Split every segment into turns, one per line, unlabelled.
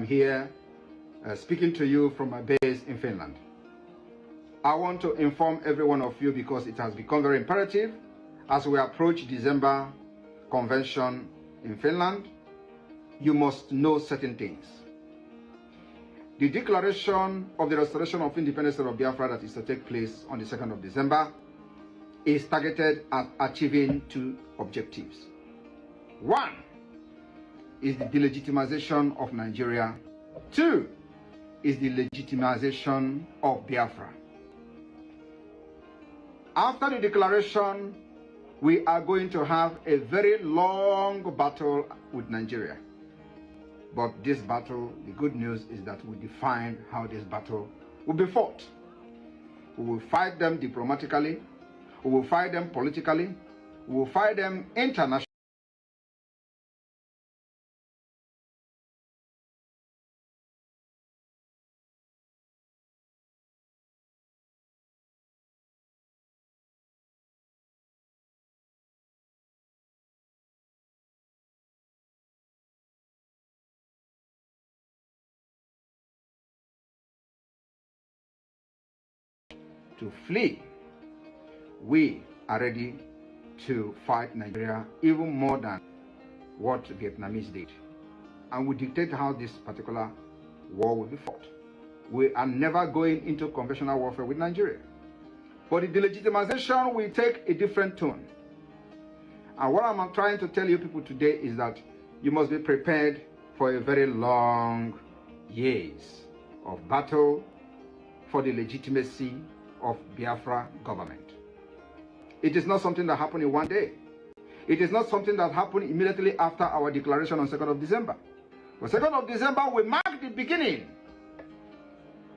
here speaking to you from my base in Finland. I want to inform every one of you because it has become very imperative as we approach December convention in Finland. You must know certain things. The declaration of the restoration of independence of Biafra that is to take place on the 2nd of December is targeted at achieving two objectives. One is the delegitimization of Nigeria. Two is the legitimization of Biafra. After the declaration, we are going to have a very long battle with Nigeria. But this battle, the good news is that we define how this battle will be fought. We will fight them diplomatically, we will fight them politically, we will fight them internationally. To flee, we are ready to fight Nigeria even more than what Vietnamese did. And we dictate how this particular war will be fought. We are never going into conventional warfare with Nigeria. But the delegitimization will take a different tone. And what I'm trying to tell you people today is that you must be prepared for a very long years of battle for the legitimacy of Biafra government. It is not something that happened in one day. It is not something that happened immediately after our declaration on 2nd of December. The 2nd of December will mark the beginning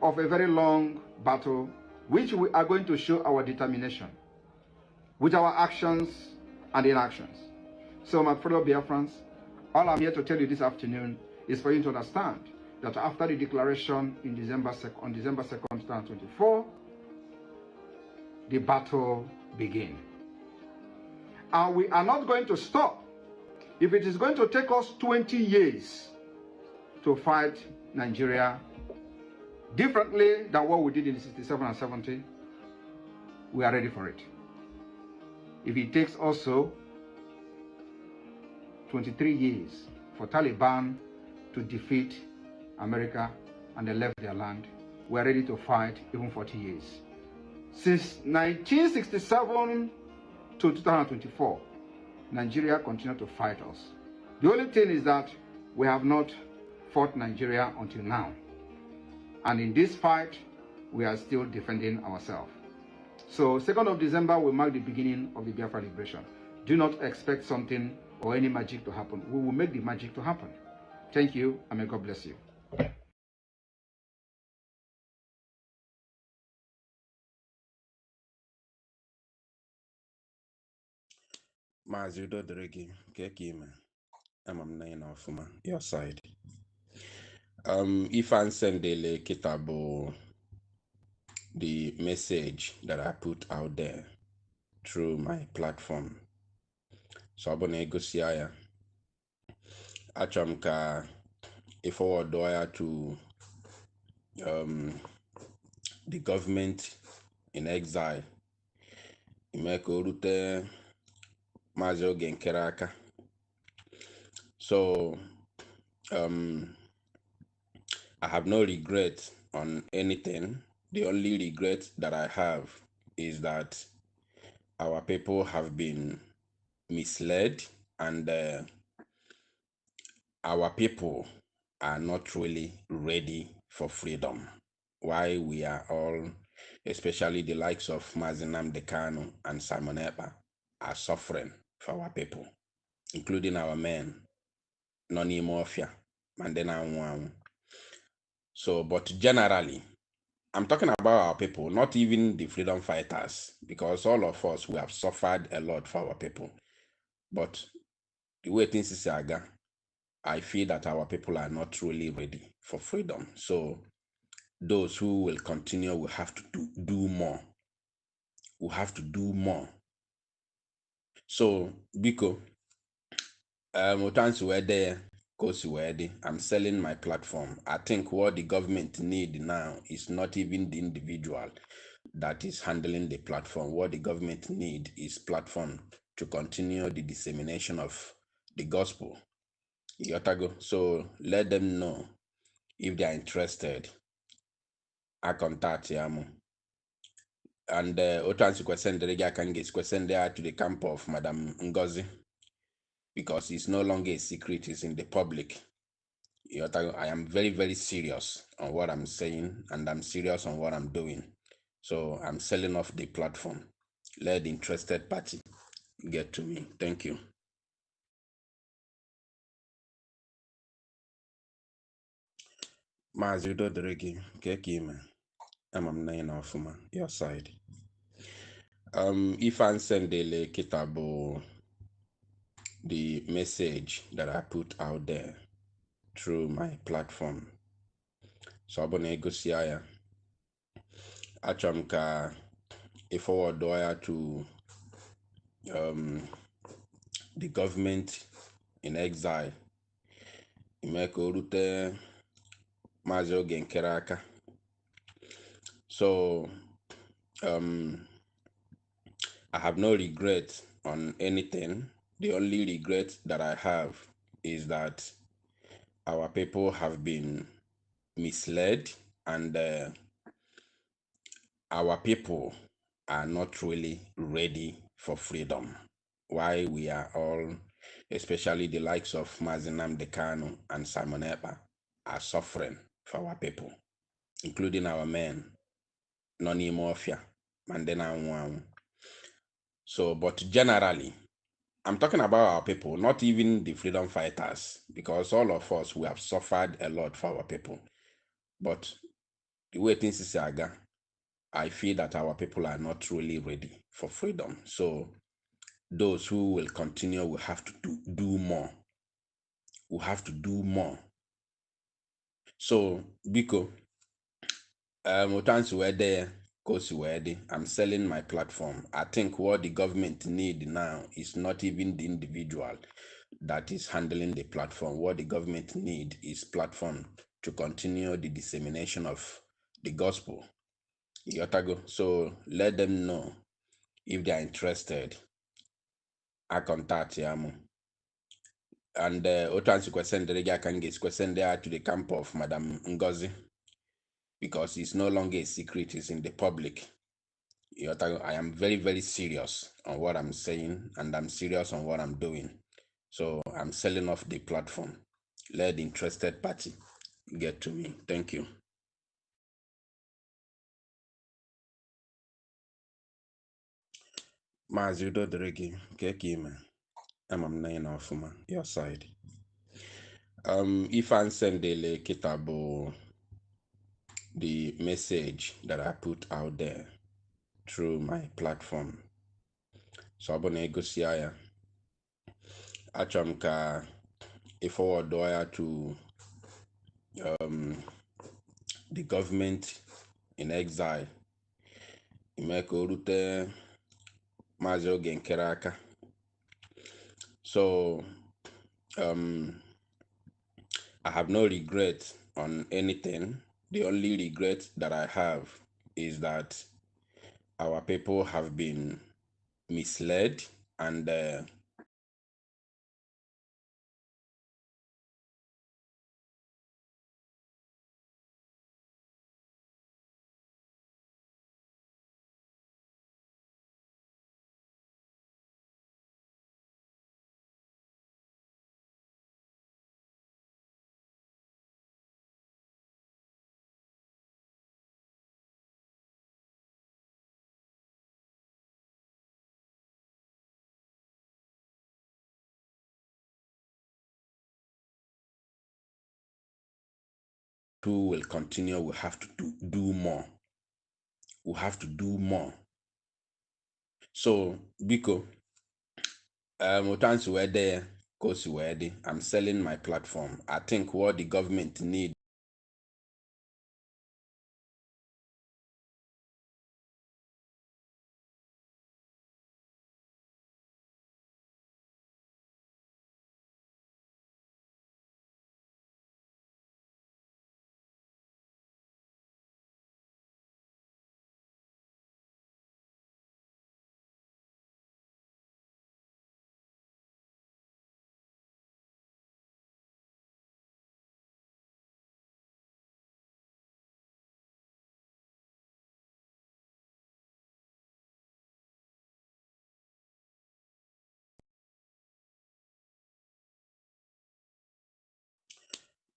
of a very long battle, which we are going to show our determination with our actions and inactions. So my fellow Biafrans, all I'm here to tell you this afternoon is for you to understand that after the declaration on December 2nd, 2024, the battle begins. And we are not going to stop. If it is going to take us 20 years to fight Nigeria differently than what we did in 67 and 70, we are ready for it. If it takes also 23 years for Taliban to defeat America and they left their land, we are ready to fight even 40 years. Since 1967 to 2024, Nigeria continued to fight us. The only thing is that we have not fought Nigeria until now. And in this fight, we are still defending ourselves. So 2nd of December will mark the beginning of the Biafra liberation. Do not expect something or any magic to happen. We will make the magic to happen. Thank you, and may God bless you.
Maazị Udo dịrị gị ka ime ama m na ị na ọfụma your side. If I send the kita bụ the message that I put out there through my platform. So ọ bụ na egosi ya achọrọ m ka I forward ya to the government in exile. Ime ka o rute Maazị Oge Nkere aka. So I have no regret on anything. The only regret that I have is that our people have been misled and our people are not really ready for freedom. Why we are all, especially the likes of Mazi Nnamdi Kanu and Simon Ekpa, are suffering for our people, including our men, Noni Mafia, Mandela Nwangu. So, but generally, I'm talking about our people, not even the freedom fighters, because all of us, we have suffered a lot for our people. But the way things is aga, I feel that our people are not truly ready for freedom. So those who will continue will have to do more. We have to do more. So, Biko, Mutans were there, I'm selling my platform. I think what the government need now is not even the individual that is handling the platform. What the government need is platform to continue the dissemination of the gospel. Yotago. So let them know if they are interested. I contact Yamu. And Otansi send the can get send there to the camp of Madam Ngozi, because it's no longer a secret, it's in the public. I am very, very serious on what I'm saying, and I'm serious on what I'm doing. So I'm selling off the platform. Let the interested party get to me. Thank you. Mazudo Dregi, Kekime. I'm nine off your side. If I send the kitabo, the message that I put out there through my platform. So I'm gonna go see ya. Achamka a forward wire to the government in exile. Imeko rute Mazi oge nkere aka. So I have no regret on anything. The only regret that I have is that our people have been misled, and our people are not really ready for freedom. Why we are all, especially the likes of Mazinam Dekano and Simon Ekpa, are suffering for our people, including our men, Noni Mafia, Mandena Nwan. So, but generally, I'm talking about our people, not even the freedom fighters, because all of us, we have suffered a lot for our people. But the way things is aga, I feel that our people are not really ready for freedom. So those who will continue will have to do more. We have to do more. So, Biko, Otansi were there, Kosi were there. I'm selling my platform. I think what the government need now is not even the individual that is handling the platform. What the government need is platform to continue the dissemination of the gospel. Yotago. So let them know if they are interested. I contact Yamu. And Otansi send the can get send there to the camp of Madam Ngozi, because it's no longer a secret, it's in the public. I am very, very serious on what I'm saying, and I'm serious on what I'm doing. So I'm selling off the platform. Let the interested party get to me. Thank you. Mazudo Dregi, Kekime. I'm nine off your side. If I send the kitabo, the message that I put out there through my platform. So I'm gonna go see ya. Achamka a forward wire to the government in exile. Imeko rute Mazi oge nkere aka. So I have no regret on anything. The only regret that I have is that our people have been misled, and who will continue, we have to do more. We have to do more. So, Biko, Otansi were there, Kosi were there. I'm selling my platform. I think what the government need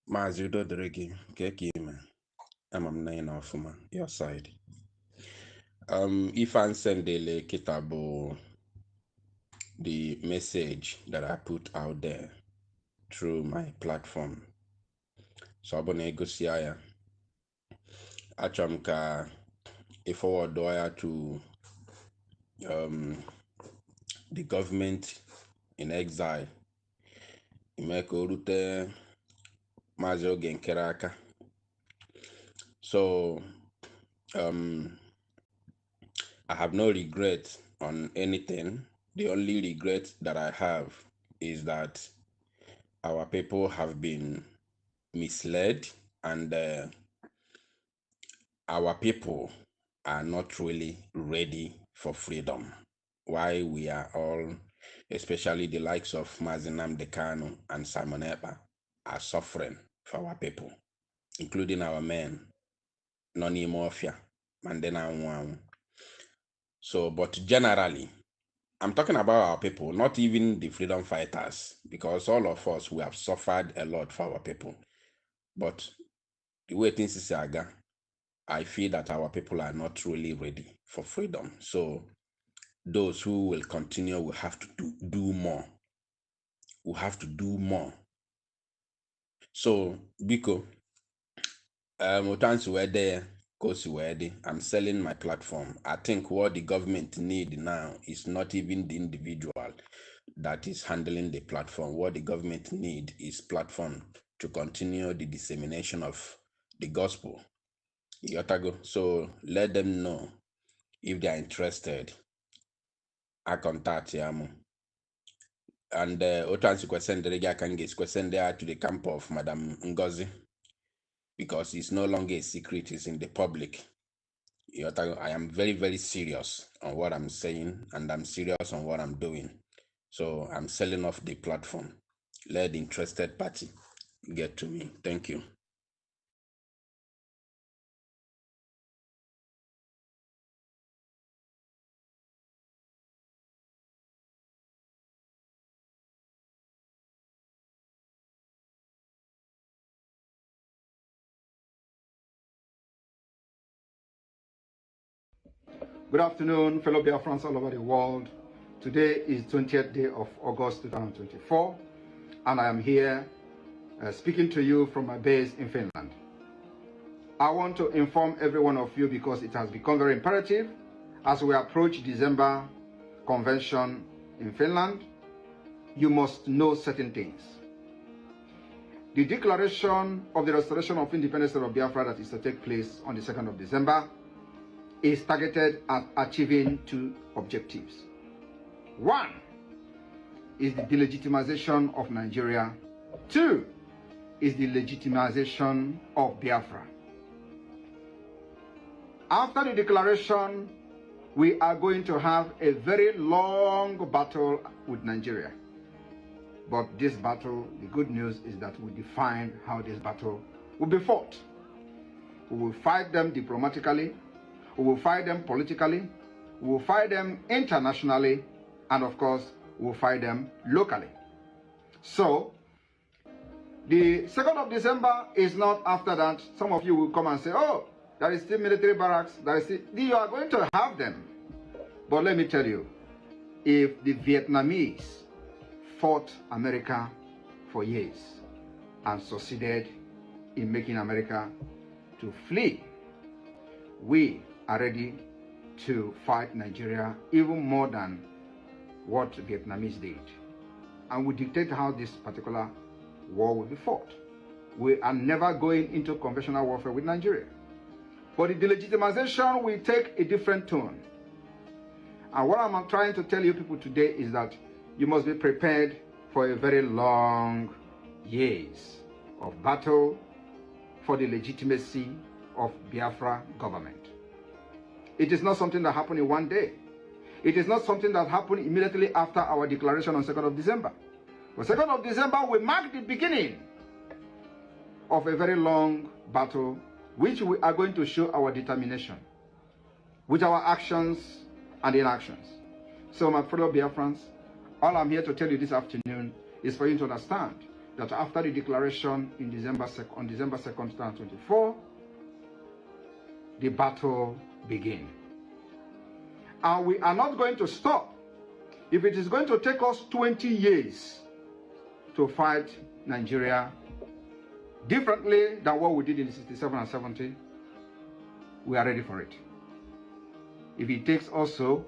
Mazi udo dịrị gị nke ka ime ama m na ị na ọfụma your side. If I send the kitabo, the message that I put out there through my platform. So I'm gonna go see ya. Achamka a forward wire to the government in exile. Imeko rute mazo genkeraka. So I have no regret on anything. The only regret that I have is that our people have been misled, and our people are not really ready for freedom. Why we are all, especially the likes of Mazinam Dekano and Simon Ekpa, are suffering for our people, including our men, Noni Mafia, Mandena Nwang. So, but generally, I'm talking about our people, not even the freedom fighters, because all of us, we have suffered a lot for our people. But the way things is aga, I feel that our people are not really ready for freedom. So those who will continue will have to do more. We have to do more. So Biko, I'm selling my platform. I think what the government need now is not even the individual that is handling the platform. What the government need is platform to continue the dissemination of the gospel. So let them know if they are interested. I contact them. And Otansi send there to the camp of Madam Ngozi, because it's no longer a secret, it's in the public. I am very, very serious on what I'm saying, and I'm serious on what I'm doing. So I'm selling off the platform. Let the interested party get to me. Thank you.
Good afternoon, fellow Biafrans all over the world. Today is 20th day of August 2024, and I am here speaking to you from my base in Finland. I want to inform every one of you, because it has become very imperative as we approach December convention in Finland. You must know certain things. The declaration of the restoration of independence of Biafra that is to take place on the 2nd of December is targeted at achieving two objectives. One is the delegitimization of Nigeria. Two is the legitimization of Biafra. After the declaration, we are going to have a very long battle with Nigeria. But this battle, the good news is that we define how this battle will be fought. We will fight them diplomatically, we will fight them politically, we will fight them internationally, and of course, we will fight them locally. So, the 2nd of December is not after that. Some of you will come and say, oh, there is still military barracks, you are going to have them. But let me tell you, if the Vietnamese fought America for years and succeeded in making America to flee, we are ready to fight Nigeria even more than what Vietnamese did. And we dictate how this particular war will be fought. We are never going into conventional warfare with Nigeria. But the delegitimization will take a different tone. And what I'm trying to tell you people today is that you must be prepared for a very long years of battle for the legitimacy of Biafra government. It is not something that happened in one day. It is not something that happened immediately after our declaration on 2nd of December. The 2nd of December will mark the beginning of a very long battle, which we are going to show our determination with our actions and inactions. So my fellow Biafrans, all I'm here to tell you this afternoon is for you to understand that after the declaration in on December 2nd, 2024, the battle began. And we are not going to stop. If it is going to take us 20 years to fight Nigeria differently than what we did in 67 and 70, we are ready for it. If it takes also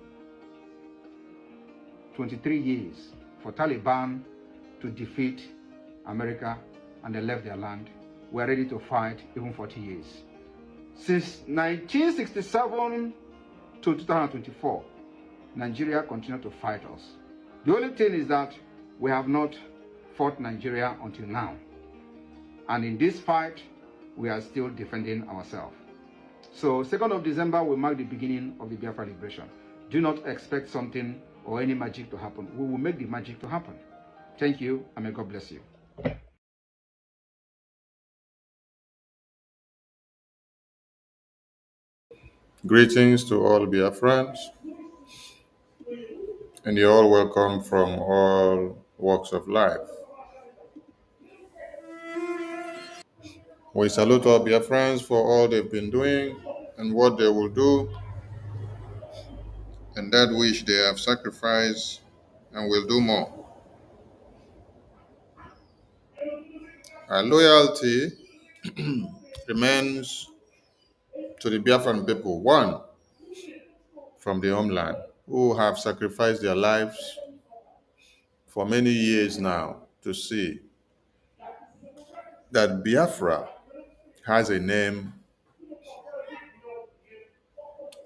23 years for Taliban to defeat America and they left their land, we are ready to fight even 40 years. Since 1967 to 2024, Nigeria continued to fight us. The only thing is that we have not fought Nigeria until now. And in this fight, we are still defending ourselves. So 2nd of December will mark the beginning of the Biafra liberation. Do not expect something or any magic to happen. We will make the magic to happen. Thank you, and may God bless you.
Greetings to all Biafrans, and you're all welcome from all walks of life. We salute all Biafrans for all they've been doing and what they will do, and that which they have sacrificed and will do more. Our loyalty remains to the Biafran people, one, from the homeland, who have sacrificed their lives for many years now to see that Biafra has a name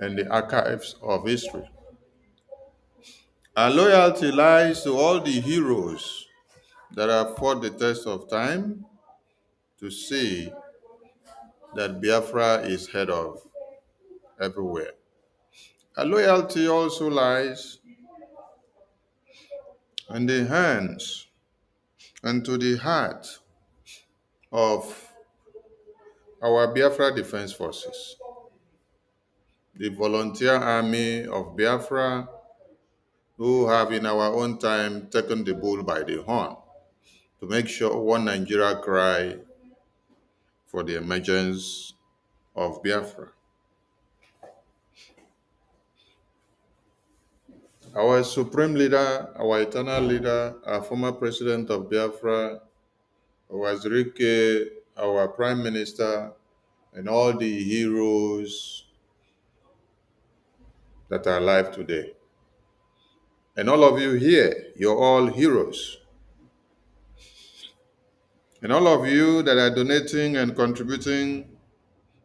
in the archives of history. Our loyalty lies to all the heroes that have fought the test of time to see that Biafra is heard of everywhere. Our loyalty also lies in the hands and to the heart of our Biafra Defense Forces, the volunteer army of Biafra, who have in our own time taken the bull by the horn to make sure one Nigeria cry for the emergence of Biafra. Our supreme leader, our eternal leader, our former president of Biafra, our Zrike, our prime minister, and all the heroes that are alive today. And all of you here, you're all heroes. And all of you that are donating and contributing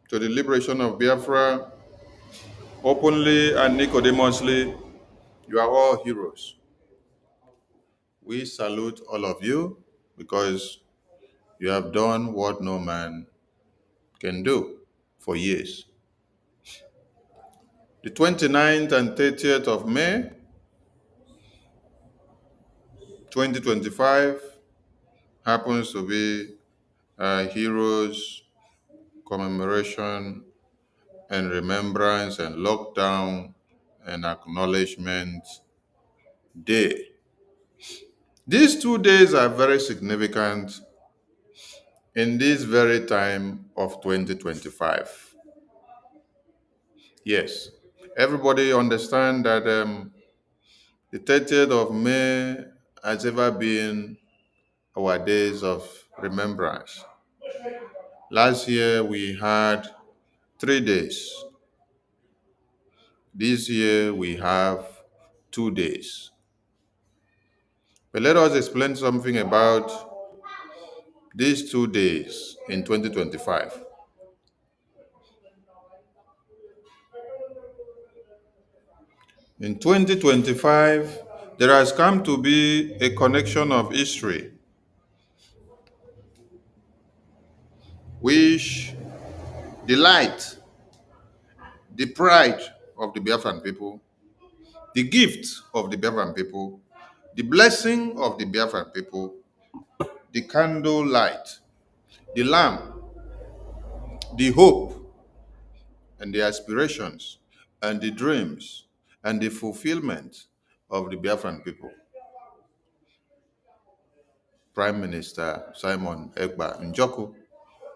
to the liberation of Biafra, openly and Nicodemously, you are all heroes. We salute all of you because you have done what no man can do for years. The 29th and 30th of May, 2025, happens to be Heroes Commemoration and Remembrance and Lockdown and Acknowledgement Day. These 2 days are very significant in this very time of 2025. Yes, everybody understand that the 30th of May has ever been our days of remembrance. Last year we had 3 days. This year we have 2 days. But let us explain something about these 2 days in 2025. In 2025, there has come to be a connection of history which the light, the pride of the Biafran people, the gift of the Biafran people, the blessing of the Biafran people, the candle light, the lamp, the hope, and the aspirations, and the dreams, and the fulfillment of the Biafran people. Prime Minister Simon Ekpa Njoku,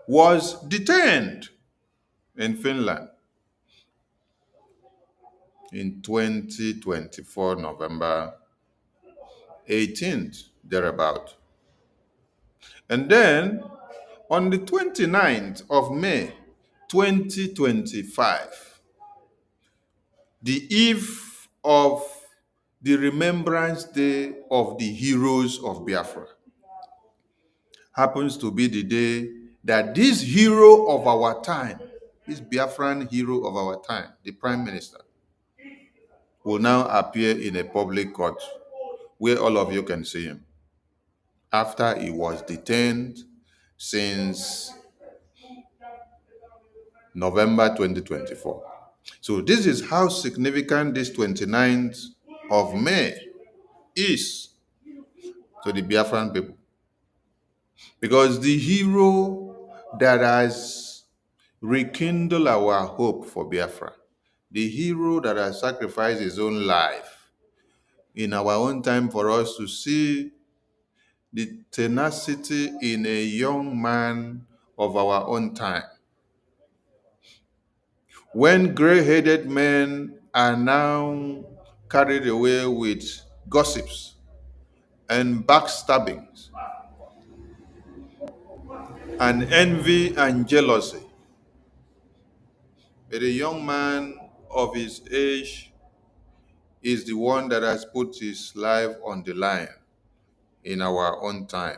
was detained in Finland in 2024, November 18th, thereabout. And then on the 29th of May, 2025, the eve of the Remembrance Day of the heroes of Biafra, happens to be the day that this hero of our time, this Biafran hero of our time, the Prime Minister, will now appear in a public court where all of you can see him after he was detained since November 2024. So this is how significant this 29th of May is to the Biafran people. Because the hero that has rekindled our hope for Biafra, the hero that has sacrificed his own life in our own time for us to see the tenacity in a young man of our own time. When gray-headed men are now carried away with gossips and backstabbings and envy and jealousy, but a young man of his age is the one that has put his life on the line in our own time.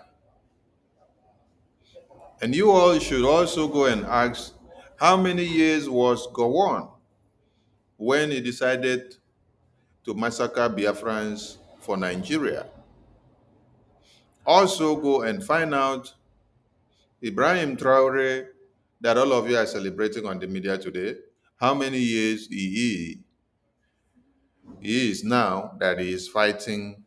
And you all should also go and ask, how many years was Gowon when he decided to massacre Biafrans for Nigeria? Also go and find out Ibrahim Traore, that all of you are celebrating on the media today, how many years he is now that he is fighting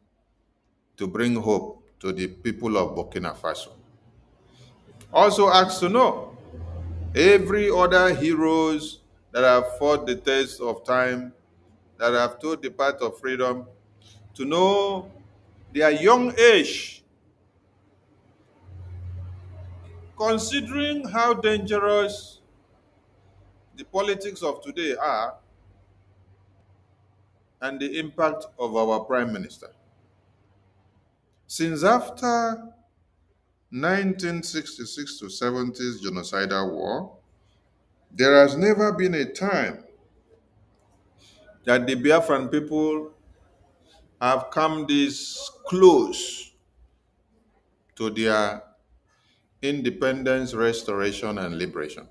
to bring hope to the people of Burkina Faso. Also ask to know every other heroes that have fought the test of time, that have told the path of freedom, to know their young age, considering how dangerous the politics of today are and the impact of our Prime Minister. Since after 1966 to 70s genocidal war, there has never been a time that the Biafran people have come this close to their independence, restoration, and liberation.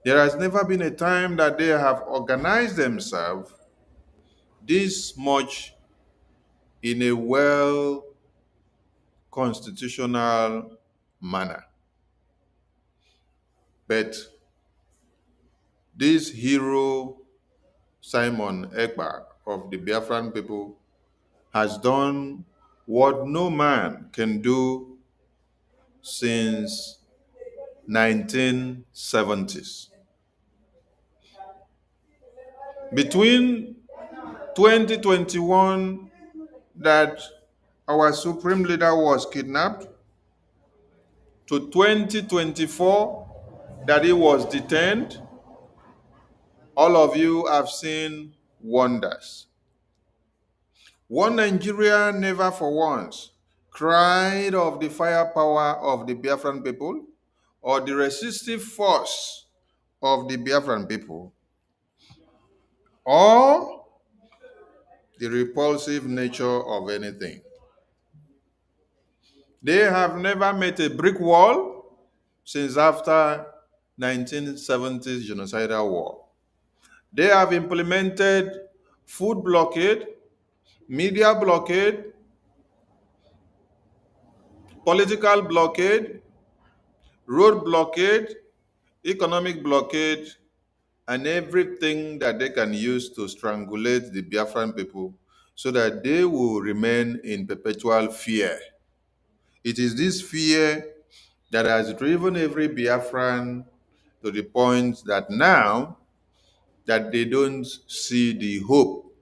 There has never been a time that they have organized themselves this much in a well-constitutional manner. But this hero, Simon Ekpa of the Biafran people, has done what no man can do since 1970s. Between 2021, that our supreme leader was kidnapped, to 2024, that he was detained, all of you have seen wonders. One Nigeria never for once cried of the firepower of the Biafran people or the resistive force of the Biafran people or the repulsive nature of anything. They have never met a brick wall since after 1970s genocidal war. They have implemented food blockade, media blockade, political blockade, road blockade, economic blockade, and everything that they can use to strangulate the Biafran people so that they will remain in perpetual fear. It is this fear that has driven every Biafran to the point that now that they don't see the hope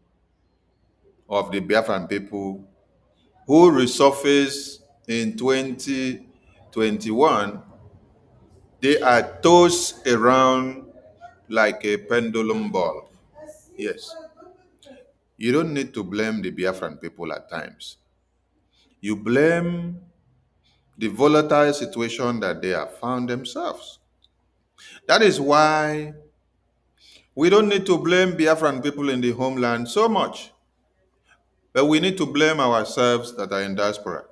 of the Biafran people who resurface in 2021, they are tossed around like a pendulum ball. Yes. You don't need to blame the Biafran people at times. You blame the volatile situation that they have found themselves. That is why we don't need to blame Biafran people in the homeland so much, but we need to blame ourselves that are in diaspora,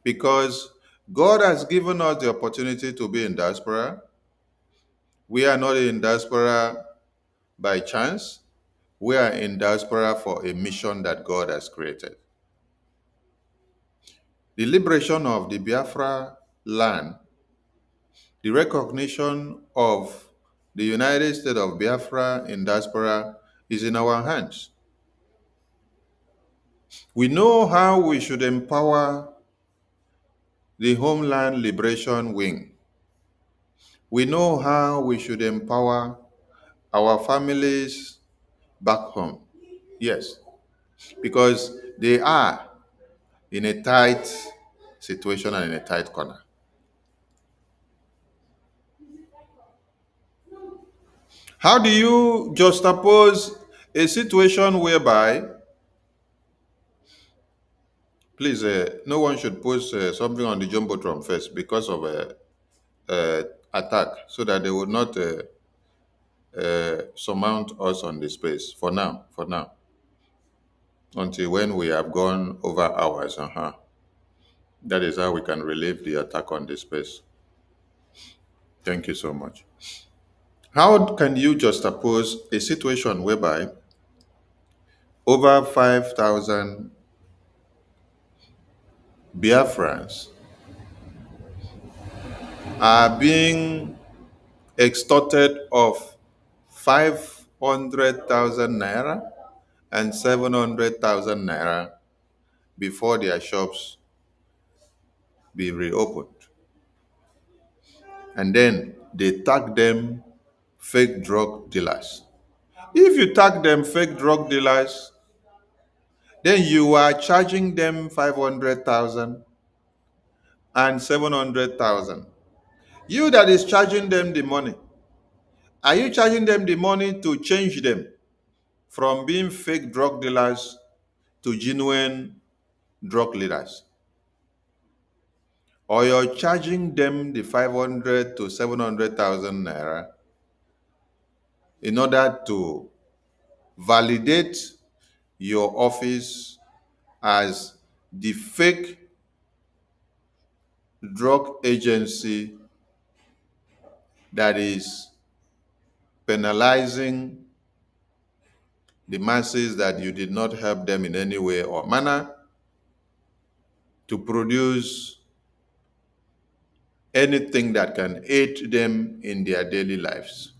because God has given us the opportunity to be in diaspora. We are not in diaspora by chance. We are in diaspora for a mission that God has created. The liberation of the Biafra land, the recognition of the United States of Biafra in diaspora is in our hands. We know how we should empower the Homeland Liberation Wing. We know how we should empower our families back home. Yes, because they are in a tight situation and in a tight corner. How do you juxtapose a situation whereby, please, no one should post something on the Jumbotron first because of attack, so that they would not surmount us on the space for now, until when we have gone over hours. That is how we can relieve the attack on the space. Thank you so much. How can you juxtapose a situation whereby over 5,000 Biafrans are being extorted of 500,000 naira and 700,000 naira before their shops be reopened? And then they tag them fake drug dealers. If you tag them fake drug dealers, then you are charging them 500,000 and 700,000. You that is charging them the money, are you charging them the money to change them from being fake drug dealers to genuine drug leaders? Or you're charging them the 500 to 700,000 naira in order to validate your office as the fake drug agency that is penalizing the masses that you did not help them in any way or manner to produce anything that can aid them in their daily lives.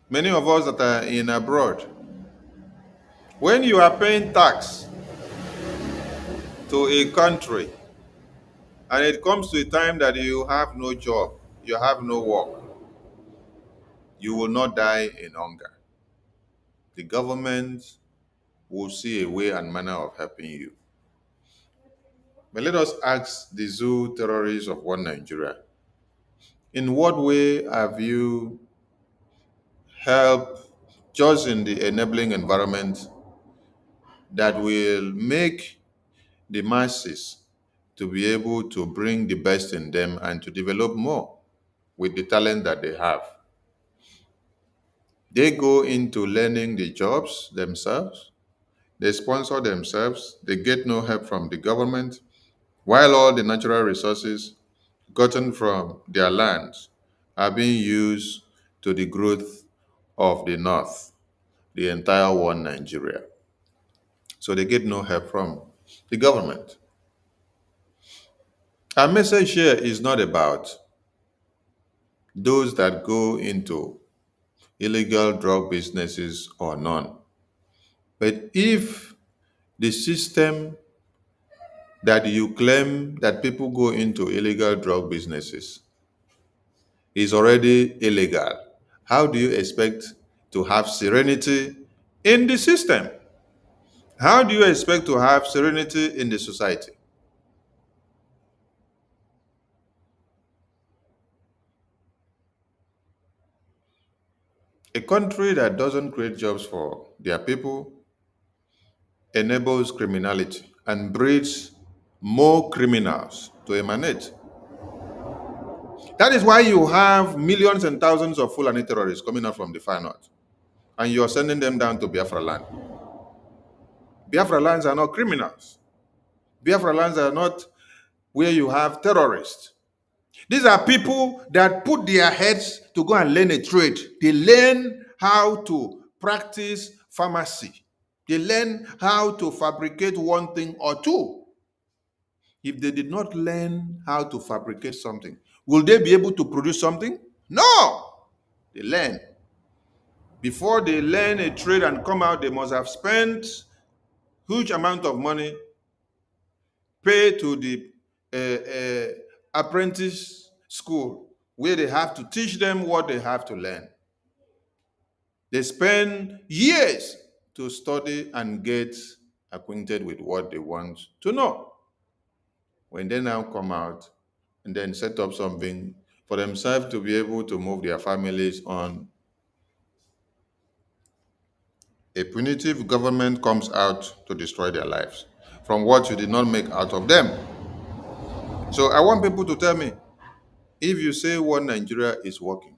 Many of us that are in abroad, when you are paying tax to a country and it comes to a time that you have no job, you have no work, you will not die in hunger. The government will see a way and manner of helping you. But let us ask the zoo terrorists of one Nigeria, in what way have you helped just in the enabling environment that will make the masses to be able to bring the best in them and to develop more with the talent that they have? They go into learning the jobs themselves, they sponsor themselves, they get no help from the government, while all the natural resources gotten from their lands are being used to the growth of the North, the entire one Nigeria. So they get no help from the government. Our message here is not about those that go into illegal drug businesses or none. But if the system that you claim that people go into illegal drug businesses is already illegal, how do you expect to have serenity in the system? How do you expect to have serenity in the society? A country that doesn't create jobs for their people enables criminality and breeds more criminals to emanate. That is why you have millions and thousands of Fulani terrorists coming out from the far north, and you're sending them down to Biafra land. Biafra lands are not criminals. Biafra lands are not where you have terrorists. These are people that put their heads to go and learn a trade. They learn how to practice pharmacy. They learn how to fabricate one thing or two. If they did not learn how to fabricate something, will they be able to produce something? No. They learn. Before they learn a trade and come out, they must have spent huge amount of money, pay to the apprentice school where they have to teach them what they have to learn. They spend years to study and get acquainted with what they want to know. When they now come out and then set up something for themselves to be able to move their families on, a punitive government comes out to destroy their lives from what you did not make out of them. So I want people to tell me, if you say one Nigeria is working,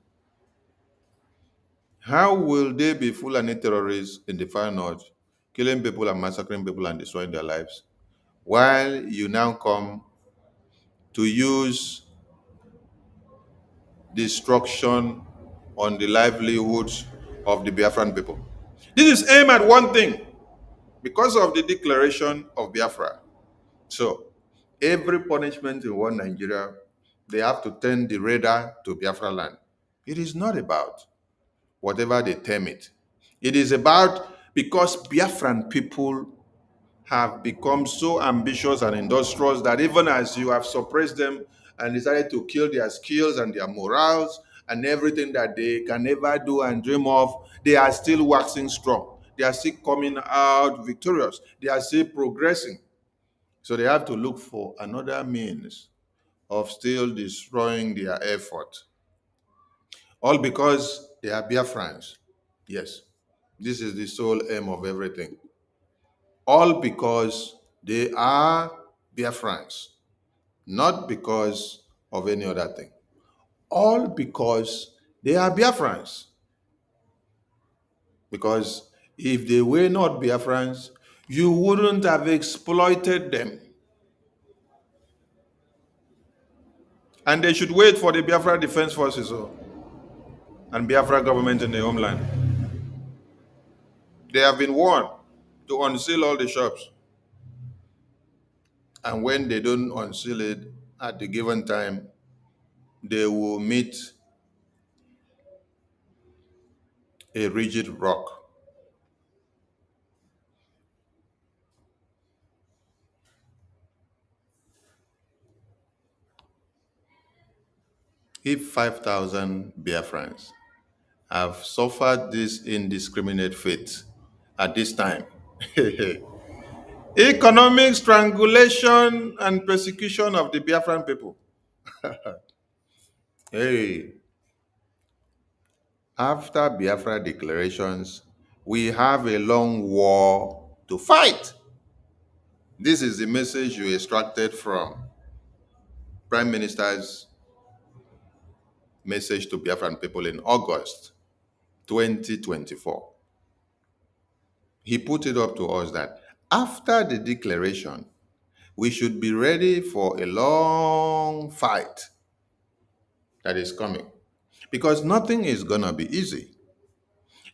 how will they be Fulani terrorists in the far north, killing people and massacring people and destroying their lives, while you now come to use destruction on the livelihoods of the Biafran people? This is aimed at one thing, because of the declaration of Biafra. So every punishment in one Nigeria, they have to turn the radar to Biafra land. It is not about whatever they term it. It is about, because Biafran people have become so ambitious and industrious that even as you have suppressed them and decided to kill their skills and their morals and everything that they can ever do and dream of, they are still waxing strong. They are still coming out victorious. They are still progressing. So they have to look for another means of still destroying their effort. All because they are Biafrans. Yes, this is the sole aim of everything. All because they are Biafrans, not because of any other thing. All because they are Biafrans. Because if they were not Biafrans, you wouldn't have exploited them. And they should wait for the Biafra Defense Forces and Biafra government in the homeland. They have been warned to unseal all the shops. And when they don't unseal it at the given time, they will meet a rigid rock. If 5,000 Biafrans have suffered this indiscriminate fate at this time, economic strangulation and persecution of the Biafran people. Hey, after Biafra declarations, we have a long war to fight. This is the message you extracted from Prime Minister's message to Biafran people in August 2024. He put it up to us that after the declaration, we should be ready for a long fight that is coming, because nothing is going to be easy.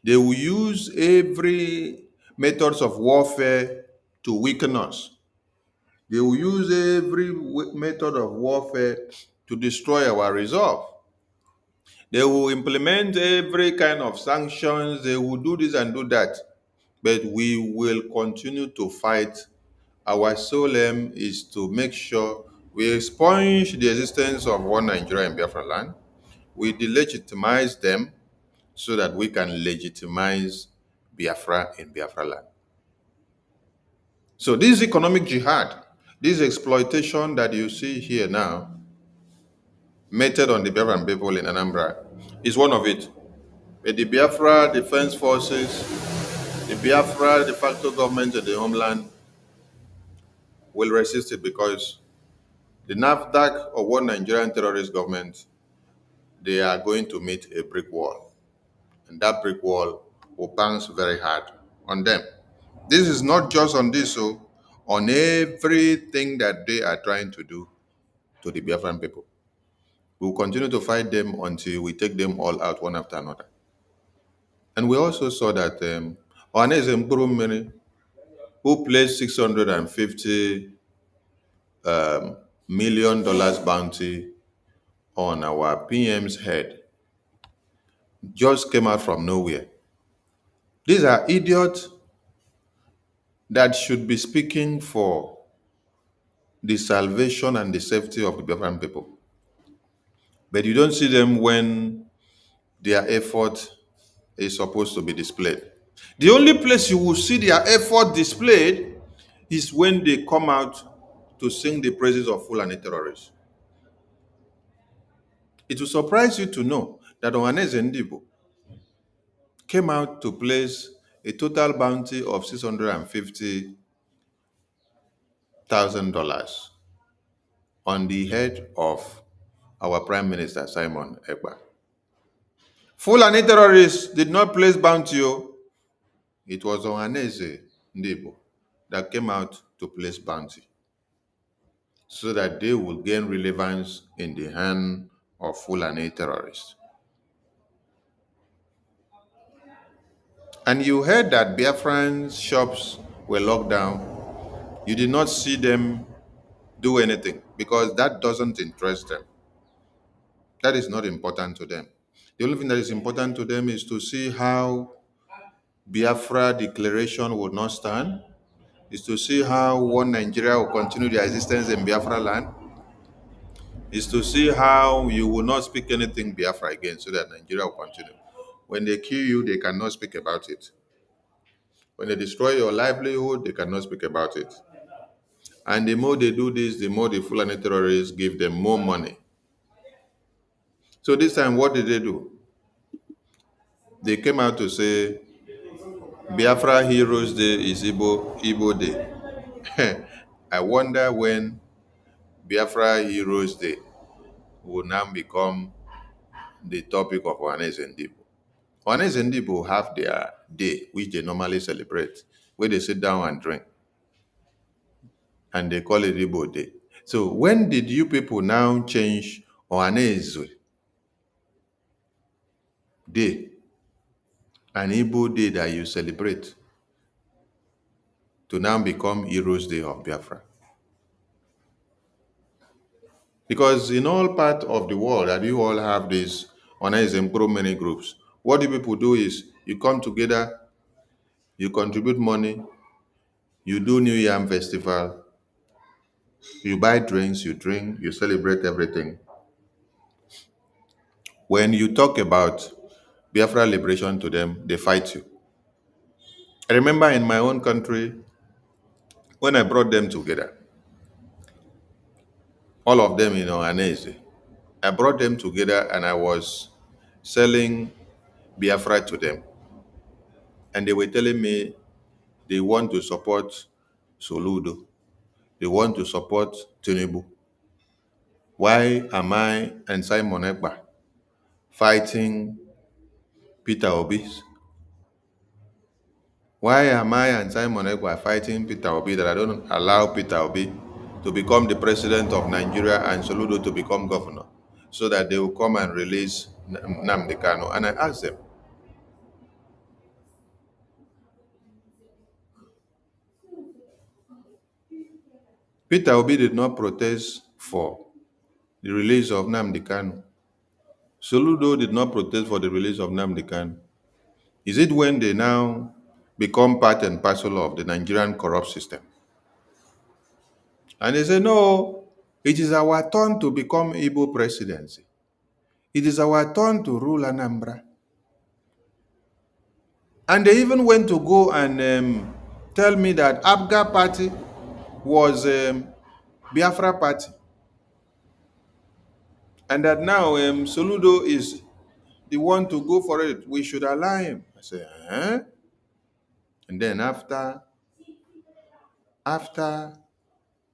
They will use every methods of warfare to weaken us. They will use every method of warfare to destroy our resolve. They will implement every kind of sanctions. They will do this and do that. But we will continue to fight. Our sole aim is to make sure we expunge the existence of one Nigeria in Biafra land. We delegitimize them so that we can legitimize Biafra in Biafra land. So this economic jihad, this exploitation that you see here now, meted on the Biafran people in Anambra, is one of it. But the Biafra Defense Forces, the Biafra de facto government of the homeland will resist it because the NAFDAC or one Nigerian terrorist government, they are going to meet a brick wall. And that brick wall will bounce very hard on them. This is not just on this, so on everything that they are trying to do to the Biafran people. We will continue to fight them until we take them all out one after another. And we also saw that Ohaneze Mkpurumiri, who placed $650 million bounty on our PM's head, just came out from nowhere. These are idiots that should be speaking for the salvation and the safety of the Biafran people. But you don't see them when their effort is supposed to be displayed. The only place you will see their effort displayed is when they come out to sing the praises of Fulani terrorists. It will surprise you to know that Ohaneze Ndigbo came out to place a total bounty of $650,000 on the head of our Prime Minister, Simon Ekpa. Fulani terrorists did not place bounty. It was Ohaneze Ndigbo that came out to place bounty so that they will gain relevance in the hand of Fulani terrorists. And you heard that Biafran shops were locked down. You did not see them do anything because that doesn't interest them. That is not important to them. The only thing that is important to them is to see how Biafra declaration will not stand, is to see how one Nigeria will continue their existence in Biafra land, is to see how you will not speak anything Biafra again so that Nigeria will continue. When they kill you, they cannot speak about it. When they destroy your livelihood, they cannot speak about it. And the more they do this, the more the Fulani terrorists give them more money. So this time, what did they do? They came out to say, Biafra Heroes Day is Igbo Day. I wonder when Biafra Heroes Day will now become the topic of Ohaneze Ndigbo. Ohaneze Ndigbo have their day, which they normally celebrate, where they sit down and drink. And they call it Igbo Day. So when did you people now change Ohaneze Day, an Igbo Day that you celebrate, to now become Heroes Day of Biafra? Because in all parts of the world that you all have these Ohaneze many groups, what you people do is you come together, you contribute money, you do New Yam Festival, you buy drinks, you drink, you celebrate everything. When you talk about Biafra liberation to them, they fight you. I remember in my own country, when I brought them together, all of them in Ohaneze, I brought them together and I was selling Biafra to them. And they were telling me they want to support Soludo. They want to support Tinubu. Why am I and Simon Ekpa fighting Peter Obi? Why am I and Simon Ekpa fighting Peter Obi that I don't allow Peter Obi to become the president of Nigeria and Soludo to become governor so that they will come and release Nnamdi Kanu? And I asked them, Peter Obi did not protest for the release of Nnamdi Kanu. Soludo did not protest for the release of Nnamdi Kanu. Is it when they now become part and parcel of the Nigerian corrupt system? And they say, no, it is our turn to become Igbo presidency. It is our turn to rule Anambra. And they even went to go and tell me that Abga party was Biafra party, and that now Soludo is the one to go for it. We should allow him. I say, huh? And then after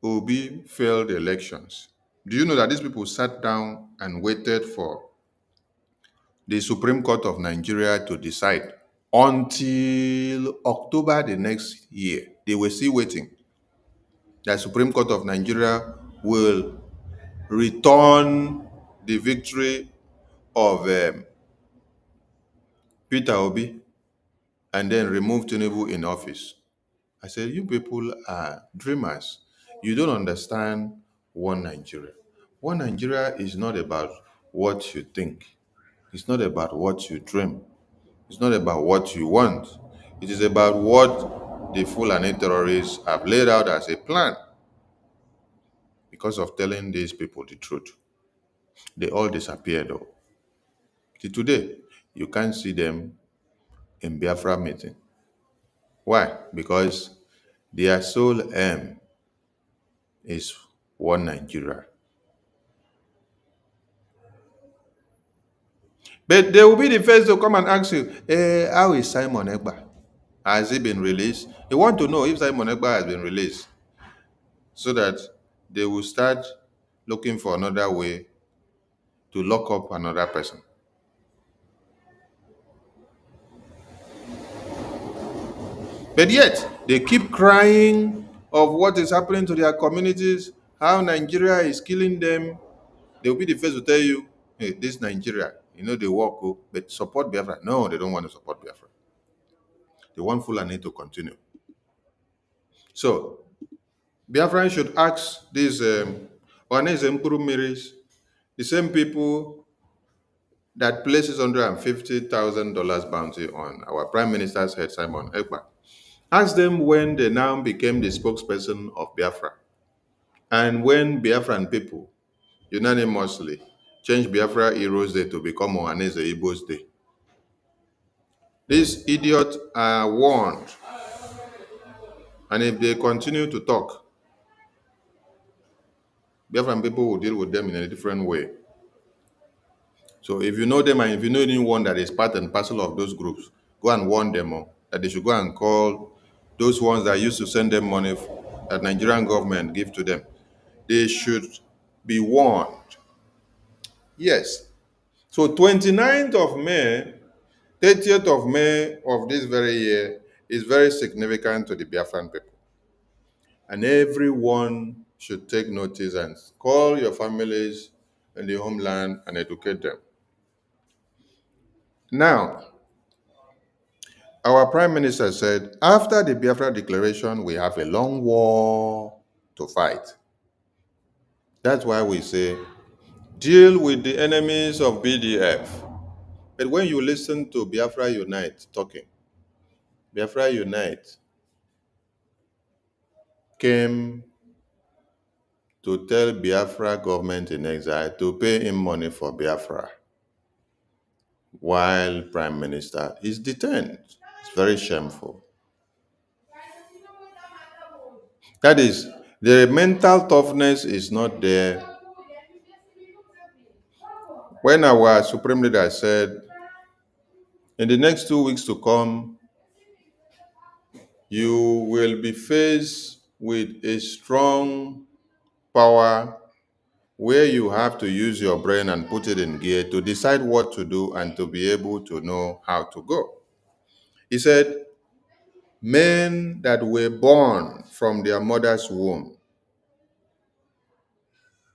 Obi failed elections, do you know that these people sat down and waited for the Supreme Court of Nigeria to decide until October the next year? They were still waiting. The Supreme Court of Nigeria will return the victory of Peter Obi and then remove Tinubu in office. I said, you people are dreamers. You don't understand one Nigeria. One Nigeria is not about what you think. It's not about what you dream. It's not about what you want. It is about what the Fulani terrorists have laid out as a plan. Because of telling these people the truth, they all disappeared though. Till today, you can't see them in Biafra meeting. Why? Because their sole aim is one Nigeria. But they will be the first to come and ask you, how is Simon Ekpa? Has he been released? They want to know if Simon Ekpa has been released so that they will start looking for another way to lock up another person. But yet, they keep crying of what is happening to their communities, how Nigeria is killing them. They will be the first to tell you, hey, this Nigeria, they work, but support Biafra. No, they don't want to support Biafra. They want Fulani to continue. So, Biafrans should ask these the same people that places $150,000 bounty on our Prime Minister's head, Simon Ekpa. Ask them when they now became the spokesperson of Biafra. And when Biafran people unanimously changed Biafra Heroes Day to become Ohaneze Igbo's Day. These idiots are warned. And if they continue to talk, Biafran people will deal with them in a different way. So if you know them and if you know anyone that is part and parcel of those groups, go and warn them that they should go and call those ones that used to send them money that Nigerian government give to them. They should be warned. Yes. So 29th of May, 30th of May of this very year is very significant to the Biafran people. And everyone should take notice and call your families in the homeland and educate them. Now, our Prime Minister said, after the Biafra Declaration, we have a long war to fight. That's why we say, deal with the enemies of BDF. But when you listen to Biafra Unite talking, Biafra Unite came to tell Biafra government in exile to pay him money for Biafra while Prime Minister is detained. It's very shameful. That is, the mental toughness is not there. When our Supreme Leader said, in the next 2 weeks to come, you will be faced with a strong power where you have to use your brain and put it in gear to decide what to do and to be able to know how to go. He said, men that were born from their mother's womb,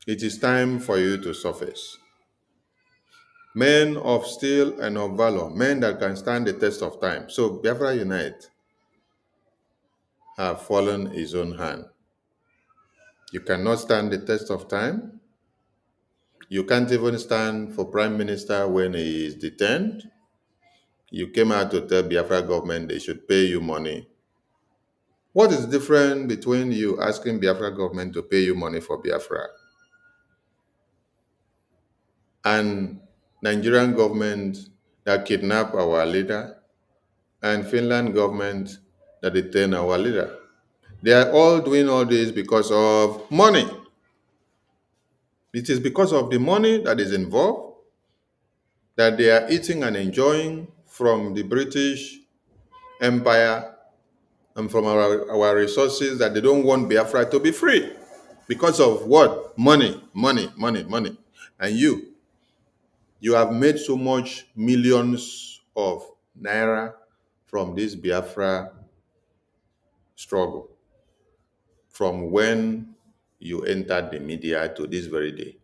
it is time for you to surface. Men of steel and of valor, men that can stand the test of time. So Biafra Unite have fallen his own hand. You cannot stand the test of time. You can't even stand for Prime Minister when he is detained. You came out to tell Biafra government they should pay you money. What is different between you asking Biafra government to pay you money for Biafra and Nigerian government that kidnap our leader and Finland government that detain our leader. They are all doing all this because of money. It is because of the money that is involved that they are eating and enjoying from the British Empire and from our resources, that they don't want Biafra to be free. Because of what? Money, money, money, money. And you have made so much millions of naira from this Biafra struggle, from when you entered the media to this very day.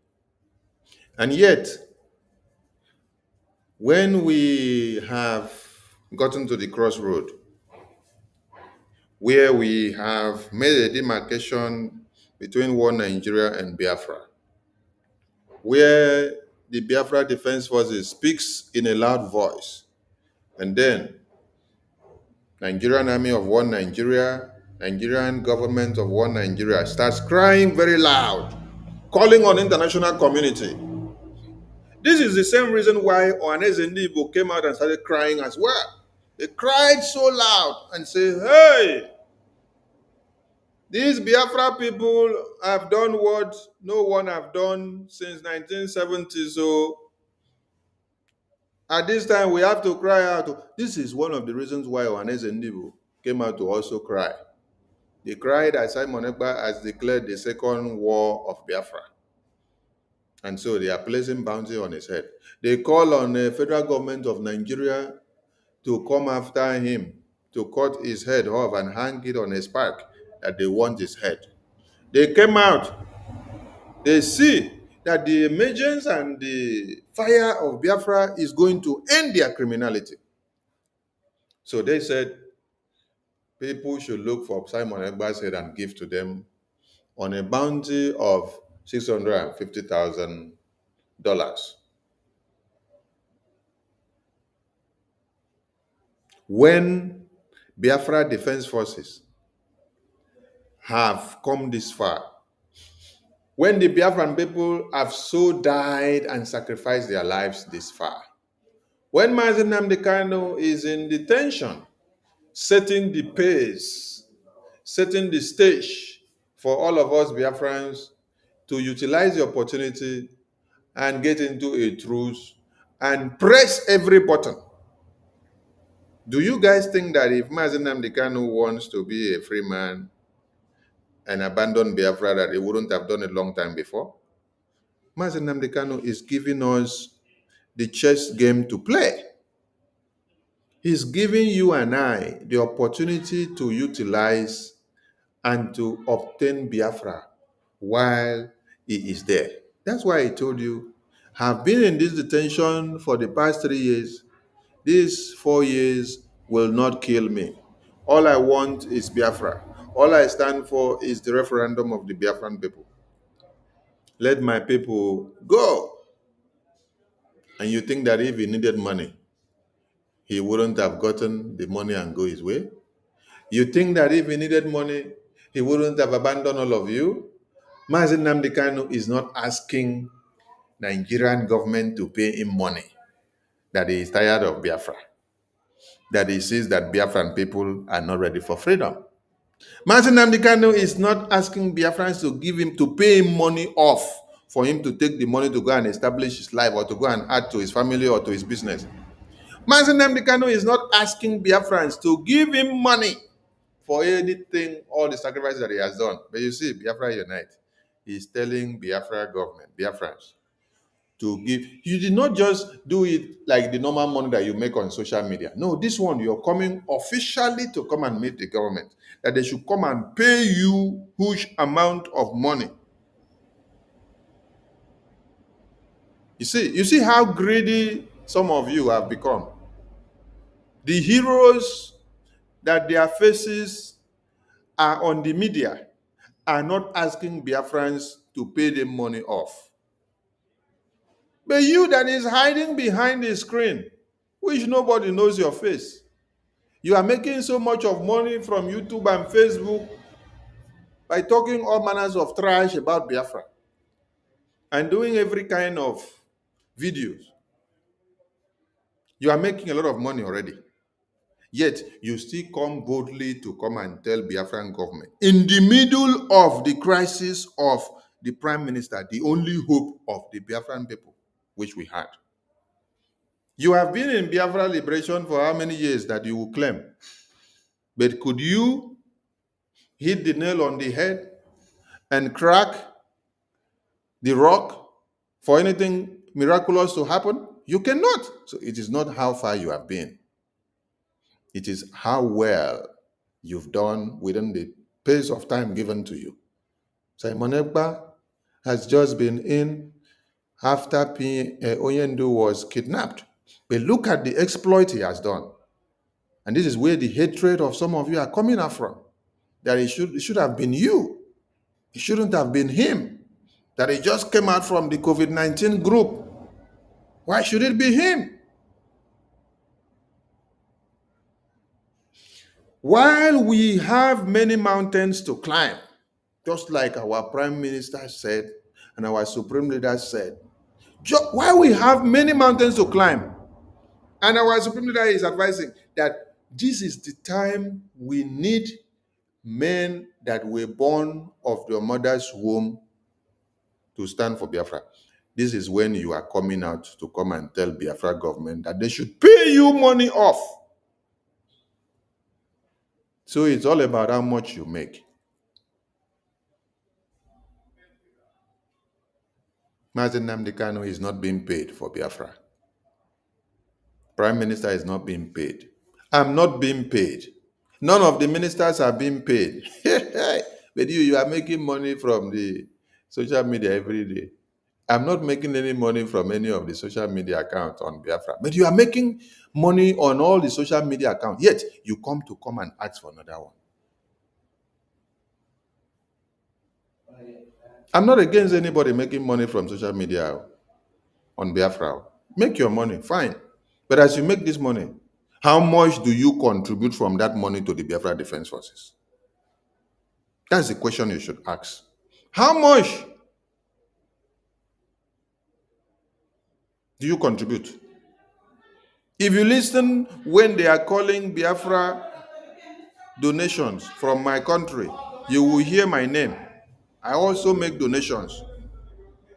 And yet, when we have gotten to the crossroad where we have made a demarcation between one Nigeria and Biafra, where the Biafra Defense Forces speaks in a loud voice, and then Nigerian Army of One Nigeria, Nigerian government of One Nigeria starts crying very loud, calling on international community. This is the same reason why Ohaneze Ndigbo came out and started crying as well. They cried so loud and say, hey, these Biafra people have done what no one have done since 1970. So at this time, we have to cry out. This is one of the reasons why Ohaneze Ndigbo came out to also cry. They cried as Simon Ekpa has declared the second war of Biafra. And so they are placing bounty on his head. They call on the federal government of Nigeria to come after him, to cut his head off and hang it on a spike, that they want his head. They came out. They see that the emergence and the fire of Biafra is going to end their criminality. So they said people should look for Simon Ekpa's head and give to them on a bounty of $650,000. When Biafra Defense Forces have come this far, when the Biafran people have so died and sacrificed their lives this far, when Mazi Nnamdi Kanu is in detention, setting the pace, setting the stage for all of us Biafrans to utilize the opportunity and get into a truce and press every button. Do you guys think that if Mazi Nnamdi Kanu wants to be a free man and abandon Biafra, that he wouldn't have done it long time before? Mazi Nnamdi Kanu is giving us the chess game to play. He's giving you and I the opportunity to utilize and to obtain Biafra while he is there. That's why I told you, I've been in this detention for the past 3 years. These 4 years will not kill me. All I want is Biafra. All I stand for is the referendum of the Biafran people. Let my people go. And you think that if he needed money, he wouldn't have gotten the money and go his way? You think that if he needed money, he wouldn't have abandoned all of you? Mazi Nnamdi Kanu is not asking Nigerian government to pay him money, that he is tired of Biafra, that he sees that Biafran people are not ready for freedom. Mazi Nnamdi Kanu is not asking Biafrans to pay him money off for him to take the money to go and establish his life or to go and add to his family or to his business. Mazi Nnamdi Kanu is not asking Biafrans to give him money for anything, all the sacrifices that he has done. But you see, Biafra Unite is telling Biafra government, Biafrans, to give. You did not just do it like the normal money that you make on social media. No, this one, you're coming officially to come and meet the government, that they should come and pay you huge amount of money. You see how greedy some of you have become. The heroes that their faces are on the media are not asking Biafrans to pay them money off. But you that is hiding behind the screen, which nobody knows your face, you are making so much of money from YouTube and Facebook by talking all manners of trash about Biafra and doing every kind of videos. You are making a lot of money already. Yet you still come boldly to come and tell Biafran government, in the middle of the crisis of the prime minister, the only hope of the Biafran people, which we had. You have been in Biafra liberation for how many years that you will claim? But could you hit the nail on the head and crack the rock for anything miraculous to happen? You cannot. So it is not how far you have been. It is how well you've done within the pace of time given to you. Simon Ekpa has just been in after Oyendu was kidnapped. But look at the exploit he has done. And this is where the hatred of some of you are coming out from. That it should have been you. It shouldn't have been him. That he just came out from the COVID-19 group. Why should it be him? While we have many mountains to climb, just like our prime minister said and our supreme leader said, while we have many mountains to climb, and our supreme leader is advising that this is the time we need men that were born of their mother's womb to stand for Biafra. This is when you are coming out to come and tell Biafra government that they should pay you money off. So it's all about how much you make. Mazen Nnamdi Kanu is not being paid for Biafra. Prime Minister is not being paid. I'm not being paid. None of the ministers are being paid. But you are making money from the social media every day. I'm not making any money from any of the social media accounts on Biafra. But you are making money on all the social media accounts. Yet you come and ask for another one. I'm not against anybody making money from social media on Biafra. Make your money, fine. But as you make this money, how much do you contribute from that money to the Biafra Defense Forces? That's the question you should ask. How much do you contribute? If you listen when they are calling Biafra donations from my country, you will hear my name. I also make donations.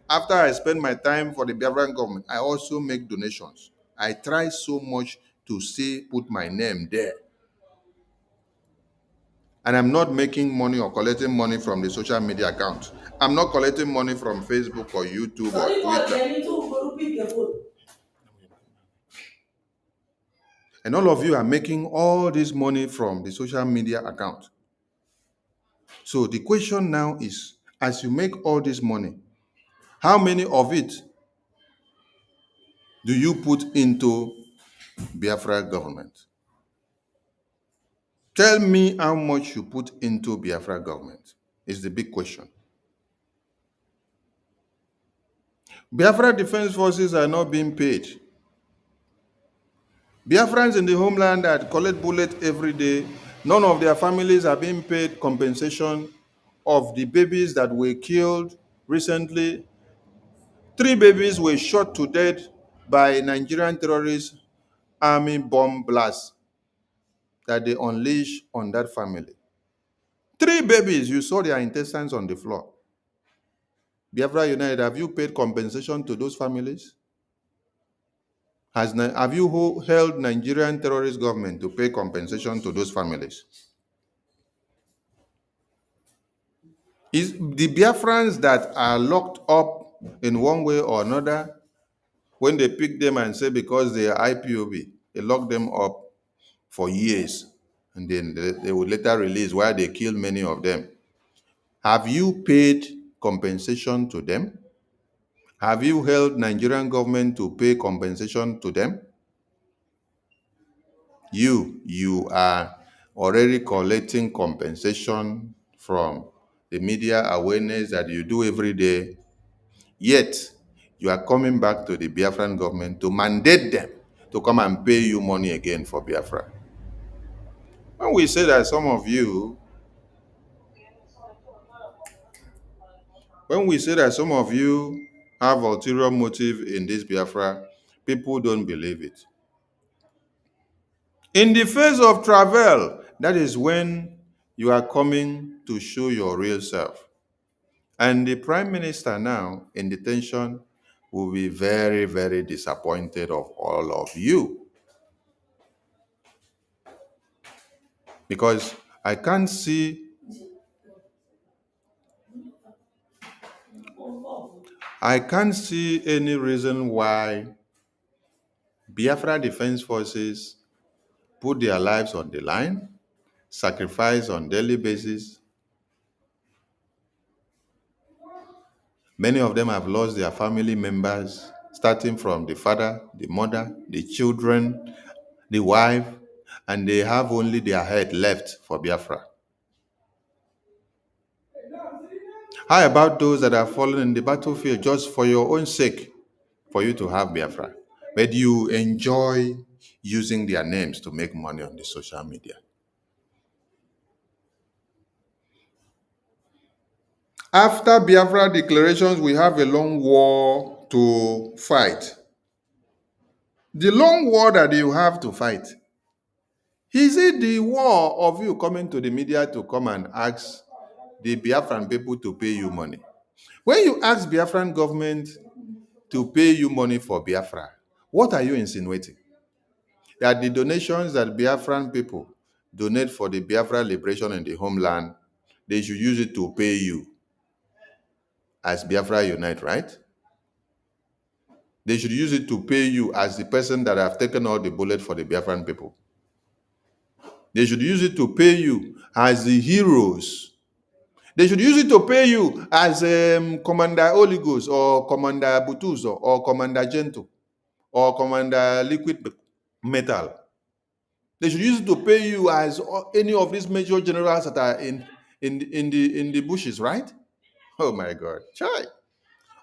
After I spend my time for the Biafran government, I also make donations. I try so much to put my name there. And I'm not making money or collecting money from the social media account. I'm not collecting money from Facebook or YouTube or Twitter. And all of you are making all this money from the social media account. So the question now is, as you make all this money, how many of it do you put into Biafra government? Tell me how much you put into Biafra government is the big question. Biafra Defense Forces are not being paid. Biafrans in the homeland that collect bullets every day, none of their families are being paid compensation of the babies that were killed recently. 3 babies were shot to death by Nigerian terrorist army bomb blasts that they unleashed on that family. 3 babies, you saw their intestines on the floor. Biafra United, have you paid compensation to those families? Have you held Nigerian terrorist government to pay compensation to those families? Is the Biafrans that are locked up in one way or another, when they pick them and say because they are IPOB, they lock them up for years, and then they will later release why they killed many of them. Have you paid compensation to them? Have you held Nigerian government to pay compensation to them? You are already collecting compensation from the media awareness that you do every day, yet you are coming back to the Biafran government to mandate them to come and pay you money again for Biafra. When we say that some of you have ulterior motive in this Biafra, people don't believe it. In the phase of travel, that is when you are coming to show your real self. And the prime minister now in detention will be very, very disappointed of all of you because I can't see any reason why Biafra Defense Forces put their lives on the line, sacrifice on daily basis. Many of them have lost their family members, starting from the father, the mother, the children, the wife, and they have only their head left for Biafra. How about those that have fallen in the battlefield just for your own sake, for you to have Biafra? But you enjoy using their names to make money on the social media. After Biafra declarations, we have a long war to fight. The long war that you have to fight, is it the war of you coming to the media to come and ask the Biafran people to pay you money? When you ask Biafran government to pay you money for Biafra, what are you insinuating? That the donations that Biafran people donate for the Biafra liberation in the homeland, they should use it to pay you as Biafra Unite, right? They should use it to pay you as the person that have taken all the bullet for the Biafran people. They should use it to pay you as the heroes. They should use it to pay you as Commander Oligos or Commander Butuzo or Commander Gento or Commander Liquid Metal. They should use it to pay you as any of these major generals that are in the bushes, right? Oh my God, chai!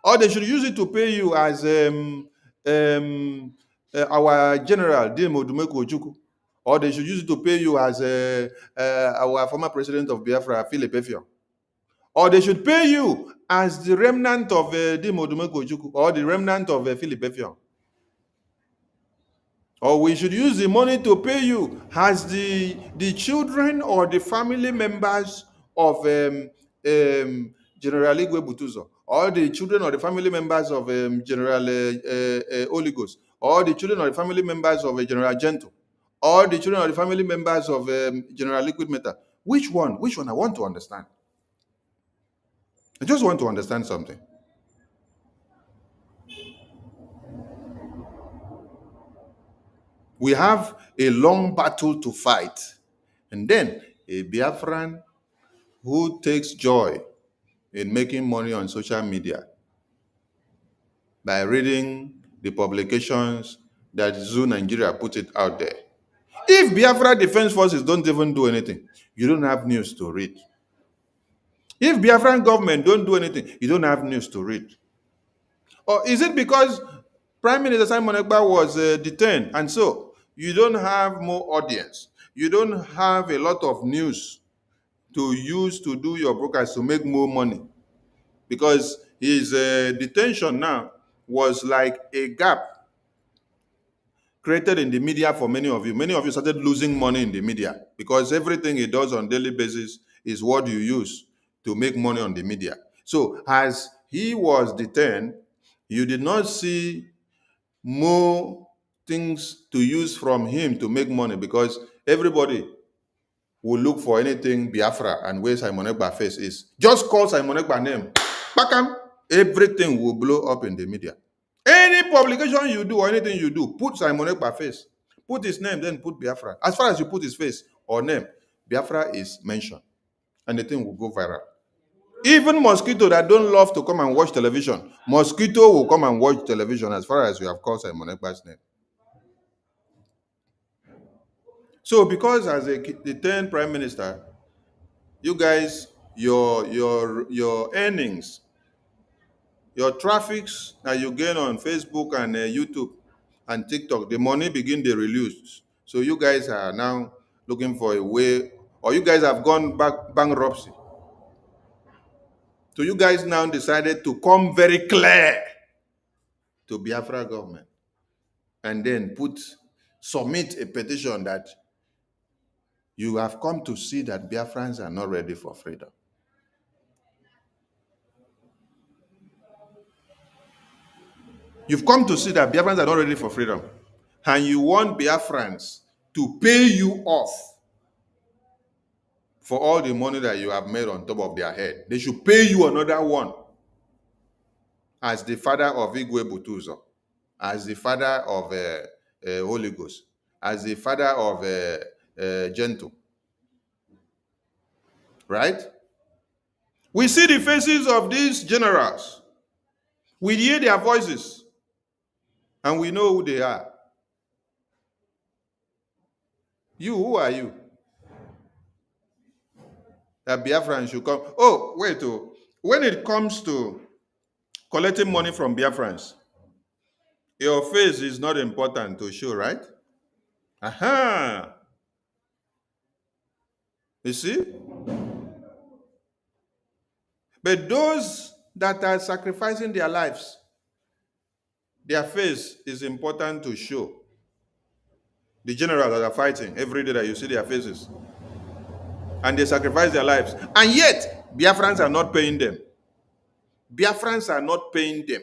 Or they should use it to pay you as our general Demo Dumeko Ojukwu. Or they should use it to pay you as our former president of Biafra, Philip Effiong. Or they should pay you as the remnant of Demo Dumeko Ojukwu or the remnant of Philip Effiong. Or we should use the money to pay you as the children or the family members of General Igwe Butuzo, or the children or the family members of General Oligos, or the children or the family members of General Gento, or the children or the family members of General Liquid Metal. Which one? Which one? I want to understand. I just want to understand something. We have a long battle to fight. And then a Biafran who takes joy in making money on social media by reading the publications that Zoo Nigeria put it out there. If Biafra Defense Forces don't even do anything, you don't have news to read. If Biafran government don't do anything, you don't have news to read. Or is it because Prime Minister Simon Ekpa was detained and so you don't have more audience? You don't have a lot of news to use to do your broadcast to make more money? Because his detention now was like a gap created in the media for many of you. Many of you started losing money in the media because everything he does on daily basis is what you use to make money on the media. So as he was detained, you did not see more things to use from him to make money because everybody will look for anything Biafra and where Simon Ekpa face is. Just call Simon Ekpa name. Bakam, everything will blow up in the media. Any publication you do or anything you do, put Simon Ekpa face. Put his name, then put Biafra. As far as you put his face or name, Biafra is mentioned. And the thing will go viral. Even mosquito that don't love to come and watch television, mosquito will come and watch television as far as you have called Simon Ekpa's name. So because as the 10th prime minister, you guys, your earnings, your traffics that you gain on Facebook and YouTube and TikTok, the money begin to release. So you guys are now looking for a way, or you guys have gone bankruptcy. So you guys now decided to come very clear to Biafra government and then put submit a petition that you have come to see that Biafrans are not ready for freedom. You've come to see that Biafrans are not ready for freedom. And you want Biafrans to pay you off for all the money that you have made on top of their head. They should pay you another one as the father of Igwe Butuzo, as the father of Holy Ghost, as the father of Gentle. Right? We see the faces of these generals. We hear their voices. And we know who they are. You, who are you? That Biafrans should come. Oh, wait. Oh. When it comes to collecting money from Biafrans, your face is not important to show, right? Aha. You see? But those that are sacrificing their lives, their face is important to show. The generals that are fighting, every day that you see their faces. And they sacrifice their lives. And yet, Biafrans are not paying them. Biafrans are not paying them.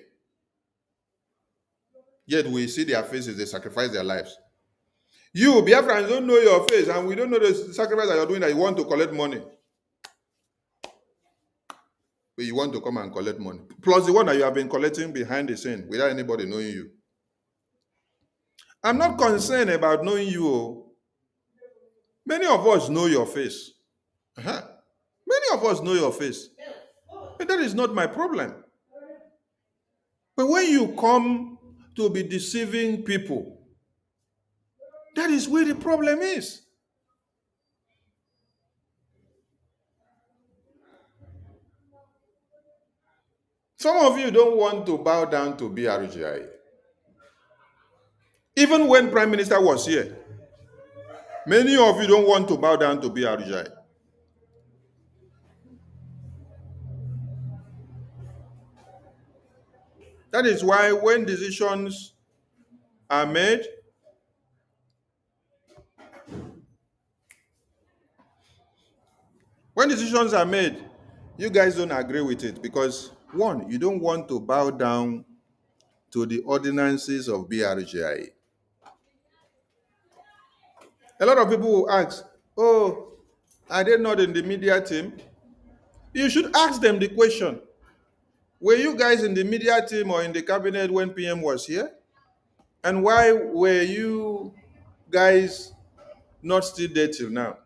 Yet we see their faces, they sacrifice their lives. You, Biafrans, don't know your face, and we don't know the sacrifice that you're doing, that you want to collect money. But you want to come and collect money. Plus the one that you have been collecting behind the scene without anybody knowing you. I'm not concerned about knowing you. Many of us know your face. Many of us know your face. But that is not my problem. But when you come to be deceiving people, that is where the problem is. Some of you don't want to bow down to Brgie. Even when Prime Minister was here, many of you don't want to bow down to Brgie. That is why when decisions are made, you guys don't agree with it because, one, you don't want to bow down to the ordinances of Brgie. A lot of people will ask, oh, are they not in the media team? You should ask them the question. Were you guys in the media team or in the cabinet when PM was here? And why were you guys not still there till now?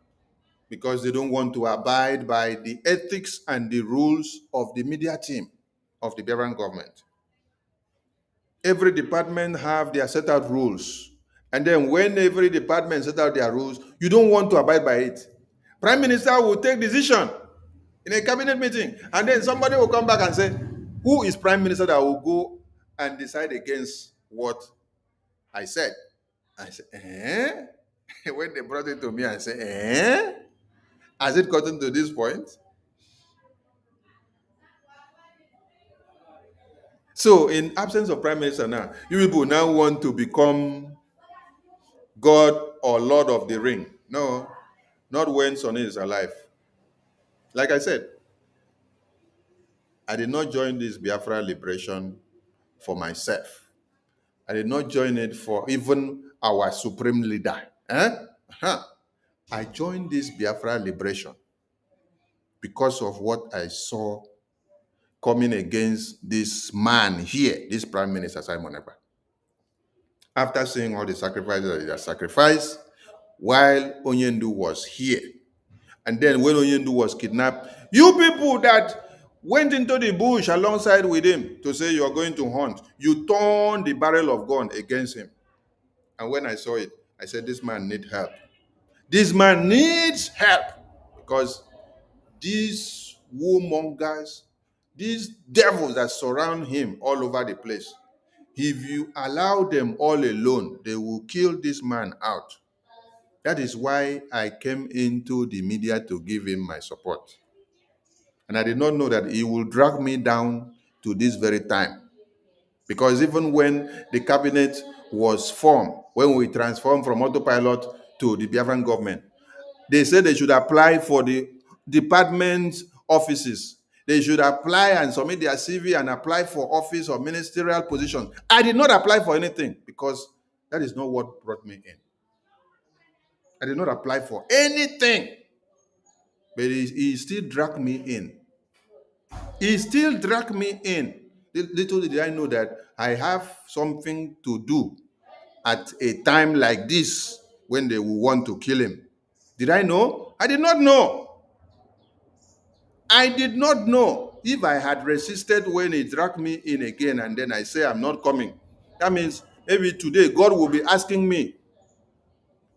Because they don't want to abide by the ethics and the rules of the media team of the Biafran government. Every department have their set out rules. And then when every department set out their rules, you don't want to abide by it. Prime Minister will take decision in a cabinet meeting, and then somebody will come back and say, who is Prime Minister that will go and decide against what I said? I said, eh? When they brought it to me, I said, eh? Has it gotten to this point? So, in absence of Prime Minister now, you people now want to become God or Lord of the Ring. No, not when Sonny is alive. Like I said, I did not join this Biafra liberation for myself. I did not join it for even our supreme leader. I joined this Biafra liberation because of what I saw coming against this man here, this Prime Minister Simon Ekpa. After seeing all the sacrifices that he has sacrificed while Onyendu was here, and then when Onyendu was kidnapped, you people that went into the bush alongside with him to say you are going to hunt, you turned the barrel of gun against him. And when I saw it, I said, this man needs help. This man needs help because these warmongers, these devils that surround him all over the place, if you allow them all alone, they will kill this man out. That is why I came into the media to give him my support. And I did not know that he will drag me down to this very time. Because even when the cabinet was formed, when we transformed from autopilot to the Biafran government, they said they should apply for the department offices. They should apply and submit their CV and apply for office or ministerial positions. I did not apply for anything because that is not what brought me in. I did not apply for anything, but he still dragged me in. He still dragged me in. Little did I know that I have something to do at a time like this when they will want to kill him. Did I know? I did not know. I did not know. If I had resisted when he dragged me in again and then I say I'm not coming, that means maybe today God will be asking me,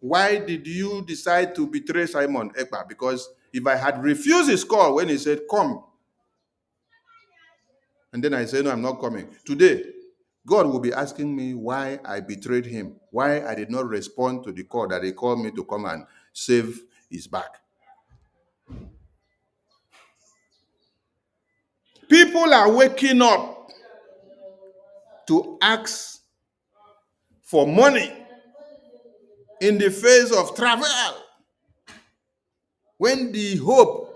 why did you decide to betray Simon Ekpa? Because if I had refused his call when he said, come, and then I say, no, I'm not coming. Today, God will be asking me why I betrayed him, why I did not respond to the call that he called me to come and save his back. People are waking up to ask for money in the face of travel. When the hope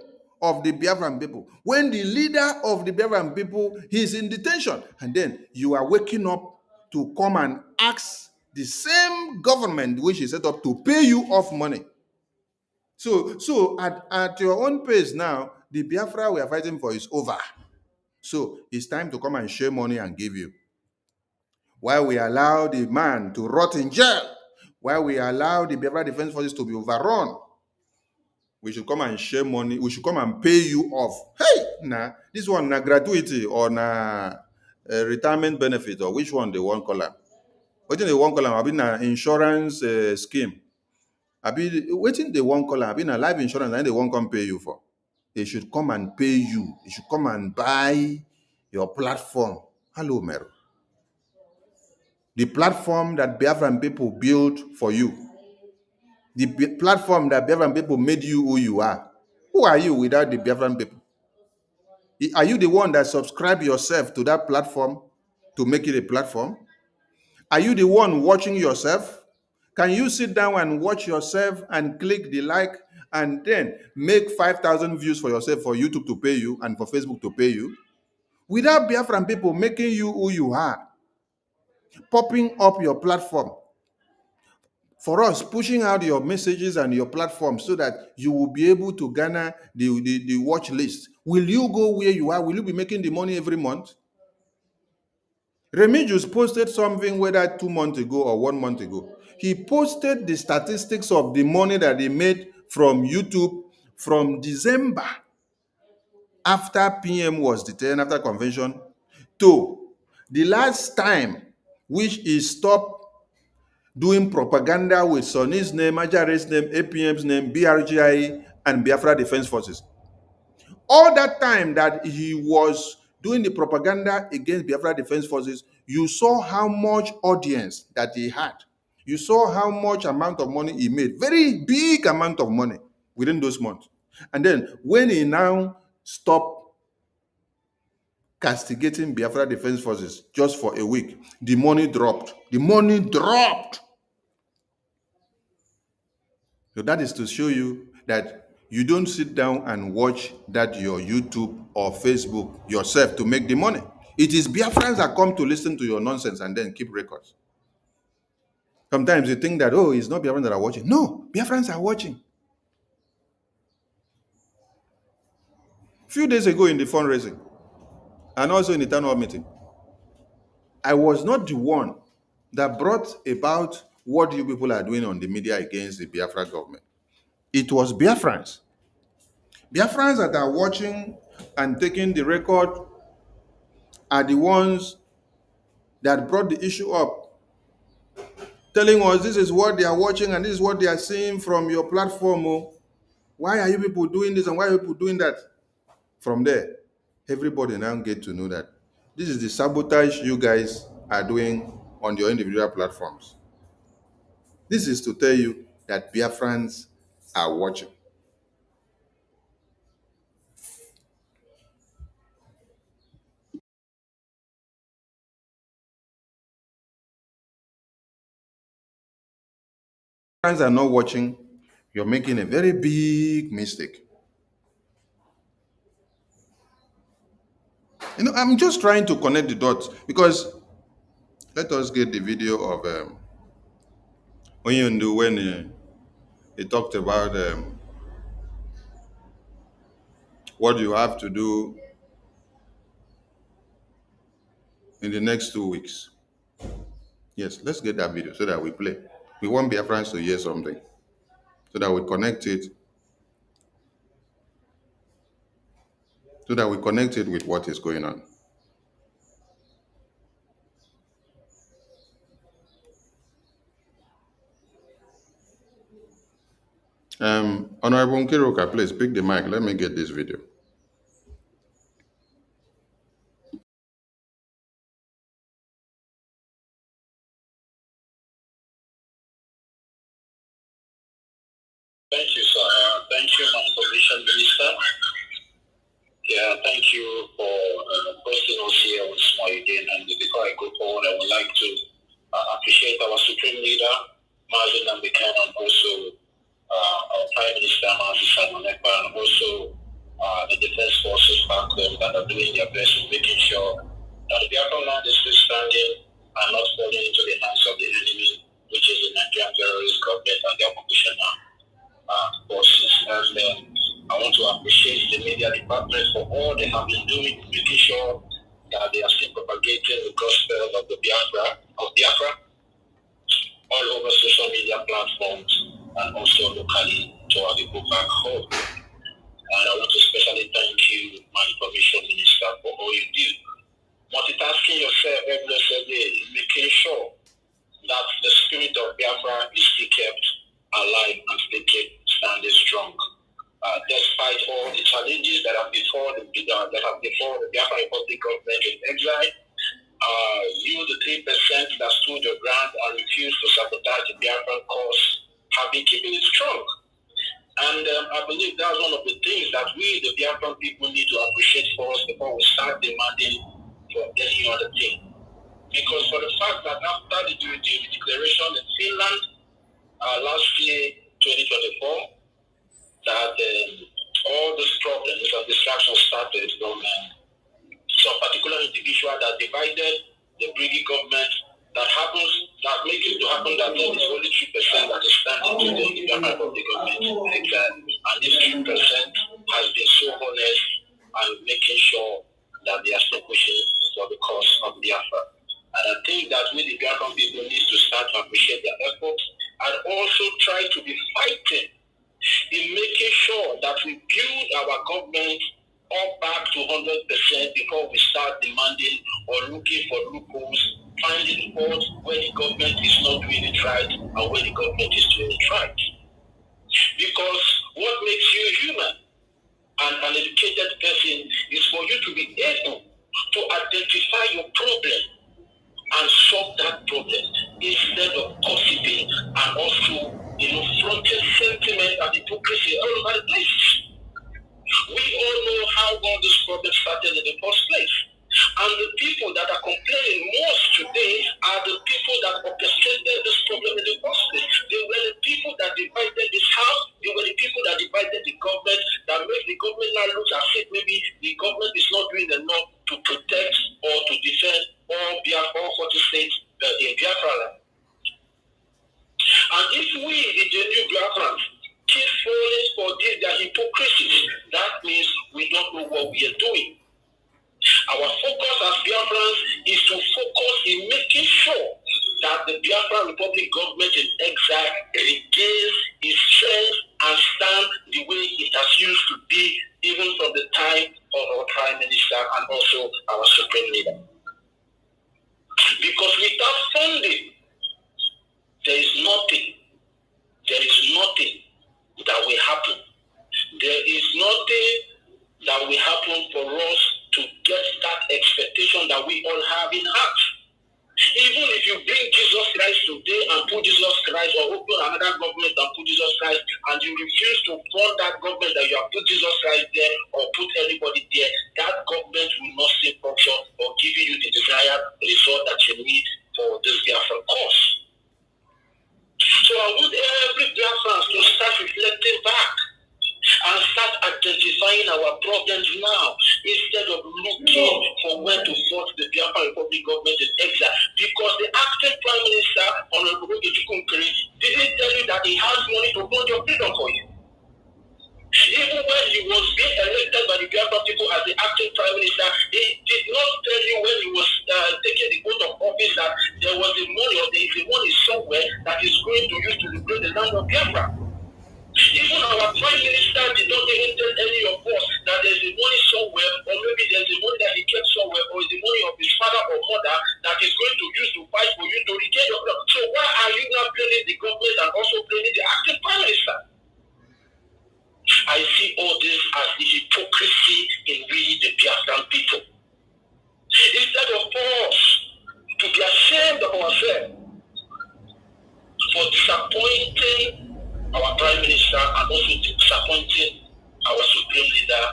of the Biafran people, when the leader of the Biafran people is in detention, and then you are waking up to come and ask the same government which is set up to pay you off money. So at your own pace now, the Biafra we are fighting for is over. So it's time to come and share money and give you. While we allow the man to rot in jail, while we allow the Biafra Defense Forces to be overrun, we should come and share money. We should come and pay you off. Hey, nah, this one na gratuity or na retirement benefit or which one they want call am? Wetin they want call am? Abi na insurance scheme? Abi wetin they want call am? Abi na life insurance na they want come pay you for? They should come and pay you. They should come and buy your platform. Hello, Meru. The platform that Biafran people built for you. The platform that Biafran people made you who you are. Who are you without the Biafran people? Are you the one that subscribe yourself to that platform to make it a platform? Are you the one watching yourself? Can you sit down and watch yourself and click the like and then make 5,000 views for yourself for YouTube to pay you and for Facebook to pay you? Without Biafran people making you who you are, popping up your platform, for us, pushing out your messages and your platform so that you will be able to garner the watch list. Will you go where you are? Will you be making the money every month? Remigius posted something whether 2 months ago or 1 month ago. He posted the statistics of the money that he made from YouTube from December after PM was detained, after convention, to the last time which he stopped doing propaganda with Sonny's name, Ajare's name, APM's name, BRGI, and Biafra Defense Forces. All that time that he was doing the propaganda against Biafra Defense Forces, you saw how much audience that he had. You saw how much amount of money he made. Very big amount of money within those months. And then when he now stopped castigating Biafra Defense Forces just for a week, the money dropped. The money dropped. So that is to show you that you don't sit down and watch that your YouTube or Facebook yourself to make the money. It is Biafrans that come to listen to your nonsense and then keep records. Sometimes you think that, oh, it's not Biafrans that are watching. No, Biafrans are watching. A few days ago in the fundraising and also in the town hall meeting, I was not the one that brought about what you people are doing on the media against the Biafra government. It was Biafrans. Biafrans that are watching and taking the record are the ones that brought the issue up, telling us this is what they are watching and this is what they are seeing from your platform. Oh. Why are you people doing this and why are you people doing that? From there, everybody now get to know that this is the sabotage you guys are doing on your individual platforms. This is to tell you that Biafrans are watching. Friends are not watching, you're making a very big mistake. I'm just trying to connect the dots because let us get the video of Onyundu when he talked about what you have to do in the next 2 weeks. Yes, let's get that video so that we play. We want Biafrans to hear something so that we connect it, with what is going on. Honorable Nkiruka, please pick the mic. Let me get this video.
Thank you, sir. Thank you, my position minister. Yeah, thank you for hosting us here with Small again. And before I go forward, I would like to appreciate our Supreme Leader, Mazen Namdekan, and also our Prime Minister, Mazen Simon Ekpa, and also the Defense Forces back home that are doing their best in making sure that the Biafra land is still standing and not falling into the hands of the enemy, which is the Nigerian terrorist government and the opposition forces. And I want to appreciate the media department for all they have been doing, making sure that they are still propagating the gospel of the Biafra all over social media platforms and also locally to our people back home. And I want to especially thank you, my information minister, for all you do. Multitasking yourself every blessed day, making sure that the spirit of Biafra is still kept alive and still kept standing strong. Despite all the challenges that have before the Biafra Republic government in exile, you, the 3% that stood your ground and refused to sabotage the Biafra cause, have been keeping it strong. And I believe that's one of the things that we, the Biafran people, need to appreciate first before we start demanding for any other thing. Because for the fact that after the declaration in Finland last year, 2024, that all these problems and distractions started from some particular individual that divided the Brgie government, that makes it to happen that there is only 3% that is standing today in the government of the government. And this 3% has been so honest and making sure that they are still pushing for the cause of Biafra. And I think that we, the Biafran people, need to start to appreciate their efforts and also try to be fighting in making sure that we build our government up back to 100% before we start demanding or looking for loopholes, finding faults where the government is not doing it right and where the government is doing it right. Because what makes you human and an educated person is for you to be able to identify your problem and solve that problem instead of gossiping and also, fronting sentiment and hypocrisy all over the place. We all know how all this problem started in the first place. And the people that are complaining most today are the people that orchestrated this problem in the first place. They were the people that divided this house. They were the people that divided the government, that made the government now look as if maybe the government is not doing enough to protect or to defend all 40 states in Biafra land. And if we, the genuine Biafrans, keep falling for their hypocrisies, that means we don't know what we are doing. Our focus as Biafrans is to focus in making sure that the Biafra Republic government in exile regains its strength and stand the way it has used to be, even from the time of our Prime Minister and also our Supreme Leader. Because without funding, there is nothing that will happen. There is nothing that will happen for us to get that expectation that we all have in heart. Even if you bring Jesus Christ today and put Jesus Christ, or open another government and put Jesus Christ, and you refuse to fund that government that you have put Jesus Christ there or put anybody there, that government will not still function or give you the desired result that you need for this Biafran cause. So I want every government in exile because the acting Prime Minister, Honorable Brgie, didn't tell you that he has money to fund your freedom for you. Even when he was being elected by the Biafra people as the acting Prime Minister, he did not tell you when he was taking the oath of office that there was a money or there is a money somewhere that is going to use to liberate the land of Biafra. Even our Prime Minister did not even tell any of us that there is a money somewhere, or maybe there is a money that he kept somewhere, or the money of his father or mother that is going to use to fight for you to regain your freedom. So why are you not blaming the government and also blaming the acting Prime Minister? I see all this as the hypocrisy in we, the Biafran people. Instead of us to be ashamed of ourselves for disappointing our Prime Minister and also disappointing our Supreme Leader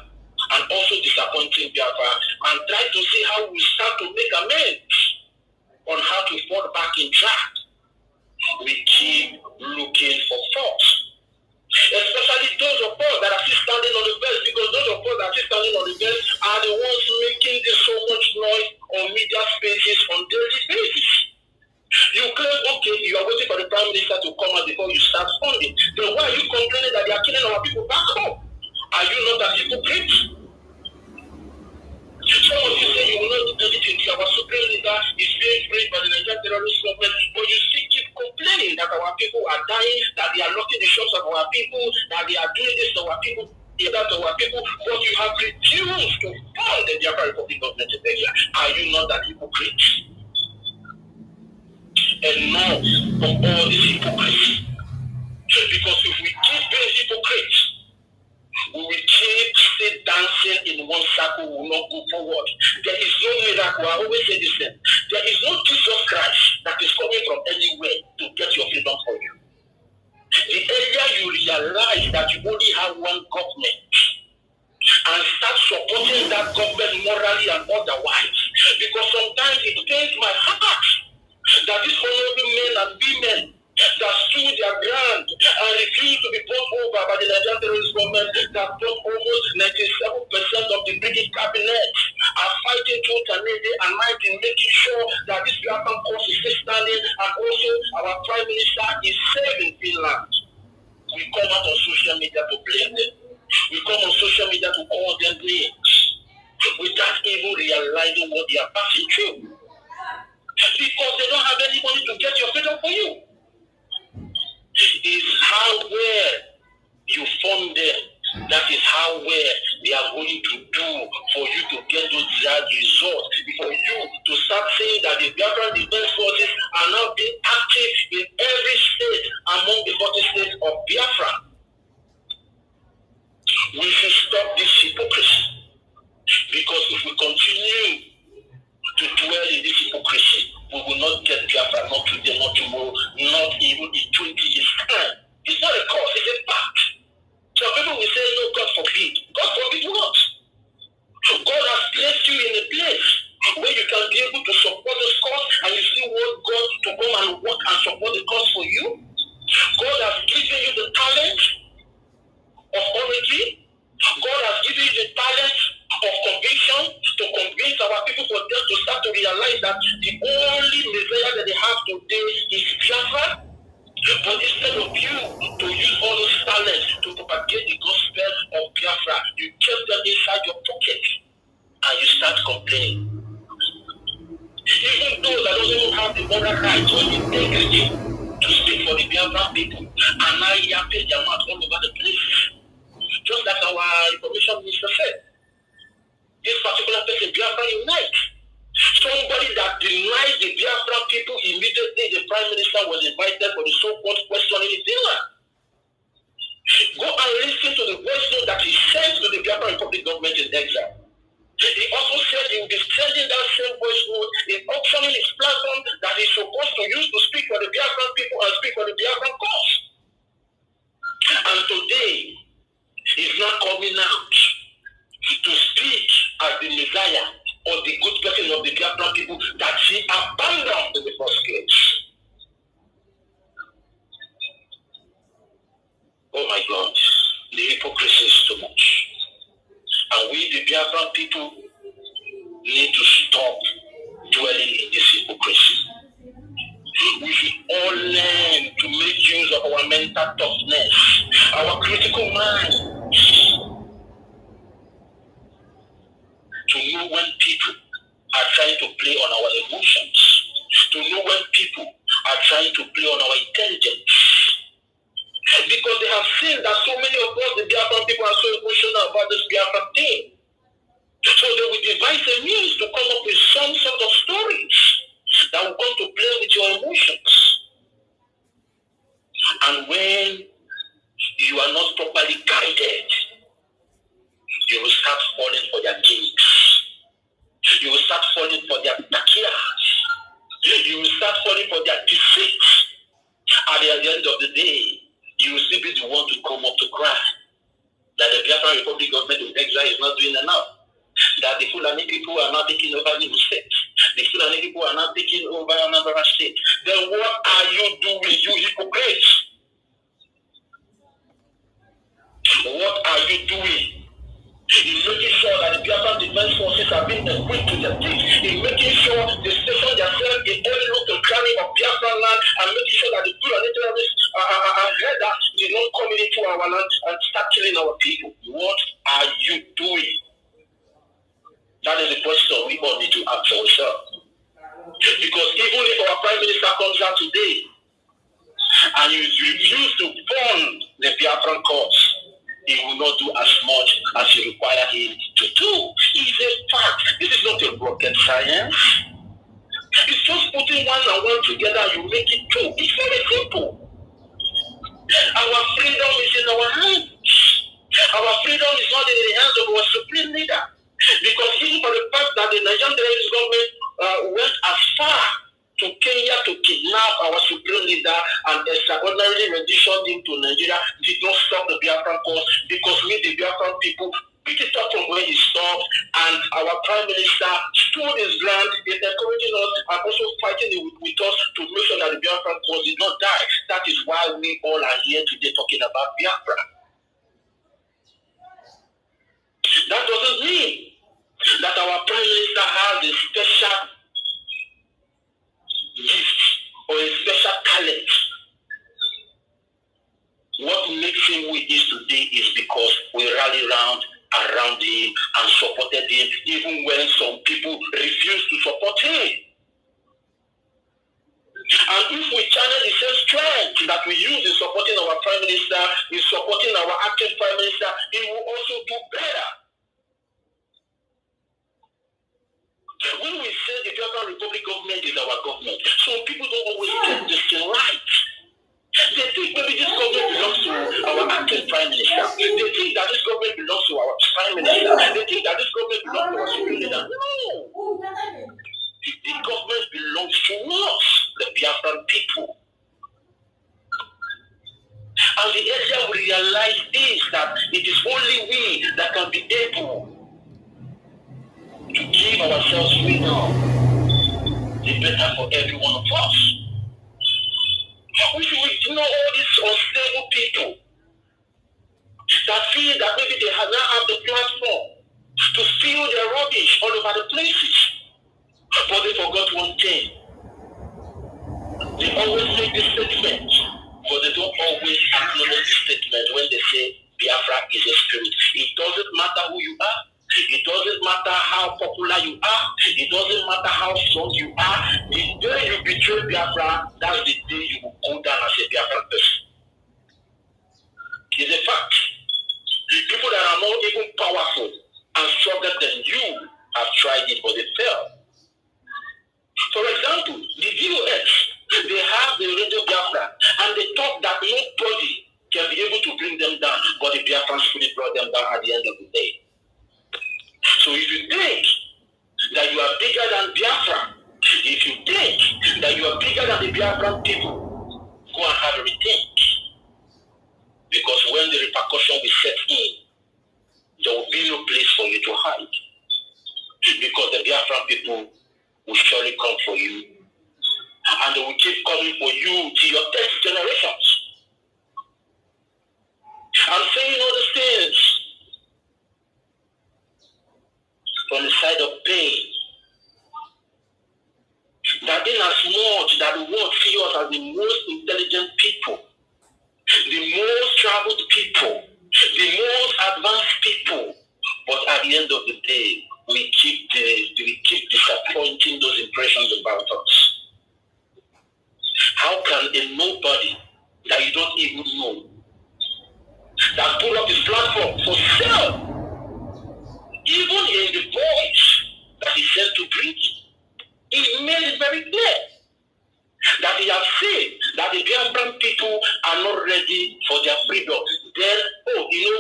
and also disappointing Biafra and try to see how we start to make amends on how to fall back in track, we keep looking for faults. Especially those of us that are still standing on the bench, because those of us that are still standing on the bench are the ones making this so much noise on media spaces on daily basis. You claim, okay, you are waiting for the Prime Minister to come out before you start funding. Then why are you complaining that they are killing our people back home? Are you not a hypocrite? Some of you say you will not do anything to our Supreme Leader is being freed by the Nigerian terrorist government, but you still keep complaining that our people are dying, that they are locking the shops of our people, that they are doing this to our people, that to our people, but you have refused to fund the Biafra Republic government in Nigeria. Are you not that hypocrite? Enough of all this hypocrisy. Because if we keep being hypocrites, we will keep still dancing in one circle, we will not go forward. There is no miracle. I always say this thing. There is no Jesus Christ that is coming from anywhere to get your freedom for you. The area you realize that you only have one government and start supporting that government morally and otherwise. Because sometimes it pains my heart that these honorable men and women that stood their ground and refused to be brought over by the Nigerian terrorist government that brought almost 97% of the British cabinet are fighting tooth and nail day and night in making sure that this Biafran cause is still standing, and also our Prime Minister is safe in Finland. We come out on social media to blame them. We come on social media to call them names without even realizing what they are passing through. Because they don't have any money to get your freedom for you. Is how well you fund them. That is how well they are going to do for you to get those desired results. For you to start saying that the Biafran Defense Forces are now being active in every state among the 40 states of Biafra. We should stop this hypocrisy. Because if we continue to dwell in this hypocrisy, we will not get Biafra, not today, not tomorrow, not even in 20 years' time. It's not a cause, it's a fact. So people will say, no, God forbid. God forbid what? God has placed you in a place where you can be able to support this cause, and you still want God to come and work and support the cause for you. God has given you the talent of origin. God has given you the talent of conviction to convince our people, for them to start to realize that the only Messiah that they have today is Biafra. But instead of you to use all those talents to propagate the gospel of Biafra, you kept them inside your pocket and you start complaining. Even those that don't even have the moral right or the integrity to speak for the Biafra people, and now you have paid their mouth all over the place. Just like our information minister said, this particular person, Biafra Unite. Somebody that denied the Biafra people immediately the Prime Minister was invited for the so-called questioning in Finland. Go and listen to the voice note that he sent to the Biafra Republic government in exile. He also said he will be sending that same voice note in auctioning his platform that he's supposed to use to speak for the Biafran people and speak for the Biafran cause. And today, he's not coming out to speak as the Messiah or the good person of the Biafran people that he abandoned in the first place. Oh my God, the hypocrisy is too much. And we, the Biafran people, need to stop dwelling in this we should all learn to make use of our mental toughness, our critical mind, to know when people are trying to play on our emotions, to know when people are trying to play on our intelligence. Because they have seen that so many of us, the Biafran people, are so emotional about this Biafran thing. So they will devise a means to come up with some sort of stories that will come to play with your emotions. And when you are not properly guided, you will start falling for their gimmicks. You will start falling for their backyards. You will start falling for their deceit. And at the end of the day, you will still be the one to come up to cry that the Biafra Republic government in exile is not doing enough. That the Fulani people are not taking over the state. The Fulani people are not taking over another state. Then what are you doing, you hypocrites? What are you doing? In making sure that the Biafran defense forces are being equipped to their teeth, in making sure they station themselves in every look and cranny of Biafran land, and making sure that the Fulani terrorists are headers did not come into our land and start killing our people. What are you doing? That is the question we all need to ask ourselves. Because even if our Prime Minister comes out today and you refuse to fund the Biafran cause, he will not do as much as you require him to do. It's a fact. This is not a rocket science. It's just putting one and one together, you make it two. It's very simple. Our freedom is in our hands. Our freedom is not in the hands of our supreme leader. Because even for the fact that the Nigerian terrorist government went as far to Kenya to kidnap our supreme leader and extraordinarily renditioned him to Nigeria, did not stop the Biafran cause, because we, the Biafran people, picked it up from where he stopped, and our Prime Minister stood his ground in encouraging us and also fighting with us to make sure that the Biafran cause did not die. That is why we all are here today talking about Biafra. That doesn't mean that our Prime Minister has a special gift or a special talent. What makes him who he is today is because we rallied around him and supported him, even when some people refused to support him. And if we channel the same strength that we use in supporting our Prime Minister, in supporting our acting Prime Minister, he will also do better. When we say the Biafran Republic government is our government, some people don't always get this thing right. They think maybe this government belongs to our acting Prime Minister. They think that this government belongs to our Prime Minister. They think that this government belongs to our Supreme Leader. No! The government belongs to us, the Biafran people. And the earlier we realize this, that it is only we that can be able to give ourselves freedom, the better for every one of us. We should ignore all these unstable people that feel that maybe they have now have the platform to spill their rubbish all over the places. But they forgot one thing. They always make this statement, but they don't always acknowledge the statement when they say Biafra is a spirit. It doesn't matter who you are. It doesn't matter how popular you are. It doesn't matter how strong you are. The day you betray Biafra, that's the day you will go down as a Biafra person. It's a fact. People that are more even powerful and stronger than you have tried it, but they failed. For example, the DOS, they have the radio Biafra, and they thought that nobody can be able to bring them down, but the Biafran spirit brought them down at the end of the day. So if you think that you are bigger than Biafra, if you think that you are bigger than the Biafran people, go and have a rethink. Because when the repercussion will set in, there will be no place for you to hide. Because the Biafran people will surely come for you. And they will keep coming for you to your 10th generations. I'm saying all these things from the side of pain. That in as much that the world see us as the most intelligent people, the most traveled people, the most advanced people, but at the end of the day, we keep disappointing those impressions about us. How can a nobody that you don't even know, that put up his platform for sale, even in the voice that he sent to Brgie, he made it very clear that he has said that the Biafran people are not ready for their freedom. Then,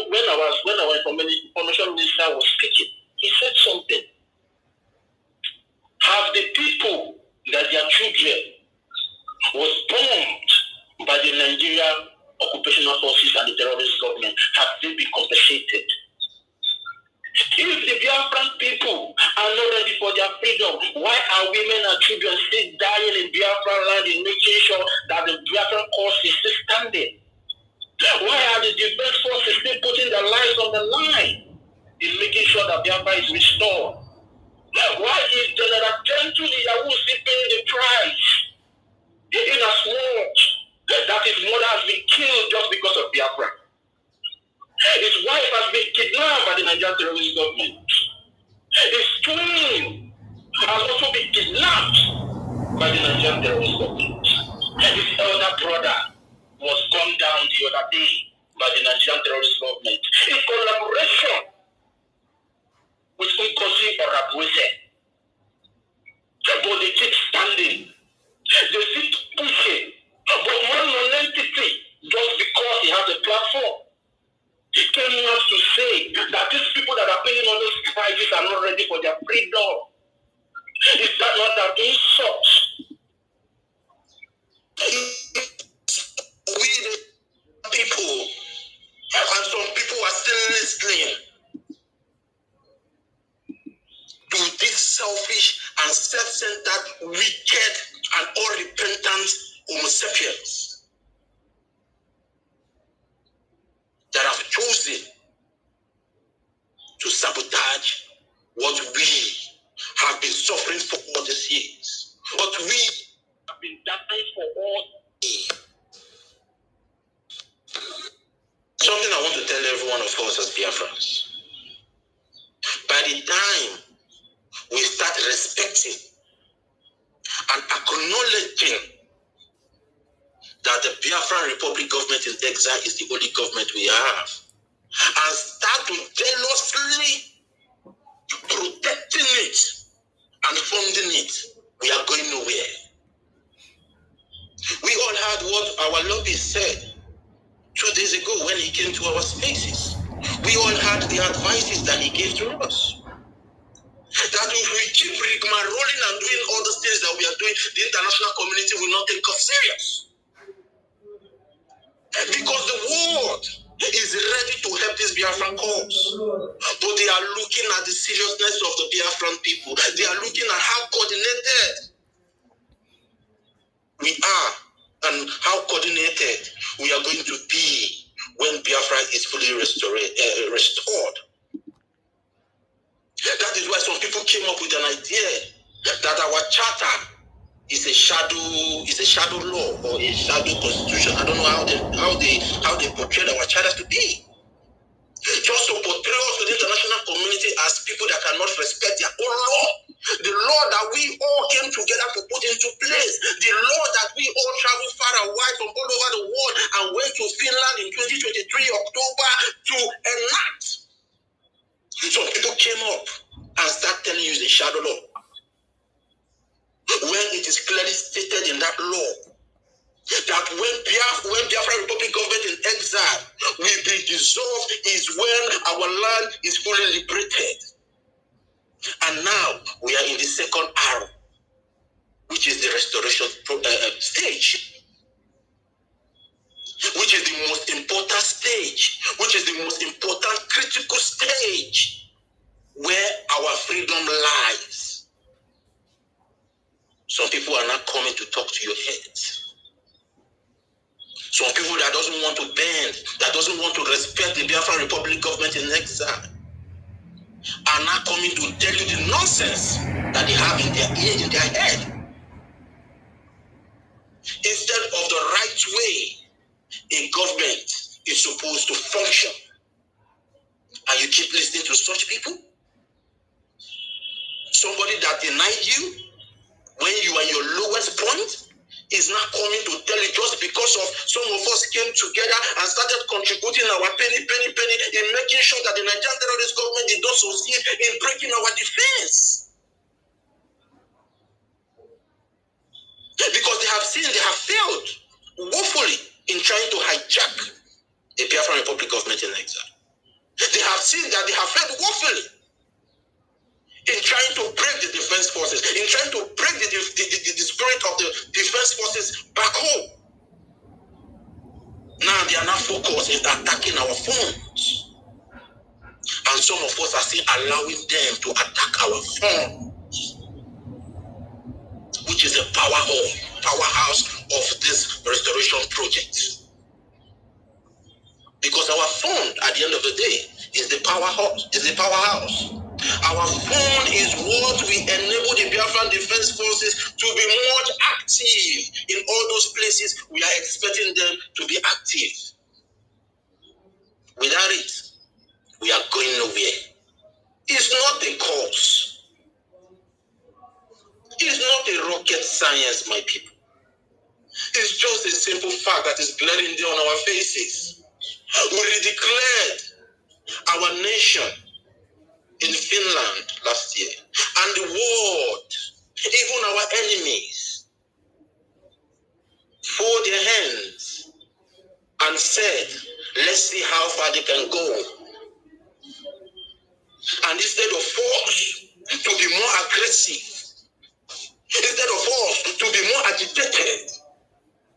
when our information minister was speaking, he said something. Have the people that their children was bombed by the Nigerian occupational forces and the terrorist government, have they been compensated? If the Biafran people are not ready for their freedom, why are women and children still dying in Biafran land in making sure that the Biafran cause is still standing? Why are the defense forces still putting their lives on the line in making sure that Biafra is restored? Why is General Tentu the Yahoo still paying the price? In as much that his mother has been killed just because of Biafra. His wife has been kidnapped by the Nigerian terrorist government. His twin has also been kidnapped by the Nigerian terrorist government. His elder brother was gunned down the other day by the Nigerian terrorist government in collaboration with Nkosi Orabuese. But they keep standing. They keep pushing. But one non-entity, just because he has a platform, he came out to say that these people that are paying all those prices are not ready for their freedom. Is that not an insult? We the people, and some people are still listening to this selfish and self-centered, wicked and unrepentant Homo sapiens that have chosen to sabotage what we have been suffering for all these years. What we have been dying for all years. Something I want to tell every one of us as Biafrans. By the time we start respecting and acknowledging that the Biafran Republic government in exile is the only government we have, and start to jealously protecting it and funding it, we are going nowhere. We all heard what our lobby said 2 days ago when he came to our spaces. We all heard the advices that he gave to us. That if we keep rigmaroling and doing all the things that we are doing, the international community will not take us serious. Because the world is ready to help this Biafran cause. But they are looking at the seriousness of the Biafran people. They are looking at how coordinated we are and how coordinated we are going to be when Biafra is fully restored. That is why some people came up with an idea that our charter is a shadow law or a shadow constitution. I don't know how they portray our charter to be. Just to portray us to the international community as people that cannot respect their own law. The law that we all came together to put into place. The law that we all traveled far and wide from all over the world and went to Finland in 2023 October to enact. Some people came up and started telling you it's a shadow law. When it is clearly stated in that law that when Biafra Republic government in exile will be dissolved is when our land is fully liberated. And now we are in the second arrow, which is the restoration stage, which is the most important stage, which is the most important critical stage where our freedom lies. Some people are not coming to talk to your heads. Some people that doesn't want to bend, that doesn't want to respect the Biafran Republic government in exile, are not coming to tell you the nonsense that they have in their head. instead of the right way a government is supposed to function. And you keep listening to such people? Somebody that denied you when you are your lowest point is not coming to tell you just because of some of us came together and started contributing our penny in making sure that the Nigerian terrorist government did not succeed in breaking our defense. Because they have seen they have failed woefully in trying to hijack the Biafra Republic government in exile. They have seen that they have failed woefully in trying to break the defense forces, in trying to break the spirit of the defense forces back home. Now they are not focused in attacking our phones. And some of us are still allowing them to attack our phone, which is the powerhouse of this restoration project. Because our phone, at the end of the day, is the powerhouse. Our phone is what we enable the Biafran Defense Forces to be much active in all those places we are expecting them to be active. Without it, we are going nowhere. It's not a course. It's not a rocket science, my people. It's just a simple fact that is glaring there on our faces. We declared our nation in Finland last year, and the world, even our enemies, fold their hands and said, let's see how far they can go. And instead of us to be more aggressive, instead of us to be more agitated,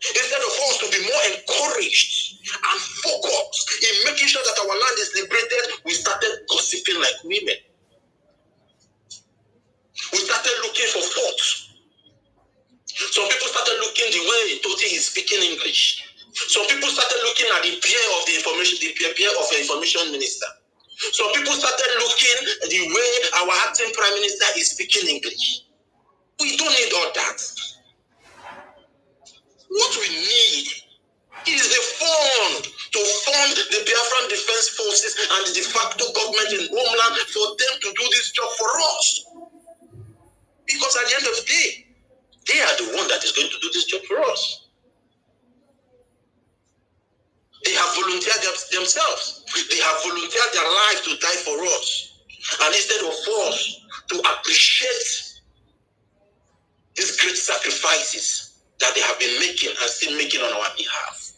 instead of us to be more encouraged and focused in making sure that our land is liberated, we started gossiping like women. We started looking for faults. Some people started looking the way Toti is speaking English. Some people started looking at the peer of the information minister. Some people started looking at the way our acting prime minister is speaking English. We don't need all that. What we need is the fund to fund the Biafran Defense Forces and the de facto government in homeland for them to do this job for us. Because at the end of the day, they are the one that is going to do this job for us. They have volunteered themselves. They have volunteered their lives to die for us. And instead of us to appreciate these great sacrifices that they have been making and still making on our behalf,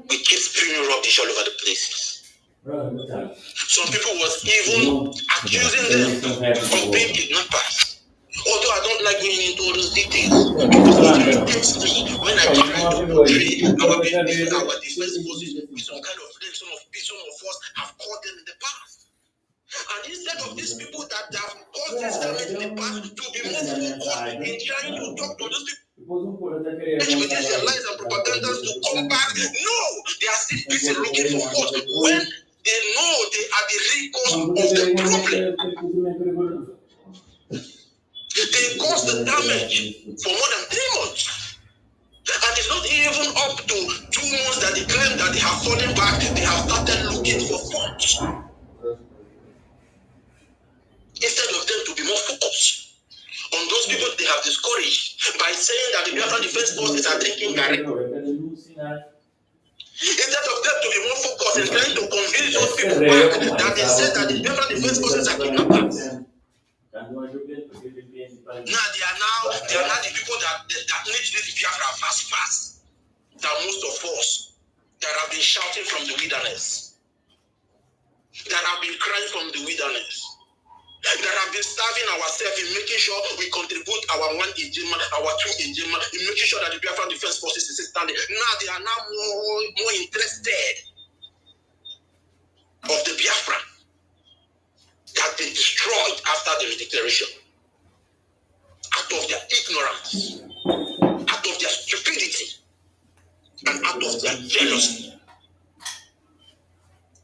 we keep spewing rubbish all over the places. Some people was even accusing them of being kidnappers. Although I don't like going into all those details, because it irritates me when I try to portray our defense forces with some kind of blame. Some of us have called them in the past. And instead of these people that have caused this damage in the past to be more focused in trying to talk to those people, with these lies and propagandas to come back, no, they are still busy looking for fault when they know they are the root cause of the problem. They caused the damage for more than 3 months. And it's not even up to 2 months that they claim that they have fallen back. They have started looking for faults. Instead of them to be more focused on those people they have discouraged by saying that the Biafran Defense Forces are taking Gary. Instead of them to be more focused in trying to convince those people back that they said that the Biafran Defense Forces are kidnappers. Now they are now the people that need this Biafra fast. That most of us that have been shouting from the wilderness, that have been crying from the wilderness, that have been starving ourselves in making sure we contribute our 1 ejima, our 2 ejima, in making sure that the Biafran Defense Forces is standing. Now they are now more interested of the Biafra that they destroyed after the declaration. Out of their ignorance, out of their stupidity, and out of their jealousy.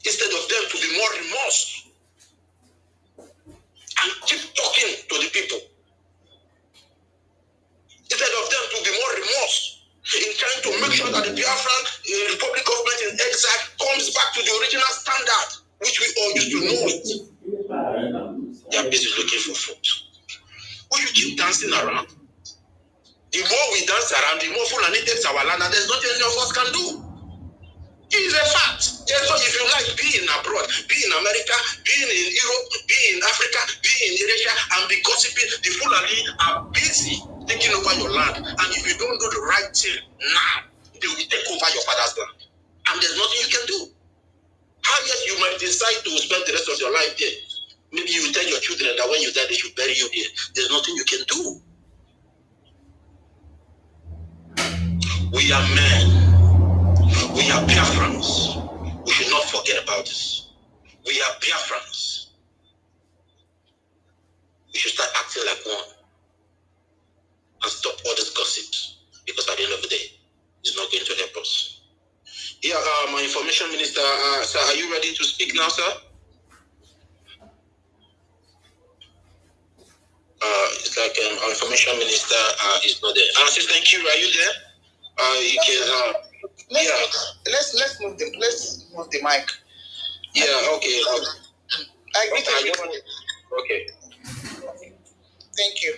Instead of them to be more remorse and keep talking to the people. Instead of them to be more Biafran Republic government in exile comes back to the original standard, which we all used to know it. They are busy looking for food. Will you keep dancing around? The more we dance around, the more Fulani takes our land, and there's nothing any of us can do. It is a fact. So if you like being abroad, be in America, being in Europe, be in Africa, be in Asia, and be gossiping, the Fulani are busy taking over your land. And if you don't do the right thing now, they will take over your father's land. And there's nothing you can do. How yet you might decide to spend the rest of your life there. Maybe you tell your children that when you die, they should bury you there. There's nothing you can do. We are men. We are Biafrans. We should not forget about this. We are Biafrans. We should start acting like one and stop all this gossip, because at the end of the day, it's not going to help us. Yeah, my information minister, sir, are you ready to speak now, sir? It's like our information minister is not there. Sister, thank you. Are you there? You can. Let's move the mic. Yeah. Okay. I agree with you. Okay. Thank you.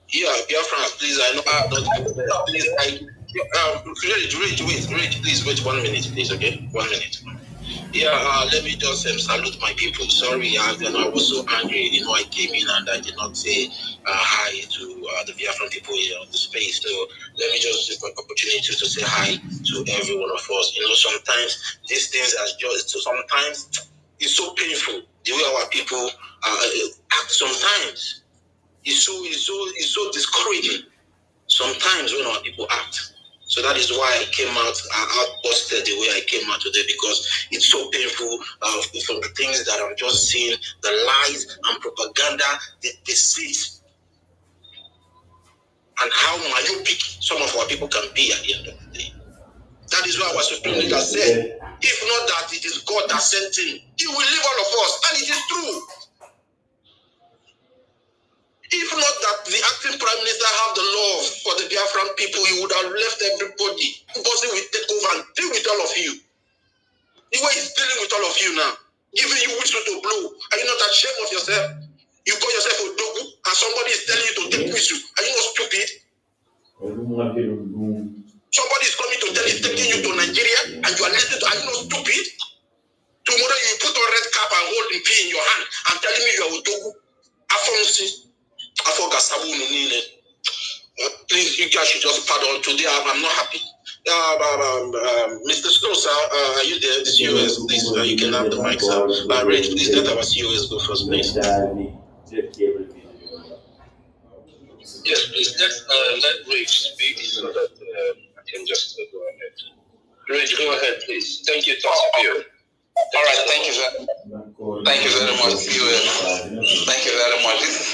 Yeah, Biafra, please. I know. Please, Rage, please wait 1 minute, please. Okay, 1 minute. Yeah, let me just salute my people. Sorry, I was so angry. I came in and I did not say hi to the Biafran people here on the space. So let me just take an opportunity to say hi to every one of us. Sometimes these things are just, sometimes it's so painful the way our people act. Sometimes it's so discouraging. Sometimes when our people act. So that is why I came out, outbusted the way I came out today, because it's so painful from the things that I'm just seeing, the lies and propaganda, the deceit, and how myopic some of our people can be at the end of the day. That is why our Supreme Leader said, if not that it is God that sent him, he will leave all of us. And it is true. If not that the acting Prime Minister have the love for the Biafran people, he would have left everybody. Because he will take over and deal with all of you. The way he's dealing with all of you now, giving you whistle to blow. Are you not ashamed of yourself? You call yourself a dogu, and somebody is telling you to take whistle. Are you not stupid? Somebody is coming to tell you, taking you to Nigeria, and you are listening to. Are you not stupid? Tomorrow you put on red cap and hold the pea in your hand and telling me you are a dogu. Please, you guys should just pardon. Today I'm not happy. Mr. Snow, sir, are you there? The COS, please, you can have the mic, sir. Rage, please let our COS go first, please. Yes, please, let Rage speak so that I can just go ahead. Rage, go ahead, please. Thank you, Tasipio. All right, thank you very much, COS. Thank you very much. This is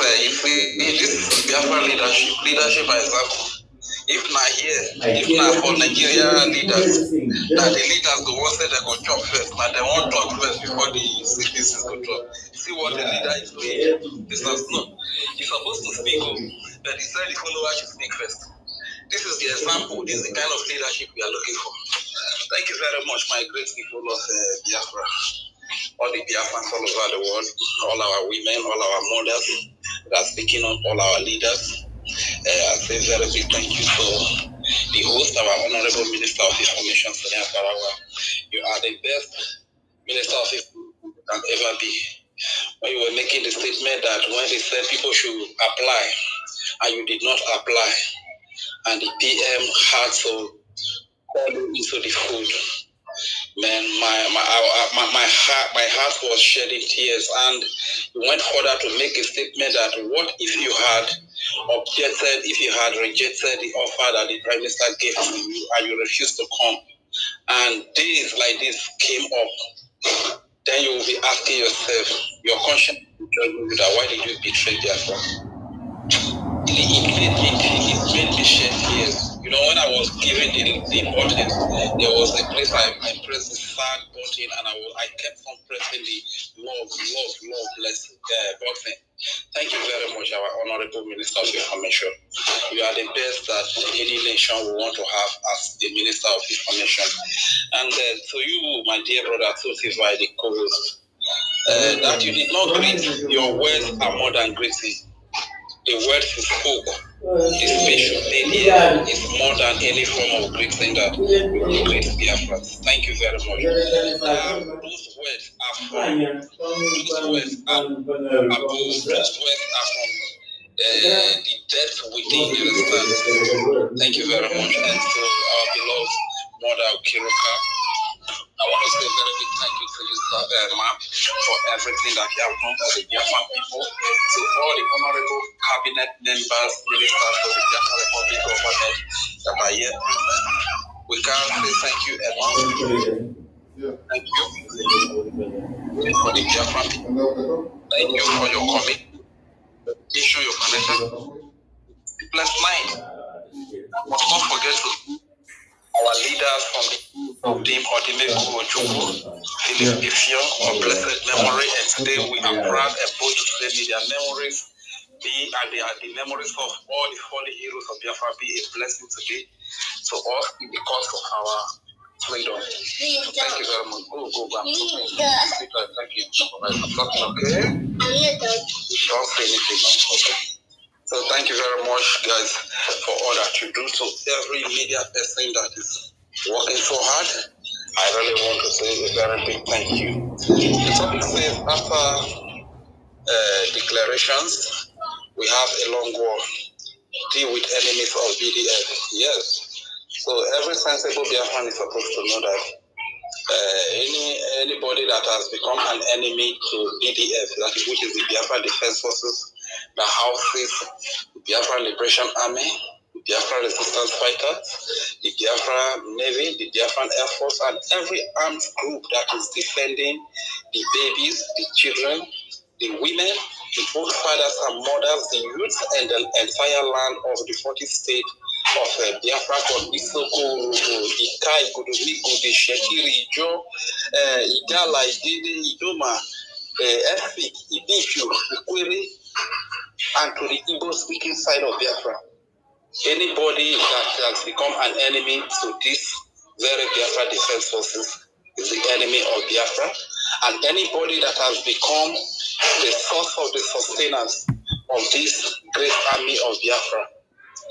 Biafra leadership by example. If not here, if not for Nigeria leaders, that the leaders go one say they go chop first, but they won't talk first before the citizens go talk. See what the leader is doing. This is not. He's supposed to speak up, but he said the follower should speak first. This is the example. This is the kind of leadership we are looking for. Thank you very much, my great people of Biafra. All the Biafrans all over the world, all our women, all our mothers that are speaking up, all our leaders. I say very big thank you to the host, our Honorable Minister of Information, Sonia Farawa. You are the best Minister of Information you can ever be. When you were making the statement that when they said people should apply, and you did not apply, and the PM had to fall into the food. Man, my heart was shedding tears, and you went further to make a statement that what if you had objected, if you had rejected the offer that the Prime Minister gave to you and you refused to come, and days like this came up, then you will be asking yourself, your conscience will tell you that why did you betray Biafra? It made me shed tears. When I was given the button, there was a place I pressed the sad button, and I kept on pressing the love button. Thank you very much, our Honorable Minister of Information. You are the best that any nation will want to have as the Minister of Information. And to you, my dear brother, by the co-host, that you did not greet, your words are more than greeting. The words you spoke, the speech you made here is more than any form of greeting that you greet Biafra. Thank you very much. Those words are from the depth within, you understand. Thank you very much. And to our beloved Mother Kiruka, I want to say a very big thank you to you, ma'am, for everything that you have done for the Biafran people, to all the honorable cabinet members, ministers of the Biafran Republic government that are here. We can say thank you, Ekpa. Thank you for the Biafran people. Thank you for your coming. Issue your connection. Plus mind. Must not forget our leaders from the team Odimegu Ojukwu, Philip Ifio, of blessed memory, and today we are proud and bold to say their memories be, and they are the memories of all the fallen heroes of Biafra be a blessing today to us in the cause of our freedom. Thank you very much. Go back. Thank you. I'm talking, okay? Don't say anything. Okay. So thank you very much, guys, for all that you do. To every media person that is working so hard, I really want to say a very big thank you. The topic says after declarations, we have a long war. Deal with enemies of BDF. Yes. So every sensible Biafran is supposed to know that anybody that has become an enemy to BDF, which is the Biafra Defense Forces, the houses, the Biafra Liberation Army, the Biafra Resistance Fighters, the Biafra Navy, the Biafran Air Force, and every armed group that is defending the babies, the children, the women, the both fathers and mothers, the youth, and the entire land of the 40 states of Biafra, from Isoko, Ikai, Godomigo, the Shekiri, Jo, Igala, Idede, Idoma, Efik, Ibiku, Ikwere, and to the Igbo-speaking side of Biafra. Anybody that has become an enemy to this very Biafra Defense Forces is the enemy of Biafra, and anybody that has become the source of the sustenance of this great army of Biafra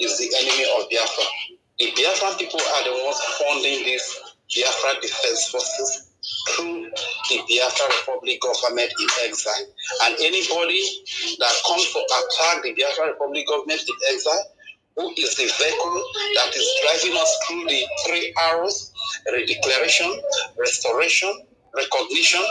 is the enemy of Biafra. The Biafran people are the ones funding this Biafra Defense Forces through the Biafra Republic government in exile. And anybody that comes to attack the Biafra Republic government in exile, who is the vehicle that is driving us through the 3 R's, redeclaration, restoration, recognition,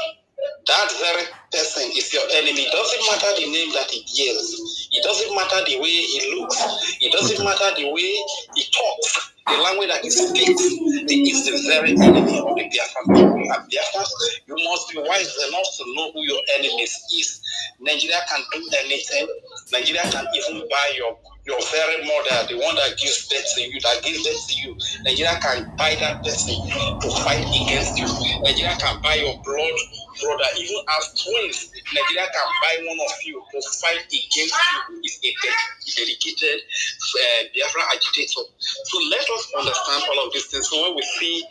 that very person is your enemy. It doesn't matter the name that he bears. It doesn't matter the way he looks. It doesn't matter the way he talks. The language that he speaks. He is the very enemy of the Biafran people. And Biafra, you must be wise enough to know who your enemies is. Nigeria can do anything. Nigeria can even buy your very mother, the one that gives birth to you, Nigeria can buy that person to fight against you. Nigeria can buy your blood brother, even as twins. Nigeria can buy one of you to fight against you, who is a dedicated Biafra agitator. So let us understand all of these things. So when we see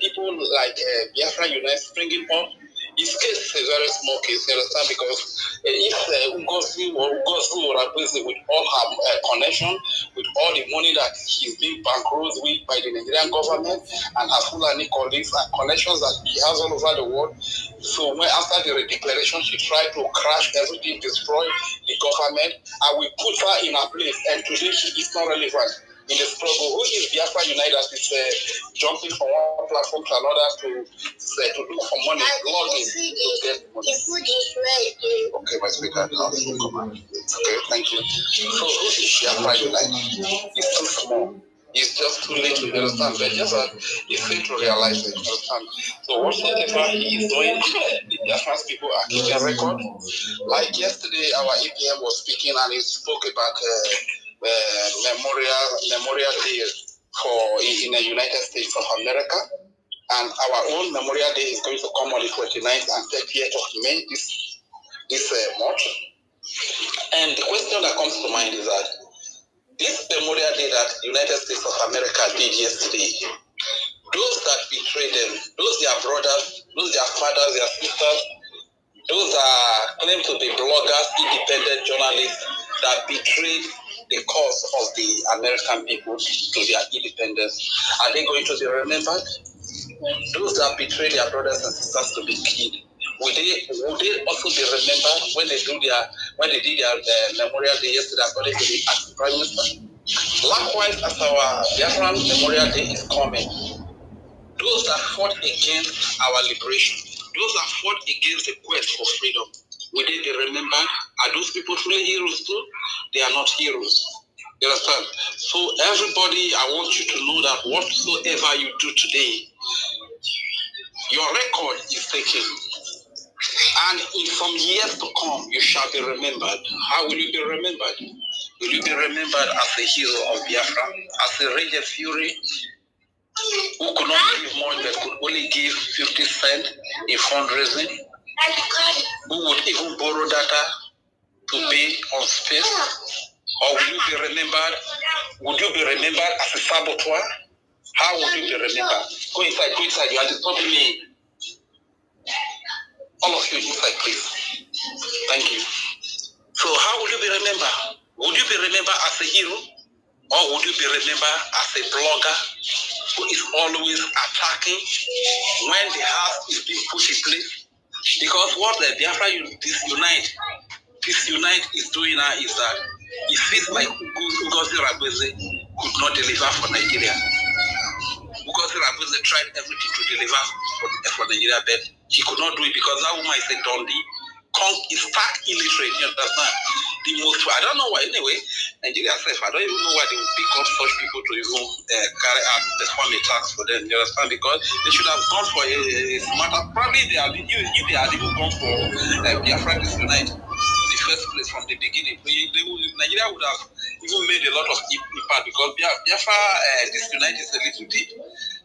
people like Biafra Unite springing up, his case is a very small case, you understand, because if Ugozi or Rabezi with all her connection, with all the money that he's being bankrolled with by the Nigerian government and her Fulani colleagues and connections that he has all over the world. So when after the declaration, she tried to crash everything, destroy the government, and we put her in her place, and today she is not relevant in the struggle. Who is Biafra United that is jumping from one platform to another to look for money, blogging to get money? Okay, my sweetheart, I'll soon come out. Okay, thank you. So who is Biafra United? It's too small. It's just too late to understand. But just you fail to realize it. Understand? So whatsoever he is doing, the Biafran people are keeping record. Like yesterday, our EPM was speaking and he spoke about Memorial Day in the United States of America, and our own Memorial Day is going to come on the 29th and 30th of May this month. And the question that comes to mind is that this Memorial Day that United States of America did yesterday, those that betrayed them, those their brothers, those their fathers, their sisters, those that claim to be bloggers, independent journalists that betrayed the cause of the American people to their independence, are they going to be remembered? Those that betrayed their brothers and sisters to be killed, would they also be remembered when they did their Memorial Day yesterday according to the acting Prime Minister? Likewise, as our Biafran Memorial Day is coming, those that fought against our liberation, those that fought against the quest for freedom, will they be remembered? Are those people truly heroes too? They are not heroes. You understand? So everybody, I want you to know that whatsoever you do today, your record is taken. And in some years to come, you shall be remembered. How will you be remembered? Will you be remembered as a hero of Biafra, as a raging fury who could not give much but could only give 50 cents in fundraising, who would even borrow data to pay on space? Or will you be remembered? Would you be remembered as a saboteur? How would you be remembered? Go inside, you are disturbing me. All of you inside, please. Thank you. So how would you be remembered? Would you be remembered as a hero? Or would you be remembered as a blogger who is always attacking when the house is being put in place? Because what the Biafra disunite is doing now is that it feels like Ugozi Rabeze could not deliver for Nigeria. Ugozi Rabeze tried everything to deliver for Nigeria, but he could not do it because that woman is a dundee. Is stark illiterate, you understand? I don't know why, anyway, Nigeria says, I don't even know why they would pick up such people to even carry out the family tax for them, you understand? Because they should have gone for a smarter, probably if they had even gone for Biafra Disunite in the first place from the beginning, Nigeria would have even made a lot of impact because Biafra Disunite is a little deep.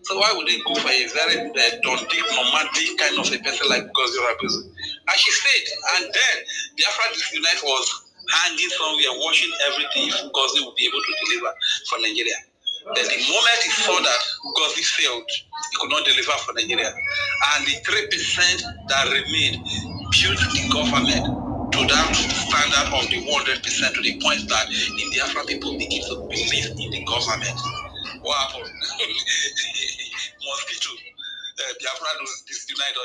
So why would they go for a very dundee, nomadic kind of a person like Ugozi Rabeze? As she said, and then Biafra Disunite was hanging somewhere, watching everything if Ugozi would be able to deliver for Nigeria. Then the moment he saw that Ugozi failed, he could not deliver for Nigeria. And the 3% that remained built the government to that standard of the 100% to the point that the Biafra people begin to believe in the government. What happened? Mosquito. Biafra Disunite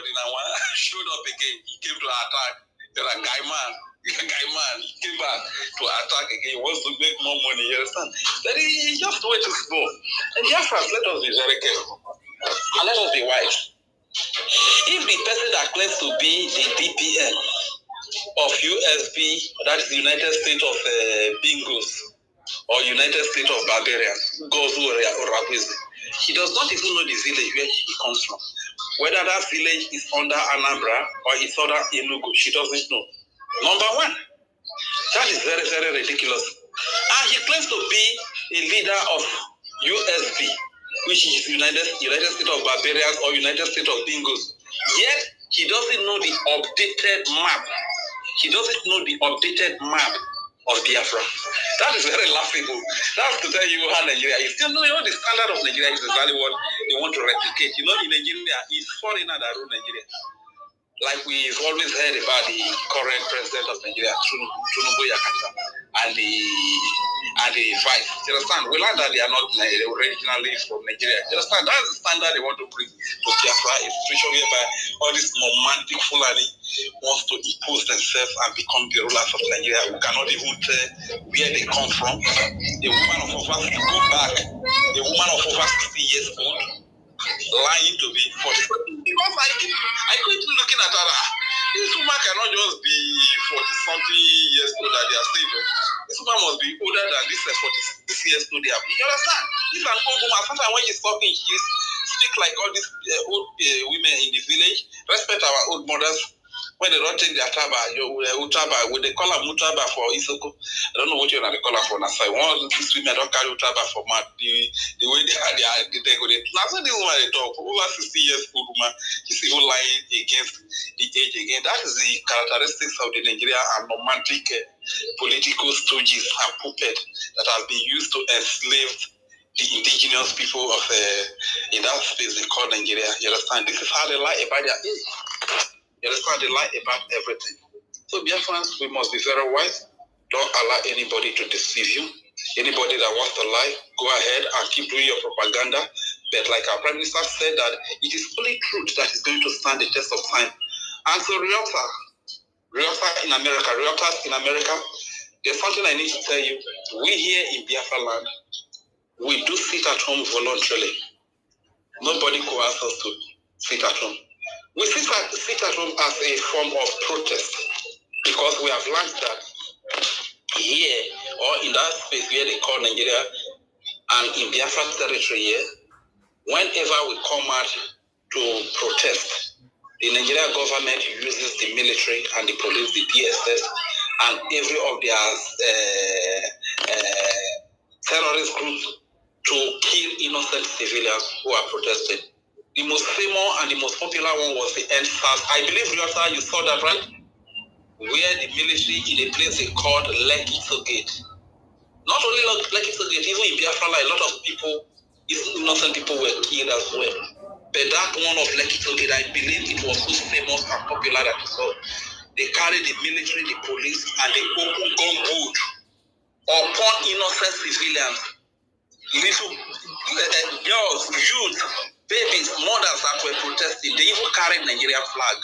showed up again. He came to attack. They're like, guy man, he came back to attack again. He wants to make more money, you understand? But he just wait to go. And Biafra, let us be very careful. And let us be wise. If the person that claims to be the DPN of USB, that is the United States of Bingos, or United States of Barbarians, goes to Rabeze, he does not even know the village where he comes from. Whether that village is under Anambra or it's under Enugu, she doesn't know. Number one, that is very, very ridiculous. And he claims to be a leader of USB, which is United States of Barbarians or United States of Bingos. Yet, he doesn't know the updated map. He doesn't know the updated map of Biafra. That is very laughable. That's to tell you how Nigeria is. You know, the standard of Nigeria is exactly what they want to replicate. You know, in Nigeria, it's foreigner that rule Nigeria. Like we've always heard about the current president of Nigeria, Tinubu Yakata, and the vice. You understand? We learned that they are not originally from Nigeria. You understand? That's the standard they want to bring to Biafra, a situation whereby all this romantic Fulani wants to impose themselves and become the rulers of Nigeria. We cannot even tell where they come from. A woman of over 60 years old, lying to be 40. Because I keep looking at her. This woman cannot just be 40-something years old that they are stable. This woman must be older than this 46 years old they have. You understand? This is an old woman. Sometimes when she's talking, she speaks like all these old women in the village. Respect our old mothers. when they don't take their traba, utraba, when they call them utraba for Isoko, I don't know what you're going to call them for. Now, so one of these women don't carry utraba for mad. The way they go, now so this woman they talk over 60 years old woman, you see who lying against the age again. That is the characteristics of the Nigeria and romantic political stooges and puppet that have been used to enslave the indigenous people of in that space they call Nigeria. You understand? This is how they lie about their age. You understand? They lie about everything. So Biafrans, we must be very wise. Don't allow anybody to deceive you. Anybody that wants to lie, go ahead and keep doing your propaganda. But like our Prime Minister said, that it is only truth that is going to stand the test of time. And so realtors in America, there's something I need to tell you. We here in Biafra land, we do sit at home voluntarily. Nobody coerces us to sit at home. We sit at home as a form of protest because we have learned that here or in that space where they call Nigeria and in Biafra territory here, whenever we come out to protest, the Nigerian government uses the military and the police, the PSS, and every of their terrorist groups to kill innocent civilians who are protesting. The most famous and the most popular one was the NSAS. I believe you saw that, right? Where the military in a place they called Lekki Gate. Not only Lekki Gate, even in Biafra, like a lot of people, innocent people were killed as well. But that one of Lekki Gate, I believe it was so famous and popular that you saw. They carried the military, the police, and they open gun wood upon innocent civilians. Little girls, youth, babies, mothers that were protesting, they even carried Nigerian flag,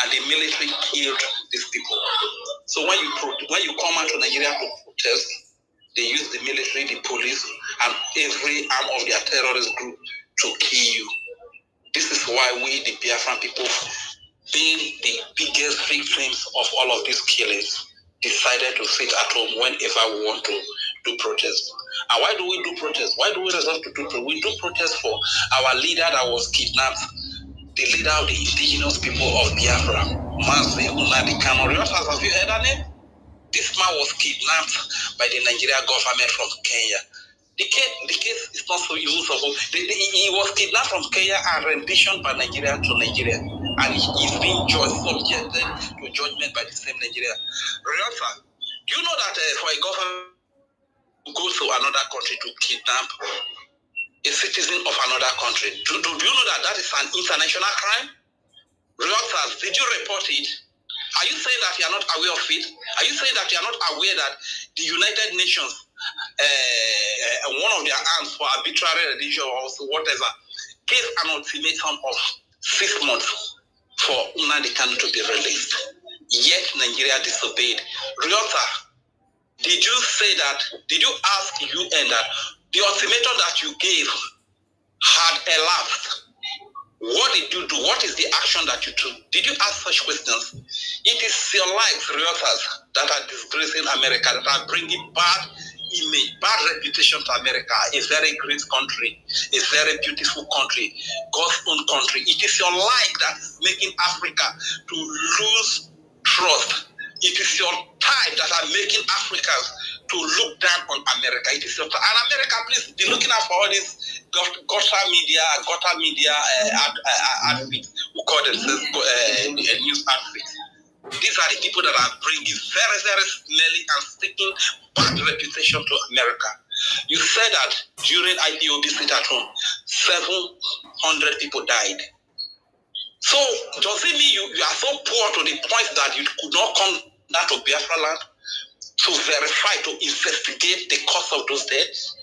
and the military killed these people. So when you come out to Nigeria to protest, they use the military, the police, and every arm of their terrorist group to kill you. This is why we, the Biafran people, being the biggest victims of all of these killings, decided to sit at home whenever we want to do protest. And why do we do protest? Why do we resort to do protest? We do protest for our leader that was kidnapped, the leader of the indigenous people of Biafra, Mazi Nnamdi Kanu. Have you heard that name? This man was kidnapped by the Nigerian government from Kenya. The case is not so usable. He was kidnapped from Kenya and renditioned by Nigeria to Nigeria. And he's being subjected to judgment by the same Nigeria. Realta, do you know that for a government to go to another country to kidnap a citizen of another country, do you know that is an international crime? Realtors, did you report it? Are you saying that you are not aware of it? Are you saying that you are not aware that the United Nations, one of their arms for arbitrary religion or whatever, gave an ultimatum of 6 months for Nnamdi Kanu to be released? Yet Nigeria disobeyed. Realtor, did you say that? Did you ask UN that the ultimatum that you gave had elapsed? What did you do? What is the action that you took? Did you ask such questions? It is your lives, realtors, that are disgracing America, that are bringing bad image, bad reputation to America, a very great country, a very beautiful country, God's own country. It is your life that is making Africa to lose trust. It is your type that are making Africans to look down on America. It is your time. And America, please be looking out for all these gutter media outfits who call themselves news outfits. These are the people that are bringing very, very smelly and sticking bad reputation to America. You said that during IPOB sit at home, 700 people died. So does it mean you are so poor to the point that you could not come down to Biafra land to verify, to investigate the cause of those deaths?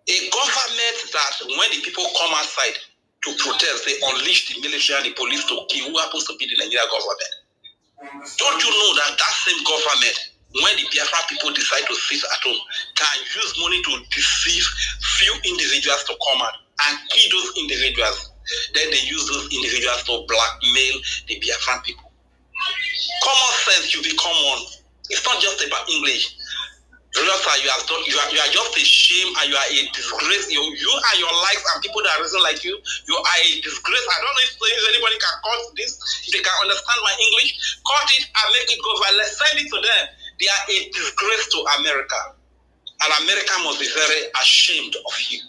A government that when the people come outside to protest, they unleash the military and the police to kill who happens to be the Nigerian government. Don't you know that same government, when the Biafra people decide to sit at home, can use money to deceive few individuals to come out and kill those individuals? Then they use those individuals to blackmail the Biafran people. Common sense should be common. It's not just about English. You are just a shame and you are a disgrace. You and your likes and people that reason like you are a disgrace. I don't know if anybody can cut this, if they can understand my English. Cut it and make it go viral. Let's send it to them. They are a disgrace to America. And America must be very ashamed of you.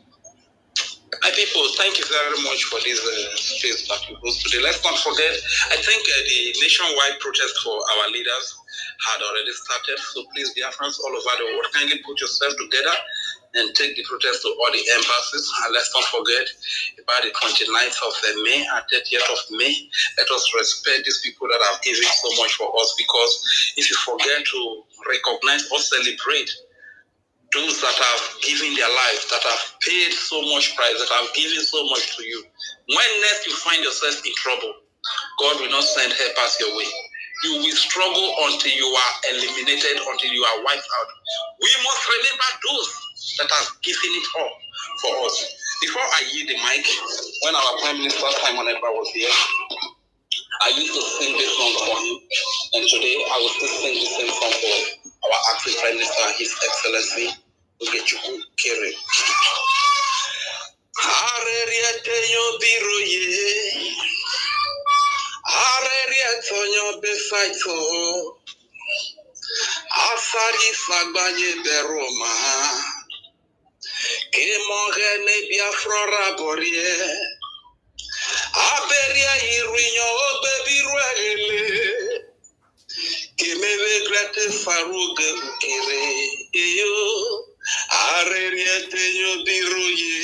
My people, thank you very much for this space that we host today. Let's not forget, I think the nationwide protest for our leaders had already started. So please, Biafrans all over the world, kindly put yourself together and take the protest to all the embassies. And let's not forget about the 29th of May and 30th of May. Let us respect these people that have given so much for us, because if you forget to recognize or celebrate those that have given their lives, that have paid so much price, that have given so much to you, when next you find yourself in trouble, God will not send helpers your way. You will struggle until you are eliminated, until you are wiped out. We must remember those that have given it all for us. Before I yield the mic, when our Prime Minister Simon Ekpa was here, I used to sing this song for him, and today I will still sing the same song for our acting Prime Minister, His Excellency Ogechukwu Kere. Areriete yo biroye, areriete yo besaito, asari sagbaye beroma, kemongene Biafra raborie, aberia irinyo obebiruele. Kimebe grate faruge ukere eyo areriete yo biroye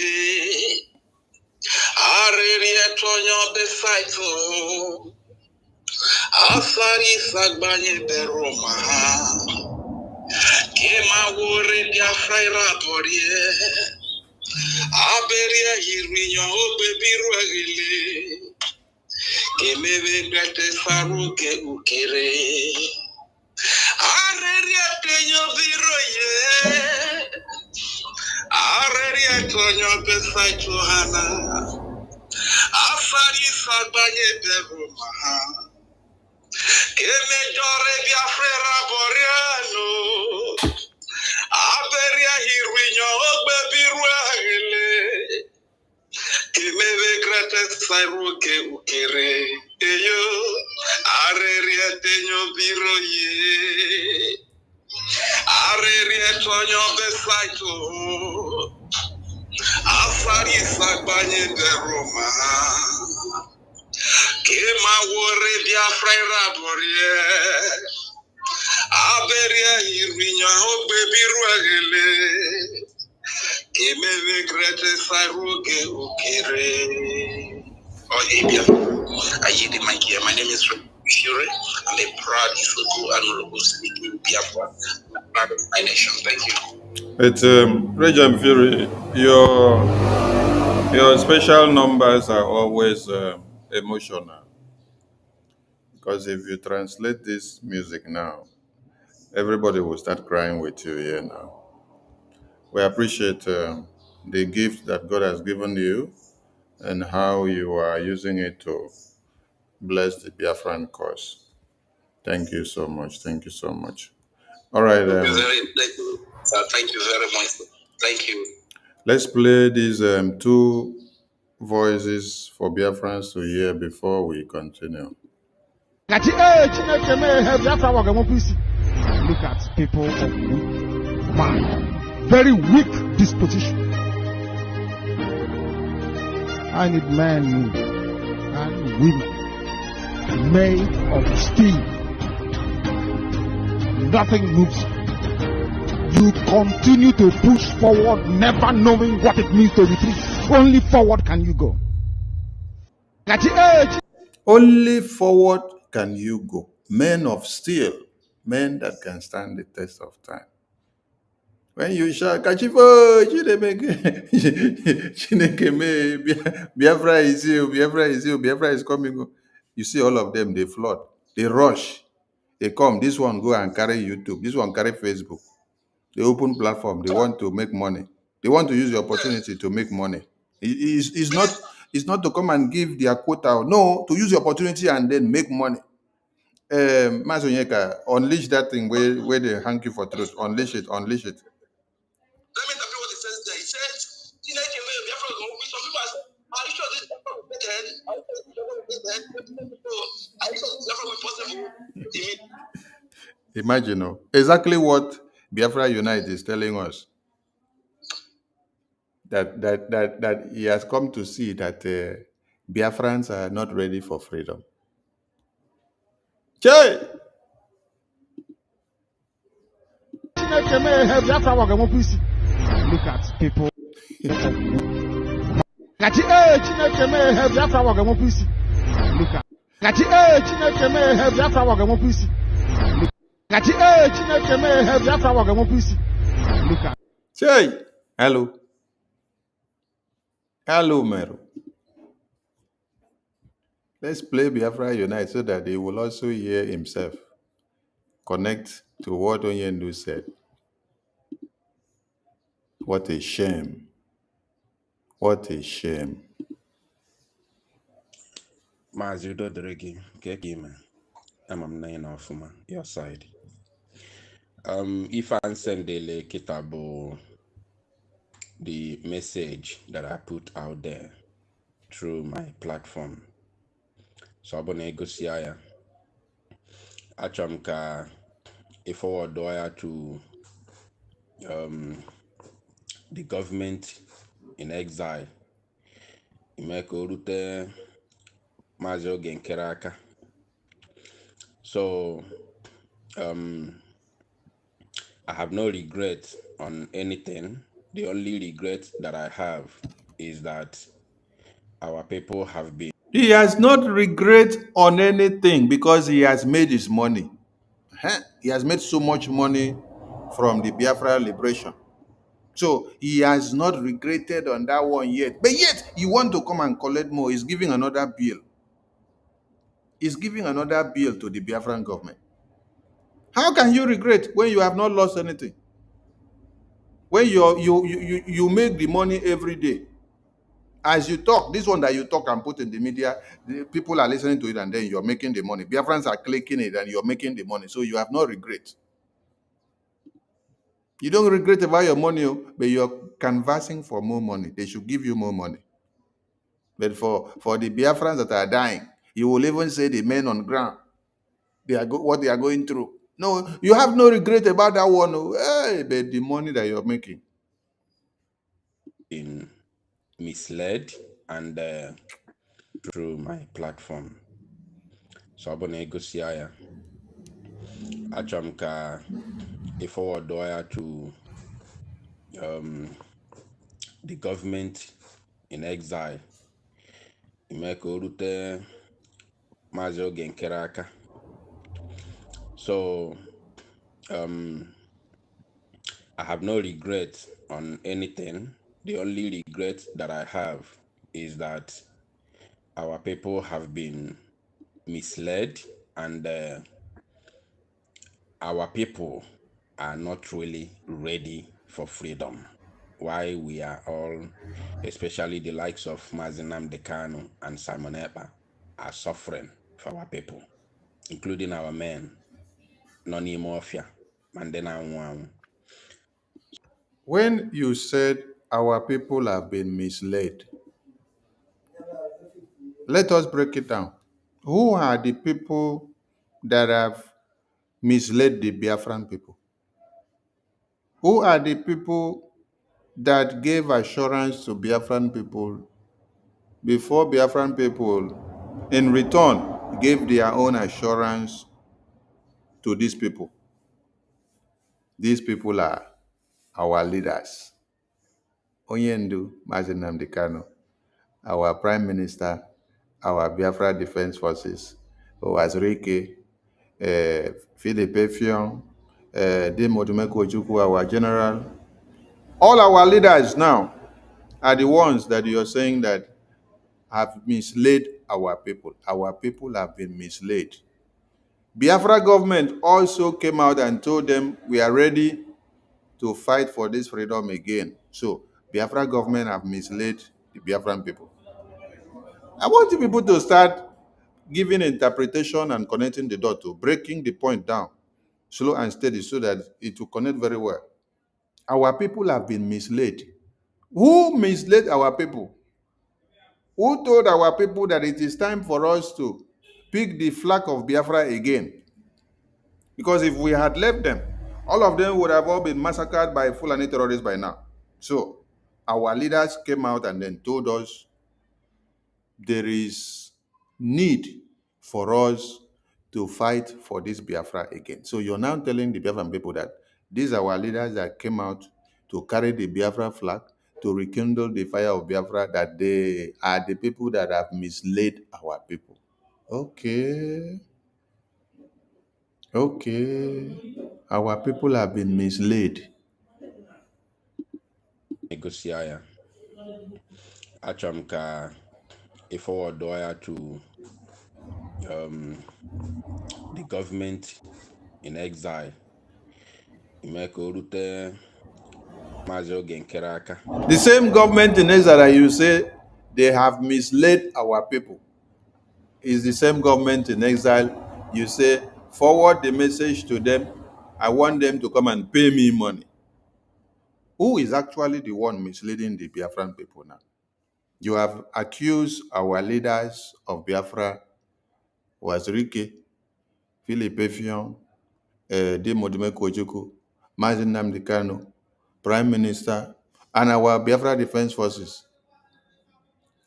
areriete yo besaito asari sagbanye beroma kema wore dia fraira borie aberia hirinyo obebiru agile kimebe grate faruge ukere areriete yo biroye areriete yo besaito hana afari sagbanye beroma keme jore Biafra boriano aberia hirinyo ogbebiru agile kimebe grate sairuke ukere eyo areriete yo biroye areriete yo besaito afari sagbanye beroma kema wore Biafra raborie aberia hirinyo ogbebiru agile kimebe grate sairuke ukere. Oh, hey, Biafra. I hear the mic here. My name is Fury. I'm a proud Isuku and Urugu speaking Biafra. I'm proud of my nation. Thank you.
It's Regent Fury. Your special numbers are always emotional, because if you translate this music now, everybody will start crying with you here now. We appreciate the gift that God has given you and how you are using it to bless the Biafran cause. Thank you so much. Thank you so much. All right.
Thank you very much. Thank you.
Let's play these two voices for Biafrans to hear before we continue.
Look at people of weak mind, very weak disposition. I need men and women made of steel. Nothing moves. You continue to push forward, never knowing what it means to retreat. Only forward can you go.
Only forward can you go. Men of steel, men that can stand the test of time. When you shout, Kachifo, Biafra is you, Biafra is you, Biafra is coming. You see all of them, they flood, they rush, they come. This one go and carry YouTube, this one carry Facebook. They open platform, they want to make money. They want to use the opportunity to make money. It's not to come and give their quota. No, to use the opportunity and then make money. Mazonyeka, unleash that thing where they hang you for truth. Unleash it, unleash it.
Let me interpret what it says there. It says, some people are you sure this Biafra will get ahead? Are you sure this Biafra will get ahead? Are you sure this Biafra will possible?
Imagine, exactly what Biafra Unite is telling us. That he has come to see that Biafrans are not ready for freedom. Che!
Look at people. Look at.
Che! Hello. Hello, Mero. Let's play Biafra Unite so that he will also hear himself. Connect to what Onyendu said. What a shame. What a shame.
Mazudo Dregi, Kekima. I'm nine off your side. If I send the Kitabo, the message that I put out there through my platform. So I'm gonna go see Achamka a forward doya to the government in exile. Imeko Rute Mazo Genkeraka. So I have no regret on anything. The only regret that I have is that our people have been.
He has not regret on anything because he has made his money. He has made so much money from the Biafra liberation. So he has not regretted on that one yet. But yet, you want to come and collect more. He's giving another bill. He's giving another bill to the Biafran government. How can you regret when you have not lost anything? When you make the money every day. As you talk, this one that you talk and put in the media, the people are listening to it and then you're making the money. Biafrans are clicking it and you're making the money. So you have no regret. You don't regret about your money, but you're canvassing for more money. They should give you more money. But for the Biafrans that are dying, you will even say the men on ground, what they are going through. No, you have no regret about that one. Hey, but the money that you're making.
Been misled and through my platform. So I'm gonna go see Achamka a forward doya to the government in exile. Imeko Rute Mazo Genkeraka. So I have no regret on anything. The only regret that I have is that our people have been misled and our people are not really ready for freedom. Why we are all, especially the likes of Mazinam Dekano and Simon Ekpa, are suffering for our people, including our men, Noni Mafia, Mandena Nwang.
When you said our people have been misled, let us break it down. Who are the people that have misled the Biafran people? Who are the people that gave assurance to Biafran people before Biafran people, in return, gave their own assurance to these people? These people are our leaders. Onyendu Mazinam Dekano, our Prime Minister, our Biafra Defense Forces, Owazirike, Philip Effiong, Demodumeko Ojukwu, our General. All our leaders now are the ones that you're saying that have misled our people. Our people have been misled. Biafra government also came out and told them we are ready to fight for this freedom again. So Biafra government have misled the Biafran people. I want you people to start giving interpretation and connecting the dot to breaking the point down, slow and steady, so that it will connect very well. Our people have been misled. Who misled our people? Who told our people that it is time for us to pick the flag of Biafra again? Because if we had left them, all of them would have all been massacred by Fulani terrorists by now. So our leaders came out and then told us there is need for us to fight for this Biafra again. So you're now telling the Biafran people that these are our leaders that came out to carry the Biafra flag, to rekindle the fire of Biafra, that they are the people that have misled our people. Okay. Our people have been misled.
Negotiate. Achomka, a forward wire to the government in exile. Imeko Rute Mazo Genkeraka.
The same government in exile that you say they have misled our people is the same government in exile you say forward the message to them. I want them to come and pay me money. Who is actually the one misleading the Biafran people now? You have accused our leaders of Biafra, Wazirike, Philip Effiong, Demodime Kojuku, Mazin Nnamdi Kanu, Prime Minister, and our Biafra Defense Forces,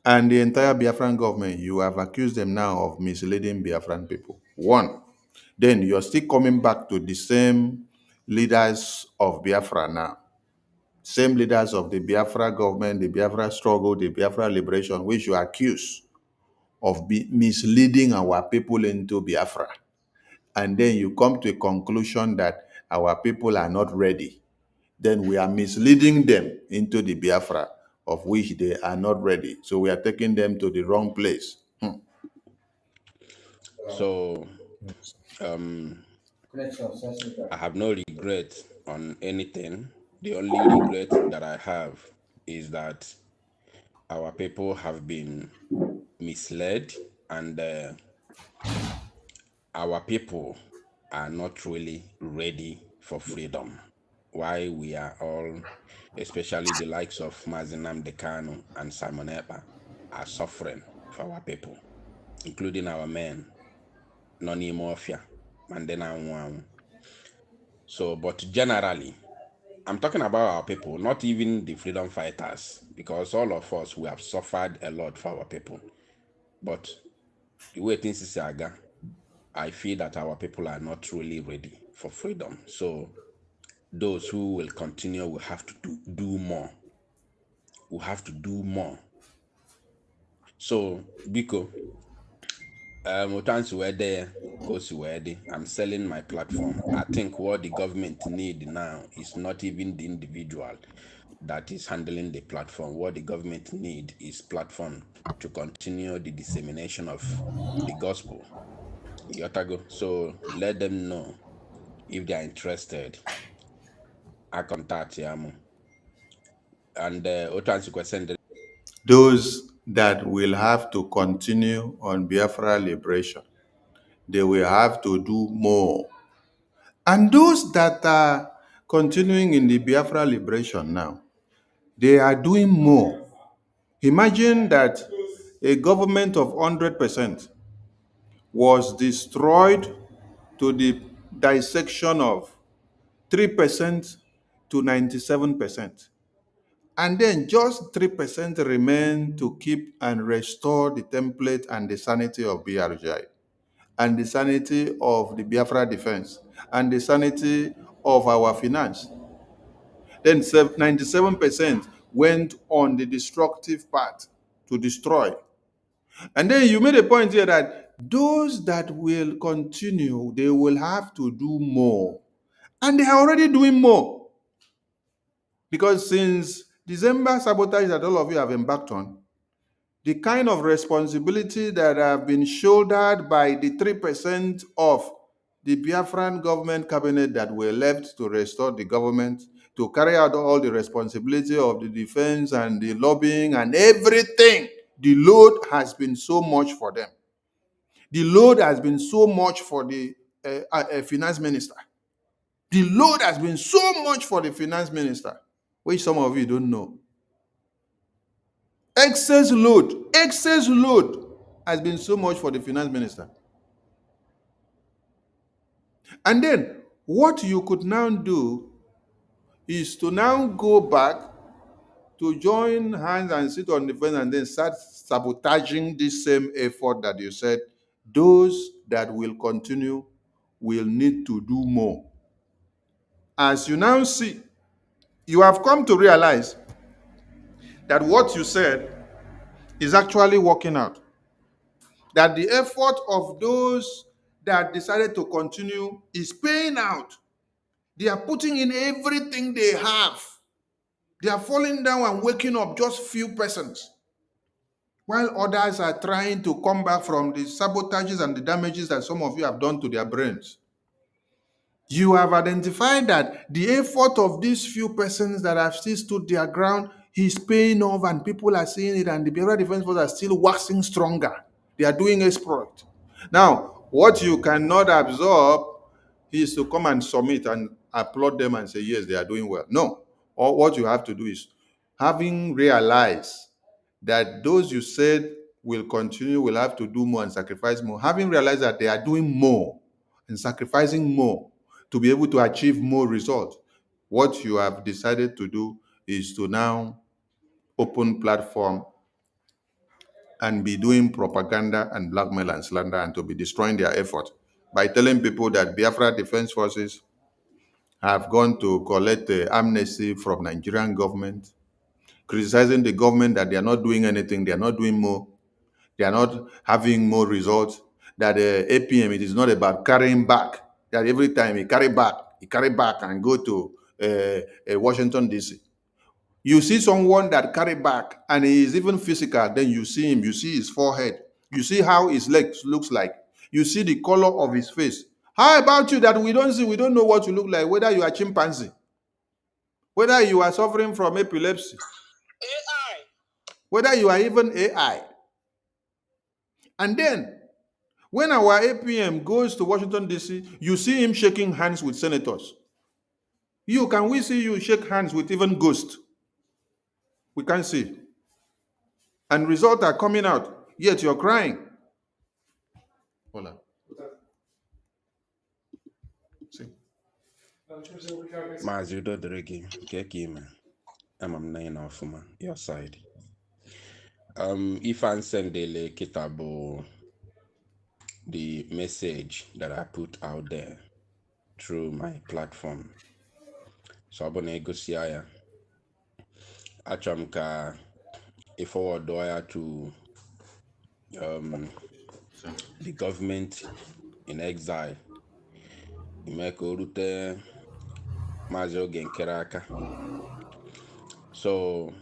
and the entire Biafran government. You have accused them now of misleading Biafran people. One. Then you're still coming back to the same leaders of Biafra now. Same leaders of the Biafra government, the Biafra struggle, the Biafra liberation, which you accuse of misleading our people into Biafra. And then you come to a conclusion that our people are not ready. Then we are misleading them into the Biafra of which they are not ready. So we are taking them to the wrong place.
So I have no regret on anything. The only regret that I have is that our people have been misled, and our people are not really ready for freedom. Why we are all, especially the likes of Mazinam Dekano and Simon Ekpa, are suffering for our people, including our men, Noni Mafia, Mandena Nwan. So, but generally, I'm talking about our people, not even the freedom fighters, because all of us, we have suffered a lot for our people. But the way things is aga, I feel that our people are not really ready for freedom. So those who will continue will have to do more. We have to do more. So, Biko, once we're there, I'm selling my platform. I think what the government need now is not even the individual that is handling the platform. What the government need is platform to continue the dissemination of the gospel. Yotago. So let them know if they are interested. I contact them. And
Those that will have to continue on Biafra liberation, they will have to do more. And those that are continuing in the Biafra liberation now, they are doing more. Imagine that a government of 100% was destroyed to the dissection of 3% to 97%. And then just 3% remain to keep and restore the template and the sanity of BRGI, and the sanity of the Biafra defense, and the sanity of our finance. Then 97% went on the destructive path to destroy. And then you made a point here that those that will continue, they will have to do more. And they are already doing more. Because since December sabotage that all of you have embarked on, the kind of responsibility that have been shouldered by the 3% of the Biafran government cabinet that were left to restore the government, to carry out all the responsibility of the defense and the lobbying and everything, the load has been so much for them. The load has been so much for the finance minister. The load has been so much for the finance minister, which some of you don't know. Excess load has been so much for the finance minister. And then what you could now do is to now go back to join hands and sit on the fence and then start sabotaging this same effort that you said those that will continue will need to do more. As you now see, you have come to realize that what you said is actually working out. That the effort of those that decided to continue is paying out. They are putting in everything they have. They are falling down and waking up just few persons, while others are trying to come back from the sabotages and the damages that some of you have done to their brains. You have identified that the effort of these few persons that have still stood their ground is paying off, and people are seeing it, and the Biafra Defense Force are still waxing stronger. They are doing exploit. Now, what you cannot absorb is to come and submit and applaud them and say, yes, they are doing well. No. Or what you have to do is, having realized that those you said will continue, will have to do more and sacrifice more, having realized that they are doing more and sacrificing more to be able to achieve more results, what you have decided to do is to now open platform and be doing propaganda and blackmail and slander, and to be destroying their effort by telling people that Biafra Defense Forces have gone to collect amnesty from Nigerian government, criticizing the government that they are not doing anything, they are not doing more, they are not having more results, that APM, it is not about carrying back, that every time he carry back and go to Washington, D.C. You see someone that carry back and he is even physical, then you see him, you see his forehead, you see how his legs looks like, you see the color of his face. How about you that we don't know what you look like, whether you are chimpanzee, whether you are suffering from epilepsy, AI, whether you are even AI. And then, when our APM goes to Washington, D.C., you see him shaking hands with senators. Can we see you shake hands with even ghosts? We can't see. And results are coming out, yet you're crying. Hola. See.
Mazi udo dịrị gị nke ka ime ama m na ị na ọfụma your side. If I send the kita bụ the message that I put out there through my platform. So I'm gonna go see ya. Achọrọ m ka I forward ya to the government in exile. Ime ka o rute Maazị Oge Nkere aka. So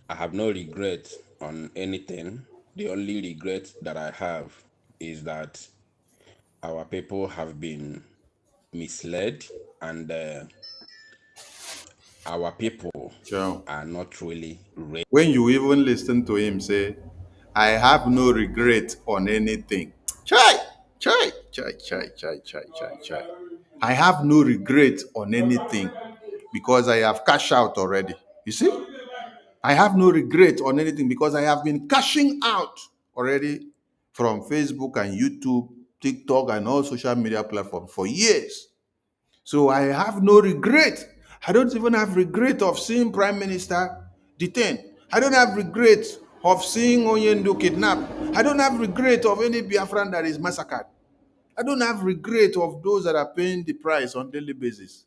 I have no regret on anything. The only regret that I have is that our people have been misled, and our people are not really ready.
When you even listen to him say, I have no regret on anything. Chai. I have no regret on anything because I have cashed out already. You see? I have no regret on anything because I have been cashing out already from Facebook and YouTube, TikTok, and all social media platforms for years. So I have no regret. I don't even have regret of seeing Prime Minister detained. I don't have regret of seeing Onyendo kidnapped. I don't have regret of any Biafran that is massacred. I don't have regret of those that are paying the price on daily basis.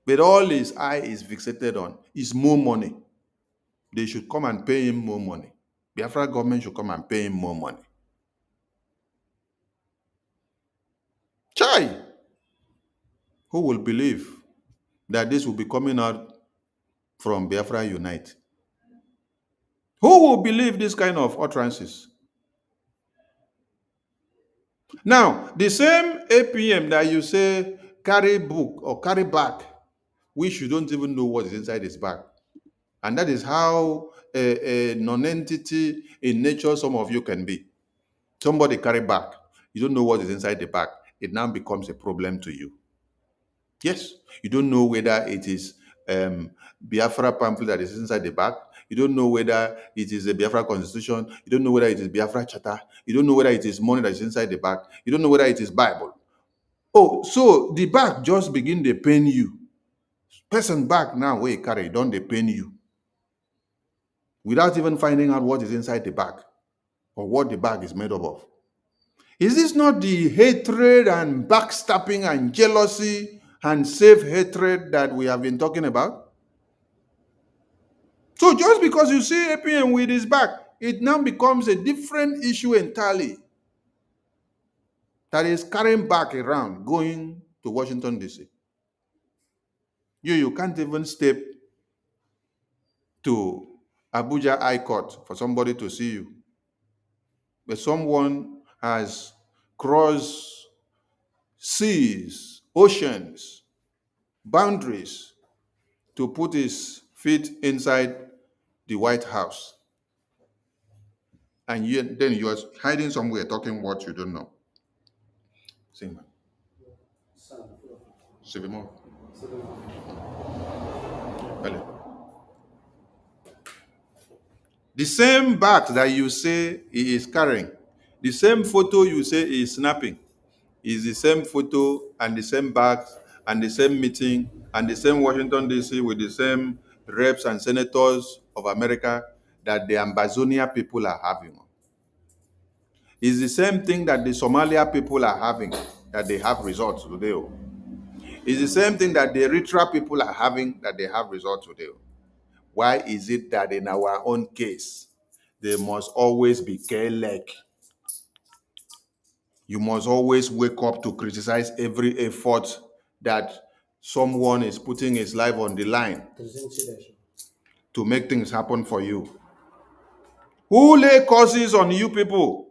But all his eye is fixated on is more money. They should come and pay him more money. Biafra government should come and pay him more money. Chai! Who will believe that this will be coming out from Biafra Unite? Who will believe this kind of utterances? Now, the same APM that you say carry book or carry back, which you don't even know what is inside his bag. And that is how a non-entity in nature some of you can be. Somebody carry bag. You don't know what is inside the bag. It now becomes a problem to you. Yes, you don't know whether it is Biafra pamphlet that is inside the bag. You don't know whether it is a Biafra constitution. You don't know whether it is Biafra charter. You don't know whether it is money that is inside the bag. You don't know whether it is Bible. Oh, so the bag just begin to pain you. Person bag now where you carry, don't they pain you? Without even finding out what is inside the bag or what the bag is made up of. Is this not the hatred and backstabbing and jealousy and self-hatred that we have been talking about? So just because you see APM with his back, it now becomes a different issue entirely that is carrying back around, going to Washington, D.C. You can't even step to Abuja High Court for somebody to see you. But someone has crossed seas, oceans, boundaries to put his feet inside the White House. And then you are hiding somewhere talking what you don't know. Sing, man. Sivimo. The same bat that you say he is carrying, the same photo you say he is snapping, is the same photo and the same bags and the same meeting and the same Washington, D.C. with the same reps and senators of America that the Ambazonia people are having. It's the same thing that the Somalia people are having, that they have results today. It's the same thing that the Eritrea people are having, that they have results today. Why is it that in our own case, there must always be careless? You must always wake up to criticize every effort that someone is putting his life on the line to make things happen for you. Who lay curses on you people?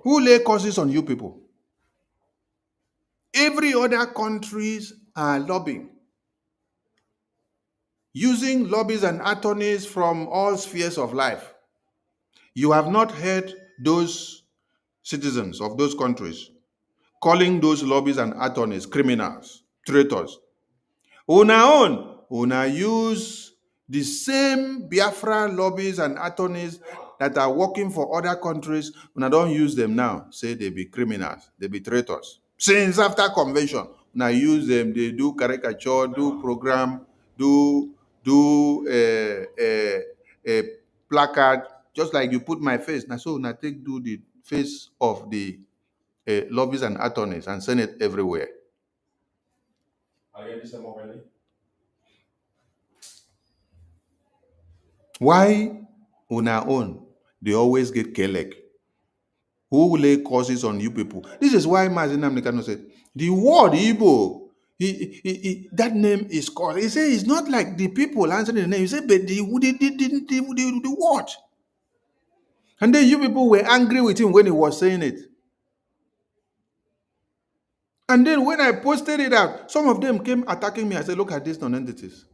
Who lay curses on you people? Every other countries are lobbying, using lobbies and attorneys from all spheres of life. You have not heard those citizens of those countries calling those lobbies and attorneys criminals, traitors. Una use the same Biafra lobbies and attorneys that are working for other countries. Una don't use them now. Say they be criminals, they be traitors. Since after convention, una use them. They do caricature, do program, do a placard. Just like you put my face. Now so una take do the face of the lobbies and attorneys and send it everywhere. Why una own? They always get kelek. Who lay curses on you people? This is why Mazinam Nikano said, the word Igbo, that name is called. He said it's not like the people answering the name. He said, but the word. And then you people were angry with him when he was saying it. And then when I posted it out, some of them came attacking me. I said, look at these non-entities.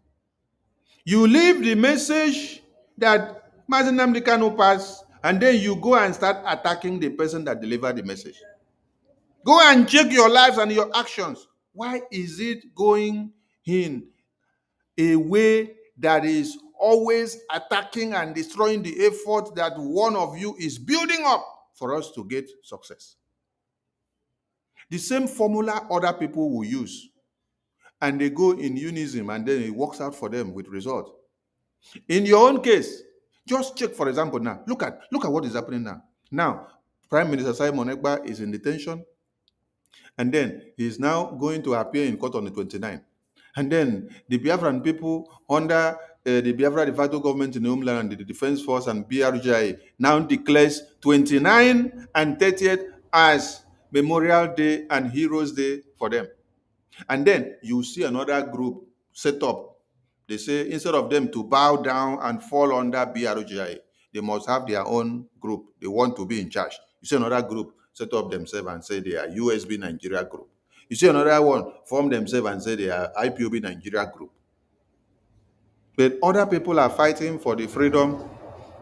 You leave the message that Mazinam Nikano passed, and then you go and start attacking the person that delivered the message. Go and check your lives and your actions. Why is it going in a way that is always attacking and destroying the effort that one of you is building up for us to get success? The same formula other people will use, and they go in unison, and then it works out for them with result. In your own case, just check, for example, now. Look at what is happening now. Now, Prime Minister Simon Ekpa is in detention, and then he's now going to appear in court on the 29th. And then the Biafran people under the Biafra de facto government in the homeland, the Defense Force and Brgie now declares 29 and 30th as Memorial Day and Heroes Day for them. And then you see another group set up. They say instead of them to bow down and fall under BRGI, they must have their own group. They want to be in charge. You see another group set up themselves and say they are USB Nigeria group. You see another one form themselves and say they are IPOB Nigeria group. But other people are fighting for the freedom.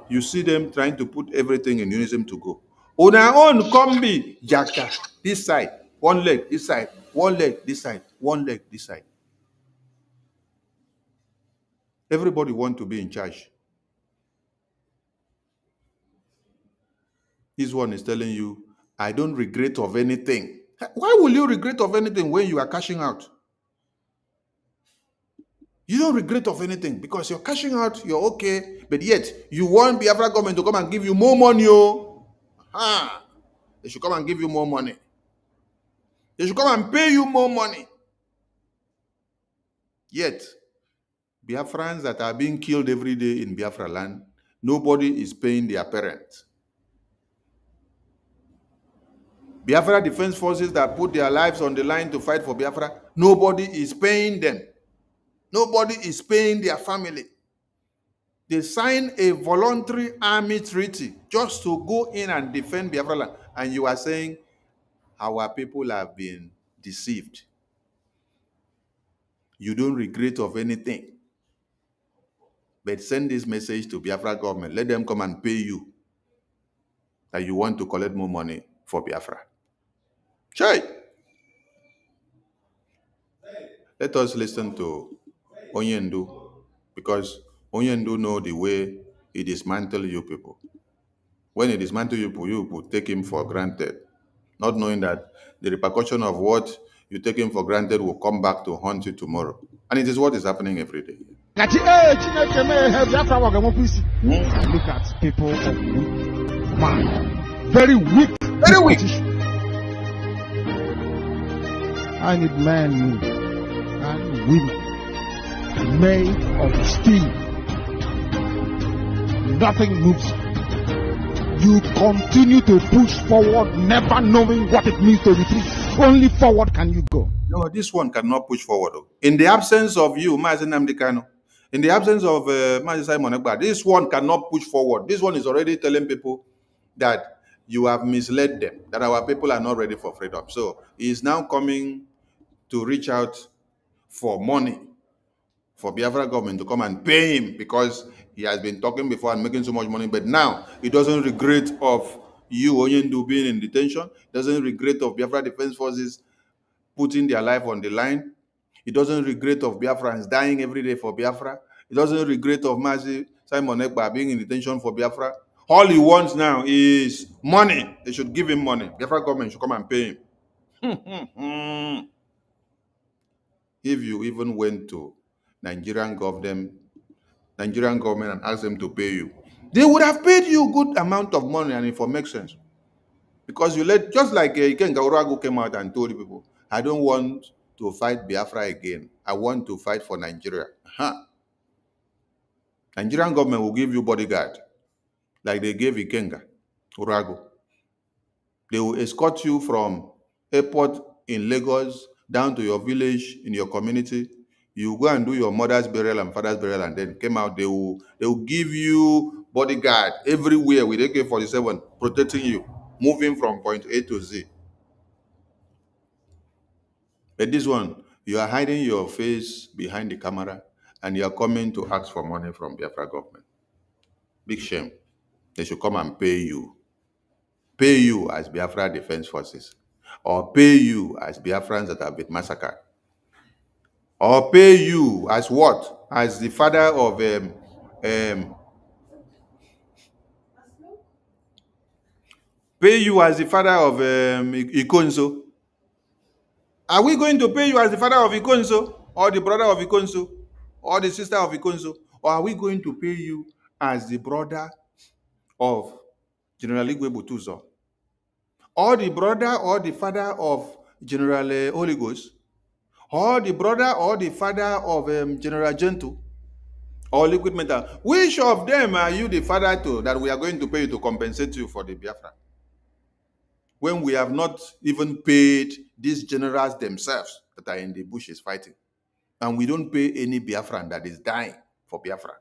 You see them trying to put everything in unison to go. On our own, combi, jaka, this side, one leg, this side, one leg, this side, one leg, this side. Everybody want to be in charge. This one is telling you, I don't regret of anything. Why will you regret of anything when you are cashing out? You don't regret of anything because you're cashing out, you're okay, but yet you want Biafra government to come and give you more money. They should come and give you more money. They should come and pay you more money. Yet, Biafrans that are being killed every day in Biafra land, nobody is paying their parents. Biafra Defense Forces that put their lives on the line to fight for Biafra, nobody is paying them. Nobody is paying their family. They signed a voluntary army treaty just to go in and defend Biafra land. And you are saying our people have been deceived. You don't regret of anything. But send this message to Biafra government. Let them come and pay you that you want to collect more money for Biafra. Chai. Let us listen to Onyendu, because Onyendu know the way he dismantle you people. When he dismantle you people take him for granted, not knowing that the repercussion of what you take him for granted will come back to haunt you tomorrow. And it is what is happening every day.
Look at people of weak mind. Very weak.
Very weak.
I need men and women made of steel. Nothing moves. You continue to push forward, never knowing what it means to retreat. Only forward can you go.
No, this one cannot push forward. In the absence of you, Mazi Nnamdi Kanu, in the absence of Mazi Simon Ekpa, this one cannot push forward. This one is already telling people that you have misled them, that our people are not ready for freedom. So he is now coming to reach out for money for Biafra government to come and pay him, because he has been talking before and making so much money, but now he doesn't regret of you, Onyendu, being in detention, doesn't regret of Biafra Defense Forces putting their life on the line. He doesn't regret of Biafrans dying every day for Biafra. He doesn't regret of Mazi Simon Ekpa being in detention for Biafra. All he wants now is money. They should give him money. Biafra government should come and pay him. If you even went to Nigerian government and asked them to pay you, they would have paid you a good amount of money, and it makes sense. Because you let, just like Ikenga Uragu came out and told people, I don't want to fight Biafra again. I want to fight for Nigeria. Nigerian government will give you bodyguard, like they gave Ikenga Uragu. They will escort you from airport in Lagos down to your village in your community. You go and do your mother's burial and father's burial, and then came out. They will give you bodyguard everywhere with AK-47 protecting you, moving from point A to Z. But this one, you are hiding your face behind the camera, and you are coming to ask for money from Biafra government. Big shame. They should come and pay you. Pay you as Biafra Defense Forces. Or pay you as Biafrans that have been massacred. Or pay you as what? As the father of pay you as the father of Ikonso. Are we going to pay you as the father of Ikonso, or the brother of Ikonso, or the sister of Ikonso? Or are we going to pay you as the brother of General Igwe Butuzo, or the brother or the father of General Holy Ghost, or the brother or the father of General Gentle, or Liquid Metal? Which of them are you the father to that we are going to pay you to compensate you for the Biafra, when we have not even paid these generals themselves that are in the bushes fighting? And we don't pay any Biafran that is dying for Biafra.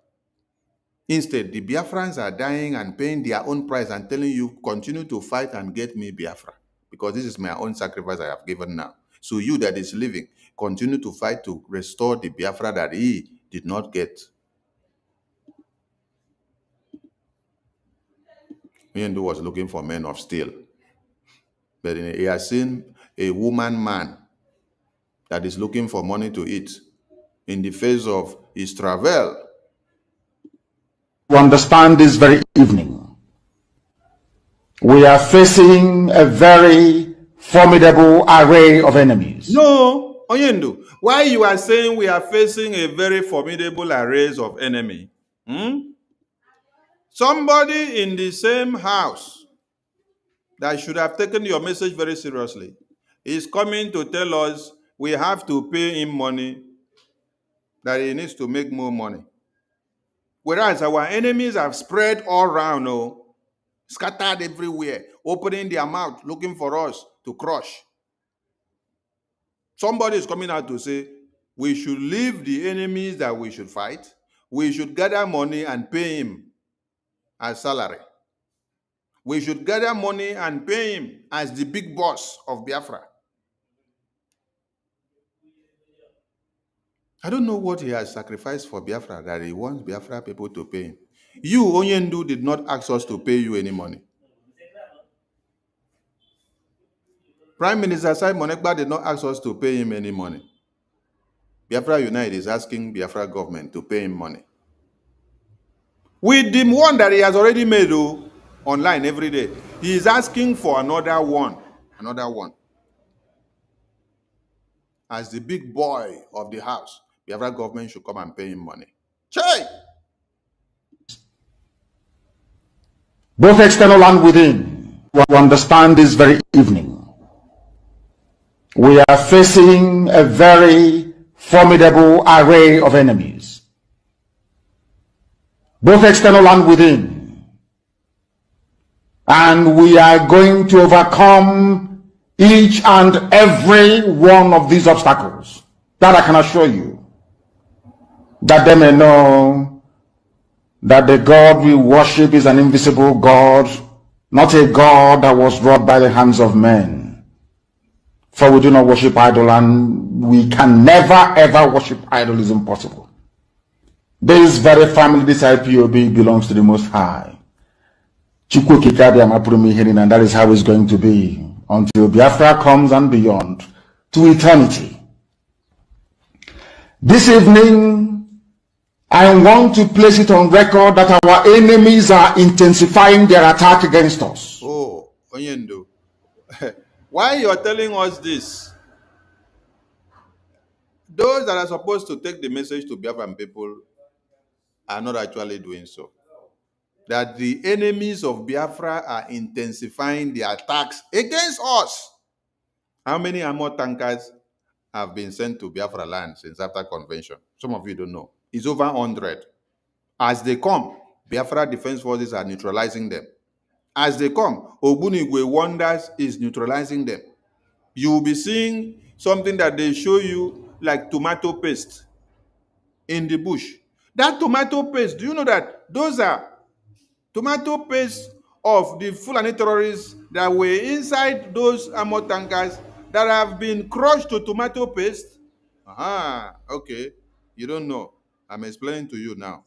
Instead, the Biafrans are dying and paying their own price and telling you, continue to fight and get me Biafra. because this is my own sacrifice I have given now. So you that is living, continue to fight to restore the Biafra that he did not get. Yendu was looking for men of steel. But he has seen a man that is looking for money to eat in the face of his travel.
To understand this very evening, we are facing a very formidable array of enemies.
No, Onyendu, why you are saying we are facing a very formidable array of enemy? Somebody in the same house that should have taken your message very seriously is coming to tell us we have to pay him money, that he needs to make more money. Whereas our enemies have spread all around, scattered everywhere, opening their mouth, looking for us to crush. Somebody is coming out to say, we should leave the enemies that we should fight. We should gather money and pay him as salary. We should gather money and pay him as the big boss of Biafra. I don't know what he has sacrificed for Biafra that he wants Biafra people to pay him. You, Onyendu, did not ask us to pay you any money. Prime Minister Simon Ekpa did not ask us to pay him any money. Biafra United is asking Biafra government to pay him money. With the one that he has already made online every day, he is asking for another one. As the big boy of the house, Biafra government should come and pay him money. Chey!
Both external and within, to understand this very evening, we are facing a very formidable array of enemies. Both external and within. And we are going to overcome each and every one of these obstacles. That I can assure you. That they may know that the God we worship is an invisible God, not a God that was wrought by the hands of men. For we do not worship idol, and we can never ever worship idol. Is impossible. This very family, this IPOB, belongs to the Most High. And that is how it's going to be until Biafra comes and beyond to eternity. This evening, I want to place it on record that our enemies are intensifying their attack against us.
Oh, Onyendu, why you are telling us this? Those that are supposed to take the message to Biafran people are not actually doing so. That the enemies of Biafra are intensifying the attacks against us. How many armored tankers have been sent to Biafra land since after convention? Some of you don't know. It's over 100. As they come, Biafra Defense Forces are neutralizing them. As they come, Ogbunigwe Wonders is neutralizing them. You will be seeing something that they show you like tomato paste in the bush. That tomato paste, do you know that those are tomato paste of the Fulani terrorists that were inside those armored tankers that have been crushed to tomato paste? Okay. You don't know. I'm explaining to you now.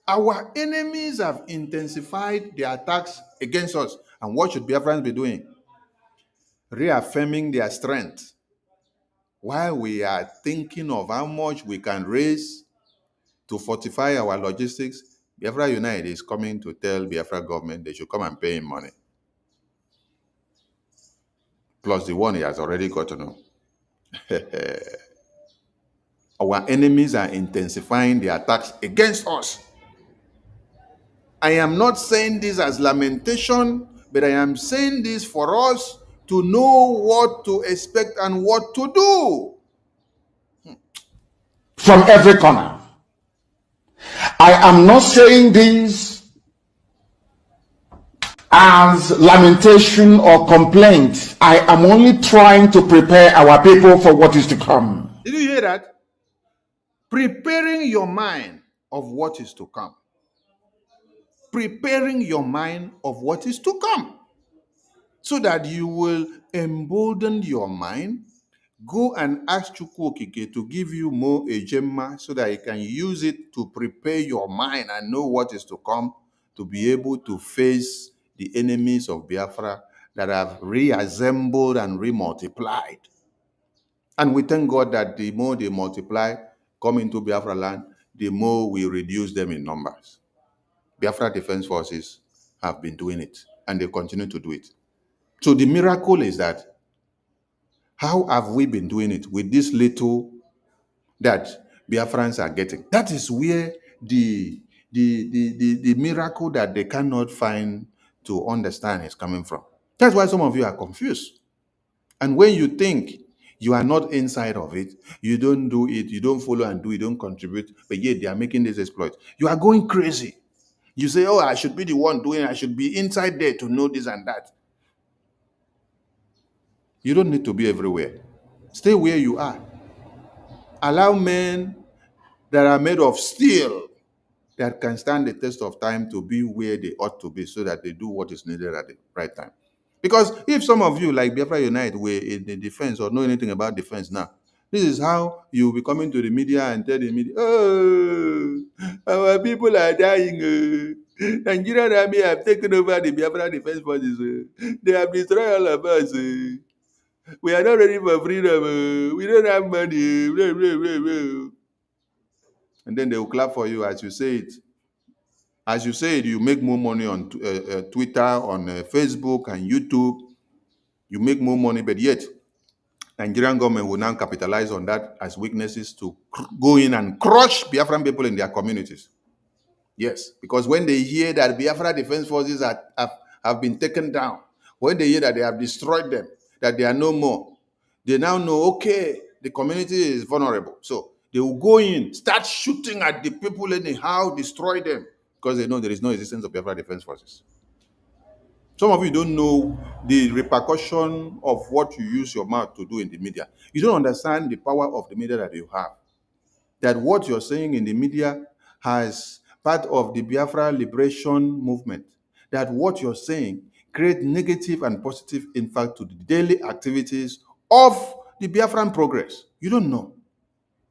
Our enemies have intensified their attacks against us. And what should Biafrans be doing? Reaffirming their strength. While we are thinking of how much we can raise to fortify our logistics, Biafra United is coming to tell Biafra government they should come and pay him money. Plus the one he has already got to know. Our enemies are intensifying the attacks against us. I am not saying this as lamentation, but I am saying this for us to know what to expect and what to do.
From every corner. I am not saying this as lamentation or complaint. I am only trying to prepare our people for what is to come.
Did you hear that? Preparing your mind of what is to come. preparing your mind of what is to come, so that you will embolden your mind. Go and ask Chukwokike to give you more ejema so that you can use it to prepare your mind and know what is to come, to be able to face the enemies of Biafra that have reassembled and remultiplied. And we thank God that the more they multiply, come into Biafra land, the more we reduce them in numbers. Biafra Defense Forces have been doing it, and they continue to do it. So the miracle is that, how have we been doing it with this little that Biafrans are getting? That is where the miracle that they cannot find to understand is coming from. That's why some of you are confused. And when you think you are not inside of it, you don't do it, you don't follow and do, you don't contribute, but yet they are making this exploit, you are going crazy. You say, oh, I should be the one doing it, I should be inside there to know this and that. You don't need to be everywhere. Stay where you are. Allow men that are made of steel, that can stand the test of time, to be where they ought to be, so that they do what is needed at the right time. Because if some of you, like Biafra Unite, were in the defense or know anything about defense now, this is how you will be coming to the media and tell the media, oh, our people are dying. Nigerian army have taken over the Biafra Defense Forces. They have destroyed all of us. We are not ready for freedom. We don't have money. And then they will clap for you as you say it. As you say it, you make more money on Twitter, on Facebook, and YouTube. You make more money, but yet Nigerian government will now capitalize on that as weaknesses to go in and crush Biafran people in their communities. Yes, because when they hear that Biafra Defense Forces have been taken down, when they hear that they have destroyed them, that they are no more, they now know, okay, the community is vulnerable. So they will go in, start shooting at the people anyhow, destroy them, because they know there is no existence of Biafra Defense Forces. Some of you don't know the repercussion of what you use your mouth to do in the media. You don't understand the power of the media that you have. That what you're saying in the media has part of the Biafra liberation movement. That what you're saying creates negative and positive impact to the daily activities of the Biafran progress. You don't know.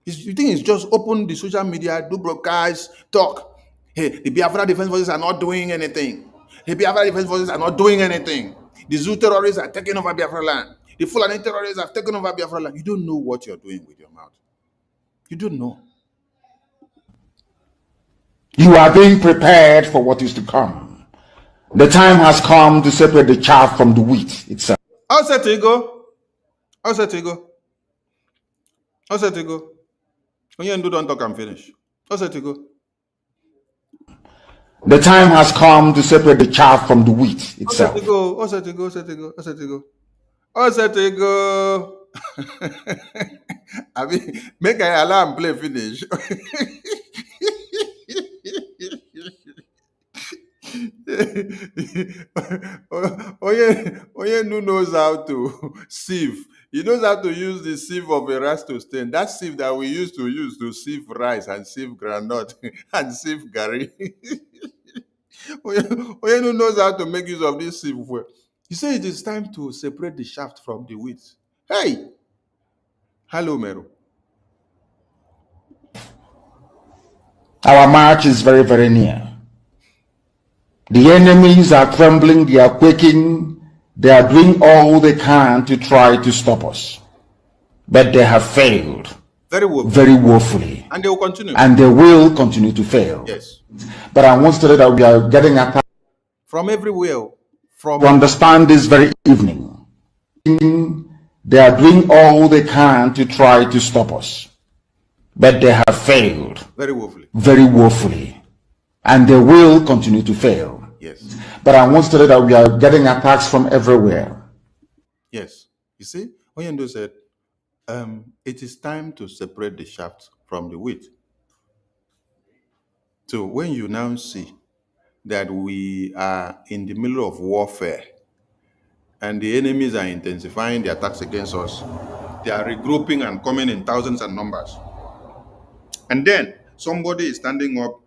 You think it's just open the social media, do broadcasts, talk. Hey, the Biafra Defense Forces are not doing anything. The Biafra Defense Forces are not doing anything. The Zoo terrorists are taking over Biafra land. The Fulani terrorists have taken over Biafra land. You don't know what you're doing with your mouth. You don't know.
You are being prepared for what is to come. The time has come to separate the chaff from the wheat itself.
How's that to go? How's that to go? How's that to go? When you don't talk and finish. How's that to go?
The time has come to separate the chaff from the wheat itself.
How's that to go? How's that to go? How's that to go? How's that to go? I mean, make an alarm play finish. Oyenu knows how to sieve. He knows how to use the sieve of a rice to stain. That sieve that we used to use to sieve rice and sieve groundnut and sieve gari. Oyenu knows how to make use of this sieve. He said it is time to separate the shaft from the wheat. Hey! Hello, Meru.
Our march is very, very near. The enemies are trembling, they are quaking, they are doing all they can to try to stop us. But they have failed.
Very woefully.
Very woefully.
And they will continue.
And they will continue to fail.
Yes.
But I want to say that we are getting attacked
from everywhere.
To understand this very evening. They are doing all they can to try to stop us. But they have failed.
Very woefully.
Very woefully. And they will continue to fail.
Yes.
But I want to say that we are getting attacks from everywhere.
Yes. You see, Oyendo said, it is time to separate the chaff from the wheat. So when you now see that we are in the middle of warfare and the enemies are intensifying the attacks against us, they are regrouping and coming in thousands and numbers. And then somebody is standing up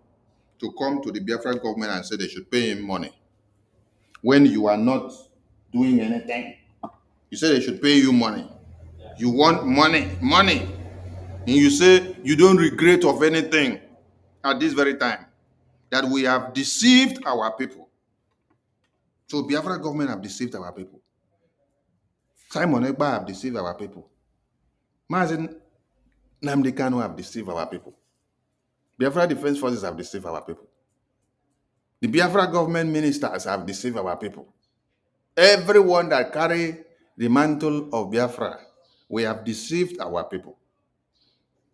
to come to the Biafra government and say they should pay him money when you are not doing anything. You say they should pay you money. You want money. And you say you don't regret of anything at this very time, that we have deceived our people. So Biafra government have deceived our people. Simon Ekpa have deceived our people. Mazen Nnamdi Kanu have deceived our people. Biafra Defense Forces have deceived our people. The Biafra government ministers have deceived our people. Everyone that carry the mantle of Biafra, we have deceived our people.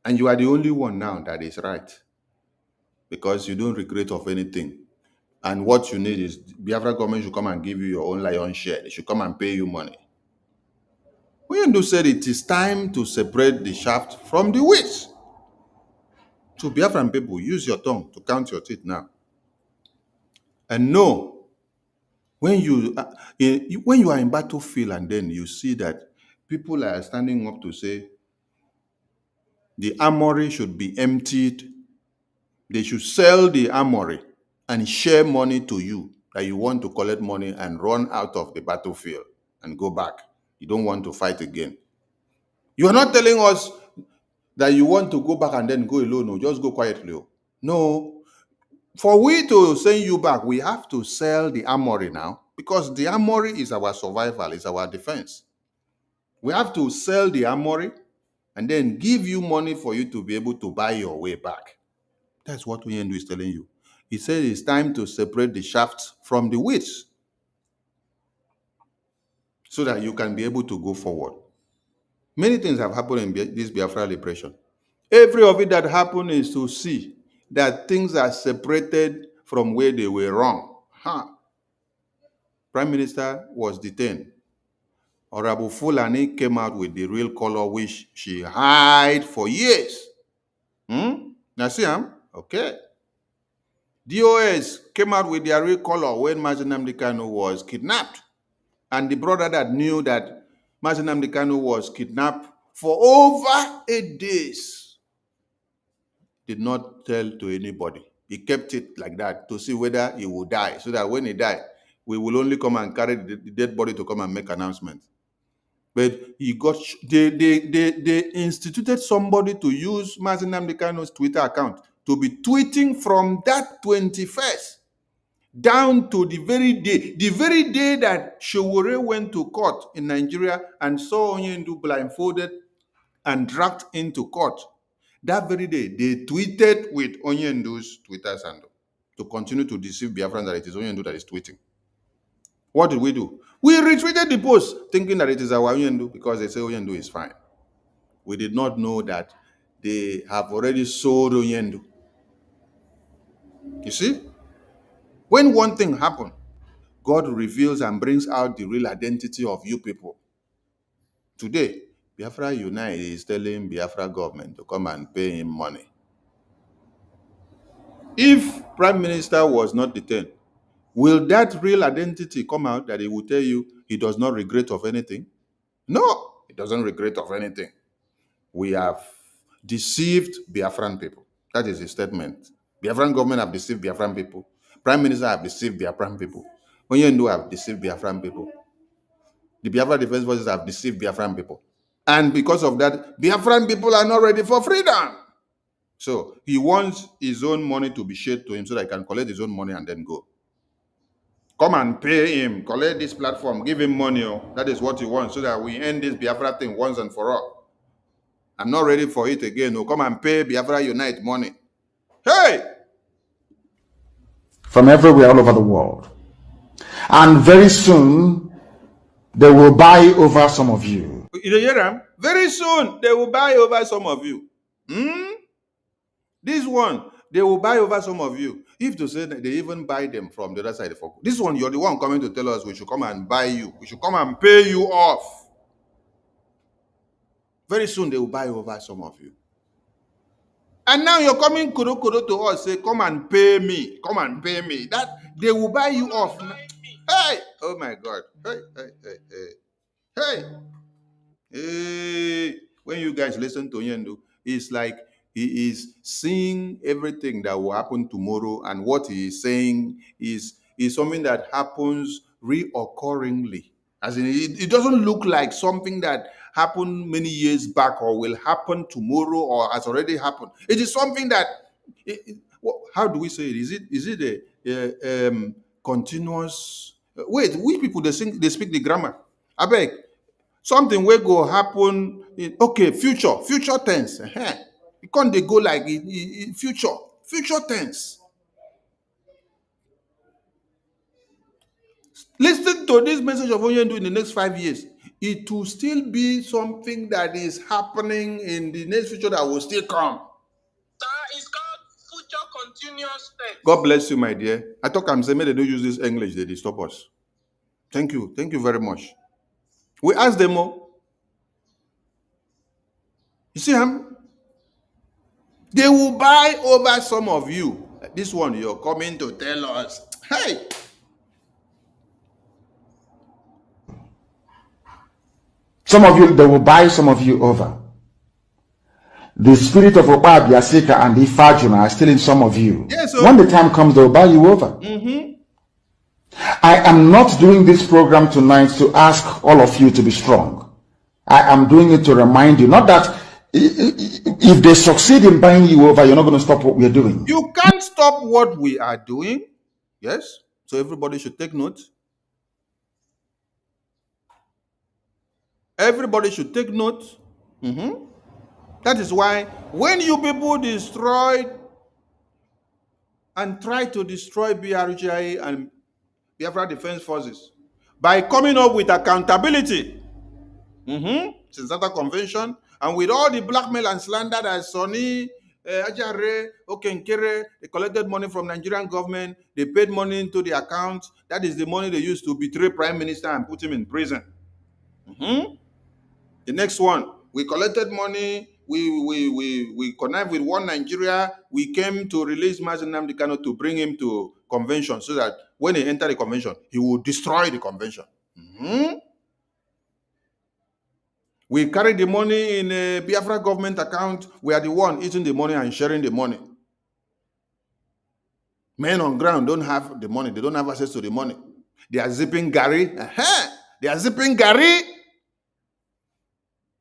And you are the only one now that is right, because you don't regret of anything. And what you need is Biafra government should come and give you your own lion share. They should come and pay you money. Oyendu said it is time to separate the shaft from the wheat. So Biafran people, use your tongue to count your teeth now. And know, when you are in battlefield and then you see that people are standing up to say the armory should be emptied, they should sell the armory and share money to you, that you want to collect money and run out of the battlefield and go back. You don't want to fight again. You are not telling us that you want to go back and then go alone. No, just go quietly. No. For we to send you back, we have to sell the armory now, because the armory is our survival, is our defense. We have to sell the armory and then give you money for you to be able to buy your way back. That's what Oyendu is telling you. He said it's time to separate the shafts from the wheat so that you can be able to go forward. Many things have happened in this Biafra liberation. Every of it that happened is to see that things are separated from where they were wrong. Prime Minister was detained. Honorable Fulani came out with the real color which she hid for years. Now see, okay. DOS came out with their real color when Mazi Nnamdi Kanu was kidnapped. And the brother that knew that Mazi Nnamdi Kanu was kidnapped for over 8 days did not tell to anybody. He kept it like that to see whether he will die, so that when he died, we will only come and carry the dead body to come and make announcements. But he got, they instituted somebody to use Mazi Nnamdi Kanu's Twitter account to be tweeting from that 21st down to the very day that Showore went to court in Nigeria and saw Oyendu blindfolded and dragged into court. That very day, they tweeted with Onyendu's Twitter handle to continue to deceive Biafrans that it is Onyendu that is tweeting. What did we do? We retweeted the post thinking that it is our Oyendu because they say Oyendu is fine. We did not know that they have already sold Oyendu. You see? When one thing happened, God reveals and brings out the real identity of you people. Today, Biafra Unite is telling Biafra government to come and pay him money. If Prime Minister was not detained, will that real identity come out that he will tell you he does not regret of anything? No, he doesn't regret of anything. We have deceived Biafran people. That is his statement. Biafran government have deceived Biafran people. Prime Minister have deceived Biafran people. Onyendu have deceived Biafran people. The Biafra Defense Forces have deceived Biafran people. And because of that, Biafran people are not ready for freedom. So he wants his own money to be shared to him so that he can collect his own money and then go. Come and pay him, collect this platform, give him money. That is what he wants, so that we end this Biafra thing once and for all. I'm not ready for it again. Come and pay Biafra Unite money. Hey!
From everywhere all over the world. And very soon, they will buy over some of you.
You hear them? Very soon, they will buy over some of you. This one, they will buy over some of you. If to say that they even buy them from the other side. This one, you're the one coming to tell us we should come and buy you. We should come and pay you off. Very soon, they will buy over some of you. And now you're coming kudo to us, say, come and pay me. Come and pay me. That they will buy you off. Hey! Oh my God. Hey! When you guys listen to Yendu, it's like He is seeing everything that will happen tomorrow, and what he is saying is something that happens reoccurringly. As in, it doesn't look like something that happened many years back or will happen tomorrow or has already happened. It is something that, how do we say it? Is it a continuous? Wait, which people they speak the grammar? I beg. Something will go happen. Okay, future tense. You can't they go like future tense. Listen to this message of Onyendu in the next 5 years. It will still be something that is happening in the next future that will still come.
It's called future continuous tense.
God bless you, my dear. I thought I'm saying they don't use this English, they stop us. Thank you. Thank you very much. We asked them all. You see him? They will buy over some of you. This one, you're coming to tell us, hey.
Some of you, they will buy some of you over. The spirit of Oba Biasika and Ifajuna are still in some of you.
Yes,
when the time comes, they will buy you over. I am not doing this program tonight to ask all of you to be strong. I am doing it to remind you, not that if they succeed in buying you over, you're not going to stop what we're doing.
You can't stop what we are doing. Yes. So everybody should take note. Everybody should take note. That is why when you people destroyed and try to destroy BRGI and Biafra Defense Forces by coming up with accountability, since that convention, and with all the blackmail and slander that Sonny, Ajare, Okenkere, they collected money from Nigerian government, they paid money into the account. That is the money they used to betray Prime Minister and put him in prison. The next one, we collected money, we connived with One Nigeria, we came to release Mazi Nnamdi Kanu to bring him to convention so that when he entered the convention, he will destroy the convention. We carry the money in a Biafra government account. We are the one eating the money and sharing the money. Men on ground don't have the money. They don't have access to the money. They are zipping Gary. They are zipping Gary.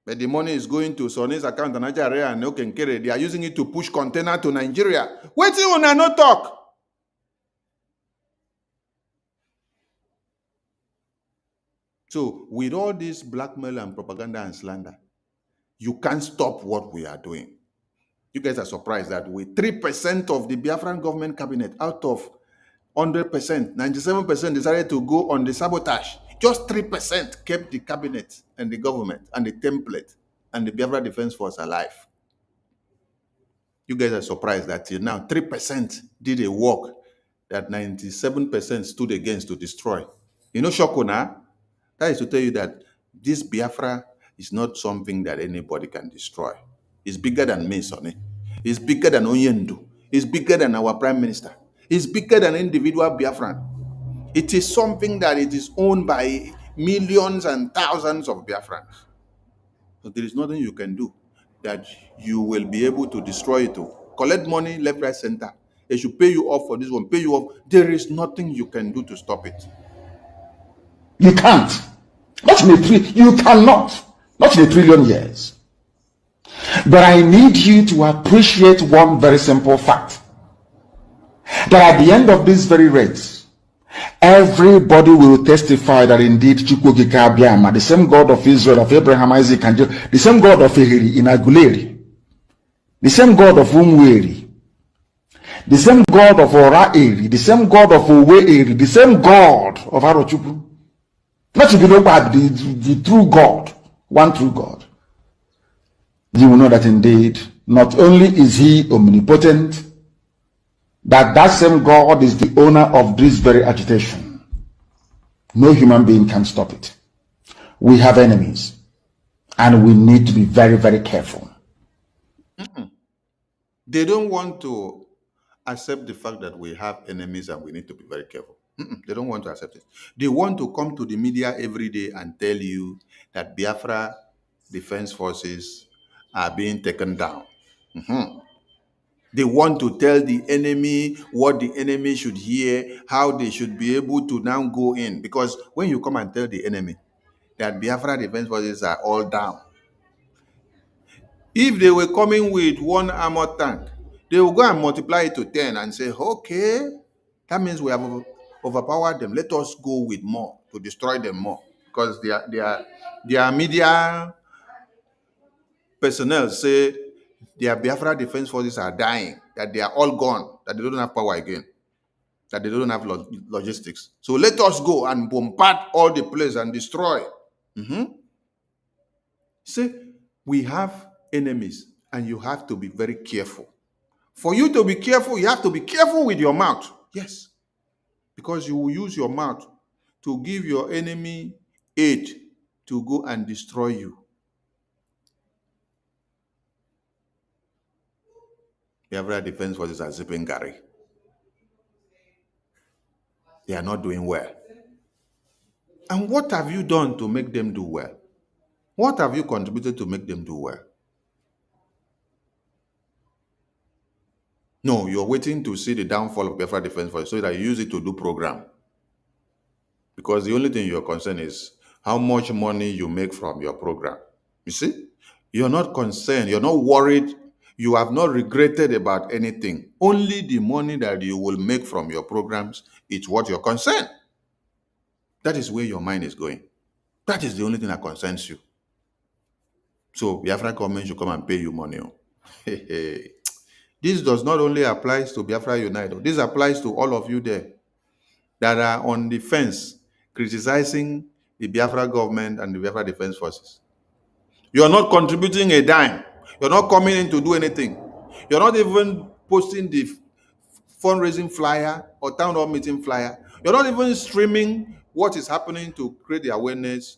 But the money is going to Sonny's account and Ajare and Okenkere. They are using it to push container to Nigeria. Wait till you no talk. So with all this blackmail and propaganda and slander, you can't stop what we are doing. You guys are surprised that with 3% of the Biafran government cabinet out of 100%, 97% decided to go on the sabotage. Just 3% kept the cabinet and the government and the template and the Biafra Defense Force alive. You guys are surprised that till now 3% did a work that 97% stood against to destroy. You know, Shokuna, that is to tell you that this Biafra is not something that anybody can destroy. It's bigger than me, Sonny. It's bigger than Onyendu. It's bigger than our Prime Minister. It's bigger than individual Biafran. It is something that it is owned by millions and thousands of Biafrans. So there is nothing you can do that you will be able to destroy it. Collect money left, right, center. They should pay you off for this one, pay you off. There is nothing you can do to stop it.
You can't. Not in you cannot. Not in 1 trillion years. But I need you to appreciate one very simple fact. That at the end of this very race, everybody will testify that indeed Chukwuokike Abiama, the same God of Israel, of Abraham, Isaac, and Jacob, the same God of Ehiri in Aguleri, the same God of Umweri, the same God of Ora-Eri, the same God of Owe-Eri, the same God of Arochukwu. Not to be known by the true God, one true God. You will know that indeed, not only is he omnipotent, that same God is the owner of this very agitation. No human being can stop it. We have enemies, and we need to be very, very careful.
They don't want to accept the fact that we have enemies and we need to be very careful. They don't want to accept it. They want to come to the media every day and tell you that Biafra Defense Forces are being taken down. They want to tell the enemy what the enemy should hear, how they should be able to now go in. Because when you come and tell the enemy that Biafra Defense Forces are all down, if they were coming with one armored tank, they will go and multiply it to 10 and say, okay, that means we have overpowered them. Let us go with more to destroy them more. Because their media personnel say their Biafra Defense Forces are dying, that they are all gone, that they don't have power again, that they don't have logistics. So let us go and bombard all the place and destroy. See, we have enemies and you have to be very careful. For you to be careful, you have to be careful with your mouth. Yes. Because you will use your mouth to give your enemy aid to go and destroy you. Biafra Defense Forces are zipping Gary. They are not doing well. And what have you done to make them do well? What have you contributed to make them do well? No, you're waiting to see the downfall of Biafra Defense Force so that you use it to do program. Because the only thing you're concerned is how much money you make from your program. You see? You're not concerned. You're not worried. You have not regretted about anything. Only the money that you will make from your programs is what you're concerned. That is where your mind is going. That is the only thing that concerns you. So Biafra government should come and pay you money. This does not only apply to Biafra United. This applies to all of you there that are on the fence criticizing the Biafra government and the Biafra Defense Forces. You are not contributing a dime. You're not coming in to do anything. You're not even posting the fundraising flyer or town hall meeting flyer. You're not even streaming what is happening to create the awareness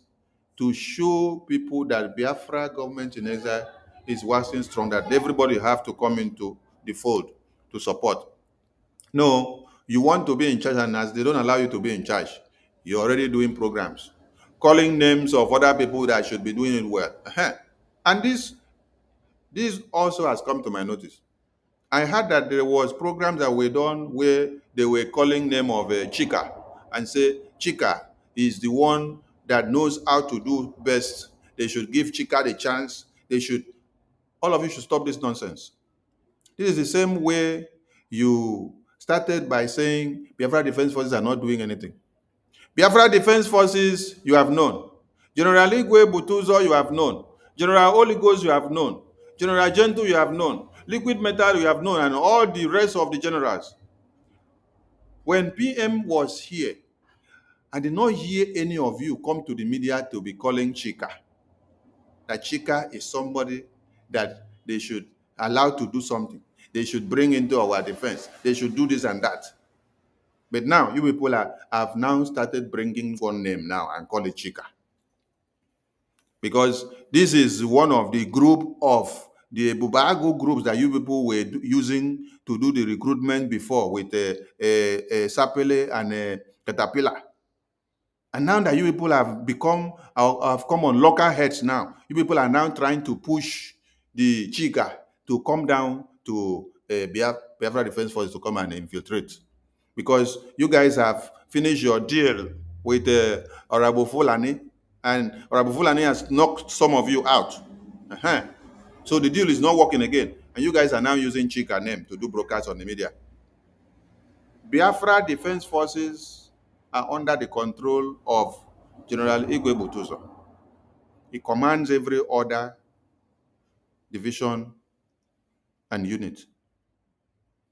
to show people that Biafra government in exile is waxing strong, that everybody have to come into the fold to support. No, you want to be in charge, and as they don't allow you to be in charge, you're already doing programs, calling names of other people that should be doing it well. And this also has come to my notice. I heard that there was programs that were done where they were calling name of Chika and say Chika is the one that knows how to do best. They should give Chika the chance. All of you should stop this nonsense. This is the same way you started by saying Biafra Defense Forces are not doing anything. Biafra Defense Forces, you have known. General Igwe Butuzo, you have known. General Oligos, you have known. General Gentle, you have known. Liquid Metal, you have known, and all the rest of the generals. When PM was here, I did not hear any of you come to the media to be calling Chika. That Chika is somebody that they should allow to do something. They should bring into our defense. They should do this and that. But now, you people have now started bringing one name now and call it Chika. Because this is one of the group of the Bubago groups that you people were using to do the recruitment before with Sapele and Caterpillar. And now that you people have come on local heads now, you people are now trying to push the Chika to come down to Biafra Defense Force to come and infiltrate. Because you guys have finished your deal with Honorable Fulani, and Honorable Fulani has knocked some of you out. So the deal is not working again. And you guys are now using Chika name to do broadcasts on the media. Biafra Defense Forces are under the control of General Igwe Butuzo. He commands every order, division, and unit.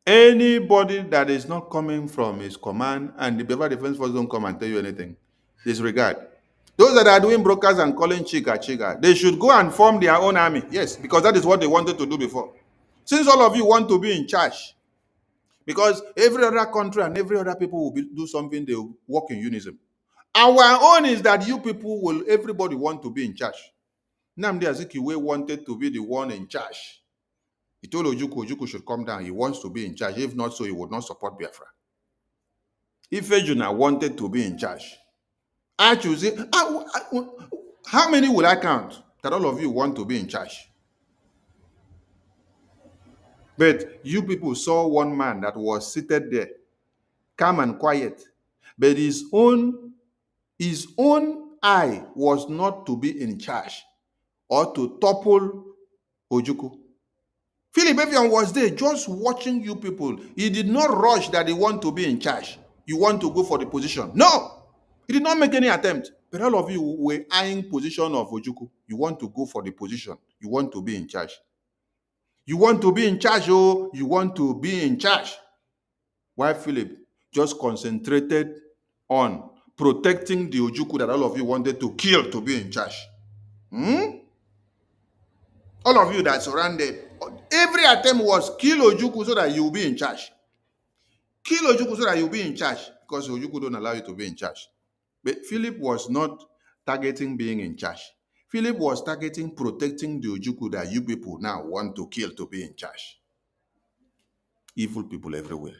Anybody that is not coming from his command and the Biafra Defense Force don't come and tell you anything, disregard. Those that are doing brokers and calling Chika, they should go and form their own army. Yes, because that is what they wanted to do before. Since all of you want to be in charge, because every other country and every other people will do something, they will work in unison. Our own is that you people everybody want to be in charge. Nnamdi Azikiwe wanted to be the one in charge. He told Ojukwu should come down. He wants to be in charge. If not so, he would not support Biafra. Ifejuna wanted to be in charge. I choose it. How many will I count that all of you want to be in charge? But you people saw one man that was seated there, calm and quiet, but his own eye was not to be in charge or to topple Ojukwu. Philip Evian was there just watching you people. He did not rush that he want to be in charge. You want to go for the position. No, he did not make any attempt. But all of you were eyeing position of Ojukwu. You want to go for the position. You want to be in charge. You want to be in charge, oh, you want to be in charge. While Philip just concentrated on protecting the Ojukwu that all of you wanted to kill to be in charge. All of you that surrounded, every attempt was kill Ojukwu so that you will be in charge. Kill Ojukwu so that you'll be in charge, because Ojukwu don't allow you to be in charge. But Philip was not targeting being in charge. Philip was targeting protecting the Ojukwu that you people now want to kill to be in charge. Evil people everywhere.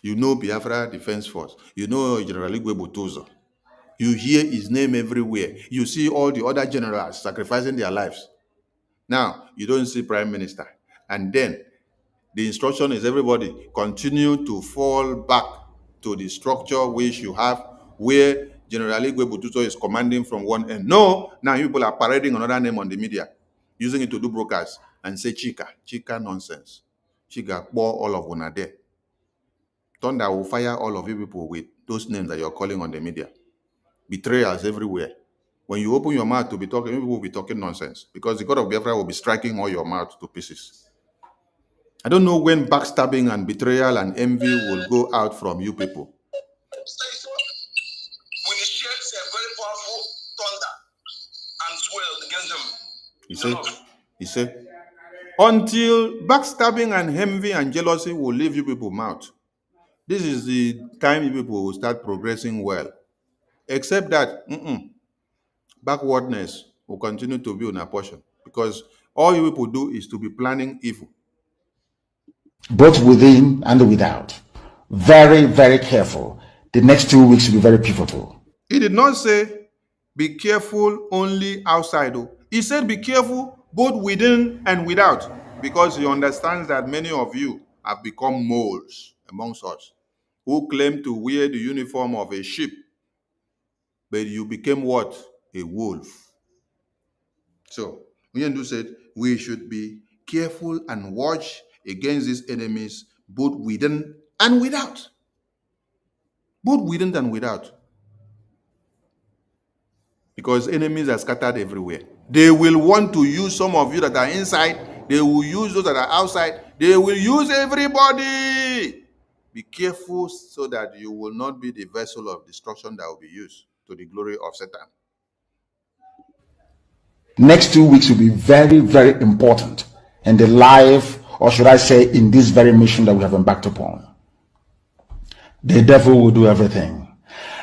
You know Biafra Defense Force. You know General Igwe Butuzo. You hear his name everywhere. You see all the other generals sacrificing their lives. Now, you don't see Prime Minister. And then, the instruction is everybody continue to fall back to the structure which you have, where General Igwe Butuzo is commanding from one end. No, now you people are parading another name on the media, using it to do broadcasts and say Chika. Chika nonsense. Chika, all of una there. Thunder will fire all of you people with those names that you're calling on the media. Betrayals everywhere. When you open your mouth to be talking, people will be talking nonsense, because the God of Biafra will be striking all your mouth to pieces. I don't know when backstabbing and betrayal and envy will go out from you people.
We initiate a very powerful thunder and swell against them.
He said, until backstabbing and envy and jealousy will leave you people mouth, this is the time you people will start progressing well. Except that backwardness will continue to be on a portion, because all you people do is to be planning evil.
Both within and without. Very, very careful. The next 2 weeks will be very pivotal.
He did not say, be careful only outside. He said, be careful both within and without, because he understands that many of you have become moles amongst us, who claim to wear the uniform of a sheep, but you became what? A wolf. So, Unyendu said, we should be careful and watch against these enemies, both within and without. Both within and without. Because enemies are scattered everywhere. They will want to use some of you that are inside. They will use those that are outside. They will use everybody. Be careful so that you will not be the vessel of destruction that will be used to the glory of Satan.
Next 2 weeks will be very, very important in the life, or should I say, in this very mission that we have embarked upon. The devil will do everything.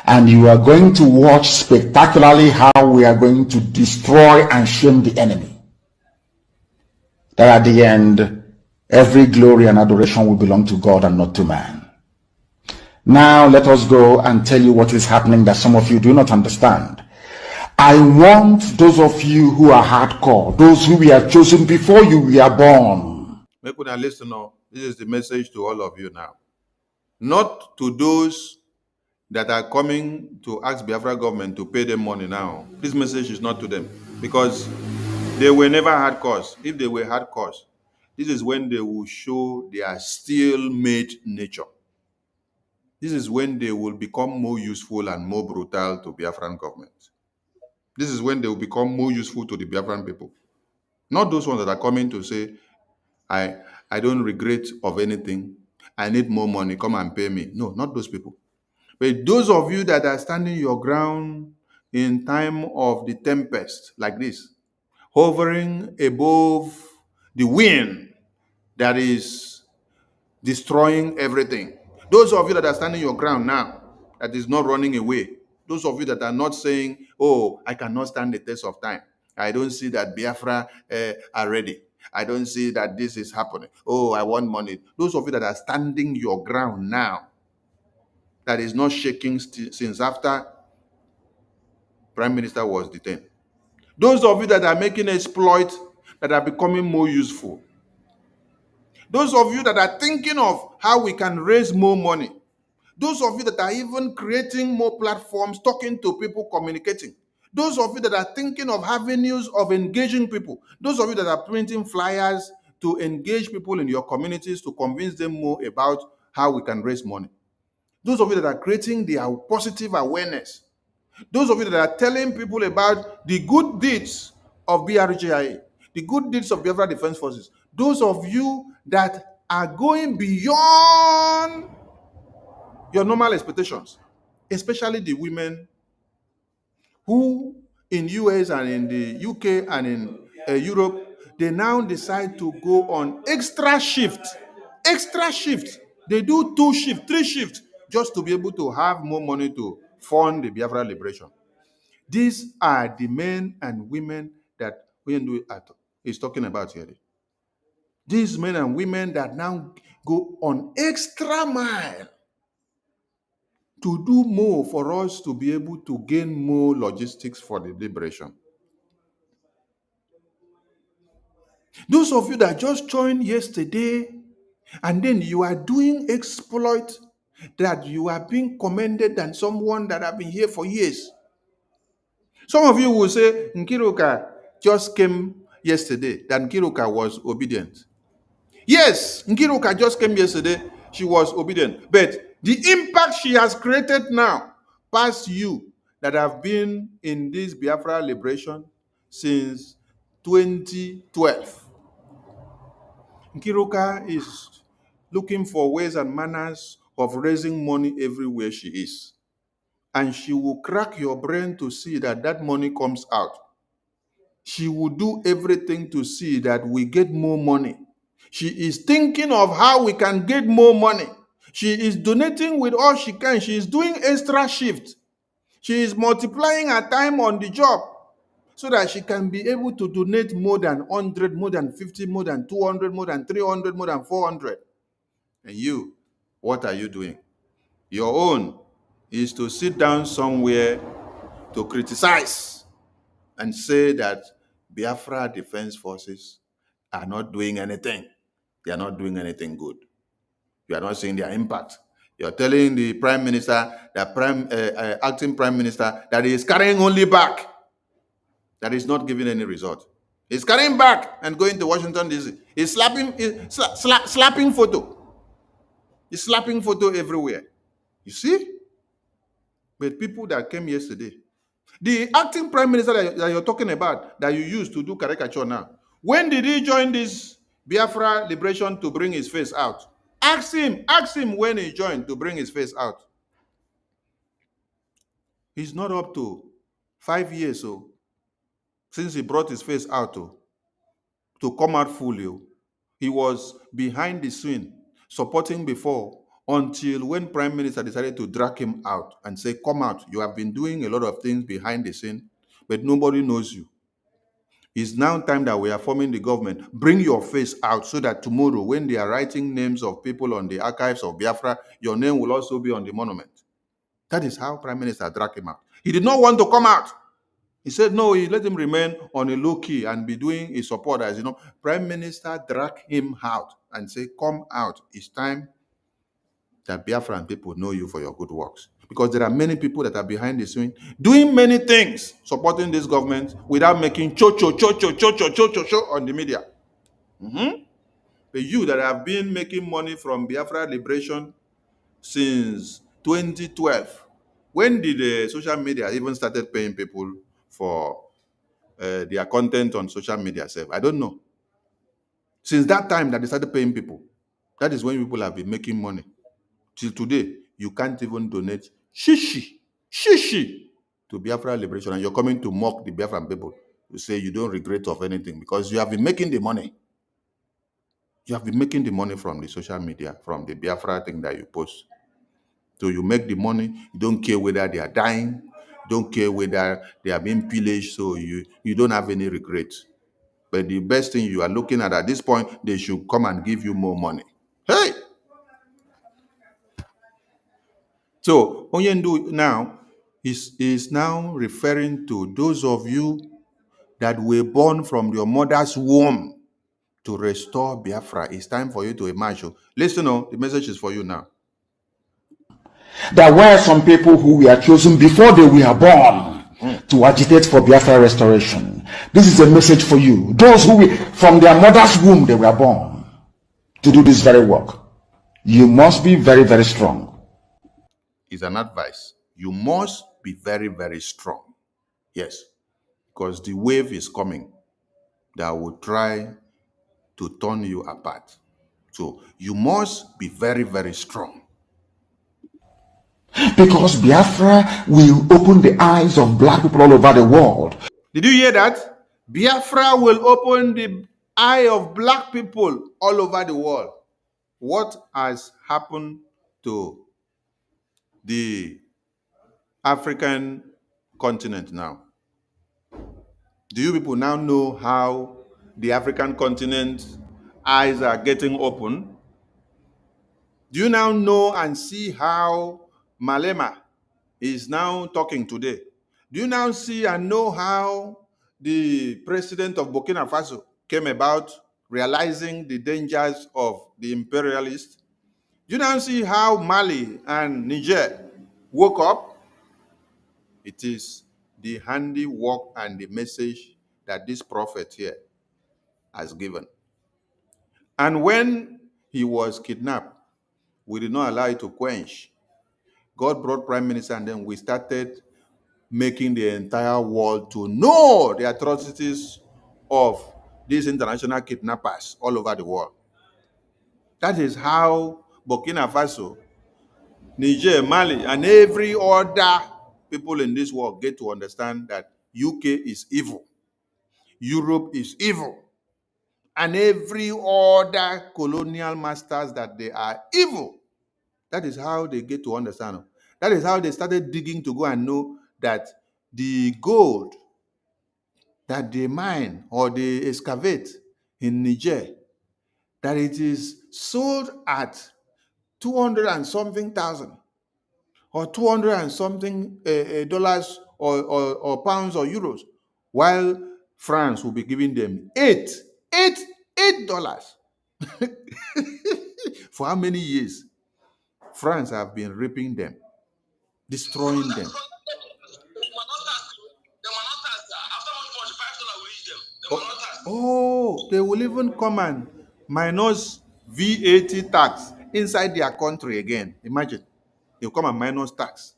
And you are going to watch spectacularly how we are going to destroy and shame the enemy. That at the end, every glory and adoration will belong to God and not to man. Now let us go and tell you what is happening that some of you do not understand. I want those of you who are hardcore, those who were chosen before you were born.
Make una listen now. This is the message to all of you now. Not to those that are coming to ask Biafra government to pay them money now. This message is not to them, because they were never hardcores. If they were hardcores, this is when they will show their steel-made nature. This is when they will become more useful and more brutal to Biafran government. This is when they will become more useful to the Biafran people. Not those ones that are coming to say, I don't regret of anything. I need more money. Come and pay me. No, not those people. But those of you that are standing your ground in time of the tempest, like this, hovering above the wind that is destroying everything. Those of you that are standing your ground now, that is not running away. Those of you that are not saying, oh, I cannot stand the test of time. I don't see that Biafra are ready. I don't see that this is happening. Oh, I want money. Those of you that are standing your ground now, that is not shaking since after Prime Minister was detained. Those of you that are making exploit, that are becoming more useful. Those of you that are thinking of how we can raise more money. Those of you that are even creating more platforms, talking to people, communicating. Those of you that are thinking of avenues of engaging people. Those of you that are printing flyers to engage people in your communities to convince them more about how we can raise money. Those of you that are creating the positive awareness. Those of you that are telling people about the good deeds of Brgie, the good deeds of Biafra Defense Forces. Those of you that are going beyond your normal expectations, especially the women who in US and in the UK and in Europe, they now decide to go on extra shift. Extra shift. They do 2 shifts, 3 shifts, just to be able to have more money to fund the Biafra liberation. These are the men and women that Oyendu is talking about here. These men and women that now go on extra mile to do more for us to be able to gain more logistics for the liberation. Those of you that just joined yesterday, and then you are doing exploit that you are being commended than someone that have been here for years. Some of you will say, Nkiruka just came yesterday, that Nkiruka was obedient. Yes, Nkiruka just came yesterday, she was obedient. But the impact she has created now, past you that have been in this Biafra liberation since 2012. Nkiruka is looking for ways and manners of raising money everywhere she is. And she will crack your brain to see that that money comes out. She will do everything to see that we get more money. She is thinking of how we can get more money. She is donating with all she can. She is doing extra shift. She is multiplying her time on the job so that she can be able to donate more than 100, more than 50, more than 200, more than 300, more than 400. And you, what are you doing? Your own is to sit down somewhere to criticize and say that Biafra Defense Forces are not doing anything. They are not doing anything good. You are not seeing their impact. You're telling the Prime Minister, the acting Prime Minister, that he is carrying only back, that is not giving any result. He's carrying back and going to Washington, D.C. He's slapping photo. He's slapping photo everywhere. You see? But people that came yesterday, the acting Prime Minister that you're talking about, that you used to do caricature now, when did he join this Biafra liberation to bring his face out? Ask him when he joined to bring his face out. He's not up to 5 years so since he brought his face out to come out fully. He was behind the scene supporting before until when Prime Minister decided to drag him out and say, come out. You have been doing a lot of things behind the scene, but nobody knows you. It's now time that we are forming the government. Bring your face out so that tomorrow, when they are writing names of people on the archives of Biafra, your name will also be on the monument. That is how Prime Minister dragged him out. He did not want to come out. He said, no, he let him remain on a low key and be doing his support. As you know, Prime Minister dragged him out and said, come out. It's time that Biafran people know you for your good works. Because there are many people that are behind the scene doing many things, supporting this government without making cho on the media. But you that have been making money from Biafra liberation since 2012, when did the social media even started paying people for their content on social media? I don't know. Since that time that they started paying people, that is when people have been making money. Till today, you can't even donate shishi to Biafra liberation, and you're coming to mock the Biafran people. You say you don't regret of anything because you have been making the money. You have been making the money from the social media, from the Biafra thing that you post. So you make the money. You don't care whether they are dying. Don't care whether they are being pillaged. So you don't have any regrets. But the best thing you are looking at this point, they should come and give you more money. Hey! So Onyendu now is now referring to those of you that were born from your mother's womb to restore Biafra. It's time for you to emerge. Listen, the message is for you now.
There were some people who were chosen before they were born to agitate for Biafra restoration. This is a message for you. Those who from their mother's womb they were born to do this very work. You must be very, very strong.
It's an advice. You must be very, very strong. Yes, because the wave is coming that will try to turn you apart. So you must be very, very strong.
Because Biafra will open the eyes of black people all over the world.
Did you hear that? Biafra will open the eye of black people all over the world. What has happened to the African continent now? Do you people now know how the African continent eyes are getting open? Do you now know and see how Malema is now talking today? Do you now see and know how the president of Burkina Faso came about realizing the dangers of the imperialists? Do you now see how Mali and Niger woke up? It is the handiwork and the message that this prophet here has given. And when he was kidnapped, we did not allow it to quench. God brought Prime Minister, and then we started making the entire world to know the atrocities of these international kidnappers all over the world. That is how Burkina Faso, Niger, Mali, and every other people in this world get to understand that UK is evil, Europe is evil, and every other colonial masters that they are evil. That is how they get to understand. That is how they started digging to go and know that the gold that they mine or they excavate in Niger, that it is sold at 200 and something thousand or 200 and something dollars or pounds or euros, while France will be giving them $8 for how many years? France have been ripping them, destroying them. Oh, they will even come and minus VAT tax inside their country again. Imagine, they'll come and minus tax.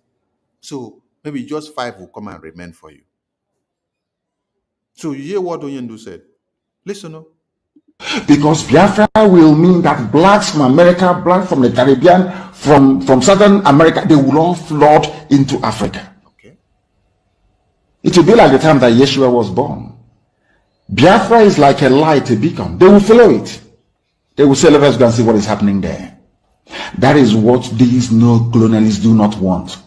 So maybe just 5 will come and remain for you. So you hear what Onyendu said? Listen up.
Because Biafra will mean that blacks from America, blacks from the Caribbean, from Southern America, they will all flood into Africa.
Okay.
It will be like the time that Yeshua was born. Biafra is like a light, a beacon. They will follow it. They will say, let us go and see what is happening there. That is what these neo-colonialists do not want.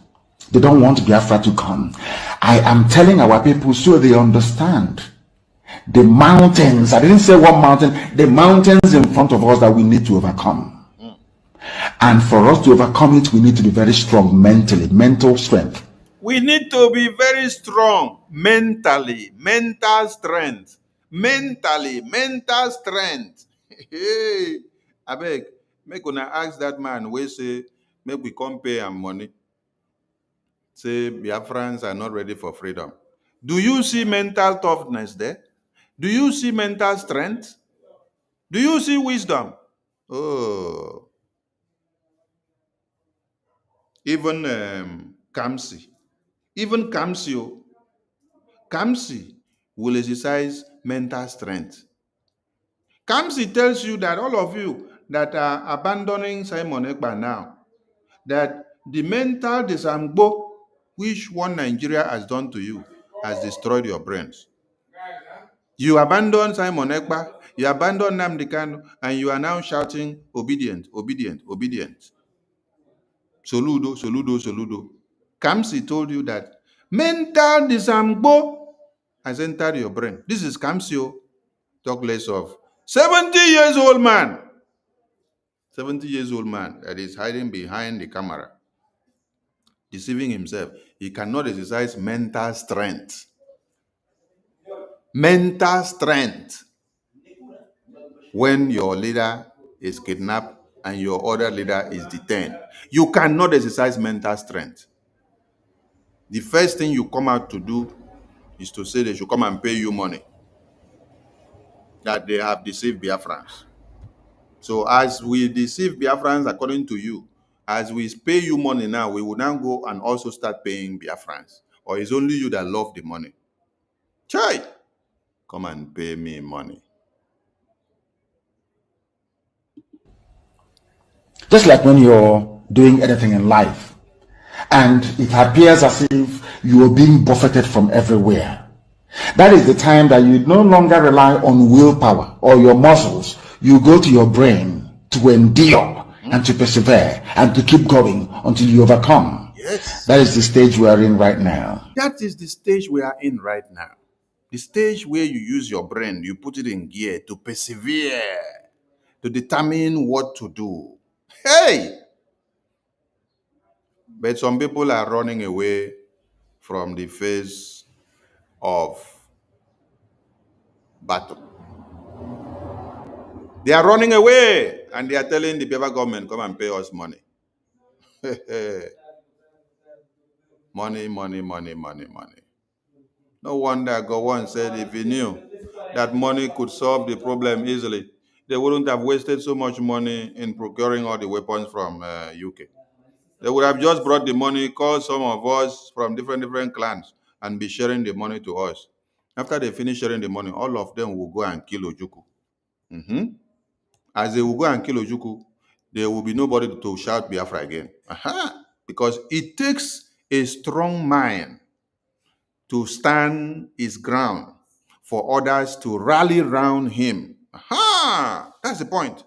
They don't want Biafra to come. I am telling our people so they understand. The mountains, I didn't say one mountain, the mountains in front of us that we need to overcome. And for us to overcome it, we need to be very strong mentally, mental strength.
We need to be very strong mentally, mental strength. Mentally, mental strength. Hey, I beg, make una ask that man, we say, make we come pay am money. Say, Biafrans are not ready for freedom. Do you see mental toughness there? Do you see mental strength? Do you see wisdom? Oh, even Kamsi. Even Kamsi will exercise mental strength. Kamsi tells you that all of you that are abandoning Simon Ekpa now, that the mental disangbo which one Nigeria has done to you has destroyed your brains. You abandon Simon Ekpa, you abandon Nnamdi Kanu, and you are now shouting, obedient, obedient, obedient. Soludo, soludo, soludo. Kamsi told you that mental disangbo has entered your brain. This is Kamsi, talk less of 70 years old man. 70 years old man that is hiding behind the camera, deceiving himself. He cannot exercise mental strength. mental strength when your leader is kidnapped and your other leader is detained. You cannot exercise mental strength. The first thing you come out to do is to say they should come and pay you money, that they have deceived Biafrans. So as we deceive Biafrans according to you, as we pay you money now, we will now go and also start paying Biafrans. Or it's only you that love the money? Chai! Come and pay me money.
Just like when you're doing anything in life and it appears as if you are being buffeted from everywhere. That is the time that you no longer rely on willpower or your muscles. You go to your brain to endure and to persevere and to keep going until you overcome.
Yes.
That is the stage we are in right now.
That is the stage we are in right now. The stage where you use your brain, you put it in gear to persevere, to determine what to do. Hey! But some people are running away from the face of battle. They are running away and they are telling the Biafra government, come and pay us money. Money, money, money, money, money. No wonder Gowon said if he knew that money could solve the problem easily, they wouldn't have wasted so much money in procuring all the weapons from UK. They would have just brought the money, called some of us from different clans, and be sharing the money to us. After they finish sharing the money, all of them will go and kill Ojukwu. As they will go and kill Ojukwu, there will be nobody to shout Biafra again. Because it takes a strong mind to stand his ground for others to rally round him. That's the point.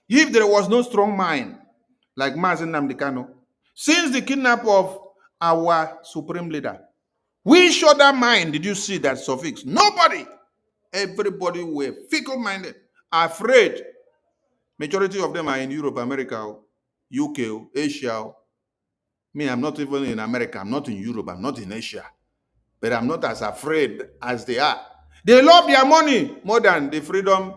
If there was no strong mind, like Mazen Nnamdi Kanu, since the kidnap of our supreme leader, which other mind did you see that suffix? Nobody. Everybody were fickle-minded, afraid. Majority of them are in Europe, America, UK, Asia. Me, I'm not even in America. I'm not in Europe. I'm not in Asia. But I'm not as afraid as they are. They love their money more than the freedom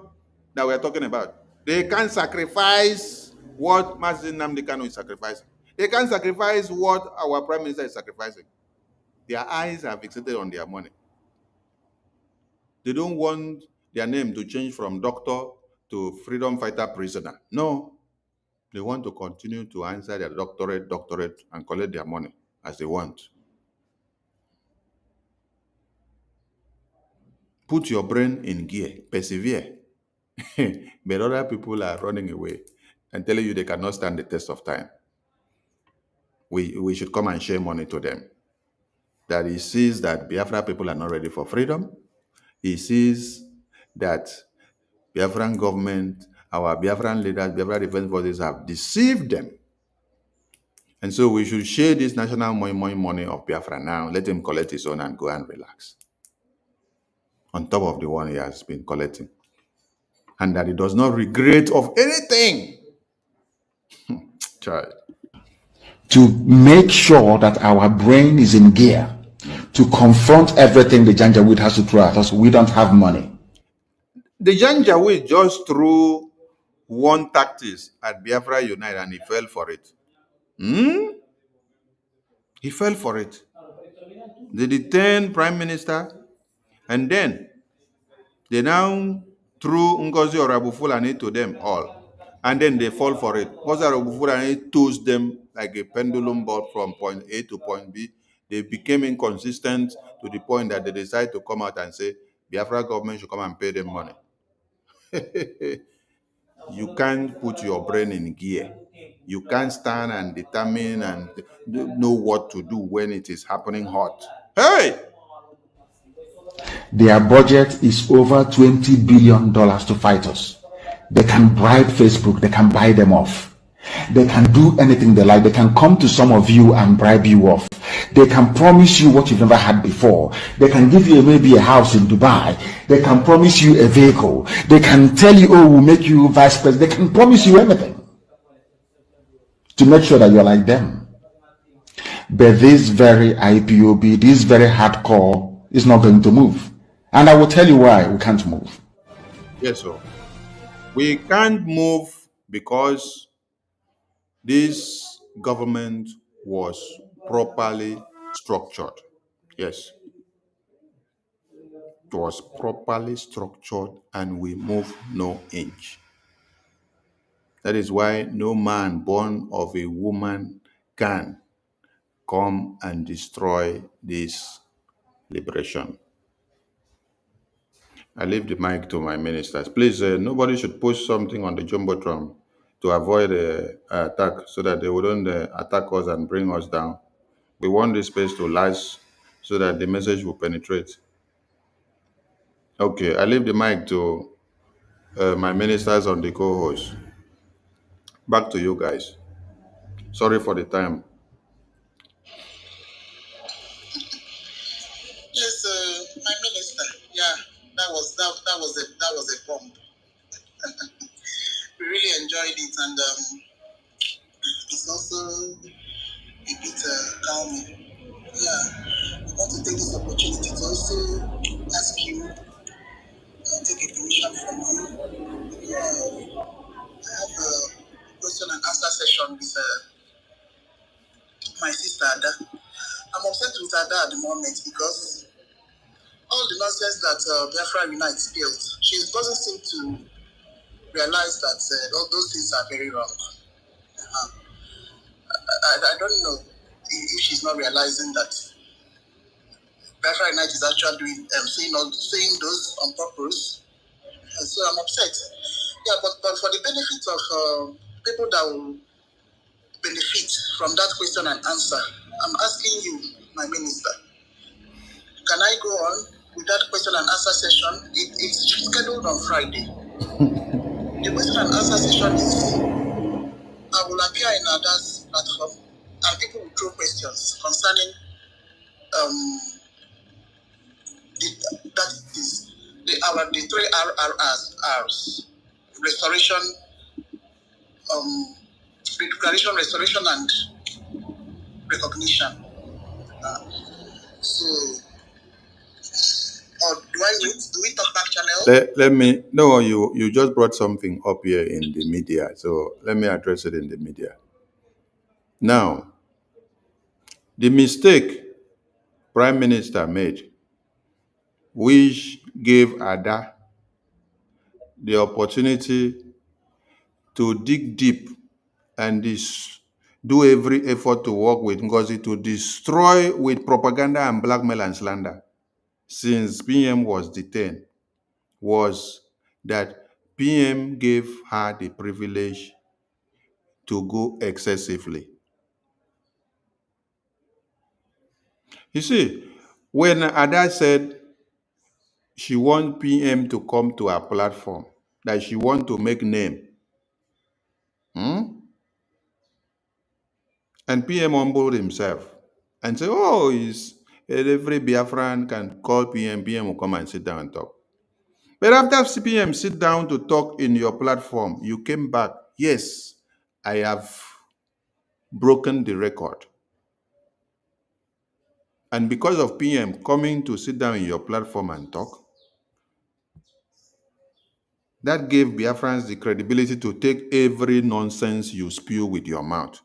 that we're talking about. They can't sacrifice what Mazen Nnamdi Kanu is sacrificing. They can't sacrifice what our Prime Minister is sacrificing. Their eyes are fixated on their money. They don't want their name to change from doctor to freedom fighter prisoner. No. They want to continue to answer their doctorate, and collect their money as they want. Put your brain in gear, persevere. But other people are running away and telling you they cannot stand the test of time. We should come and share money to them. That he sees that Biafra people are not ready for freedom. He sees that Biafran government, our Biafran leaders, Biafra defense forces have deceived them. And so we should share this national money of Biafra now. Let him collect his own and go and relax. On top of the one he has been collecting. And that he does not regret of anything. Child.
To make sure that our brain is in gear to confront everything the Janjaweed has to throw at us. We don't have money.
The Janjaweed just threw one tactics at Biafra Unite and he fell for it. He fell for it. They detained Prime Minister and then they now threw Ngozi Orabufulani to them all. And then they fall for it. Ngozi Orabufulani tossed them like a pendulum board from point A to point B. They became inconsistent to the point that they decided to come out and say, Biafra government should come and pay them money. You can't put your brain in gear. You can't stand and determine and know what to do when it is happening hot. Hey!
Their budget is over $20 billion to fight us. They can bribe Facebook. They can buy them off. They can do anything they like. They can come to some of you and bribe you off. They can promise you what you've never had before. They can give you maybe a house in Dubai. They can promise you a vehicle. They can tell you, oh, we'll make you vice president. They can promise you anything to make sure that you're like them. But this very IPOB, this very hardcore is not going to move. And I will tell you why we can't move.
Yes, sir. We can't move because this government was properly structured. Yes, it was properly structured and we move no inch. That is why no man born of a woman can come and destroy this liberation. I leave the mic to my ministers. Please, nobody should push something on the jumbotron to avoid attack so that they wouldn't attack us and bring us down. We want this space to last so that the message will penetrate. Okay, I leave the mic to my ministers on the co-host. Back to you guys. Sorry for the time.
Yes, my minister. Yeah, that was a bomb. We really enjoyed it, and it's also a bit calming. Yeah, I want to take this opportunity to also ask you, take a permission from you. Yeah, I have a question and answer session with my sister Ada. I'm upset with Ada at the moment because all the nonsense that Biafra Unite spilled, she doesn't seem to realize that all those things are very wrong. Uh, I don't know if she's not realizing that Biafra Unite is actually doing saying those on purpose. So I'm upset. Yeah, but for the benefit of people that will benefit from that question and answer, I'm asking you, my minister, can I go on with that question and answer session? It's scheduled on Friday. The question and answer session is, I will appear in Ada's platform and people will throw questions concerning that is the three RRRs: restoration, declaration, restoration, and recognition. So, or do I wait? Do we talk back channel?
Let me, no, you just brought something up here in the media. So let me address it in the media. Now, the mistake Prime Minister made, which gave Ada the opportunity to dig deep and do every effort to work with Ngozi to destroy with propaganda and blackmail and slander since PM was detained, was that PM gave her the privilege to go excessively. You see, when Ada said she wants PM to come to her platform, that she wants to make name, and PM humbled himself and said, oh, every Biafran can call PM, PM will come and sit down and talk. But after CPM sit down to talk in your platform, you came back, yes, I have broken the record. And because of PM coming to sit down in your platform and talk, that gave Biafrans the credibility to take every nonsense you spew with your mouth.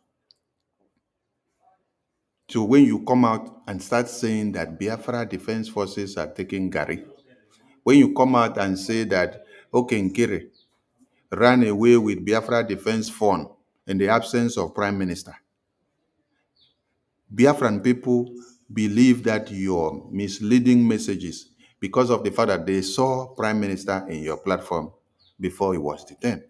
So when you come out and start saying that Biafra Defense Forces are taking Gary, when you come out and say that Okenkiri ran away with Biafra Defense Fund in the absence of Prime Minister, Biafran people believe that your misleading messages because of the fact that they saw Prime Minister in your platform before he was detained.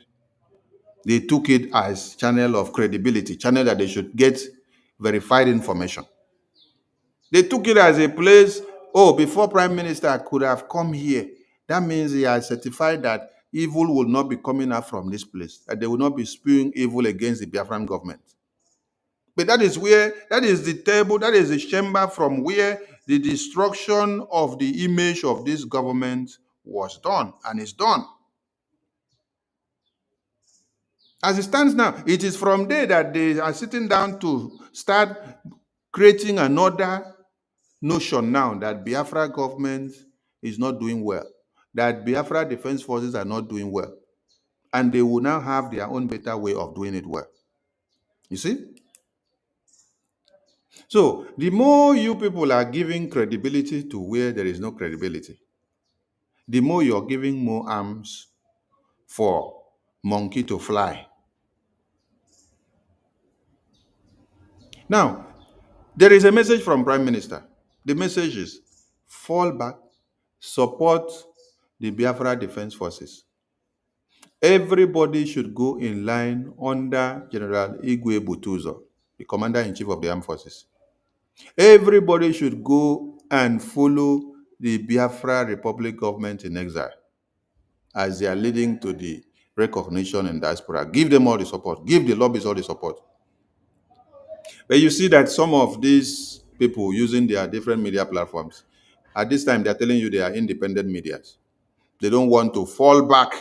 They took it as channel of credibility, channel that they should get verified information. They took it as a place, oh, before Prime Minister could have come here, that means he has certified that evil will not be coming out from this place, that they will not be spewing evil against the Biafran government. But that is the table, that is the chamber from where the destruction of the image of this government was done and is done. As it stands now, it is from there that they are sitting down to start creating another notion now that Biafra government is not doing well, that Biafra Defense Forces are not doing well, and they will now have their own better way of doing it well. You see? So the more you people are giving credibility to where there is no credibility, the more you're giving more arms for monkey to fly. Now, there is a message from Prime Minister. The message is fall back, support the Biafra Defense Forces. Everybody should go in line under General Igwe Butuzo, the Commander-in-Chief of the Armed Forces. Everybody should go and follow the Biafra Republic government in exile as they are leading to the recognition in diaspora. Give them all the support. Give the lobbies all the support. But you see that some of these people using their different media platforms, at this time, they're telling you they are independent medias. They don't want to fall back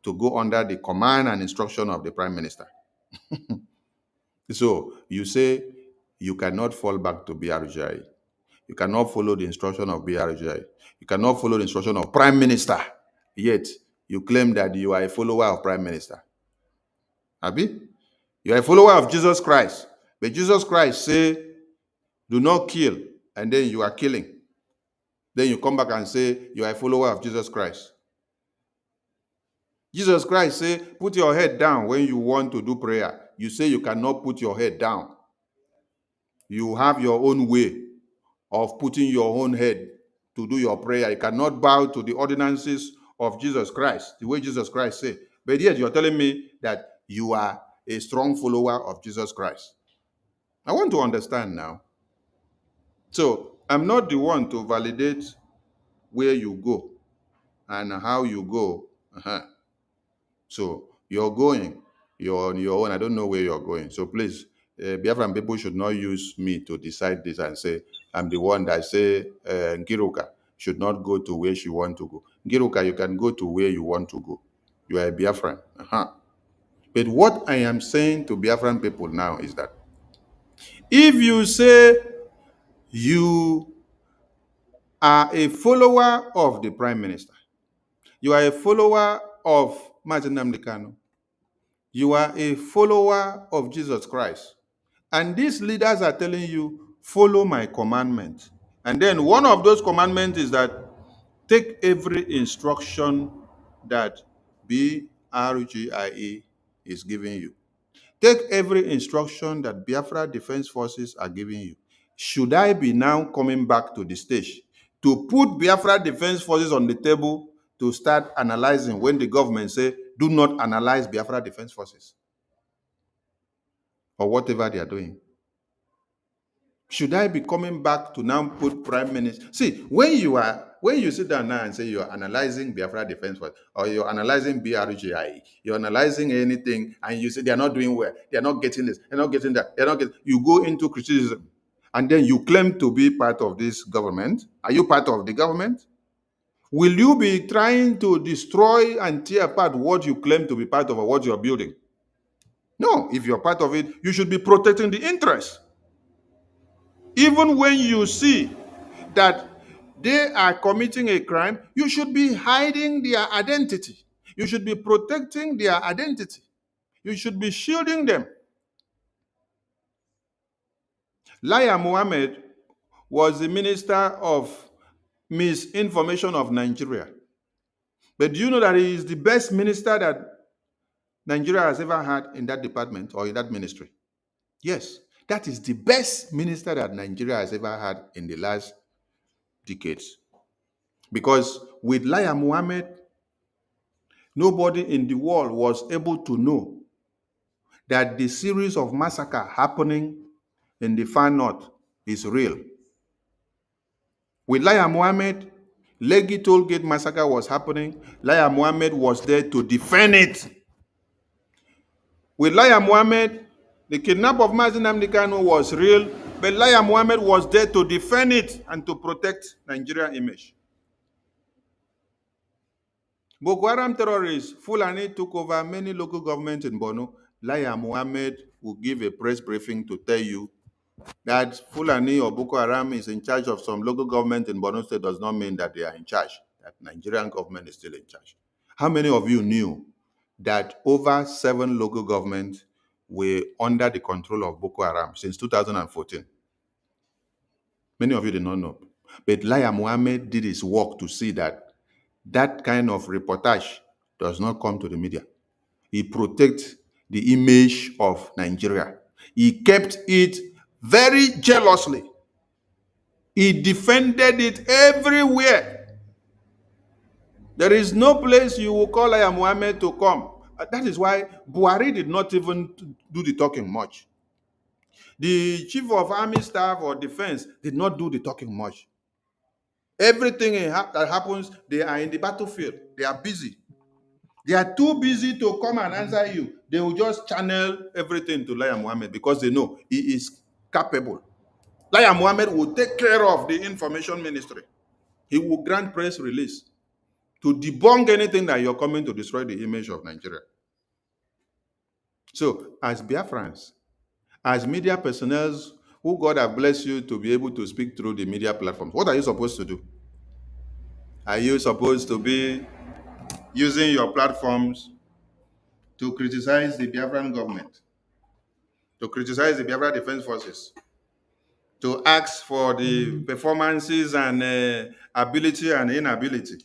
to go under the command and instruction of the Prime Minister. So you say you cannot fall back to BRGI. You cannot follow the instruction of BRGI. You cannot follow the instruction of Prime Minister. Yet you claim that you are a follower of Prime Minister. Abi? You are a follower of Jesus Christ. But Jesus Christ say, do not kill, and then you are killing. Then you come back and say you are a follower of Jesus Christ. Jesus Christ say, put your head down when you want to do prayer. You say you cannot put your head down. You have your own way of putting your own head to do your prayer. You cannot bow to the ordinances of Jesus Christ, the way Jesus Christ said. But yet you're telling me that you are a strong follower of Jesus Christ. I want to understand now. So I'm not the one to validate where you go and how you go. So you're going, you're on your own. I don't know where you're going. So please, Biafran people should not use me to decide this and say, I'm the one that say Ngiruka should not go to where she want to go. Ngiruka, you can go to where you want to go. You are a Biafran. But what I am saying to Biafran people now is that if you say you are a follower of the Prime Minister, you are a follower of Mazi Nnamdi Kanu, you are a follower of Jesus Christ, and these leaders are telling you, follow my commandment. And then one of those commandments is that take every instruction that BRGIE is giving you. Take every instruction that Biafra Defense Forces are giving you. Should I be now coming back to the stage to put Biafra Defense Forces on the table to start analyzing when the government say, do not analyze Biafra Defense Forces or whatever they are doing? Should I be coming back to now put Prime Minister? See, when you sit down now and say you're analyzing Biafra Defense Force or you're analyzing BRGIE, you're analyzing anything, and you say they're not doing well, they're not getting this, they're not getting that, you go into criticism, and then you claim to be part of this government. Are you part of the government? Will you be trying to destroy and tear apart what you claim to be part of or what you're building? No, if you're part of it, you should be protecting the interests. Even when you see that they are committing a crime, you should be hiding their identity. You should be protecting their identity. You should be shielding them. Laya Mohammed was the minister of misinformation of Nigeria. But do you know that he is the best minister that Nigeria has ever had in that department or in that ministry? Yes, that is the best minister that Nigeria has ever had in the last decades. Because with Laya Mohammed, nobody in the world was able to know that the series of massacre happening in the far north is real. With Laya Mohammed, Legi Tollgate massacre was happening. Laya Mohammed was there to defend it. With Laya Mohammed, the kidnap of Mazi Nnamdi Kanu was real, but Laya Mohammed was there to defend it and to protect Nigeria's image. Boko Haram terrorists, Fulani took over many local governments in Borno. Laya Mohammed will give a press briefing to tell you That Fulani or Boko Haram is in charge of some local government in Borno State does not mean that they are in charge, that Nigerian government is still in charge. How many of you knew that over 7 local governments were under the control of Boko Haram since 2014? Many of you did not know. But Laya Mohammed did his work to see that that kind of reportage does not come to the media. He protects the image of Nigeria. He kept it very jealously. He defended it everywhere. There is no place you will call Laya Mohammed to come. That is why Buhari did not even do the talking much. The chief of army staff or defense did not do the talking much. Everything that happens, they are in the battlefield. They are busy. They are too busy to come and answer you. They will just channel everything to Laya Mohammed because they know he is capable. Laya Mohammed will take care of the information ministry. He will grant press release to debunk anything that you're coming to destroy the image of Nigeria. So, as Biafrans, as media personnel who God have blessed you to be able to speak through the media platforms, what are you supposed to do? Are you supposed to be using your platforms to criticize the Biafran government, to criticize the Biafra Defense Forces, to ask for the performances and ability and inability,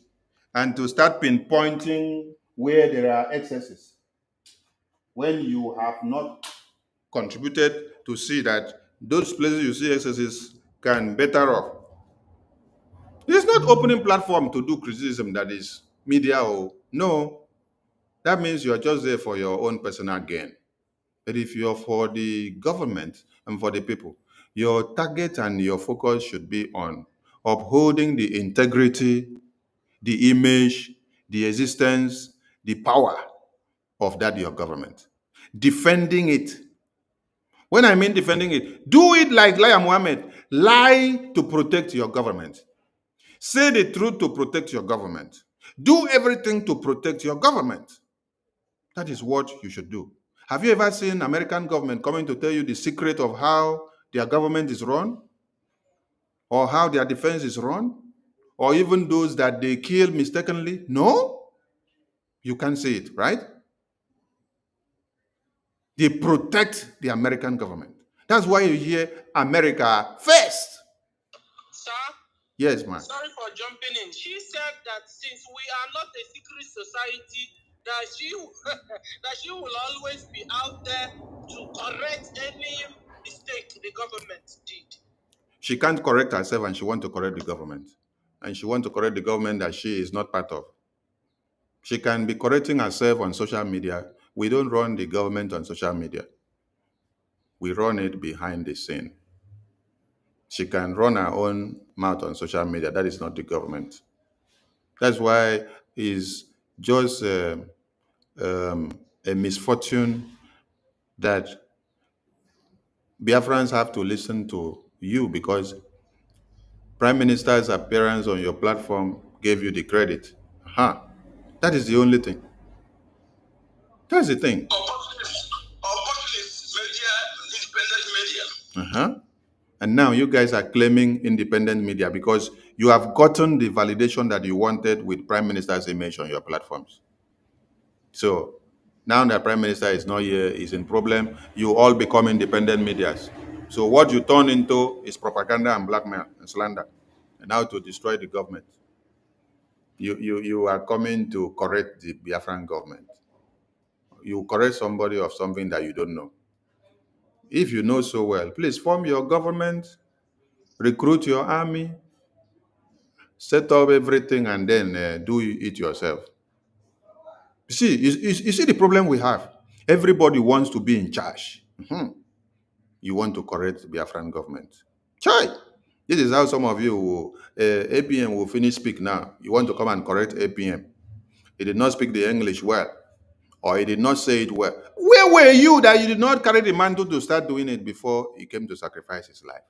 and to start pinpointing where there are excesses, when you have not contributed to see that those places you see excesses can better off? It's not opening platform to do criticism that is media or no. That means you're just there for your own personal gain. But if you're for the government and for the people, your target and your focus should be on upholding the integrity, the image, the existence, the power of that your government. Defending it. When I mean defending it, do it like Laya Mohammed. Lie to protect your government. Say the truth to protect your government. Do everything to protect your government. That is what you should do. Have you ever seen American government coming to tell you the secret of how their government is run? Or how their defense is run? Or even those that they kill mistakenly? No? You can't say it, right? They protect the American government. That's why you hear America first.
Sir?
Yes, ma'am.
Sorry for jumping in. She said that since we are not a secret society, that she that she will always be out there to correct any mistake the government did.
She can't correct herself and she wants to correct the government. And she wants to correct the government that she is not part of. She can be correcting herself on social media. We don't run the government on social media. We run it behind the scene. She can run her own mouth on social media. That is not the government. That's why it's just a misfortune that Biafrans have to listen to you because Prime Minister's appearance on your platform gave you the credit. That is the only thing. That's the thing.
Opportunist media, independent media.
And now you guys are claiming independent media because you have gotten the validation that you wanted with Prime Minister's image on your platforms. So now that Prime Minister is not here, is in problem, you all become independent medias. So what you turn into is propaganda and blackmail and slander, and how to destroy the government. You are coming to correct the Biafran government. You correct somebody of something that you don't know. If you know so well, please form your government, recruit your army, set up everything, and then do it yourself. You see, you see the problem we have. Everybody wants to be in charge. You want to correct the Biafran government. Chai! This is how some of you, APM will finish speak now. You want to come and correct APM. He did not speak the English well, or he did not say it well. Where were you that you did not carry the mantle to start doing it before he came to sacrifice his life?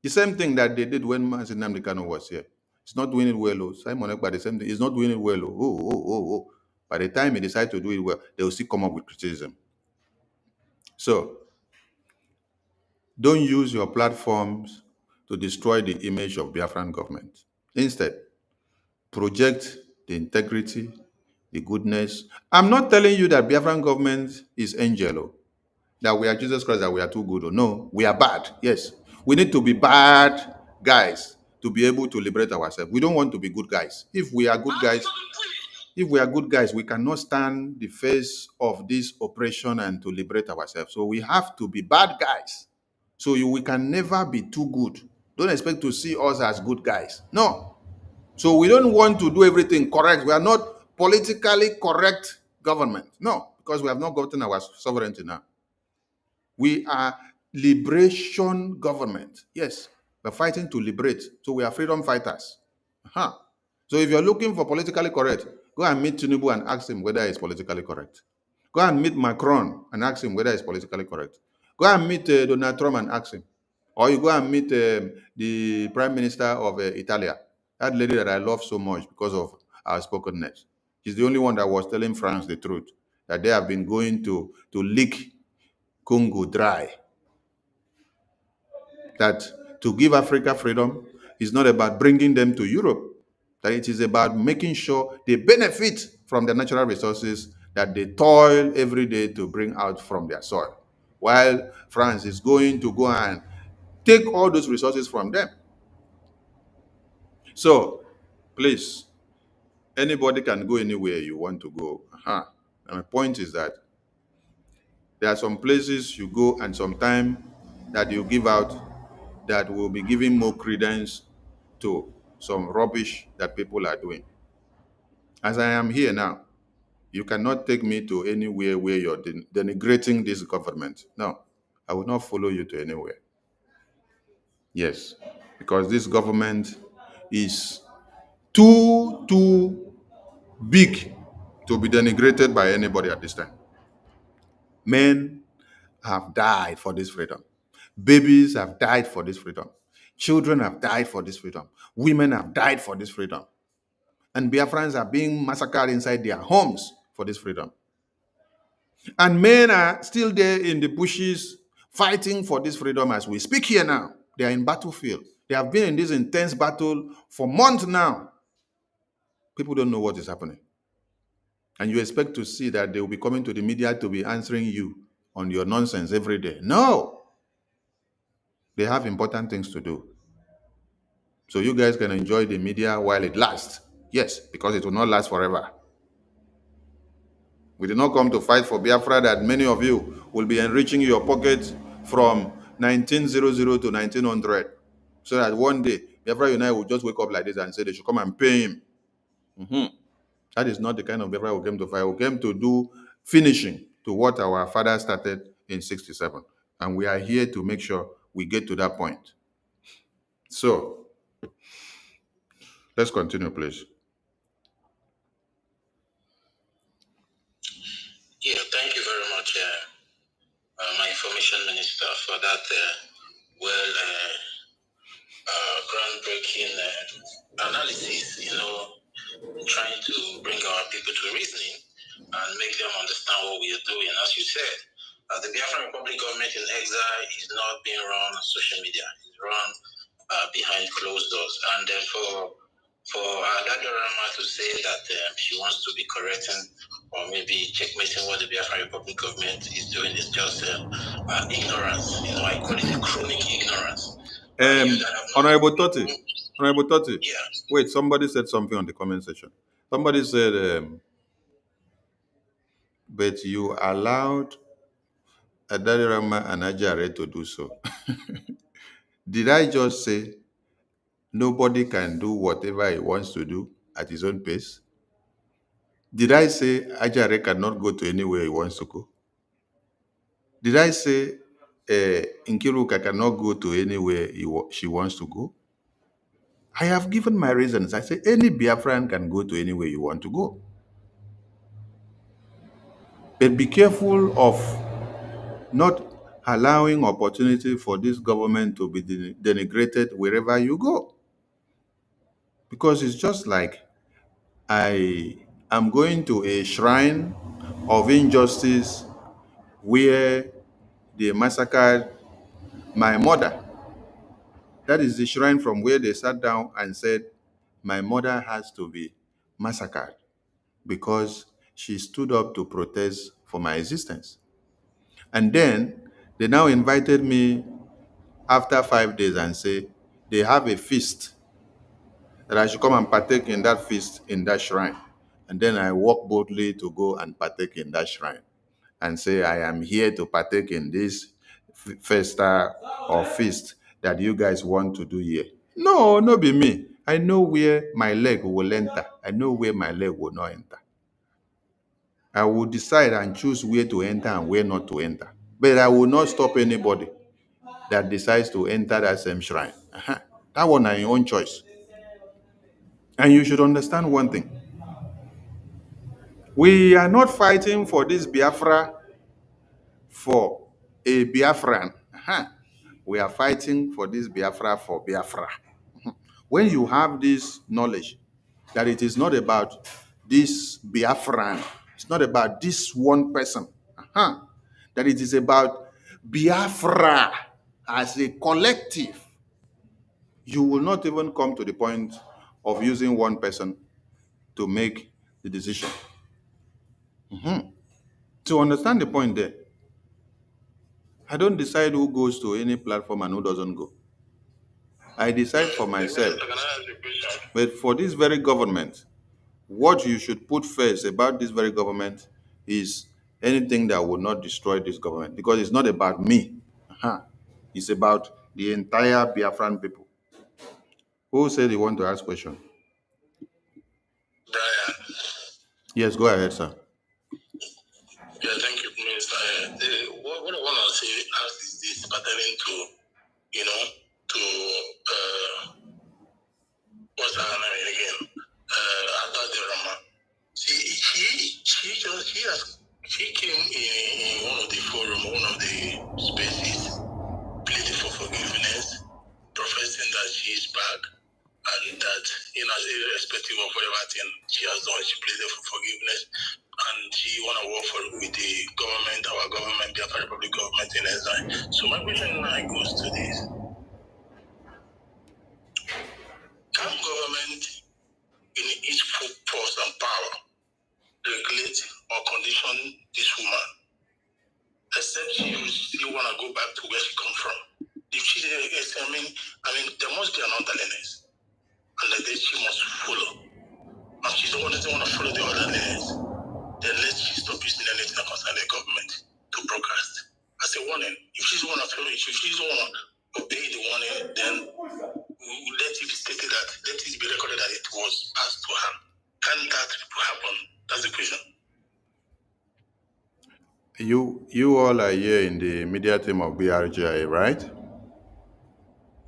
The same thing that they did when Mazin Nnamdi Kanu was here. He's not doing it well. Simon Ekpa, the same thing. He's not doing it well. Oh. By the time he decides to do it well, they will still come up with criticism. So, Don't use your platforms to destroy the image of Biafran government. Instead, project the integrity, the goodness. I'm not telling you that Biafran government is angel, that we are Jesus Christ, that we are too good. No, we are bad. Yes. We need to be bad guys to be able to liberate ourselves. We don't want to be good guys. If we are good guys, we cannot stand the face of this oppression and to liberate ourselves. So we have to be bad guys. So we can never be too good. Don't expect to see us as good guys. No. So we don't want to do everything correct. We are not politically correct government. No, because we have not gotten our sovereignty now. We are liberation government. Yes, we're fighting to liberate. So we are freedom fighters. Uh-huh. So if you're looking for politically correct, go and meet Tinubu and ask him whether he's politically correct. Go and meet Macron and ask him whether he's politically correct. Go and meet Donald Trump and ask him. Or you go and meet the Prime Minister of Italy, that lady that I love so much because of our spokenness. She's the only one that was telling France the truth, that they have been going to lick Congo dry. That to give Africa freedom is not about bringing them to Europe, that it is about making sure they benefit from the natural resources that they toil every day to bring out from their soil, while France is going to go and take all those resources from them. So, please, anybody can go anywhere you want to go. Uh-huh. And my point is that there are some places you go and some time that you give out that will be giving more credence to some rubbish that people are doing. As I am here now, you cannot take me to anywhere where you're denigrating this government. No, I will not follow you to anywhere. Yes, because this government is too big to be denigrated by anybody at this time. Men have died for this freedom. Babies have died for this freedom. Children have died for this freedom. Women have died for this freedom. And Biafrans are being massacred inside their homes for this freedom. And men are still there in the bushes fighting for this freedom as we speak here now. They are in battlefield. They have been in this intense battle for months now. People don't know what is happening. And you expect to see that they will be coming to the media to be answering you on your nonsense every day. No. They have important things to do. So you guys can enjoy the media while it lasts. Yes, because it will not last forever. We did not come to fight for Biafra that many of you will be enriching your pockets from 1900 to 1900. So that one day, Biafra United will just wake up like this and say they should come and pay him. That is not the kind of Biafra we came to fight. We came to do finishing to what our father started in 67. And we are here to make sure we get to that point. So, let's continue, please.
Yeah, thank you very much, my information minister, for that groundbreaking analysis. Trying to bring our people to reasoning and make them understand what we are doing. As you said, the Biafran Republic government in exile is not being run on social media. It's run behind closed doors. And then for Adadorama to say that she wants to be correcting or maybe checkmating what the Biafran Republic government is doing is just ignorance. I call it a chronic ignorance.
Honorable Totti.
Yeah.
Wait, somebody said something on the comment section. Somebody said, but you allowed Adadirama and Ajare to do so. Did I just say nobody can do whatever he wants to do at his own pace? Did I say Ajare cannot go to anywhere he wants to go? Did I say Nkiruka cannot go to anywhere she wants to go? I have given my reasons. I say any Biafran can go to anywhere you want to go. But be careful of not allowing opportunity for this government to be denigrated wherever you go. Because it's just like I am going to a shrine of injustice where they massacred My mother, that is the shrine from where they sat down and said, my mother has to be massacred because she stood up to protest for my existence. And then they now invited me after 5 days and say they have a feast, that I should come and partake in that feast in that shrine. And then I walk boldly to go and partake in that shrine and say, I am here to partake in this festa or feast that you guys want to do here. No, no be me. I know where my leg will enter. I know where my leg will not enter. I will decide and choose where to enter and where not to enter. But I will not stop anybody that decides to enter that same shrine. That one is your own choice. And you should understand one thing. We are not fighting for this Biafra for a Biafran. We are fighting for this Biafra for Biafra. When you have this knowledge that it is not about this Biafran, it's not about this one person, that it is about Biafra as a collective, you will not even come to the point of using one person to make the decision. To understand the point there, I don't decide who goes to any platform and who doesn't go. I decide for myself. But for this very government, what you should put first about this very government is anything that will not destroy this government, because it's not about me. It's about the entire Biafran people. Who said you want to ask question?
Brian.
Yes, go ahead, sir.
Yeah, thank you, Minister. What I want to say ask is this pertaining to, to what's her name again? About the Rama. She came in one of the forum, one of the spaces, pleading for forgiveness, professing that she is back, and that, irrespective of whatever thing she has done, she pleaded for forgiveness, and she want to work with the government, our government, the Biafra Republic government in exile. So my question now goes to this: can government, in its full force and power, regulate or condition this woman, except she want to go back to where she come from? If she, I mean, there must be an orderliness, and that she must follow. And she doesn't want to follow the orderliness, then she stop using anything that concerns the government to broadcast. As a warning, if she doesn't want to follow it, if she doesn't want to obey the warning, then let it be stated that, let it be recorded that it was passed to her. Can that happen? That's the question.
You all are here in the media team of BRGI, right?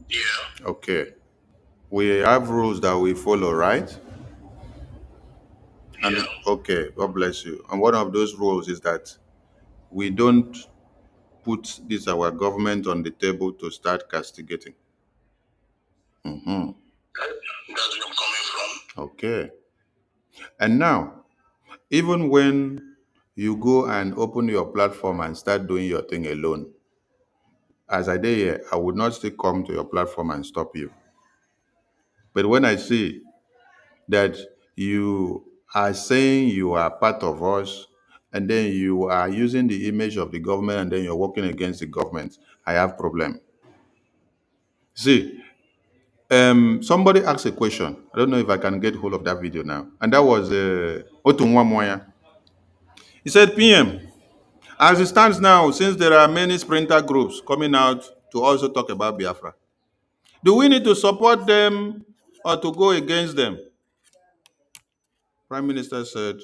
Yeah.
Okay. We have rules that we follow, right? And
Yeah.
okay, God bless you. And one of those rules is that we don't put this our government on the table to start castigating.
That's where I'm coming from.
Okay. And now, even when you go and open your platform and start doing your thing alone, as I did here, I would not still come to your platform and stop you. But when I see that you are saying you are part of us, and then you are using the image of the government, and then you're working against the government, I have problem. See, somebody asked a question. I don't know if I can get hold of that video now. And that was Otunwa Moya. He said, PM, as it stands now, since there are many sprinter groups coming out to also talk about Biafra, do we need to support them or to go against them? Prime Minister said,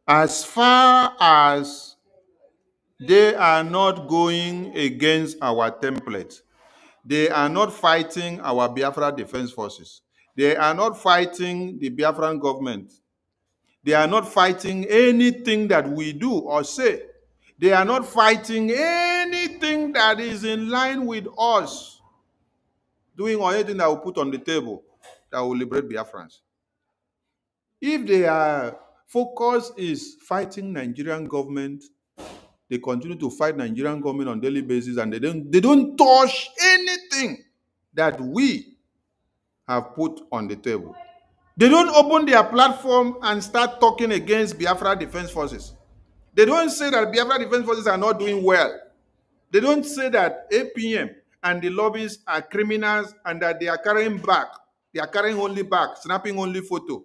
as far as they are not going against our template, they are not fighting our Biafra Defense Forces, they are not fighting the Biafran government, they are not fighting anything that we do or say, they are not fighting anything that is in line with us doing or anything that will put on the table that will liberate Biafrans. If their focus is fighting Nigerian government they continue to fight Nigerian government on daily basis, and they don't touch anything that we have put on the table. They don't open their platform and start talking against Biafra Defense Forces. They don't say that Biafra Defense Forces are not doing well. They don't say that APM and the lobbyists are criminals and that they are carrying back. They are carrying only back, snapping only photo.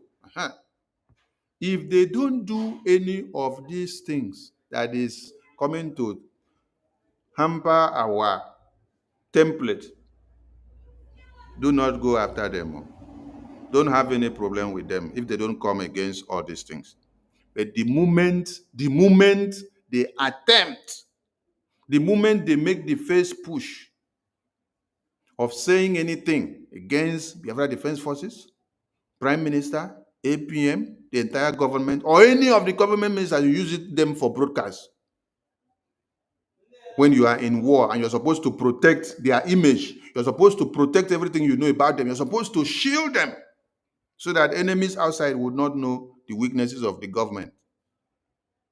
If they don't do any of these things that is coming to hamper our template, do not go after them. Don't have any problem with them if they don't come against all these things. But the moment they attempt, the moment they make the first push of saying anything against Biafra Defense Forces, Prime Minister, APM, the entire government, or any of the government ministers, you use them for broadcast. When you are in war and you're supposed to protect their image, you're supposed to protect everything you know about them, you're supposed to shield them so that enemies outside would not know the weaknesses of the government.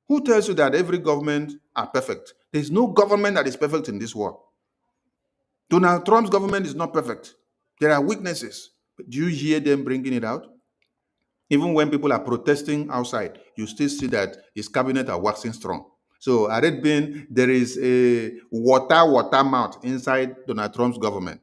Who tells you that every government are perfect? There's no government that is perfect in this world. Donald Trump's government is not perfect. There are weaknesses. But do you hear them bringing it out? Even when people are protesting outside, you still see that his cabinet are waxing strong. So I read there is a water mouth inside Donald Trump's government.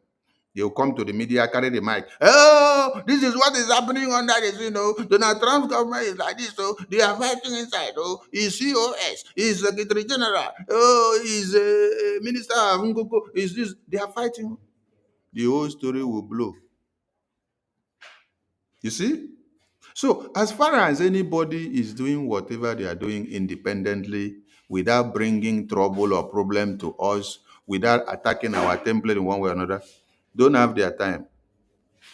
They'll come to the media, carry the mic. Oh, this is what is happening under this, Donald Trump's government is like this, so they are fighting inside. Oh, he's COS, he's Secretary General, oh, he's a Minister of Ngoko, is this, they are fighting. The whole story will blow. You see? So as far as anybody is doing whatever they are doing independently, without bringing trouble or problem to us, without attacking our template in one way or another, don't have their time.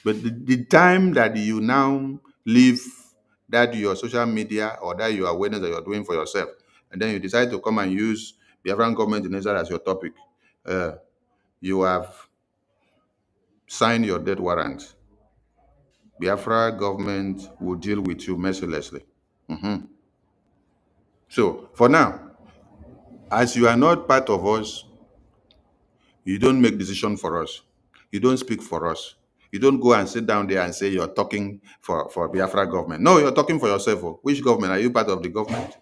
But the time that you now leave that your social media or that your awareness that you're doing for yourself, and then you decide to come and use Biafran government in Israel as your topic, you have signed your death warrant. Biafra government will deal with you mercilessly. So for now, as you are not part of us, you don't make decision for us. You don't speak for us. You don't go and sit down there and say you're talking for Biafra government. No, you're talking for yourself. Which government? Are you part of the government?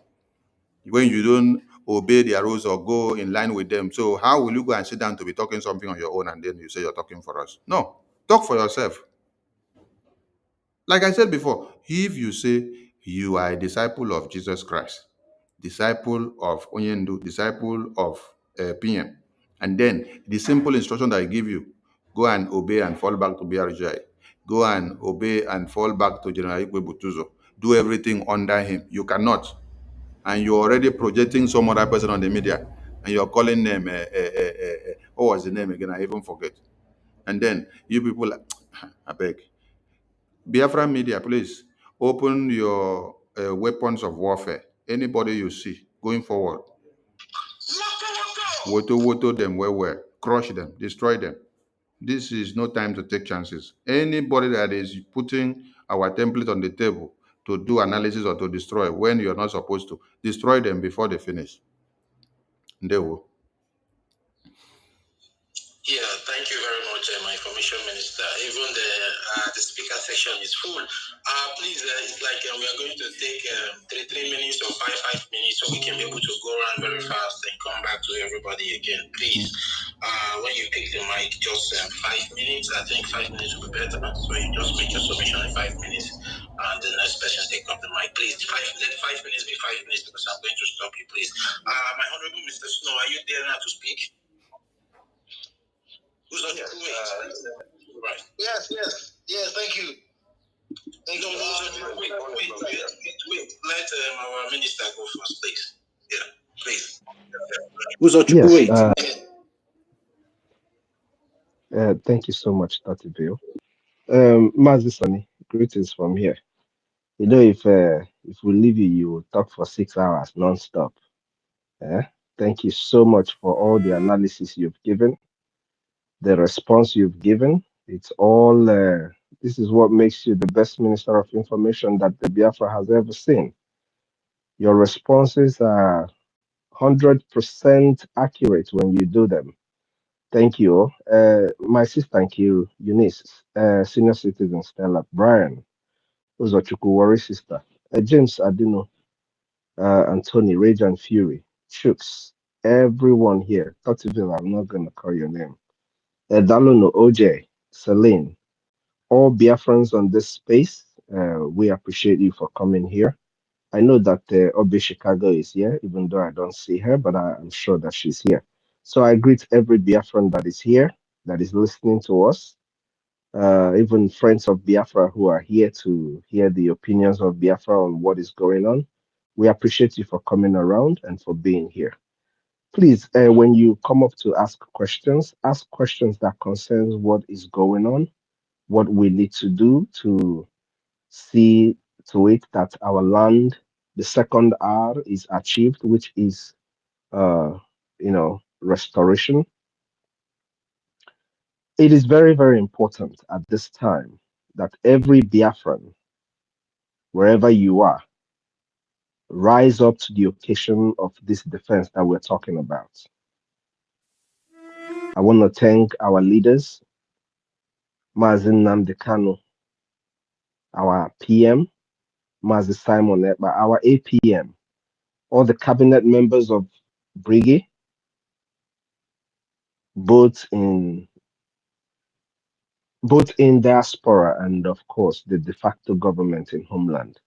When you don't obey their rules or go in line with them, so how will you go and sit down to be talking something on your own and then you say you're talking for us? No, talk for yourself. Like I said before, if you say you are a disciple of Jesus Christ, disciple of Onyendu, disciple of PM, and then the simple instruction that I give you, go and obey and fall back to Brgie, go and obey and fall back to General Ekpa Butuzo, do everything under him. You cannot. And you're already projecting some other person on the media, and you're calling them, what was the name again? I even forget. And then you people, I beg. Biafra media, please open your weapons of warfare. Anybody you see going forward, woto them where, crush them, destroy them. This is no time to take chances. Anybody that is putting our template on the table to do analysis or to destroy when you're not supposed to, destroy them before they finish. They will.
Yeah, thank you very much, my information minister. Even the speaker section is full. Please, it's like we are going to take 3 minutes or 5 minutes so we can be able to go around very fast and come back to everybody again. Please, when you pick the mic, just 5 minutes. I think 5 minutes will be better. So you just make your submission in 5 minutes, and the next person take up the mic. Please, let 5 minutes be 5 minutes because I'm going to stop you, please. My honorable Mr. Snow, are you there now to speak? Who's on your right? Yes, thank you. Thank you. Wait. Let our minister go first, please. Yeah, please. Who's on your
Thank you so much, Dr. Bill. Mazi Sani, greetings from here. You know, if we leave you, you will talk for 6 hours non-stop. Thank you so much for all the analysis you've given, the response you've given. It's all, this is what makes you the best minister of information that the Biafra has ever seen. Your responses are 100% accurate when you do them. Thank you. My sister Nkiru, Eunice, senior citizen Stella, Brian, Uzochukwu, Worry sister, James Adino, Anthony, Rage and Fury, Chooks, everyone here. Totiville, I'm not going to call your name. Dalono, OJ, Celine, all Biafrans on this space, we appreciate you for coming here. I know that Obi Chicago is here, even though I don't see her, but I'm sure that she's here. So I greet every Biafran that is here, that is listening to us, even friends of Biafra who are here to hear the opinions of Biafra on what is going on. We appreciate you for coming around and for being here. Please, when you come up to ask questions that concerns what is going on, what we need to do to see to it that our land, the second R, is achieved, which is, restoration. It is very, very important at this time that every Biafran, wherever you are, rise up to the occasion of this defense that we're talking about. I want to thank our leaders, Mazin Namdekano, our PM, Mazi Simon Ekpa, our APM, all the cabinet members of Brgie, both in diaspora and of course the de facto government in homeland.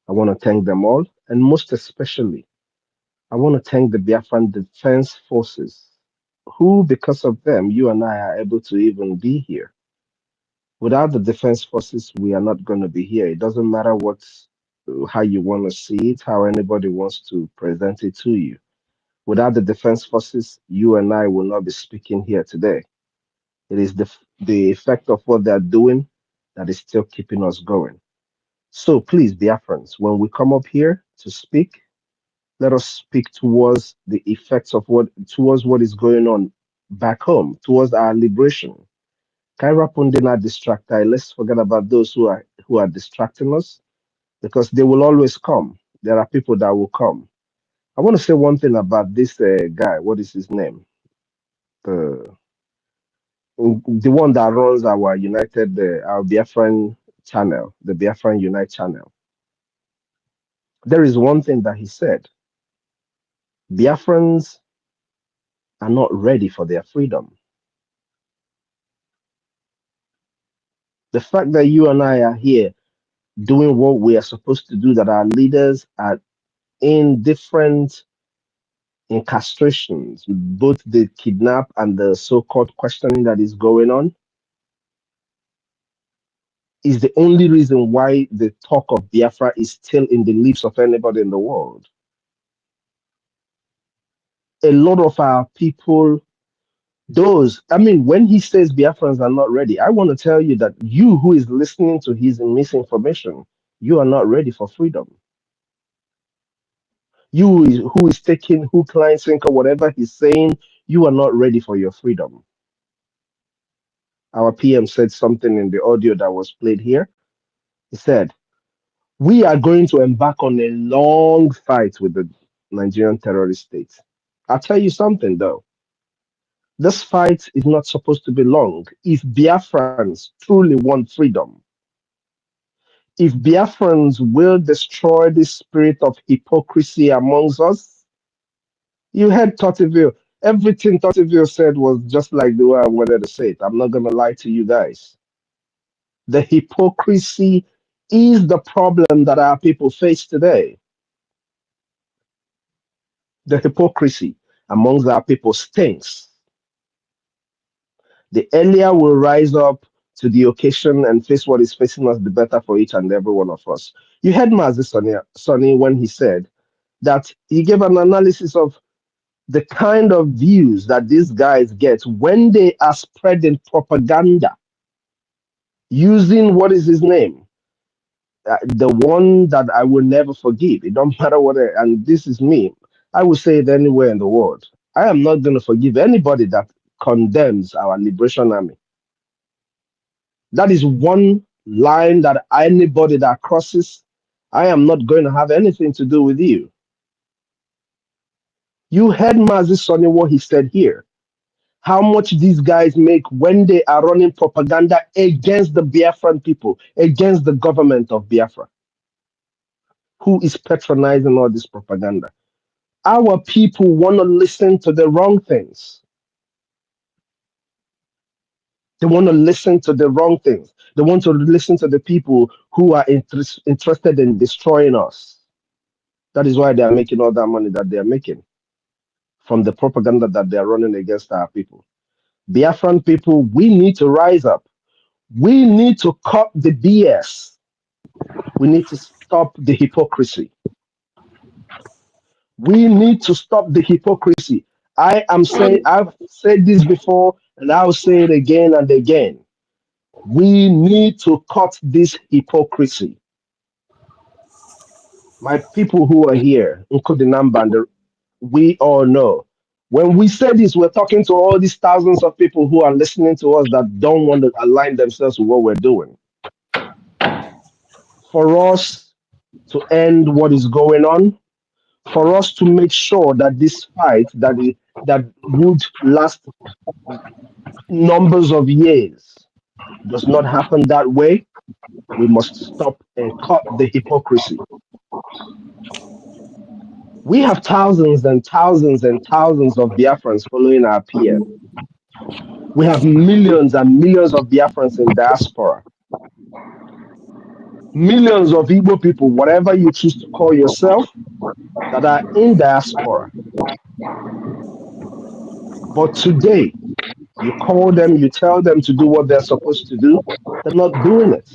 I want to thank them all, and most especially I want to thank the Biafran Defense Forces, who, because of them, you and I are able to even be here. Without the Defense Forces, we are not going to be here. It doesn't matter how you want to see it, how anybody wants to present it to you. Without the Defense Forces, you and I will not be speaking here today. It is the effect of what they're doing that is still keeping us going. So please, Biafrans, when we come up here to speak, let us speak towards the effects of towards what is going on back home, towards our liberation. Kaira Pundina distractor. Let's forget about those who are distracting us, because they will always come. There are people that will come. I want to say one thing about this guy. What is his name? The one that runs our our Biafran channel, the Biafran Unite channel. There is one thing that he said: Biafrans are not ready for their freedom. The fact that you and I are here doing what we are supposed to do, that our leaders are in different incastrations, both the kidnap and the so-called questioning that is going on, is the only reason why the talk of Biafra is still in the lips of anybody in the world. A lot of our people, when he says Biafrans are not ready, I want to tell you that you who is listening to his misinformation, you are not ready for freedom. Who is taking hook, line, sinker, whatever he's saying, you are not ready for your freedom. Our PM said something in the audio that was played here. He said, we are going to embark on a long fight with the Nigerian terrorist state. I'll tell you something though. This fight is not supposed to be long. If Biafrans truly want freedom, if Biafrans will destroy the spirit of hypocrisy amongst us, you heard Tottiville. Everything Tottiville said was just like the way I wanted to say it. I'm not going to lie to you guys. The hypocrisy is the problem that our people face today. The hypocrisy amongst our people stinks. The earlier we rise up to the occasion and face what is facing us, the better for each and every one of us. You heard Mazi Sonny when he said that he gave an analysis of the kind of views that these guys get when they are spreading propaganda using what is his name? The one that I will never forgive. It don't matter and this is me. I will say it anywhere in the world. I am not going to forgive anybody that condemns our liberation army. That is one line that anybody that crosses, I am not going to have anything to do with you. You heard Mazi Sonny what he said here. How much these guys make when they are running propaganda against the Biafran people, against the government of Biafra, who is patronizing all this propaganda. Our people want to listen to the wrong things. They want to listen to the wrong things. They want to listen to the people who are interested in destroying us. That is why they are making all that money that they are making from the propaganda that they are running against our people. Biafran people, we need to rise up. We need to cut the BS. We need to stop the hypocrisy. We need to stop the hypocrisy. I've said this before and I'll say it again and again. We need to cut this hypocrisy. My people who are here, Nkudinambanda, we all know. When we say this, we're talking to all these thousands of people who are listening to us that don't want to align themselves with what we're doing. For us to end what is going on, for us to make sure that this fight that would last numbers of years does not happen that way, we must stop and cut the hypocrisy. We have thousands and thousands and thousands of Biafrans following our PM. We have millions and millions of Biafrans in diaspora. Millions of Igbo people, whatever you choose to call yourself, that are in diaspora. But today, you call them, you tell them to do what they're supposed to do, they're not doing it.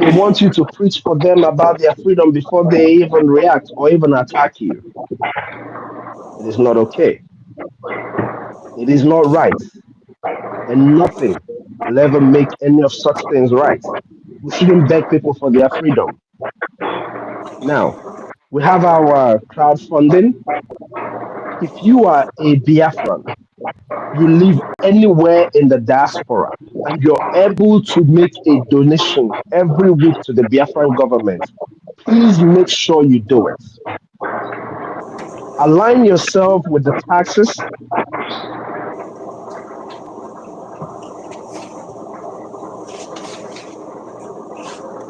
They want you to preach for them about their freedom before they even react or even attack you. It is not okay. It is not right. And nothing will ever make any of such things right. We shouldn't beg people for their freedom. Now, we have our crowdfunding. If you are a Biafran, you live anywhere in the diaspora, and you're able to make a donation every week to the Biafran government, please make sure you do it. Align yourself with the taxes.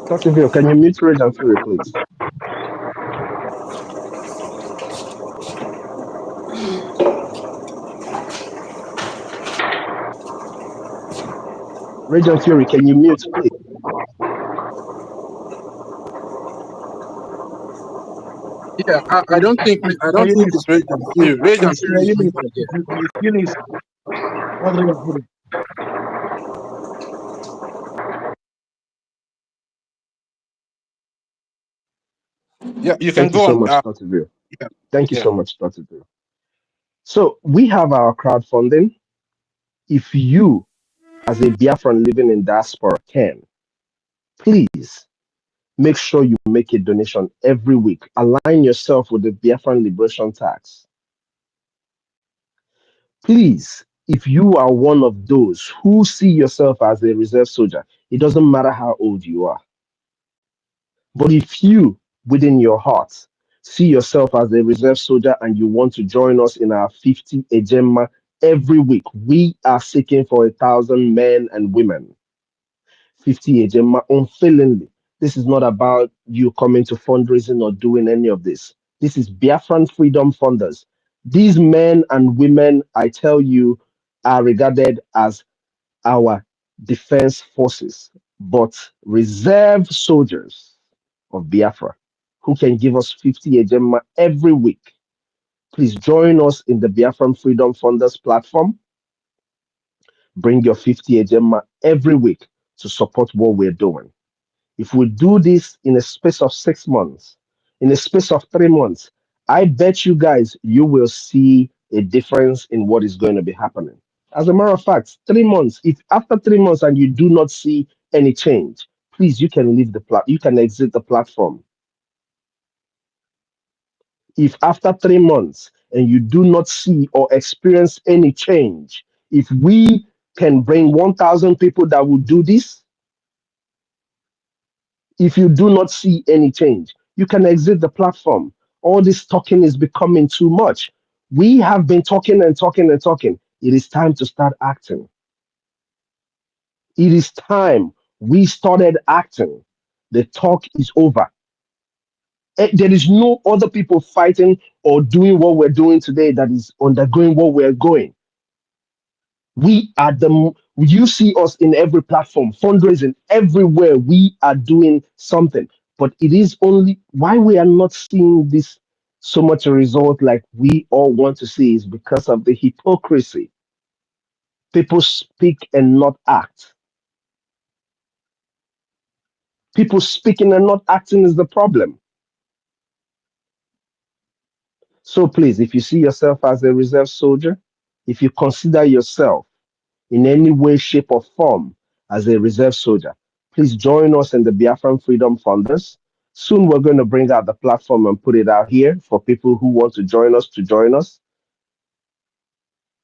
Dr. Bill, can you mute Rage and Fury, please? Rage and Fury, can you mute, please?
Yeah, I don't think it's rage and fury. Rage and fury is not here. Yeah, you can
Thank you
go
so
on.
much, Dr. Bill.
Yeah,
Thank you
yeah.
so much, Dr. Bill. So we have our crowdfunding. If you, as a Biafran living in diaspora, can, please make sure you make a donation every week. Align yourself with the Biafran Liberation Tax. Please, if you are one of those who see yourself as a reserve soldier, it doesn't matter how old you are. But if you, within your heart, see yourself as a reserve soldier and you want to join us in our 50 Ejema every week, we are seeking for 1,000 men and women. 50 Ejema unfailingly. This is not about you coming to fundraising or doing any of this. This is Biafran Freedom Funders. These men and women, I tell you, are regarded as our defense forces, but reserve soldiers of Biafra who can give us 50 Ejema every week. Please join us in the Biafran Freedom Funders platform. Bring your 50 Ejema every week to support what we're doing. If we do this in a space of 6 months, in a space of 3 months, I bet you guys you will see a difference in what is going to be happening. As a matter of fact, 3 months, if after 3 months and you do not see any change, please you can leave you can exit the platform. If after 3 months and you do not see or experience any change, if we can bring 1,000 people that will do this, if you do not see any change, you can exit the platform. All this talking is becoming too much. We have been talking and talking and talking. It is time to start acting. It is time we started acting. The talk is over. There is no other people fighting or doing what we're doing today that is undergoing what we're going. We are you see us in every platform, fundraising everywhere. We are doing something, but it is only why we are not seeing this so much a result like we all want to see is because of the hypocrisy. People speak and not act. People speaking and not acting is the problem. So please, if you see yourself as a reserve soldier, if you consider yourself in any way, shape, or form as a reserve soldier, please join us in the Biafran Freedom Funders. Soon we're going to bring out the platform and put it out here for people who want to join us to join us.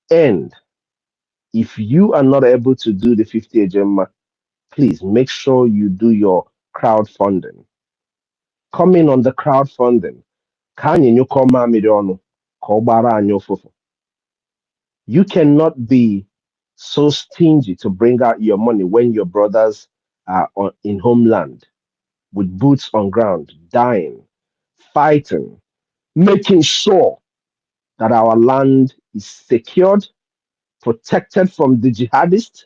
And if you are not able to do the 50 Gemma, please make sure you do your crowdfunding. Come in on the crowdfunding. You cannot be so stingy to bring out your money when your brothers are in homeland with boots on ground, dying, fighting, making sure that our land is secured, protected from the jihadists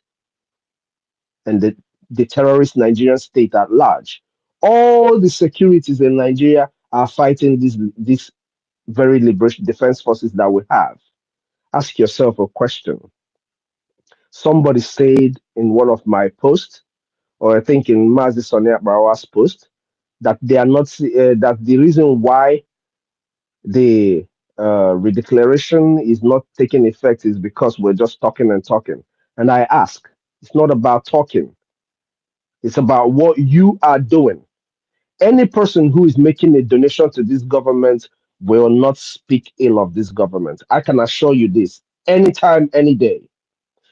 and the terrorist Nigerian state at large. All the securities in Nigeria are fighting these very liberation defense forces that we have. Ask yourself a question. Somebody said in one of my posts, or I think in Mazi Sonia Barawa's post, that they are not that the reason why the redeclaration is not taking effect is because we're just talking and talking. And I ask, it's not about talking, it's about what you are doing. Any person who is making a donation to this government will not speak ill of this government. I can assure you this anytime, any day.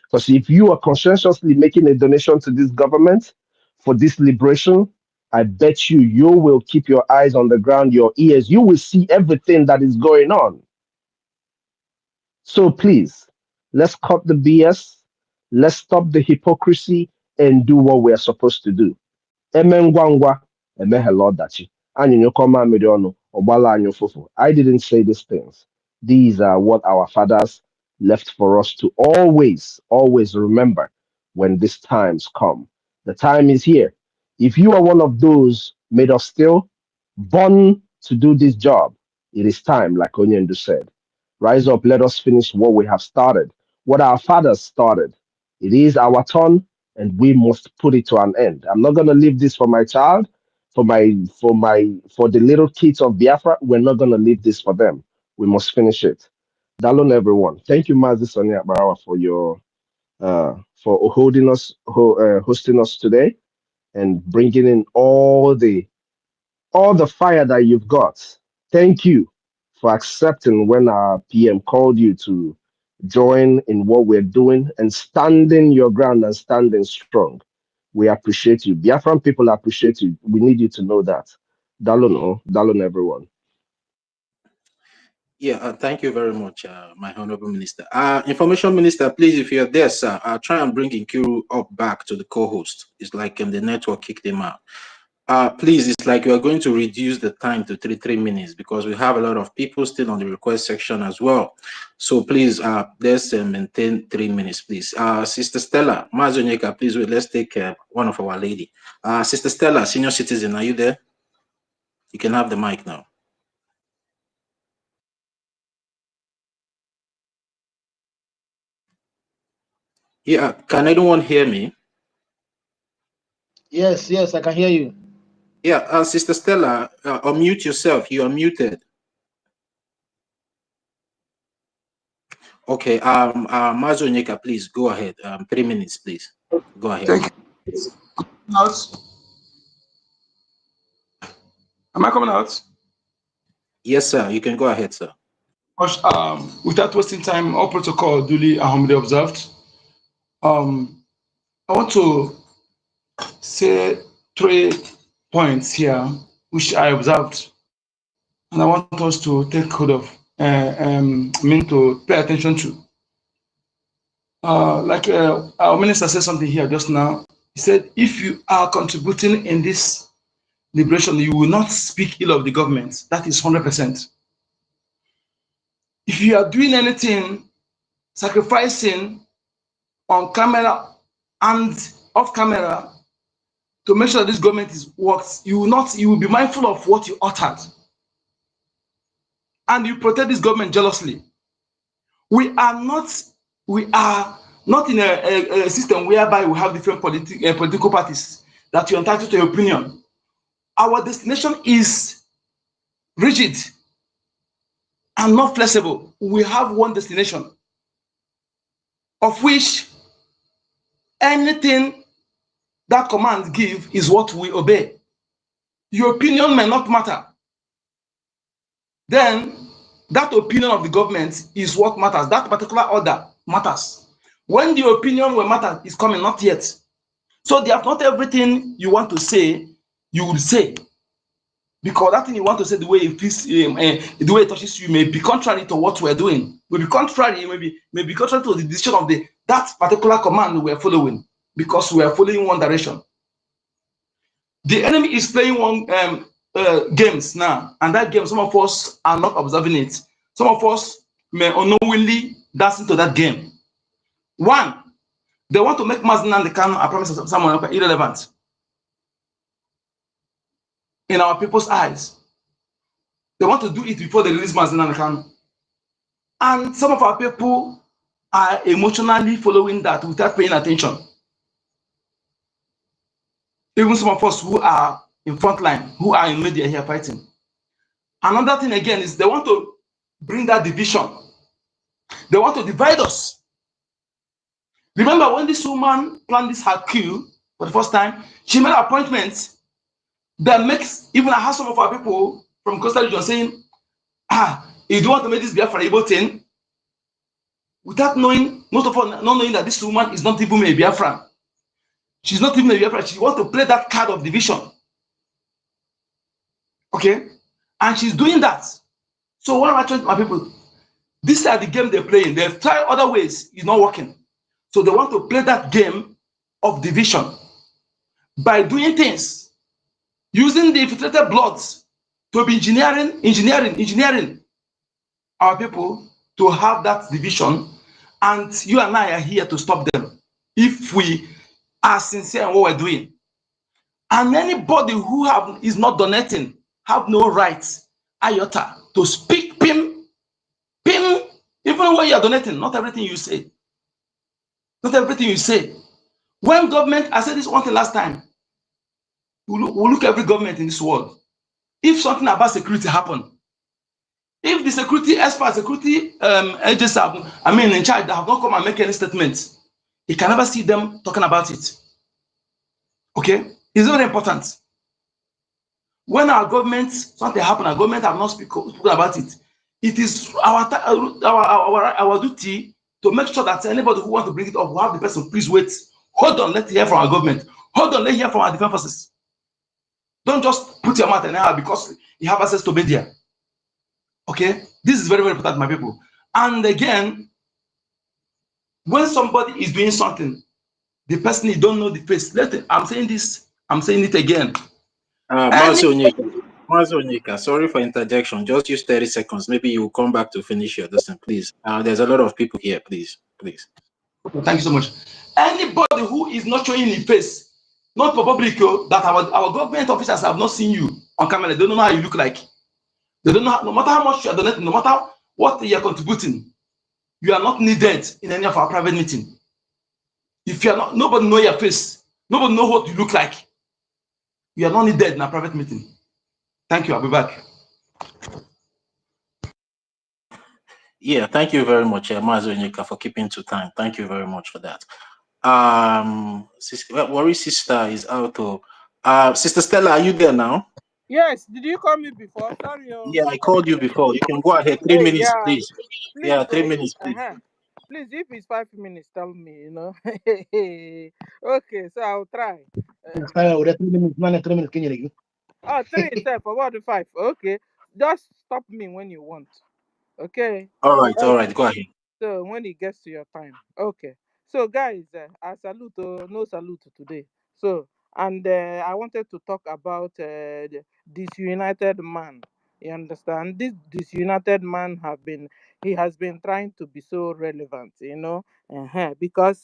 Because if you are conscientiously making a donation to this government for this liberation, I bet you will keep your eyes on the ground, your ears. You will see everything that is going on. So please, let's cut the BS. Let's stop the hypocrisy and do what we are supposed to do. Eme ngwa ngwa, emehela ọdachi. Anyị nyụkọ mamịrị ọnụ, ọgbala anyị ụfụfụ. I didn't say these things. These are what our fathers left for us to always remember when these times come. The time is here. If you are one of those made of steel, born to do this job, it is time, like Onyendu said. Rise up, let us finish what we have started, what our fathers started. It is our turn, and we must put it to an end. I'm not gonna leave this for my child, for the little kids of Biafra. We're not gonna leave this for them. We must finish it. Dalon everyone. Thank you, Mazi Sonia Barawa, for your for hosting us today and bringing in all the fire that you've got. Thank you for accepting when our PM called you to join in what we're doing and standing your ground and standing strong. We appreciate you. Biafran people appreciate you. We need you to know that. Dalon everyone.
Yeah, thank you very much, my Honorable Minister. Information Minister, please, if you're there, sir, try and bring Nkiru up back to the co-host. It's like the network kicked him out. Please, it's like we are going to reduce the time to 3 minutes because we have a lot of people still on the request section as well. So please, let's maintain 3 minutes, please. Sister Stella, Mazonyeka, please wait. Let's take one of our lady. Sister Stella, senior citizen, are you there? You can have the mic now. Yeah, can anyone hear me?
Yes, I can hear you.
Yeah, Sister Stella, unmute yourself. You are muted. Okay, Mazonyeka, please go ahead. 3 minutes, please. Go ahead.
Thank you. Out. Am I coming out?
Yes, sir. You can go ahead, sir.
Without wasting time, all protocol duly and humbly observed. I want to say 3 points here, which I observed. and I want us to take hold of, to pay attention to. Like our minister said something here just now. He said, if you are contributing in this liberation, you will not speak ill of the government. That is 100%. If you are doing anything, sacrificing on camera and off camera to make sure that this government works, you will be mindful of what you uttered. And you protect this government jealously. We are not in a system whereby we have different political parties that you're entitled to your opinion. Our destination is rigid and not flexible. We have one destination, of which anything that command give is what we obey. Your opinion may not matter. Then that opinion of the government is what matters. That particular order matters. When the opinion will matter is coming, not yet. So there's not everything you want to say, you will say. Because that thing you want to say, the way it feels, the way it touches you, may be contrary to what we're doing. May be contrary, may be contrary to the decision of that particular command we're following, because we are following one direction. The enemy is playing one games now, and that game, some of us are not observing it. Some of us may unknowingly dance into that game. One, they want to make Mazi Nnamdi Kanu a promise of someone irrelevant in our people's eyes. They want to do it before they release Mazi Nnamdi Kanu. And some of our people are emotionally following that without paying attention. Even some of us who are in front line, who are in media here fighting. Another thing again is they want to bring that division. They want to divide us. Remember when this woman planned this her coup for the first time, she made appointments that makes, even I have some of our people from Coastal Region saying, you don't want to make this Biafra Igbo thing, without knowing, most of all, not knowing that this woman is not even a Biafra. She's not even a Biafra. She wants to play that card of division. Okay? And she's doing that. So what am I trying to my people? These are the game they're playing. They've tried other ways, it's not working. So they want to play that game of division by doing things, using the infiltrated bloods to be engineering our people to have that division. And you and I are here to stop them if we are sincere in what we're doing. And anybody who is not donating have no right, iota, to speak pim, even when you are donating, not everything you say. Not everything you say. When government, I said this one thing last time, we look at every government in this world. If something about security happen, if the security experts, security agents in charge, that have not come and make any statements, you can never see them talking about it. Okay? It's very important. When our government, something happen, our government have not spoken about it. It is our duty to make sure that anybody who wants to bring it up will have the person, please wait. Hold on, let's hear from our government. Hold on, let's hear from our defense forces. Don't just put your mouth in there because you have access to media. Okay? This is very, very important, my people. And again, when somebody is doing something, the person you don't know the face. I'm saying this, I'm saying it again.
Onyeka, sorry for interjection. Just use 30 seconds. Maybe you will come back to finish your lesson, please. There's a lot of people here, please.
Okay, thank you so much. Anybody who is not showing the face, not for public, that our government officers have not seen you on camera, they don't know how you look like. They don't know, no matter how much you are donating, no matter what you are contributing, you are not needed in any of our private meeting. If you are not, nobody know your face, nobody know what you look like, you are not needed in a private meeting. Thank you. I'll be back.
Yeah, thank you very much, Mazi Onyeka, for keeping to time. Thank you very much for that. Worry sister is out. Sister Stella, are you there now?
Yes. Did you call me before? Sorry.
Yeah, I called you before. You can go ahead. 3 minutes,
yeah.
please. Yeah, 3 minutes, please.
Please, if it's 5 minutes, tell me, Okay, so I'll try.
3 minutes, 3 minutes.
Oh, 3 itself, about the 5. Okay. Just stop me when you want. Okay.
All right, go ahead.
So when it gets to your time, okay. So guys, I salute, no salute today. So and I wanted to talk about the disunited man. You understand? This disunited man he has been trying to be so relevant, because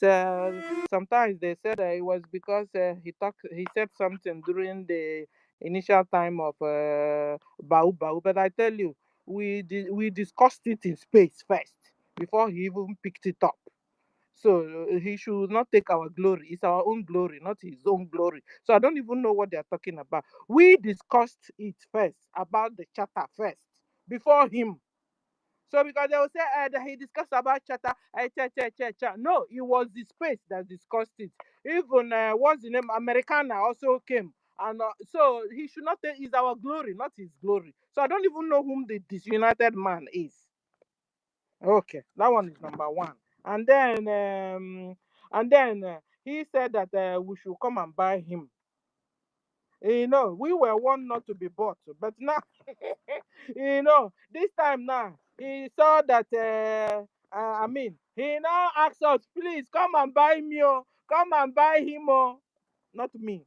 sometimes they said it was because he said something during the initial time of Bau Bau, but I tell you, we discussed it in space first before he even picked it up. So he should not take our glory. It's our own glory, not his own glory. So I don't even know what they are talking about. We discussed it first, about the charter first, before him. So because they will say that he discussed about charter, no, it was the space that discussed it. Even what's the name, Americana also came. And so he should not take, it's our glory, not his glory. So I don't even know whom the disunited man is. Okay, that one is number one. And then he said that we should come and buy him. We were one not to be bought, but now, this time now, he saw that, he now asks us, please come and buy me, oh, come and buy him, oh, not me,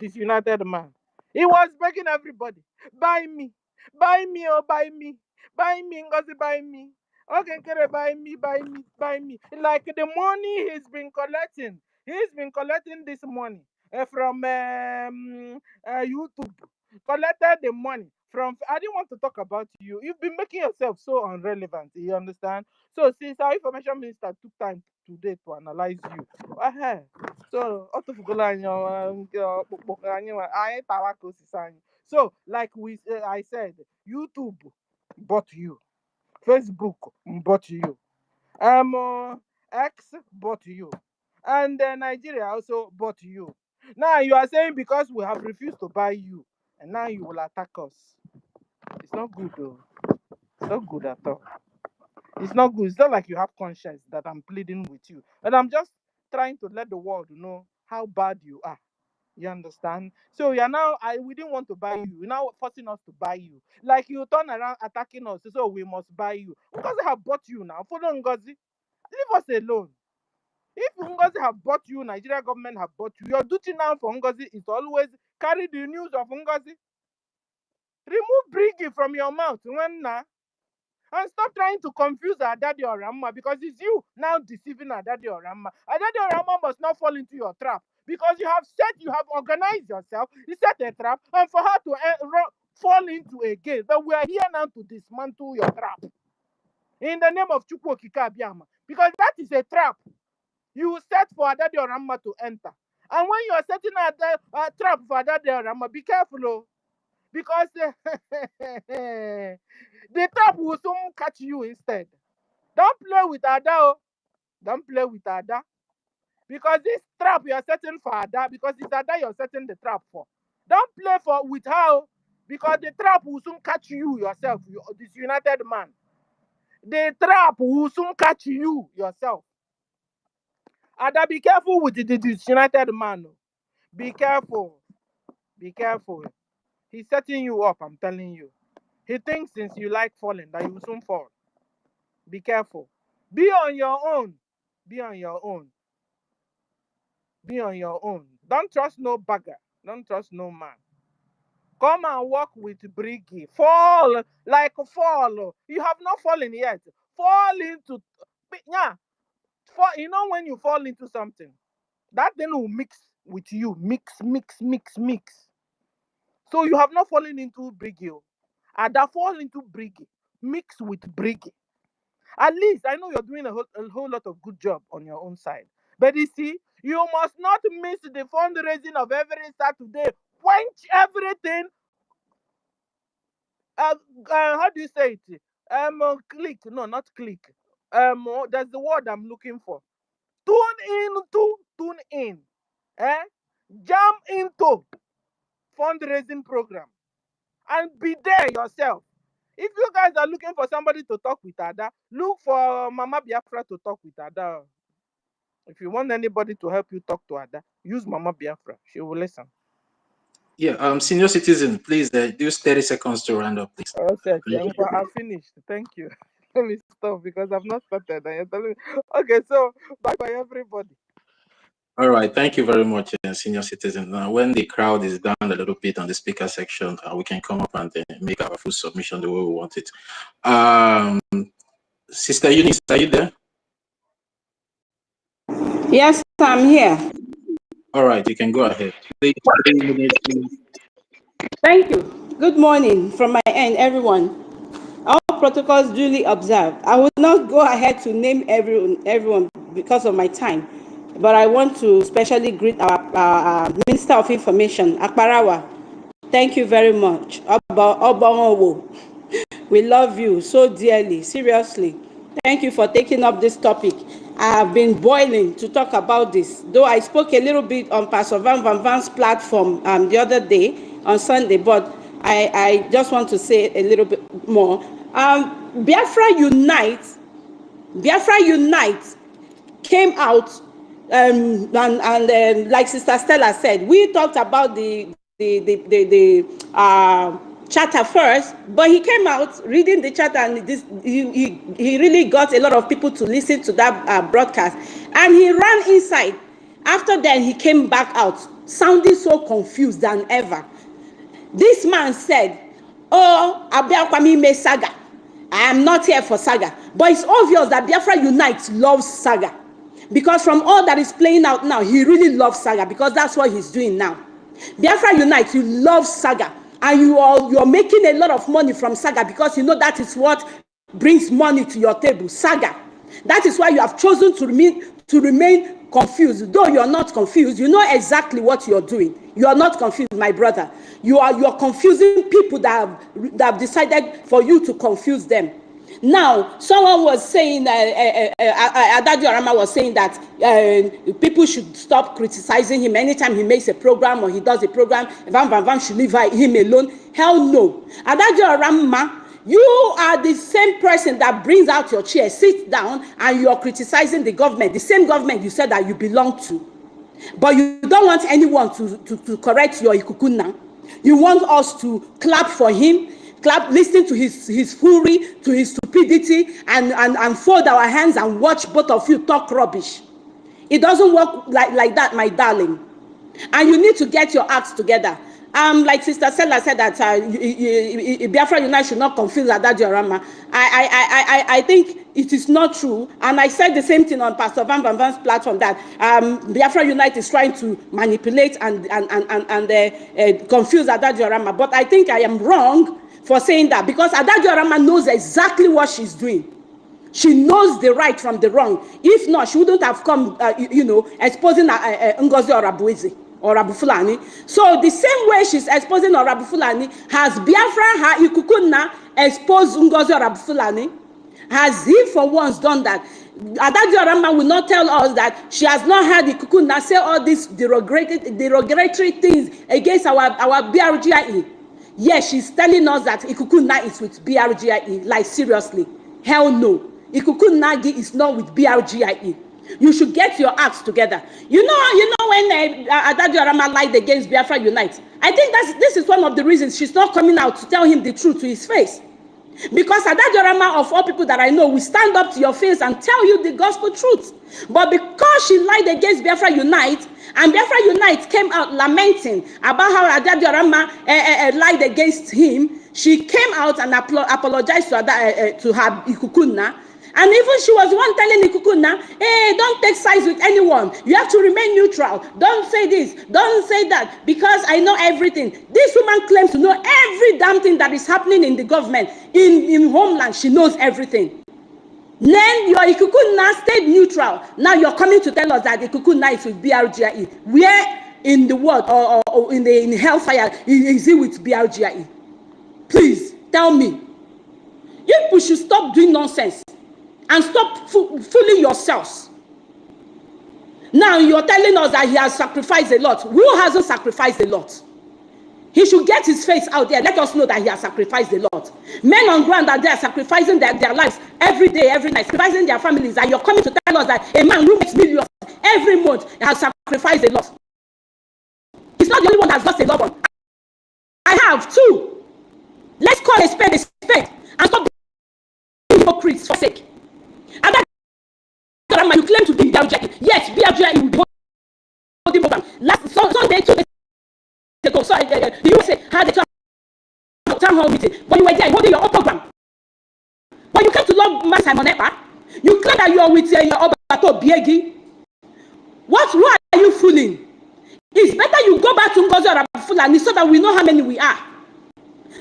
this united man. He was begging everybody, buy me, oh, buy me, Ngozi, buy me. Okay, Kere, buy me, buy me, buy me. Like the money he's been collecting this money from YouTube. Collected the money from. I didn't want to talk about you. You've been making yourself so irrelevant. You understand? So since our information minister took time today to analyze you, so so like I said, YouTube bought you, Facebook bought you, X bought you, and Nigeria also bought you. Now you are saying because we have refused to buy you, and now you will attack us. It's not good though. It's not good at all. It's not good. It's not like you have conscience that I'm pleading with you. And I'm just trying to let the world know how bad you are. You understand? So you're now, we didn't want to buy you. You're now forcing us to buy you. Like you turn around attacking us, so we must buy you. Ngozi have bought you now. Follow Ngozi. Leave us alone. If Ngozi have bought you, Nigeria government have bought you, your duty now for Ngozi is to always carry the news of Ngozi. Remove Brgie from your mouth when now. And stop trying to confuse Adadi or Ramma, because it's you now deceiving Adadi or Ramma. Adadi or Ramma must not fall into your trap, because you have organized yourself, you set a trap, and for her to fall into a gate. But we are here now to dismantle your trap in the name of Chukwu Okike Abiyama, because that is a trap you set for Adadi or Ramma to enter. And when you are setting a trap for Adadi or Ramma, be careful, oh, because the trap will soon catch you instead. Don't play with Ada. Don't play with Ada. Because this trap you're setting for Ada, because it's Ada you're setting the trap for. Don't play with her, because the trap will soon catch you yourself, this united man. The trap will soon catch you yourself. Ada, be careful with this united man. Be careful. Be careful. He's setting you up, I'm telling you. He thinks since you like falling that you will soon fall. Be careful. Be on your own. Be on your own. Be on your own. Don't trust no bagger. Don't trust no man. Come and walk with Brgie. Fall. You have not fallen yet. Fall into. Yeah. When you fall into something, that thing will mix with you. Mix. So you have not fallen into Brgie. Ada fall into Brgie. Mix with Brgie. At least I know you're doing a whole lot of good job on your own side. But you see, you must not miss the fundraising of every Saturday. Quench everything. How do you say it? Click. No, not click. That's the word I'm looking for. Tune in. Jam into fundraising program and be there yourself. If you guys are looking for somebody to talk with Ada, look for Mama Biafra to talk with Ada. If you want anybody to help you talk to Ada, use Mama Biafra. She will listen.
Yeah, senior citizen, please use 30 seconds to round up, please.
Okay, I'm finished. Thank you. Let me stop because I've not started. Okay, so bye bye everybody.
All right, thank you very much, senior citizen. When the crowd is down a little bit on the speaker section, we can come up and make our full submission the way we want it. Sister Eunice, are you there?
Yes, I'm here.
All right, you can go ahead. Please, 3 minutes.
Thank you. Good morning from my end, everyone. All protocols duly observed. I will not go ahead to name everyone because of my time, but I want to especially greet our Minister of Information, Akparawa. Thank you very much. Obamowo. We love you so dearly, seriously. Thank you for taking up this topic. I have been boiling to talk about this, though I spoke a little bit on Pastor Van Van's platform the other day, on Sunday, but I just want to say a little bit more. Biafra Unite came out, and like Sister Stella said, we talked about the charter first, but he came out reading the charter, and he really got a lot of people to listen to that broadcast, and he ran inside. After that, he came back out, sounding so confused than ever. This man said, "Oh, Abiakwami me saga. I am not here for saga." But it's obvious that Biafra Unite loves saga, because from all that is playing out now, he really loves saga, because that's what he's doing now. Biafra Unite, you love saga, and you're making a lot of money from saga, because you know that is what brings money to your table. Saga. That is why you have chosen to remain confused. Though you're not confused, you know exactly what you're doing. You are not confused, my brother. You're confusing people that have decided for you to confuse them. Now, someone was saying, Adadio Arama was saying that people should stop criticizing him anytime he makes a program or he does a program. Van should leave him alone. Hell no. Adadio Arama, you are the same person that brings out your chair, sits down, and you are criticizing the government, the same government you said that you belong to. But you don't want anyone to correct your ikukuna. You want us to clap for him, listen to his fury, to his stupidity, and fold our hands and watch both of you talk rubbish. It doesn't work like that, my darling. And you need to get your acts together. Like Sister Stella said that Biafra Unite should not confuse Adadio Arama. I think it is not true. And I said the same thing on Pastor Van Van's platform, that Biafra Unite is trying to manipulate and confuse Adadio Arama. But I think I am wrong for saying that, because Adadio Arama knows exactly what she's doing. She knows the right from the wrong. If not, she wouldn't have come, exposing Ngozi Orabuezi or Abu Fulani. So the same way she's exposing Abu Fulani, has Biafra her Ikukuna exposed Ngozi Abu Fulani? Has he for once done that? Adadio Arama will not tell us that she has not had Ikukuna say all these derogatory things against our BRGIE. Yes, she's telling us that Ikukuna is with BRGIE. Like, seriously. Hell no. Ikukunagi is not with BRGIE. You should get your acts together. You know when Adadio Arama lied against Biafra Unite, I think this is one of the reasons she's not coming out to tell him the truth to his face. Because Adadio Arama, of all people that I know, will stand up to your face and tell you the gospel truth. But because she lied against Biafra Unite, and Biafra Unite came out lamenting about how Adadio Arama lied against him, she came out and apologized to her Ikukuna. And even she was the one telling Ikukuna, hey, don't take sides with anyone. You have to remain neutral. Don't say this. Don't say that. Because I know everything. This woman claims to know every damn thing that is happening in the government. In homeland, she knows everything. Then your Ikukuna stayed neutral. Now you're coming to tell us that Ikukuna is with BRGIE. Where in the world or in hellfire is he with BRGIE? Please tell me. You people should stop doing nonsense and stop fooling yourselves. Now you're telling us that he has sacrificed a lot. Who hasn't sacrificed a lot? He should get his face out there. Let us know that he has sacrificed a lot. Men on ground that they are sacrificing their lives every day, every night, sacrificing their families. And you're coming to tell us that a man who makes millions every month has sacrificed a lot. He's not the only one that has lost a loved one. have too. Let's call a spade and stop being hypocrites for sake. And that you claim to be Brgie. Yes, Brgie will be holding program. Last Sunday, 2 days ago, sorry, the USA had a town hall meeting, but you were there holding your own program. But you came to love man Simon Ekpa. You claim that you are with your Obato Biegi. Who are you fooling? It's better you go back to Ngozi or Fulani so that we know how many we are.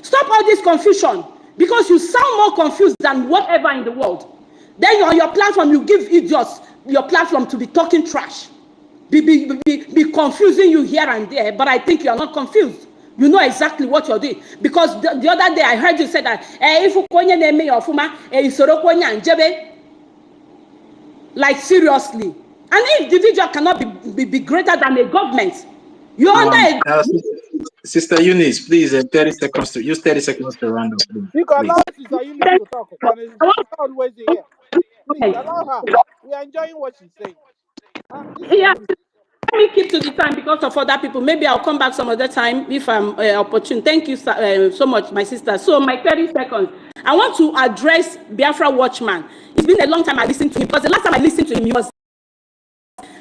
Stop all this confusion, because you sound more confused than whatever in the world. Then on your platform, you give idiots your platform to be talking trash. Be confusing you here and there, but I think you are not confused. You know exactly what you're doing. Because the other day I heard you say that if you name your fuma, like seriously. An individual cannot be greater than a government. You're under a
Sister Eunice, please, 30 seconds to use 30 seconds to round up. Please.
You can allow Sister Eunice to talk. She's always here. Please allow her. We are enjoying what she's saying.
Yeah. Let me keep to the time because of other people. Maybe I'll come back some other time if I'm opportune. Thank you so much, my sister. So my 30 seconds. I want to address Biafra Watchman. It's been a long time I listened to him, because the last time I listened to him, he was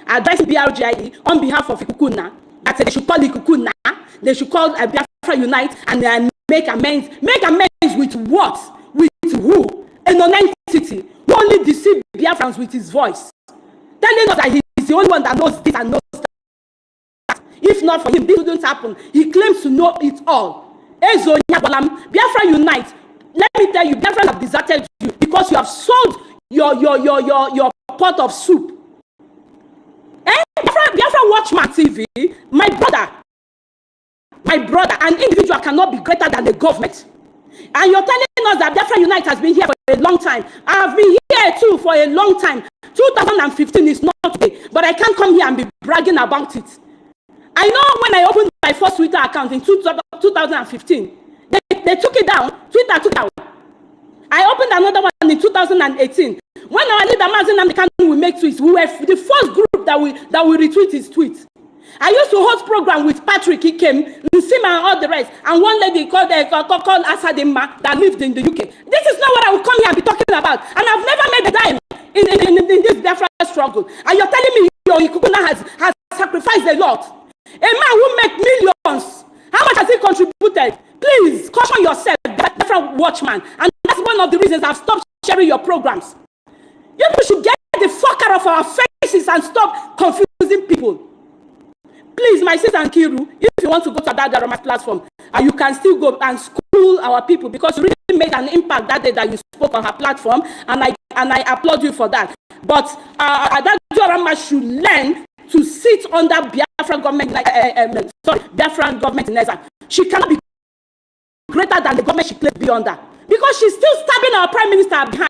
addressing Brgie on behalf of Ikukuna. That they should call Ikukuna. They should call Biafra Unite and then make amends. Make amends with what? With who? A non-entity who only deceived Biafrans with his voice, telling us that he is the only one that knows this and knows that. If not for him, this wouldn't happen. He claims to know it all. Biafra Unite. Let me tell you, Biafra have deserted you because you have sold your pot of soup. Biafra Watchman TV, my brother, an individual cannot be greater than the government. And you're telling us that Biafra Unite has been here for a long time. I have been here too for a long time. 2015 is not today, but I can't come here and be bragging about it. I know when I opened my first Twitter account in 2015, they took it down. Twitter took it down. I opened another one in 2018. When our leader Mazen and the Kanu will make tweets, we were the first group that we retweet his tweets. I used to host program with Patrick. He came, Nsima and all the rest, and one lady called Asadema that lived in the UK. This is not what I will come here and be talking about. And I've never made a dime in this Biafra struggle. And you're telling me your Ikukuna has sacrificed a lot. A man who makes millions, how much has he contributed? Please caution yourself, Biafra Watchman. And that's one of the reasons I've stopped sharing your programs. You people should get the fuck out of our faces and stop confusing people. Please, my sister Nkiru, if you want to go to that Darama platform, you can still go and school our people, because you really made an impact that day that you spoke on her platform, and I applaud you for that. But that Darama should learn to sit under Biafra government, Biafran government in Ezra. She cannot be greater than the government she claims to be under, because she's still stabbing our prime minister behind.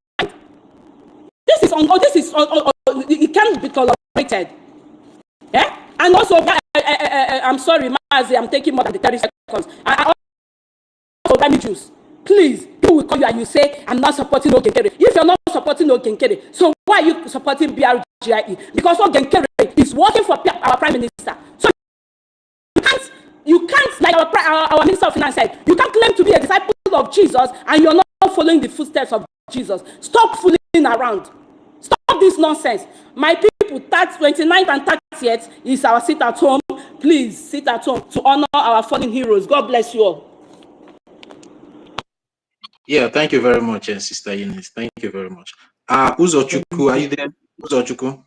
It can't be tolerated. Yeah? And also, I'm sorry, Mazi, I'm taking more than the 30 seconds. I also damages. Please, people will call you and you say, I'm not supporting Ogenkere. If you're not supporting Ogenkere, so why are you supporting Brgie? Because Ogenkere is working for our prime minister. So you can't, like our minister of finance said, you can't claim to be a disciple of Jesus and you're not following the footsteps of Jesus. Stop fooling around. Stop this nonsense. My people, 29th and 30th is our sit at home. Please sit at home to honor our fallen heroes. God bless you all.
Yeah, thank you very much, Sister Eunice. Thank you very much. Uzochukwu, are you there? Uzochukwu?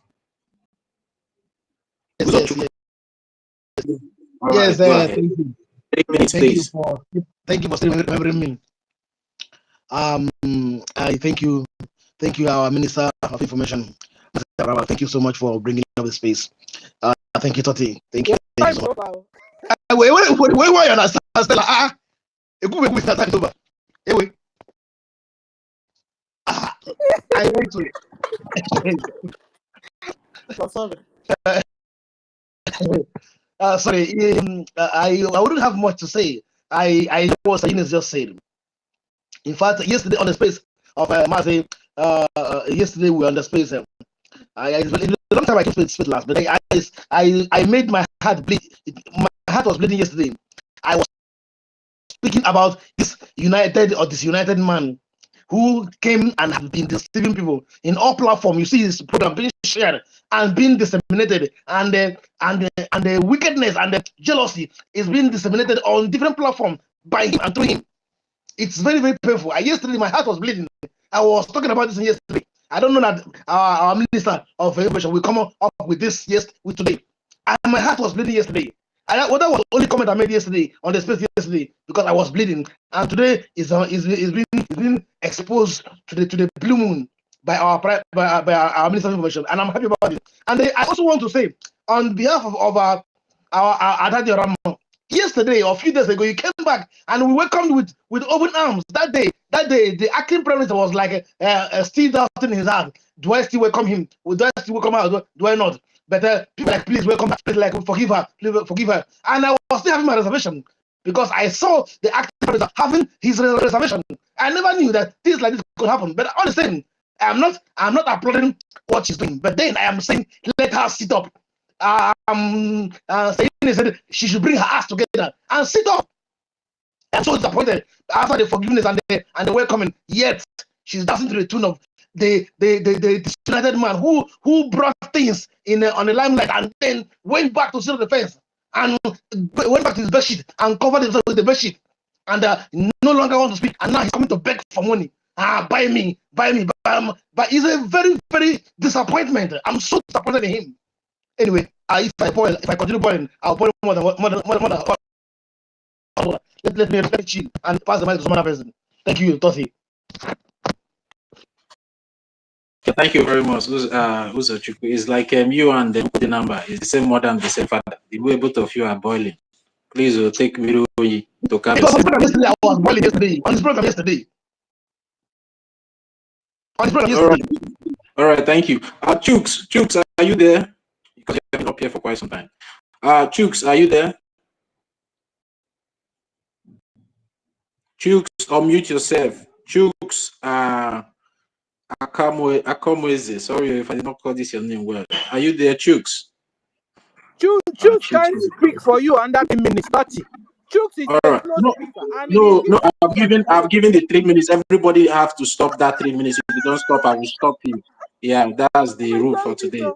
Yes,
right,
thank you.
3 minutes, please.
Thank you for remembering me. I thank you, our Minister of Information. Thank you so much for bringing up the space. Thank you, Toti. Thank you. Thank you so much. Wait, why you understand? Stella? Anyway. I want to. Sorry, I wouldn't have much to say. I know what Ines just said. In fact, yesterday on the space of Mazi, yesterday we were on the space. I the long time I came to last, but I made my heart bleed. My heart was bleeding yesterday. I was speaking about this united or disunited man who came and have been deceiving people in all platforms. You see his program being shared and being disseminated, and the wickedness and the jealousy is being disseminated on different platforms by him and through him. It's very, very painful. Yesterday, my heart was bleeding. I was talking about this yesterday. I don't know that our minister of information will come up with this with today. And my heart was bleeding yesterday. Well, that was the only comment I made yesterday on the space yesterday because I was bleeding. And today is being exposed to the blue moon by our minister of information, and I'm happy about it. And I also want to say on behalf of our Adadi Ramo, yesterday or a few days ago, you came back and we welcomed with open arms. That day, the acting prime minister was like still doubting in his heart. Do I still welcome him? Do I still welcome her? Do I not? But people like, please welcome her. Please like, forgive her. Please forgive her. And I was still having my reservation because I saw the acting prime minister having his reservation. I never knew that things like this could happen. But all the same, I'm not applauding what she's doing. But then I am saying, let her sit up. Saying she should bring her ass together and sit up. I'm so disappointed after the forgiveness and the welcoming. Yet she's dancing to the tune of the disunited man who brought things in on the limelight and then went back to sit on the fence and went back to his bedsheet and covered himself with the bedsheet and no longer want to speak. And now he's coming to beg for money. Buy me. But it's a very, very disappointment. I'm so disappointed in him. Anyway, if I continue boiling, I'll boil more than let me chill and pass the mic to some other person. Thank you, Tosi.
Thank you very much. It's like you and the number. It's the same mother and the same father. The way both of you are boiling. Please take me to come.
Yesterday, I was boiling yesterday. On this program yesterday.
All right, thank you. Chooks, are you there? Because you have been up here for quite some time. Chooks, are you there? Chooks, unmute yourself. Chooks, Akamweze. Sorry if I did not call this your name well. Are you there, Chooks?
Chooks can speak for you under 3 minutes, 30. Chooks is
all right.
No,
I've given the 3 minutes. Everybody have to stop that 3 minutes. If you don't stop, I will stop you. Yeah, that's the rule for today.
3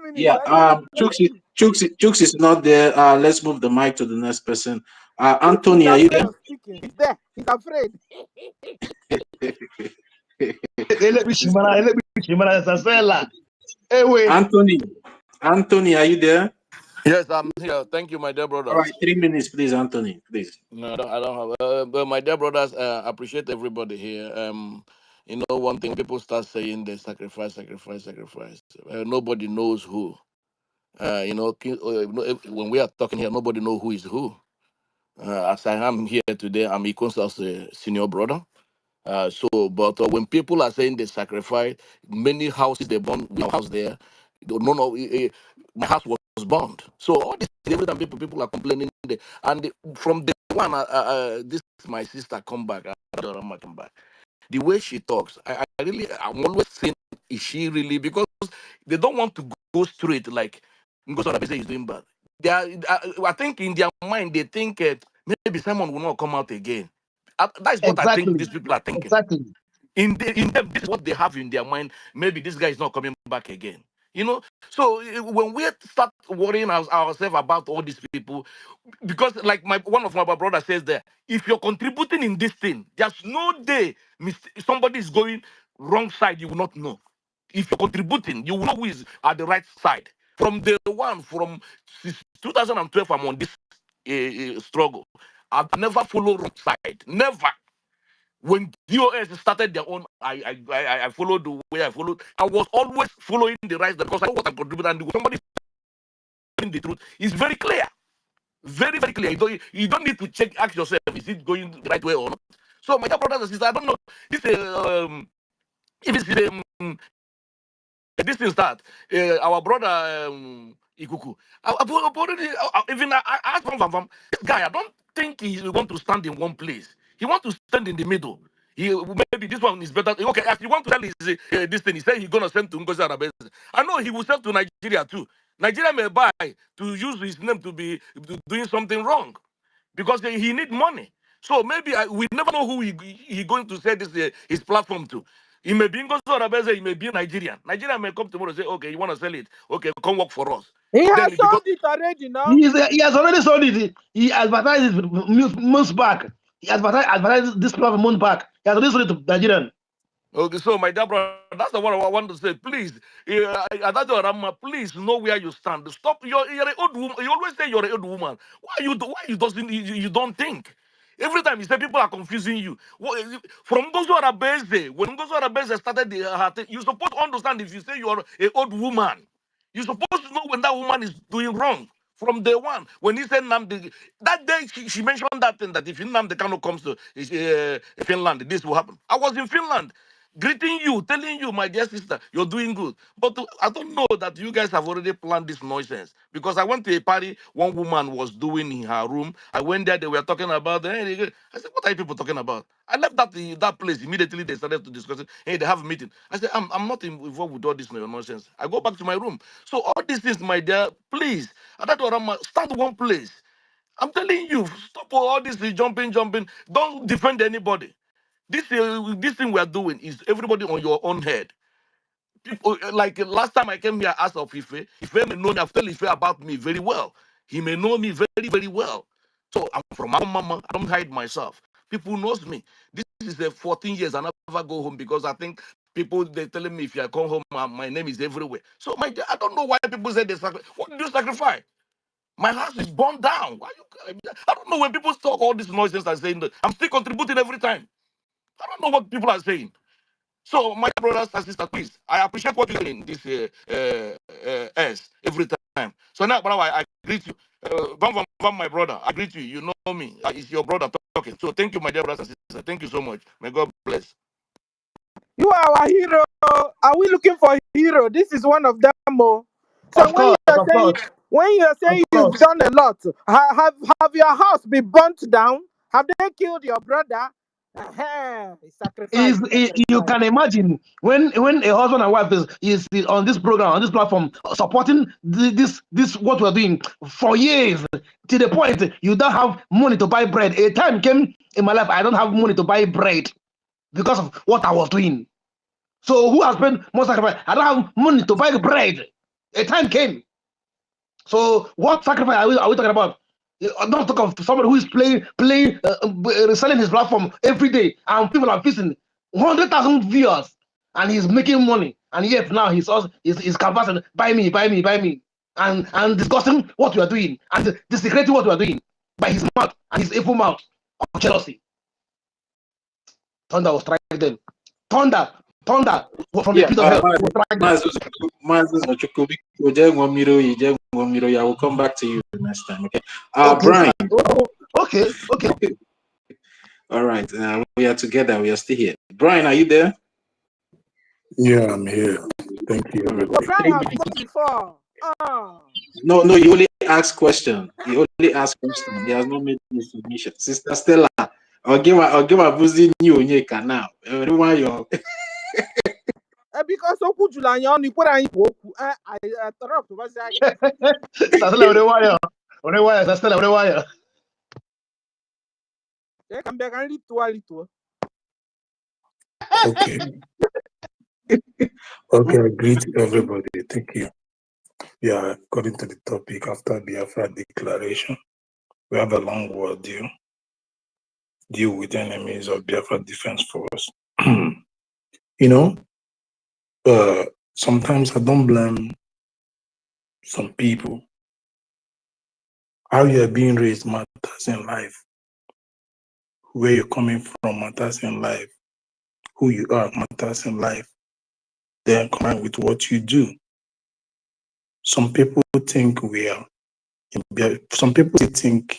minutes.
Yeah, Chooks is not there. Let's move the mic to the next person. Anthony, are you there?
He's there. He's afraid.
Anthony, are you there?
Yes, I'm here. Thank you, my dear brothers.
All right, 3 minutes, please, Anthony. Please.
No, I don't have. But my dear brothers, appreciate everybody here. You know, one thing people start saying they sacrifice. Nobody knows who. When we are talking here, nobody knows who is who. As I am here today, I'm equal as a senior brother. But when people are saying they sacrifice, many houses they burn, we have house there. My house was burned. So all this every time people are complaining, from the one, this my sister come back, come back. The way she talks, I'm always saying, is she really? Because they don't want to go straight like Ngozi is doing bad. I think in their mind they think maybe someone will not come out again. That's what I think these people are thinking.
Exactly.
In them, this is what they have in their mind. Maybe this guy is not coming back again. So when we start worrying ourselves about all these people, because like one of my brothers says there, if you're contributing in this thing, there's no day somebody is going wrong side, you will not know. If you're contributing, you will know who is at the right side. From 2012, I'm on this struggle. I've never followed wrong side. Never. When DOS started their own, I followed the way I followed. I was always following the right because I know what I'm contributing. And somebody saying the truth is very clear. Very, very clear. You don't need to ask yourself, is it going the right way or not? So, my dear brothers and sisters, I don't know. This is that our brother Ikuku. I asked him, this guy, I don't think he want to stand in one place. He want to stand in the middle. Maybe this one is better. Okay, if you want to tell this thing, he said he's gonna send to Ngozi Arabese. I know he will send to Nigeria too. Nigeria may buy to use his name to be doing something wrong because he need money. So maybe we never know who he going to say this his platform to. He may be in Gozo, he may be Nigerian. Nigerian may come tomorrow and say, okay, you want to sell it? Okay, come work for us.
He
Then
has
because
sold it already, no?
He has already sold it. He advertised it months back. He advertised this platform months back. He has already sold it to Nigerian.
okay, so my dear brother, that's the one I want to say. Please, please know where you stand. Stop. You're an old woman. You always say you're an old woman. Why you don't think? Every time you say people are confusing you. From those who are based, when those who are based started you're supposed to understand if you say you're an old woman. You're supposed to know when that woman is doing wrong. From day one, when he said Namdi, that day she mentioned that thing that if Namdi Kano comes to Finland, this will happen. I was in Finland greeting you, telling you, my dear sister, you're doing good. But I don't know that you guys have already planned this nonsense. Because I went to a party one woman was doing in her room. I went there, they were talking about, I said, what are you people talking about? I left that place. Immediately they started to discuss it. Hey, they have a meeting. I said, I'm not involved with all this nonsense. I go back to my room. So all these things, my dear, please, stand one place. I'm telling you, stop all this jumping. Don't defend anybody. This thing we are doing is everybody on your own head. People, like last time I came here, I asked of Ife. Ife may know me. I've told Ife about me very well. He may know me very, very well. So I'm from my mama. I don't hide myself. People knows me. This is 14 years. I never go home because I think people they're telling me if I come home, my name is everywhere. So I don't know why people say they sacrifice. What did you sacrifice? My house is burned down. Why you? I don't know when people talk all this nonsense and saying that I'm still contributing every time. I don't know what people are saying. So, my brothers and sisters, please, I appreciate what you're doing this every time. So now, brother, I greet you. Van, my brother, I greet you. You know me. It's your brother talking. So thank you, my dear brothers and sisters. Thank you so much. May God bless.
You are our hero. Are we looking for a hero? This is one of them. Oh. So
Of course, of course,
when you're
of
saying you've
course.
done a lot, have your house been burnt down? Have they killed your brother? Sacrifice.
You can imagine when a husband and wife is on this program, on this platform, supporting this what we're doing for years, to the point you don't have money to buy bread. A time came in my life I don't have money to buy bread because of what I was doing. So who has spent more sacrifice? I don't have money to buy bread. A time came. So what sacrifice are we talking about? Not talk of somebody who is selling his platform every day, and people are facing 100,000 viewers, and he's making money, and yet now he's canvassing, buy me, and discussing what we are doing, and desecrating what we are doing by his mouth and his evil mouth of jealousy. Thunder will strike them. Thunder from the pit of hell will strike them.
I will come back to you next time. Okay.
Okay,
Brian.
Okay.
All right. We are together. We are still here. Brian, are you there?
Yeah, I'm here. Thank you, everybody.
Brian has spoken before.
No, you only ask question. He only ask question. He has not made any submission. Sister Stella, I'll give a busy new Onyeka now. Everyone, you're
Because Okujulanya ni kwera anyị bụ okwu. I interrupt.
Stella, where wire?
Okay. Okay, I greet everybody. Thank you. Yeah, according to the topic, after Biafra declaration, we have a long war deal with enemies of Biafra Defense Force. Sometimes I don't blame some people. How you are being raised matters in life. Where you're coming from matters in life. Who you are matters in life. Then combined with what you do. Some people think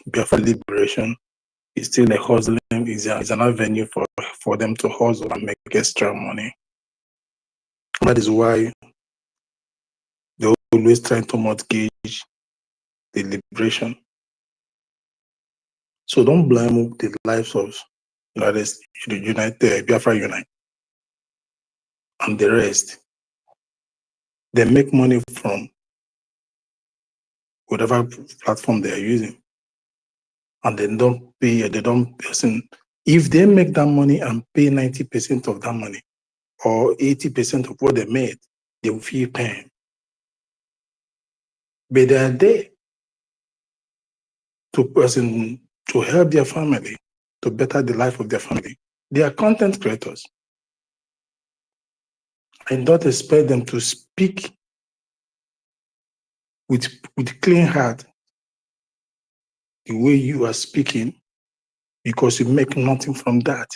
Biafra liberation is still a hustling, is an avenue for them to hustle and make extra money. That is why they always try to mortgage the liberation. So don't blame the lives of Biafra Unite and the rest. They make money from whatever platform they are using. and they don't pay, they don't listen. If they make that money and pay 90% of that money or 80% of what they made, they will feel pain. But they are there to help their family, to better the life of their family. They are content creators. I don't expect them to speak with clean heart the way you are speaking, because you make nothing from that.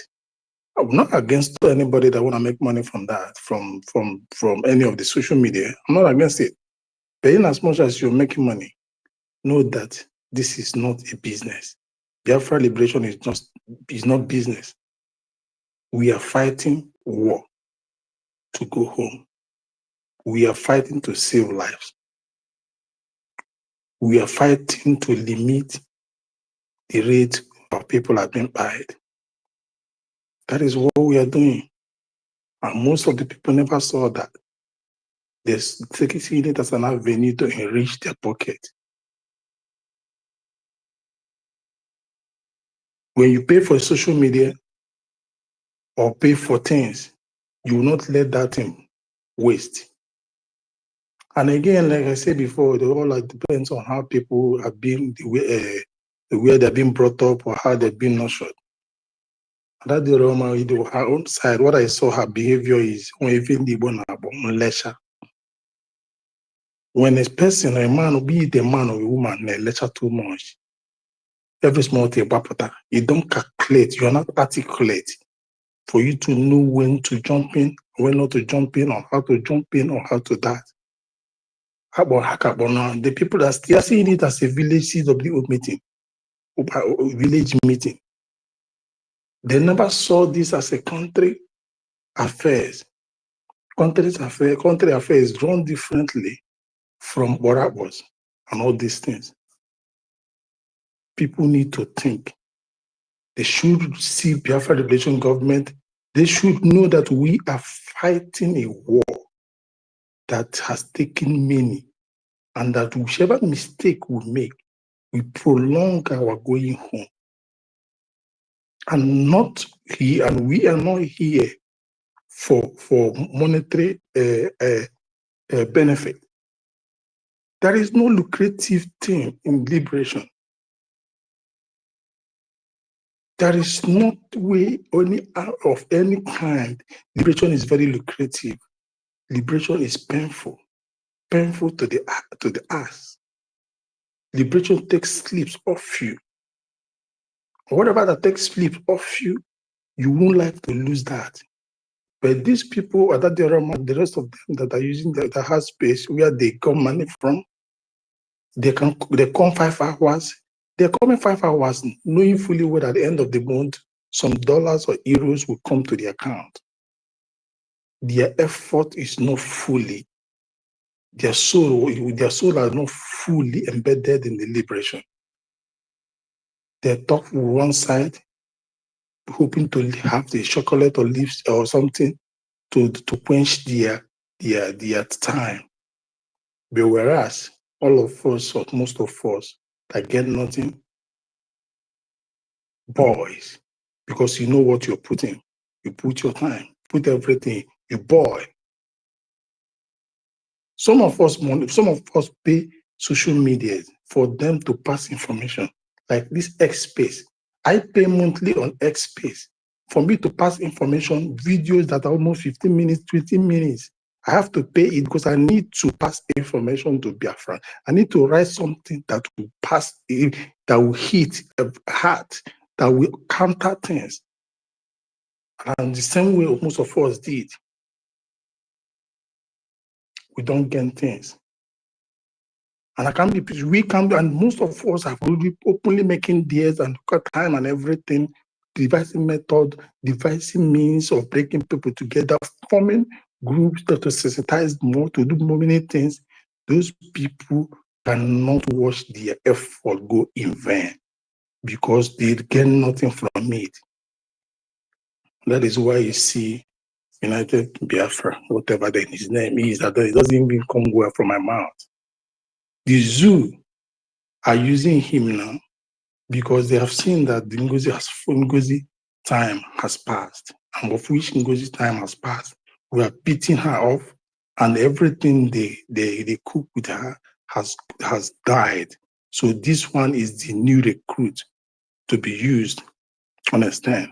I'm not against anybody that want to make money from that, from any of the social media. I'm not against it. But in as much as you're making money, know that this is not a business. Biafra liberation is not business. We are fighting war to go home. We are fighting to save lives. We are fighting to limit the rate of people are being paid. That is what we are doing. And most of the people never saw that. They're taking it as an avenue to enrich their pocket. When you pay for social media or pay for things, you will not let that thing waste. And again, like I said before, it all depends on how people have been, the way they've been brought up or how they've been nurtured. That the Roma, her own side, what I saw her behavior is when a person, a man, be it a man or a woman, they lecture too much. Every small thing, you don't calculate, you're not articulate for you to know when to jump in, when not to jump in, or how to jump in, or how to that. How about now? The people that still seeing it as a village CWO meeting, village meeting, they never saw this as a country affairs. Country affairs run differently from what I was and all these things. People need to think. They should see Biafra Liberation Government. They should know that we are fighting a war that has taken many, and that whichever mistake we make, we prolong our going home. And not here, and we are not here for monetary benefit. There is no lucrative thing in liberation. There is not way of any kind. Liberation is very lucrative. Liberation is painful to the ass. Liberation takes sleeps off you. Whatever that takes sleep off you, you won't like to lose that. But these people, the rest of them that are using that has space where they come money from, they come 5 hours. They're coming 5 hours, knowing fully well at the end of the month, some dollars or euros will come to the account. Their effort is not fully, their soul are not fully embedded in the liberation. They talk on one side, hoping to have the chocolate or leaves or something to quench their time. But whereas all of us, or most of us, that get nothing, boys, because you know what you're putting. You put your time, put everything, you boy. Some of us pay social media for them to pass information, like this X space. I pay monthly on X space for me to pass information, videos that are almost 15 minutes, 20 minutes. I have to pay it because I need to pass information to Biafra. I need to write something that will pass, that will hit a heart, that will counter things. And the same way most of us did. We don't gain things. And and most of us have already openly making deals and cut time and everything, devising method, devising means of breaking people together, forming groups that to sensitize more, to do more many things. Those people cannot watch their effort go in vain because they gain nothing from it. That is why you see United Biafra, whatever his name is, that it doesn't even come well from my mouth. The zoo are using him now because they have seen that the Ngozi time has passed, and of which Ngozi time has passed, we are beating her off, and everything they cook with her has died. So this one is the new recruit to be used, understand?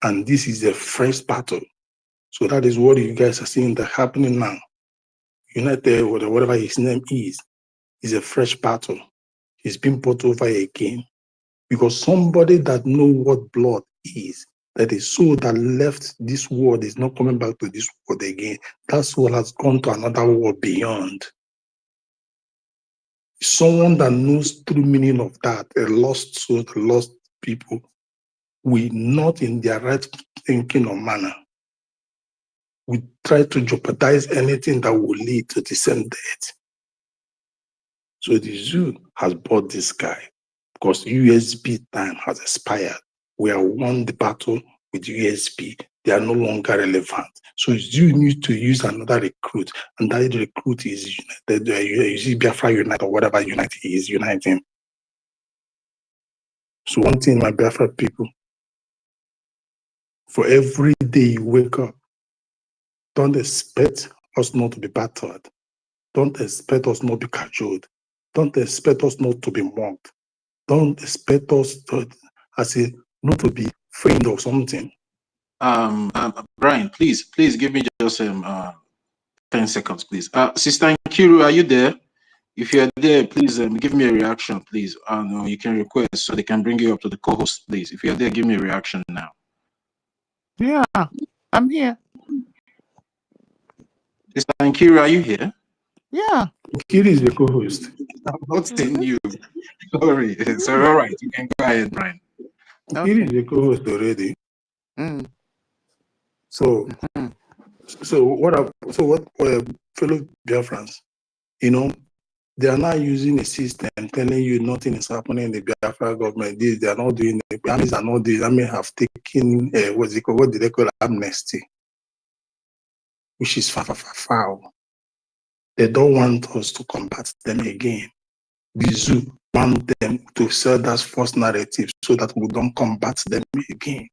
And this is a fresh battle. So that is what you guys are seeing that happening now. United, or whatever his name is a fresh battle. He's been brought over again because somebody that knows what blood is, that is soul that left this world is not coming back to this world again. That soul has gone to another world beyond. Someone that knows true meaning of that, a lost soul, the lost people, will not in their right thinking or manner, we try to jeopardize anything that will lead to the same death. So the zoo has bought this guy because USB time has expired. We have won the battle with USB. They are no longer relevant. So zoo needs to use another recruit, and that recruit is United, Biafra Unite or whatever Unite is, uniting. So one thing, my Biafra people, for every day you wake up, don't expect us not to be battered. Don't expect us not to be cajoled. Don't expect us not to be mocked. Don't expect us to, not to be framed or something.
Brian, please give me just 10 seconds, please. Sister Nkiru, are you there? If you're there, please give me a reaction, please. You can request so they can bring you up to the co-host, please. If you're there, give me a reaction now.
Yeah, I'm here.
Sister Nkiru, are you here?
Yeah.
Nkiru is the co-host.
I'm not seeing you. Sorry. So, all right, you can go ahead, Brian.
Nkiru is the co-host already.
Mm.
So, what fellow Biafrans, they are now using a system telling you nothing is happening in the Biafra government. They are not doing it. The armies are not doing it. I mean, have taken, what do they call amnesty, which is foul. They don't want us to combat them again. The zoo want them to sell that false narrative so that we don't combat them again.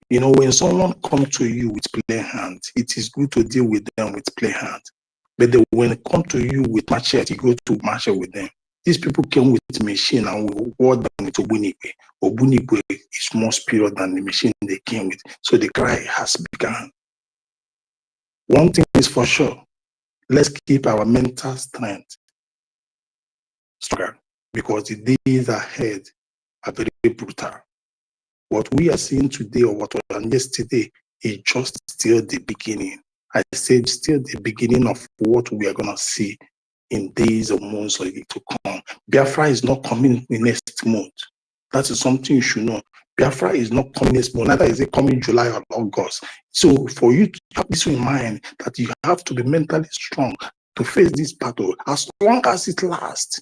When someone comes to you with play hands, it is good to deal with them with play hands. But when they come to you with machete, you go to machete with them. These people came with machine and we war them with Obunigwe. Obunigwe is more spirit than the machine they came with. So the cry has begun. One thing is for sure, let's keep our mental strength stronger because the days ahead are very brutal. What we are seeing today or what was done yesterday is just still the beginning. I said still the beginning of what we are going to see in days or months to come. Biafra is not coming in next month. That is something you should know. Biafra is not coming next month, neither is it coming July or August. So for you to have this in mind that you have to be mentally strong to face this battle as long as it lasts.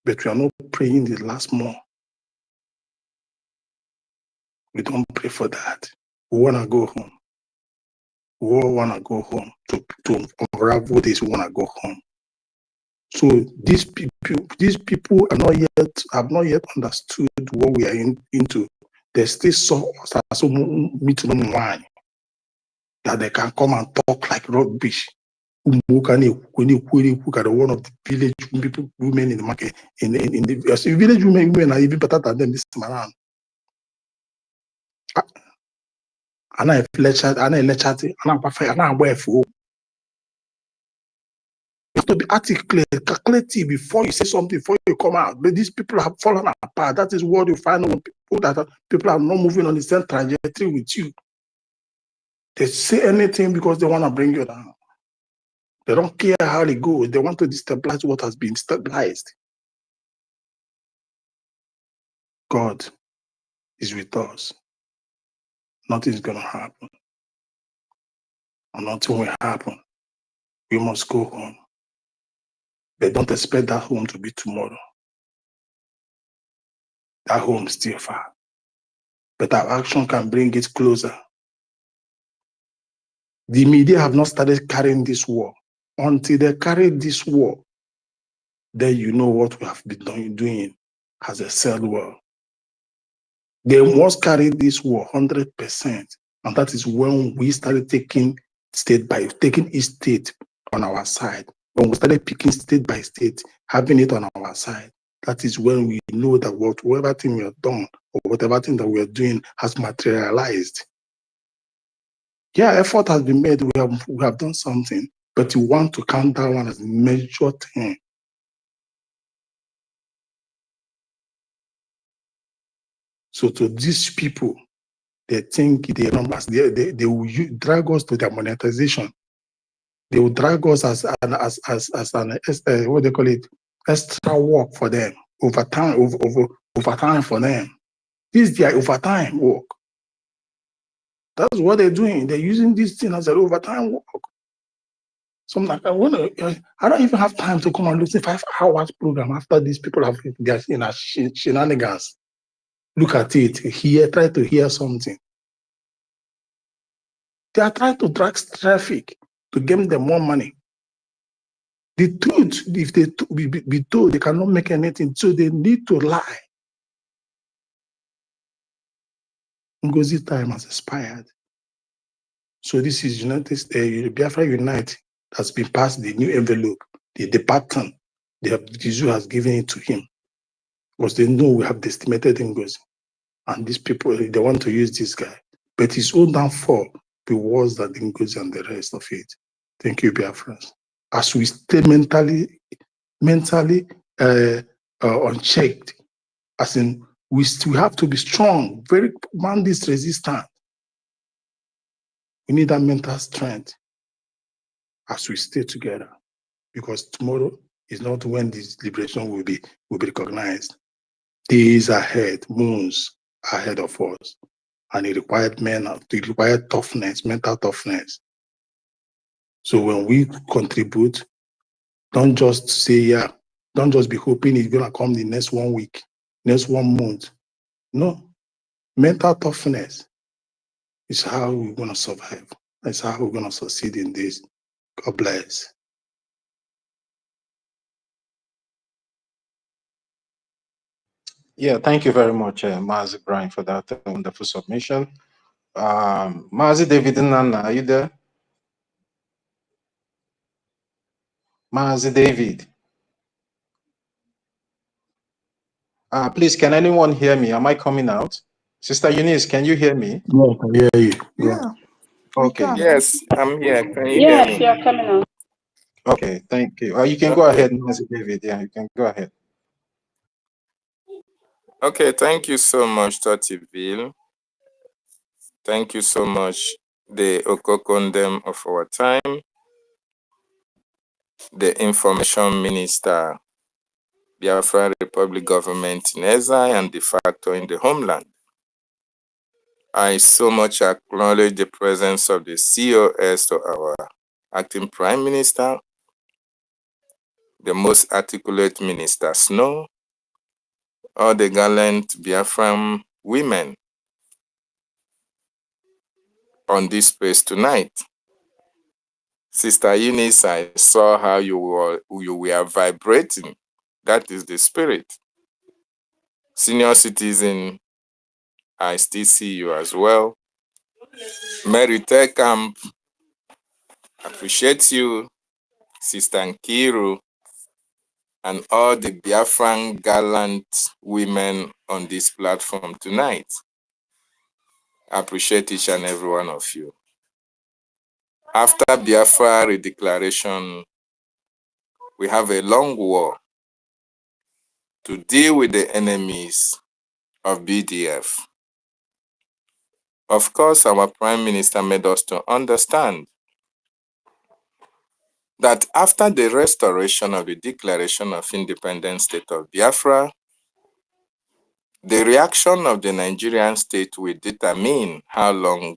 But we are not praying the last more. We don't pray for that. We want to go home. We all want to go home. To unravel this, we want to go home. So these people have not yet understood what we are into. They still saw us as wine that they can come and talk like rubbish. One of the village women in the market, in the village women are even better than them this time around. And I lectured, and I wear for. You have to be articulate, calculative before you say something, before you come out. But these people have fallen apart. That is what you find when people are not moving on the same trajectory with you. They say anything because they want to bring you down. They don't care how it goes. They want to destabilize what has been stabilized. God is with us. Nothing is going to happen. And nothing will happen. We must go home. But don't expect that home to be tomorrow. That home is still far. But our action can bring it closer. The media have not started carrying this war. Until they carry this war, then you know what we have been doing. has excelled well. They must carry this war 100%. And that is when we started taking each state on our side. When we started picking state by state, having it on our side, that is when we know that whatever thing we have done or whatever thing that we are doing has materialized. Yeah, effort has been made. We have done something, but you want to count that one as a major thing. So to these people, they think they will drag us to their monetization. They will drag us as an what they call it, extra work for them, overtime for them. This is their overtime work. That's what they're doing. They're using this thing as an overtime work. So I'm like, I don't even have time to come and listen 5 hours program after these people have their shenanigans. Look at it, try to hear something. They are trying to drag traffic to give them more money. The truth, if they be told, they cannot make anything, so they need to lie. Ngozi time has expired. So this is Biafra Unite has been passed the new envelope, the pattern the zoo has given it to him. Because they know we have decimated Ngozi. And these people, they want to use this guy. But his own downfall be worse than Ngozi and the rest of it. Thank you, Biafrans. As we stay mentally unchecked, as in we have to be strong, very man-this resistant. We need that mental strength as we stay together, because tomorrow is not when this liberation will be recognized. Days ahead, moons ahead of us, and it required toughness, mental toughness. So when we contribute, don't just say, yeah, don't just be hoping it's gonna come the next 1 week, next 1 month. No, mental toughness is how we're gonna survive. That's how we're gonna succeed in this. God bless.
Yeah, thank you very much, Mazi Brian, for that wonderful submission. Mazi David Nana, are you there? Mazi David. Please, can anyone hear me? Am I coming out? Sister Eunice, can you hear me?
No, I can hear you.
Yeah.
Okay.
Yes, I'm here. Can you hear
Yes,
me?
you're coming on.
Okay, thank you. You can go
Okay.
ahead, Mazi David. Yeah, you can go ahead.
Okay, thank you so much, Totiville. Thank you so much, the Okokondem of our time, the Information Minister, Biafra Republic Government in exile and de facto in the homeland. I so much acknowledge the presence of the COS to our acting Prime Minister, the most articulate Minister Snow, all the gallant Biafran women on this space tonight. Sister Eunice, I saw how you were vibrating. That is the spirit. Senior citizen, I still see you as well. Mary Camp, appreciate you. Sister Nkiru, and all the Biafran gallant women on this platform tonight. I appreciate each and every one of you. After Biafra redeclaration, we have a long war to deal with the enemies of BDF. Of course, our Prime Minister made us to understand that after the restoration of the Declaration of Independent State of Biafra, the reaction of the Nigerian state will determine how long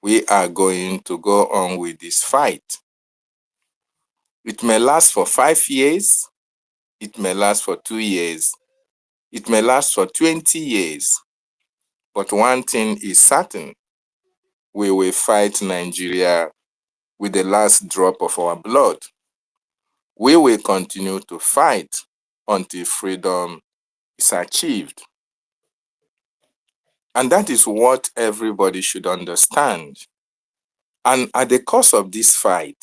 we are going to go on with this fight. It may last for 5 years, it may last for 2 years, it may last for 20 years, but one thing is certain, we will fight Nigeria with the last drop of our blood. We will continue to fight until freedom is achieved. And that is what everybody should understand. And at the course of this fight,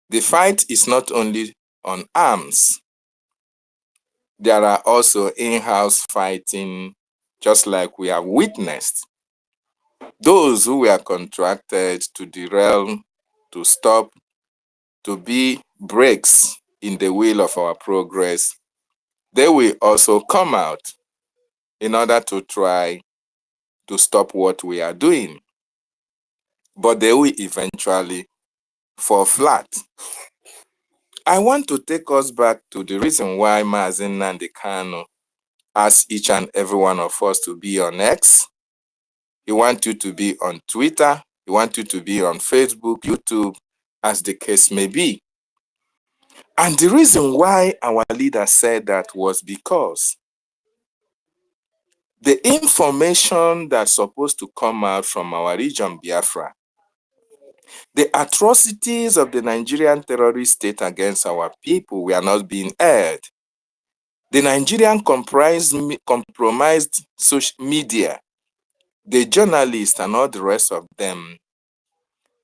the fight is not only on arms. There are also in-house fighting, just like we have witnessed. Those who were contracted to derail, to stop, to be brakes in the wheel of our progress, they will also come out in order to try to stop what we are doing. But they will eventually fall flat. I want to take us back to the reason why Mazi Nnamdi Kanu asked each and every one of us to be on X. He wants you to be on Twitter. He wants you to be on Facebook, YouTube, as the case may be. And the reason why our leader said that was because the information that's supposed to come out from our region, Biafra, the atrocities of the Nigerian terrorist state against our people were not being aired. The Nigerian compromised social media, the journalists and all the rest of them,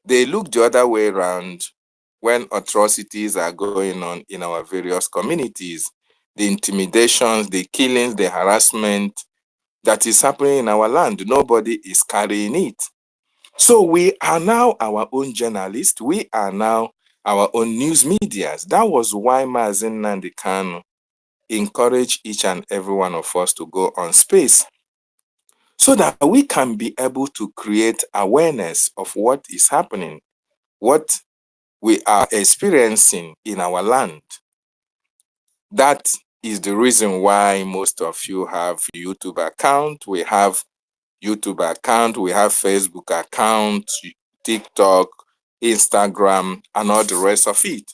they look the other way around when atrocities are going on in our various communities. The intimidations, the killings, the harassment that is happening in our land, nobody is carrying it. So we are now our own journalists. We are now our own news medias. That was why Mazi Nnamdi Kanu encouraged each and every one of us to go on space so that we can be able to create awareness of what is happening, what we are experiencing in our land. That is the reason why most of you have YouTube account. We have YouTube account, we have Facebook account, TikTok, Instagram, and all the rest of it.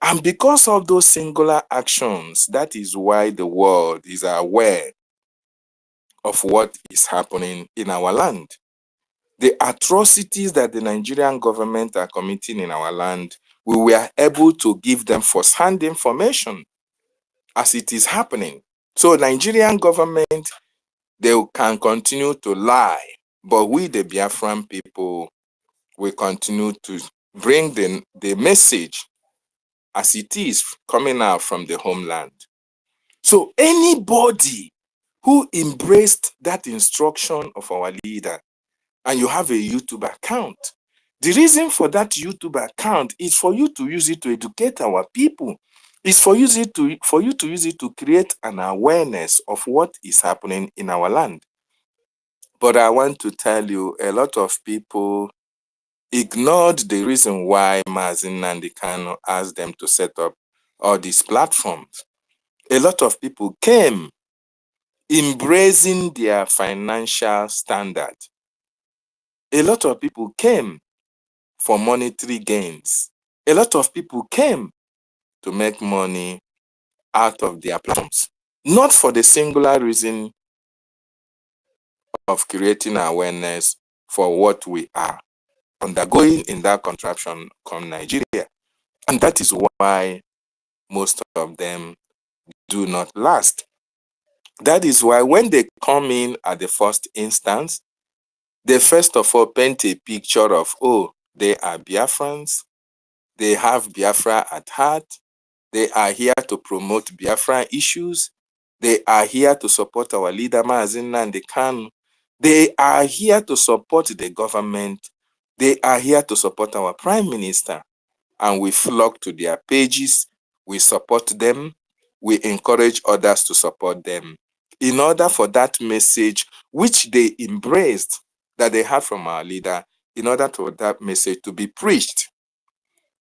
And because of those singular actions, that is why the world is aware of what is happening in our land. The atrocities that the Nigerian government are committing in our land, we were able to give them first-hand information as it is happening. So Nigerian government, they can continue to lie, but we, the Biafran people, will continue to bring the message as it is coming out from the homeland. So anybody who embraced that instruction of our leader, and you have a YouTube account, the reason for that YouTube account is for you to use it to educate our people. It's for you to use it to create an awareness of what is happening in our land. But I want to tell you, a lot of people ignored the reason why Mazi Nnamdi Kanu asked them to set up all these platforms. A lot of people came embracing their financial standard. A lot of people came for monetary gains. A lot of people came to make money out of their platforms, not for the singular reason of creating awareness for what we are undergoing in that contraption called Nigeria. And that is why most of them do not last. That is why when they come in at the first instance, they first of all paint a picture of, oh, they are Biafrans, they have Biafra at heart, they are here to promote Biafra issues, they are here to support our leader Mazi Nnamdi Kanu, they are here to support the government, they are here to support our prime minister. And we flock to their pages, we support them, we encourage others to support them, in order for that message which they embraced, that they had from our leader, in order for that message to be preached.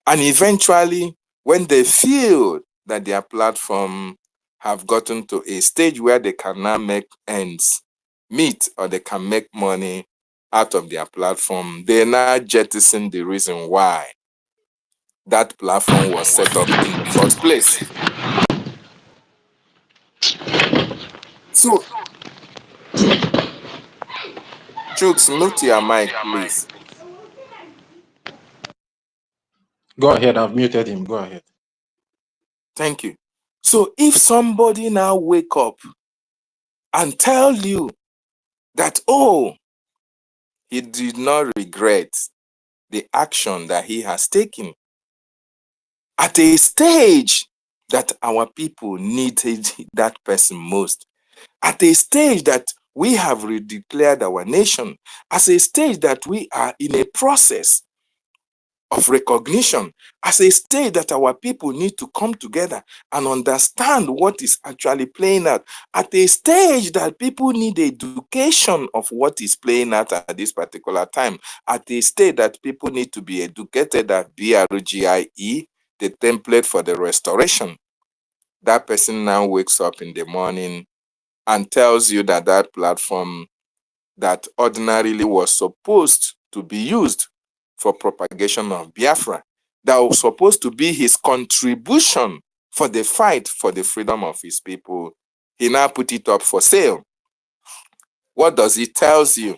And eventually, when they feel that their platform have gotten to a stage where they can now make ends meet, or they can make money out of their platform, they now jettison the reason why that platform was set up in the first place. So, Chooks, mute your mic, please.
Go ahead, I've muted him. Go ahead.
Thank you. So if somebody now wake up and tell you that, oh, he did not regret the action that he has taken at a stage that our people needed that person most, at a stage that we have redeclared our nation, as a stage that we are in a process of recognition, as a stage that our people need to come together and understand what is actually playing out, at a stage that people need education of what is playing out at this particular time, at a stage that people need to be educated at BRGIE, the template for the restoration. That person now wakes up in the morning and tells you that that platform that ordinarily was supposed to be used for propagation of Biafra, that was supposed to be his contribution for the fight for the freedom of his people, he now put it up for sale. What does it tell you?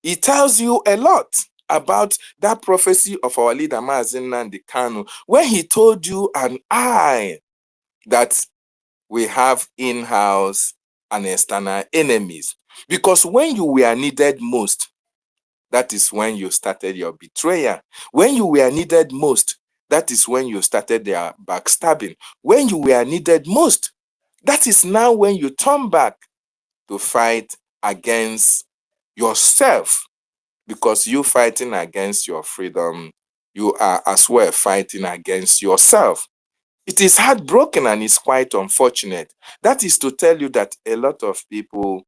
It tells you a lot about that prophecy of our leader Mazi Nnamdi Kanu, when he told you and I that we have in-house and external enemies. Because when you were needed most, that is when you started your betrayal. When you were needed most, that is when you started their backstabbing. When you were needed most, that is now when you turn back to fight against yourself. Because you fighting against your freedom, you are as well fighting against yourself. It is heartbroken and it's quite unfortunate. That is to tell you that a lot of people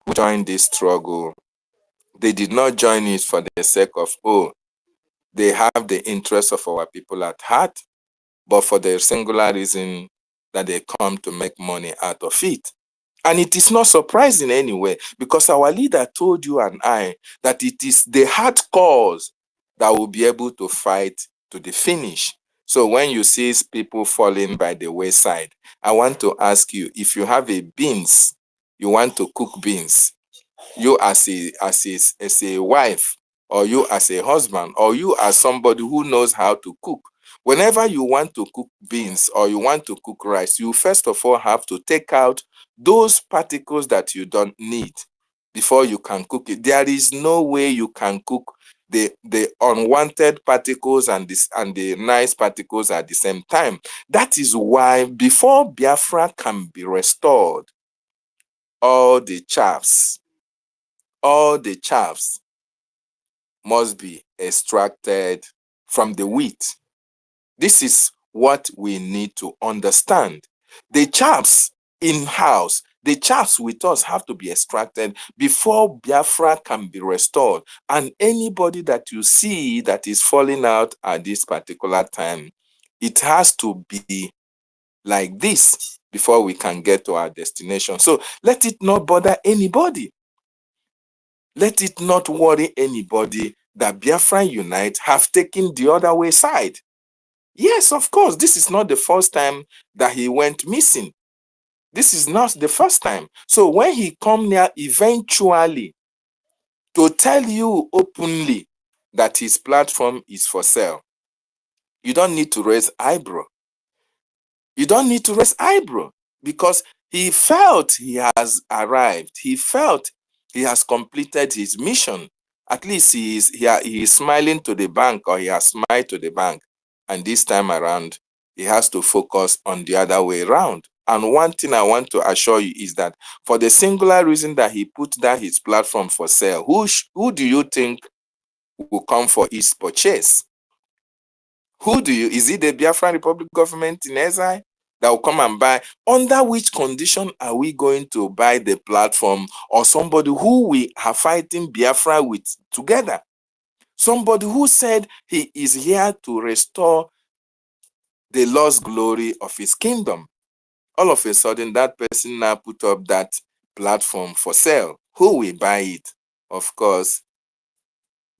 who joined this struggle, they did not join it for the sake of, oh, they have the interests of our people at heart, but for the singular reason that they come to make money out of it. And it is not surprising anyway, because our leader told you and I that it is the hard cause that will be able to fight to the finish. So when you see people falling by the wayside, I want to ask you, if you have a beans, you want to cook beans, you as a wife, or you as a husband, or you as somebody who knows how to cook, whenever you want to cook beans or you want to cook rice, you first of all have to take out those particles that you don't need before you can cook it. There is no way you can cook the unwanted particles and the nice particles at the same time. That is why before Biafra can be restored, all the chaffs must be extracted from the wheat. This is what we need to understand. The chaffs in-house, the chaffs with us have to be extracted before Biafra can be restored. And anybody that you see that is falling out at this particular time, it has to be like this before we can get to our destination. So let it not bother anybody. Let it not worry anybody that Biafra Unite have taken the other way side. Yes, of course, this is not the first time that he went missing. This is not the first time. So when he come near eventually to tell you openly that his platform is for sale, you don't need to raise eyebrow. You don't need to raise eyebrow, because he felt he has arrived. He felt he has completed his mission. At least he is smiling to the bank, or he has smiled to the bank. And this time around, he has to focus on the other way around. And one thing I want to assure you is that for the singular reason that he put down his platform for sale, who do you think will come for his purchase? Is it the Biafran Republic government in exile that will come and buy? Under which condition are we going to buy the platform, or somebody who we are fighting Biafra with together? Somebody who said he is here to restore the lost glory of his kingdom. All of a sudden, that person now put up that platform for sale. Who will buy it? Of course,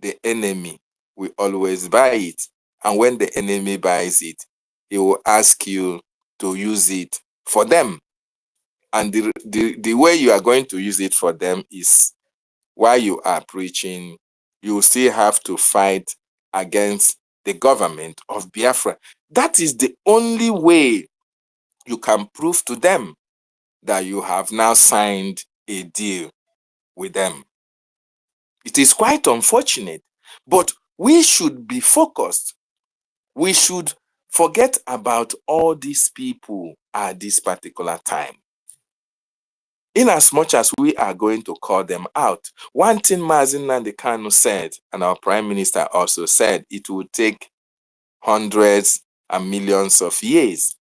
the enemy will always buy it. And when the enemy buys it, he will ask you to use it for them. And the way you are going to use it for them is, while you are preaching, you still have to fight against the government of Biafra. That is the only way you can prove to them that you have now signed a deal with them. It is quite unfortunate, but we should be focused. We should forget about all these people at this particular time. In as much as we are going to call them out, one thing Mazi Nnamdi Kanu said, and our Prime Minister also said, it will take hundreds and millions of years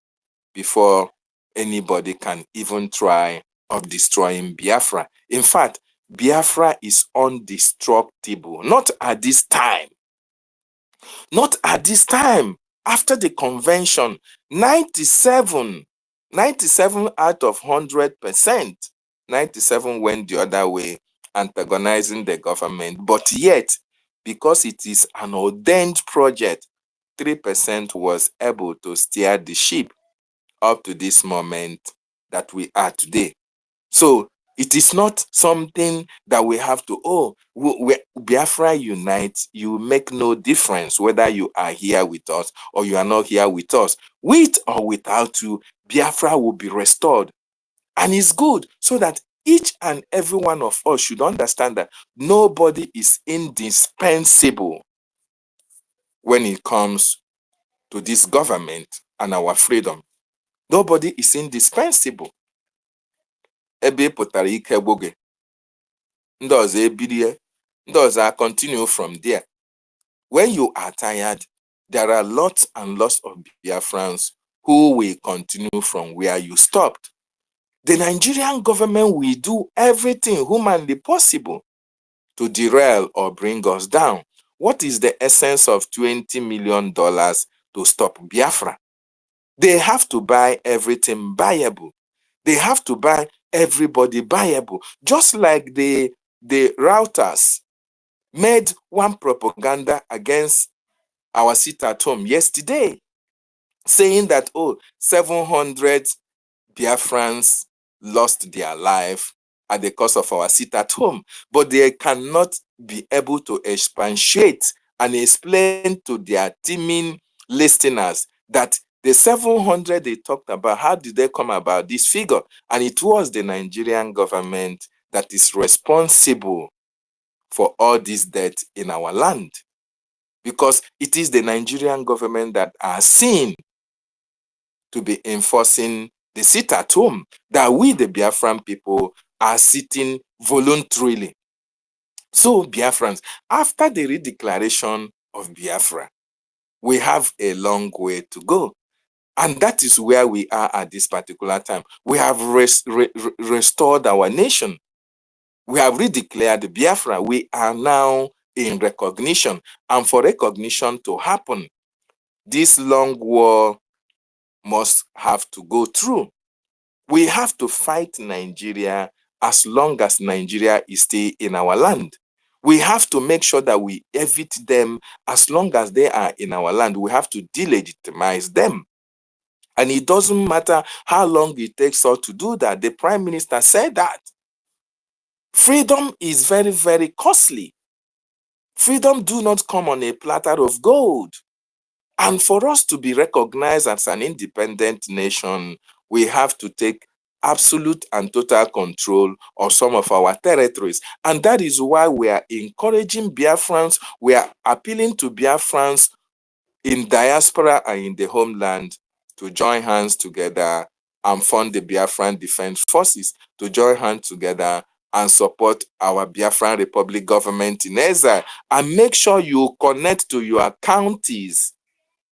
before anybody can even try of destroying Biafra. In fact, Biafra is indestructible. Not at this time. Not at this time. After the convention, 97 out of 100%, 97 went the other way, antagonizing the government. But yet, because it is an ordained project, 3% was able to steer the ship up to this moment that we are today. So it is not something that we have to, Biafra unite, you make no difference whether you are here with us or you are not here with us. With or without you, Biafra will be restored. And it's good so that each and every one of us should understand that nobody is indispensable when it comes to this government and our freedom. Nobody is indispensable. Ebe pụtara ike gwụ gị, ndị ọzọ ebirie, ndị ọzọ continue from there. When you are tired, there are lots and lots of Biafrans who will continue from where you stopped. The Nigerian government will do everything humanly possible to derail or bring us down. What is the essence of $20 million to stop Biafra? They have to buy everything buyable. They have to buy everybody buyable. Just like the routers made one propaganda against our sit at home yesterday, saying that, 700 Biafrans lost their life at the cost of our sit at home. But they cannot be able to expatiate and explain to their teeming listeners that the 700 they talked about, how did they come about this figure? And it was the Nigerian government that is responsible for all this death in our land. Because it is the Nigerian government that are seen to be enforcing the sit at home that we, the Biafran people, are sitting voluntarily. So, Biafrans, after the redeclaration of Biafra, we have a long way to go. And that is where we are at this particular time. We have restored our nation. We have redeclared Biafra. We are now in recognition. And for recognition to happen, this long war must have to go through. We have to fight Nigeria as long as Nigeria is still in our land. We have to make sure that we evit them as long as they are in our land. We have to delegitimize them. And it doesn't matter how long it takes us to do that. The Prime Minister said that. Freedom is very, very costly. Freedom do not come on a platter of gold. And for us to be recognized as an independent nation, we have to take absolute and total control of some of our territories. And that is why we are encouraging Biafrans, we are appealing to Biafrans in diaspora and in the homeland to join hands together and fund the Biafran Defense Forces, to join hands together and support our Biafran Republic government in exile, and make sure you connect to your counties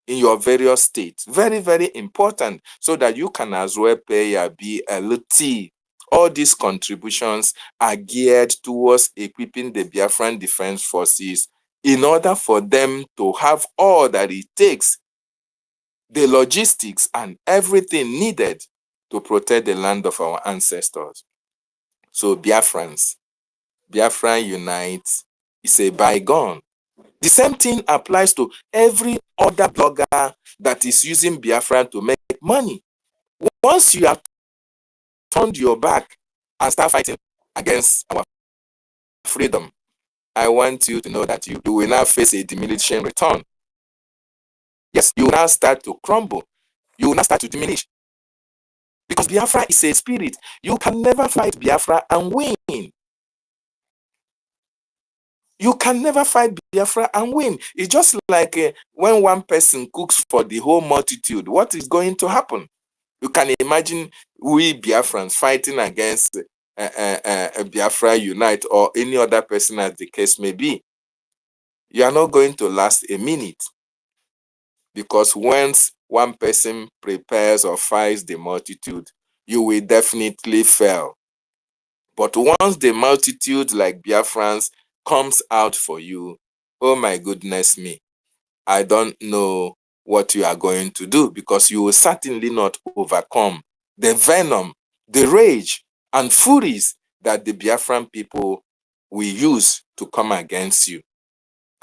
in your various states. Very, very important, so that you can as well pay your BLT. All these contributions are geared towards equipping the Biafran Defense Forces in order for them to have all that it takes, the logistics and everything needed to protect the land of our ancestors. So Biafrans, Biafra Unite is a bygone. The same thing applies to every other blogger that is using Biafra to make money. Once you have turned your back and start fighting against our freedom, I want you to know that you will now face a diminishing return. Yes, you will now start to crumble. You will now start to diminish. Because Biafra is a spirit. You can never fight Biafra and win. You can never fight Biafra and win. It's just like when one person cooks for the whole multitude. What is going to happen? You can imagine we Biafrans fighting against Biafra Unite or any other person as the case may be. You are not going to last a minute. Because once one person prepares or fights the multitude, you will definitely fail. But once the multitude, like Biafrans, comes out for you, oh my goodness me, I don't know what you are going to do, because you will certainly not overcome the venom, the rage, and furies that the Biafran people will use to come against you.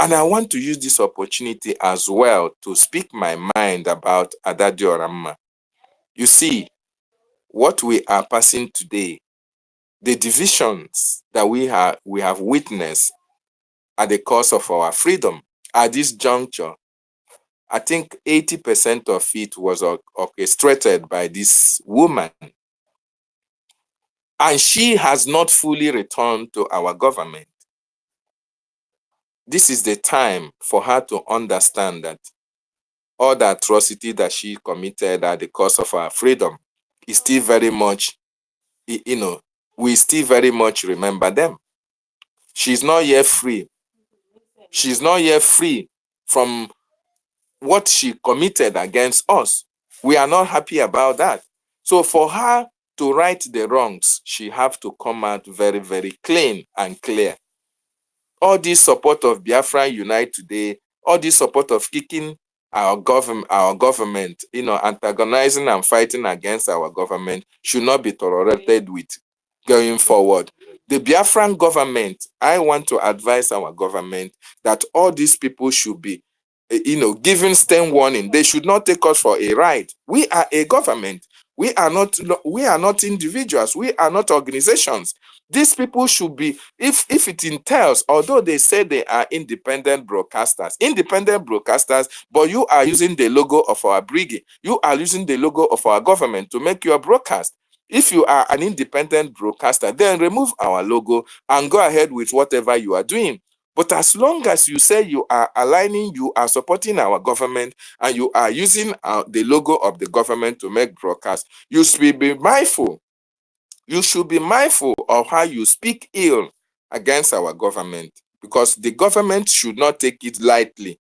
And I want to use this opportunity as well to speak my mind about Adadio Ramma. You see, what we are passing today, the divisions that we have witnessed at the cost of our freedom at this juncture, I think 80% of it was orchestrated by this woman. And she has not fully returned to our government. This is the time for her to understand that all the atrocity that she committed at the cost of our freedom is still very much, we still very much remember them. She's not yet free. She's not yet free from what she committed against us. We are not happy about that. So for her to right the wrongs, she have to come out very, very clean and clear. All this support of Biafra Unite today, all this support of kicking our government, antagonizing and fighting against our government should not be tolerated with going forward. The Biafran government, I want to advise our government that all these people should be, given stern warning. They should not take us for a ride. We are a government. We are not individuals. We are not organizations. These people should be, if it entails, although they say they are independent broadcasters, but you are using the logo of our Brgie. You are using the logo of our government to make your broadcast. If you are an independent broadcaster, then remove our logo and go ahead with whatever you are doing. But as long as you say you are aligning, you are supporting our government, and you are using the logo of the government to make broadcasts, you should be mindful. You should be mindful of how you speak ill against our government, because the government should not take it lightly.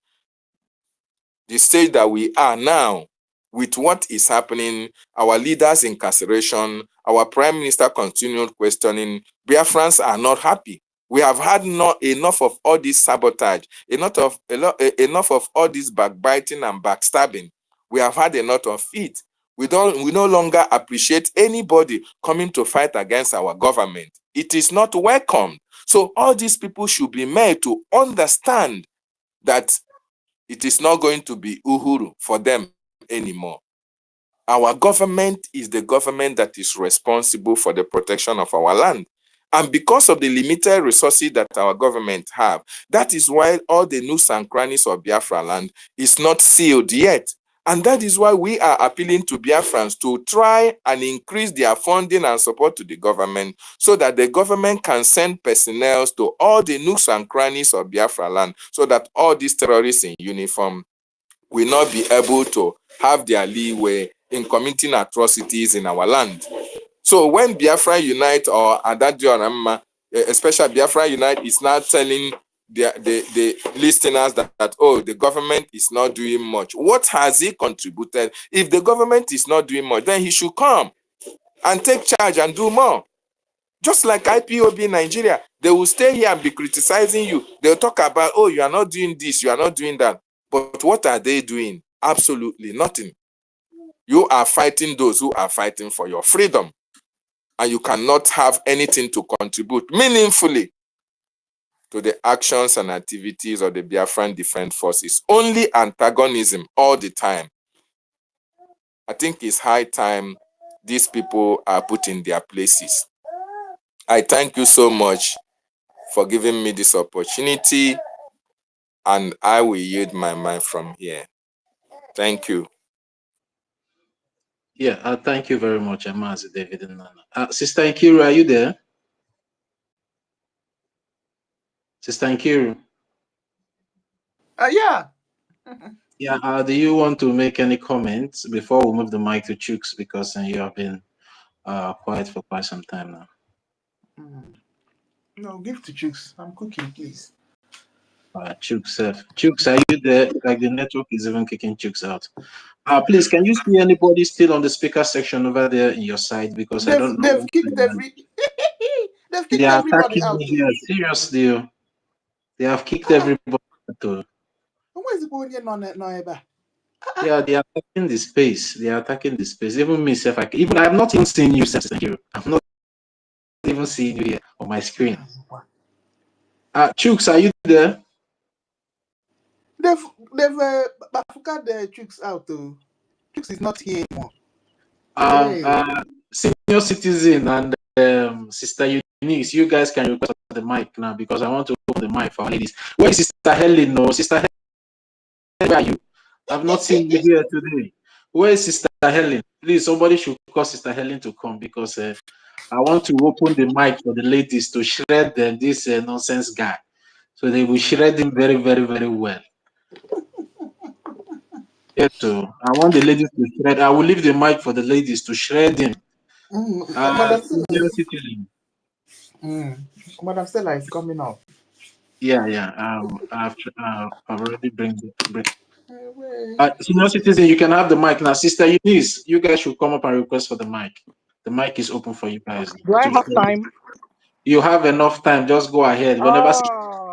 The stage that we are now, with what is happening, our leaders' incarceration, our prime minister continued questioning, Biafrans are not happy. We have had not enough of all this sabotage, enough of all this backbiting and backstabbing. We have had enough of it. We no longer appreciate anybody coming to fight against our government. It is not welcome. So all these people should be made to understand that it is not going to be uhuru for them anymore. Our government is the government that is responsible for the protection of our land. And because of the limited resources that our government have, that is why all the nooks and crannies of Biafra land is not sealed yet. And that is why we are appealing to Biafrans to try and increase their funding and support to the government, so that the government can send personnel to all the nooks and crannies of Biafra land, so that all these terrorists in uniform will not be able to have their leeway in committing atrocities in our land. So when Biafra Unite or Adadio Ramma, especially Biafra Unite, is now telling the listeners that, oh, the government is not doing much. What has he contributed? If the government is not doing much, then he should come and take charge and do more. Just like IPOB Nigeria, they will stay here and be criticizing you. They'll talk about, oh, you are not doing this, you are not doing that. But what are they doing? Absolutely nothing. You are fighting those who are fighting for your freedom, and you cannot have anything to contribute meaningfully to the actions and activities of the Biafran Defense Forces. Only antagonism all the time. I think it's high time these people are put in their places. I thank you so much for giving me this opportunity, and I will yield my mind from here. Thank you.
Yeah, thank you very much, Amazi David and Nana. Sister Nkiru, are you there? Sister Nkiru?
Yeah.
Yeah, do you want to make any comments before we move the mic to Chooks, because you have been quiet for quite some time now?
No, give to Chooks. I'm cooking, please.
Chooks, are you there? Like the network is even kicking Chooks out. Please, can you see anybody still on the speaker section over there in your side? Because I don't know.
They've kicked they've
They
kicked
are
everybody
attacking
out.
me here. Seriously, they have kicked everybody out.
Where's the going no ever?
Yeah, they are attacking the space. They are attacking the space. Even me, self, I'm not even seeing you, Sister Nkiru. I'm not even seeing you here on my screen. Chooks, are you there?
They've got the Chooks out though. Chooks is not here anymore.
Senior citizen and Sister Eunice, you guys can request the mic now, because I want to open the mic for our ladies. Where is Sister Helen? No, Sister Helen, where are you? I've not seen you here today. Where is Sister Helen? Please, somebody should call Sister Helen to come, because I want to open the mic for the ladies to shred this nonsense guy. So they will shred him very, very, very well. Yes, so I want the ladies to shred. I will leave the mic for the ladies to shred him.
Madam
Citizen.
Madam Stella is coming up.
Yeah. I've already bring. Senior citizen, you can have the mic now. Sister Eunice, you guys should come up and request for the mic. The mic is open for you guys.
Do I have time?
You have enough time. Just go ahead. Whenever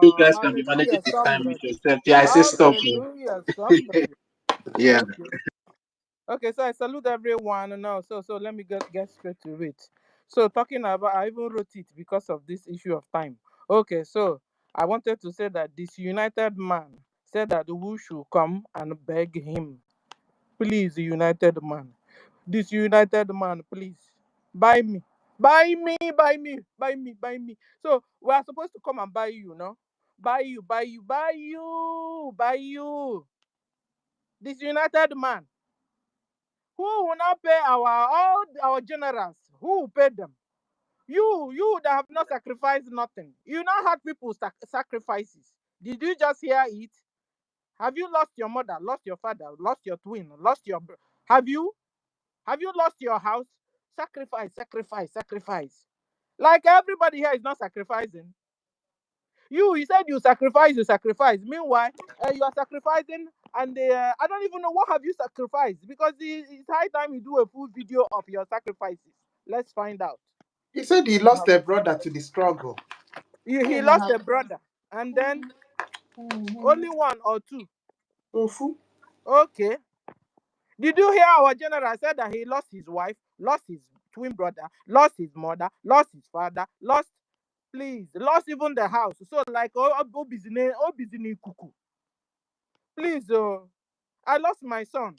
you guys can be managing
Hallelujah,
the time with
somebody.
yourself. Yeah, I say stop.
Hallelujah, somebody.
Yeah.
Okay, so I salute everyone now. So let me get straight to it. So talking about, I even wrote it because of this issue of time. Okay, so I wanted to say that this united man said that who should come and beg him, please, united man, this united man, please, buy me, buy me, buy me, buy me, buy me. So we are supposed to come and buy you, no? Buy you, buy you, buy you, buy you. This united man. Who will not pay all our generals? Who will pay them? You that have not sacrificed nothing. You not had people sacrifices. Did you just hear it? Have you lost your mother, lost your father, lost your twin, lost your have you? Have you lost your house? Sacrifice, sacrifice, sacrifice. Like everybody here is not sacrificing. You said you sacrifice, you sacrifice. Meanwhile, you are sacrificing, and I don't even know what have you sacrificed, because it's high time you do a full video of your sacrifices. Let's find out.
He said he lost a brother to the struggle.
He lost a brother, and then only one or two. Okay. Did you hear our general said that he lost his wife, lost his twin brother, lost his mother, lost his father, lost even the house. So like Obizine Kuku. Please, I lost my son.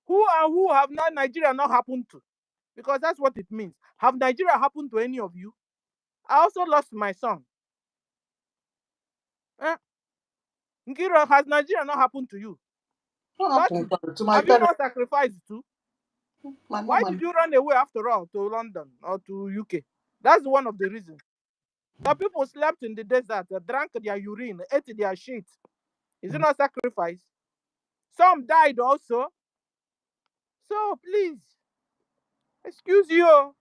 Who have not Nigeria not happened to? Because that's what it means. Have Nigeria happened to any of you? I also lost my son. Nkiro, has Nigeria not happened to you?
What happened to my
have you
parents?
not sacrificed too? Why did you run away after all to London or to UK? That's one of the reasons. Some people slept in the desert, drank their urine, ate their shit. Is it not sacrifice? Some died also. So please, excuse you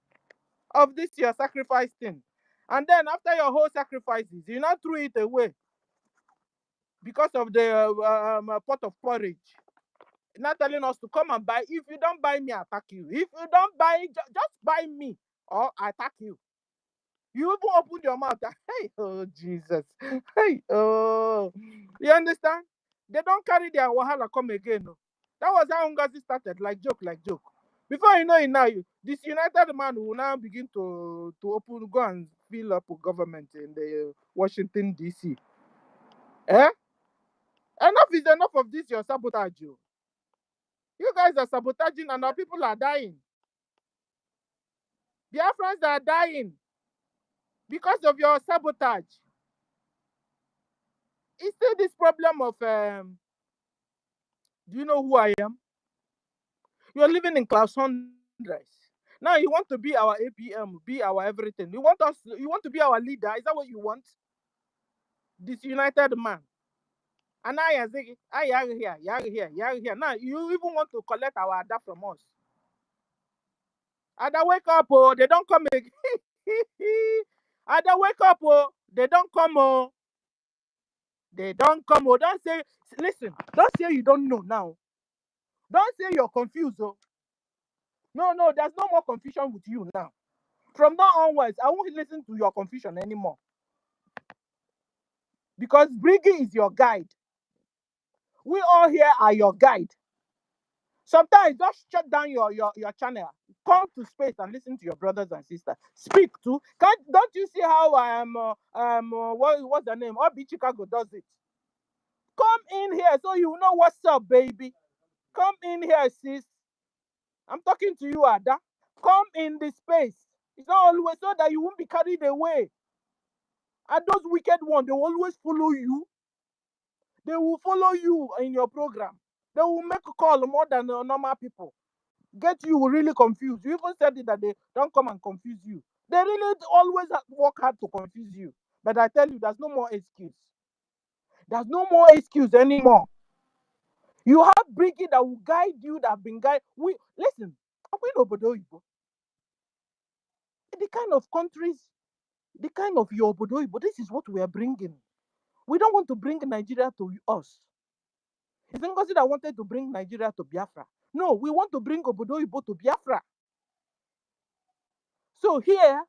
of this your sacrifice thing. And then after your whole sacrifices, you not threw it away because of the pot of porridge. Not telling us to come and buy. If you don't buy me, I attack you. If you don't buy, just buy me or I attack you. You even open your mouth. Hey, oh Jesus. Hey, oh. You understand? They don't carry their wahala come again. No. That was how Ngozi started, like joke. Before you know it now, this united man will now begin to go and fill up government in the Washington, D.C. Eh? Enough is enough of this, your sabotage. You guys are sabotaging and our people are dying. Biafrans are dying because of your sabotage. It's still this problem of, do you know who I am? You're living in class hundreds. Now you want to be our APM, be our everything. You want to be our leader. Is that what you want? This united man. And now you're saying, here. Now you even want to collect our Ada from us. Ada, wake up, oh, they don't come again. Ada, wake up, oh, they don't come, oh. They don't come, oh. Don't say, listen, don't say you don't know now. Don't say you're confused, oh. No, there's no more confusion with you now. From now onwards, I won't listen to your confusion anymore. Because Brgie is your guide. We all here are your guide. Sometimes just shut down your channel. Come to space and listen to your brothers and sisters. Speak to. Don't you see how what's the name? Obi Chicago does it. Come in here so you know what's up, baby. Come in here, sis. I'm talking to you, Ada. Come in the space. It's not always so that you won't be carried away. And those wicked ones, they will always follow you. They will follow you in your program. They will make a call more than normal people. Get you really confused. You even said it that they don't come and confuse you. They really always work hard to confuse you. But I tell you, there's no more excuse. There's no more excuse anymore. You have Brgie that will guide you, that have been guided. Listen, we know Obodo Oyibo. The kind of countries, the kind of your Obodo Oyibo, this is what we are bringing. We don't want to bring Nigeria to us. It's Ngozi that wanted to bring Nigeria to Biafra. No, we want to bring Obodo Oyibo to Biafra. So here,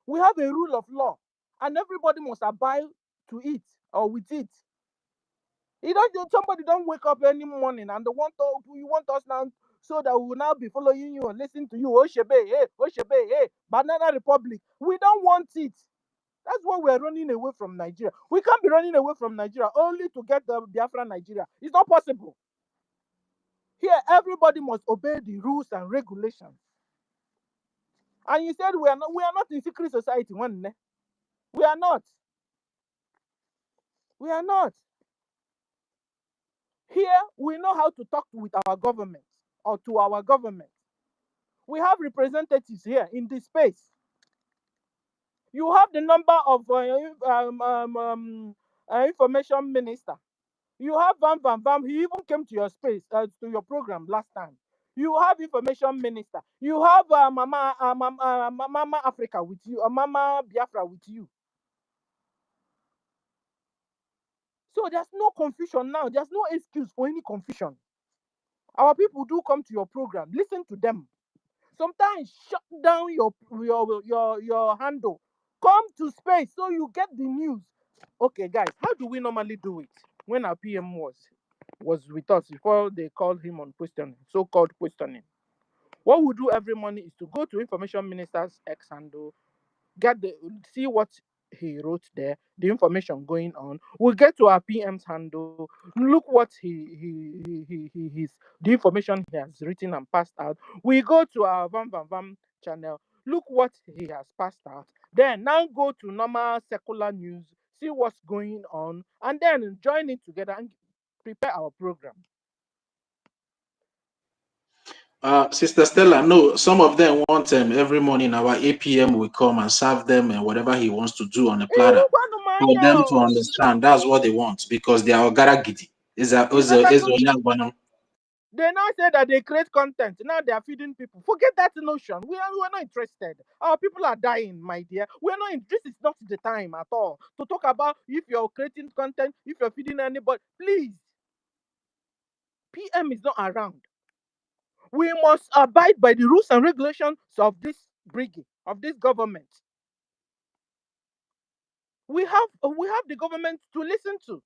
we have a rule of law, and everybody must abide to it or with it. Somebody don't wake up any morning and you want us now so that we will now be following you and listening to you. Oshebe, Banana Republic. We don't want it. That's why we're running away from Nigeria. We can't be running away from Nigeria only to get the Biafra Nigeria. It's not possible. Here, everybody must obey the rules and regulations. And you said we are not in secret society. We are not. We are not. Here, we know how to talk with our government or to our government. We have representatives here in this space. You have the number of information minister. You have Vam. He even came to your space, to your program last time. You have information minister. You have Mama Africa with you, Mama Biafra with you. So there's no confusion now. There's no excuse for any confusion. Our people do come to your program. Listen to them. Sometimes shut down your handle. Come to space so you get the news. Okay, guys, how do we normally do it? When our PM was with us before they called him on questioning, so-called questioning. What we do every morning is to go to Information Minister's X handle, see what he wrote there, the information going on. We'll get to our PM's handle, look what the information he has written and passed out. We go to our Vam channel, look what he has passed out. Then now go to normal secular news, see what's going on, and then join it together and prepare our program.
Sister Stella, no, some of them want every morning our APM will come and serve them and whatever he wants to do on a platter for them to understand. That's what they want because they are Ogaragidi.
They now say that they create content. Now they are feeding people. Forget that notion. We are not interested. Our people are dying, my dear. We are not. This is not the time at all to talk about if you're creating content, if you're feeding anybody. Please, PM is not around. We must abide by the rules and regulations of this Brgie, of this government. We have the government to listen to,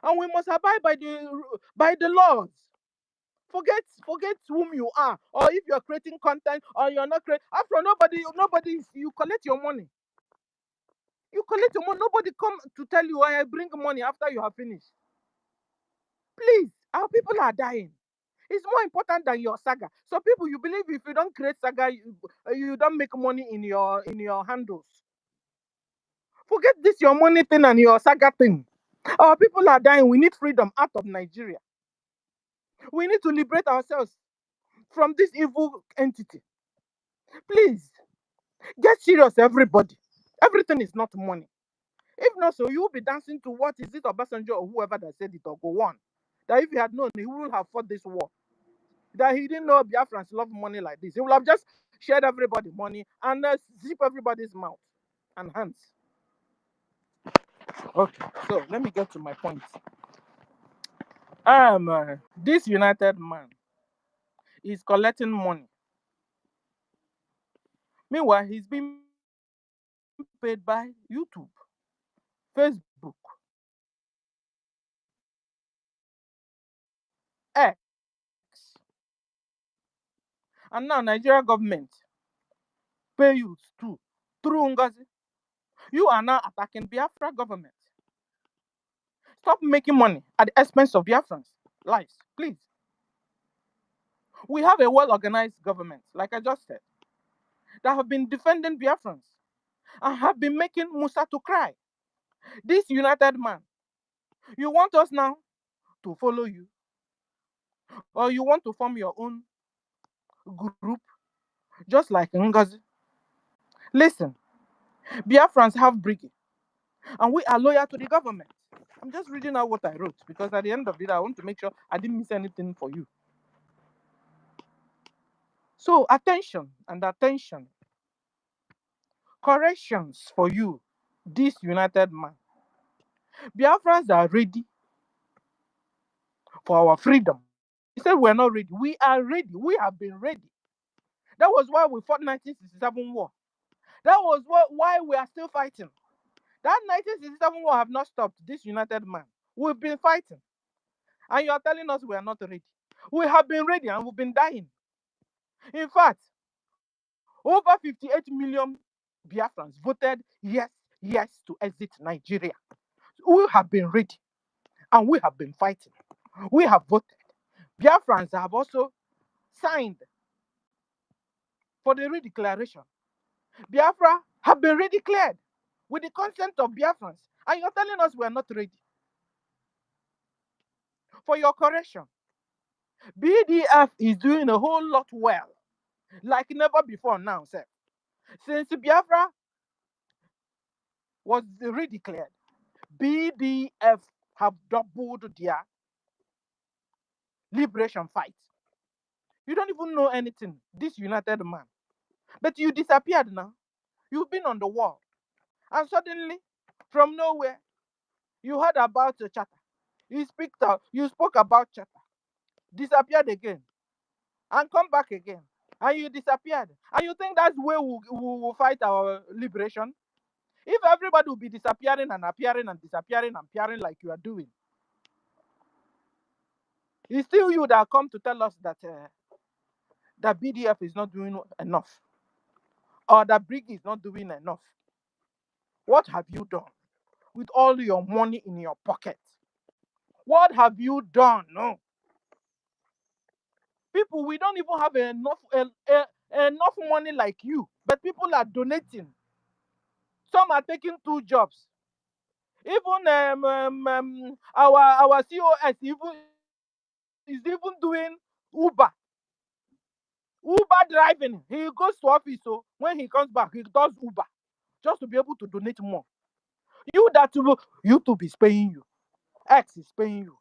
and we must abide by the laws. Forget whom you are, or if you're creating content or you're not creating. After nobody, you collect your money. You collect your money. Nobody come to tell you, I bring money after you have finished. Please, our people are dying. It's more important than your saga. So people, you believe if you don't create saga, you don't make money in your handles. Forget this, your money thing and your saga thing. Our people are dying. We need freedom out of Nigeria. We need to liberate ourselves. from this evil entity. Please, get serious, everybody. Everything is not money. If not so, you will be dancing to what is it, Obasanjo or whoever that said it or go on. That if he had known, he would have fought this war. That he didn't know Biafrans love money like this. He would have just shared everybody money and zip everybody's mouth and hands. Okay, so let me get to my point. This United man is collecting money. Meanwhile, he's being paid by YouTube, Facebook, X, and now Nigeria government pay you too through Ngozi. You are now attacking Biafra government. Stop making money at the expense of Biafrans' lives, please. We have a well-organized government, like I just said, that have been defending Biafrans and have been making Musa to cry. This United man, you want us now to follow you, or you want to form your own group, just like Ngozi? Listen, Biafrans have Brgie, and we are loyal to the government. I'm just reading out what I wrote because at the end of it, I want to make sure I didn't miss anything for you. So attention and attention. Corrections for you, this United man. Biafrans are ready for our freedom. He said we're not ready. We are ready. We have been ready. That was why we fought 1967 war. That was why we are still fighting. That 1967 war have not stopped this United man. We've been fighting. And you are telling us we are not ready. We have been ready and we've been dying. In fact, over 58 million Biafrans voted yes to exit Nigeria. We have been ready and we have been fighting. We have voted. Biafrans have also signed for the redeclaration. Biafra have been redeclared with the consent of Biafrans. And you're telling us we are not ready. For your correction, BDF is doing a whole lot well, like never before now, sir. Since Biafra was redeclared, BDF have doubled their liberation fight. You don't even know anything, this United man. But you disappeared now. You've been on the wall. And suddenly, from nowhere, you heard about the chatter. You spoke about chatter. Disappeared again. And come back again. And you disappeared. And you think that's where we will fight our liberation? If everybody will be disappearing and appearing and disappearing and appearing like you are doing, it's still you that come to tell us that that BDF is not doing enough, or that Brgie is not doing enough. What have you done with all your money in your pocket? What have you done? No. People, we don't even have enough money like you, but people are donating. Some are taking 2 jobs. Even our COS is even doing Uber. Uber driving. He goes to office, so when he comes back, he does Uber just to be able to donate more. YouTube is paying you. X is paying you.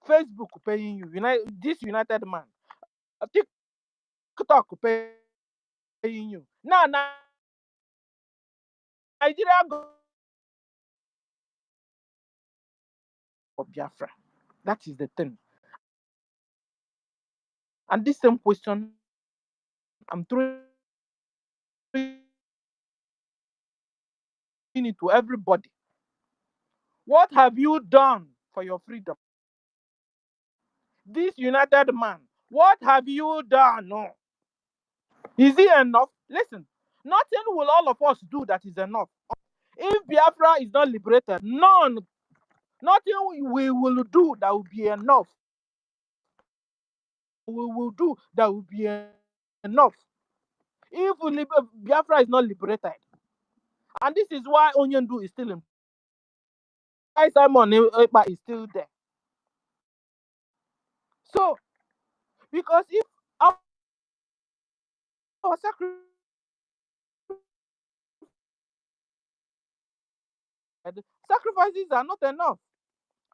Facebook paying you. This United man. TikTok paying you. Now, Nigeria go for Biafra. That is the thing. And this same question I'm throwing it to everybody. What have you done for your freedom? This United man, what have you done? No. Is it enough? Listen, nothing will all of us do that is enough. If Biafra is not liberated, nothing we will do that will be enough. We will do that will be enough. If Biafra is not liberated, and this is why Onyendu is still in, why Simon Ekpa is still there. So, because if sacrifices are not enough.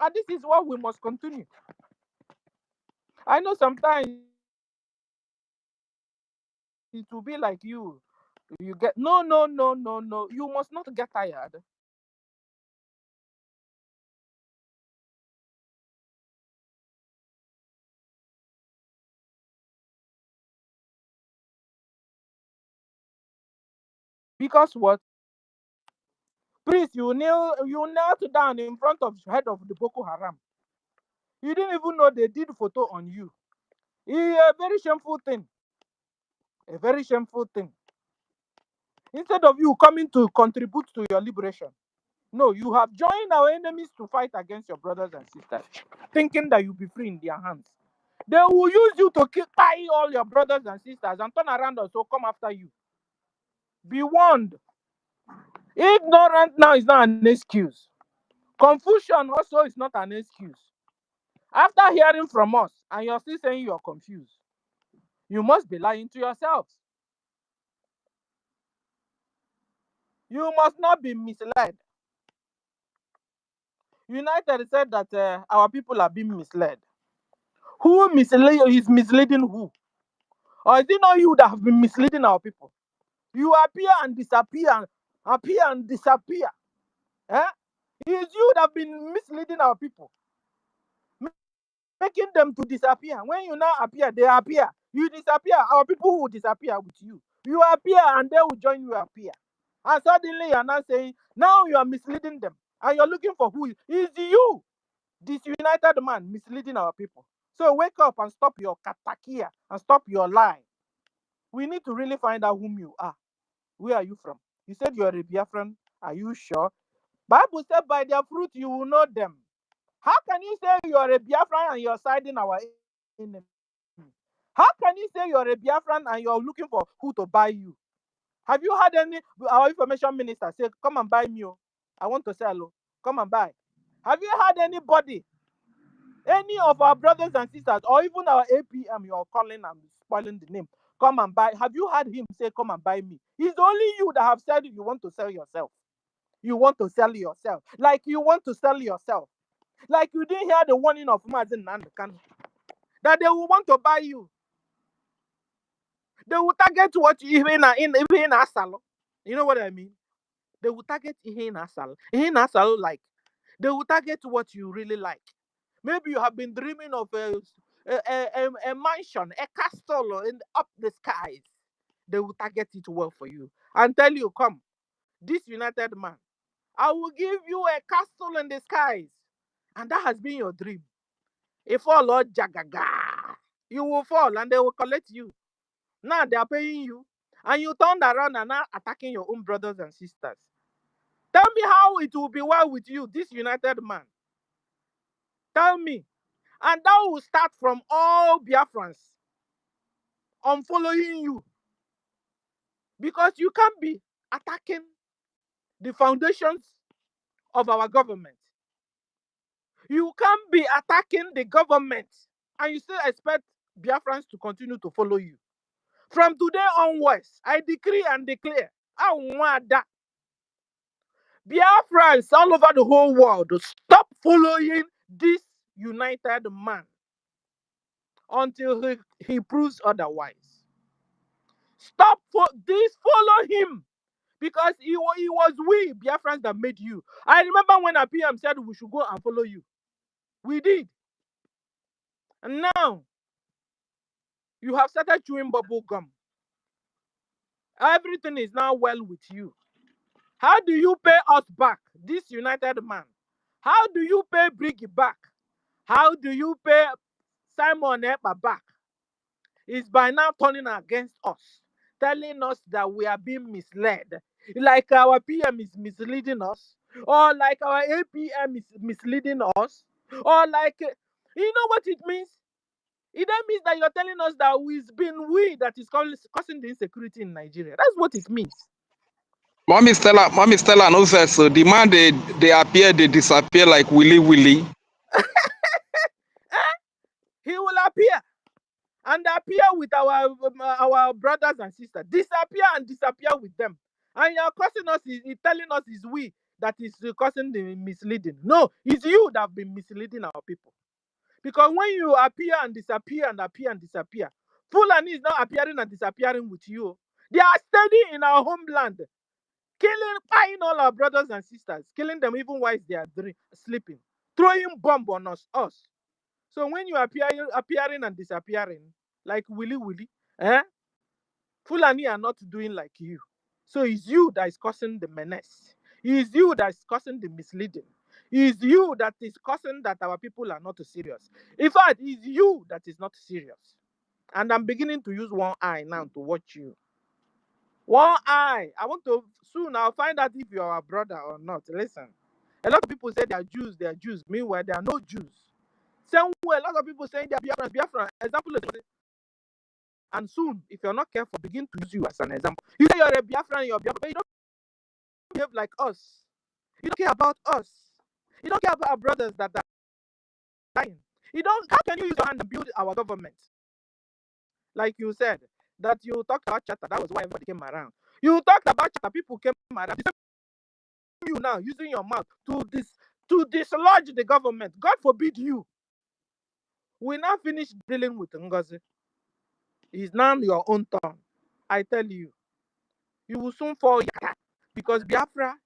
And this is what we must continue. I know sometimes it will be like you get no. You must not get tired. Because what? Priest, you knelt down in front of the head of the Boko Haram. You didn't even know they did photo on you. It's a very shameful thing. A very shameful thing. Instead of you coming to contribute to your liberation, no, you have joined our enemies to fight against your brothers and sisters, thinking that you'll be free in their hands. They will use you to tie all your brothers and sisters and turn around and so come after you. Be warned. Ignorant now is not an excuse. Confusion also is not an excuse. After hearing from us and you're still saying you're confused, you must be lying to yourselves. You must not be misled. United said that our people are being misled. Who is misleading who? Or is it not you that have been misleading our people? You appear and disappear, appear and disappear. Eh? It is you that have been misleading our people, making them to disappear. When you now appear, they appear. You disappear, our people will disappear with you. You appear and they will join you appear. And suddenly you are now saying, now you are misleading them. And you're looking for who is you, this united man, misleading our people. So wake up and stop your katakia and stop your lie. We need to really find out whom you are. Where are you from? You said you are a Biafran. Are you sure? Bible said by their fruit you will know them. How can you say you are a Biafran and you're siding our enemy? How can you say you're a Biafran and you're looking for who to buy you? Have you had our information minister say, come and buy me? I want to sell. Come and buy. Have you had anybody, any of our brothers and sisters, or even our APM you're calling and spoiling the name, come and buy? Have you had him say, come and buy me? It's only you that have said you want to sell yourself. You want to sell yourself. Like you want to sell yourself. Like you didn't hear the warning of Mazin Nandakan that they will want to buy you. They will target what you even in Asalo. You know what I mean? They will target in Asalo. In Asalo, like they will target what you really like. Maybe you have been dreaming of a mansion, a castle in up the skies. They will target it well for you and tell you, come, this united man, I will give you a castle in the skies. And that has been your dream. If all Lord Jagaga, you will fall and they will collect you. Now they are paying you. And you turned around and now attacking your own brothers and sisters. Tell me how it will be well with you, this united man. Tell me. And that will start from all Biafrans on following you. Because you can't be attacking the foundations of our government. You can't be attacking the government and you still expect Biafrans to continue to follow you. From today onwards, I decree and declare, I want that Biafrans all over the whole world stop following this united man until he proves otherwise. Stop follow him. Because it was we Biafrans that made you. I remember when APM said we should go and follow you. We did. And now, you have started chewing bubble gum. Everything is now well with you. How do you pay us back, this united man? How do you pay Brgie back? How do you pay Simon Ekpa back? It's by now turning against us, telling us that we are being misled. Like our PM is misleading us, or like our APM is misleading us, or like, you know what it means? It then means that you're telling us that it's been we that is causing the insecurity in Nigeria. That's what it means.
Mommy Stella knows that, so the man they appear, they disappear like Willy.
He will appear and appear with our brothers and sisters. Disappear and disappear with them. And you're causing us, is telling us is we that is causing the misleading. No, it's you that have been misleading our people. Because when you appear and disappear and appear and disappear, Fulani is not appearing and disappearing with you. They are steady in our homeland, killing all our brothers and sisters, killing them even while they are sleeping, throwing bomb on us. So when you appearing and disappearing, like Willy, Fulani are not doing like you. So it's you that is causing the menace. It's you that is causing the misleading. It's you that is causing that our people are not serious. In fact, it's you that is not serious. And I'm beginning to use one eye now to watch you. One eye. I want to soon. I'll find out if you're our brother or not. Listen, a lot of people say they are Jews. They are Jews. Meanwhile, they are no Jews. Same way, a lot of people saying they are Biafra. Example is, and soon, if you're not careful, begin to use you as an example. You say you're a Biafran, you're Biafra, but you don't behave like us. You don't care about us. You don't care about our brothers that are dying. You don't. How can you use your hand and build our government? Like you said, that you talked about chatter. That was why everybody came around. You talked about chatter. People came around. You now using your mouth to dislodge the government. God forbid you. We now finish dealing with Ngozi. It's now your own turn. I tell you, you will soon fall because Biafra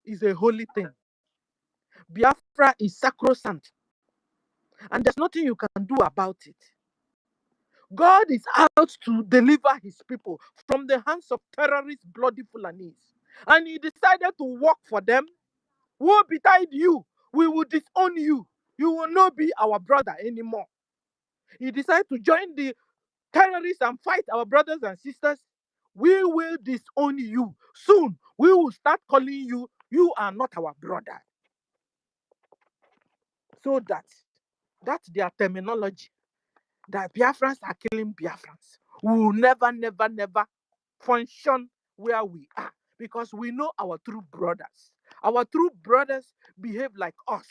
is a holy thing. Biafra is sacrosanct, and there's nothing you can do about it. God is out to deliver his people from the hands of terrorist bloody Fulanis, and he decided to work for them. Woe betide you. We will disown you. You will not be our brother anymore. He decided to join the terrorists and fight our brothers and sisters. We will disown you. Soon, we will start calling you, you are not our brother. So that's their terminology. That Biafrans are killing Biafrans. We will never function where we are because we know our true brothers. Our true brothers behave like us.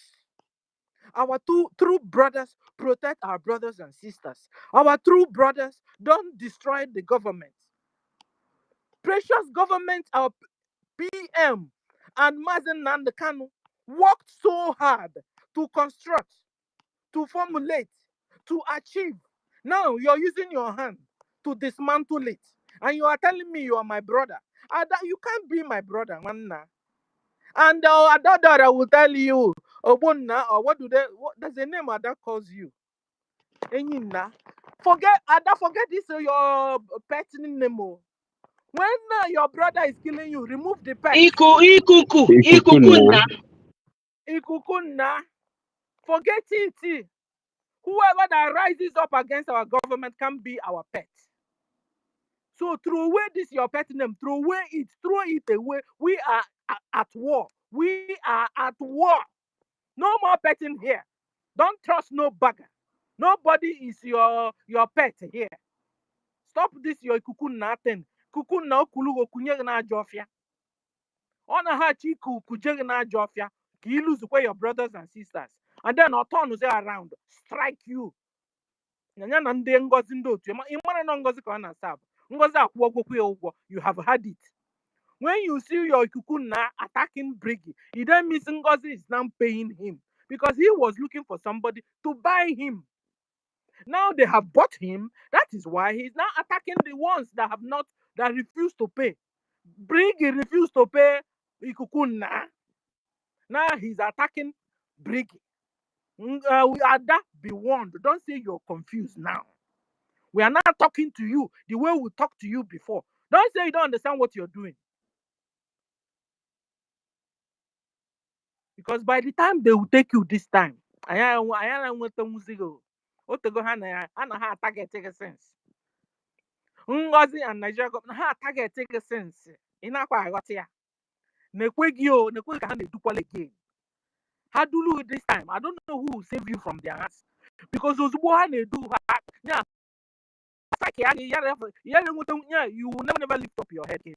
Our true brothers protect our brothers and sisters. Our true brothers don't destroy the government. Precious government, our PM and Mazen Nandekanu worked so hard to construct, to formulate, to achieve. Now you're using your hand to dismantle it. And you are telling me you are my brother. You can't be my brother, Manna. And Adadara will tell you, Obonna, or what there's a name Ada calls you. Enyina. Forget this your pet name. When your brother is killing you, remove the pet. Ikukunna. Forget it. Whoever that rises up against our government can be our pet. So throw away this your pet name. Throw it away. We are at war. We are at war. No more petting here. Don't trust no bagger. Nobody is your pet here. Stop this your kukunna thing. Kukunna okulugo kunye na jofia. Ona ha chi kujege na jofia. Ki lose your brothers and sisters. And then turn say around. Strike you. Nyanya na ndị ngozi ndị otu ịmara na ngozi ka ọ na-asa ngozi akwụọ gwokwu ya ụgwọ. You have had it. When you see your Kukunna attacking Brgie, it then means Ngozi is now paying him because he was looking for somebody to buy him. Now they have bought him. That is why he's now attacking the ones that refuse to pay. Brgie refused to pay Kukunna. Now he's attacking Brgie. Ada, be warned. Don't say you're confused now. We are not talking to you the way we talked to you before. Don't say you don't understand what you're doing. Because by the time they will take you this time, I want to music. Otego ha target take a sense. Ngozi and Nigeria government ha target take a sense. Inakwa aghọta ya. Nekwe ka ha na-edukwala again. Ha dulu this time. I don't know who will save you from their hands. Because ozugbo ha na-edu ha nya you will never lift up your head again.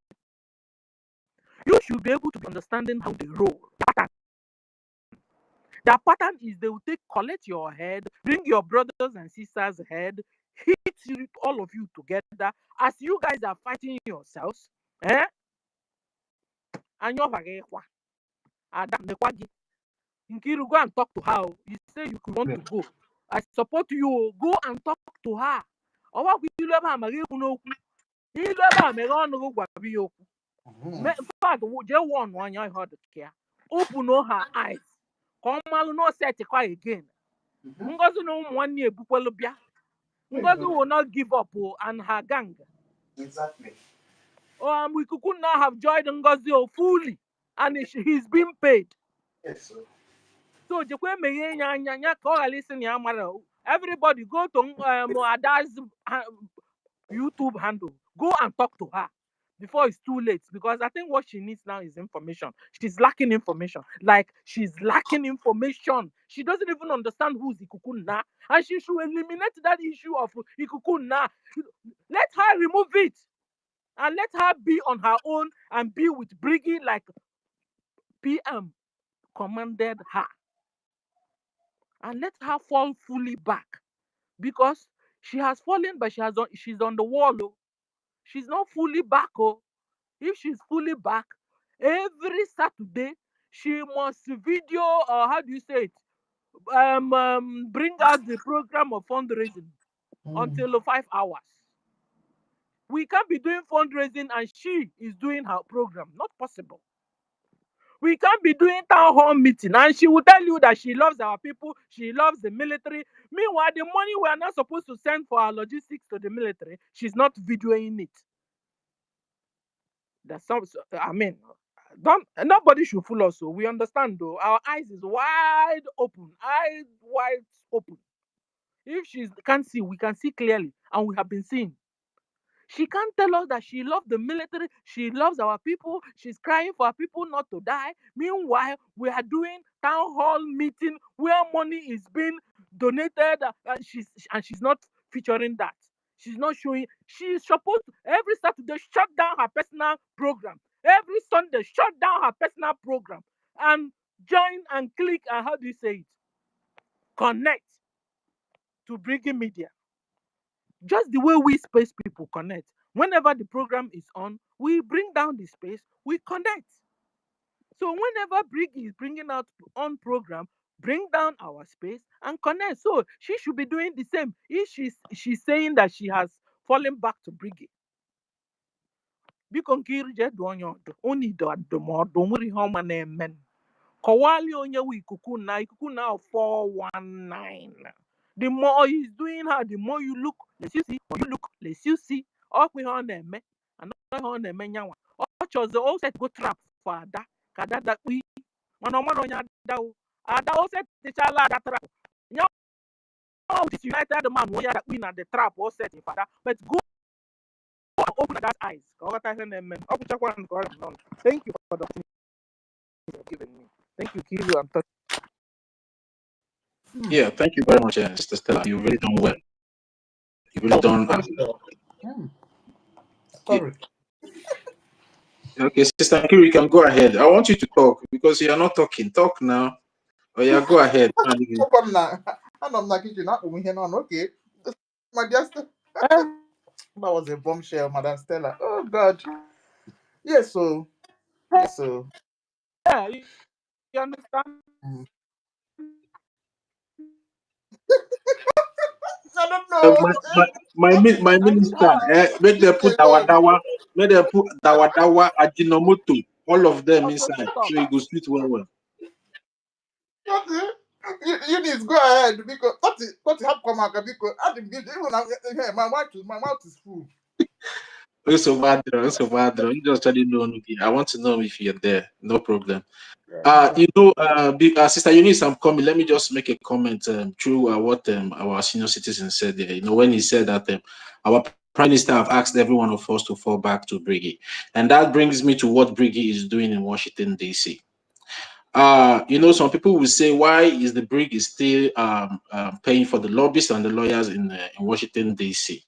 You should be able to be understanding how they roll. Their pattern is they will collect your head, bring your brothers and sisters' head, hit all of you together as you guys are fighting yourselves. Eh? And you're like, Nkiru, go and talk to her. You say you want to go. I support you. Go and talk to her. In fact, just one I heard it care. Open her eyes. Come on, no set again. Ngozi no one year Bupolobia. Ngozi will not give up and her gang.
Exactly.
We could now have joined Ngozi fully, and he's been paid.
Yes, sir.
So everybody go to Ada's YouTube handle. Go and talk to her before it's too late, because I think what she needs now is information. She's lacking information. Like, she's lacking information. She doesn't even understand who's Ikukuna, and she should eliminate that issue of Ikukuna. Let her remove it and let her be on her own and be with Brgie like PM commanded her, and let her fall fully back, because she has fallen, but she's on the wall. Oh. She's not fully back. Oh. If she's fully back, every Saturday she must video, or how do you say it? Bring out the program of fundraising until 5 hours. We can't be doing fundraising and she is doing her program. Not possible. We can't be doing town hall meeting and she will tell you that she loves our people, she loves the military. Meanwhile, the money we are not supposed to send for our logistics to the military, she's not videoing it. That's some. I mean, nobody should fool us. So we understand, though. Our eyes is wide open, eyes wide open. If she can't see, we can see clearly, and we have been seeing. She can't tell us that she loves the military, she loves our people, she's crying for our people not to die. Meanwhile, we are doing town hall meeting where money is being donated, and she's not featuring that. She's not showing. She's supposed to every Saturday shut down her personal program. Every Sunday shut down her personal program and join and click and how do you say it? Connect to Brgie Media. Just the way we space people connect. Whenever the program is on, we bring down the space, we connect. So whenever Brgie is bringing out on program, bring down our space and connect. So she should be doing the same. If she's saying that she has fallen back to Brgie. Biko Nkiru je du onye ọdụ. Onye do adụmọdụ nwere ihe ọma na-eme. Kọwali onye wu ikuku na 419. The more he's doing her, the more you look, let's you see, more you look, let's you see. All we on them, and not on them, nyawa. All chose the all set go trap for Ada, Kada that we, one on Ada, Ada all set the child that trap. Now, this united the man, we are that we at the trap all set in father, but go and open that eyes. Thank you for the opportunity you've given me. Thank you, Kiru and Touch.
Yeah, thank you very much, Sister Stella. You've really done well. You've really done.
Sorry.
Okay, Sister Kiri, you can go ahead. I want you to talk because you are not talking. Talk now. Oh yeah, go ahead.
No problem now. I'm not kitchen, not over here on. Okay. My dear Stella. That was a bombshell, Madam Stella. Oh God. Yes, so. Yes, so.
Yeah, you understand?
I don't know.
My minister, make them put dawa, make them put dawa, ajinomoto, all of them inside. So you go split well.
You need to go ahead because what have come out because I didn't get even my mouth is full.
It's so bad. You just tell know. I want to know if you're there. No problem. Sister Eunice, I'm coming. Let me just make a comment through what our senior citizen said there. When he said that our Prime Minister have asked every one of us to fall back to Brgie. And that brings me to what Brgie is doing in Washington, D.C. Some people will say, why is the Brgie still paying for the lobbyists and the lawyers in Washington, D.C.?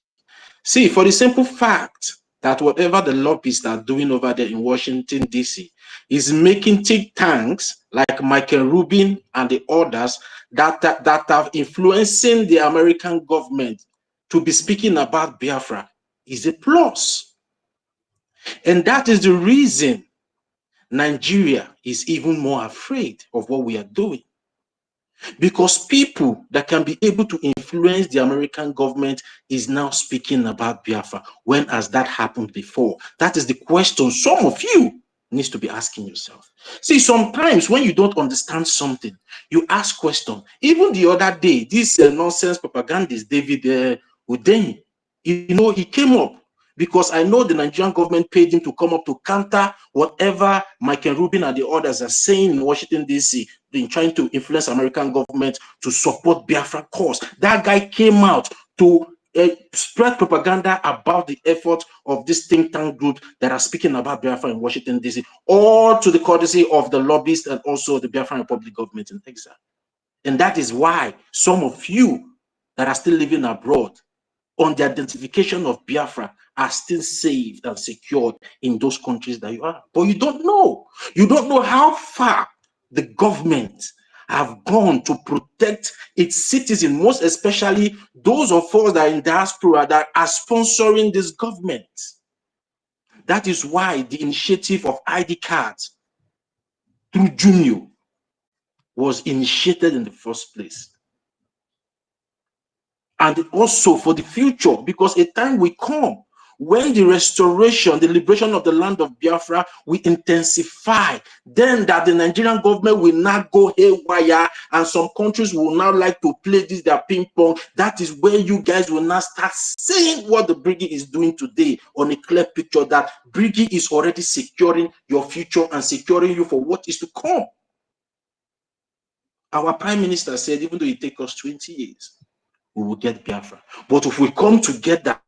See, for the simple fact that whatever the lobbyists are doing over there in Washington, D.C., is making think tanks like Michael Rubin and the others that are influencing the American government to be speaking about Biafra is a plus. And that is the reason Nigeria is even more afraid of what we are doing. Because people that can be able to influence the American government is now speaking about Biafra. When has that happened before? That is the question some of you needs to be asking yourself. See, sometimes when you don't understand something, you ask question. Even the other day, this nonsense propagandist, David Udeni, he came up because I know the Nigerian government paid him to come up to counter whatever Michael Rubin and the others are saying in Washington, D.C., in trying to influence American government to support Biafra cause. That guy came out to spread propaganda about the effort of this think tank group that are speaking about Biafra in Washington, D.C., all to the courtesy of the lobbyists and also the Biafran Republic government in exile. And that is why some of you that are still living abroad on the identification of Biafra are still saved and secured in those countries that you are. But you don't know. You don't know how far the government have gone to protect its citizens, most especially those of us that are in diaspora that are sponsoring this government. That is why the initiative of ID cards through Junior was initiated in the first place. And also for the future, because a time will come when the restoration, the liberation of the land of Biafra will intensify, then that the Nigerian government will not go haywire and some countries will now like to play this their ping pong. That is where you guys will now start seeing what the Brgie is doing today on a clear picture that Brgie is already securing your future and securing you for what is to come. Our Prime Minister said, even though it takes us 20 years, we will get Biafra. But if we come together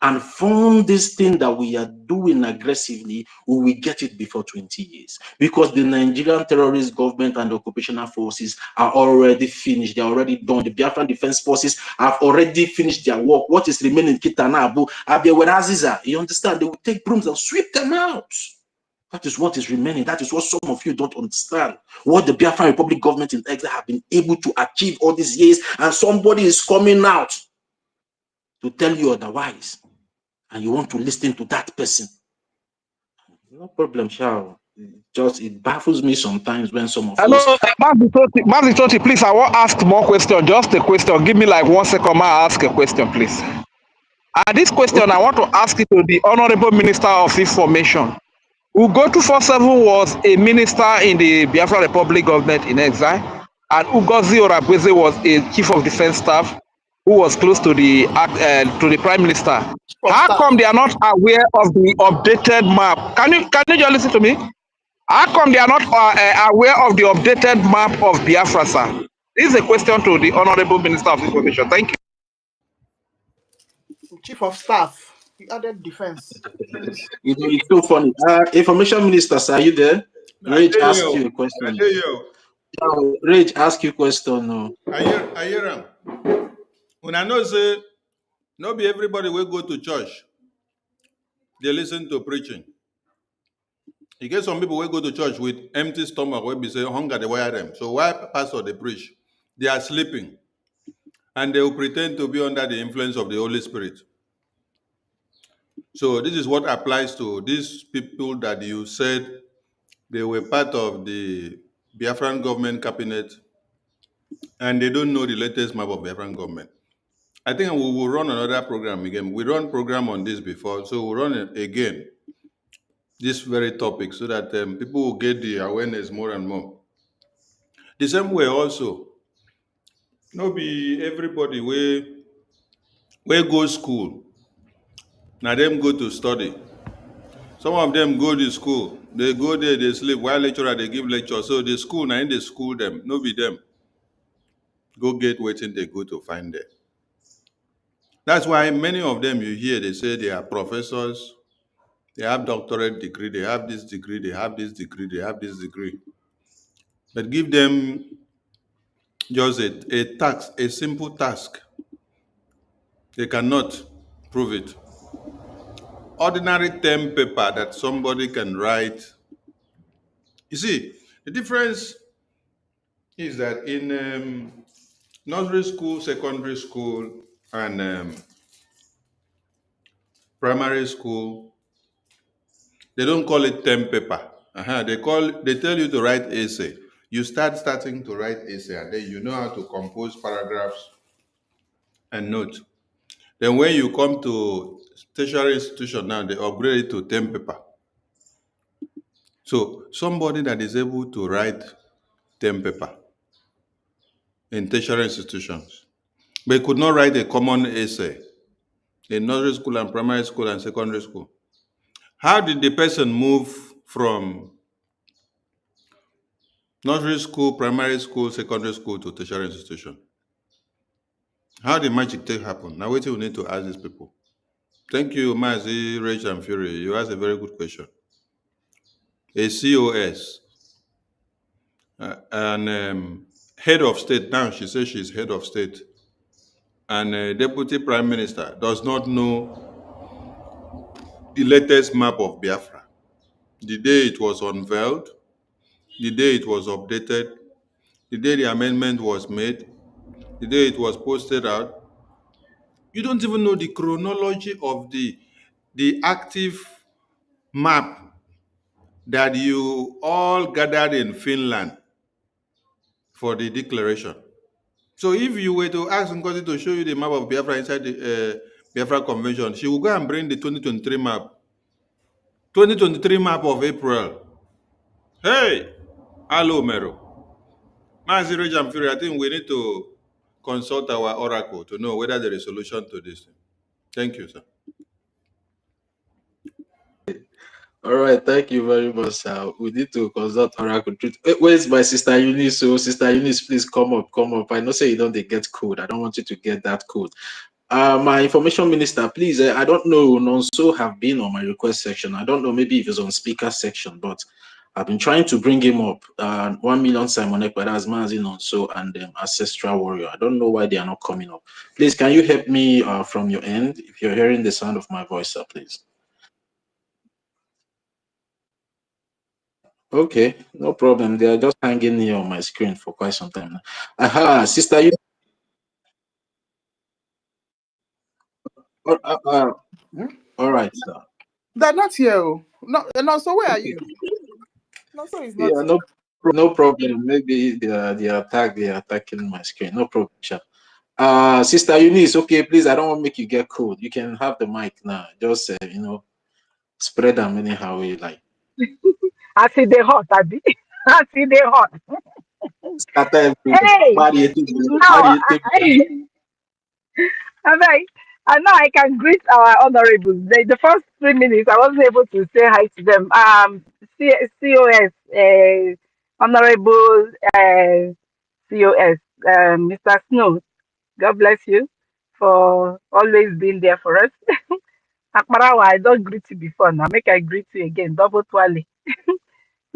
and fund this thing that we are doing aggressively, we will get it before 20 years. Because the Nigerian terrorist government and the occupational forces are already finished. They're already done. The Biafran Defense Forces have already finished their work. What is remaining? Kitana, Abu, Abiaweraziza. You understand? They will take brooms and sweep them out. That is what is remaining. That is what some of you don't understand. What the Biafran Republic government in exile have been able to achieve all these years, and somebody is coming out to tell you otherwise, and you want to listen to that person. No problem, Shao. It baffles me sometimes when some of
Hello,
us.
Mazitoti, please, I want to ask more question. Just a question. Give me like 1 second, I'll ask a question, please. And this question, I want to ask it to the Honorable Minister of Information. Ugotu 47 was a minister in the Biafra Republic government in exile, and Ugozi Orabweze was a chief of defense staff who was close to the Prime Minister. How come they are not aware of the updated map? Can you just listen to me? How come they are not aware of the updated map of Biafra, sir? This is a question to the Honorable Minister of Information. Thank you.
Chief of Staff, he added defense.
It's so funny. Information Minister, sir, are you there? Rage asked you a question. Rage ask you a question. No.
I hear him. When I know say, not be everybody will go to church. They listen to preaching. You get some people will go to church with empty stomach, will be say hunger they wire them. So why pastor they preach? They are sleeping, and they will pretend to be under the influence of the Holy Spirit. So this is what applies to these people that you said they were part of the Biafran government cabinet, and they don't know the latest map of Biafran government. I think we will run another program again. We run program on this before, so we'll run it again, this very topic, so that people will get the awareness more and more. The same way also, no be everybody where go school. Now them go to study. Some of them go to school. They go there, they sleep while lecturer they give lecture. So the school now in the school them, no be them. Go get waiting they go to find there. That's why many of them you hear they say they are professors, they have doctorate degree, they have this degree, they have this degree, they have this degree. But give them just a task, a simple task. They cannot prove it. ordinary term paper that somebody can write. You see, the difference is that in nursery school, secondary school, and primary school, they don't call it term paper. They tell you to write essay. You starting to write essay, and then you know how to compose paragraphs and notes. Then when you come to tertiary institution now, they upgrade it to term paper. So somebody that is able to write term paper in tertiary institutions, but could not write a common essay in nursery school and primary school and secondary school. How did the person move from nursery school, primary school, secondary school to tertiary institution? How did magic take happen? Now, wait till we need to ask these people. Thank you, Mazi, Rage and Fury. You asked a very good question. A COS, and head of state, now she says she's head of state, and deputy prime minister does not know the latest map of Biafra. The day it was unveiled, the day it was updated, the day the amendment was made, the day it was posted out. You don't even know the chronology of the active map that you all gathered in Finland for the declaration. So if you were to ask Ngozi to show you the map of Biafra inside the Biafra Convention, she will go and bring the 2023 map. 2023 map of April. Hey, hello, Mero. Mazi Rage and Fury, I think we need to consult our oracle to know whether there is a solution to this. Thank you, sir.
All right, thank you very much, sir. We need to consult Oracle Truth. Where's my sister Eunice? So, sister Eunice, please come up, come up. I know say you don't they get code. I don't want you to get that code. My information minister, please. I don't know. Nonso have been on my request section. I don't know. Maybe if it's on speaker section, but I've been trying to bring him up. 1 million Simon Ekpa, that's Mazi Nonso and Ancestral Warrior. I don't know why they are not coming up. Please, can you help me from your end if you're hearing the sound of my voice, sir, please? Okay, no problem. They are just hanging here on my screen for quite some time now. Aha, sister, you. All right, sir.
They're not here. Oh. No, so where are you? No, so it's not
Yeah,
here.
no problem. Maybe they are attacking my screen. No problem, sir. Sister Eunice, okay, please. I don't want to make you get cold. You can have the mic now. Just spread them anyhow you like.
I see they hot, Abi. I see they hot.
Scatter everywhere.
Hey, now I'm like, and now I can greet our honorables. The first 3 minutes, I wasn't able to say hi to them. COS, Honorable COS, Mr. Snow, God bless you for always being there for us. Akmarawa, I don't greet you before now. Make I greet you again, double twally.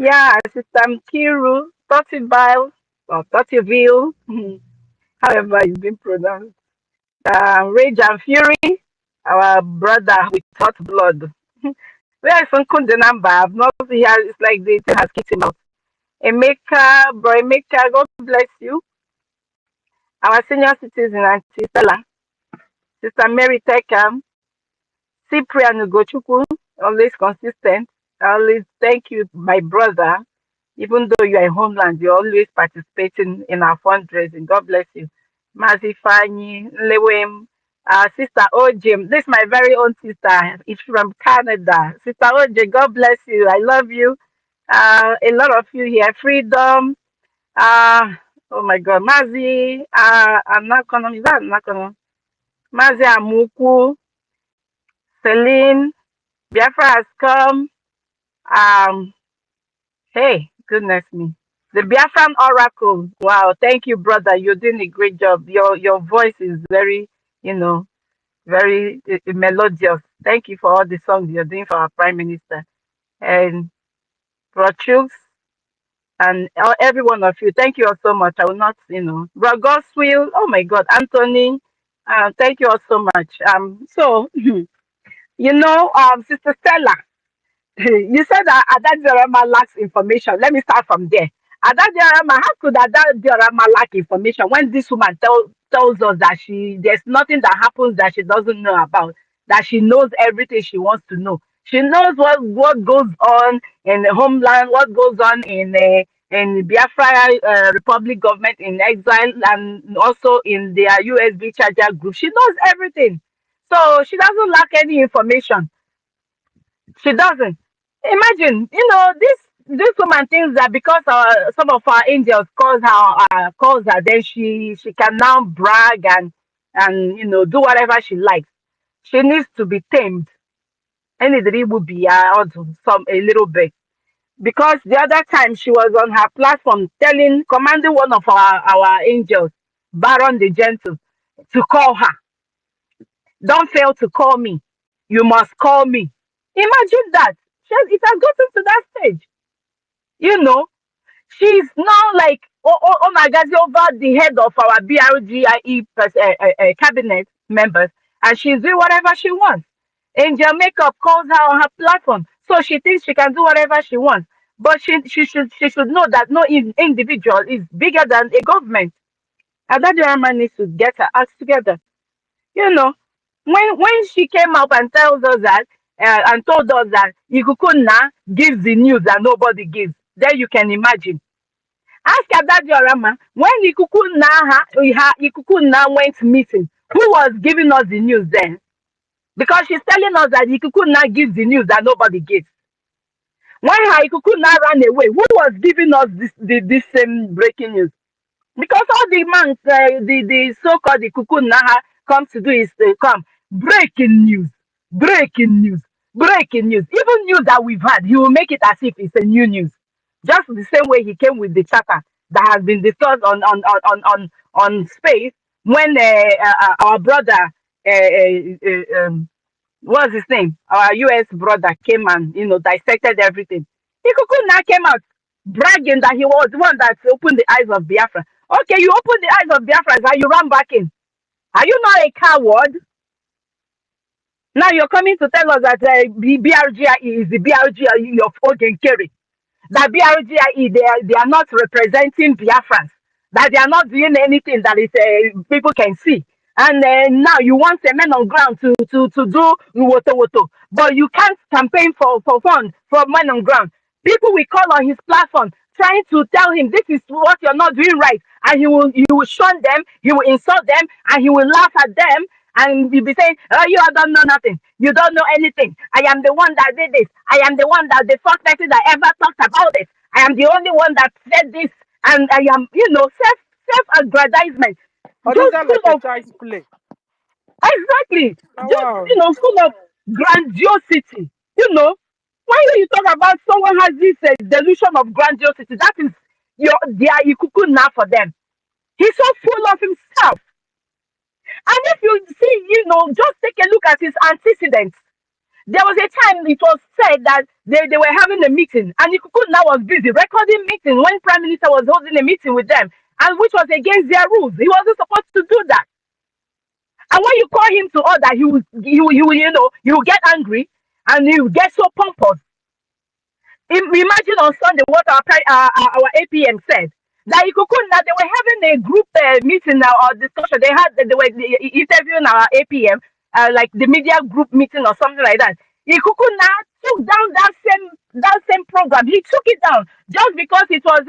Yeah, Sister Kiru, Tottiville, or Tottiville, however it's been pronounced. Rage and Fury, our brother with hot blood. Where is Uncle the number? I've not seen here. It's like the thing has kicked him out. Emeka, bro, Emeka, God bless you. Our senior citizen, Auntie Stella, Sister Mary Tekam, Cyprian Ugochukwu, always consistent. Always thank you, my brother. Even though you are in homeland, you're always participating in our fundraising. God bless you. Mazi Fanyi, Lewem, Sister Ojim. This is my very own sister. It's from Canada. Sister Ojim, God bless you. I love you. A lot of you here. Freedom. Uh, oh my God. Mazi, Anakono. Is that Anakono? Mazi Amuku. Celine. Biafra has come. Hey, goodness me. The Biafran Oracle. Wow, thank you, brother. You're doing a great job. Your voice is very, very melodious. Thank you for all the songs you're doing for our Prime Minister. And Rochus and every one of you. Thank you all so much. I will not, Goswill. Oh my God, Anthony. Thank you all so much. So Sister Stella, you said that Ada Diorama lacks information. Let me start from there. Ada Diorama, how could Ada Diorama lack information when this woman tells us that there's nothing that happens that she doesn't know about, that she knows everything she wants to know. She knows what goes on in the homeland, what goes on in Biafra Republic government in exile, and also in their USB charger group. She knows everything. So she doesn't lack any information. She doesn't. Imagine, this woman thinks that because some of our angels calls her, then she can now brag and do whatever she likes. She needs to be tamed. And it will be some a little bit, because the other time she was on her platform commanding one of our angels, Baron the Gentle, to call her. Don't fail to call me. You must call me. Imagine that. It has gotten to that stage. You know, she's now like, oh my God, over the head of our BRGIE cabinet members, and she's doing whatever she wants. Angel Makeup calls her on her platform, so she thinks she can do whatever she wants. But she should know that no individual is bigger than a government, and that gentleman needs to get her act together. You know, when she came up and tells us that and told us that Ikukuna gives the news that nobody gives, then you can imagine. Ask Adadiorama, when Ikukuna went missing, who was giving us the news then? Because she's telling us that Ikukuna gives the news that nobody gives. When her Ikukuna ran away, who was giving us this same breaking news? Because all the man, the so-called the Kukunaha comes to do is come breaking news, breaking news, breaking news. Even news that we've had, he will make it as if it's a new news. Just the same way he came with the charter that has been discussed on space when our brother, what's his name, our US brother came and dissected everything. Ikukuna came out bragging that he was the one that opened the eyes of Biafra. Okay, you opened the eyes of Biafra and you ran back in. Are you not a coward? Now you're coming to tell us that BRGIE is the BRGIE of Ogenkere. That BRGIE, they are not representing Biafrans. That they are not doing anything that is people can see. And now you want a man on ground to do woto woto. But you can't campaign for funds for men on ground. People will call on his platform trying to tell him this is what you're not doing right. And he will shun them, he will insult them, and he will laugh at them. And you'll be saying, oh, you don't know nothing. You don't know anything. I am the one that did this. I am the one that the first person that ever talked about it. I am the only one that said this. And I am, self-aggrandizement.
Or is
Just
that like
full
a
of,
child's play?
exactly.
Oh,
Just,
wow.
full of grandiosity. When you talk about someone has this delusion of grandiosity, that is their ikuku now for them. He's so full of himself. And if you see, just take a look at his antecedents. There was a time it was said that they were having a meeting, and Ikuku was busy recording meeting when Prime Minister was holding a meeting with them, and which was against their rules. He wasn't supposed to do that. And when you call him to order, he will get angry and he will get so pompous. Imagine on Sunday what our APM said. That Ikukuna, they were having a group meeting or discussion. They were interviewing our APM, like the media group meeting or something like that. Ikukuna took down that same program. He took it down just because it was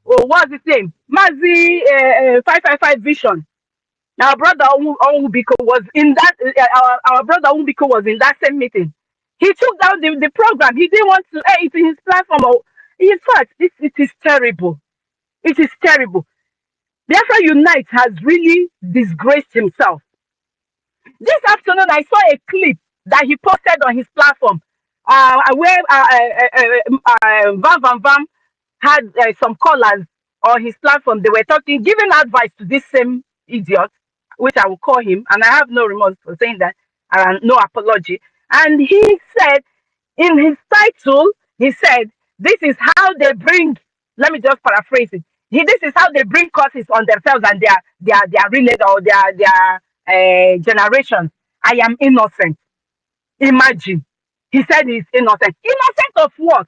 what's his name, Mazi 555 Vision. Our brother Onwubiko was in that. Our brother Onwubiko was in that same meeting. He took down the program. He didn't want to air it in his platform. In fact, it is terrible. It is terrible. Biafra Unite has really disgraced himself. This afternoon, I saw a clip that he posted on his platform, where Van Van Van had some callers on his platform. They were talking, giving advice to this same idiot, which I will call him, and I have no remorse for saying that, and no apology. And he said, in his title, he said, "This is how they bring." Let me just paraphrase it. This is how they bring curses on themselves and their relay or their generations. I am innocent. Imagine. He said he's innocent. Innocent of what?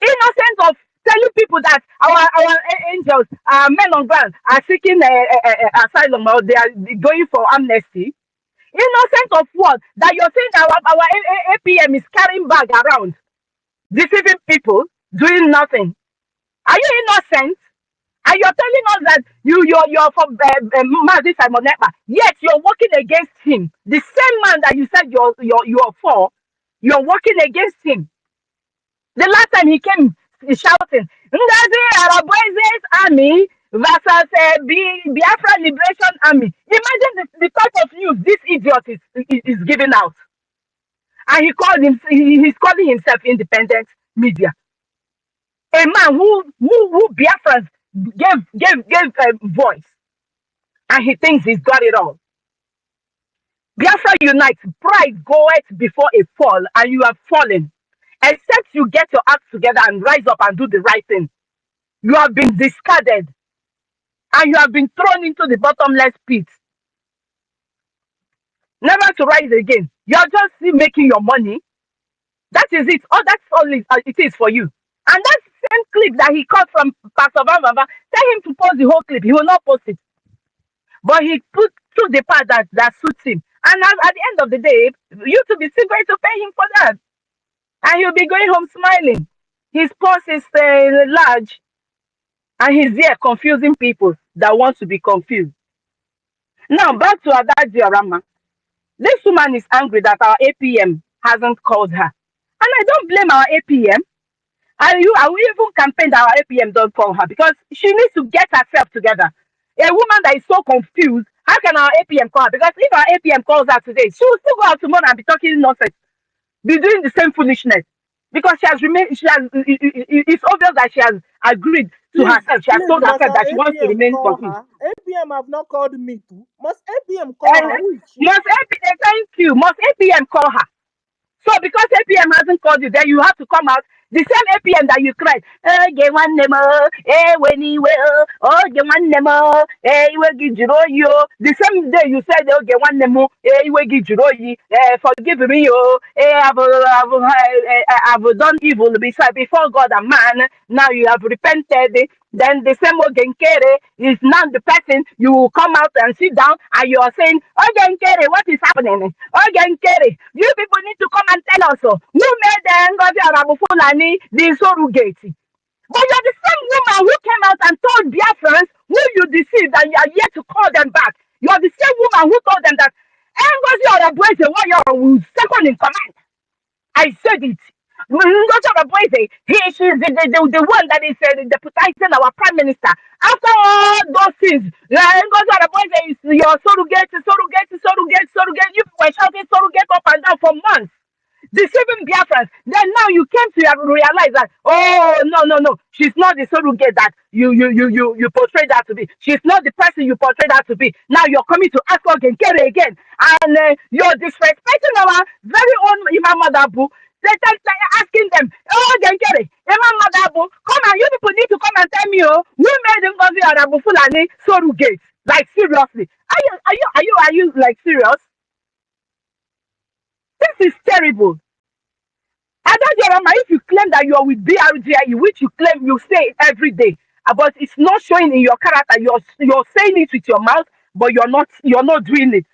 Innocent of telling people that our angels, men on ground, are seeking asylum or they are going for amnesty. Innocent of what? That you're saying that our APM is carrying bag around, deceiving people, doing nothing. Are you innocent? And you're telling us that you're from Mazi Simon Ekpa, yet you're working against him. The same man that you said you're for, you're working against him. The last time he came shouting, Ngazi Araboises Army versus Biafra Liberation Army. Imagine the type of news this idiot is giving out. And he's calling himself independent media. A man who Biafrans gave voice. And he thinks he's got it all. Biafra unites, pride goeth before a fall, and you have fallen. Except you get your act together and rise up and do the right thing. You have been discarded and you have been thrown into the bottomless pit, never to rise again. You are just still making your money. That is it. Oh, that's all it is for you. And that same clip that he cut from Pastor Van, tell him to post the whole clip. He will not post it. But he put through the part that suits him. And at the end of the day, YouTube is still going to pay him for that. And he'll be going home smiling. His purse is large. And he's there confusing people that want to be confused. Now, back to Ada Diorama. This woman is angry that our APM hasn't called her. And I don't blame our APM. I will even campaign that our APM don't call her because she needs to get herself together. A woman that is so confused, how can our APM call her? Because if our APM calls her today, she will still go out tomorrow and be talking nonsense, be doing the same foolishness. Because it's obvious that she has agreed to herself. She has told herself that she wants to remain confused.
APM have not called me too. Must APM call her?
Must APM, thank you. Must APM call her? So because APM hasn't called you, then you have to come out. The same APM that you cried, get one nemo, when he will, get one nemo, you will give you. The same day you said, get one nemo, you will give you, forgive me, I've done evil before God and man. Now you have repented. Then the same Ogenkere is now the person you will come out and sit down and you are saying, Ogenkere, what is happening? Ogenkere, you people need to come and tell us who made the Ngozi Arabufulani the surrogate. But you're the same woman who came out and told Biafrans who you deceived and you are yet to call them back. You're the same woman who told them that Ngozi Arabu is the warrior who is second in command. I said it. She's the one that is deputizing our prime minister. After all those things, is your surrogate. You were shouting surrogate up and down for months, deceiving Biafrans. Then now you came to realize that, oh, no, she's not the surrogate that you portrayed her to be. She's not the person you portrayed her to be. Now you're coming to ask again, and you're disrespecting our very own Imam Madabu. They're asking them, oh, Genkere, Imam Madabu, come on, you people need to come and tell me, who made Ngozi Arabu Fulani surrogate? Like seriously, are you like serious? This is terrible. Adajorama, if you claim that you are with BRGIE, which you claim you say every day, but it's not showing in your character, you're saying it with your mouth, but you're not doing it.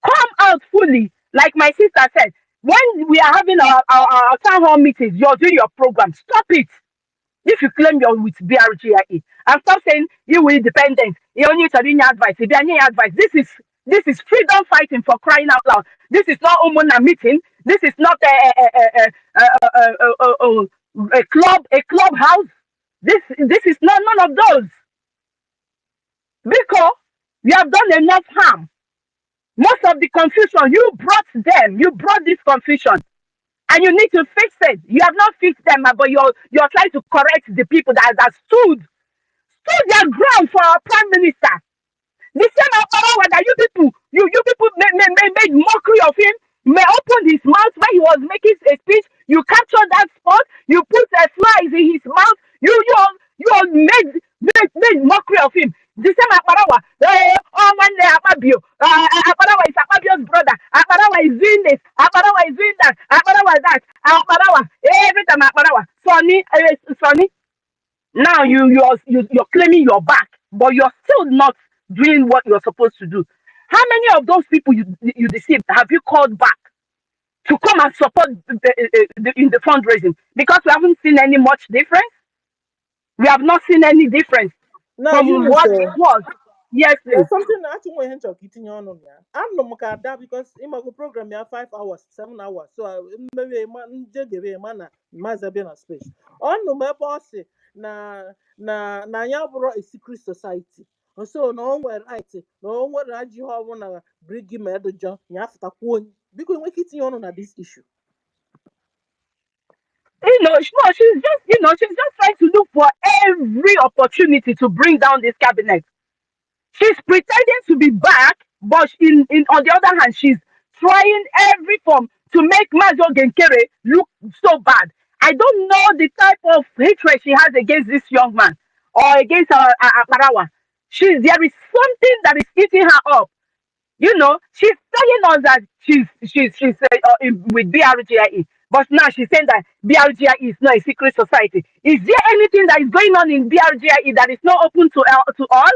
Come out fully, like my sister said. When we are having our town hall meetings, you're doing your program. Stop it. If you claim you're with BRGIE, and stop saying you will independent, you only need advice. If you need advice, this is freedom fighting, for crying out loud. This is not Omona meeting. This is not a clubhouse. This is not none of those. Because you have done enough harm. Most of the confusion you brought this confusion, and you need to fix it. You have not fixed them, but you're trying to correct the people that stood their ground for our prime minister. The same power that you people made mockery of him, may open his mouth when he was making a speech. You captured that spot. You put flies in his mouth. You all made mockery of him. The same power. Akparawa is Akpabio's brother. Akparawa is doing this. Akparawa is doing that. Akparawa is that. Akparawa. Every time Akparawa. Sonny. Now you're claiming your back, but you're still not doing what you're supposed to do. How many of those people you deceived have you called back to come and support in the fundraising? Because we haven't seen any much difference. We have not seen any difference
Now,
from
Eunice,
what it was. Yes, please.
there's something I actually want to getting on ya. I'm no more that because in my program, ya 5 hours, 7 hours. So maybe a man, a man, must be a space. On no my boss, na ya brought a secret society. So no one were right, no one were you have one Brgie medal John, you have to phone because we're getting on this issue.
No, she's just trying to look for every opportunity to bring down this cabinet. She's pretending to be back, but in on the other hand, she's trying every form to make Majo Genkere look so bad. I don't know the type of hatred she has against this young man or against Parawa. There is something that is eating her up. She's telling us that with BRGIE, but now she's saying that BRGIE is not a secret society. Is there anything that is going on in BRGIE that is not open to all?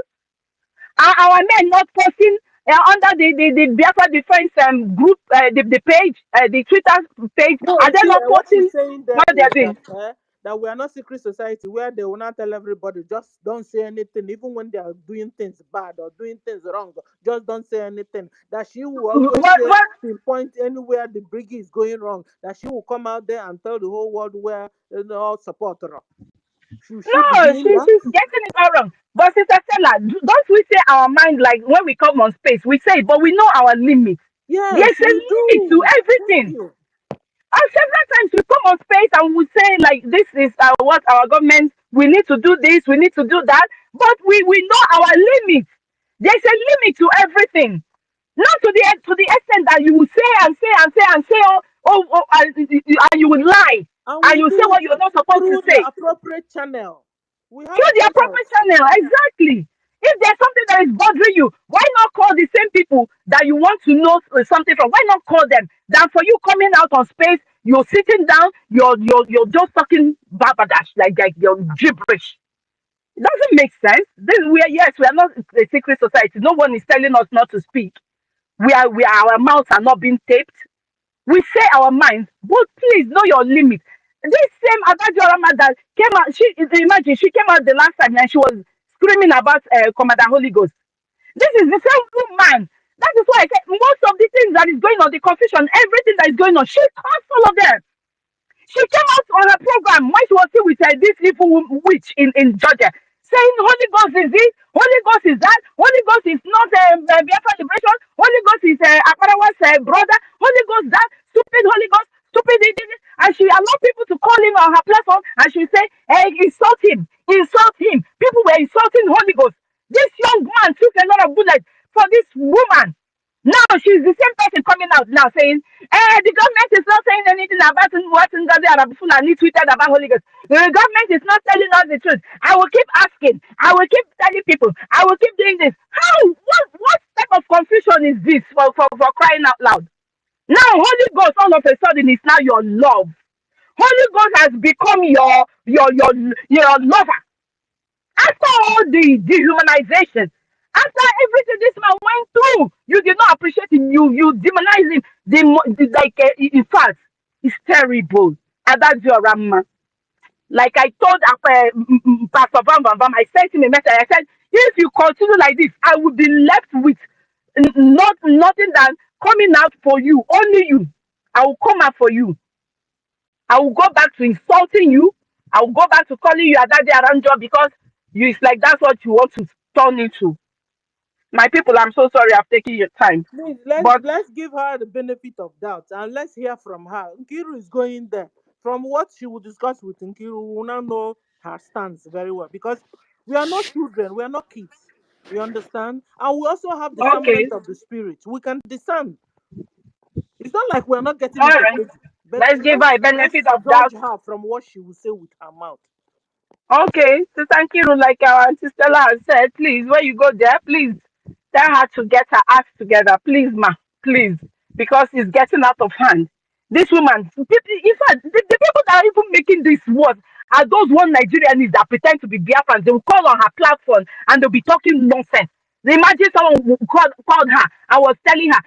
Are our men not posting under the Biafra Defense group, the page, the Twitter page?
No,
Are they
see,
not
what
posting
he's saying there
what they're
is
doing?
that we are not secret society where they will not tell everybody, just don't say anything, even when they are doing things bad or doing things wrong, just don't say anything. That she will always
What,
say,
what?
pinpoint anywhere the Brgie is going wrong, that she will come out there and tell the whole world where all support her. Should she be
No,
doing that?
she's getting it all wrong. But Sister Stella, don't we say our mind like when we come on space, we say it, but we know our limits.
Yes,
There's a
we
limit to
do. Thank
everything.
you.
And several times we come on space and we say like this is what our government we need to do this, we need to do that, but we know our limits. There's a limit to everything. Not to the extent that you will say and say and say and say and you will lie
And
and
we
you say
do it
what you're not supposed to
through the
say
appropriate channel. We have
through the appropriate
channels.
channel. Exactly. If there's something that is bothering you, why not call the same people that you want to know something from? Why not call them? Than for you coming out on space, you're sitting down, you're just talking babadash like you're gibberish. It doesn't make sense. We are not a secret society. No one is telling us not to speak. Our mouths are not being taped. We say our minds, but please know your limit. This same Adajorama that came out, imagine she came out the last time and she was screaming about Commander Holy Ghost. This is the same woman. That is why I said most of the things that is going on, the confusion, everything that is going on, she caused all of them. She came out on her program when she was still with this evil witch in Georgia, saying Holy Ghost is this, Holy Ghost is that, Holy Ghost is not Biafra liberation, Holy Ghost is Akarawa's brother, Holy Ghost that, stupid Holy Ghost, stupid this, and she allowed people to call him on her platform, and she say, hey, insult him, insult him. People were insulting Holy Ghost. This young man took a lot of bullets for this woman. Now she's the same person coming out now saying, the government is not saying anything about what Ngozi Arabufulani tweeted about Holy Ghost. The government is not telling us the truth. I will keep asking. I will keep telling people. I will keep doing this. How? What type of confusion is this for crying out loud? Now Holy Ghost all of a sudden is now your love. Holy Ghost has become your lover. After all the dehumanization, after everything this man went through, you did not appreciate him. You demonize him. In fact, it's terrible. And that's your Rama. Like I told Pastor Van Van Van, I sent him a message. I said, if you continue like this, I will be left with nothing than coming out for you, only you. I will come out for you. I will go back to insulting you. I will go back to calling you a daddy around job because it's like that's what you want to turn into. My people, I'm so sorry I've taken your time.
Please, let's
But
let's give her the benefit of doubt and let's hear from her. Nkiru is going there. From what she will discuss with Nkiru, we will now know her stance very well because we are not children, we are not kids. You understand? And we also have
okay,
discernment of the spirit. We can discern. It's not like we're not getting
all
into
right.
crazy, but
Let's give her a benefit
let's
of
judge
doubt.
her from what she will say with her mouth.
Okay, so thank you, like our Auntie Stella has said, please, when you go there, please Tell her to get her act together, please, ma, please, because it's getting out of hand. This woman, in fact, the people that are even making this words are those one Nigerians that pretend to be Biafrans. They will call on her platform and they'll be talking nonsense. Imagine someone called her and was telling her,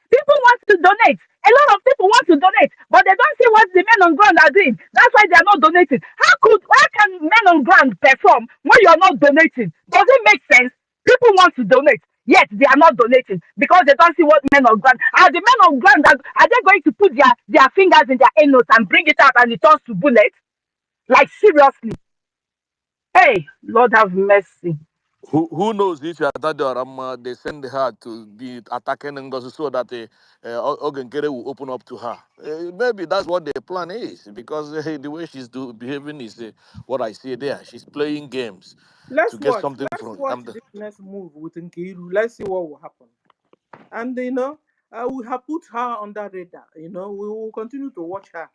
people want to donate. A lot of people want to donate, but they don't see what the men on ground are doing. That's why they are not donating. How can men on ground perform when you are not donating? Does it make sense? People want to donate, yet they are not donating because they don't see what men on ground. Are the men on ground are they going to put their fingers in their anus and bring it out and it turns to bullets? Like seriously. Hey, Lord have mercy.
Who knows if Atadioram, they send her to be attacking Ngozi so that Ogenkere will open up to her. Maybe that's what the plan is, because the way she's behaving is what I see there. She's playing games to
Let's
get
watch.
something
Let's
from.
watch this next move with Nkiru. Let's see what will happen. And we have put her on that radar. We will continue to watch her.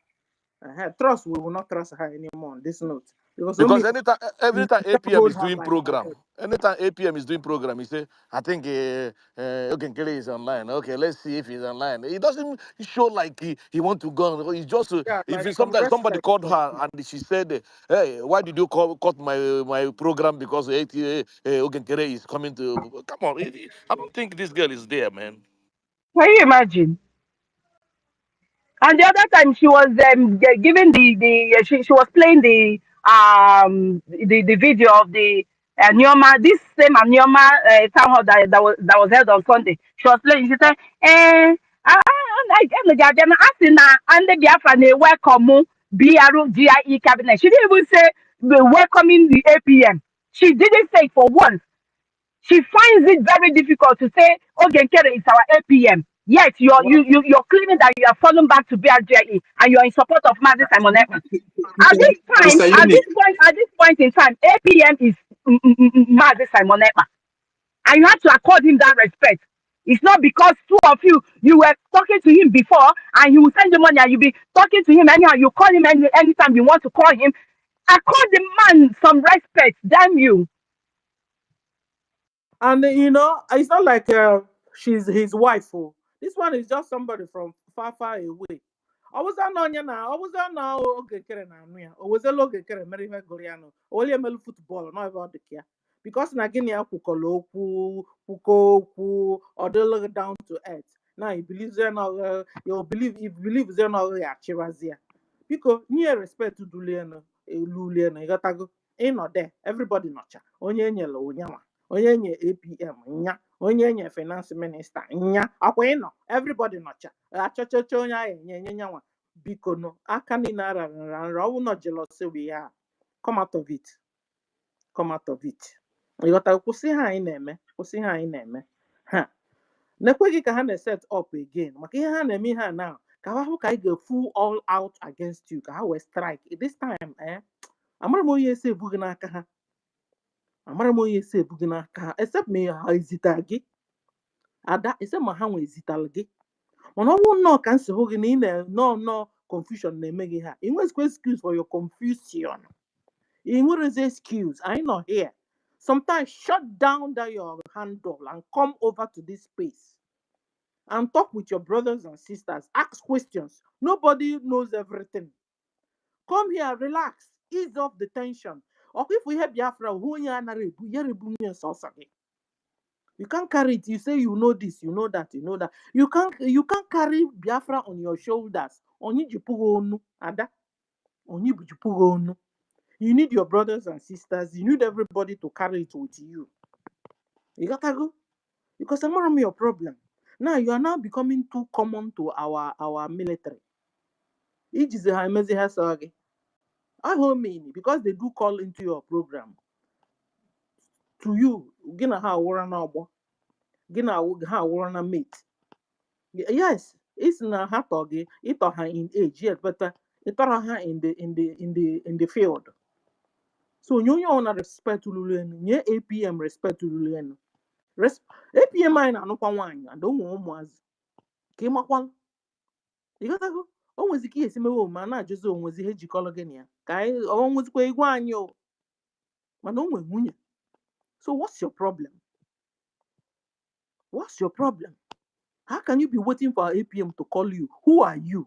Trust, we will not trust her anymore on this note because only
Because every time
can't
APM
hold
is
her
doing
like
program,
that.
anytime APM is doing program, he say, I think Ogenkere is online. Okay, let's see if he's online. He doesn't show like he want to go. He just,
Yeah,
if
like
it's
some
sometimes somebody
respect
called
for
her and she said, hey, why did you cut my program because Ogenkere is coming to, come on. I don't think this girl is there, man.
Can you imagine? And the other time she was giving she was playing the video of the Nyoma, this same Nyoma town hall that was held on Sunday. She was playing. She said, and the Biafra they welcome BRGIE cabinet. She didn't even say we're welcoming the APM. She didn't say it for once. She finds it very difficult to say Ogenkere is our APM. Yet
well,
you're claiming that you are falling back to BRGE and you're in support of Mazi Simon Ekpa. At this time,
Mr. Unique.
at this point in time, APM is Mazi Simon Ekpa, and you have to accord him that respect. It's not because two of you were talking to him before and he will send you money and you'll be talking to him anyhow. You call him anytime you want to call him. Accord the man some respect, damn you.
and it's not like she's his wife. Oh, this one is just somebody from far, far away. I was on now. I was on now. Okay, Kere na anu ya. I was a loge Kere Mary Goriano. Only a melu football, not about the care. Because na gini ya kukoloku, kukoku, or they look down to earth. Now you believe they're not. You believe they're not chirazia. Because near respect to Duliano, Luliano, you gotta go. Ain't not there. Everybody notcha. Onye nyelo unyama. Onye nye APM nya, onye nye finance minister nya, akwa ịnọ everybody nọcha achọchọcha onye ahụ enye nyanwa biko no aka niile arara nra ọwụ nọ jealousy we ya come out of it, come out of it. ịghọta kwụsị ha anyị na-eme, kwụsị ha anyị na-eme ha nekweghị ka ha na-set up again maka ihe ha na-eme ihe a now ka ha hụ ka anyị ga-full all out against you ka ha wee strike this time amara m onye esi ebughị n'aka ha, amara m onye esi ebughị n'aka ha except ma ha ezita gị ada ese ma ha nwe ezitalụ gị mana ọnwụ nnọọ ka nsi hụ gị na ị nnọọ confusion na-eme gị ha ị nwezikwa excuse for your confusion, ị nwerezi excuse. Anyị nọ here sometimes shut down that your handle and come over to this space and talk with your brothers and sisters, ask questions. Nobody knows everything. Come here, relax, ease off the tension. Or if we have Biafra, who you are, you can't carry it. You say you know this, you know that, you know that. You can't carry Biafra on your shoulders. Onyi jipugo onu, ada. Onyi jipugo onu. You need your brothers and sisters. You need everybody to carry it with you. You gotta go. Because I'm not your problem. Now you are now becoming too common to our military. Ijize ha emezi ha so gị. I mean because they do call into your program. To you, gị na ha awụra na ọgbọ. Gị na ha awụra na mate. Yes, it's na ha togi ito ha in age yet, but ito ha in the field. So you na respect lulenu, nye APM respect lulenu. APM anyị na-anụkwa nwaanyị and ụmụ ụmụazị ka ịmakwala ịghọtago o nwezi ka ihe esi mewe omume a na-ajụzi onwezi ihe jikọrọ gị na ya ka anyị onwezikwa igwe anyị o mana o nwe nwunye. So what's your problem? What's your problem? How can you be waiting for APM to call you? Who are you?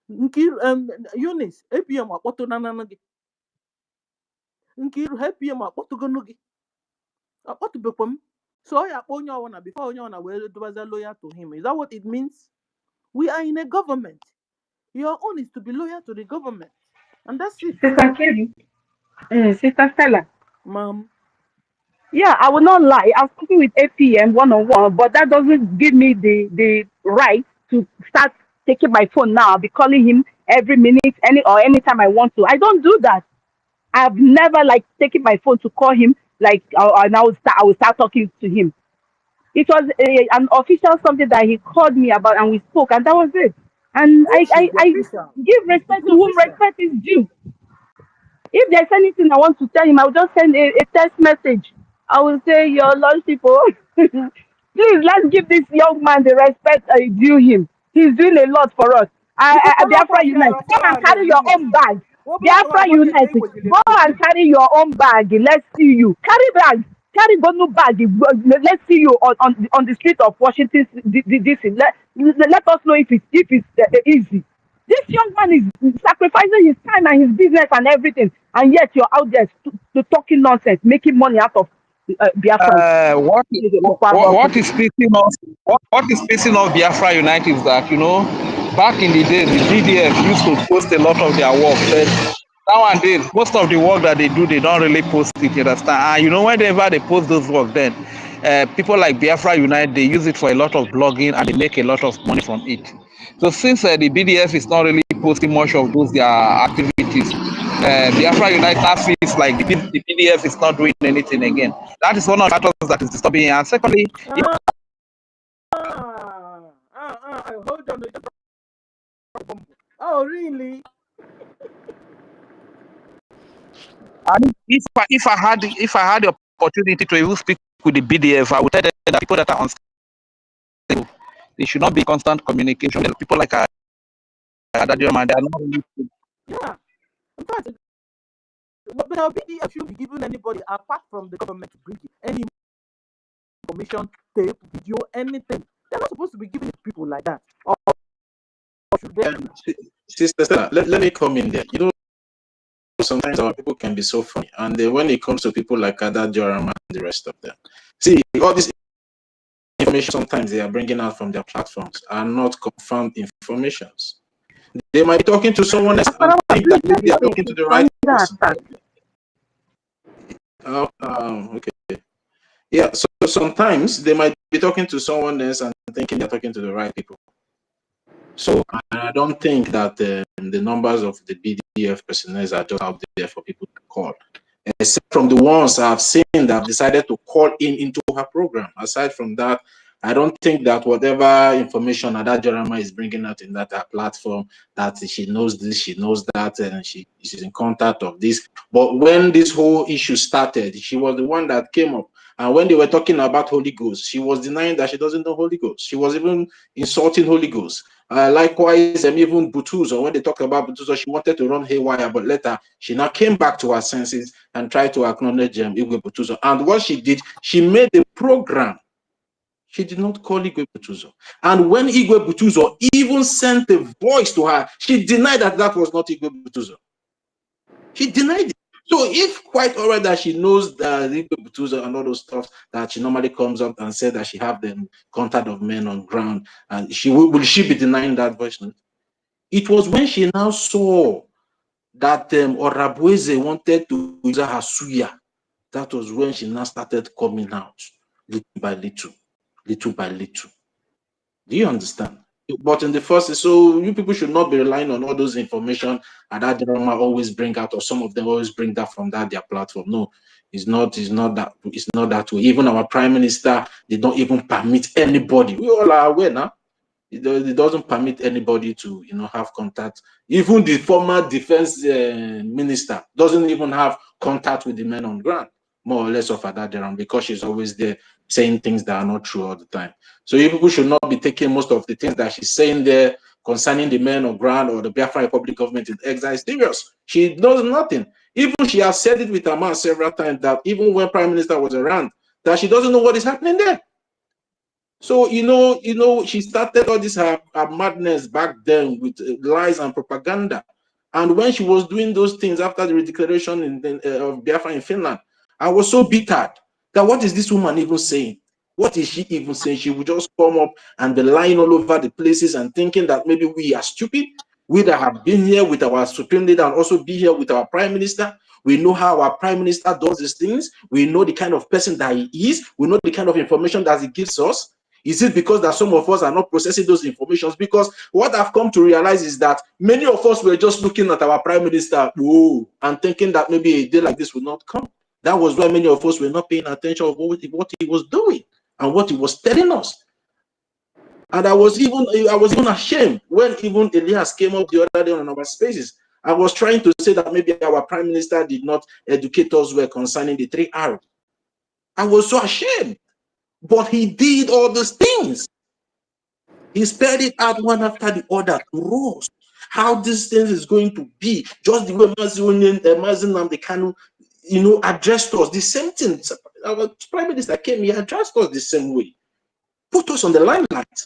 Eunice, APM akpọtụ na gị. Nkiru, APM akpọtụgono gị. Akpọtụbekwa m. So ya akpọ onye ọwụna before onye ọwụna wee dobaza loyal to him. Is that what it means? We are in a government. Your own is to be loyal to the government. And that's it.
Sister Kelly, Sister Stella.
Ma'am.
Yeah, I will not lie. I'm speaking with APM one-on-one, but that doesn't give me the right to start taking my phone now. I'll be calling him every minute, anytime I want to. I don't do that. I've never taken my phone to call him and I will start talking to him. It was an official something that he called me about and we spoke and that was it. And
Which is
I
official?
give respect to whom respect is due. If there's anything I want to tell him, I'll just send a text message. I will say, Your Lordship, please let's give this young man the respect I due him. He's doing a lot for us. Biafra Unite, come and carry your own bag. Biafra Unite, go and carry your own bag. Let's see you. Carry bag. Carry Gonu bag. Let's see you on the street of Washington. Let us know if it's easy. This young man is sacrificing his time and his business and everything, and yet you're out there talking nonsense, making money out of Biafra.
What is pissing off Biafra Unite is that, back in the day, the BDF used to post a lot of their work. But nowadays, most of the work that they do, they don't really post it, you understand? And whenever they post those work, then people like Biafra Unite, they use it for a lot of blogging and they make a lot of money from it. So since the BDF is not really posting much of those their activities, Biafra Unite now feels like the BDF is not doing anything again. That is one of the factors that is disturbing. And secondly,
hold on. Oh, really?
And if I had the opportunity to even speak with the BDF, I would tell them that people that are unstable, they should not be in constant communication. People like Adadio, man, they are not really.
Yeah. In fact, but our BDF should be giving anybody apart from the government to bring any information, tape, video, anything. They're not supposed to be giving it to people like that. Or should they?
Sister Stella, let me come in there. Sometimes our people can be so funny, and when it comes to people like Ada Joram and the rest of them, see, all this information sometimes they are bringing out from their platforms are not confirmed informations. They might be talking to someone else and think that they are talking to the right person. Okay. Yeah, so sometimes they might be talking to someone else and thinking they're talking to the right people. So I don't think that the numbers of the BDF personnel are just out there for people to call, except from the ones I've seen that have decided to call into her program. Aside from that, I don't think that whatever information that Jeremiah is bringing out in that platform, that she knows this, she knows that, and she's in contact of this. But when this whole issue started, she was the one that came up. And when they were talking about Holy Ghost, she was denying that she doesn't know Holy Ghost. She was even insulting Holy Ghost. Likewise, even Butuzo, when they talked about Butuzo, she wanted to run haywire, but later she now came back to her senses and tried to acknowledge Igwe Butuzo. And what she did, she made a program. She did not call Igwe Butuzo. And when Igwe Butuzo even sent a voice to her, she denied that was not Igwe Butuzo. She denied it. So if quite alright that she knows that Igwe Butuzo and all those stuff that she normally comes up and said that she have the contact of men on ground, and will she be denying that voice? It was when she now saw that Orabueze wanted to use her suya. That was when she now started coming out, little by little, little by little. Do you understand? But in the first, so you people should not be relying on all those information and that drama always bring out, or some of them always bring that from their platform. No, it's not that way. Even our prime minister, they don't even permit anybody. We all are aware now. It doesn't permit anybody to have contact. Even the former defense minister doesn't even have contact with the men on ground, more or less of Adaderam, because she's always there saying things that are not true all the time. So you people should not be taking most of the things that she's saying there concerning the men on ground or the Biafra Republic government in exile serious. She does nothing. Even she has said it with her mouth several times that even when Prime Minister was around, that she doesn't know what is happening there. So she started all this her madness back then with lies and propaganda. And when she was doing those things after the declaration of Biafra in Finland, I was so bitter that what is this woman even saying? What is she even saying? She would just come up and be lying all over the places and thinking that maybe we are stupid. We that have been here with our supreme leader and also be here with our prime minister. We know how our prime minister does these things. We know the kind of person that he is. We know the kind of information that he gives us. Is it because that some of us are not processing those informations? Because what I've come to realize is that many of us were just looking at our prime minister, whoa, and thinking that maybe a day like this will not come. That was why many of us were not paying attention of what he was doing and what he was telling us. And I was even ashamed when even Elias came up the other day on our spaces. I was trying to say that maybe our prime minister did not educate us well concerning the 3 R's. I was so ashamed, but he did all those things. He spelled it out one after the other to us. How this thing is going to be, just the way Mazi Nnamdi Kanu, addressed us the same thing. Our prime minister came, he addressed us the same way, put us on the limelight,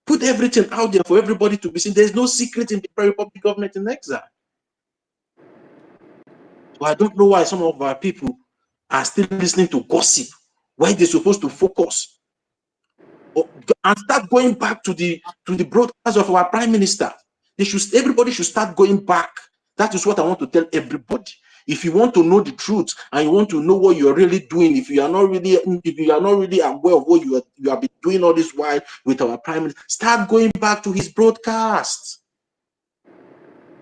put everything out there for everybody to be seen. There's no secret in the Republic government in exile. So I don't know why some of our people are still listening to gossip, why they're supposed to focus and start going back to the broadcast of our prime minister. Everybody should start going back. That is what I want to tell everybody. If you want to know the truth and you want to know what you're really doing, if you are not really aware of what you have been doing all this while with our prime minister, start going back to his broadcasts.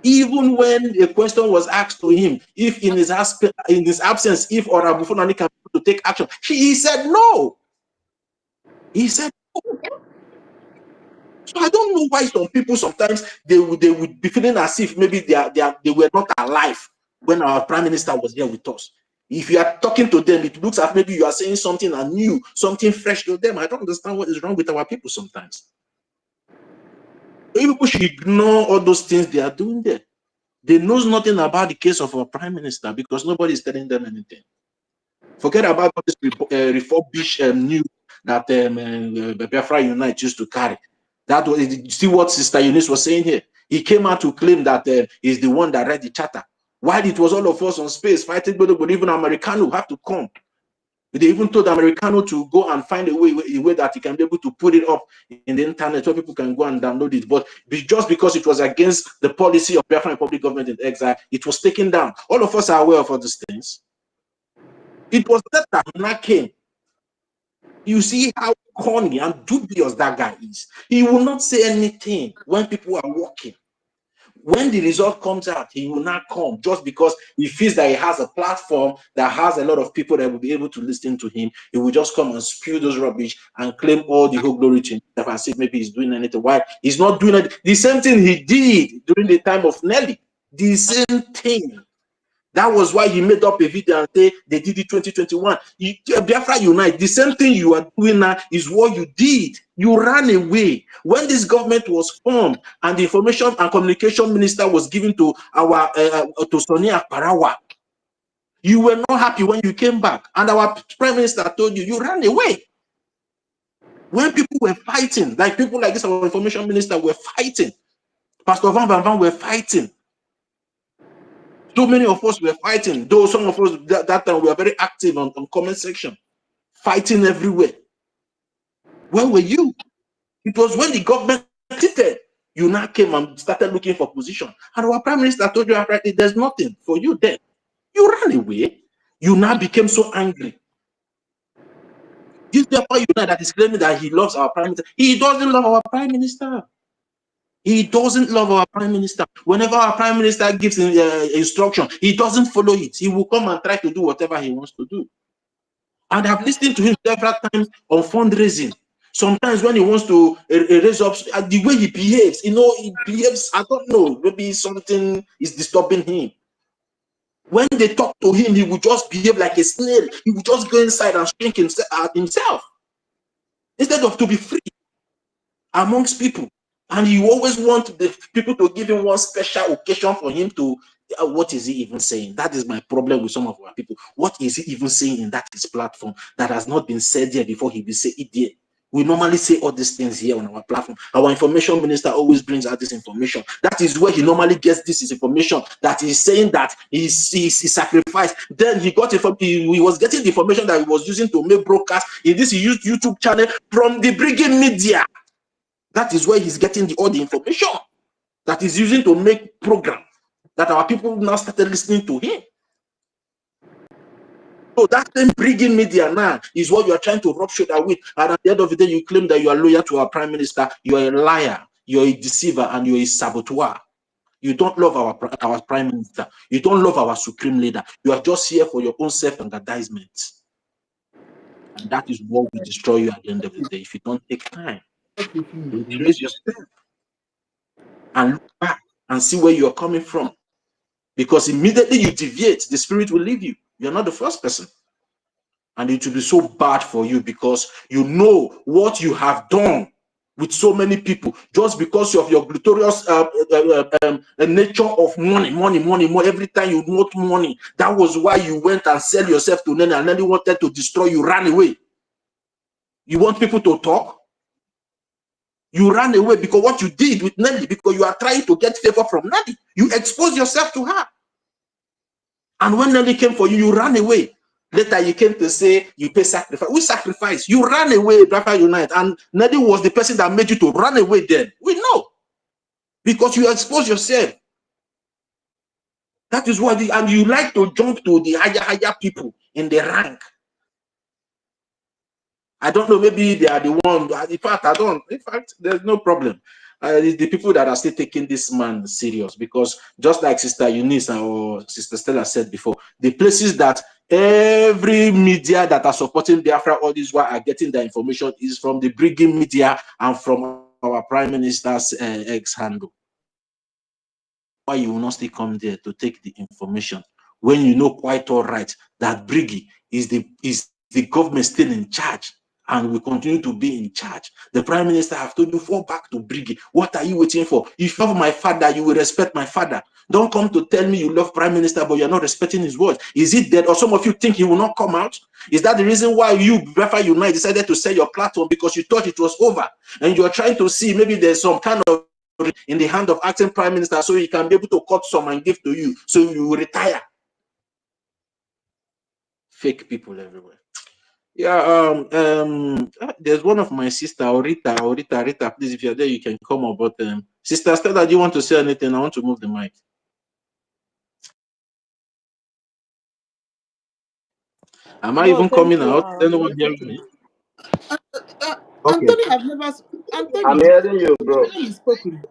Even when a question was asked to him, if in his absence, if Honorable Fulani can to take action, he said no. He said no. So I don't know why some people sometimes they would be feeling as if maybe they were not alive when our prime minister was here with us. If you are talking to them, it looks as maybe you are saying something new, something fresh to them. I don't understand what is wrong with our people sometimes. People should ignore all those things they are doing there. They know nothing about the case of our prime minister because nobody is telling them anything. Forget about this refurbished news that Biafra Unite used to carry. That was, see what Sister Eunice was saying here. He came out to claim that he's the one that read the charter. While it was all of us on space fighting, but even Americano have to come. They even told Americano to go and find a way that he can be able to put it up in the internet where people can go and download it. But just because it was against the policy of Biafra Republic government in exile, it was taken down. All of us are aware of all these things. It was that Hannah came. You see how corny and dubious that guy is. He will not say anything when people are walking. When the result comes out, he will not come just because he feels that he has a platform that has a lot of people that will be able to listen to him. He will just come and spew those rubbish and claim all the whole glory to himself and say maybe he's doing anything. Why? He's not doing it. The same thing he did during the time of Nelly. The same thing. That was why he made up a video and say they did it 2021. Biafra Unite, the same thing you are doing now is what you did. You ran away. When this government was formed and the information and communication minister was given to our to Sonia Parawa, you were not happy when you came back. And our prime minister told you ran away. When people were fighting, like people like this, our information minister were fighting. Pastor Van were fighting. So many of us were fighting, though some of us that time were very active on comment section, fighting everywhere. Where were you? It was when the government seated, you now came and started looking for position. And our prime minister told you outrightly, there's nothing for you there. You ran away. You now became so angry. This Biafra Unite that is claiming that he loves our prime minister. He doesn't love our prime minister. He doesn't love our prime minister. Whenever our prime minister gives instruction, he doesn't follow it. He will come and try to do whatever he wants to do. And I've listened to him several times on fundraising. Sometimes when he wants to raise up, the way he behaves, he behaves, I don't know, maybe something is disturbing him. When they talk to him, he will just behave like a snail. He will just go inside and shrink himself instead of to be free amongst people. And you always want the people to give him one special occasion for him to, what is he even saying? That is my problem with some of our people. What is he even saying in that his platform that has not been said there before he will say it there? We normally say all these things here on our platform. Our information minister always brings out this information. That is where he normally gets this information, that he's saying that he sacrificed. Then he got he was getting the information that he was using to make broadcast in this YouTube channel from the Brgie media. That is where he's getting all the information that he's using to make program that our people now started listening to him. So that same Brgie media now is what you are trying to rub shoulder with, and at the end of the day, you claim that you are loyal to our prime minister. You are a liar, you are a deceiver, and you are a saboteur. You don't love our prime minister. You don't love our supreme leader. You are just here for your own self-aggrandizement, and that is what will destroy you at the end of the day if you don't take time to trace yourself and look back and see where you are coming from. Because immediately you deviate, the spirit will leave you. You're not the first person. And it will be so bad for you because you know what you have done with so many people just because of your gluttorious nature of money. Every time you want money, that was why you went and sell yourself to Nelly, and Nelly wanted to destroy you, ran away. You want people to talk? You ran away because what you did with Nelly, because you are trying to get favor from Nelly. You exposed yourself to her. And when Nelly came for you, you ran away. Later, you came to say you pay sacrifice. We sacrifice. You ran away, Biafra Unite. And Nelly was the person that made you to run away then. We know. Because you expose yourself. That is why, and you like to jump to the higher people in the rank. I don't know, maybe they are the one. In fact, I don't. In fact, there's no problem. It's the people that are still taking this man serious, because just like Sister Eunice or Sister Stella said before, the places that every media that are supporting Biafra all this while are getting the information is from the Brgie media and from our Prime Minister's ex-handle. Why you will not still come there to take the information when you know quite all right that Brgie is the government still in charge and will continue to be in charge? The Prime Minister have told you, fall back to Brgie. What are you waiting for? If you love my father, you will respect my father. Don't come to tell me you love Prime Minister, but you're not respecting his words. Is it dead? Or some of you think he will not come out? Is that the reason why you, Biafra Unite, decided to sell your platform? Because you thought it was over. And you're trying to see maybe there's some kind of in the hand of acting prime minister, so he can be able to cut some and give to you, so you will retire. Fake people everywhere. Yeah. There's one of my sister, Rita. Please, if you're there, you can come up. But Sister Stella, do you want to say anything? I want to move the mic. Am I even coming out? Is anyone hearing me? Okay.
Anthony, I've never. Anthony,
I'm hearing you, bro.
Spoken.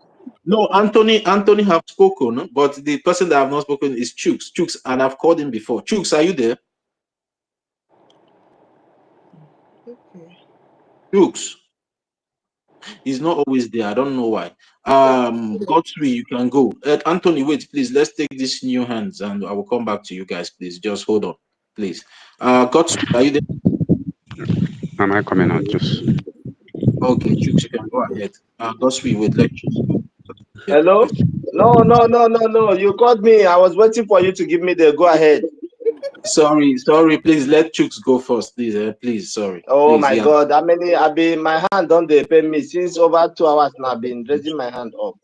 No, Anthony have spoken, but the person that I have not spoken is Chooks, and I've called him before. Chooks, are you there?
Okay.
Chooks. He's not always there. I don't know why. Godfrey, you can go. Anthony, wait, please. Let's take these new hands, and I will come back to you guys. Please, just hold on, please. Godfrey, are you there?
Am I coming out? Just
okay. You can go ahead. Godfrey, wait. Let you go.
Hello? No. You called me. I was waiting for you to give me the go ahead.
Sorry. Please let Chooks go first, please. Please, sorry.
Oh
please,
my God! I've been my hand on the pay me since over 2 hours now. I've been raising my hand up.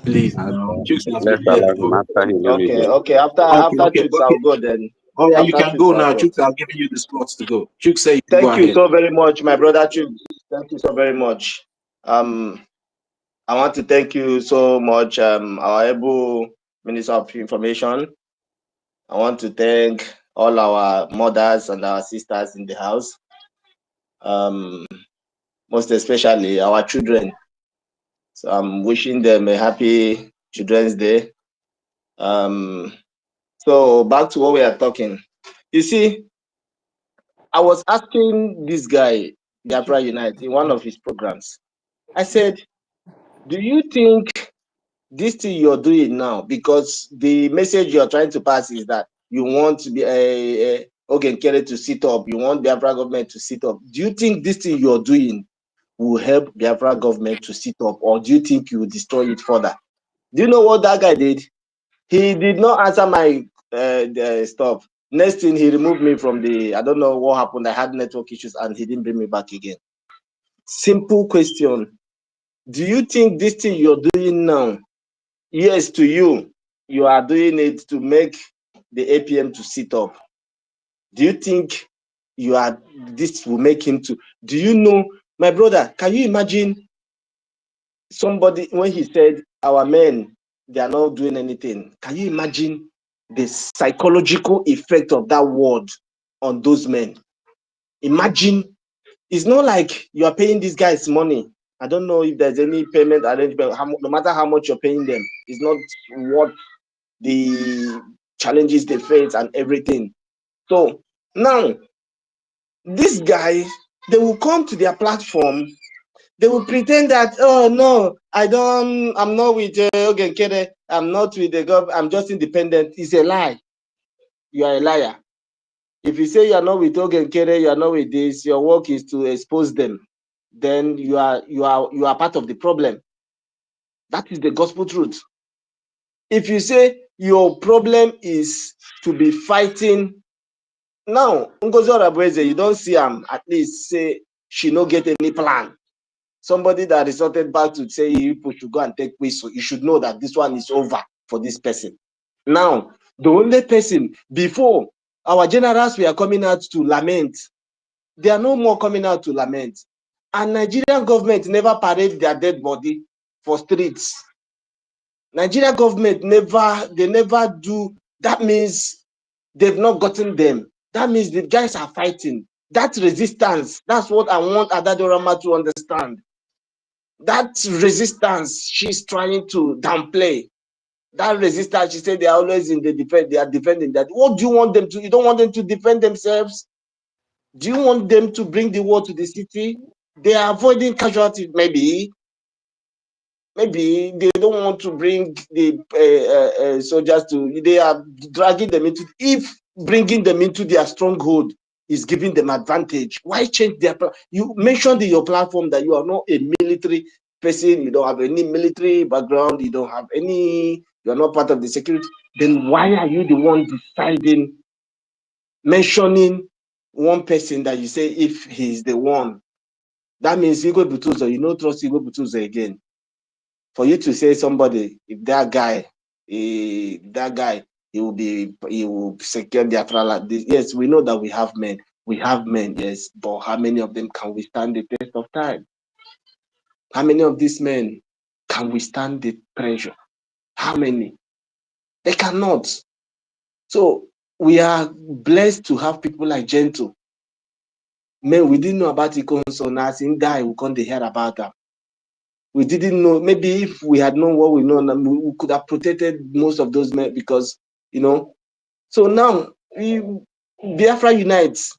Please, no. Chooks has
let's
been there.
allow him after he leaves.
Okay. After Chooks, I'll go then.
Oh yeah, you
After
can go
Chooks,
now. Chooks, I'll give you the slots to go. Chooks, say
thank you so very much, my brother Chooks. Thank you so very much. I want to thank you so much, our able Minister of Information. I want to thank all our mothers and our sisters in the house. Most especially our children. So I'm wishing them a happy Children's Day. So back to what we are talking. You see, I was asking this guy, Biafra Unite, in one of his programs. I said, do you think this thing you're doing now, because the message you're trying to pass is that you want to be Ogenkere to sit up, you want Biafra government to sit up. Do you think this thing you're doing will help Biafra government to sit up, or do you think you will destroy it further? Do you know what that guy did? He did not answer my stuff. Next thing, he removed me from the, I don't know what happened. I had network issues and he didn't bring me back again.
Simple question. Do you think this thing you're doing now, yes, to you, you are doing it to make the APM to sit up? Do you think this will make him to? Do you know, my brother, can you imagine somebody when he said our men, they are not doing anything? Can you imagine the psychological effect of that word on those men? Imagine, it's not like you are paying these guys money. I don't know if there's any payment arrangement. No matter how much you're paying them, it's not what the challenges they face and everything. So now, these guys, they will come to their platform, they will pretend that, oh no, I'm not with Ogenkere, I'm not with the government, I'm just independent. It's a lie. You are a liar. If you say you are not with Ogenkere, you are not with this, your work is to expose them, then you are part of the problem. That is the gospel truth. If you say your problem is to be fighting, now Ngozi Orabueze, you don't see at least say she no get any plan. Somebody that resorted back to say people should go and take whistle, you should know that this one is over for this person. Now, the only person, before our generals were coming out to lament, they are no more coming out to lament. And Nigerian government never parade their dead body for streets. Nigerian government never do. That means they've not gotten them. That means the guys are fighting. That resistance, that's what I want Adadorama to understand. That resistance she's trying to downplay. That resistance, she said they are always in the defense, they are defending that. What do you want them to? You don't want them to defend themselves? Do you want them to bring the war to the city? They are avoiding casualties, maybe. Maybe they don't want to bring the soldiers to, they are dragging them into, if bringing them into their stronghold is giving them advantage, why change their plan? You mentioned in your platform that you are not a military person, you don't have any military background, you don't have any, you are not part of the security. Then why are you the one deciding, mentioning one person that you say if he's the one? That means Igwe Butuzo, you don't trust Igwe Butuzo again. For you to say somebody, if that guy, he will secure the Biafra. Yes, we know that we have men, yes, but how many of them can withstand the test of time? How many of these men can withstand the pressure? How many? They cannot. So we are blessed to have people like Gentle. Man, we didn't know about Ikonso, now since die, we can't hear about them. We didn't know. Maybe if we had known what we know, we could have protected most of those men, because, you know. So now, Biafra Unites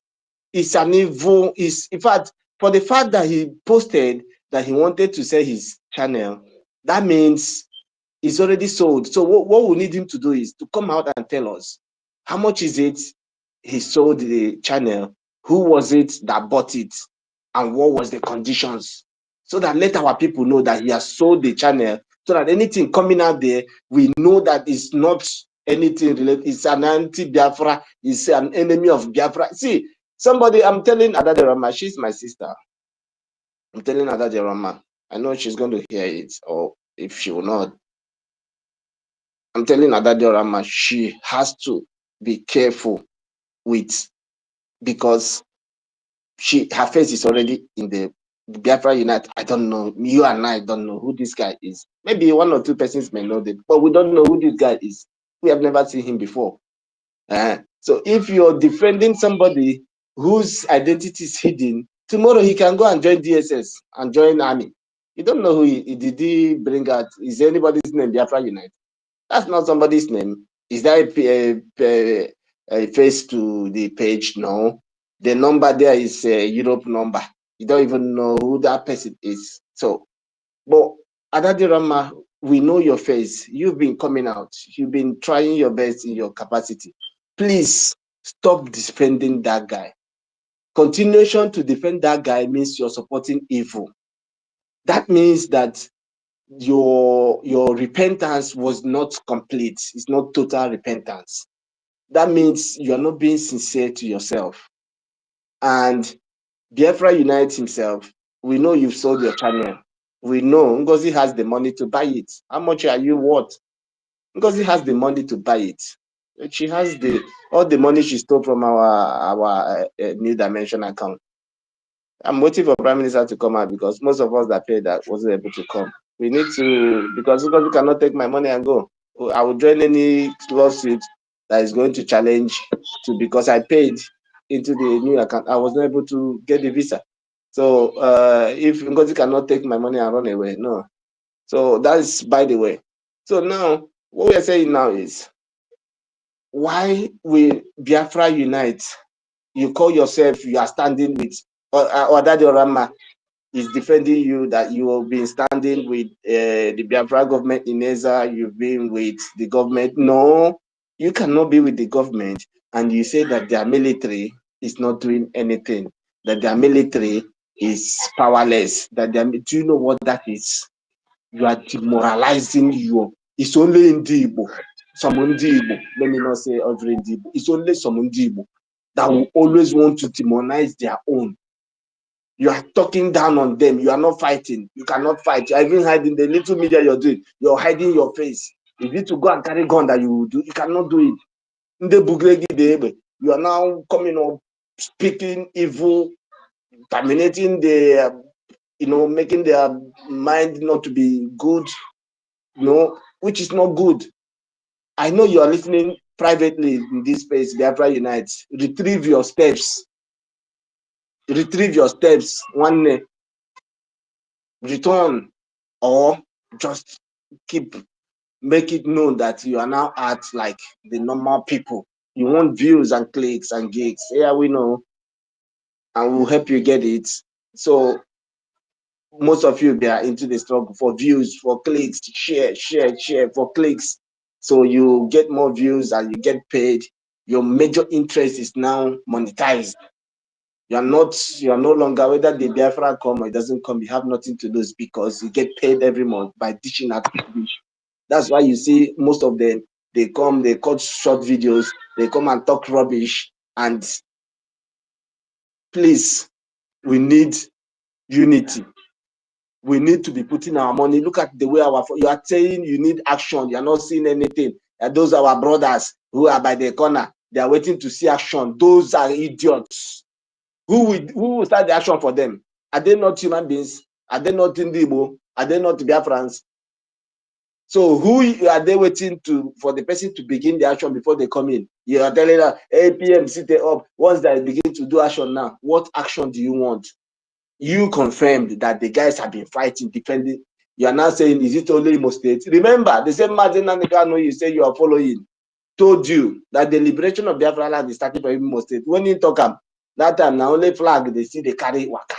is an evil, in fact, for the fact that he posted that he wanted to sell his channel, that means it's already sold. So what we need him to do is to come out and tell us how much is it he sold the channel, who was it that bought it, and what was the conditions, so that let our people know that he has sold the channel, so that anything coming out there, we know that it's not anything related, it's an anti-Biafra, it's an enemy of Biafra. See, somebody, I'm telling Adaderama, she's my sister. I'm telling Adaderama, I know she's going to hear it, or if she will not, I'm telling Adaderama, she has to be careful with, because her face is already in the Biafra Unite. I don't know. You and I don't know who this guy is. Maybe one or two persons may know them, but we don't know who this guy is. We have never seen him before. So if you're defending somebody whose identity is hidden, tomorrow he can go and join DSS and join army. You don't know who did he bring out. Is anybody's name Biafra Unite? That's not somebody's name. Is that a face to the page? No. The number there is a Europe number. You don't even know who that person is. So, but Adadirama, we know your face. You've been coming out. You've been trying your best in your capacity. Please stop defending that guy. Continuation to defend that guy means you're supporting evil. That means that your repentance was not complete. It's not total repentance. That means you're not being sincere to yourself. And Biafra Unite himself, We know you've sold your channel. We know Ngozi has the money to buy it. How much are you worth? Ngozi has the money to buy it. She has all the money she stole from our New Dimension account. I'm waiting for Prime Minister to come out because most of us that paid that wasn't able to come. We need to, because Ngozi cannot take my money and go. I will join any lawsuit that is going to challenge because I paid into the new account. I was not able to get the visa. So if Ngozi cannot take my money and run away, no. So that's by the way. So now what we are saying now is, why will Biafra unite? You call yourself, you are standing with Odadi Orama is defending you, that you have been standing with the Biafra government in Eza, you've been with the government. No, you cannot be with the government and you say that their military is not doing anything, that their military is powerless, that do you know what that is? You are demoralizing you. It's only in Igbo, some Igbo, let me not say every Igbo, it's only some Igbo that will always want to demonize their own. You are talking down on them. You are not fighting. You cannot fight. You are even hiding the little media you're doing. You're hiding your face. If you need to go and carry gun that you will do, you cannot do it. You are now coming up, speaking evil, terminating making their mind not to be good, which is not good. I know you are listening privately in this space, Biafra Unite. Retrieve your steps. Retrieve your steps. One return, or just make it known that you are now act like the normal people. You want views and clicks and gigs. Yeah, we know, and we'll help you get it. So most of you, they are into the struggle for views, for clicks, share for clicks. So you get more views and you get paid. Your major interest is now monetized. You are no longer, whether the Biafra come or it doesn't come, you have nothing to lose because you get paid every month by dishing out dish. That's why you see most of them, they come, they cut short videos, they come and talk rubbish. And please, we need unity. We need to be putting our money. Look at the way you are saying you need action. You are not seeing anything. And those are our brothers who are by the corner. They are waiting to see action. Those are idiots. Who will start the action for them? Are they not human beings? Are they not Indibo? Are they not Biafrans? So who are they waiting for the person to begin the action before they come in? You are telling them, hey, PM, sit there up. Once they begin to do action now, what action do you want? You confirmed that the guys have been fighting, defending. You are now saying, is it only Imo State? Remember, the same Martin Nanekano you say you are following told you that the liberation of Biafra land is starting from Imo State. When you talk that time, now only flag they see they carry waka.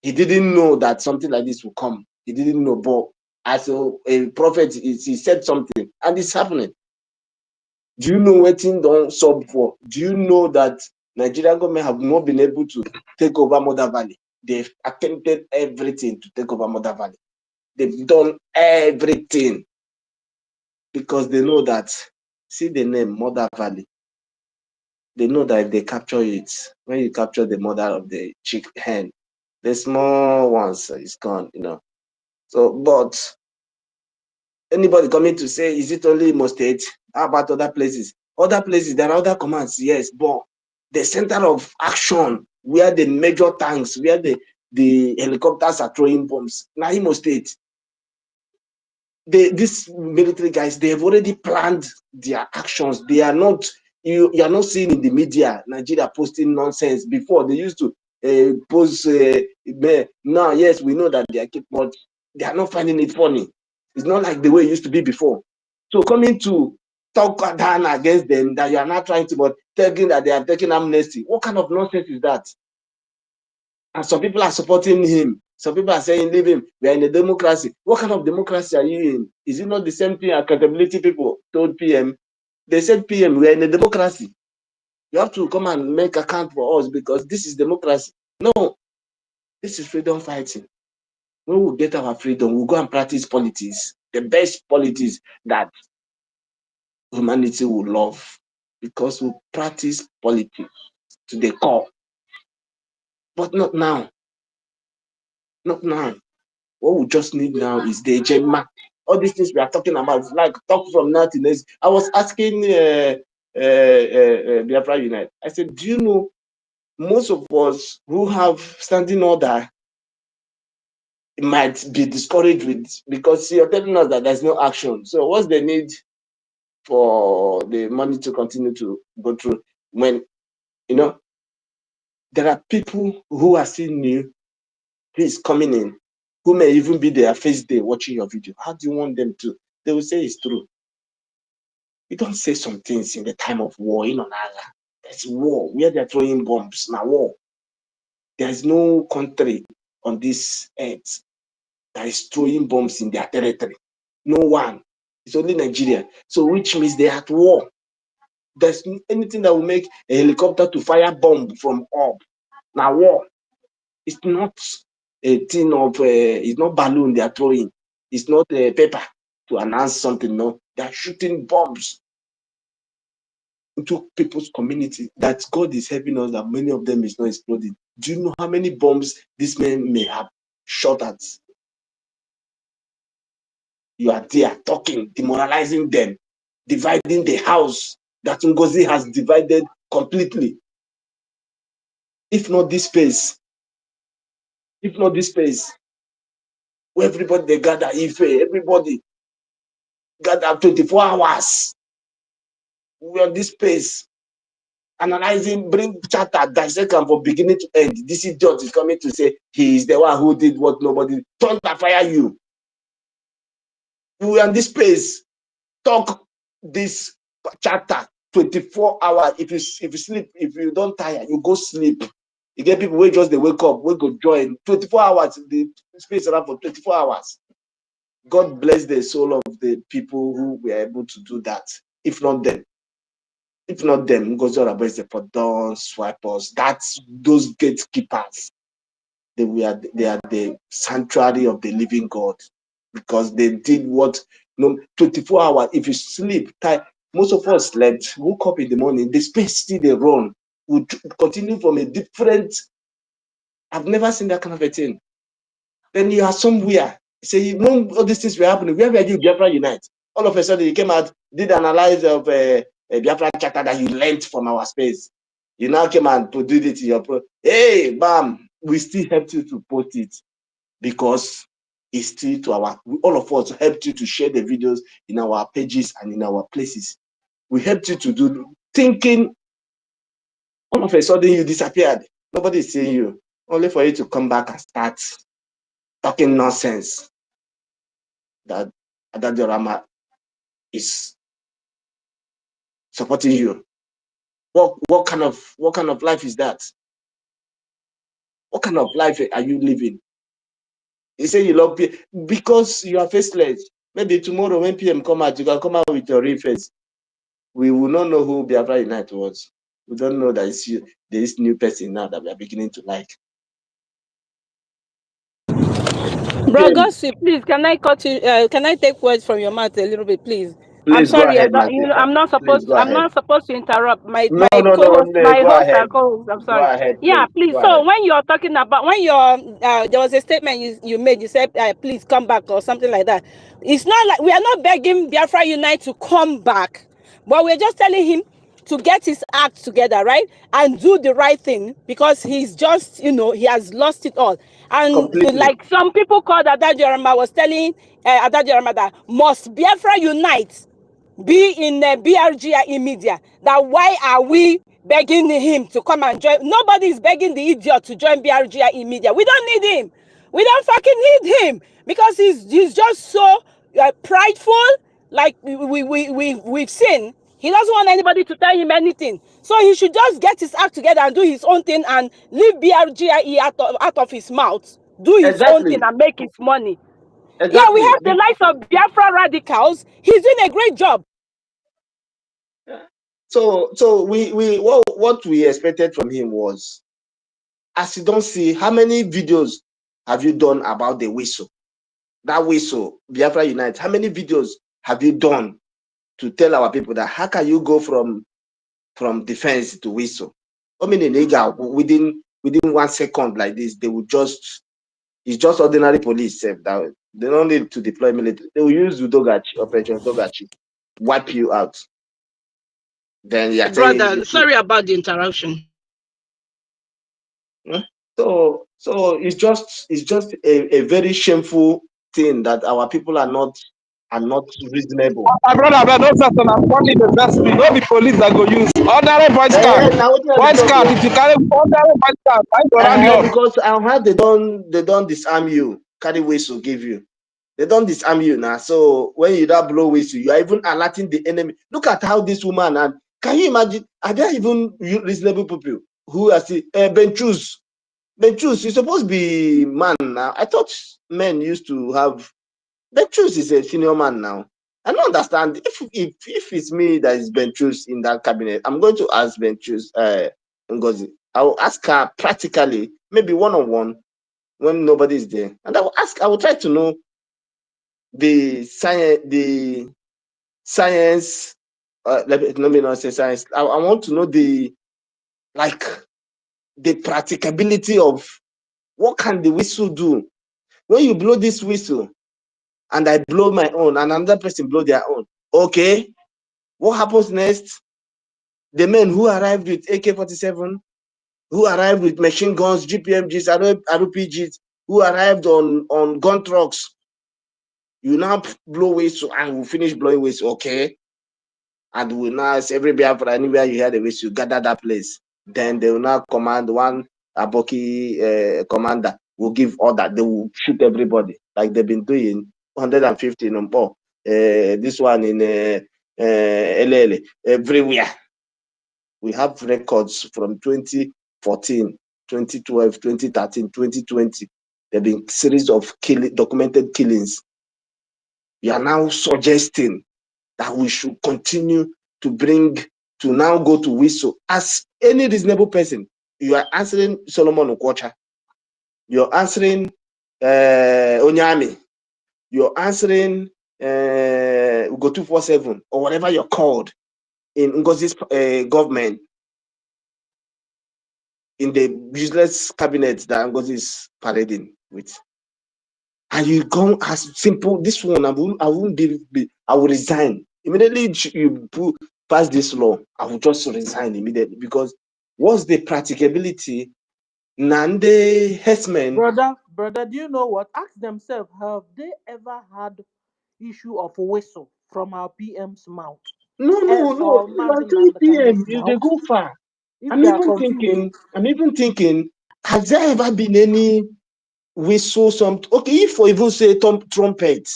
He didn't know that something like this will come. He didn't know, but as a prophet, he said something, and it's happening. Do you know what thing don't sub for? Do you know that Nigerian government have not been able to take over Mother Valley? They've attempted everything to take over Mother Valley. They've done everything because they know that, see the name Mother Valley. They know that if they capture it, when you capture the mother of the chick hen, the small ones is gone, So, but anybody coming to say, is it only Imo State? How about other places? Other places, there are other commands, yes, but the center of action, where the major tanks, where the helicopters are throwing bombs, now Imo State. These military guys, they have already planned their actions. They are not, you are not seeing in the media, Nigeria posting nonsense. Before, they used to post, now, yes, we know that they are keep, but they are not finding it funny. It's not like the way it used to be before. So coming to talk down against them, that you are not trying to, but telling that they are taking amnesty. What kind of nonsense is that? And some people are supporting him. Some people are saying, leave him. We are in a democracy. What kind of democracy are you in? Is it not the same thing accountability people told PM? They said, PM, we are in a democracy. You have to come and make account for us because this is democracy. No, this is freedom fighting. When we get our freedom, we'll go and practice politics. The best politics that humanity will love, because we practice politics to the core. But not now. Not now. What we just need now is the Gemma. All these things we are talking about, like talk from now to next. I was asking Biafra Unite. I said, do you know most of us who have standing order might be discouraged with, because you're telling us that there's no action. So what's the need for the money to continue to go through when, you know, there are people who are still new, who is coming in, who may even be their first day watching your video. How do you want them to? They will say it's true. You don't say some things in the time of war, you know, there's war, where they're throwing bombs, now war. There's no country on this earth that is throwing bombs in their territory. No one. It's only Nigeria. So which means they're at war. There's anything that will make a helicopter to fire bomb from up. Now war. It's not a thing of, it's not balloon they are throwing. It's not a paper to announce something. No, they're shooting bombs into people's community. That God is helping us that many of them is not exploding. Do you know how many bombs this man may have shot at? You are there talking, demoralizing them, dividing the house that Ngozi has divided completely. If not this space, where everybody they gather, everybody gather 24 hours. We are this space, analyzing, bring charter, dissect them from beginning to end. This idiot is coming to say he is the one who did what nobody, thunder fire you. We are in this space, talk this charter 24 hours. If you sleep, if you don't tire, you go sleep. You get people who just they wake up, we go join 24 hours, the space around for 24 hours. God bless the soul of the people who were able to do that. If not them, Ngozi is the for dawn swipers. That's those gatekeepers. They are the sanctuary of the living God, because they did what, 24 hours. If you sleep, most of us slept, woke up in the morning, the space still they run. We continue from a different. I've never seen that kind of a thing. Then you are somewhere. Say, all these things were happening. Where were you, Biafra Unite? All of a sudden, you came out, did analyze of a Biafra charter that you learned from our space. You now came and put it in your Hey, bam, we still helped you to post it, because it's still to all of us helped you to share the videos in our pages and in our places. We helped you to do thinking. All of a sudden, you disappeared. Nobody is seeing you. Only for you to come back and start talking nonsense that Adadiorama is supporting you. What kind of life is that? What kind of life are you living? You say you love PM because you are faceless. Maybe tomorrow when PM come out, you can come out with your real face. We will not know who Biafra Unite was. We don't know that it's you, there is new person now that we are beginning to like.
Bro, Gossip, please, can I cut you? Can I take words from your mouth a little bit, please? I'm
Please go
sorry, I
ahead, my
don't.
sister.
I'm not
Please
supposed.
go
I'm
ahead.
not supposed to interrupt my
No,
co-host, my
go
host
ahead.
and co-host. I'm
Go
sorry.
ahead,
Yeah,
please.
please.
Go
So
ahead.
when you're talking about there was a statement you made. You said, "Please come back" or something like that. It's not like we are not begging Biafra Unite to come back, but we're just telling him to get his act together, right, and do the right thing, because he's just, he has lost it all. And
Completely.
like some people called Adadiorama was telling Adadiorama that must Biafra Unite be in BRGI media, that why are we begging him to come and join? Nobody is begging the idiot to join BRGI media. We don't need him. We don't fucking need him, because he's just so prideful. Like we've seen, he doesn't want anybody to tell him anything. So he should just get his act together and do his own thing and leave BRGI out of his mouth. Do his own thing
Exactly.
and make his money. Yeah, we
Exactly.
have the likes of Biafra radicals. He's doing a great job.
So we what we expected from him was, as you don't see, how many videos have you done about the whistle? That whistle, Biafra Unite, how many videos have you done to tell our people that how can you go from defense to whistle? I mean, in Niger, within 1 second like this, they would just, It's just ordinary police. That they don't need to deploy military. They will use Udogachi, Operation Udogachi, wipe you out. Then you are saying,
Brother, sorry about the interruption.
so it's just a very shameful thing that our people are not reasonable.
My brother, those person are funny the best thing. No be police that go use ordinary voice card.
Now what I
Voice
talk
card, if you carry ordinary voice card, I go round you up.
because I heard they don't disarm you, carry whistle give you. They don't disarm you now. So when you don't blow whistle, you are even alerting the enemy. Look at how this woman, and can you imagine? Are there even reasonable people who are still Benchus? Benchus, you're supposed to be man now. I thought men used to have. Benchus is a senior man now. I don't understand. If it's me that is Benchus in that cabinet, I'm going to ask Benchus, Ngozi. I will ask her practically, maybe one-on-one, when nobody is there, and I will try to know the science. Let me not say science. I want to know the practicability of what can the whistle do. When you blow this whistle and I blow my own and another person blow their own, okay, what happens next? The men who arrived with AK-47, who arrived with machine guns, GPMGs, RPGs, who arrived on gun trucks, you now blow whistle and we finish blowing whistle, okay? And we now, every Biafra, anywhere you hear the whistle, gather that place. Then they will now command one Aboki commander will give order. They will shoot everybody like they've been doing 150 in Umpo. This one in LL, everywhere. We have records from 2014, 2012, 2013, 2020. There have been series of documented killings. You are now suggesting that we should continue to now go to whistle. As any reasonable person, you are answering Solomon Okwocha, you're answering Onyami, you're answering Ugo 247, or whatever you're called in Ngozi's government, in the useless cabinet that Ngozi is parading with. And you go as simple, this one, I will resign. Immediately you pass this law, I will just resign immediately, because what's the practicability? Nande Hessman.
Brother, do you know what? Ask themselves, have they ever had issue of whistle from our PM's mouth?
No. I'm telling PM, they go far. I'm even thinking, has there ever been any whistle, okay, if we even say trumpet,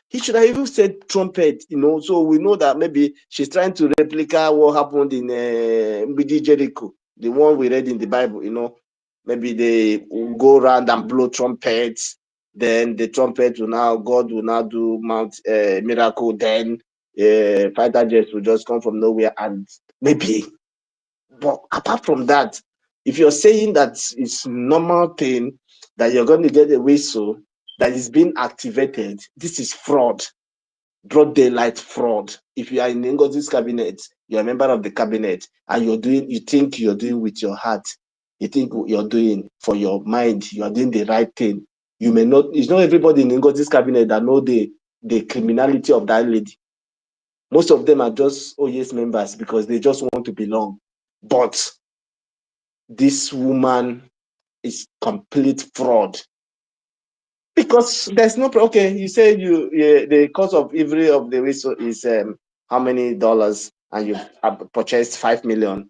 he should have even said trumpet, so we know that maybe she's trying to replicate what happened in Mbidi Jericho, the one we read in the Bible, maybe they will go around and blow trumpets, then the trumpet God will now do Mount miracle, then fighter jets will just come from nowhere, and maybe. But apart from that, if you're saying that it's normal thing that you're going to get a whistle that is being activated, this is fraud, broad daylight fraud. If you are in Ngozi's cabinet, you're a member of the cabinet, and you think you're doing with your heart, you think you're doing for your mind, you are doing the right thing. You may not. It's not everybody in Ngozi's cabinet that know the criminality of that lady. Most of them are just OYS members because they just want to belong. But this woman is complete fraud, because there's no, okay, you said the cost of every of the whistle is how many dollars, and you purchased 5 million.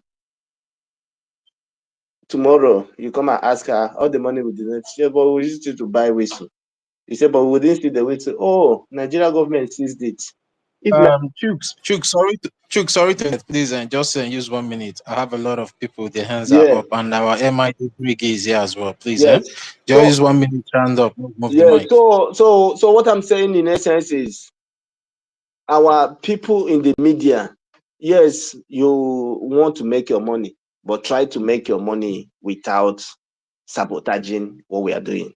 Tomorrow you come and ask her all the money we didn't. She said, but we used it to buy whistle. You said, but we didn't see the whistle. Oh, Nigeria government seized it.
Chuk, sorry to please, and just use 1 minute. I have a lot of people, their hands are
Yeah.
up, and our MID Brgie is here as well. Please,
Yes.
just use 1 minute, stand up, move the
Yeah.
mic.
So what I'm saying in essence is, our people in the media, yes, you want to make your money, but try to make your money without sabotaging what we are doing.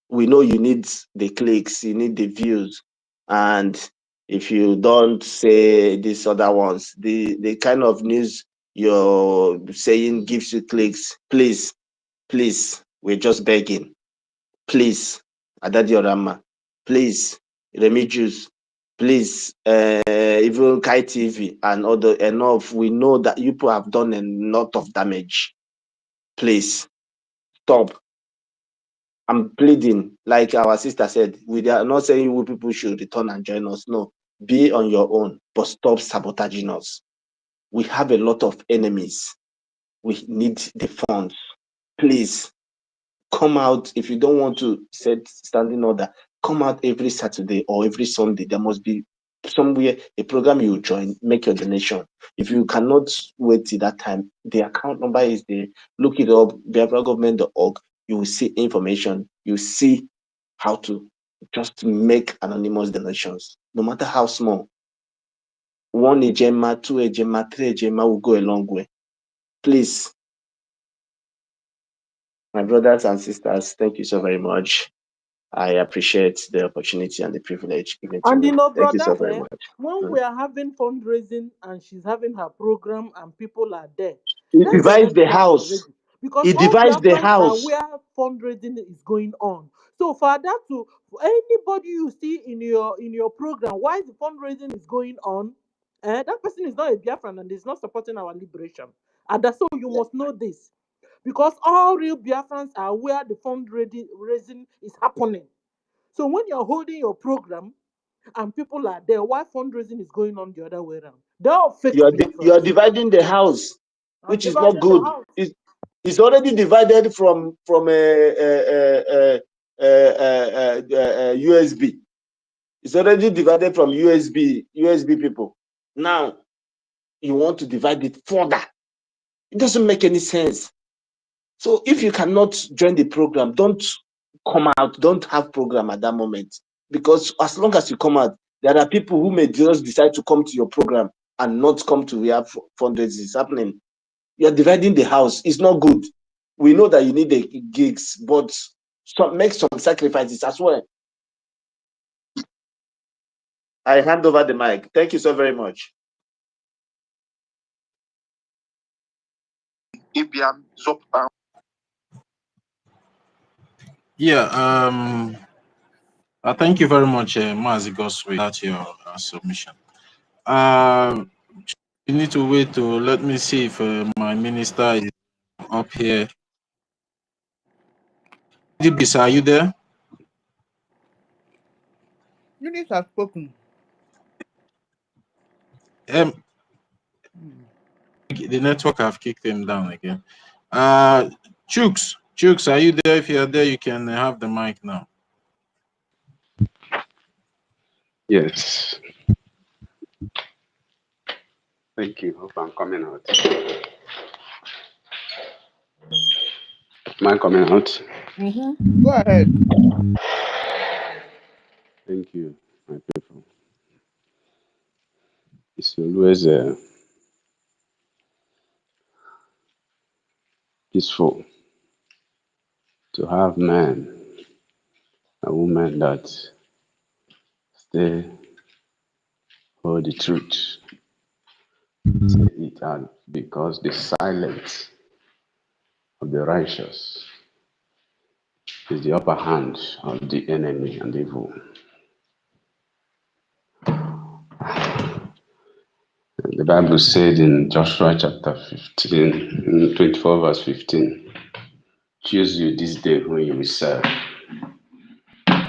We know you need the clicks, you need the views, and if you don't say these other ones, the kind of news you're saying gives you clicks, please, we're just begging. please, Adadiorama, please, Remigius, please, even Kai TV and other enough. We know that you people have done a lot of damage. Please stop. I'm pleading, like our sister said, we are not saying you people should return and join us. No, be on your own, but stop sabotaging us. We have a lot of enemies. We need the funds. Please come out. If you don't want to set standing order, come out every Saturday or every Sunday. There must be somewhere a program you join, make your donation. If you cannot wait till that time, the account number is there. Look it up, biafragovernment.org. You will see information. You see how to just make anonymous donations, no matter how small. 1 ejema, 2 ejema, 3 ejema will go a long way. Please, my brothers and sisters, thank you so very much. I appreciate the opportunity and the privilege given to
And
me. Thank you
brother,
so very much.
when we are having fundraising and she's having her program and people are there,
It
let's
divides
select
the
her
house.
already. Because
It
all
divides the
Biafrans are
house.
where fundraising is going on. So for that to anybody you see in your program, while the fundraising is going on, that person is not a Biafran and is not supporting our liberation. And that's so you must know this. Because all real Biafrans are where the fundraising is happening. So when you're holding your program and people are there, why fundraising is going on the other way around? They're all fake Biafrans.
You are dividing the house, which is not good. It's already divided from USB. It's already divided from USB people. Now you want to divide it further. It doesn't make any sense. So if you cannot join the program, don't come out, don't have program at that moment. Because as long as you come out, there are people who may just decide to come to your program and not come to where fundraising is happening. You're dividing the house. It's not good. We know that you need the gigs, but make some sacrifices as well. I hand over the mic. Thank you so very much.
Yeah, thank you very much, Mazi Goswe, that's your submission. You need to wait to let me see if my minister is up here. DBs, are you there?
You need to have spoken.
The network have kicked him down again. Chooks, are you there? If you're there, you can have the mic now.
Yes. Thank you. Hope I'm coming out. Am I coming out?
Mm-hmm. Go ahead.
Thank you, my people. It's always peaceful to have men and women that stay hold the truth, say it out, because the silence of the righteous is the upper hand of the enemy and evil. The Bible said in Joshua chapter 15, 24 verse 15, choose you this day whom you will serve.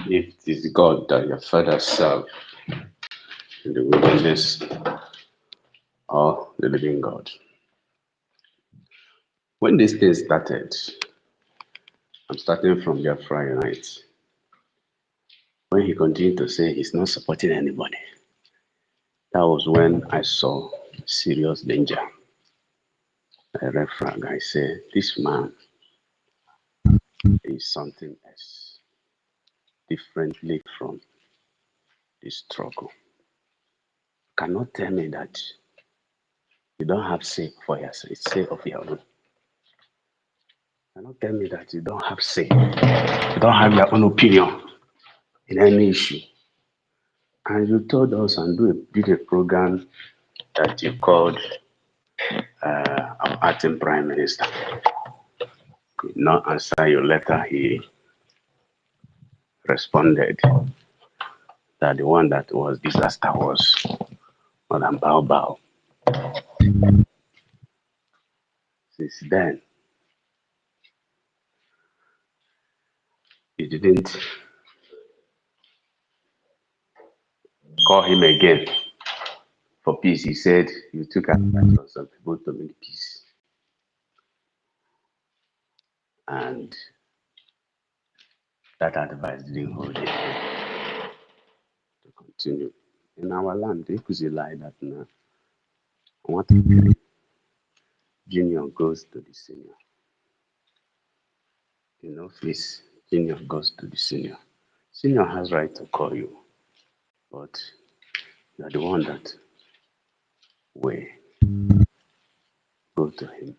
If it is God that your fathers served in the wilderness or the living God. When this thing started, I'm starting from Biafra Unite. When he continued to say he's not supporting anybody, that was when I saw serious danger. I red flag. I said, this man is something else, differently from the struggle. You cannot tell me that you don't have say for yourself, say of your own. You cannot tell me that you don't have say, you don't have your own opinion in any issue. And you told us and did a program that you called our acting prime minister. Could not answer your letter. He responded that the one that was disaster was Madam Bao Bao. Since then, he didn't call him again for peace. He said you took advantage of some people to make peace. And that advice didn't hold him to continue. In our land, it was a lie that now what junior goes to the senior. In office, junior goes to the senior. Senior has right to call you, but you are the one that will go to him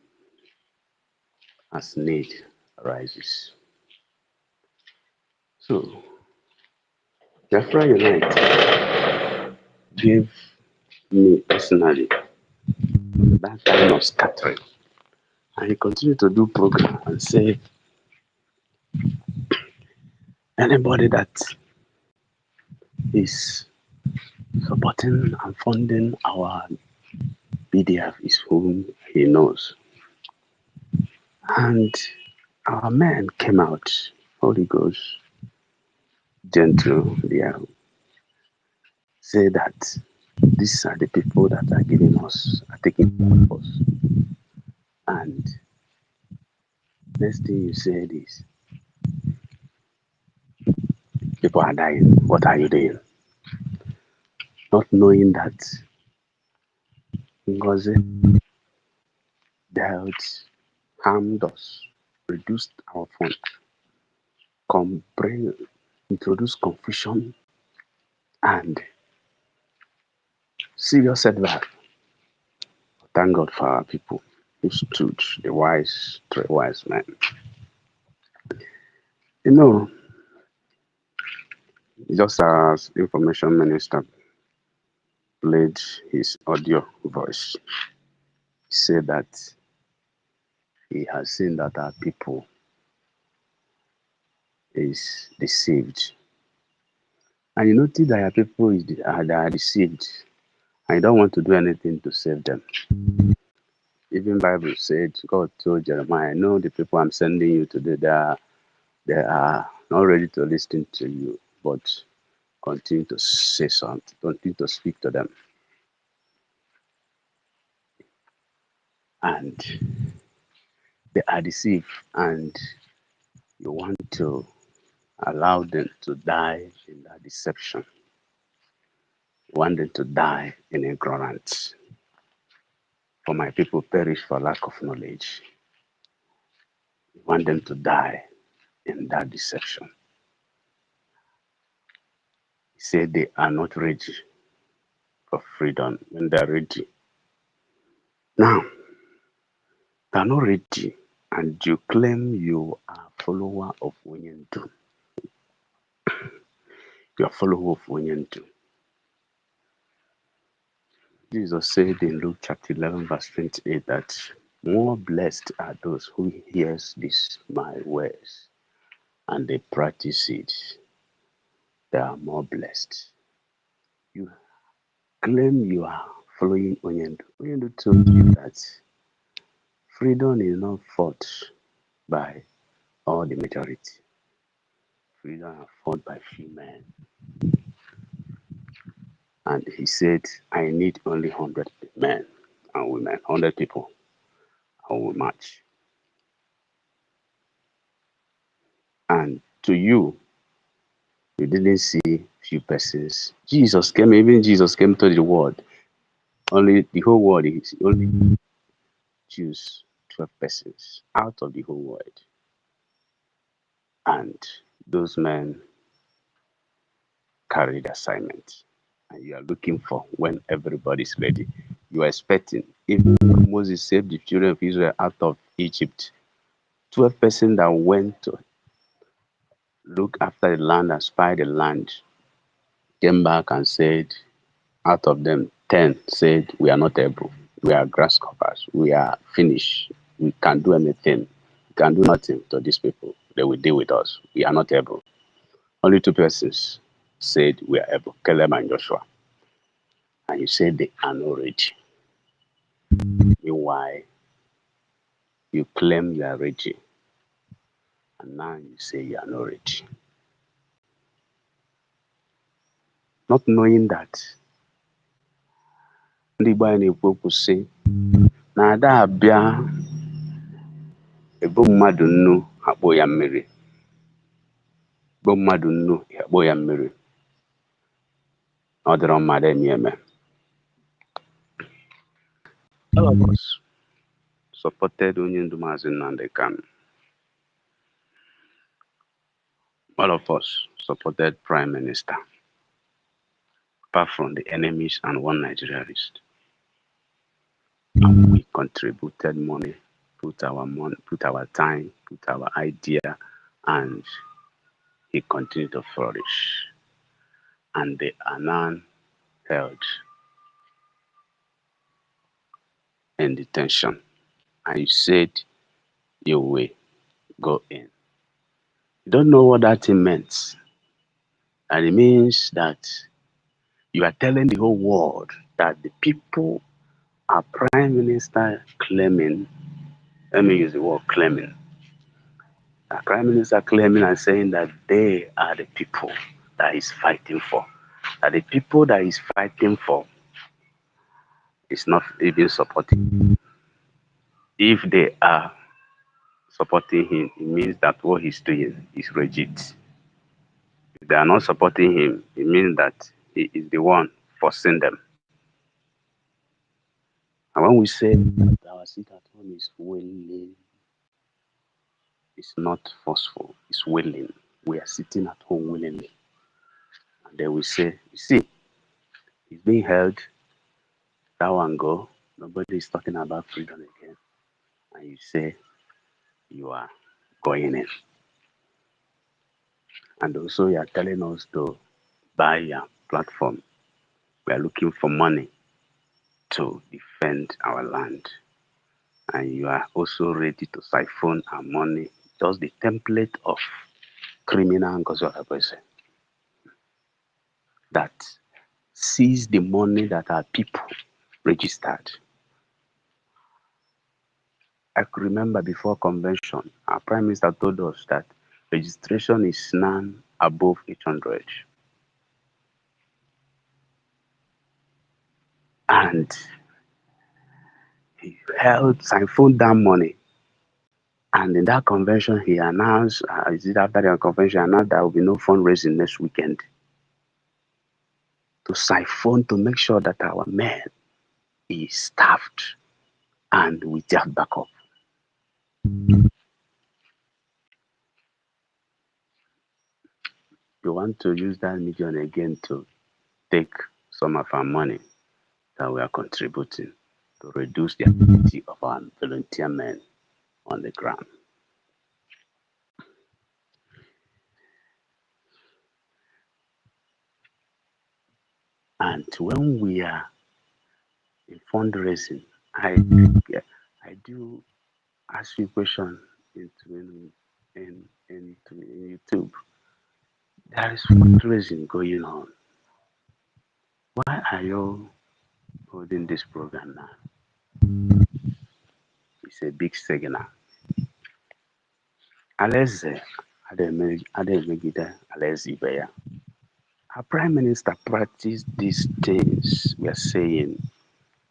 as need arises. So, Biafra Unite gave me personally that kind of scattering. And he continued to do program and say anybody that is supporting and funding our BDF is whom he knows. And our men came out, Holy Ghost, gentle, say that these are the people that are giving us, are taking care of us. And next thing you said is, people are dying, what are you doing? Not knowing that Ngozi dealt, harmed us, reduced our fund, introduced confusion and serious setback. Thank God for our people who stood, the three wise men. You know, just as information minister played his audio voice, he said that he has seen that our people is deceived. And you notice that our people are deceived and you don't want to do anything to save them. Even Bible said, God told Jeremiah, I know the people I'm sending you today, they are not ready to listen to you, but continue to say something, continue to speak to them. And they are deceived, and you want to allow them to die in that deception. You want them to die in ignorance. For my people perish for lack of knowledge. You want them to die in that deception. He said they are not ready for freedom when they are ready. Now, they are not ready, and you claim you are a follower of Onyendu. You are a follower of Onyendu. Jesus said in Luke chapter 11, verse 28, that more blessed are those who hears this my words and they practice it. They are more blessed. You claim you are following Onyendu. Onyendu told you that freedom is not fought by all the majority. Freedom is fought by few men. And he said, I need only 100 men and women, 100 people. I will march. And to you, you didn't see few persons. Even Jesus came to the world. Only the whole world is only choose 12 persons out of the whole world. And those men carried assignment. And you are looking for when everybody's ready. You are expecting. Even Moses saved the children of Israel out of Egypt, 12 persons that went to look after the land and spy the land came back and said, out of them, 10 said, we are not able. We are grasshoppers. We are finished. We can't do anything. We can do nothing to these people. They will deal with us. We are not able. Only two persons said we are able, Caleb and Joshua. And you said they are not ready. Meanwhile, you claim you are ready. And now you say you are not ready. Not knowing that ndị Igbo anyị na-ekwu okwu sị na ada abịa ebo mmadụ nnu akpọ ya mmiri. Ebo mmadụ nnu akpọ ya mmiri. Ọ dịrọ mmadụ eme eme. All of us supported onye ndu Maazị Nnamdi Kanu. All of us supported Prime Minister, apart from the enemies and one Nigerianist. And we contributed money, put our time, put our idea, and he continued to flourish. And they are now held in detention. And you said you will go in. You don't know what that thing meant. And it means that you are telling the whole world that the people our Prime Minister claiming, let me use the word claiming, our Prime Minister claiming and saying that they are the people that he's fighting for. That the people that he's fighting for is not even supporting. If they are supporting him, it means that what he's doing is rigid. If they are not supporting him, it means that he is the one forcing them. And when we say that our seat at home is willing, it's not forceful, it's willing. We are sitting at home willingly. And they will say, you see, he's being held, that one go, nobody is talking about freedom again. And you say, you are going in. And also you are telling us to buy your platform. We are looking for money to defend our land. And you are also ready to siphon our money, just the template of criminal that seize the money that our people registered. I could remember before convention, our Prime Minister told us that registration is now above 800. And he siphoned that money. And in that convention, he announced, is it after the convention, he announced there will be no fundraising next weekend. To siphon, to make sure that our men is staffed and we just back up. You want to use that million again to take some of our money that we are contributing to reduce the activity of our volunteer men on the ground. And when we are in fundraising, I do ask you a question in YouTube. There is fundraising going on. Why are you holding this program now? It's a big signal. Alaeze Ademegide Alaeze Ibeya. Our Prime Minister practiced these things we are saying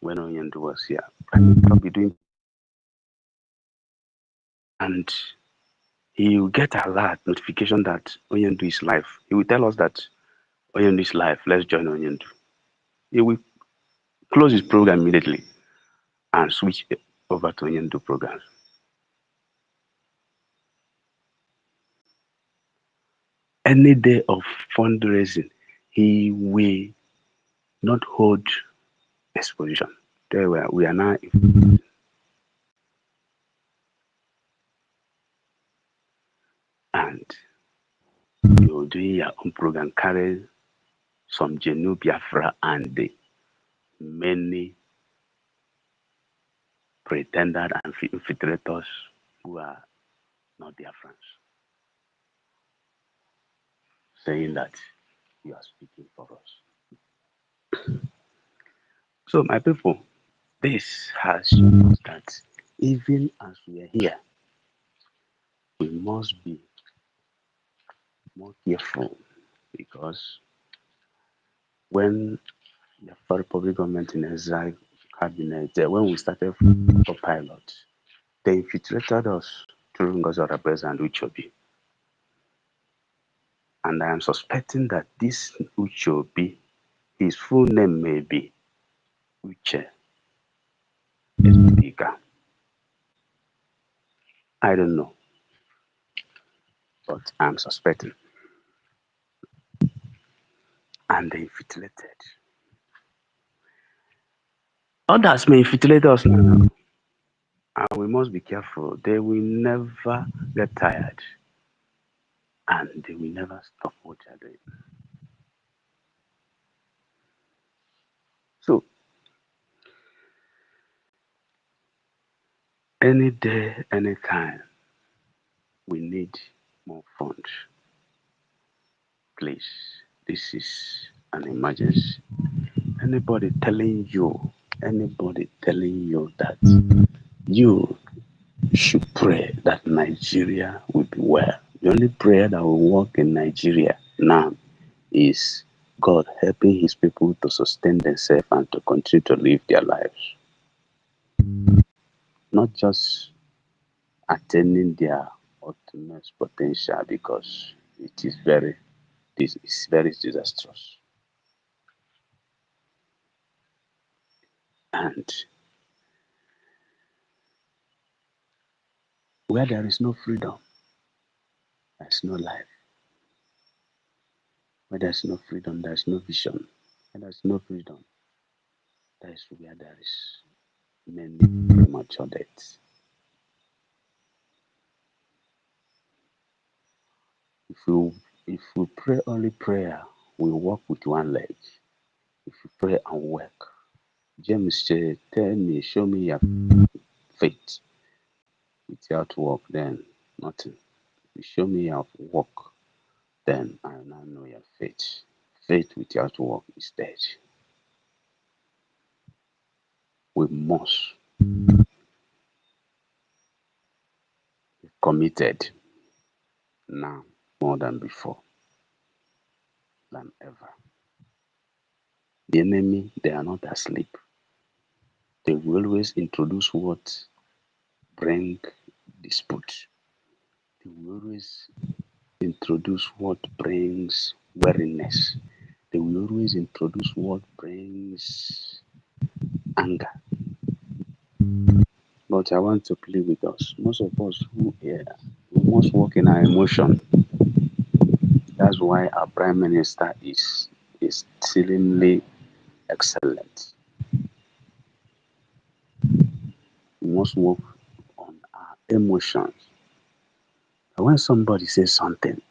when Onyendu was here. Prime Minister will be doing, and he will get a alert notification that Onyendu is live. He will tell us that Onyendu is live. Let's join Onyendu. He will close his program immediately and switch over to Onyendu programs. Any day of fundraising, he will not hold exposition. There we are now. And you're doing your own program, carry some genuine Biafra and the many pretenders and infiltrators who are not Biafrans. saying that you are speaking for us. So, my people, this has shown us that even as we are here, we must be more careful, because when the Republic government in exile cabinet, when we started for pilot, they infiltrated us through Ngozora President Uchobi. And I am suspecting that this Uchobi, his full name may be Uche Esbika. I don't know, but I'm suspecting. And they infiltrated. Others may infiltrate us now. And we must be careful. They will never get tired. And they will never stop what they are doing. So, any day, any time, we need more funds. Please, this is an emergency. Anybody telling you that you should pray that Nigeria will be well. The only prayer that will work in Nigeria now is God helping his people to sustain themselves and to continue to live their lives. Not just attaining their ultimate potential, because it is very disastrous. And where there is no freedom, there is no life. Where there is no freedom, there is no vision. Where there is no freedom, that is where there is many premature deaths. If we pray only prayer, we walk with one leg. If you pray and work, James said, tell me, show me your faith. Without work, then nothing. If you show me your work, then I will now know your faith. Faith without work is dead. We must be committed now more than before, than ever. The enemy, they are not asleep. They will always introduce what bring dispute. They will always introduce what brings weariness. They will always introduce what brings anger. But I want to plead with us. Most of us who here, we must work in our emotion. That's why our Prime Minister is extremely excellent. We must work on our emotions. And when somebody says something,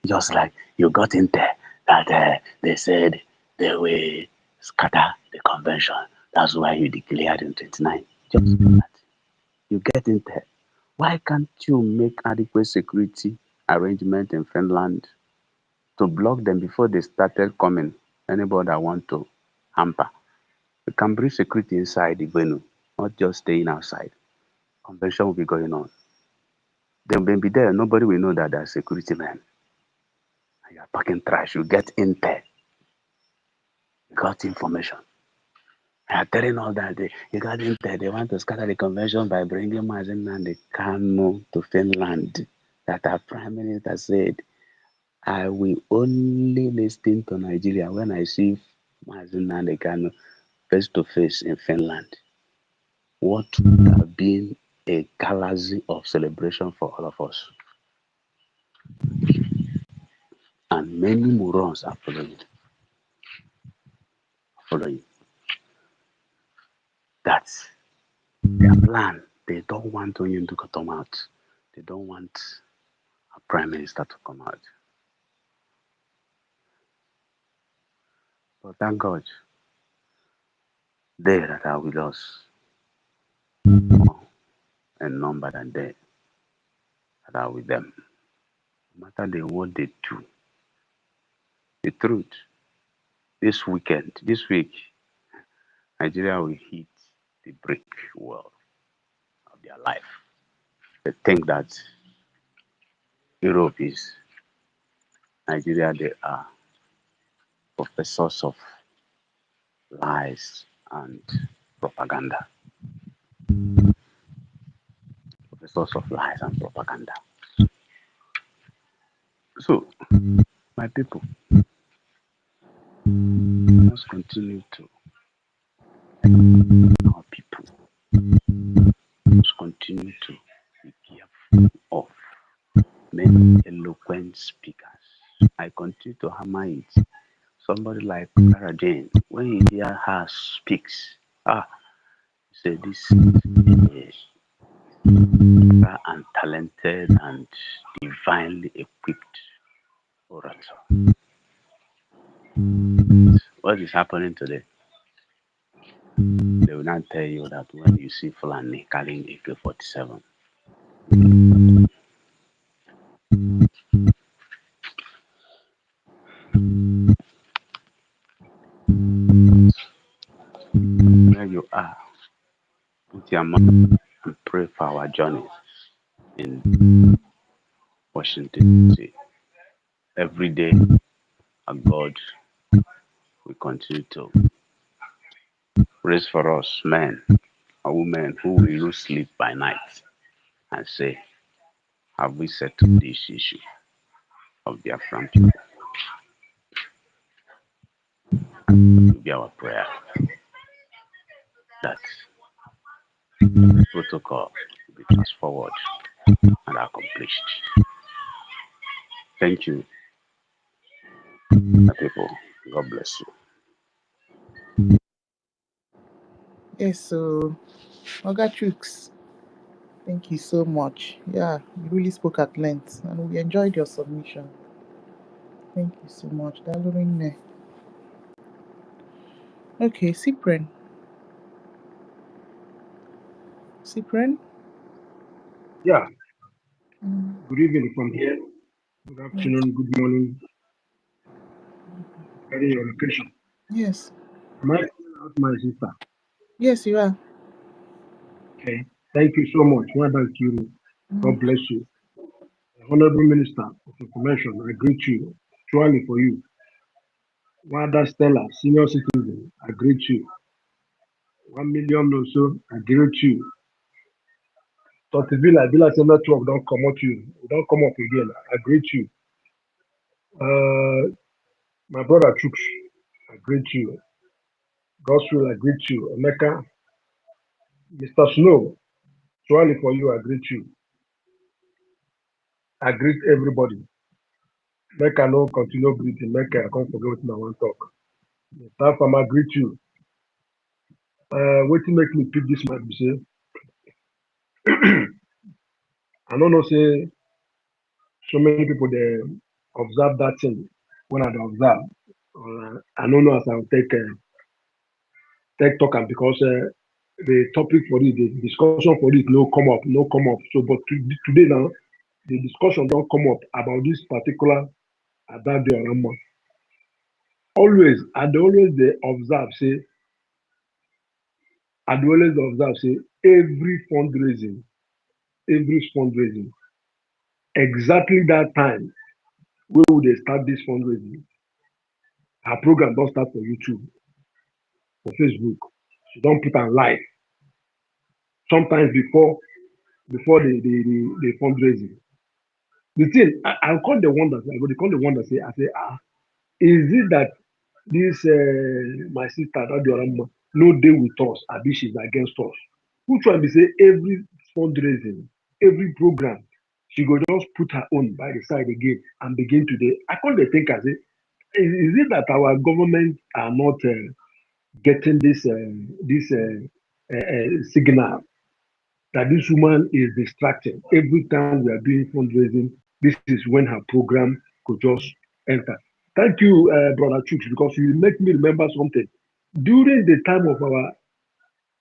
just like you got in there, that they said they will scatter the convention. That's why you declared in 29. Just that. You get in there. Why can't you make adequate security arrangement in Finland to block them before they started coming? Anybody that want to hamper. We can bring security inside the venue, not just staying outside. Convention will be going on. They will be there. Nobody will know that there's security men. You are packing trash. You get in there. You got information. I are telling all that you got in there. They want to scatter the convention by bringing Mazen and the Kano to Finland. That our Prime Minister said, I will only listen to Nigeria when I see Mazen and the Kano face to face in Finland. What would have been a galaxy of celebration for all of us. And many morons are following. That's their plan. They don't want Onyen to come out. They don't want a prime minister to come out. But thank God, they that are with us more in number than they that are with them. No matter what they do, The truth, this week, Nigeria will hit the brick wall of their life. They think that Europe is Nigeria. They are professors of lies and propaganda. Professors of lies and propaganda. So, my people, let's continue to our people. Let's continue to be careful of many eloquent speakers. I continue to hammer it. Somebody like Clara Jane, when you hear her speaks, you say this is and talented and divinely equipped orator. What is happening today? They will not tell you that when you see Fulani carrying AK-47, where you are, put your mouth and pray for our journey in Washington DC. Every day, our God will continue to raise for us men or women who will lose sleep by night and say, have we settled this issue of Biafran people? It will be our prayer that the protocol will be passed forward and accomplished. Thank you, my people. God bless you.
Yes, so Oga Chooks, thank you so much. Yeah, you really spoke at length and we enjoyed your submission. Thank you so much. Dalurinne. Okay, Cyprian. Cyprian?
Yeah,
Mm,
good evening from here. Good
yes.
afternoon, good morning, depending on your location.
Yes.
Am I calling out my sister?
Yes, you are.
Okay. Thank you so much. Well done, Kiri. God bless you. Honorable Minister of Information, I greet you. Truly for you. Wada Stella, senior citizen, I greet you. 1 million or so, I greet you. Tortivilla, Villa Network, don't come up you. Don't come up again. I greet you. My brother Chooks, I greet you. Gospel, I greet you. Emeka, Mr. Snow, truly for you, I greet you. I greet everybody. Make I no continue greeting. Make I can't forget what I want to talk. Mr. Farmer, greet you. What make me pick this mic? Say, I don't know. Say so many people they observe that thing when I dey observe. I don't know as I'll take talk am because the topic for it, the discussion for it, no come up. So, but today now, the discussion don't come up about this particular Adadio Rama. Always, they observe, say, every fundraising, exactly that time, where would they start this fundraising? Her program don't start for YouTube, for Facebook. She don't put on live. Sometimes before the fundraising. The thing, I'll call the one that I say, is it that this my sister Adorama no deal with us, abi she's against us? Which one be say every fundraising, every program, she go just put her own by the side again and begin to dey. I call the think I say, is it that our government are not getting this signal that this woman is distracted every time we are doing fundraising? This is when her program could just enter. Thank you, Brother Chooks, because you make me remember something. During the time of our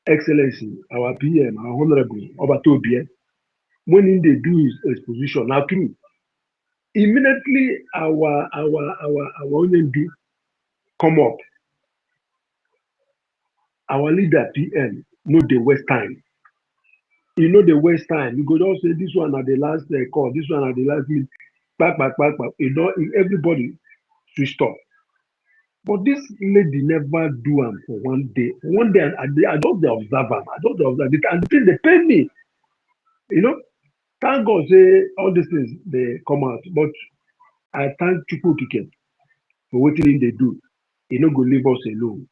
Excellency, our PM, our Honorable Obatobie, when he dey do his exposition, now true, immediately our OND come up, our leader PM know the waste time. You know the waste time. You go just say this one at the last call, this one at the last meeting, back. You know, everybody switched off. But this lady never do am for one day. One day I just dey observe am. I just dey observe it, and the thing dey pain me. You know, thank God say all these things they come out. But I thank Chukwu Okike for wetin they do. He no go leave us alone.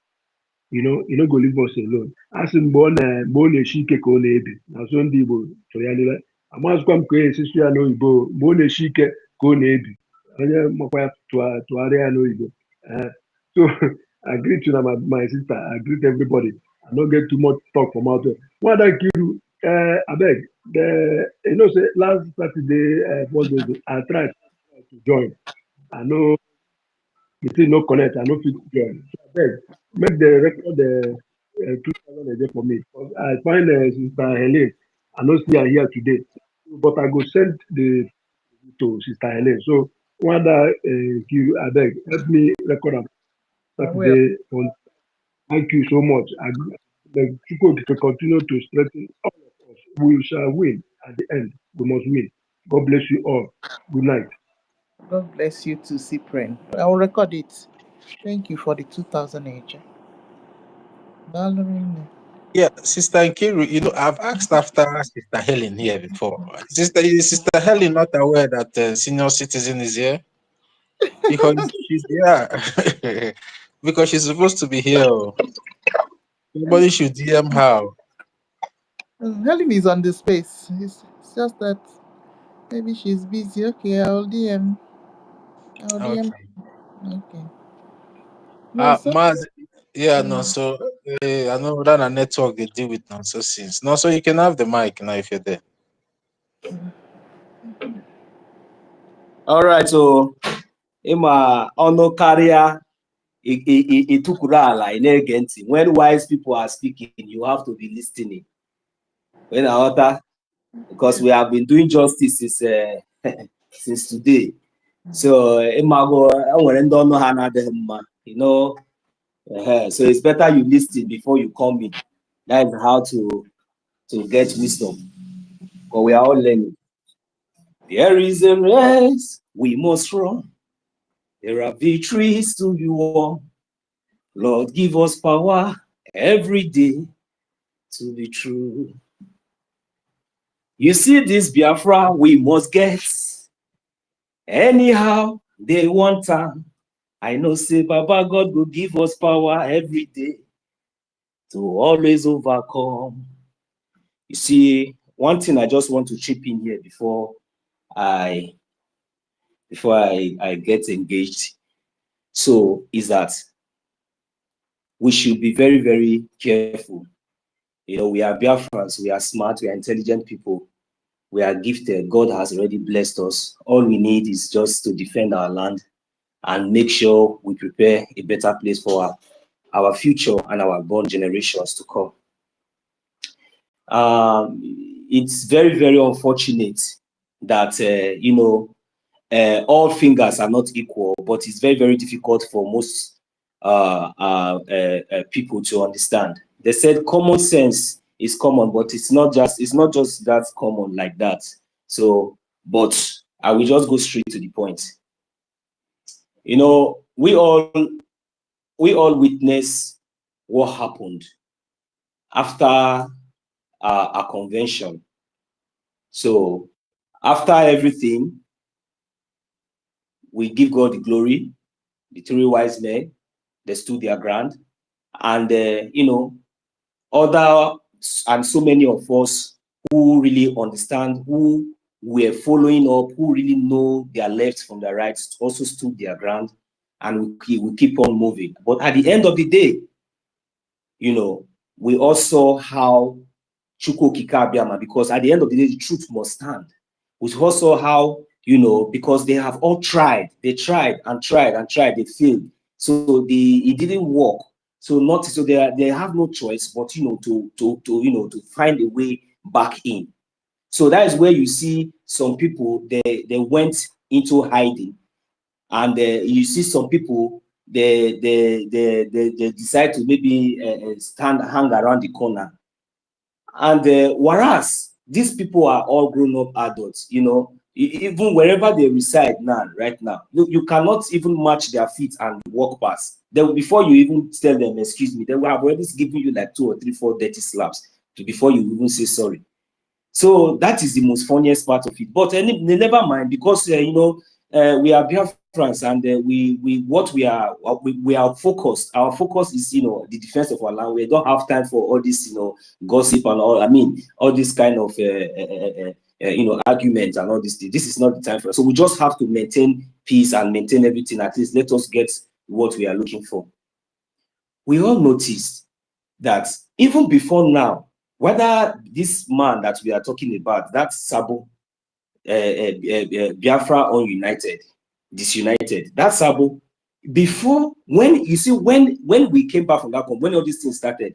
You know, he no go leave us alone. As in born na-eshi ike ka ọ na-ebi. Na so ndị Igbo so ya niile. Amazịkwa m ka esisi ya n'oyibo mgbe ọ na-eshi ike ka ọ na-ebi. Onye makwa ya tụgharịa ya n'oyibo. So I greet you na my sister. I greet everybody. I no get too much talk from out there. What I give you, abeg, you know say last Saturday, I tried to join. I know the thing no connect. I no fit join. So abeg, make the record 2,000 a day for me. Because I find Sister Helene. I no see her here today, but I go send the to Sister Helene. So Wanda, abeg, help me record am
I will.
Saturday. Thank you so much. I beg Chukwu to continue to strengthen all of us. We shall win at the end. We must win. God bless you all. Good night.
God bless you too, Cyprian. I will record it. Thank you for the 2,000 each. Ballerina.
Yeah, Sister Nkiru, you know, I've asked after Sister Helen here before. Is Sister Helen not aware that senior citizen is here? Because she's here. Because she's supposed to be here. Somebody should DM her.
Helen is on the space. It's just that maybe she's busy. Okay, I'll DM. I'll DM.
Okay.
Okay. No, sir.
Maz, yeah, no, so I know that a network they deal with now, so since. No, so you can have the mic now if you're there.
All right, so Ima ono career itukurala in agenti. When wise people are speaking, you have to be listening. When author, because we have been doing justice since today. So Imago, you know, so it's better you listen before you come in. That is how to get wisdom. But we are all learning. There is a race we must run. There are victories to be won. Lord, give us power every day to be true. You see this Biafra we must get. Anyhow, they want time. I know say Baba God will give us power every day to always overcome. You see, one thing I just want to chip in here before I get engaged. So is that we should be very, very careful. You know, we are Biafrans, we are smart, we are intelligent people, we are gifted. God has already blessed us. All we need is just to defend our land and make sure we prepare a better place for our future and our born generations to come. It's very, very unfortunate that, you know, all fingers are not equal, but it's very, very difficult for most people to understand. They said common sense is common, but it's not just that common like that. So, but I will just go straight to the point. You know, we all witness what happened after a convention. So after everything, we give God the glory. The three wise men, they stood their ground, and you know, other and so many of us who really understand, who were following up, who really know their left from their right, also stood their ground, and we keep on moving. But at the end of the day, you know, we also how Chukwu Kikabiama, because at the end of the day, the truth must stand. We also how, you know, because they have all tried, they tried and tried and tried, they failed. So it didn't work. So they have no choice but, you know, to find a way back in. So that is where you see some people they went into hiding. And you see some people, they decide to maybe hang around the corner. And whereas these people are all grown-up adults, you know, even wherever they reside now, right now, you cannot even match their feet and walk past. Then before you even tell them, excuse me, they will have already given you like 2 or 3, 4 dirty slaps before you even say sorry. So that is the most funniest part of it. But never mind, because you know, we are Biafrans, and we are focused. Our focus is, you know, the defense of our land. We don't have time for all this, you know, gossip and all. I mean, all this kind of you know, arguments and all this. This is not the time for us. So we just have to maintain peace and maintain everything. At least let us get what we are looking for. We all noticed that even before now, whether this man that we are talking about, that Sabo, Biafra Ununited, Disunited, that Sabo, before, when you see, when we came back from that, when all these things started,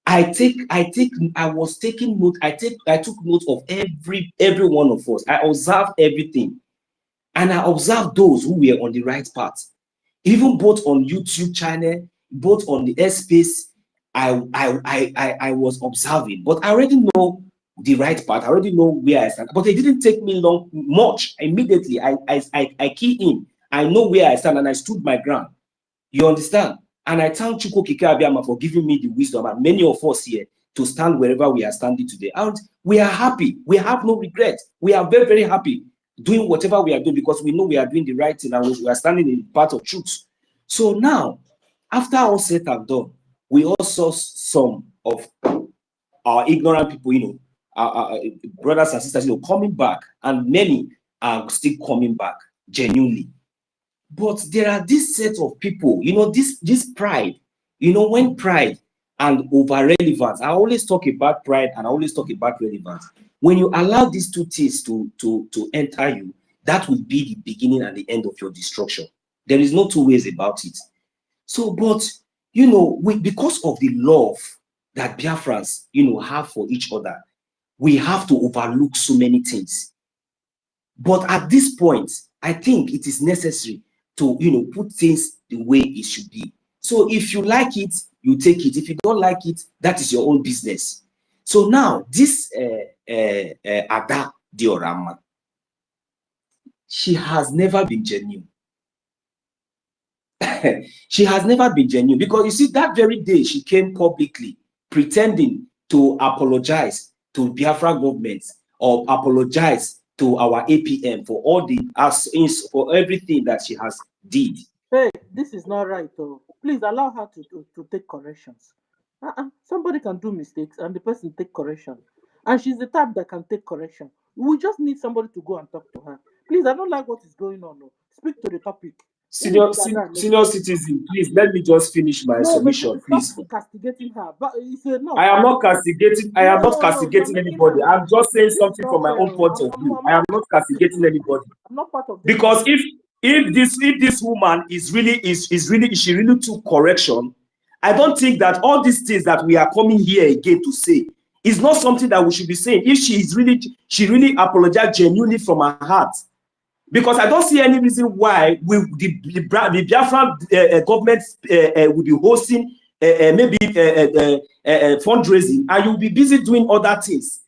I was taking note. I took note of every one of us. I observed everything, and I observed those who were on the right path, even both on YouTube channel, both on the airspace. I was observing, but I already know the right part. I already know where I stand. But it didn't take me much. Immediately, I key in. I know where I stand, and I stood my ground. You understand? And I thank Chukwu Kike Abiyama for giving me the wisdom, and many of us here, to stand wherever we are standing today. And we are happy. We have no regret. We are very, very happy doing whatever we are doing, because we know we are doing the right thing, and we are standing in the path of truth. So now, after all said and done, we also saw some of our ignorant people, you know, our brothers and sisters, you know, coming back, and many are still coming back genuinely. But there are this set of people, you know, this pride, you know, when pride and over relevance, I always talk about pride and I always talk about relevance. When you allow these two things to enter you, that will be the beginning and the end of your destruction. There is no two ways about it. So, but you know, because of the love that Biafrans, you know, have for each other, we have to overlook so many things. But at this point, I think it is necessary to, you know, put things the way it should be. So if you like it, you take it. If you don't like it, that is your own business. So now, this Ada Diorama, she has never been genuine. She has never been genuine, because you see, that very day she came publicly pretending to apologize to Biafra government, or apologize to our APM for all the for everything that she has did.
Hey, this is not right, though. Please allow her to take corrections. Somebody can do mistakes and the person take correction. And she's the type that can take correction. We just need somebody to go and talk to her. Please, I don't like what is going on. No. Speak to the topic.
Senior citizen, please let me just finish my submission, please.
Stop castigating her. But it's enough.
I am not castigating. I am not castigating anybody. I'm just saying something from my own point of view. I am not castigating anybody.
I'm not part of this.
Because if this woman is she really took correction, I don't think that all these things that we are coming here again to say is not something that we should be saying. If she really apologized genuinely from her heart. Because I don't see any reason why the Biafra government will be hosting maybe fundraising, and you'll be busy doing other things,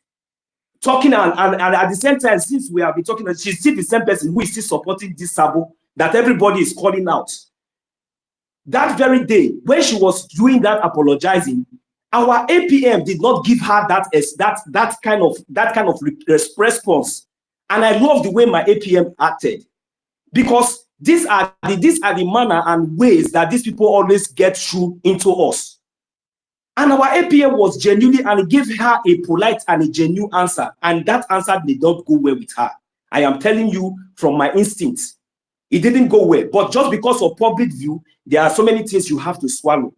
talking and at the same time, since we have been talking, she's still the same person who is still supporting this Sabo that everybody is calling out. That very day when she was doing that apologizing, our APM did not give her that kind of response. And I love the way my APM acted, because these are the manner and ways that these people always get through into us. And our APM was genuinely, and gave her a polite and a genuine answer, and that answer did not go well with her. I am telling you from my instincts, it didn't go well. But just because of public view, there are so many things you have to swallow,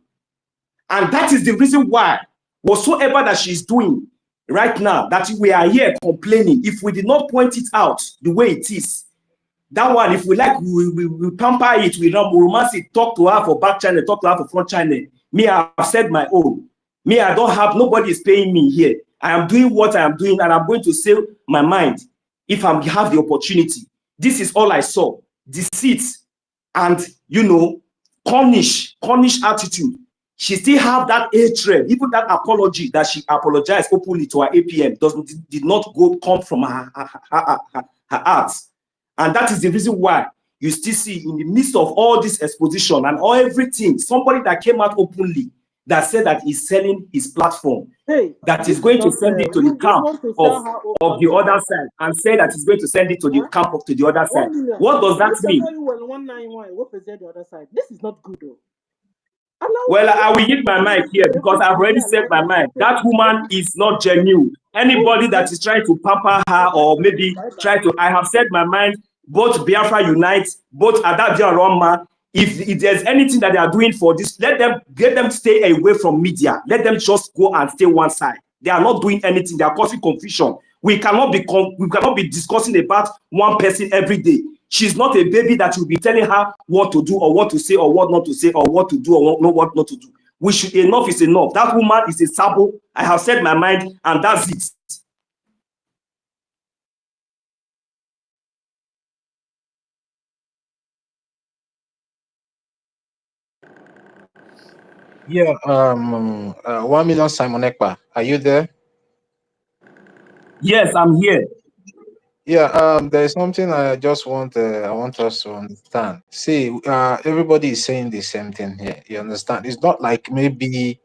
and that is the reason why whatsoever that she's doing right now, that we are here complaining, if we did not point it out the way it is, that one, if we like, we pamper it, we romance it, talk to her for back channel, talk to her for front channel. Me, I have said my own. Me, I don't have, nobody is paying me here. I am doing what I am doing, and I'm going to say my mind if I have the opportunity. This is all I saw. Deceit and, cornish attitude. She still have that hatred, even that apology that she apologized openly to her APM did not come from her heart. And that is the reason why you still see in the midst of all this exposition and all everything, somebody that came out openly that said that he's selling his platform, that is going to send it to the camp of the other side, and say that he's going to send it to the camp of the other side. What does that mean?
191. What is the other side? This is not good, though.
Well, I will use my mic here because I've already said my mind. That woman is not genuine. Anybody that is trying to pamper her or maybe I have said my mind. Both Biafra Unite, both Adadia Roma. If there's anything that they are doing for this, let them stay away from media. Let them just go and stay one side. They are not doing anything. They are causing confusion. We cannot be discussing about one person every day. She's not a baby that you'll be telling her what to do or what to say or what not to say or what to do or what not to do. Enough is enough. That woman is a sabo. I have said my mind, and that's it.
Yeah, 1 million Simon Ekpa. Are you there?
Yes, I'm here.
Yeah, there's something I just want I want us to understand. See, everybody is saying the same thing here. You understand? It's not like maybe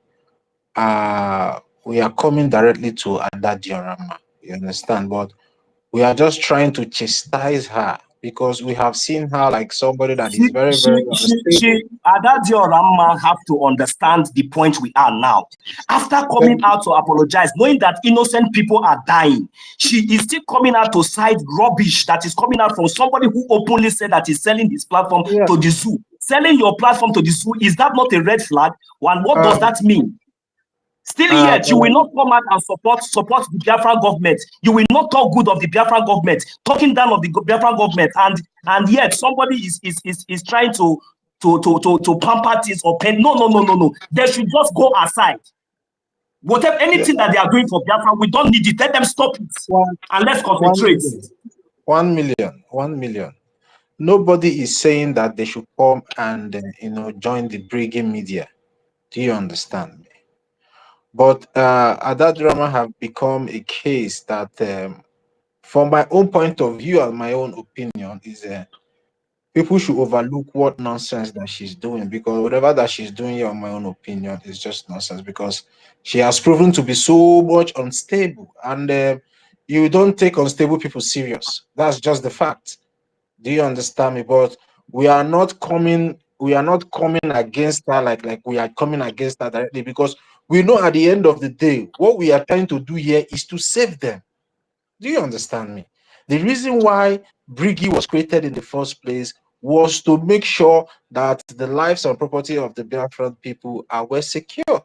we are coming directly to Ada Diorama. You understand? But we are just trying to chastise her because we have seen her like somebody that is very, very unstable.
Adadio Ramma have to understand the point we are now. After coming out to apologize, knowing that innocent people are dying, she is still coming out to cite rubbish that is coming out from somebody who openly said that he's selling his platform to the zoo. Selling your platform to the zoo, is that not a red flag? And what does that mean? Still yet, you will not come out and support the Biafran government. You will not talk good of the Biafran government, talking down of the Biafran government, and yet somebody is trying to pamper this or pen. No. They should just go aside. Whatever anything that they are doing for Biafran, we don't need it. Let them stop it and let's concentrate.
1 million. Nobody is saying that they should come and join the Brgie media. Do you understand me? But that drama have become a case that, from my own point of view and my own opinion, is people should overlook what nonsense that she's doing, because whatever that she's doing here, in my own opinion, is just nonsense, because she has proven to be so much unstable, and you don't take unstable people serious. That's just the fact. Do you understand me? But we are not coming against her like we are coming against her directly, because we know at the end of the day what we are trying to do here is to save them. Do you understand me? The reason why Brgie was created in the first place was to make sure that the lives and property of the Biafran people are well secured.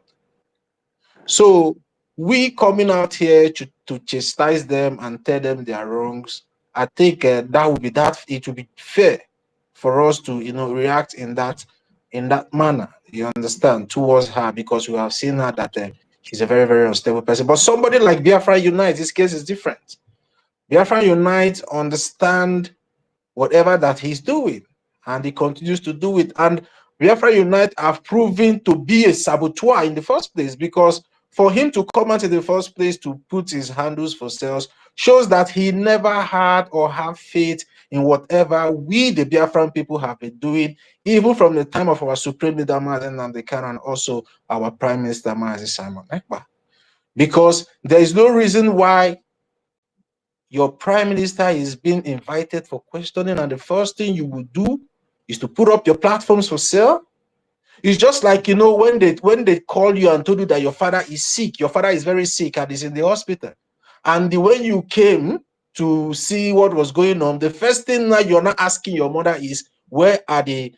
So we coming out here to chastise them and tell them their wrongs, I think it would be fair for us to react in that manner, you understand, towards her, because we have seen her that she's a very, very unstable person. But somebody like Biafra Unite, this case is different. Biafra Unite understand whatever that he's doing, and he continues to do it. And Biafra Unite have proven to be a saboteur in the first place, because for him to come out in the first place to put his handles for sales shows that he never had or have faith in whatever we, the Biafran people, have been doing, even from the time of our Supreme Leader Mazen Namdekan and also our Prime Minister Mazi Simon Ekpa. Because there is no reason why your prime minister is being invited for questioning, and the first thing you will do is to put up your platforms for sale. It's just like, when they call you and told you that your father is sick, your father is very sick and is in the hospital, and when you came to see what was going on, the first thing that you're not asking your mother is, where are the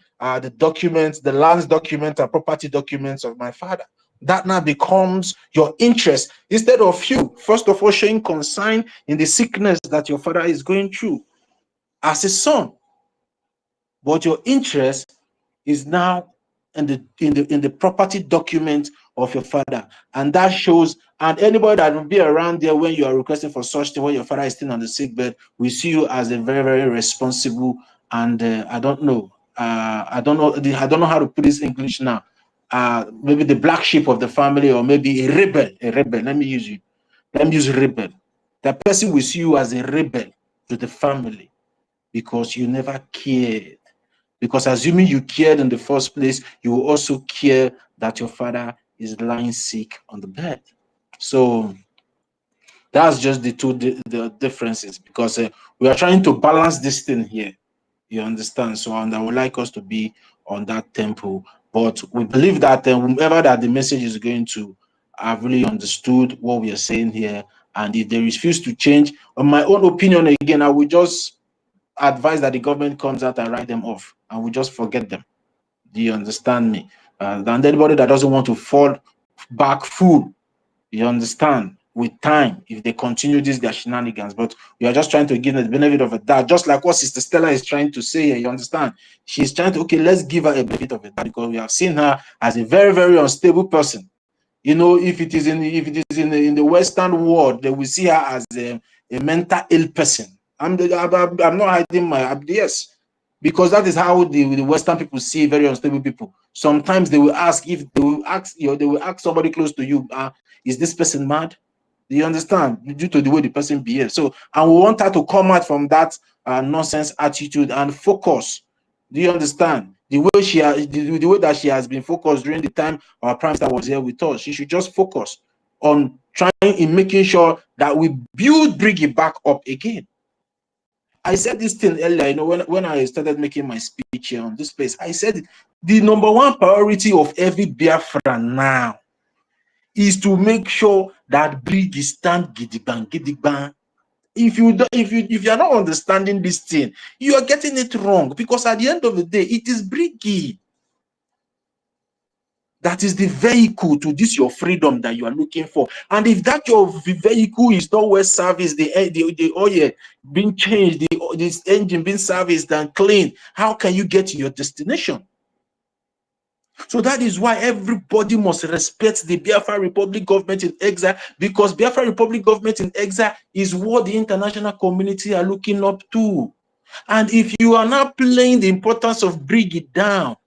documents, the lands documents and property documents of my father? That now becomes your interest, instead of you first of all showing concern in the sickness that your father is going through as a son. But your interest is now in the property document of your father. And that shows, and anybody that will be around there when you are requesting for such thing, when your father is still on the sick bed, we see you as a very, very responsible, and I don't know how to put this in English now. Maybe the black sheep of the family, or maybe a rebel. Let me use rebel. That person will see you as a rebel to the family because you never cared. Because assuming you cared in the first place, you will also care that your father is lying sick on the bed. So that's just the the differences, because we are trying to balance this thing here. You understand? So, and I would like us to be on that tempo. But we believe that whomever that the message is going to have really understood what we are saying here. And if they refuse to change, on my own opinion, again, I would just advise that the government comes out and write them off, and we just forget them. Do you understand me? And anybody that doesn't want to fall back full, you understand, with time, if they continue their shenanigans. But we are just trying to give them the benefit of a doubt, just like what Sister Stella is trying to say here. You understand? She's trying to, okay, let's give her a benefit of a doubt, because we have seen her as a very, very unstable person. You know, if it is in the Western world, they will see her as a mental ill person. I'm not hiding my yes, because that is how the Western people see very unstable people. Sometimes they will ask somebody close to you, is this person mad? Do you understand? Due to the way the person behaves. So, and we want her to come out from that nonsense attitude and focus. Do you understand? The way that she has been focused during the time our Prime Minister was here with us, she should just focus on trying in making sure that we build Brgie back up again. I said this thing earlier, you know, when I started making my speech here on this place, I said the number one priority of every Biafra now is to make sure that Brgie stand gidigban. If you are not understanding this thing, you are getting it wrong, because at the end of the day, it is Brgie that is the vehicle to this your freedom that you are looking for. And if that your vehicle is not well serviced, the oil being changed, this engine being serviced and clean, how can you get to your destination? So that is why everybody must respect the Biafra Republic government in exile, because Biafra Republic government in exile is what the international community are looking up to. And if you are not playing the importance of Brgie down,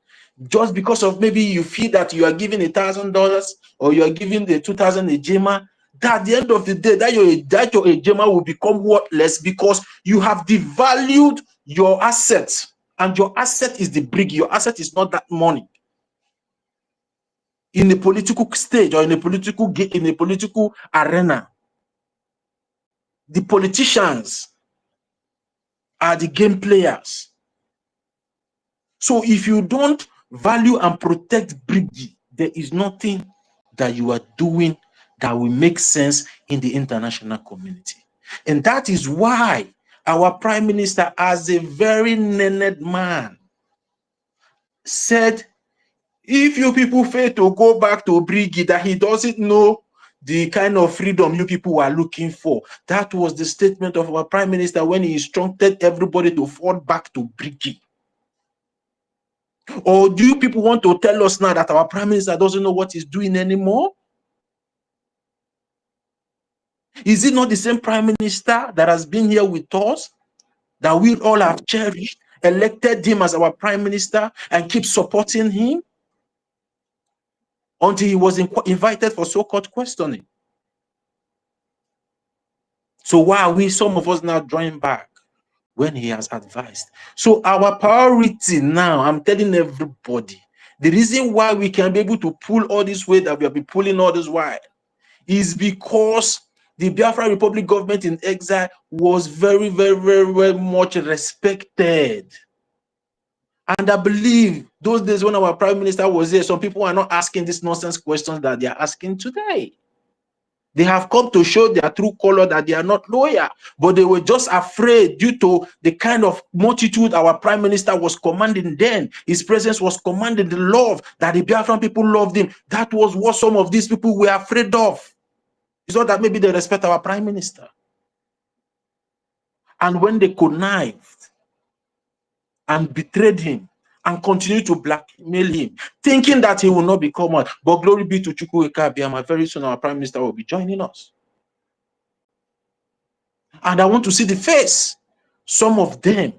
just because of maybe you feel that you are giving $1,000 or you are giving the 2,000 ejema, that at the end of the day, that your ejema will become worthless, because you have devalued your assets, and your asset is the Brgie. Your asset is not that money. In a political stage or in a political arena, the politicians are the game players. So if you don't value and protect Brgie, there is nothing that you are doing that will make sense in the international community. And that is why our Prime Minister, as a very learned man, said, if you people fail to go back to Brgie, that he doesn't know the kind of freedom you people are looking for. That was the statement of our Prime Minister when he instructed everybody to fall back to Brgie. Or do you people want to tell us now that our Prime Minister doesn't know what he's doing anymore? Is it not the same Prime Minister that has been here with us, that we all have cherished, elected him as our Prime Minister, and keep supporting him until he was invited for so-called questioning? So why are we, some of us, now drawing back when he has advised? So our priority now, I'm telling everybody, the reason why we can be able to pull all this weight that we have been pulling all this while is because the Biafra Republic government in exile was very, very, very, very much respected. And I believe those days when our Prime Minister was there, some people are not asking these nonsense questions that they are asking today. They have come to show their true color, that they are not loyal, but they were just afraid due to the kind of multitude our Prime Minister was commanding then. His presence was commanding the love that the Biafran people loved him. That was what some of these people were afraid of. It's not that maybe they respect our Prime Minister. And when they connived and betrayed him and continue to blackmail him, thinking that he will not become one. But glory be to Chukwuemeka Abiyama, very soon our Prime Minister will be joining us. And I want to see the face, some of them.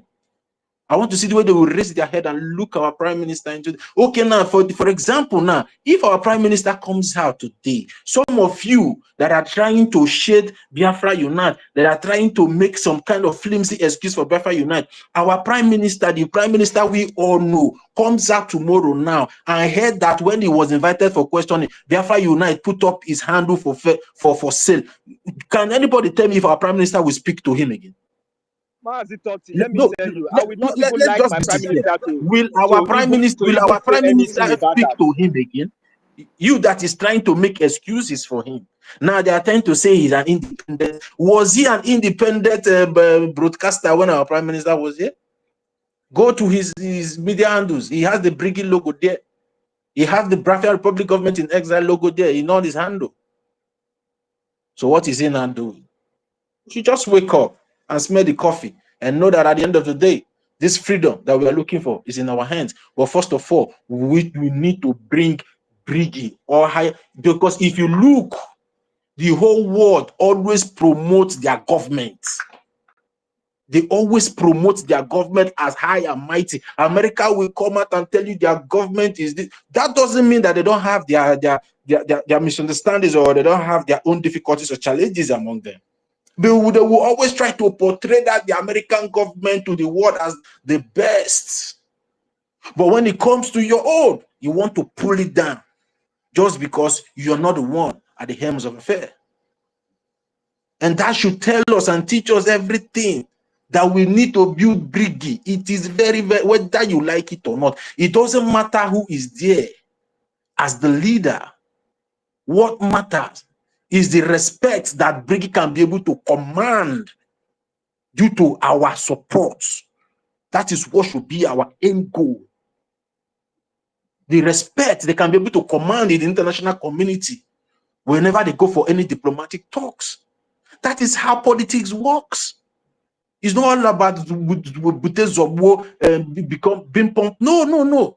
I want to see the way they will raise their head and look our Prime Minister into the, okay, now, for example, now, if our Prime Minister comes out today, some of you that are trying to shade Biafra Unite, that are trying to make some kind of flimsy excuse for Biafra Unite, our Prime Minister, the Prime Minister we all know, comes out tomorrow now. I heard that when he was invited for questioning, Biafra Unite put up his handle for sale. Can anybody tell me if our Prime Minister will speak to him again?
Let me
No,
tell you, I would not even
let's
like
just
my
be
prime
sincere.
minister
Will
to
our prime minister
say anything about
speak
that.
to him again? You that is trying to make excuses for him. Now they are trying to say he's an independent. Was he an independent broadcaster when our prime minister was here? Go to his media handles. He has the Brgie logo there. He has the Biafra Republic Government in Exile logo there in all his handle. So what is he now doing? You just wake up and smell the coffee and know that at the end of the day, this freedom that we are looking for is in our hands. But first of all, we need to bring Brgie or higher, because if you look, the whole world always promotes their government. They always promote their government as high and mighty. America will come out and tell you their government is this. That doesn't mean that they don't have their misunderstandings or they don't have their own difficulties or challenges among them. They will always try to portray that the American government to the world as the best. But when it comes to your own, you want to pull it down just because you're not the one at the helms of affairs. And that should tell us and teach us everything that we need to build Brgie. It is very, very, whether you like it or not, it doesn't matter who is there as the leader. What matters is the respect that Brgie can be able to command due to our support. That is what should be our end goal. The respect they can be able to command in the international community whenever they go for any diplomatic talks. That is how politics works. It's not all about become being pumped. No.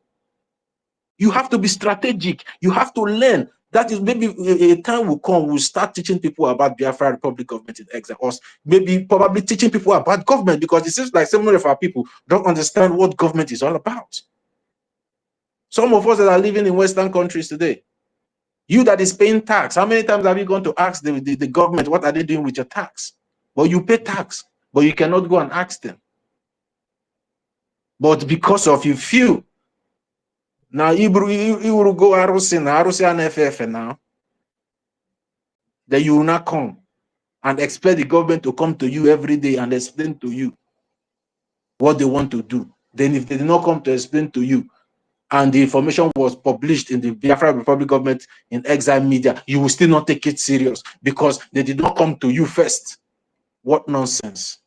You have to be strategic. You have to learn. That is, maybe a time will come, we'll start teaching people about Biafra Republic Government in Exile, or maybe probably teaching people about government, because it seems like some of our people don't understand what government is all about. Some of us that are living in Western countries today, you that is paying tax, how many times have you gone to ask the government, what are they doing with your tax? Well, you pay tax, but you cannot go and ask them. But because of you feel, now you will go Arusi and FF now, then you will not come and expect the government to come to you every day and explain to you what they want to do. Then if they did not come to explain to you, and the information was published in the Biafra Republic Government in Exile media, you will still not take it serious because they did not come to you first. What nonsense.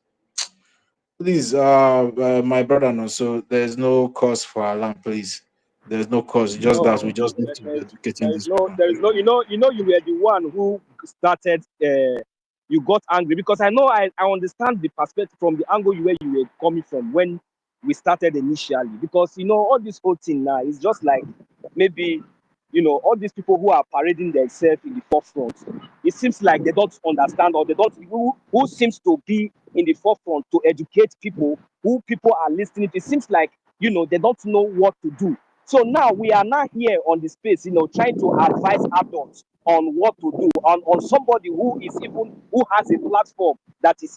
Please, my brother, no, so there's no cause for alarm, please. There's no cause, just that we just need to be educating this.
There is no, you were the one who started, you got angry, because I know I understand the perspective from the angle where you were coming from when we started initially, because all this whole thing now is just like maybe all these people who are parading themselves in the forefront, it seems like they don't understand, or they don't, who seems to be in the forefront to educate people, who people are listening to, it seems like they don't know what to do. So now we are now here on the space, trying to advise adults on what to do, on somebody who has a platform that she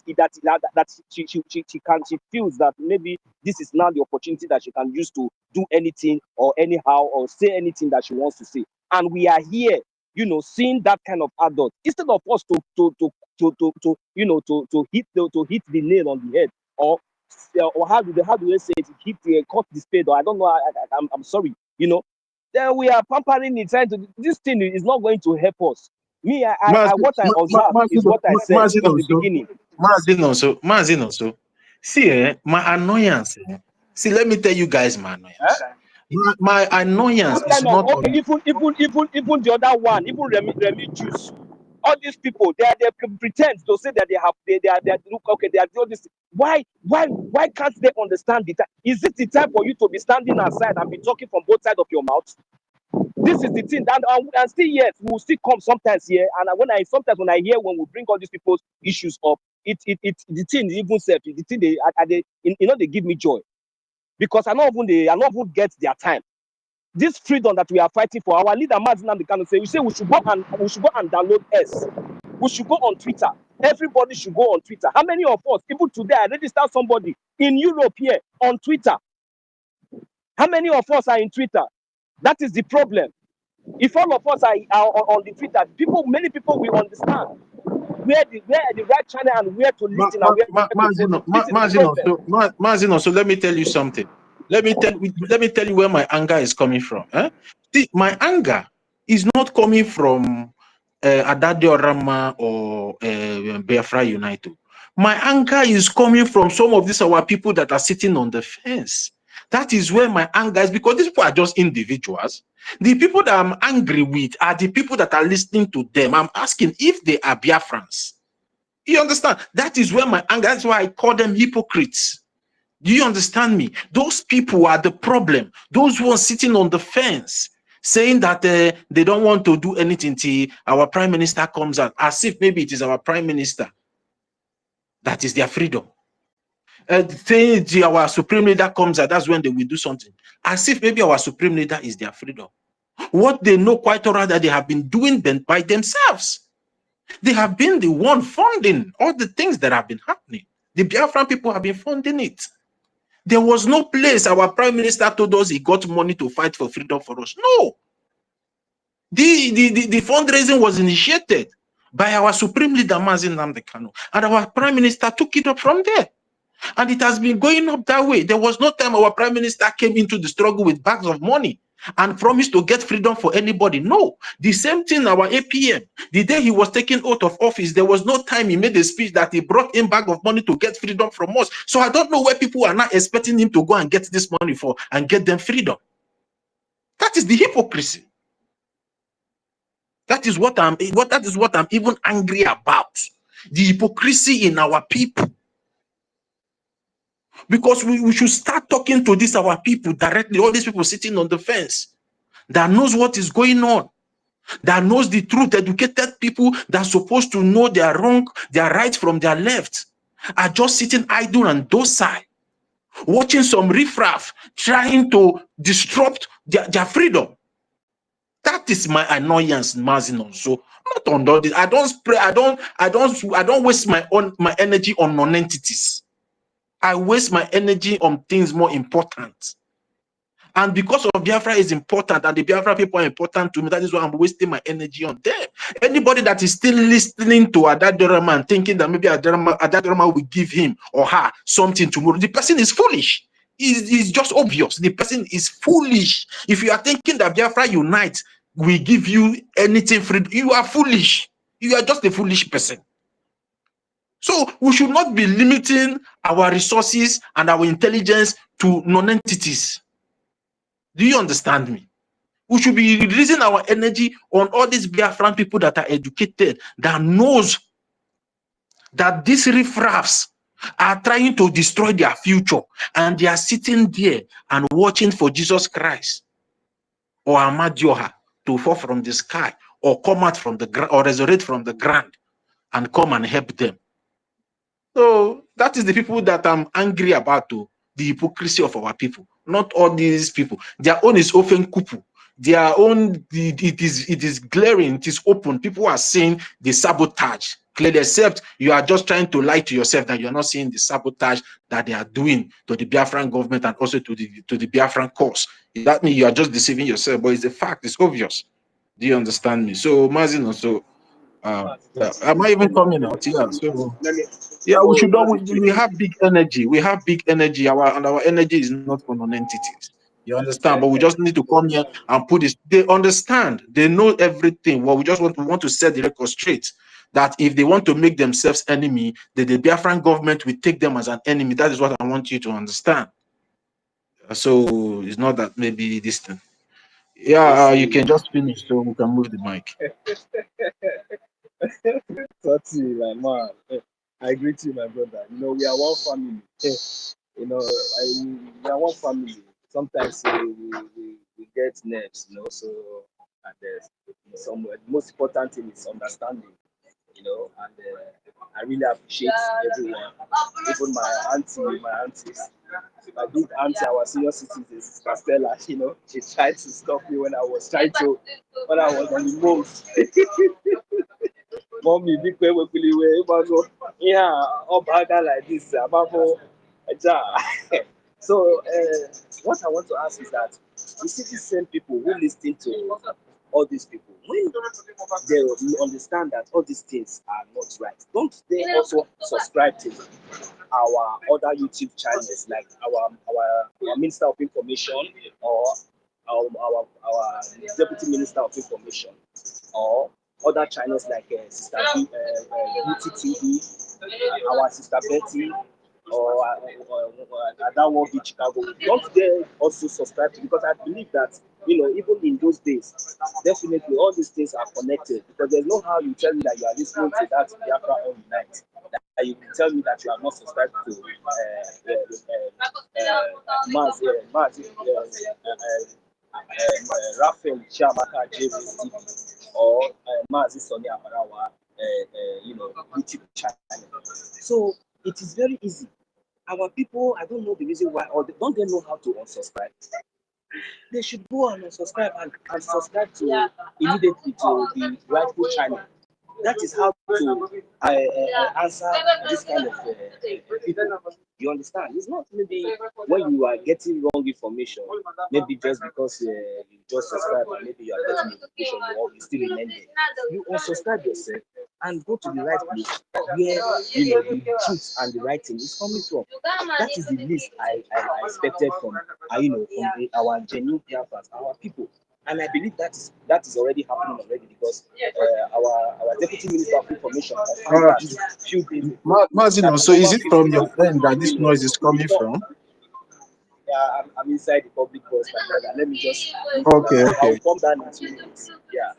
feels that maybe this is now the opportunity that she can use to do anything or anyhow or say anything that she wants to say. And we are here, seeing that kind of adult, instead of us to hit the nail on the head, or how do they say it? Cut the spade, or I don't know. I'm sorry. Then we are pampering it, trying to. This thing is not going to help us. Me, what I observe is what I said from the beginning.
Mazino, see, my annoyance. See, let me tell you guys my annoyance. My annoyance is not
okay, even the other one, even Remy juice. All these people, they pretend to say that they look okay, they are doing this. Why can't they understand the time? Is it the time for you to be standing aside and be talking from both sides of your mouth? This is the thing, and still yes, we will still come sometimes here. And sometimes when I hear when we bring all these people's issues up, the thing even self, the thing they give me joy, because I not even get their time. This freedom that we are fighting for, our leader Mazin Kanu say, we should go and download S. We should go on Twitter. Everybody should go on Twitter. How many of us, even today, I registered somebody in Europe here on Twitter? How many of us are in Twitter? That is the problem. If all of us are on the Twitter, many people will understand where the right channel and where to listen and where to follow. This is the problem.
Mazino, so let me tell you something. Let me tell you where my anger is coming from. See, my anger is not coming from Adadio Rama or Biafra United. My anger is coming from some of these our people that are sitting on the fence. That is where my anger is, because these people are just individuals. The people that I'm angry with are the people that are listening to them. I'm asking if they are Biafrans. You understand? That is where my anger, that's why I call them hypocrites. Do you understand me? Those people are the problem. Those ones sitting on the fence saying that they don't want to do anything till our prime minister comes out, as if maybe it is our prime minister that is their freedom. Saying our supreme leader comes out, that's when they will do something, as if maybe our supreme leader is their freedom. What they know quite alright that they have been doing them by themselves. They have been the one funding all the things that have been happening. The Biafran people have been funding it. There was no place our prime minister told us he got money to fight for freedom for us. No. The fundraising was initiated by our supreme leader, Mazin Nnamdi Kanu, and our prime minister took it up from there. And it has been going up that way. There was no time our prime minister came into the struggle with bags of money and promised to get freedom for anybody. No. The same thing our APM. The day he was taken out of office, there was no time he made a speech that he brought in bag of money to get freedom from us. So I don't know where people are not expecting him to go and get this money for and get them freedom. That is the hypocrisy. That is what I'm even angry about. The hypocrisy in our people. Because we should start talking to these our people directly, all these people sitting on the fence that knows what is going on, that knows the truth, educated people that are supposed to know their wrong, their right from their left, are just sitting idle and docile, watching some riffraff trying to disrupt their freedom. That is my annoyance, Mazino. So not on all this. I don't waste my energy on non-entities. I waste my energy on things more important. And because of Biafra is important and the Biafra people are important to me, that is why I'm wasting my energy on them. Anybody that is still listening to Adadorama and thinking that maybe Adadorama will give him or her something tomorrow, the person is foolish. It's just obvious. The person is foolish. If you are thinking that Biafra Unite will give you anything free, you are foolish. You are just a foolish person. So we should not be limiting our resources and our intelligence to non-entities. Do you understand me? We should be releasing our energy on all these Biafran people that are educated, that knows that these riffraffs are trying to destroy their future, and they are sitting there and watching for Jesus Christ or Amadioha to fall from the sky or come out from the ground or resurrect from the ground and come and help them. So that is the people that I'm angry about, the hypocrisy of our people. Not all these people. Their own is often kupu. Their own, it is glaring, it is open. People are seeing the sabotage clearly, except you are just trying to lie to yourself that you're not seeing the sabotage that they are doing to the Biafran government and also to the Biafran cause. That means you are just deceiving yourself, but it's a fact, it's obvious. Do you understand me? So Mazin also, am I even coming out? Yeah, so yeah, we should not. We have big energy. We have big energy. Our energy is not for non-entities. You understand? But we just need to come here and put this. They understand. They know everything. Well, we want to set the record straight. That if they want to make themselves enemy, the Biafran government will take them as an enemy. That is what I want you to understand. So it's not that maybe this thing. Yeah, you can just finish so we can move the mic.
Totty, my man. I greet you, my brother. You know, we are one family. You know, we are one family. Sometimes we get nerves, you know, so and there's the most important thing is understanding, you know, and I really appreciate everyone, even my aunties. My big auntie, our senior citizen, Sister Stella, you know, she tried to stop me when I was on the move. Mommy, big way we yeah, all bagger like this, about so what I want to ask is that you see these same people who listen to all these people, when they understand that all these things are not right, don't they also subscribe to our other YouTube channels like our Minister of Information or our Deputy Minister of Information or other channels like Sister Beauty TV, our Sister Betty, or that one in Chicago? Don't they also subscribe to? Because I believe that, you know, even in those days, definitely all these things are connected. Because there's no how you tell me that you are listening to that Biafra all night. That you can tell me that you are not subscribed to Raphael Chiamaka James TV or Mazi Sonny Amarawa, you know, YouTube channel. So it is very easy. Our people, I don't know the reason why, or don't they know how to unsubscribe? They should go and unsubscribe and subscribe to immediately to the rightful channel. That is how to answer this kind of people. You understand? It's not maybe when you are getting wrong information, maybe just because you just subscribe and maybe you are getting information or you still remain there. You unsubscribe yourself and go to the right place where, you know, the truth and the right thing is coming from. That is the least I expected from you know, from our genuine Biafrans, our people. And I believe that is already happening already because our deputy minister of information confirmed that few days ago
Mazino,
that
so
over
is it from
50
your end that this
you know,
noise is coming
before,
from?
yeah, I'm inside the public bus, my brother. Let me just
Okay,
I'll
okay.
come down in 2 minutes. Yeah.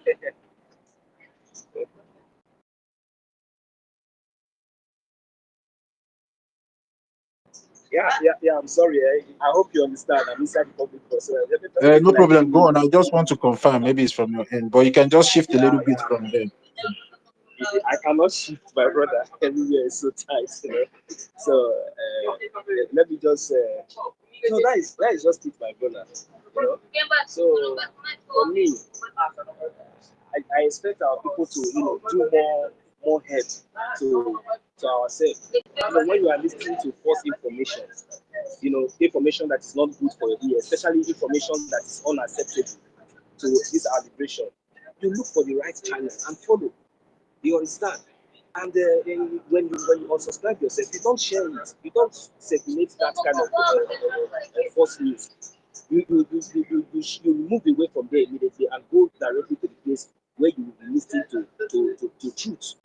Yeah. I'm sorry. I hope you understand. I'm inside the public bus. So let me just give
No
me like 2
problem. Go on. I
minutes.
just want to confirm. Maybe it's from your end, but you can just shift a little bit
Yeah.
from there.
I cannot shift, my brother. Everywhere is so tight, you know. So let me just. No, that is just it, my brother. You know. So for me, I expect our people to, you know, do more help to ourselves. You know, when you are listening to false information, you know, information that is not good for your ear, especially information that is unacceptable to this our liberation, you look for the right channel and follow. You understand? And when you unsubscribe yourself, you don't share it. You don't circulate that kind of false news. You move away from there immediately and go directly to the place where you will be listening to truth.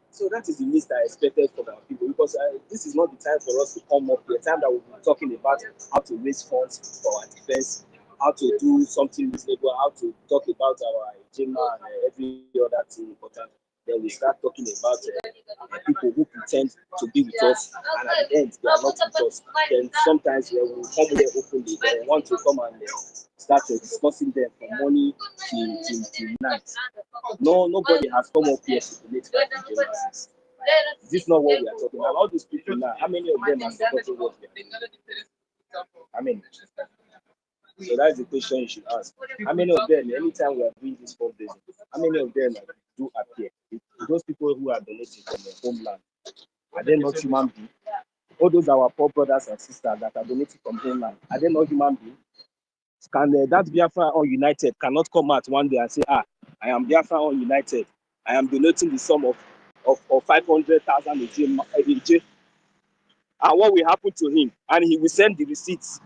So that is the least I expected from our people because this is not the time for us to come up. The time that we'll be talking about how to raise funds for our defense, how to do something reasonable, how to talk about our agenda and every other thing important. Then we start talking about people who pretend to be with us, and at the end they are not with us. Then sometimes we will come here openly. They want to come and start discussing them from morning till night. No, nobody has come up here to commit fight injustice. Is this not what we are talking about? All these people now, how many of them are supporting what we are doing? I mean, so that's the question you should ask. How many of them, anytime we are doing this fundraising, how many of them do appear? Those people who are donating from their homeland, are they not human beings? All those our poor brothers and sisters that are donating from homeland, are they not human beings? Can that Biafra United cannot come out one day and say, I am Biafra United. I am donating the sum of 500,000 a day. And what will happen to him? And he will send the receipts.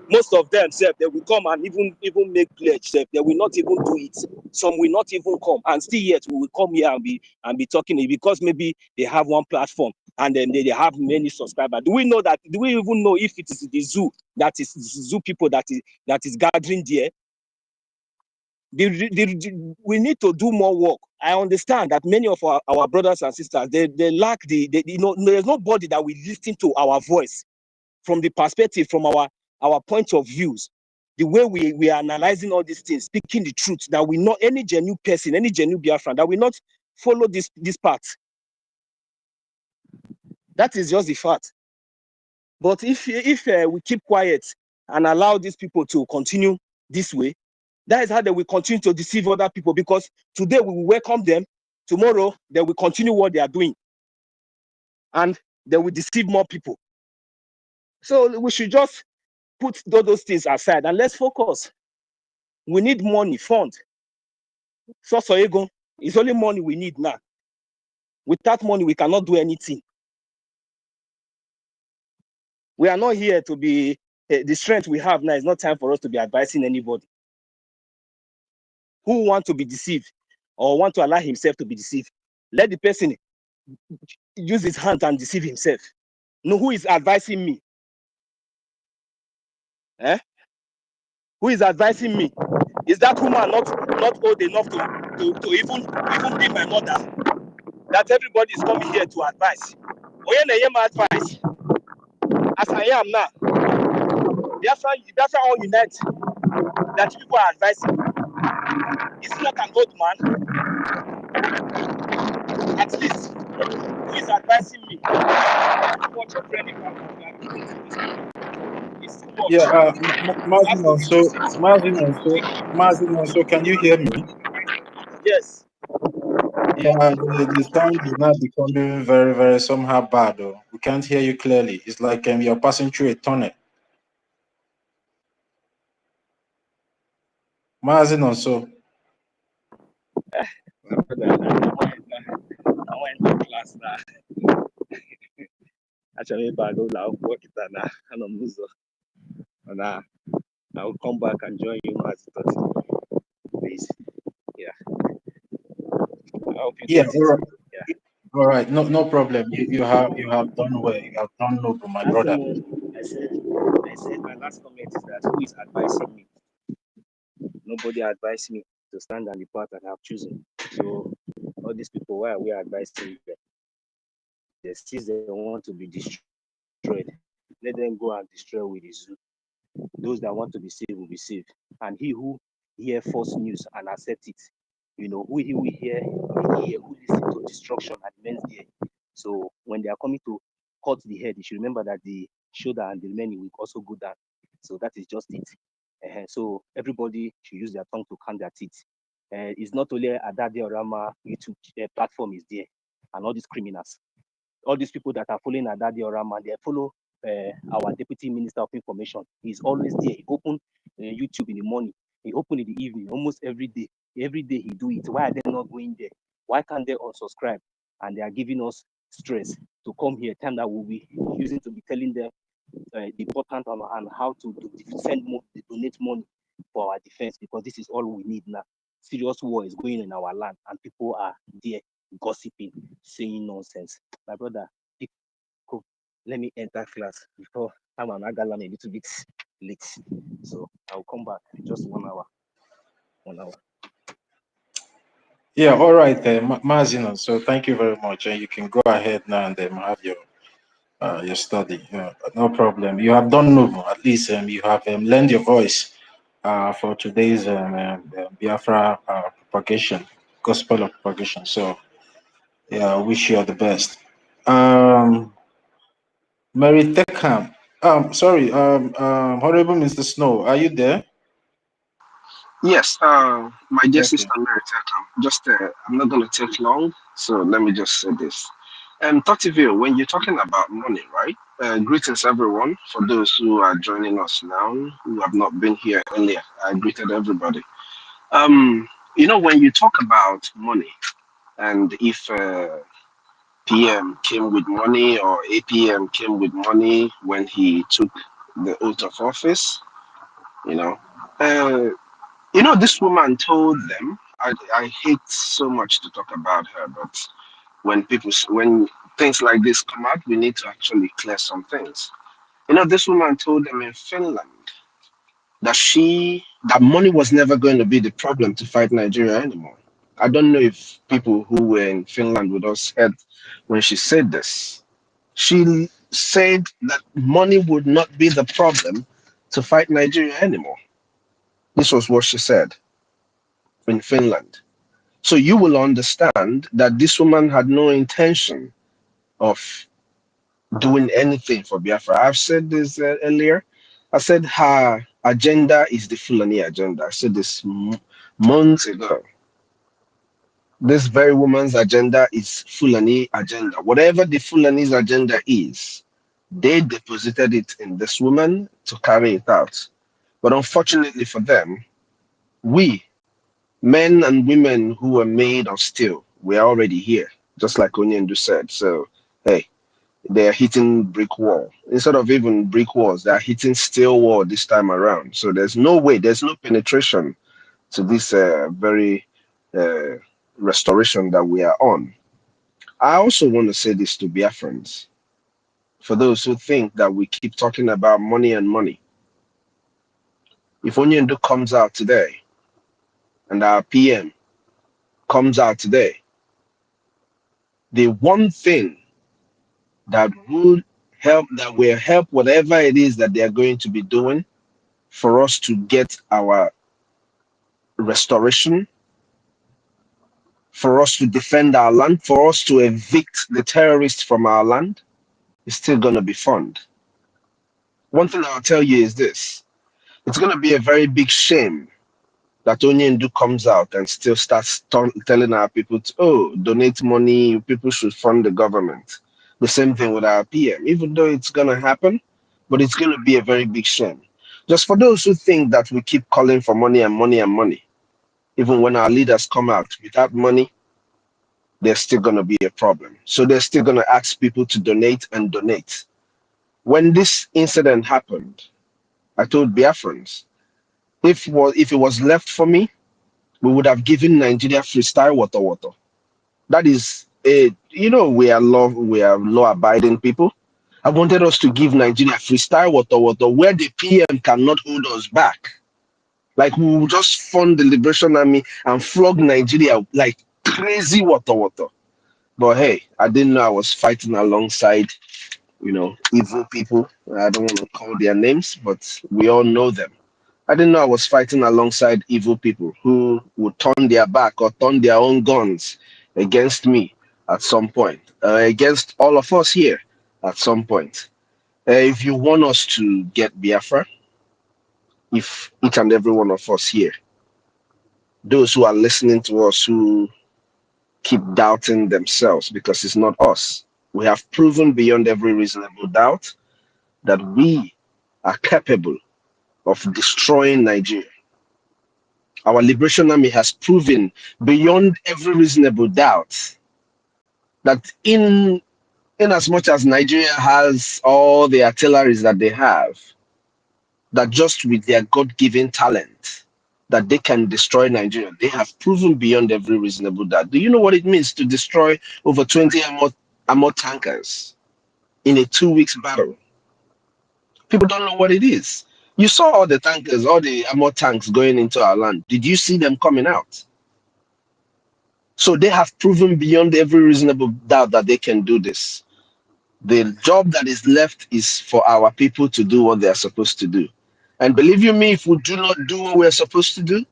Most of them said they will come and even make pledge. They will not even do it. Some will not even come, and still yet we will come here and be talking because maybe they have one platform and then they have many subscribers. Do we know that? Do we even know if it is the zoo that is zoo people that is gathering there? we need to do more work. I understand that many of our brothers and sisters, they lack there's nobody that will listen to our voice from the perspective, from our point of views, the way we are analyzing all these things, speaking the truth, that we not any genuine person, any genuine Biafran, that will not follow this path. That is just the fact. But if we keep quiet and allow these people to continue this way, that is how they will continue to deceive other people, because today we will welcome them, tomorrow they will continue what they are doing, and they will deceive more people. So we should just put those things aside and let's focus. We need money, fund. So ego, it's only money we need now. Without money, we cannot do anything. We are not here to be, the strength we have now is not time for us to be advising anybody who want to be deceived or want to allow himself to be deceived. Let the person use his hand and deceive himself. No, who is advising me? Who is advising me? Is that woman not old enough to even be my mother? That everybody is coming here to advise. My advice, as I am now, that's why all unite. That people are advising. It's not an old man. At least, who is advising me?
Yeah, Martin, so can you hear me?
Yes.
Yeah, the sound is now becoming very, very somehow bad. Though. We can't hear you clearly. It's like you're passing through a tunnel. Martin, also.
I went to class now. Actually, I go now, work it now, and I'm loser. And I'll come back and join you as please. Yeah. I hope you get it.
All right.
Yeah.
All right, no problem. You have done well. You have done noble, my brother.
I said my last comment is that who is advising me? Nobody advised me to stand on the path that I have chosen. So all these people, why are we advising them? They still they want to be destroyed. Let them go and destroy with the zoo. Those that want to be saved will be saved. And he who hear false news and accept it, who he will hear, who listen to destruction and remains there. So when they are coming to cut the head, you should remember that the shoulder and the remaining will also go down. So that is just it. So everybody should use their tongue to count their teeth. It's not only Adade Orama YouTube platform is there, and all these criminals, all these people that are following Adade Orama, they follow our Deputy Minister of Information. He's always there. He open YouTube in the morning. He open in the evening, almost every day. Every day he do it. Why are they not going there? Why can't they unsubscribe? And they are giving us stress to come here. Time that we'll be using to be telling them the important and how to send more, donate money for our defense, because this is all we need now. Serious war is going in our land, and people are there gossiping, saying nonsense. My brother, let me enter class before I'm an agalam a little bit late. So I'll come back just 1 hour. 1 hour.
Yeah, all right, Mazino. So thank you very much. And you can go ahead now and have your study. No problem. You have done noble. At least you have lent your voice for today's Biafra propagation, gospel of propagation. So yeah, I wish you all the best. Mary Techham. Sorry, Honorable Mr. Snow, are you there?
Yes, my dear
Okay.
sister Mary Teckham, just I'm not going to take long, so let me just say this. Tativio, when you're talking about money, right? Greetings, everyone. For those who are joining us now, who have not been here earlier, I greeted everybody. When you talk about money, and if PM came with money or APM came with money when he took the oath of office, you know. Uh, this woman told them, I hate so much to talk about her, but when things like this come out, we need to actually clear some things. This woman told them in Finland that she that money was never going to be the problem to fight Nigeria anymore. I don't know if people who were in Finland with us heard when she said this. She said that money would not be the problem to fight Nigeria anymore. This was what she said in Finland. So you will understand that this woman had no intention of doing anything for Biafra. I've said this earlier. I said her agenda is the Fulani agenda. I said this months ago. This very woman's agenda is Fulani agenda. Whatever the Fulani's agenda is, they deposited it in this woman to carry it out. But unfortunately for them, we, men and women who were made of steel, we're already here, just like Onyendu said. So, hey, they're hitting brick wall. Instead of even brick walls, they're hitting steel wall this time around. So there's no way, there's no penetration to this very uh, restoration that we are on. I also want to say this to Biafrans. For those who think that we keep talking about money and money, if Onyendo comes out today and our PM comes out today, the one thing that would help, that will help whatever it is that they are going to be doing for us to get our restoration, for us to defend our land, for us to evict the terrorists from our land, is still going to be fund. One thing I'll tell you is this: it's going to be a very big shame that Onyendu comes out and still starts telling our people to, oh, donate money, people should fund the government. The same thing with our PM, even though it's going to happen, but it's going to be a very big shame. Just for those who think that we keep calling for money and money and money, even when our leaders come out without money, there's still going to be a problem. So they're still going to ask people to donate and donate. When this incident happened, I told Biafrans, if it was left for me, we would have given Nigeria freestyle water. That is a, we are law abiding people. I wanted us to give Nigeria freestyle water where the PM cannot hold us back. Like we will just fund the Liberation Army and flog Nigeria like crazy water. But hey, I didn't know I was fighting alongside, evil people. I don't want to call their names, but we all know them. I didn't know I was fighting alongside evil people who would turn their back or turn their own guns against me at some point, against all of us here at some point. If you want us to get Biafra, if each and every one of us here, those who are listening to us who keep doubting themselves because it's not us, we have proven beyond every reasonable doubt that we are capable of destroying Nigeria. Our Liberation Army has proven beyond every reasonable doubt that in as much as Nigeria has all the artilleries that they have, that just with their God-given talent, that they can destroy Nigeria. They have proven beyond every reasonable doubt. Do you know what it means to destroy over 20 armored tankers in a 2 weeks battle? People don't know what it is. You saw all the tankers, all the armored tanks going into our land. Did you see them coming out? So they have proven beyond every reasonable doubt that they can do this. The job that is left is for our people to do what they are supposed to do. And believe you me, if we do not do what we're supposed to do,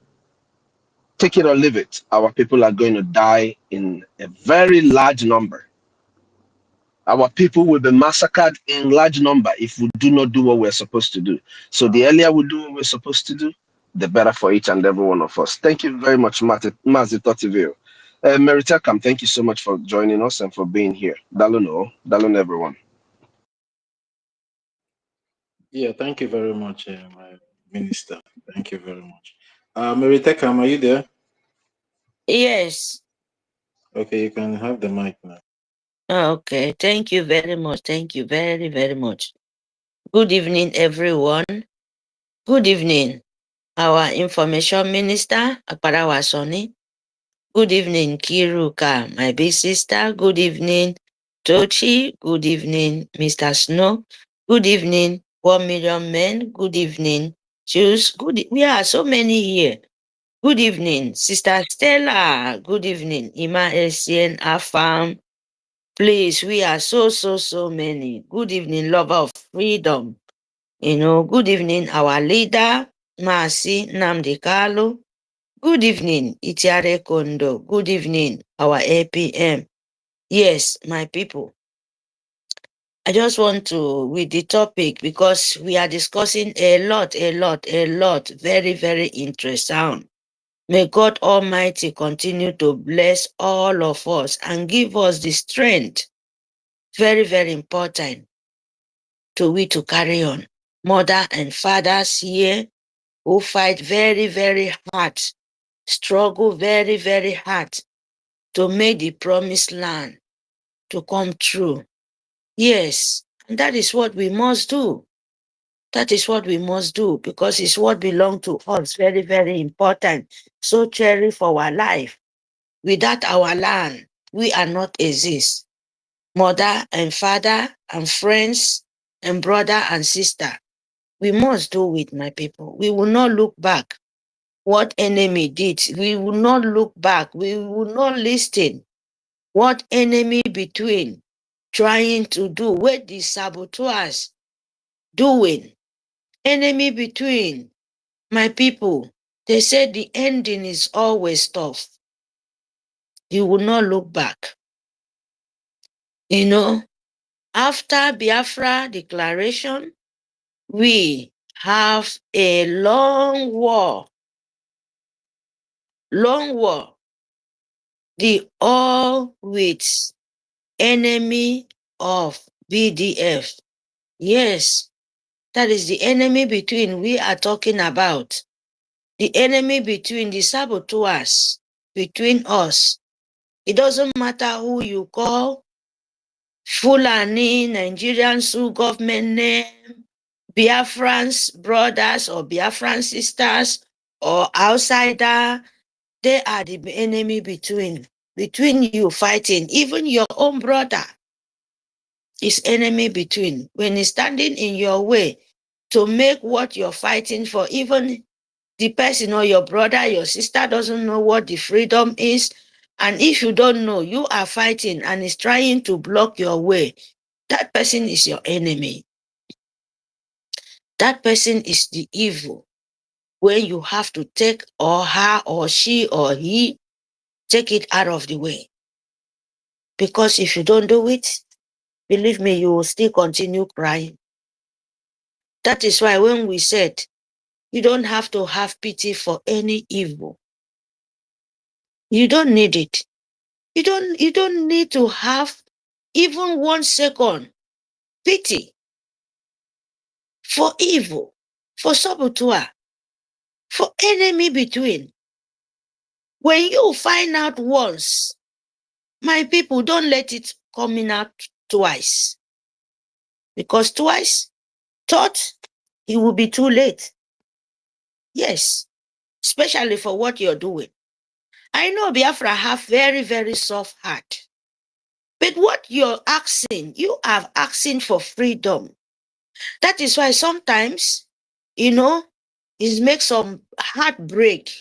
take it or leave it, our people are going to die in a very large number. Our people will be massacred in large number if we do not do what we're supposed to do. So the earlier we do what we're supposed to do, the better for each and every one of us. Thank you very much, Mazi Totivio. Meritekam, thank you so much for joining us and for being here. Dalun everyone.
Yeah, thank you very much, my minister. Thank you very much. Meritekam, are you there?
Yes.
Okay, you can have the mic now.
Okay. Thank you very much. Thank you very, very much. Good evening, everyone. Good evening, our information minister, Akparawa Soni. Good evening, Kiruka, my big sister. Good evening, Tochi. Good evening, Mr. Snow. Good evening, 1 million men. Good evening, Choose. We are so many here. Good evening, Sister Stella. Good evening, Ima Essien, Afam. Please, we are so many. Good evening, lover of freedom. Good evening, our leader, Masi Nnamdi Kalu. Good evening, Itiare Kondo. Good evening, our APM. Yes, my people. I just want to, with the topic, because we are discussing a lot, very interesting. May God Almighty continue to bless all of us and give us the strength, very important, to carry on. Mother and fathers here who fight very hard, struggle very hard to make the promised land to come true. Yes, and that is what we must do. That is what we must do because it's what belongs to us. Very important. So cherish for our life. Without our land, we are not exist. Mother and father and friends and brother and sister. We must do it, my people. We will not look back what enemy did. We will not look back. We will not listen what enemy between trying to do, what the saboteurs doing. Enemy between my people. They said the ending is always tough. You will not look back. After Biafra declaration, we have a long war. Long war. The all with enemy of BDF. Yes, that is the enemy between we are talking about. The enemy between the saboteurs, between us. It doesn't matter who you call, Fulani, Nigerian Sioux government name, Biafrans brothers or Biafran sisters or outsider, they are the enemy between you fighting. Even your own brother is enemy between. When he's standing in your way to make what you're fighting for, even the person or your brother, your sister doesn't know what the freedom is. And if you don't know, you are fighting and is trying to block your way. That person is your enemy. That person is the evil. When you have to take or her or she or he, take it out of the way. Because if you don't do it, believe me, you will still continue crying. That is why when we said, you don't have to have pity for any evil. You don't need it. You don't need to have even 1 second pity for evil, for saboteur, for enemy between. When you find out once, my people, don't let it coming out twice. Because twice, thought, it will be too late. Yes, especially for what you're doing. I know Biafra have very soft heart. But what you're asking, you are asking for freedom. That is why sometimes, it makes some heartbreak.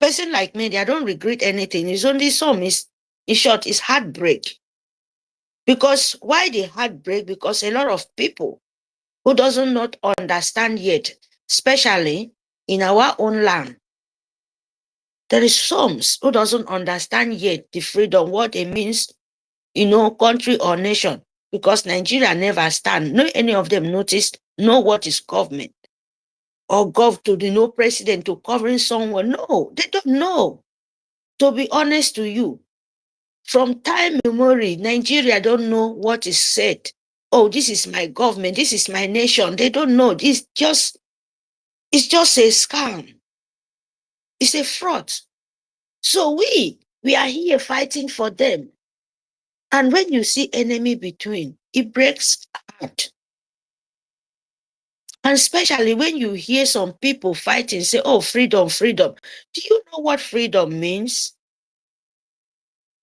Person like me, I don't regret anything. It's only some, in short, it's heartbreak. Because why the heartbreak? Because a lot of people who doesn't not understand yet, especially in our own land, there is some who doesn't understand yet the freedom, what it means, country or nation. Because Nigeria never stand. No any of them noticed, know what is government. Or president to covering someone. No, they don't know. To be honest to you, from time memory, Nigeria don't know what is said. Oh, this is my government, this is my nation. They don't know. It's just a scam. It's a fraud. So we are here fighting for them. And when you see enemy between, it breaks heart. And especially when you hear some people fighting, say, oh, freedom. Do you know what freedom means?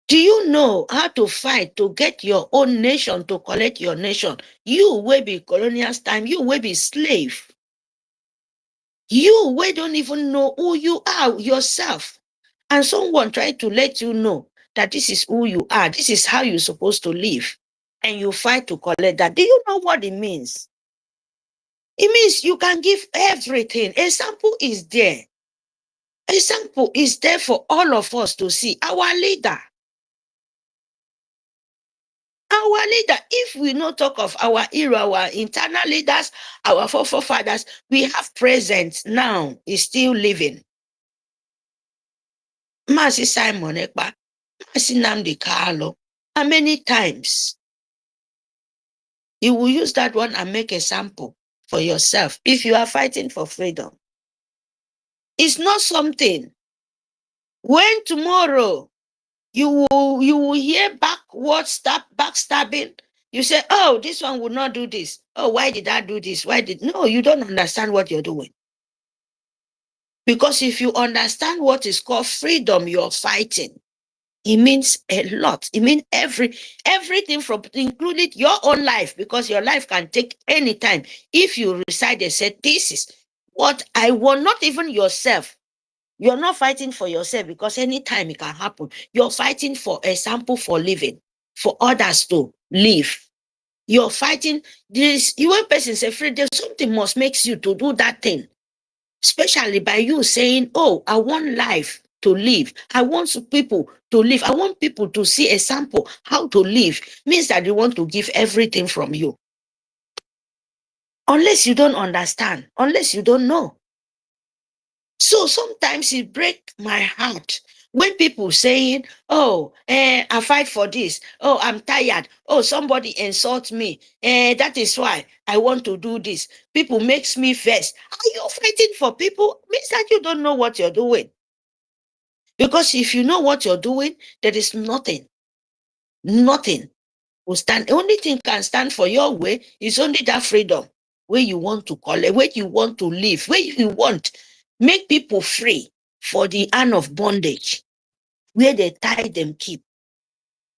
Do you know how to fight to get your own nation, to collect your nation? You will be colonial time, you will be slave. You we don't even know who you are yourself. And someone tried to let you know that this is who you are. This is how you're supposed to live. And you fight to collect that. Do you know what it means? It means you can give everything. Example is there. Example is there for all of us to see. Our leader. Our leader, if we not talk of our era, our internal leaders, our forefathers, we have present now, is still living. Masi Simon Ekpa, Masi Namdi Carlo, and many times you will use that one and make a sample for yourself if you are fighting for freedom. It's not something. When tomorrow you will hear backstabbing, you say, oh, this one would not do this. Oh, why did I do this? No, you don't understand what you're doing. Because if you understand what is called freedom, you're fighting. It means a lot. It means everything from including your own life, because your life can take any time. If you decide and say, this is what I want, not even yourself. You're not fighting for yourself because anytime it can happen. You're fighting for example for living, for others to live. You're fighting this. One person say, Fred, there's something must makes you to do that thing. Especially by you saying, oh, I want life to live. I want people to live. I want people to see a sample how to live. Means that they want to give everything from you. Unless you don't understand, unless you don't know. So sometimes it breaks my heart when people saying, oh, I fight for this. Oh, I'm tired. Oh, somebody insults me. That is why I want to do this. People makes me vex. Are you fighting for people? Means that you don't know what you're doing. Because if you know what you're doing, there is nothing will stand. The only thing can stand for your way is only that freedom where you want to collect, where you want to live, where you want make people free for the hand of bondage, where they tie them keep,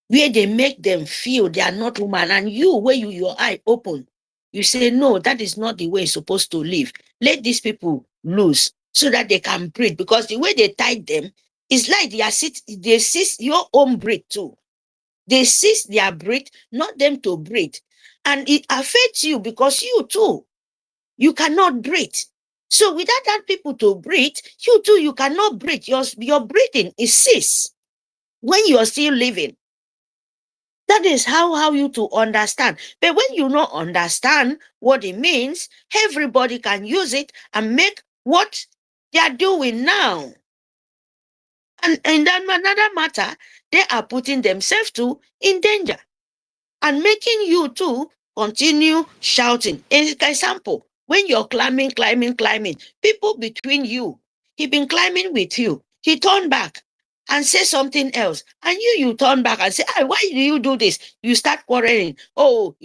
where they make them feel they are not human, and you, where your eye open, you say, no, that is not the way it's supposed to live. Let these people loose so that they can breathe, because the way they tie them is like they seize your own breath too. They seize their breath, not them to breathe. And it affects you because you too, you cannot breathe. So without that people to breathe, you too, you cannot breathe. Your breathing is ceased when you are still living. That is how you to understand. But when you not understand what it means, everybody can use it and make what they are doing now. And in another matter, they are putting themselves too in danger and making you too continue shouting. Example, when you're climbing, people between you, he been climbing with you, he turned back and say something else, and you turn back and say, why do you do this? You start quarreling. Oh,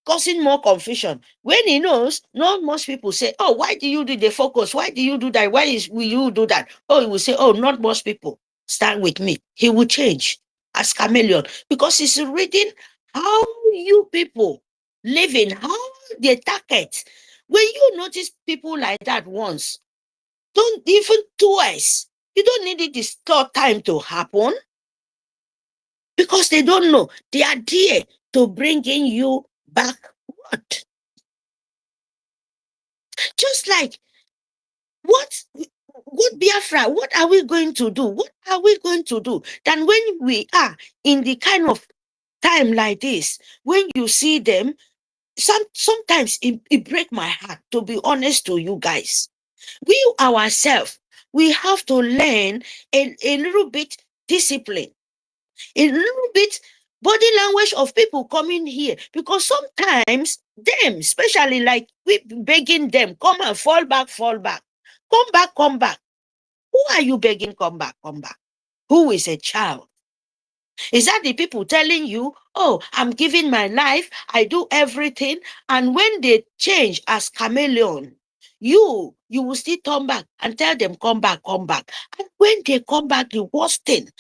causing more confusion. When he knows, not most people say, oh, why do you do the focus? Why do you do that? Will you do that? Oh, he will say, oh, not most people stand with me. He will change as chameleon because he's reading how you people living, how they target. When you notice people like that once, don't even twice. You don't need it this third time to happen because they don't know. They are there to bringing you backward. Just like what Biafra, what are we going to do? What are we going to do? Then when we are in the kind of time like this, when you see them, sometimes it breaks my heart, to be honest to you guys. We ourselves, we have to learn a little bit discipline, a little bit body language of people coming here, because sometimes them, especially like we begging them, come and fall back, come back. Who are you begging, come back? Who is a child? Is that the people telling you, oh, I'm giving my life, I do everything, and when they change as chameleon, you will still turn back and tell them, come back. And when they come back, the worst thing,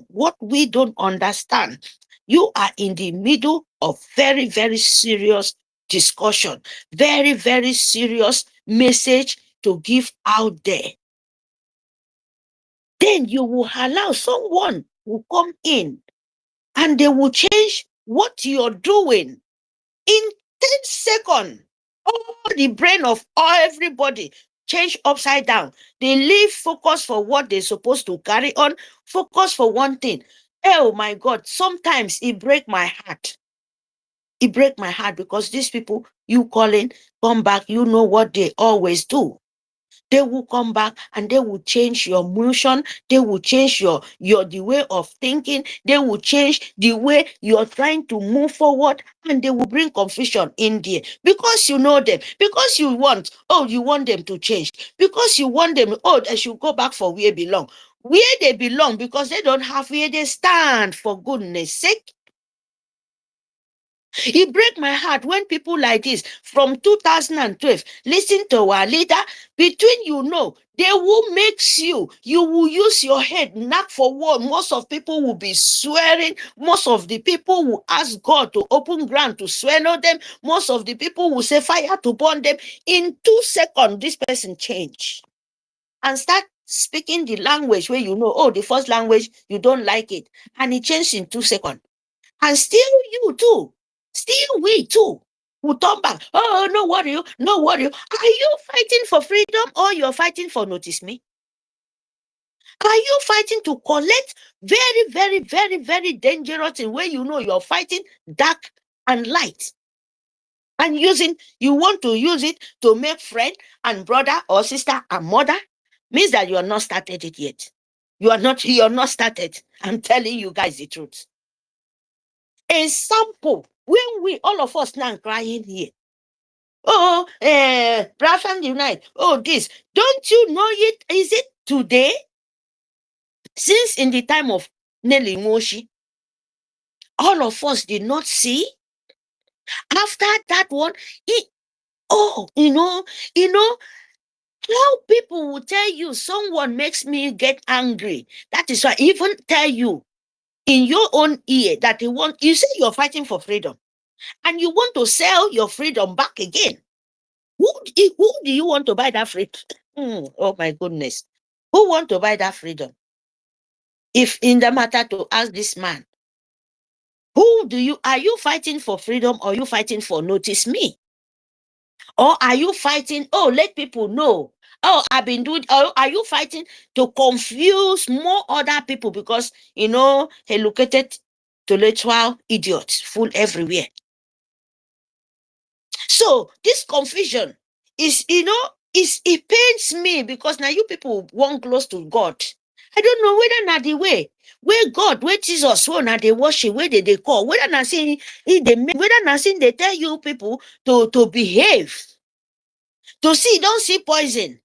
what we don't understand, you are in the middle of very, very serious discussion, very, very serious message to give out there, then you will allow someone who come in and they will change what you're doing in 10 seconds. All the brain of everybody change upside down. They leave focus for what they're supposed to carry on, focus for one thing. Oh my God, sometimes it break my heart. It break my heart because these people you calling, come back, you know what they always do. They will come back and they will change your motion. They will change your the way of thinking. They will change the way you're trying to move forward, and they will bring confusion in there because you know them, because you want them to change, because you want them, they should go back for where they belong. Where they belong, because they don't have where they stand, for goodness sake. It breaks my heart when people like this from 2012 listen to our leader. Between they will make you will use your head, not for what most of people will be swearing. Most of the people will ask God to open ground to swallow them. Most of the people will say fire to burn them. In 2 seconds, this person change and start speaking the language where the first language, you don't like it. And it changed in 2 seconds. And still you too. Still we too will turn back. Oh, no worry, no worry. Are you fighting for freedom or you're fighting for notice me? Are you fighting to collect very, very, very, very dangerous in where you're fighting dark and light? And you want to use it to make friend and brother or sister and mother? Means that you are not started it yet. You're not started. I'm telling you guys the truth. A sample when we all of us now crying here. Biafra unite. Oh, this. Don't you know it? Is it today? Since in the time of Nelly Moshi, all of us did not see. After that one, how people will tell you someone makes me get angry. That is why I even tell you in your own ear that you say you're fighting for freedom and you want to sell your freedom back again. Who do you want to buy that freedom? Oh my goodness. Who want to buy that freedom? If in the matter to ask this man, are you fighting for freedom or are you fighting for notice me? Or are you fighting, let people know, I've been doing, or are you fighting to confuse more other people because, educated, intellectual idiots full everywhere. So this confusion is, it pains me because now you people want close to God. I don't know whether not the way where God, where Jesus, where now they worship, where they call, whether not saying they tell you people to behave. To see, don't see poison.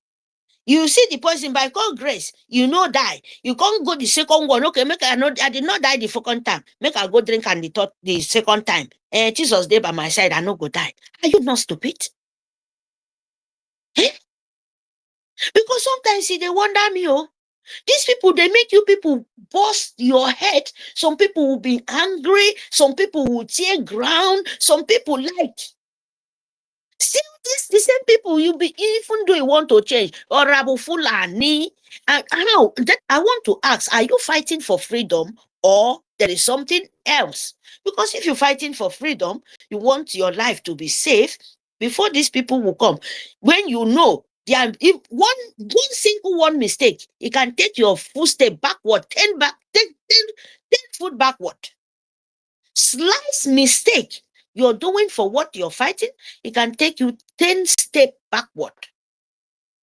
You see the poison by God's grace, die. You can't go the second one. Okay, I did not die the second time. Make I go drink and the second time. Jesus there by my side, I no go die. Are you not stupid? Eh? Because sometimes they wonder me, these people, they make you people bust your head. Some people will be angry. Some people will tear ground. Some people like. Still, the same people you be, even though you want to change, or Rabu Fulani, and how that I want to ask, are you fighting for freedom or there is something else? Because if you're fighting for freedom, you want your life to be safe before these people will come. When if one single mistake, it can take your footstep backward, 10 foot backward. Slight mistake you're doing for what you're fighting, it can take you 10 steps backward.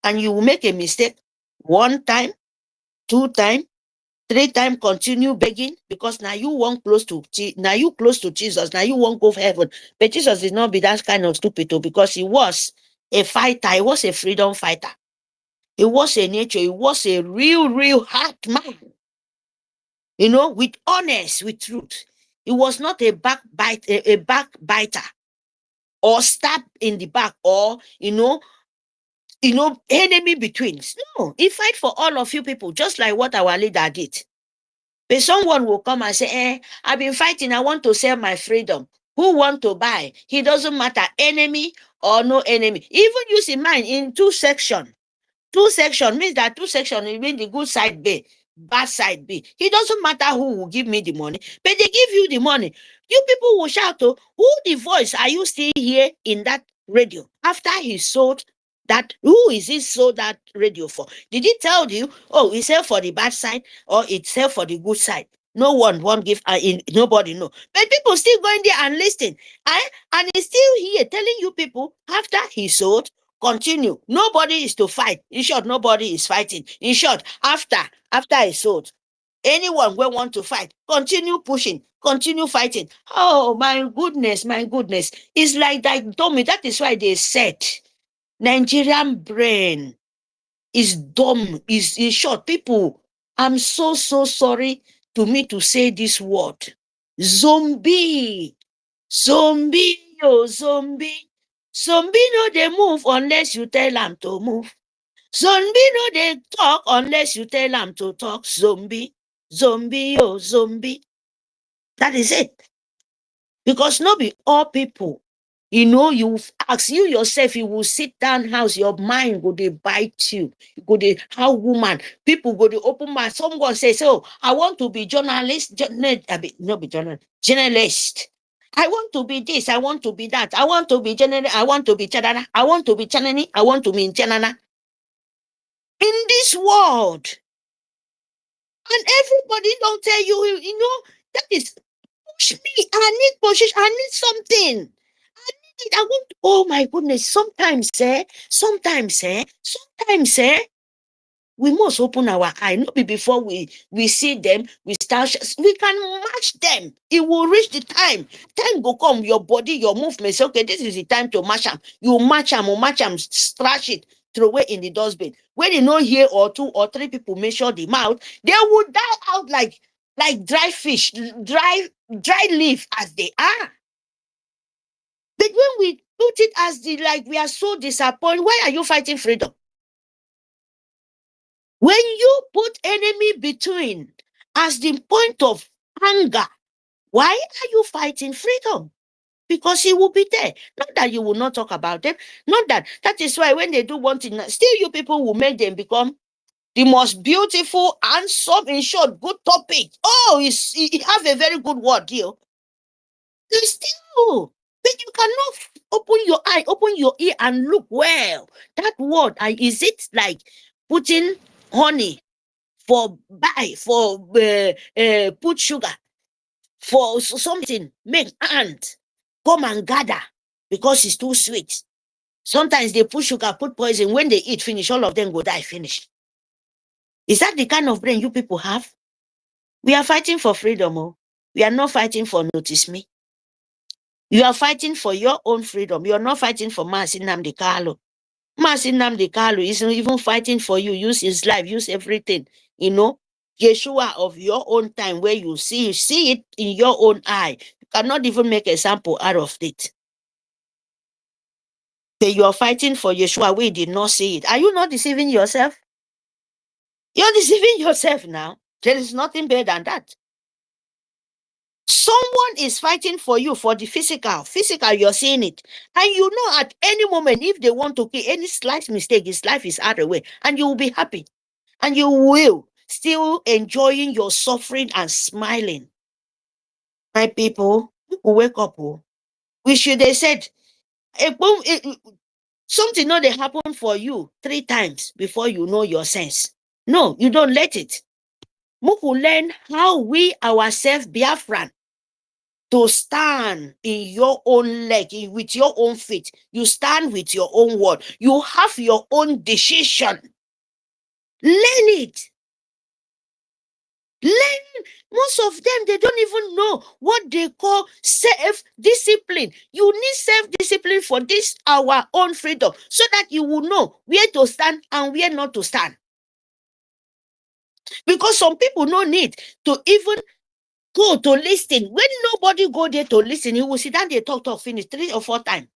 And you will make a mistake 1 time, 2 times, 3 times, continue begging because now you want close to Jesus. Now you won't go for heaven. But Jesus did not be that kind of stupid because he was a fighter. He was a freedom fighter. He was a nature. He was a real hard man. With honest, with truth. He was not a backbiter or stab in the back or, enemy between. No, he fight for all of you people, just like what our leader did. But someone will come and say, I've been fighting. I want to sell my freedom. Who want to buy? It doesn't matter, enemy or no enemy. Even using mine in 2 sections. Two section means that two section, it means the good side B, bad side B. It doesn't matter who will give me the money, but they give you the money. You people will shout, oh, who the voice are you still here in that radio? After he sold that, who is he sold that radio for? Did he tell you, oh, it's sell for the bad side or it's sell for the good side? No one won't give, nobody know. But people still going there and listening. And he's still here telling you people after he sold, continue. Nobody is to fight. In short, nobody is fighting. In short, after he sold, anyone will want to fight, continue pushing, continue fighting. Oh, my goodness, my goodness. It's like that, dummy. That is why they said Nigerian brain is dumb. Is in short, people, I'm so sorry to me to say this word. Zombie. Zombie, oh, zombie. Zombie no they move unless you tell them to move. Zombie no they talk unless you tell them to talk. Zombie, zombie, oh, zombie. That is it. Because not be all people. You know, you ask you yourself, you will sit down house, your mind go to bite you. Go to how woman, people go to open my someone says, oh, I want to be journalist, not be journalist. I want to be this, I want to be that, I want to be general, I want to be chadana, I want to be chanani, I want to be chanana. In this world, and everybody don't tell you, you know, that is push me. I need position, I need something. I need it. I want, oh my goodness. Sometimes, we must open our eye. Not be before we see them, we start, we can match them. It will reach the time. Time will come, your body, your movement. Say, okay, this is the time to match them. You match them, strash it, throw away in the dustbin. When you know here or two or three people measure the mouth, they will die out like dry fish, dry leaf as they are. But when we put it as the like we are so disappointed, why are you fighting freedom? When you put enemy between as the point of anger, why are you fighting freedom? Because he will be there. Not that you will not talk about them. Not that. That is why when they do one thing, still you people will make them become the most beautiful, handsome, in short, good topic. Oh, he have a very good word here. They still. But you cannot open your eye, open your ear and look well. That word, is it like putting honey for put sugar for something, make ant come and gather because it's too sweet. Sometimes they put sugar, put poison. When they eat finish, all of them go die finish. Is that the kind of brain you people have? We are fighting for freedom. Oh. We are not fighting for notice me. You are fighting for your own freedom. You are not fighting for Mazi Nnamdi Kanu. Mazi Nnamdi Kanu isn't even fighting for you. Use his life, use everything. You know, Yeshua of your own time where you see it in your own eye. You cannot even make a sample out of it. So you are fighting for Yeshua where you did not see it. Are you not deceiving yourself? You're deceiving yourself now. There is nothing better than that. Someone is fighting for you for the physical. Physical, you're seeing it. And you know at any moment, if they want to kill any slight mistake, his life is out of the way. And you will be happy. And you will still enjoying your suffering and smiling. My people, wake up. We should have said, something not they happen for you 3 times before you know your sense. No, you don't let it. Muku learn how we ourselves Biafran to stand in your own leg, with your own feet. You stand with your own word. You have your own decision. Learn it. Learn. Most of them, they don't even know what they call self-discipline. You need self-discipline for this, our own freedom, so that you will know where to stand and where not to stand. Because some people no need to even go to listen. When nobody go there to listen, he will sit down there, talk, finish 3 or 4 times.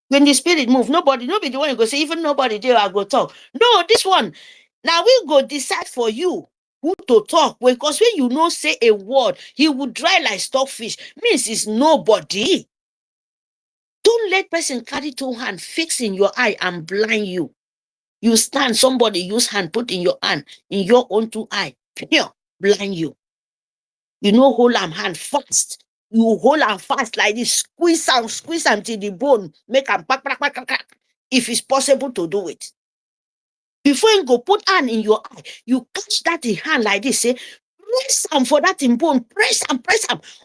When the spirit move, nobody the one you go say, even nobody there, I go talk. No, this one, now we go decide for you who to talk. Because when you know say a word, he will dry like stockfish. Means it's nobody. Don't let person carry 2 hands, fix in your eye and blind you. You stand, somebody use hand, put in your hand, in your own two eye, blind you. You know, hold am hand fast. You hold am fast like this, squeeze am till the bone, make am crack, crack, crack, crack, if it's possible to do it. Before you go put hand in your eye, you catch that in hand like this, say, press am for that in bone, press am.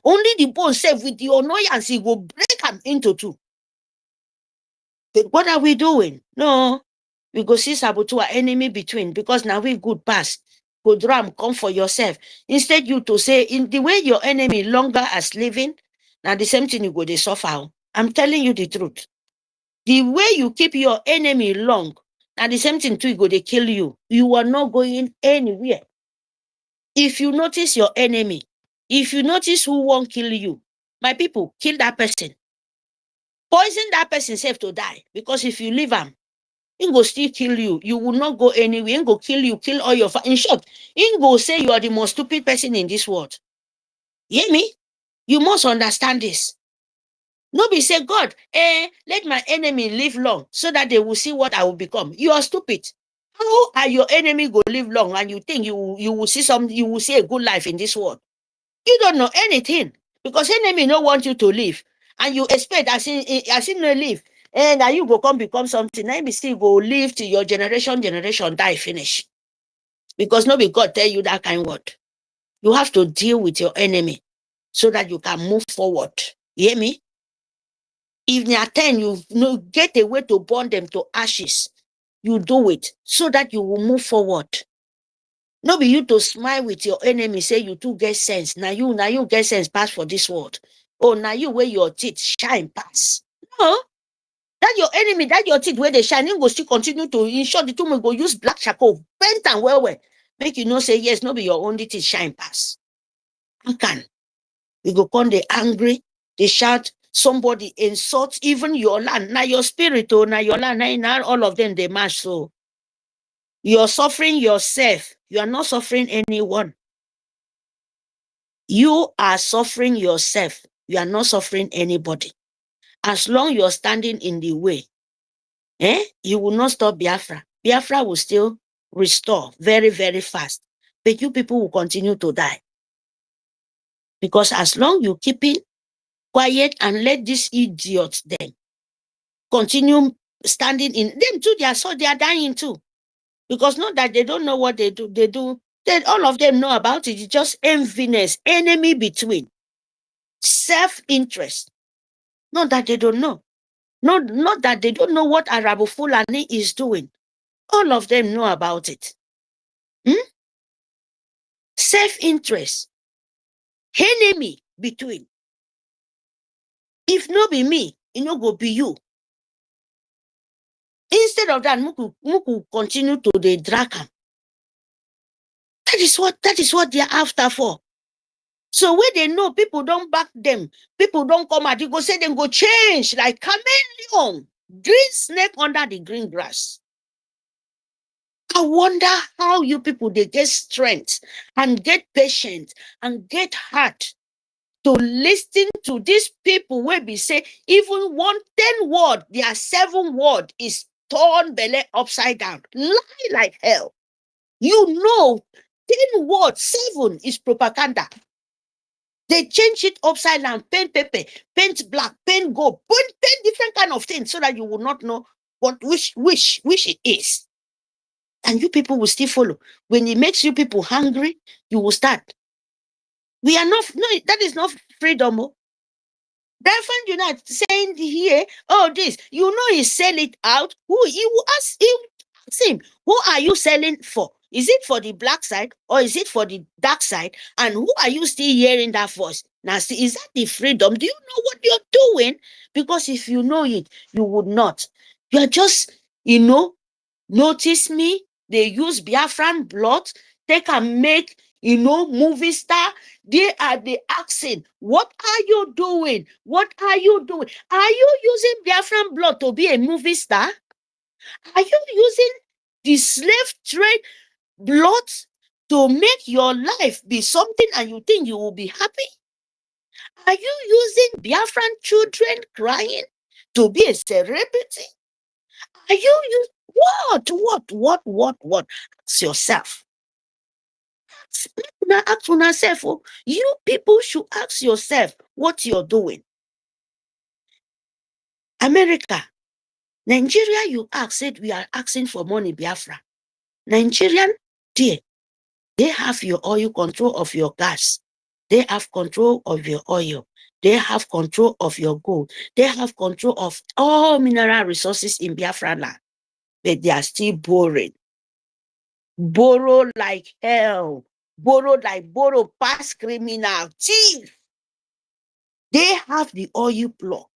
Only the bone safe with the annoyance, he will break am into two. But what are we doing? No, we go see sabotage our enemy between, because now we good pass. Go drum, come for yourself. Instead, you to say, in the way your enemy longer as living, now the same thing you go they suffer. I'm telling you the truth. The way you keep your enemy long, now the same thing too, you go they kill you. You are not going anywhere. If you notice your enemy, if you notice who won't kill you, my people, kill that person. Poison that person safe to die. Because if you leave him, he go still kill you. You will not go anywhere. He go kill you, kill all your in short, he go say you are the most stupid person in this world. Hear me? You must understand this. Nobody say, God, let my enemy live long so that they will see what I will become. You are stupid. How are your enemy go live long and you think you will see you will see a good life in this world? You don't know anything, because enemy no want you to live, and you expect as in no live, and now you go come become something. Now you still go live till your generation die finish, because nobody God tell you that kind word. You have to deal with your enemy so that you can move forward. You hear me? If they are 10, you know, get a way to burn them to ashes. You do it so that you will move forward. No be you to smile with your enemy, say you too get sense. Now you get sense pass for this world. Oh, now you wear your teeth shine pass. No, that your enemy, that your teeth where they shine, you go still continue to ensure the two may go use black charcoal, paint and well. Make you know say yes, no be your only teeth shine pass. You can. You go come they angry, they shout, somebody insult even your land. Now your spirit, oh, now your land, now all of them they mash. So you're suffering yourself. You are not suffering anyone. You are suffering yourself. You are not suffering anybody. As long you're standing in the way, you will not stop Biafra. Biafra will still restore very, very fast. But you people will continue to die. Because as long you keep it quiet and let these idiots then continue standing in, them too, they are dying too. Because not that they don't know what they do. All of them know about it. It's just enviness, enemy between, self-interest. Not that they don't know. Not that they don't know what Arabu Fulani is doing. All of them know about it. Self-interest. Enemy between. If no be me, it no go be you. Instead of that, Muku continue to the drag him. That is what they are after for. So when they know people don't back them, people don't come out, you go say them go change like chameleon, green snake under the green grass. I wonder how you people they get strength and get patience and get heart to listen to these people where we say even 10 word, their 7 word is torn belly upside down. Lie like hell. You know, 10 words, 7 is propaganda. They change it upside down, paint paper, paint black, paint gold, paint different kind of things so that you will not know which it is. And you people will still follow. When it makes you people hungry, you will start. We are not, no, that is not freedom. Reverend, you're not saying here, oh, this, you know, he sell it out. Who you ask him, who are you selling for? Is it for the black side or is it for the dark side? And who are you still hearing that voice? Now, see, is that the freedom? Do you know what you're doing? Because if you know it, you would not. You're just, notice me. They use Biafran blood. They can make, movie star. They are the asking, what are you doing? What are you doing? Are you using Biafran blood to be a movie star? Are you using the slave trade blood to make your life be something and you think you will be happy? Are you using Biafran children crying to be a celebrity? Are you What? Ask yourself. Ask yourself. You people should ask yourself what you're doing. America, Nigeria, you said we are asking for money, Biafra. Nigerian, they have your oil, control of your gas. They have control of your oil. They have control of your gold. They have control of all mineral resources in Biafra land. But they are still borrowing. Borrow like hell. Borrow past criminal. Thief. They have the oil block.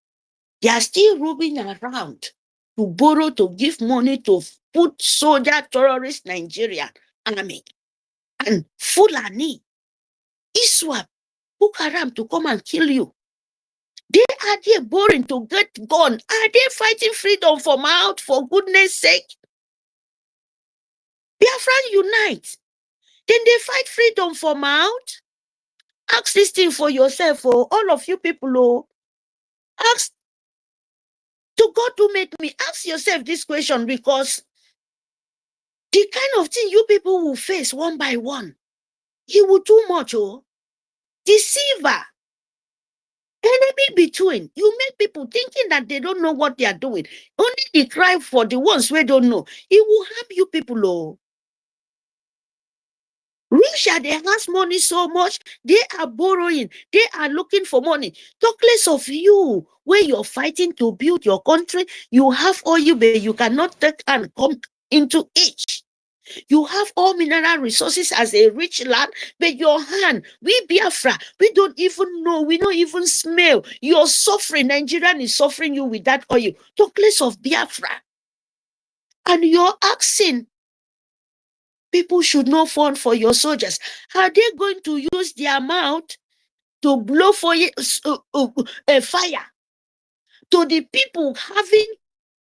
They are still roaming around to borrow, to give money to put soldier, terrorist Nigerian army and Fulani, Iswap, Bukaram to come and kill you. They are there boring to get gone. Are they fighting freedom for mouth, for goodness sake? Biafran unite. Then they fight freedom for mouth. Ask this thing for yourself, all of you people. Ask to God to make me. Ask yourself this question, because the kind of thing you people will face one by one, he will too much. Deceiver. Enemy between. You make people thinking that they don't know what they are doing. Only they cry for the ones who don't know. It will harm you people. Russia, they has money so much. They are borrowing. They are looking for money. Talk less of you, where you're fighting to build your country. You have oil, but you cannot take and come into it. You have all mineral resources as a rich land, but your hand, we Biafra, we don't even know, we don't even smell. You're suffering. Nigerian is suffering you with that oil. Talk less of Biafra. And you're asking, people should not fund for your soldiers. Are they going to use their mouth to blow for fire to the people having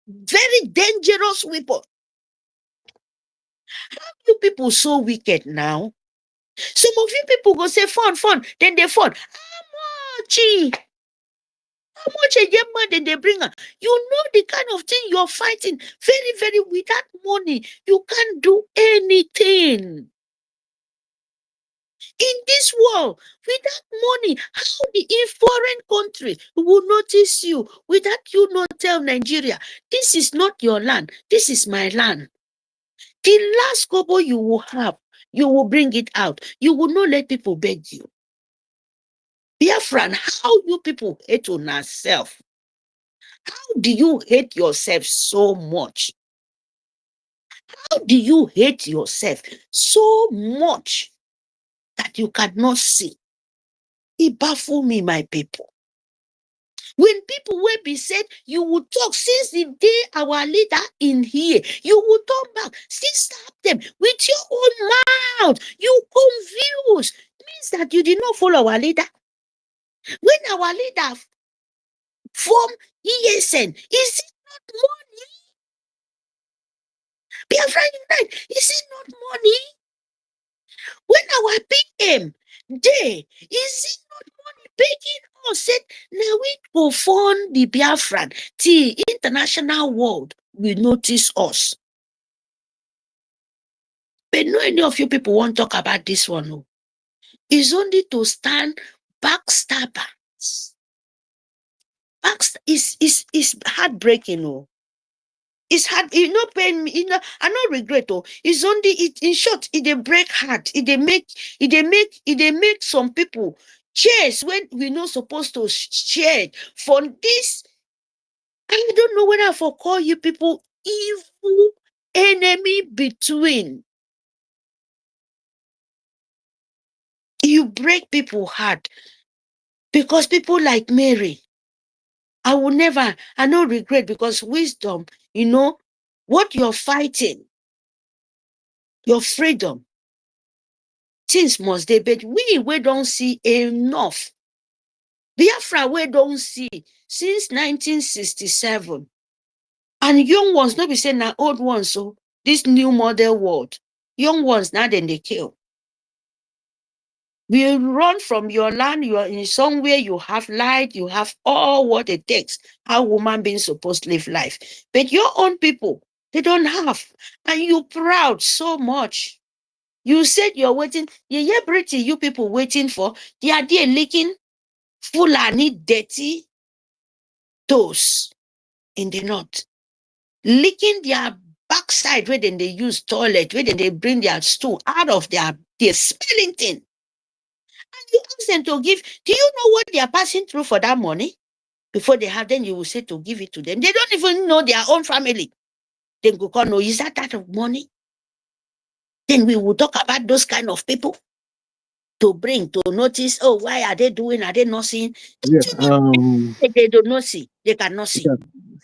very dangerous weapons? How you people so wicked now? Some of you people go say fun, then they fun. How much a young man then they bring her? You know the kind of thing you're fighting. Very, very, without money, you can't do anything. In this world, without money, how in foreign country will notice you without you not tell Nigeria, this is not your land, this is my land. The last kobo you will have, you will bring it out. You will not let people beg you. Biafran, how you people hate on yourself? How do you hate yourself so much? How do you hate yourself so much that you cannot see? It baffles me, my people. When people will be said, you will talk since the day our leader in here, you will turn back, still stop them with your own mouth. You confused. It means that you did not follow our leader. When our leader form ESN, is it not money? Biafra Unite, is it not money? When our PM day, is it not money begging us? Said, now we go fund the Biafran. The international world will notice us. But no any of you people won't talk about this one. No. It's only to stand backstabbers. It's heartbreaking. No. It's hard, pain me, I no regret. It's only it in short, it they break heart. It they make some people chase when we're not supposed to share for this. I don't know whether I for call you people evil enemy between. You break people heart because people like Mary. I no regret, because wisdom, what you're fighting, your freedom, things must they, but we don't see enough. Biafra we don't see since 1967. And young ones, not be saying now old ones, so this new model world. Young ones now then they kill. We run from your land, you are in somewhere, you have light, you have all what it takes, how woman being supposed to live life. But your own people, They don't have. And you proud so much. You said you're waiting. Yeah, Brity, you people waiting for. They are there licking Fulani dirty toes in the north. Licking their backside where then they use toilet, where then they bring their stool out of their smelling thing. And you ask them to give. Do you know what they are passing through for that money? Before they have, then you will say to give it to them. They don't even know their own family. Then go call, no, is that of money? Then we will talk about those kind of people to bring, to notice, oh, why are they doing? Are they not seeing?
Yeah.
They do not see. They cannot see.
Yeah.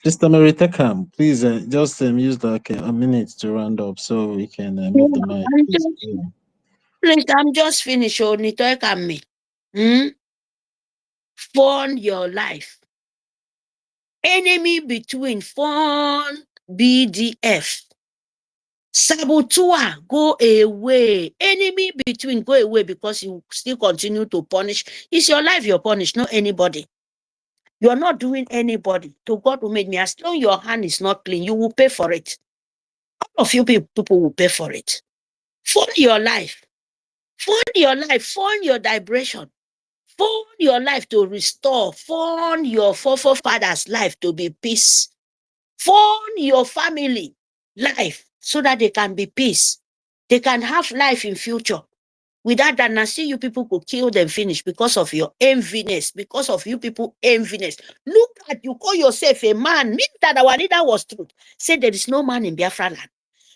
Sister Mary Tekam, please just use like a minute to round up so we can move the mic.
Please, I'm just finished. Oh, Nitoy Kame. Fund your life. Enemy between fund BDF. Saboteur, go away. Enemy between, go away because you still continue to punish. It's your life you're punished, not anybody. You're not doing anybody. To God who made me, as long as your hand is not clean, you will pay for it. All of you people will pay for it. Fund your life. Fund your life. Fund your liberation. Fund your life to restore. Fund your forefathers' life to be peace. Fund your family life so that they can be peace. They can have life in future. Without that, now see you people could kill them finish because of your enviness, because of you people enviness. Look at you call yourself a man. Mean that our leader was truth. Say there is no man in Biafra land.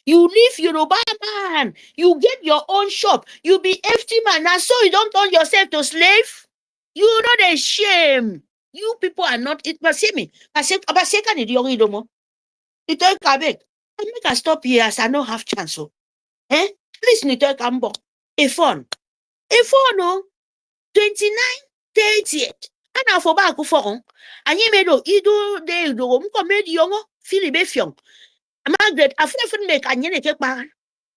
You live Yoruba man. You get your own shop. You be empty man. And so you don't turn yourself to slave. You not a shame. You people are not it. But see me. I said, ni young idomo. You don't come back. I make a stop here as I don't have chance. So, please, ni don't come back. A phone. A phone, no. 29, 30th. Ana for back for and you made ido de do mkomedi yongo Philippe Fion. Margaret, a friend make a nyene kepa.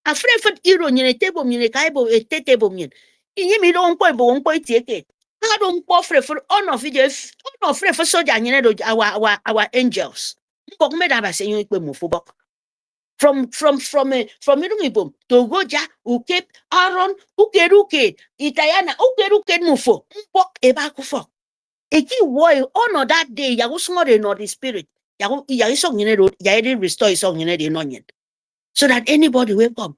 A friend iro nyene table nyene kaibo a table mien. Yimi don't point bo one point take. I don't offer for honor video honor free for soldier nyene do our angels. Mbok me da ba se yin pe mo fo bok. From Irumibum to Goja, Ukep, Aaron, Ukeruke, Itayana, Ukeruke Mufo, Mbok Ebakufo. Eki woy honor that day, Yagusmore not the spirit. Yagisong in a road, Yadi restore his song in a onion. So that anybody will come,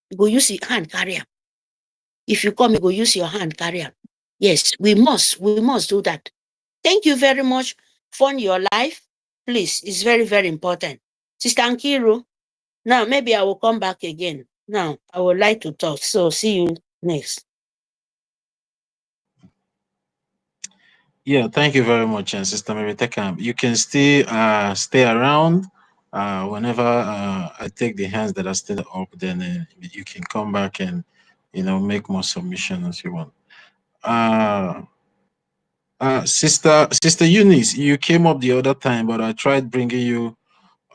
you go use your hand carrier. If you come, you go use your hand carrier. Yes, we must do that. Thank you very much. Fund your life. Please, it's very, very important. Sister Ankiru. Now, maybe I will come back again. Now, I would like to talk. So, see you next.
Yeah, thank you very much, Sister Mary Tekam. You can still stay around. Whenever I take the hands that are still up, then you can come back and make more submission as you want. Sister Eunice, you came up the other time, but I tried bringing you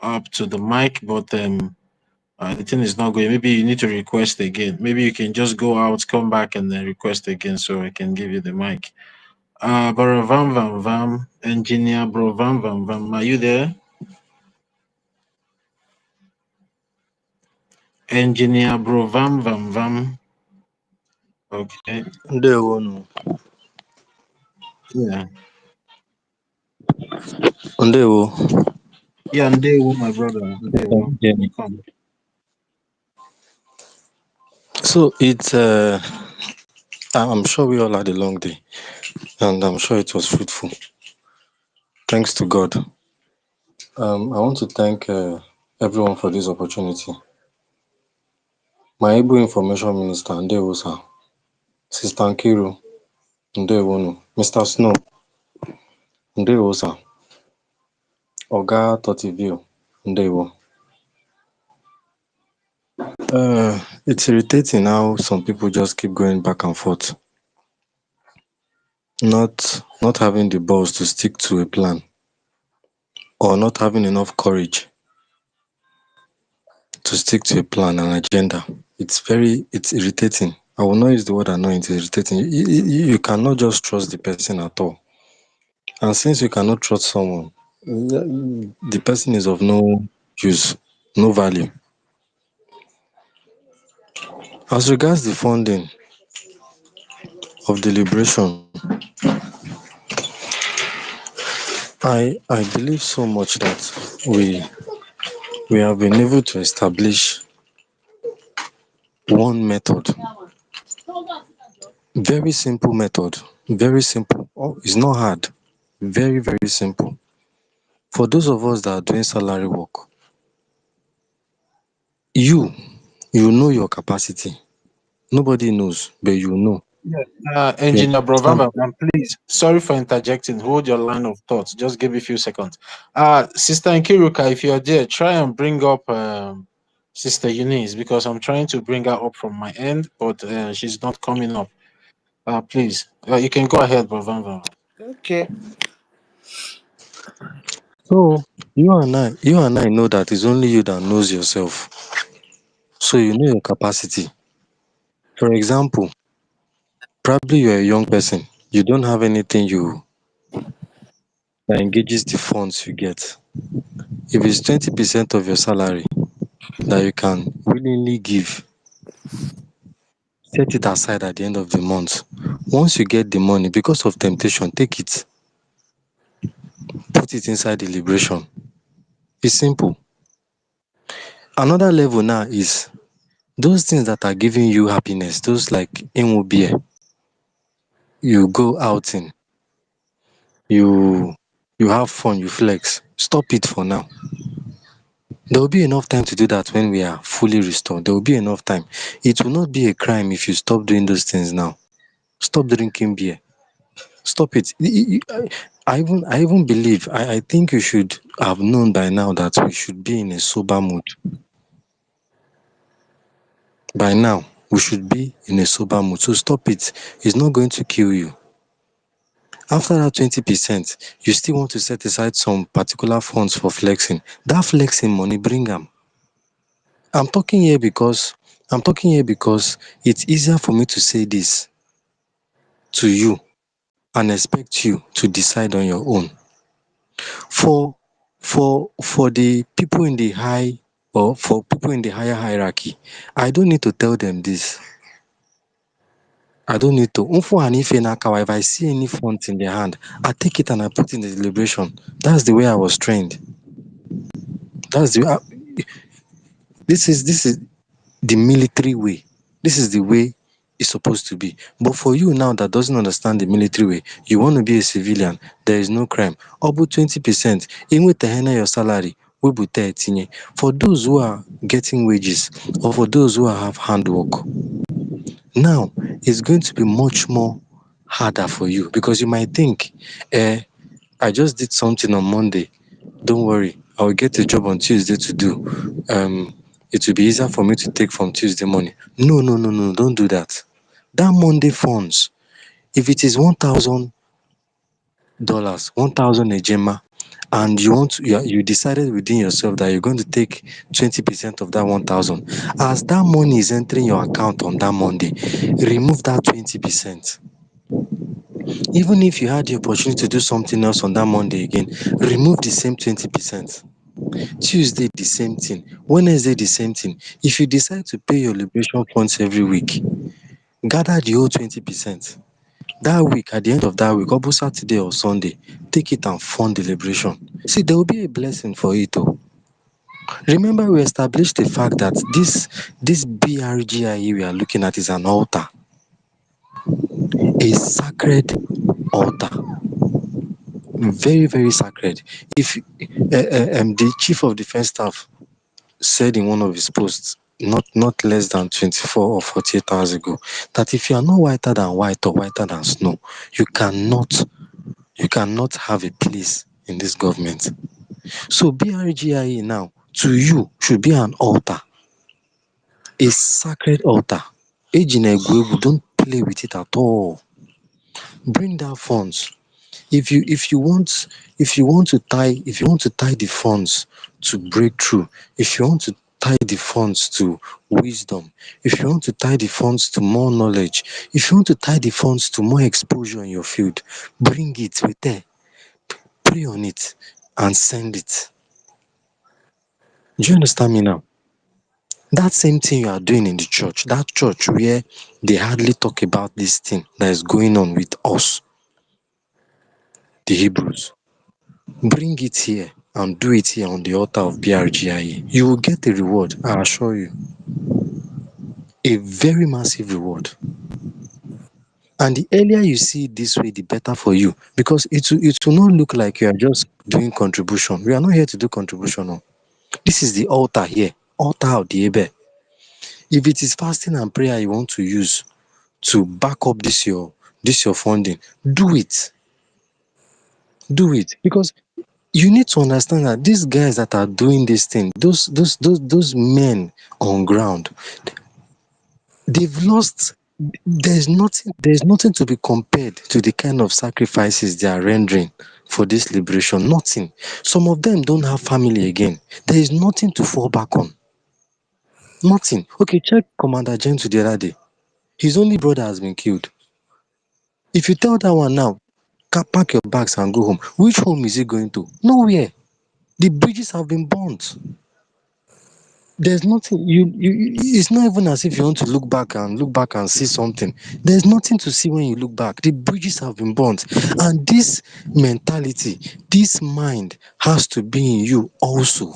up to the mic, but the thing is not going. Maybe you need to request again. Maybe you can just go out, come back, and then request again so I can give you the mic. Bro Vam Vam Vam, engineer Bro Vam Vam Vam, are you there? Engineer Bro Vam Vam Vam. Okay.
Ndewo.
Yeah.
Ndewo.
Yeah, Ndewo, my brother. Ndewo. Welcome.
So it's I'm sure we all had a long day, and I'm sure it was fruitful. Thanks to God. I want to thank everyone for this opportunity. My Igbo Information Minister, Ndewo sir. Sister Nkiru, Ndewo. Mr. Snow, Ndewo sir. Oga Totivio, Ndewo. It's irritating how some people just keep going back and forth, not having the balls to stick to a plan, or not having enough courage to stick to a plan and agenda. It's irritating. I will not use the word annoying. It's irritating. You cannot just trust the person at all. And since you cannot trust someone, the person is of no use. no value. As regards the funding of the liberation, I believe so much that we have been able to establish one method, very simple method, very simple. Oh, it's not hard, very, very simple. For those of us that are doing salary work, you know your capacity. Nobody knows, but you know.
Yeah.
You
Engineer
understand?
Brovamba, and please, sorry for interjecting. Hold your line of thoughts. Just give me a few seconds. Sister Nkiruka, if you're there, try and bring up Sister Eunice because I'm trying to bring her up from my end, but she's not coming up. Please, you can go ahead, Brovamba.
Okay.
So you and I know that it's only you that knows yourself. So you know your capacity. For example, probably you're a young person. You don't have anything that engages the funds you get. If it's 20% of your salary that you can willingly give, set it aside at the end of the month. Once you get the money, because of temptation, take it, put it inside the liberation. It's simple. Another level now is those things that are giving you happiness, those like imobile, you go outing, you you have fun, you flex. Stop it for now. There will be enough time to do that when we are fully restored. There will be enough time. It will not be a crime if you stop doing those things now. Stop drinking beer. Stop it. I even believe, I think you should have known by now that we should be in a sober mood. By now, we should be in a sober mood. So stop it. It's not going to kill you. After that 20%, you still want to set aside some particular funds for flexing. That flexing money, bring them. I'm talking here because it's easier for me to say this to you and expect you to decide on your own. For the people in the high, or for people in the higher hierarchy, I don't need to tell them this. I don't need to. If I see any font in their hand, I take it and I put in the deliberation. That's the way I was trained. That's the this is the military way. This is the way it's supposed to be. But for you now that doesn't understand the military way, you want to be a civilian, there is no crime. About 20%, even with your salary, we will tell for those who are getting wages or for those who have handwork. Now it's going to be much more harder for you because you might think, I just did something on Monday. Don't worry, I will get a job on Tuesday to do. It will be easier for me to take from Tuesday morning. No, no, no, no, don't do that. That Monday funds, if it is $1,000, 1,000 ejema, and you decided within yourself that you're going to take 20% of that 1,000. As that money is entering your account on that Monday, remove that 20%. Even if you had the opportunity to do something else on that Monday again, remove the same 20%. Tuesday, the same thing. Wednesday, the same thing. If you decide to pay your liberation funds every week, gather the whole 20%. That week, at the end of that week, or Saturday or Sunday, take it and fund the liberation. See, there will be a blessing for it. Oh. Remember, we established the fact that this BRGIE we are looking at is an altar, a sacred altar. Very, very sacred. If the chief of defense staff said in one of his posts, not less than 24 or 48 hours ago, that if you are not whiter than white or whiter than snow, you cannot have a place in this government. So BRGIE now, to you, should be an altar, a sacred altar. Ejinegwebu, don't play with it at all. Bring down funds. If you want to tie the funds to breakthrough, if you want to tie the funds to wisdom, if you want to tie the funds to more knowledge, if you want to tie the funds to more exposure in your field, bring it with there, pray on it and send it. Do you understand me now? That same thing you are doing in the church, that church where they hardly talk about this thing that is going on with us, the Hebrews, bring it here and do it here on the altar of Brgie. You will get a reward, I assure you. A very massive reward. And the earlier you see it this way, the better for you. Because it will not look like you are just doing contribution. We are not here to do contribution. No. This is the altar here. Altar of the Ebe. If it is fasting and prayer you want to use to back up this your funding, do it. Do it. Because you need to understand that these guys that are doing this thing, those men on ground, they've lost. There's nothing to be compared to the kind of sacrifices they are rendering for this liberation. Nothing. Some of them don't have family again. There is nothing to fall back on. Nothing. Okay, check Commander James the other day. His only brother has been killed. If you tell that one now, pack your bags and go home, which home is he going to? Nowhere. The bridges have been burnt. There's nothing it's not even as if you want to look back and see something. There's nothing to see when you look back. The bridges have been burnt. And this mentality, this mind has to be in you also.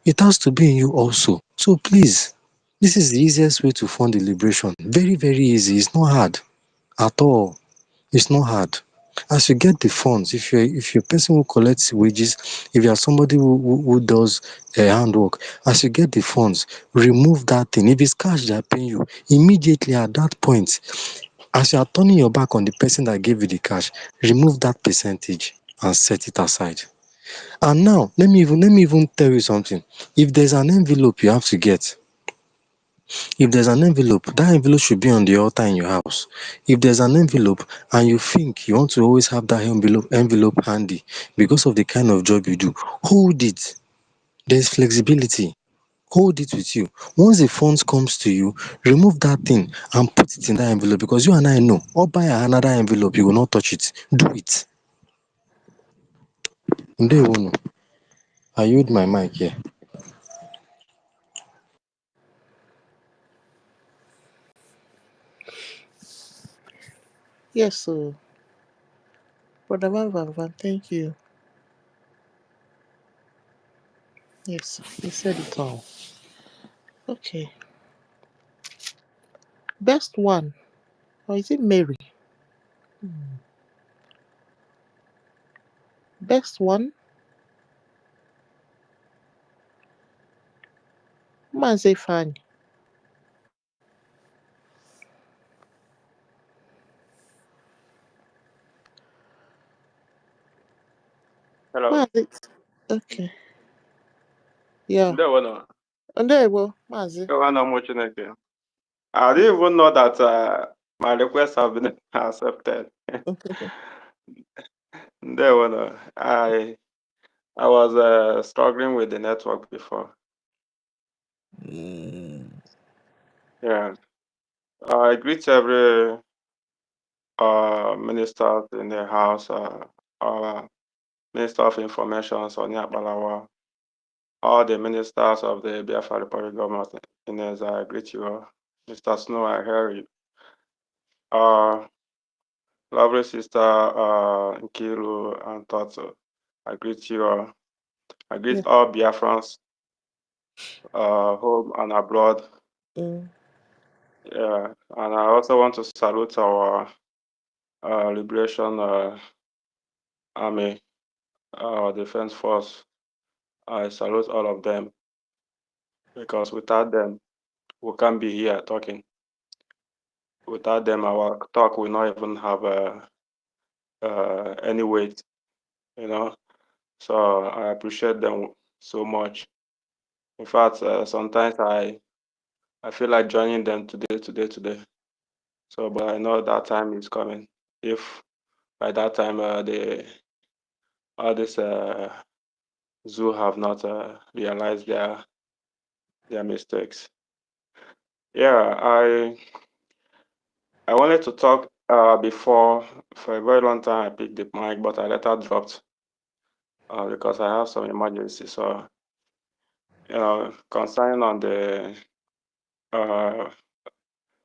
It has to be in you also. So please, this is the easiest way to fund the liberation. Very, very easy. It's not hard at all. It's not hard. As you get the funds, if you're a person who collects wages, if you are somebody who does handwork, as you get the funds, remove that thing. If it's cash they are paying you, immediately at that point, as you are turning your back on the person that gave you the cash, remove that percentage and set it aside. And now, let me even tell you something. If there's an envelope you have to get, if there's an envelope, that envelope should be on the altar in your house. If there's an envelope and you think you want to always have that envelope handy because of the kind of job you do, hold it. There's flexibility. Hold it with you. Once the funds comes to you, remove that thing and put it in that envelope, because you and I know, or buy another envelope, you will not touch it. Do it. Ndewono. I yield my mic here.
Yes, so Brother Van, thank you. Yes, you said it all. Okay. Best one. Or is it Mary? Best one. Maze Fanny.
Hello.
Maze. Okay. Yeah.
Ndewono.
And there well, Maze.
Kawana Mochineke. I didn't even know that my requests have been accepted. Ndewono. I was struggling with the network before. Yeah. I greet every minister in the house, our Minister of Information, Sonia Balawa, all the ministers of the Biafra Republic government. I greet you all. Mr. Snow, I hear you. Lovely sister Nkiru and Toto, I greet you all. I greet all Biafrans, home and abroad. Yeah, and I also want to salute our Liberation Army, our Defense Force. I salute all of them because without them, we can't be here talking. Without them, our talk will not even have any weight, you know. So I appreciate them so much. In fact, sometimes I feel like joining them today. So, but I know that time is coming. If by that time all this zoo have not realized their mistakes. Yeah, I wanted to talk before for a very long time. I picked the mic, but I later dropped because I have some emergency. So concerning on the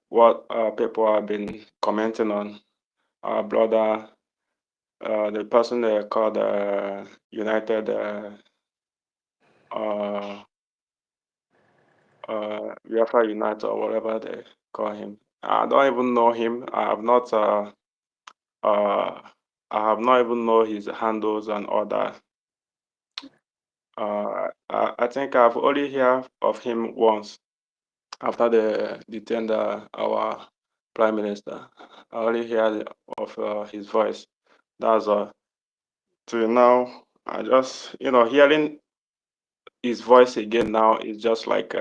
what people have been commenting on our brother, the person they called United Biafra Unite or whatever they call him. I don't even know him. I have not even know his handles and all that. I think I've only heard of him once after the detained our prime minister. I only heard of his voice. That's till now. I just hearing his voice again now is just like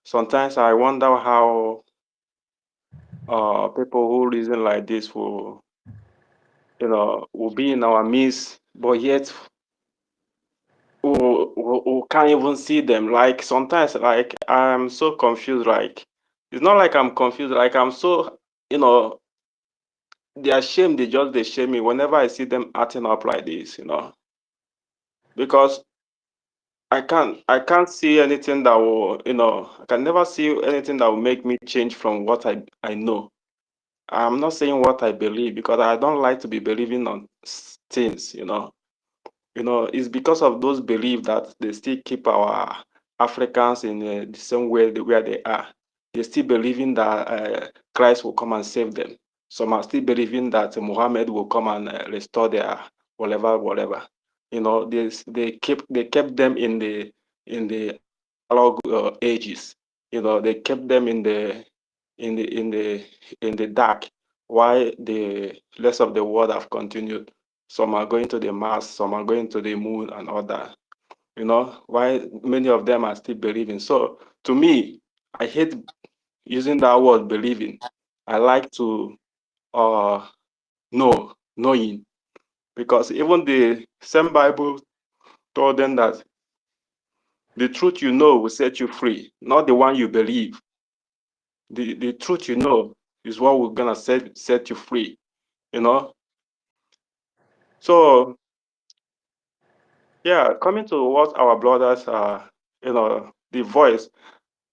sometimes I wonder how people who reason like this will be in our midst, but yet we can't even see them. Like sometimes, like I'm so confused. Like it's not like I'm confused. Like I'm so they are shame. They shame me whenever I see them acting up like this. Because I can't see anything that will I can never see anything that will make me change from what I know. I'm not saying what I believe because I don't like to be believing on things. It's because of those beliefs that they still keep our Africans in the same way where they are. They still believing that Christ will come and save them. Some are still believing that Muhammad will come and restore their whatever. They kept them in the analog ages. They kept them in the dark. Why the rest of the world have continued. Some are going to the Mars, some are going to the moon and all that. Why many of them are still believing. So to me, I hate using that word believing. I like to knowing, because even the same Bible told them that the truth you know will set you free, not the one you believe. The truth you know is what will gonna set you free, you know. So yeah, coming to what our brothers the voice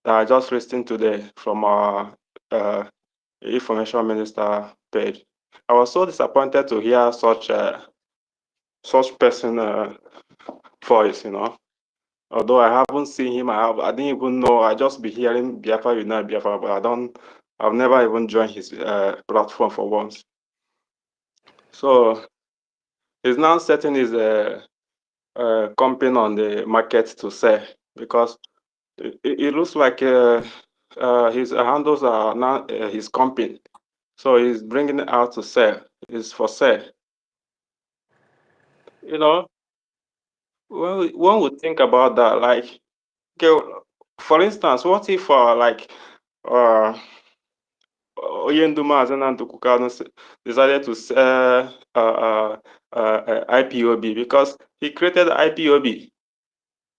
that I just listened today from our information minister page. I was so disappointed to hear such person voice. Although I haven't seen him, I didn't even know. I just be hearing Biafra Unite Biafra, but I've never even joined his platform for once. So he's now setting his company on the market to sell, because it looks like his handles are now his company. So he's bringing it out to sell. It's for sale. You know, one would think about that. Like, okay, for instance, what if uh, Oyenduma Azanantukukano decided to sell IPOB because he created IPOB,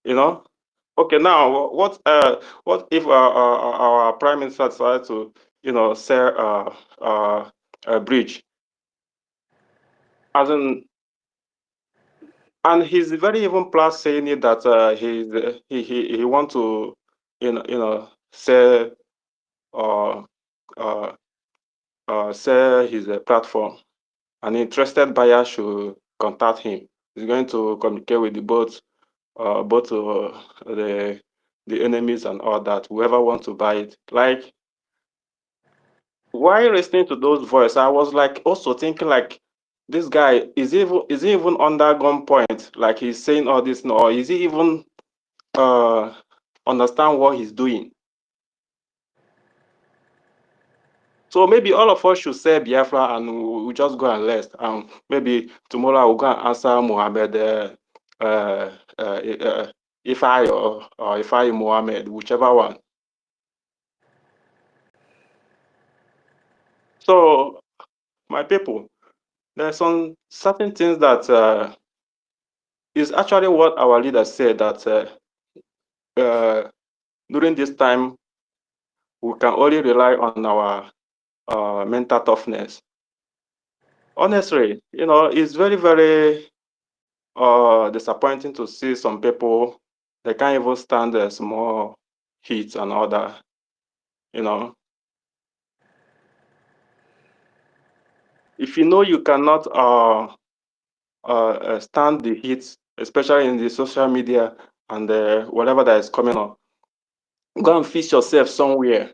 you know? Okay, now what if our prime minister decided to sell a bridge, as in, and he's very even plus saying it that he want to sell uh, uh, sell his platform. An interested buyer should contact him. He's going to communicate with both the enemies and all that. Whoever wants to buy it. Like, while listening to those voices, I was like also thinking like, this guy is he even under gunpoint? Like he's saying all this, no, or is he even uh understand what he's doing? So maybe all of us should say Biafra and we'll just go and rest. Maybe tomorrow we'll go and answer Muhammad, Ifai or Ifai Muhammad, whichever one. So my people, there's some certain things that is actually what our leaders said, that during this time we can only rely on our mental toughness. Honestly, it's very, very disappointing to see some people They can't even stand the small heat and all that, you know. If you know you cannot stand the heat, especially in the social media and whatever that is coming up, go and fix yourself somewhere,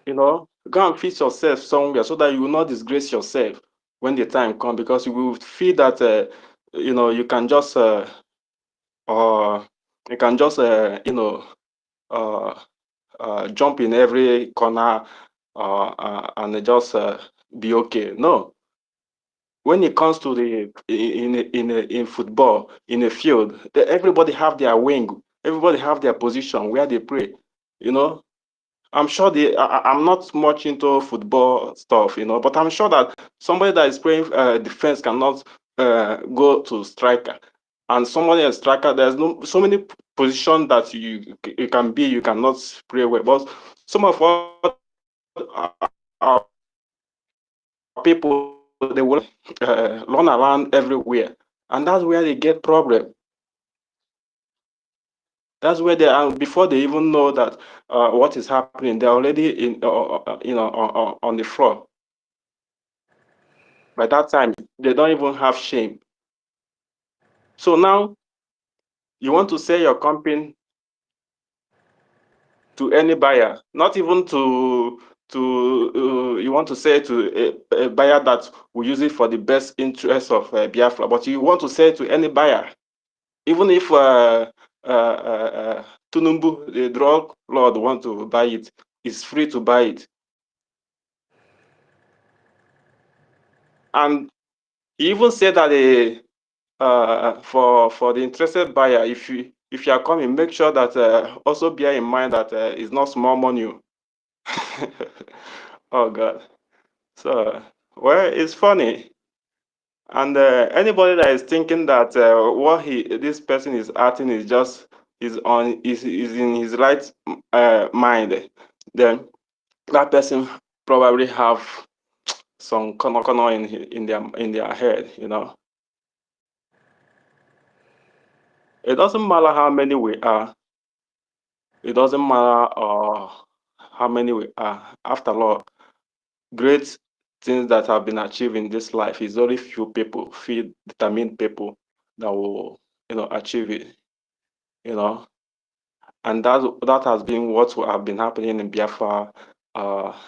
you know. Go and fix yourself somewhere so that you will not disgrace yourself when the time comes, because you will feel that you know, you can just uh, you know, uh, jump in every corner and just be okay. No, when it comes to the in football, in a field, everybody have their wing, everybody have their position where they play, you know. I'm sure I'm not much into football stuff, you know, but I'm sure that somebody that is playing defense cannot go to striker, and somebody a striker, there's no so many positions that you can be, you cannot play well. But some of our people, they will run around everywhere, and that's where they get problem. That's where they are before they even know that what is happening. They're already in, you know, on the floor. By that time, they don't even have shame. So now you want to sell your company to any buyer, not even to you want to sell to a buyer that will use it for the best interest of Biafra, but you want to sell it to any buyer, even if Tunumbu, the drug lord, want to buy it, it's free to buy it. And he even said that for the interested buyer, if you are coming, make sure that also bear in mind that it's not small money. Oh God. So well, it's funny. And anybody that is thinking that what this person is acting is just is in his right mind, then that person probably have some corner in their head, you know. It doesn't matter how many we are. It doesn't matter how many we are. After all, great things that have been achieved in this life is only few people, few determined people that will, you know, achieve it. You know, and that has been what have been happening in Biafra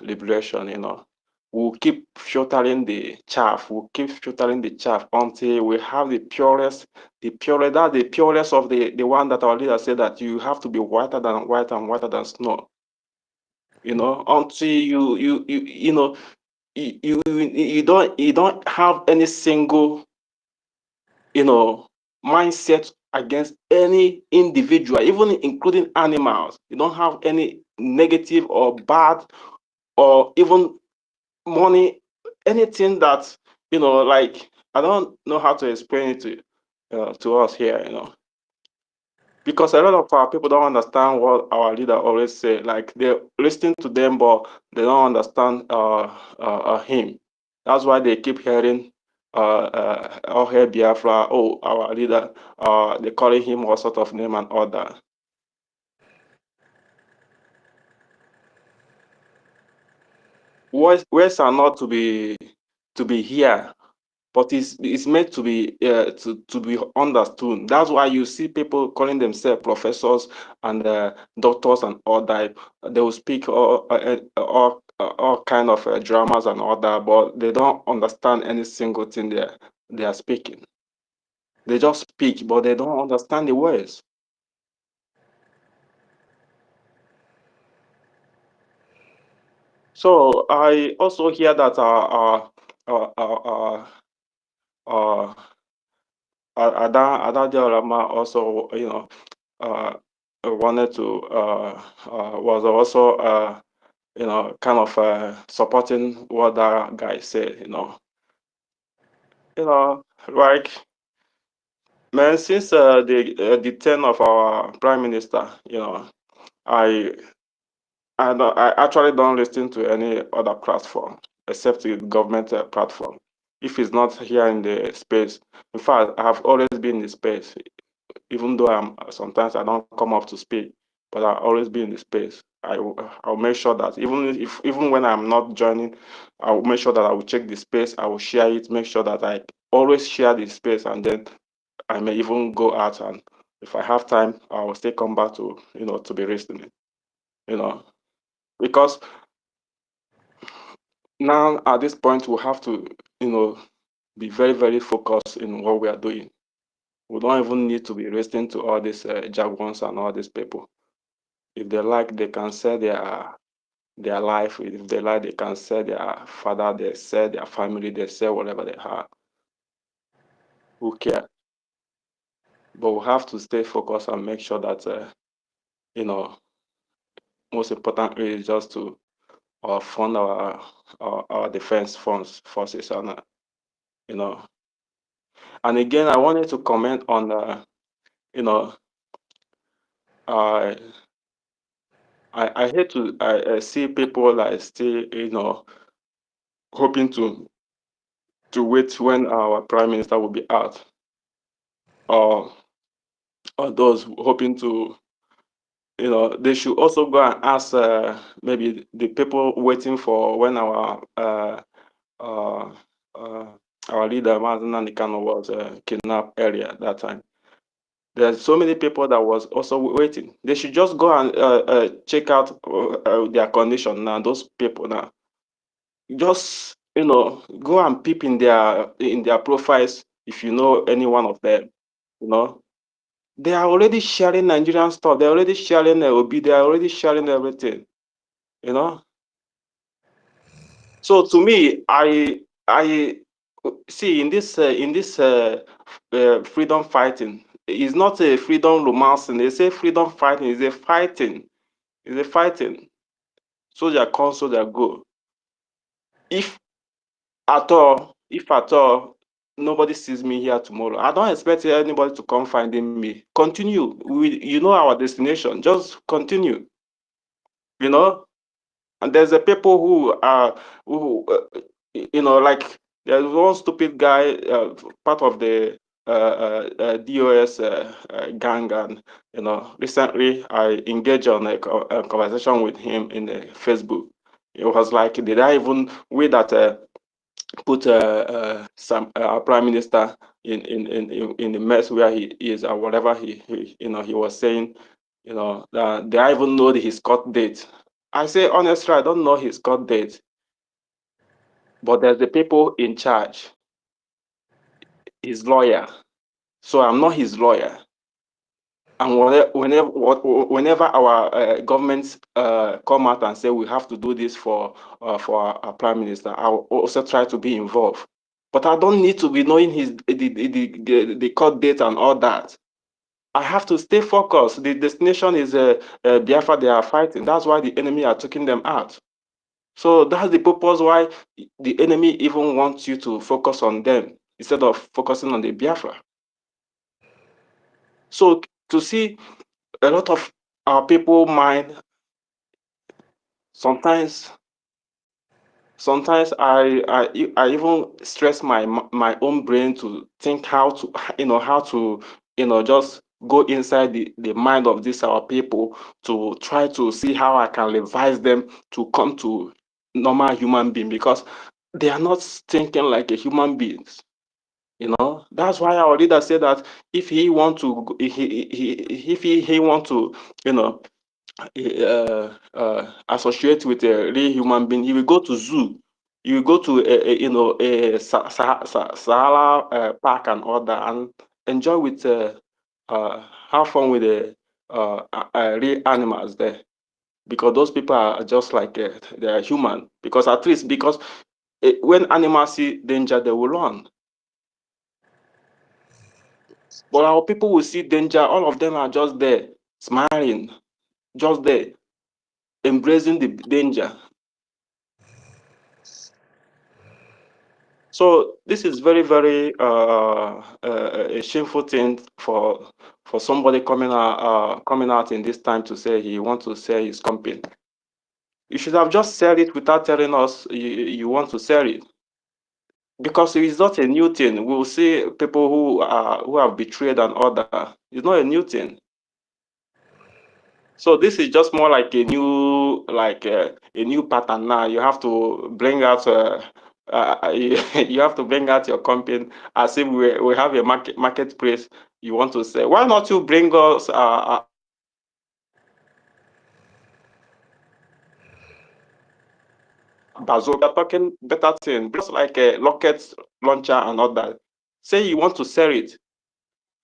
liberation. You know, we'll keep filtering the chaff. We'll keep filtering the chaff until we have the purest. That's the purest of the one that our leader said that you have to be whiter than white and whiter than snow. You know, until you know you don't have any single, you know, mindset against any individual, even including animals. You don't have any negative or bad or even money, anything that, you know, like, I don't know how to explain it to us here, you know, because a lot of our people don't understand what our leader always say. Like, they listen to them, but they don't understand him. That's why they keep hearing oh, hey Biafra, oh, our leader, they calling him all sort of name and all that. Words are not to be here, but it's meant to be to be understood. That's why you see people calling themselves professors and doctors and all that. They will speak all kind of dramas and all that, but they don't understand any single thing they are speaking. They just speak, but they don't understand the words. So I also hear that uh, uh, uh, Ada Diorama also, you know, wanted to was also you know, kind of supporting what that guy said. You know, like, man, since the turn of our prime minister, you know, I I actually don't listen to any other platform except the government platform. If it's not here in the space, in fact, I have always been in the space. even though sometimes I don't come up to speak, but I'll always be in the space. I'll make sure that even when I'm not joining, I'll make sure that I will check the space, I will share it, make sure that I always share the space, and then I may even go out, and if I have time, I will still come back to to be listening. Because now at this point we have to be very, very focused in what we are doing. We don't even need to be listening to all these jargons and all these people. If they like, they can sell their life. If they like, they can sell their father, they sell their family, they sell whatever they have. Who cares? But we have to stay focused and make sure that most importantly is just to fund our defense forces, and you know and again I wanted to comment on you know I I hate to I see people like still hoping to wait when our prime minister will be out, or those hoping to they should also go and ask maybe the people waiting for when uh, uh, our leader Mazen Nanikano was kidnapped earlier at that time. There's so many people that was also waiting. They should just go and check out their condition now. Those people now, just go and peep in their profiles if you know any one of them. You know, they are already sharing Nigerian stuff. They're already sharing Obi. They are already sharing everything. You know, so to me, I see in this freedom fighting, it's not a freedom romancing. They say freedom fighting is a fighting. It's a fighting. Soldier come, soldier go. If if at all, nobody sees me here tomorrow, I don't expect anybody to come finding me. Continue. You know our destination. Just continue. You know, and there's a people who are like there's one stupid guy, part of the DOS gang, and recently I engaged on a conversation with him in Facebook. It was like, did I even we that put some our prime minister in the mess where he is, or whatever he was saying, that they even know his court date. I say honestly, I don't know his court date, but there's the people in charge, his lawyer. So I'm not his lawyer. And whenever our governments come out and say we have to do this for our prime minister, I will also try to be involved. But I don't need to be knowing the court date and all that. I have to stay focused. The destination is Biafra. They are fighting. That's why the enemy are taking them out. So that's the purpose why the enemy even wants you to focus on them instead of focusing on the Biafra. So to see a lot of our people mind, sometimes I even stress my own brain to think how to just go inside the mind of these our people to try to see how I can revise them to come to normal human being, because they are not thinking like a human beings. That's why our leader said that if he want to if he want to you know associate with a real human being, he will go to zoo. You will go to a Sahara park and all that, and enjoy with have fun with the real animals there, because those people are just like they are human. Because at least when animals see danger, they will run. But our people will see danger. All of them are just there, smiling, just there, embracing the danger. So this is very, very a shameful thing for somebody coming out in this time to say he wants to sell his company. You should have just sell it without telling us you want to sell it. because it's not a new thing. We'll see people who have betrayed and other. It's not a new thing. So this is just more like a new pattern now. You have to bring out you have to bring out your company as if we have a marketplace you want to say. Why not you bring us bazooka? We are talking better thing, just like a rocket launcher and all that. Say you want to sell it,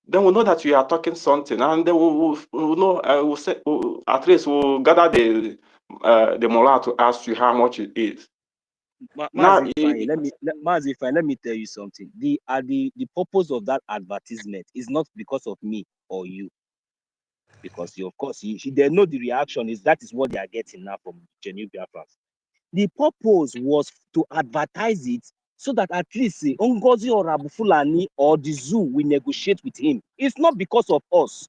then we know that you are talking something, and then we'll know. We'll say at least we'll gather the morale to ask you how much it is. Now,
Mazi, fine, let me tell you something. The purpose of that advertisement is not because of me or you, because you, of course, they know the reaction is that is what they are getting now from genuine Biafrans. The purpose was to advertise it so that at least Ngozi or Abu Fulani or the zoo will negotiate with him. It's not because of us.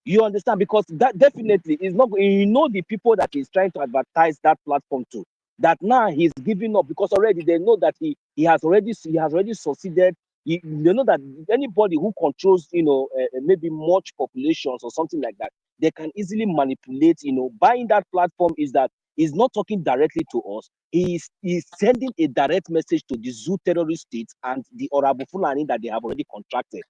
You understand? Because that definitely is not, you know, the people that he's trying to advertise that platform to, that now he's giving up because already they know that he has already succeeded. They know that anybody who controls, maybe much populations or something like that, they can easily manipulate. Buying that platform is that he's not talking directly to us. He's sending a direct message to the zoo terrorist states and the Orabu Fulani that they have already contracted.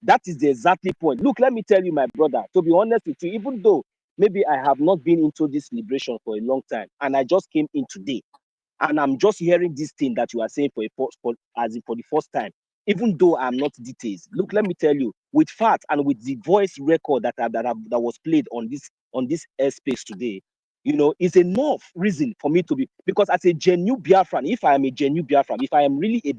That is the exactly point. Look, let me tell you, my brother, to be honest with you, even though maybe I have not been into this liberation for a long time, and I just came in today, and I'm just hearing this thing that you are saying for the first time, even though I'm not details. Look, let me tell you, with facts and with the voice record that was played on this airspace today, it's enough reason for me to be, because as a genuine Biafran, if I am a genuine Biafran, if I am really a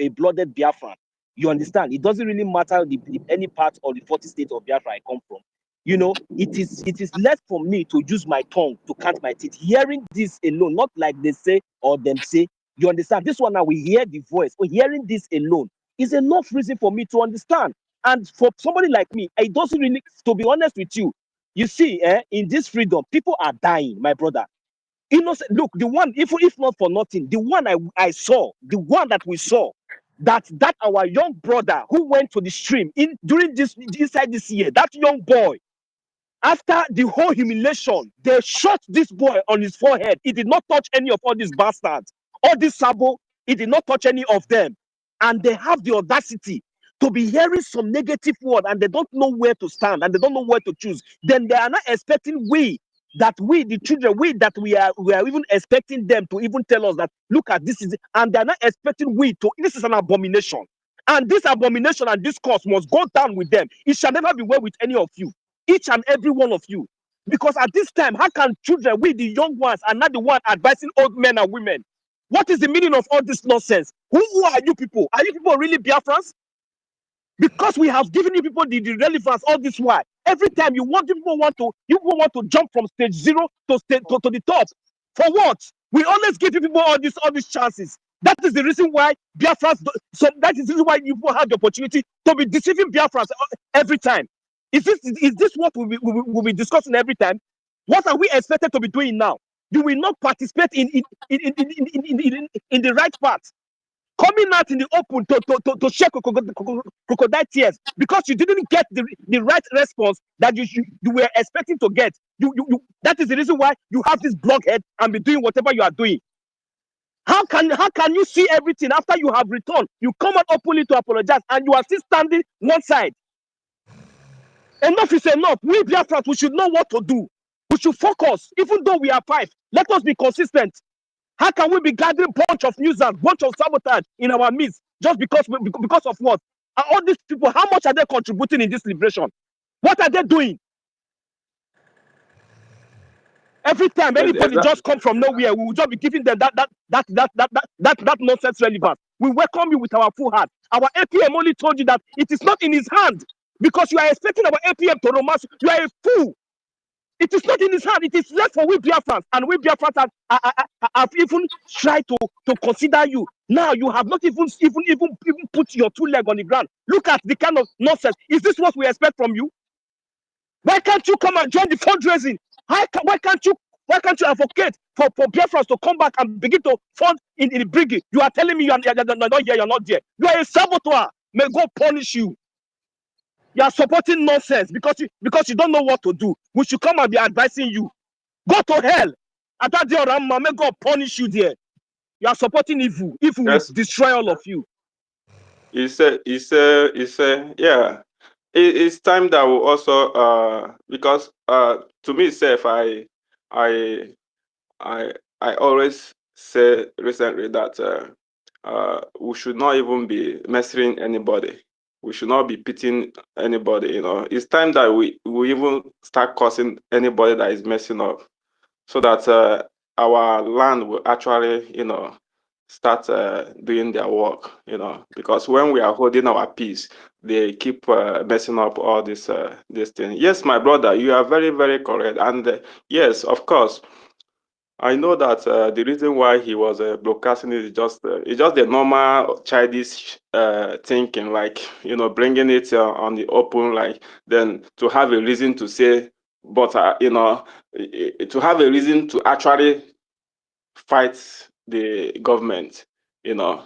blooded Biafran, you understand? It doesn't really matter any part of the 40 states of Biafra I come from. It is left for me to use my tongue to count my teeth. Hearing this alone, not like they say or them say, you understand? This one now we hear the voice. Or hearing this alone is enough reason for me to understand. And for somebody like me, it doesn't really, to be honest with you, you see, in this freedom, people are dying, my brother. Innocent. Look, the one, if not for nothing, the one I saw, the one that we saw, that our young brother who went to the stream inside this year, that young boy, after the whole humiliation, they shot this boy on his forehead. He did not touch any of all these bastards, all this sabo. He did not touch any of them, and they have the audacity to be hearing some negative word, and they don't know where to stand, and they don't know where to choose. Then they are not expecting the children, we are even expecting them to even tell us that, look at this is, and they're not expecting this is an abomination. And this abomination and this cause must go down with them. It shall never be well with any of you, each and every one of you. Because at this time, how can children, we the young ones, are not the one advising old men and women? What is the meaning of all this nonsense? Who are you people? Are you people really Biafrans? Because we have given you people the relevance all this while. Every time you want to jump from stage 0 to the top. For what? We always give people all these chances. That is the reason why Biafrans. So that is the reason why you people have the opportunity to be deceiving Biafrans every time. Is this what we'll be discussing every time? What are we expected to be doing now? You will not participate in the right path. Coming out in the open to shed crocodile tears because you didn't get the right response that you were expecting to get. That is the reason why you have this blockhead and be doing whatever you are doing. How can you see everything after you have returned? You come out openly to apologize and you are still standing one side. Enough is enough. We Biafrans, we should know what to do. We should focus. Even though we are 5, let us be consistent. How can we be gathering bunch of nuisance, bunch of sabotage in our midst just because of what? Are all these people, how much are they contributing in this liberation? What are they doing? Every time anybody just come from nowhere, we will just be giving them that nonsense relevance. We welcome you with our full heart. Our APM only told you that it is not in his hand because you are expecting our APM to romance. You are a fool. It is not in his hand. It is left for we Biafrans, and we Biafrans have even tried to consider you. Now you have not even put your 2 legs on the ground. Look at the kind of nonsense. Is this what we expect from you? Why can't you come and join the fundraising? Why can't you Why can't you advocate for Biafrans to come back and begin to fund in the Brgie? You are telling me you're not here, you're not there. You are a saboteur. May God punish you. You are supporting nonsense because you don't know what to do. We should come and be advising you. Go to hell. At that day, may God punish you there. You are supporting evil. Evil will
Yes,
destroy all of you.
yeah. It's time that we also because to me self I I I always say recently that we should not even be messing anybody. We should not be pitying anybody. You know, it's time that we even start cursing anybody that is messing up, so that our land will actually, you know, start doing their work. You know, because when we are holding our peace, they keep messing up all this thing. Yes, my brother, you are very very correct, and yes, of course. I know that the reason why he was broadcasting it is just the normal childish thinking, like, you know, bringing it on the open, like, then to have a reason to say, but you know, to have a reason to actually fight the government, you know.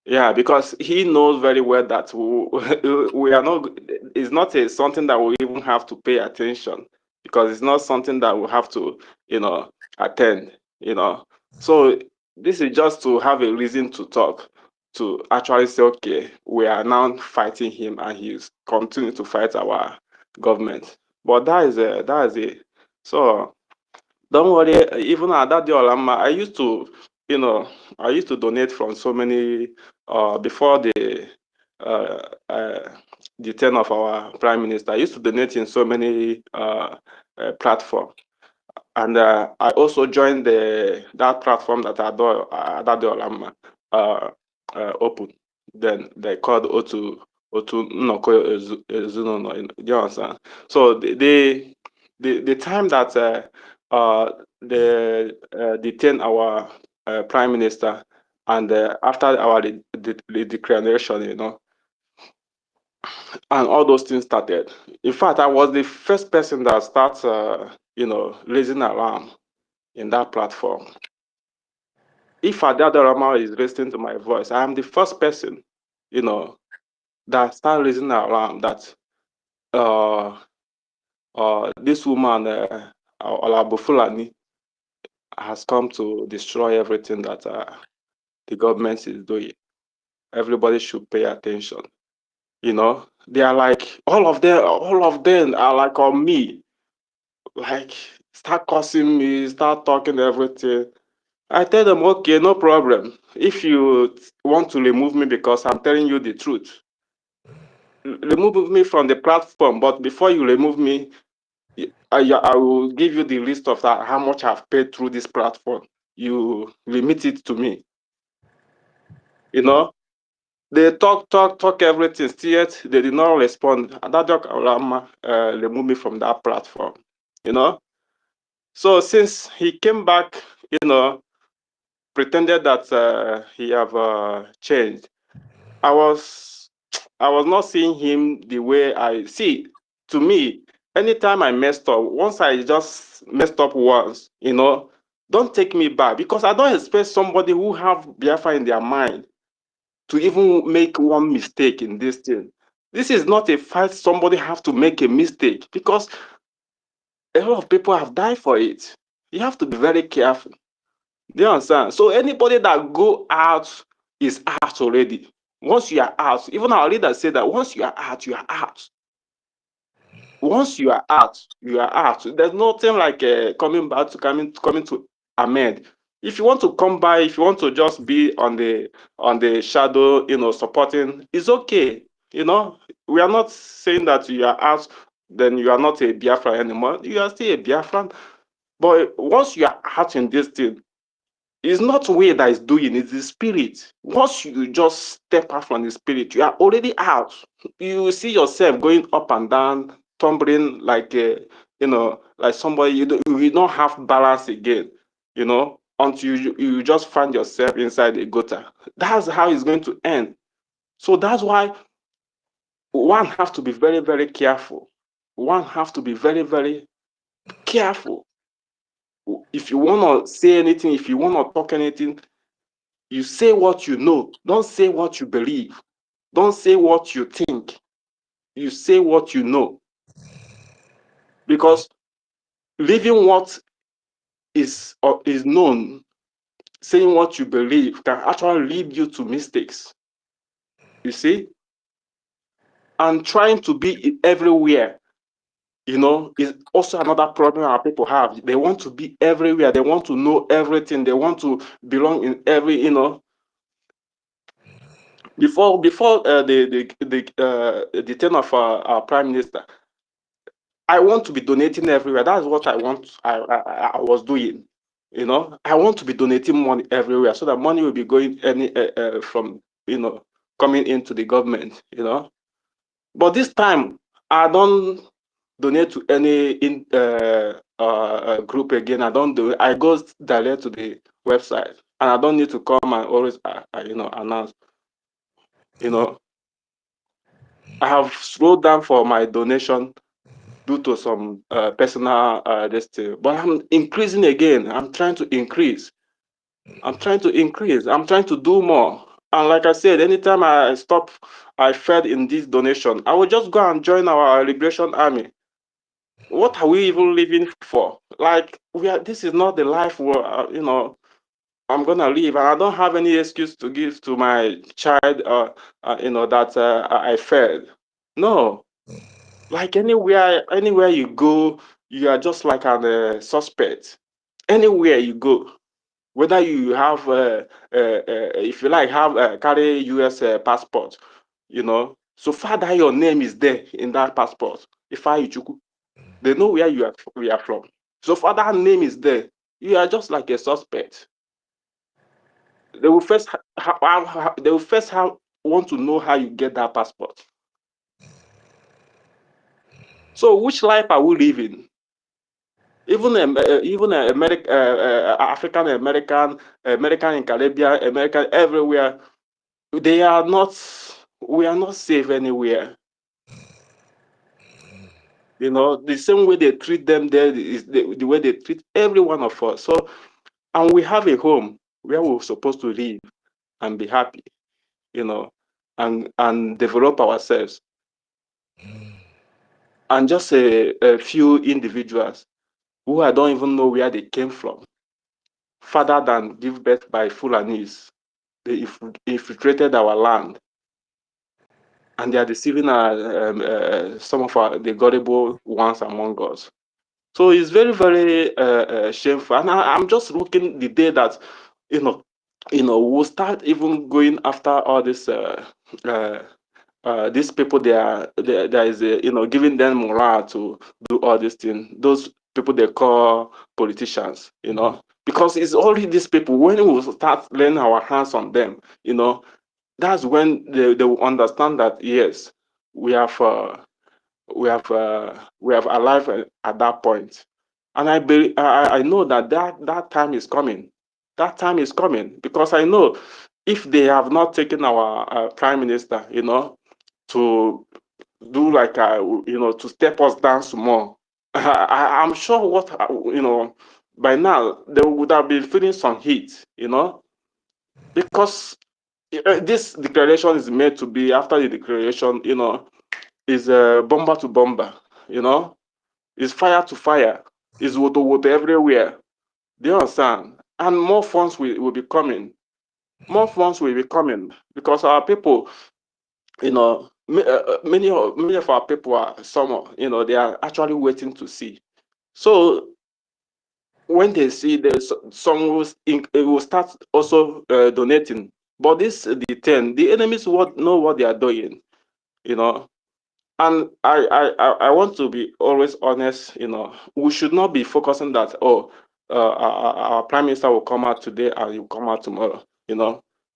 Yeah, because he knows very well that we are not. It's not something that we even have to pay attention, because it's not something that we have to, you know, attend. You know, so this is just to have a reason to talk, to actually say, okay, we are now fighting him, and he's continuing to fight our government. But that is it. So don't worry, even at that day, Olama, you know, I used to donate from so many, before uh, uh, the turn of our prime minister. I used to donate in so many platforms. And I also joined that platform that Adado Olama open. Then they called Otu Nnoko Ezunono. You understand? So the time that they detained our prime minister, and after our the declaration, you know, and all those things started. In fact, I was the first person that starts, you know, raising alarm in that platform. If Adadorama is listening to my voice, I am the first person, you know, that start raising alarm that uh, this woman, Olabufulani, has come to destroy everything that the government is doing. Everybody should pay attention. You know, they are like, all of them are like on me, like, start cursing me, start talking everything. I tell them, okay, no problem. If you want to remove me because I'm telling you the truth, remove me from the platform. But before you remove me, I will give you the list of that, how much I've paid through this platform. You remit it to me. You know, they talk everything. Still, yet they did not respond. Adadio Kalama removed me from that platform. You know, so since he came back, you know, pretended that he have changed. I was I was not seeing him the way I see. To me, anytime I messed up, once I just messed up once, you know, don't take me back, because I don't expect somebody who have Biafra in their mind to even make one mistake in this thing. This is not a fight somebody have to make a mistake, because a lot of people have died for it. You have to be very careful. Do you understand? So anybody that go out is out already. Once you are out, even our leader said that once you are out, you are out. Once you are out, you are out. There's nothing like coming back to coming to amend. If you want to come by, if you want to just be on the shadow, you know, supporting, it's okay. You know, we are not saying that you are out, then you are not a Biafra anymore. You are still a Biafran. But once you are out in this thing, it's not way that is doing, it's the spirit. Once you just step out from the spirit, you are already out. You see yourself going up and down, tumbling like you know, like somebody you don't have balance again, you know, until you just find yourself inside a gutter. That's how it's going to end. So that's why one has to be very, very careful. One has to be very, very careful. if you want to say anything, if you want to talk anything, you say what you know. Don't say what you believe. Don't say what you think. You say what you know. Because living what is known, saying what you believe, can actually lead you to mistakes. You see? And trying to be everywhere, is also another problem our people have. They want to be everywhere. They want to know everything. They want to belong in every, before the turn of our prime minister. I want to be donating everywhere. That's what I want. I was doing. I want to be donating money everywhere so that money will be going from coming into the government. But this time I don't donate to any group again. I don't do it. I go direct to the website, and I don't need to come and always announce. I have slowed down for my donation due to some personal this thing. But I'm increasing again. I'm trying to increase. I'm trying to increase. I'm trying to do more. And like I said, anytime I fed in this donation, I will just go and join our liberation army. What are we even living for? Like this is not the life where I'm gonna live, and I don't have any excuse to give to my child, that I fed. No, like anywhere you go, you are just like an suspect. Anywhere you go, whether you have, if you like, have carry U.S. Passport, so far that your name is there in that passport, Ifeanyichukwu, they know where we are from. So far that name is there, you are just like a suspect. They will first want to know how you get that passport. So which life are we living? Even American, African American, American in Caribbean, American everywhere, they are not. We are not safe anywhere. The same way they treat them there is the way they treat every one of us. So, and we have a home where we're supposed to live and be happy, and develop ourselves. And just a few individuals who I don't even know where they came from, further than give birth by Fulanis. They infiltrated our land, and they are deceiving some of the gullible ones among us. So it's very, very shameful. And I'm just looking the day that, we'll start even going after all this. These people, there is giving them morale to do all these things. Those people they call politicians, because it's only these people. When we start laying our hands on them, that's when they will understand that yes, we have arrived at that point. And I know that time is coming. That time is coming because I know if they have not taken our prime minister, to do like to step us down some more. I'm sure by now they would have been feeling some heat, because this declaration is made to be after the declaration, is bomber to bomber, is fire to fire, is water everywhere. Do you understand? And more funds will be coming. More funds will be coming because our people, many of our people are they are actually waiting to see. So when they see some will start also donating. But the enemies know what they are doing, And I want to be always honest. We should not be focusing that our prime minister will come out today and he will come out tomorrow.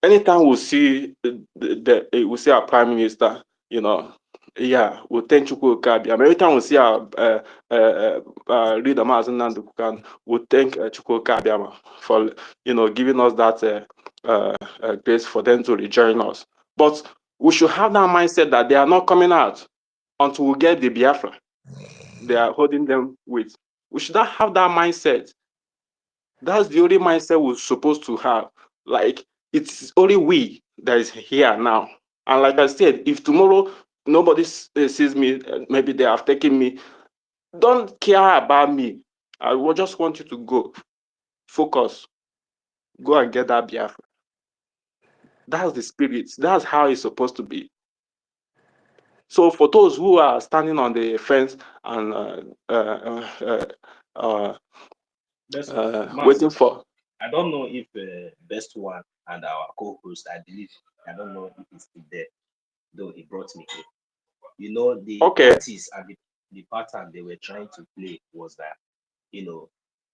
Anytime we see we see our prime minister, yeah, we'll thank Chukwu Kabiam. Every time we see our leader Mazen Nandukukan, we'll thank Chukwu Kabiam for giving us that grace for them to rejoin us. But we should have that mindset that they are not coming out until we get the Biafra they are holding them with. We should not have that mindset. That's the only mindset we're supposed to have. Like, it's only we that is here now. And like I said, if tomorrow nobody sees me, maybe they have taken me, don't care about me. I just want you to go. Focus. Go and get that Biafra. That's the spirit. That's how it's supposed to be. So for those who are standing on the fence and uh,
Best
waiting
Mazi,
for.
I don't know if Best One and our co-host, I believe, I don't know if he's still there, though he brought me in. You know, the
Okay.
artists and the pattern they were trying to play was that, you know,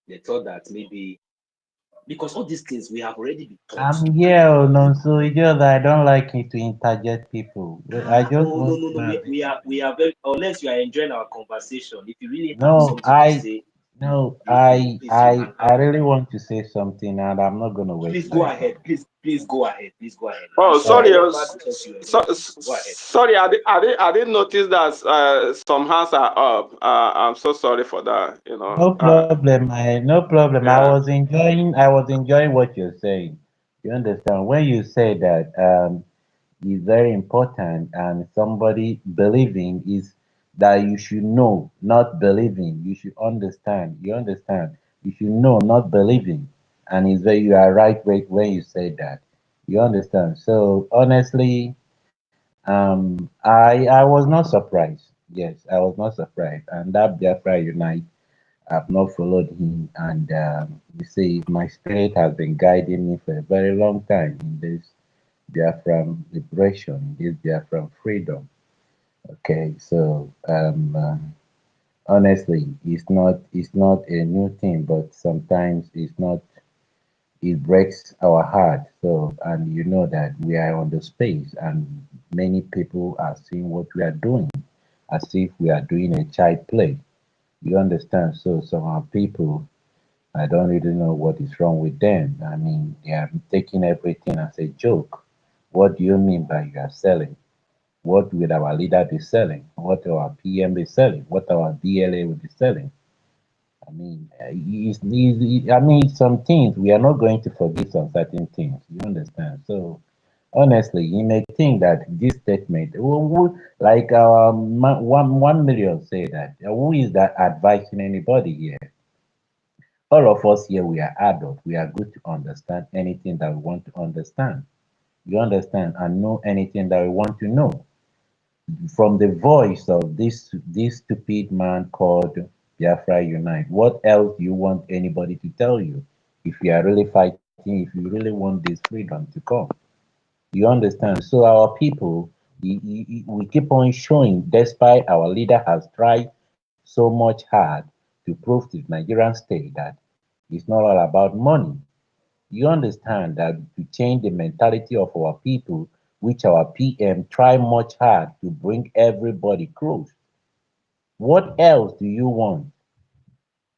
they thought that maybe because all these things we have already been taught
I'm
to
here,
believe
oh,
in it.
no, so it's just that I don't like it to interject people. I just
No, no,
want
no,
to
no.
have it.
We are very, unless you are enjoying our conversation. If you really have
No,
something to say,
no,
please you can
I
have it.
really want to say something, and I'm not gonna
Please
waste
go
my
ahead.
time.
Please go ahead. Please go ahead. I'm
Oh,
All
sorry.
sorry.
right.
I never thought you were going to. Go ahead.
Sorry, I didn't notice that some hands are up. I'm so sorry for that.
No problem. No problem.
Yeah.
I was enjoying what you're saying. You understand? When you say that is very important, and somebody believing is that you should know, not believing. You should understand. You understand? You should know, not believing. And it's very, you are right when you say that. You understand? So honestly, I was not surprised. Yes, I was not surprised. And that Biafra Unite, I've not followed him, and you see, my spirit has been guiding me for a very long time in this Biafran liberation, this Biafran freedom. Okay, so honestly, it's not a new thing, but sometimes it's not. It breaks our heart. So, and you know that we are on the space, and many people are seeing what we are doing, as if we are doing a child play. You understand? So, some our people, I don't really know what is wrong with them. I mean, they are taking everything as a joke. What do you mean by you are selling? What will our leader be selling? What our PM be selling? What our BLA will be selling? I mean, I mean, some things we are not going to forgive some certain things. You understand? So, honestly, you may think that this statement, like our 1 million say that, who is that advising anybody here? All of us here, we are adults. We are good to understand anything that we want to understand. You understand? And know anything that we want to know. From the voice of this stupid man called Biafra Unite. What else do you want anybody to tell you? If you are really fighting, if you really want this freedom to come, you understand? So our people, we keep on showing, despite our leader has tried so much hard to prove to the Nigerian state that it's not all about money. You understand that to change the mentality of our people, which our PM try much hard to bring everybody close. What else do you want?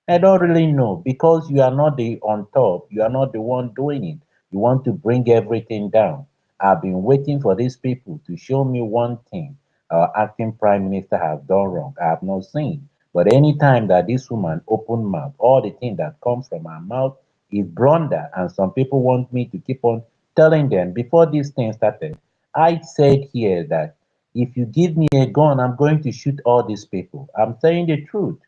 I don't really know because you are not the on top. You are not the one doing it. You want to bring everything down. I've been waiting for these people to show me one thing our acting prime minister has done wrong. I have not seen. But anytime that this woman open mouth, all the thing that comes from her mouth is blunder. And some people want me to keep on telling them before this thing started. I said here that if you give me a gun, I'm going to shoot all these people. I'm saying the truth.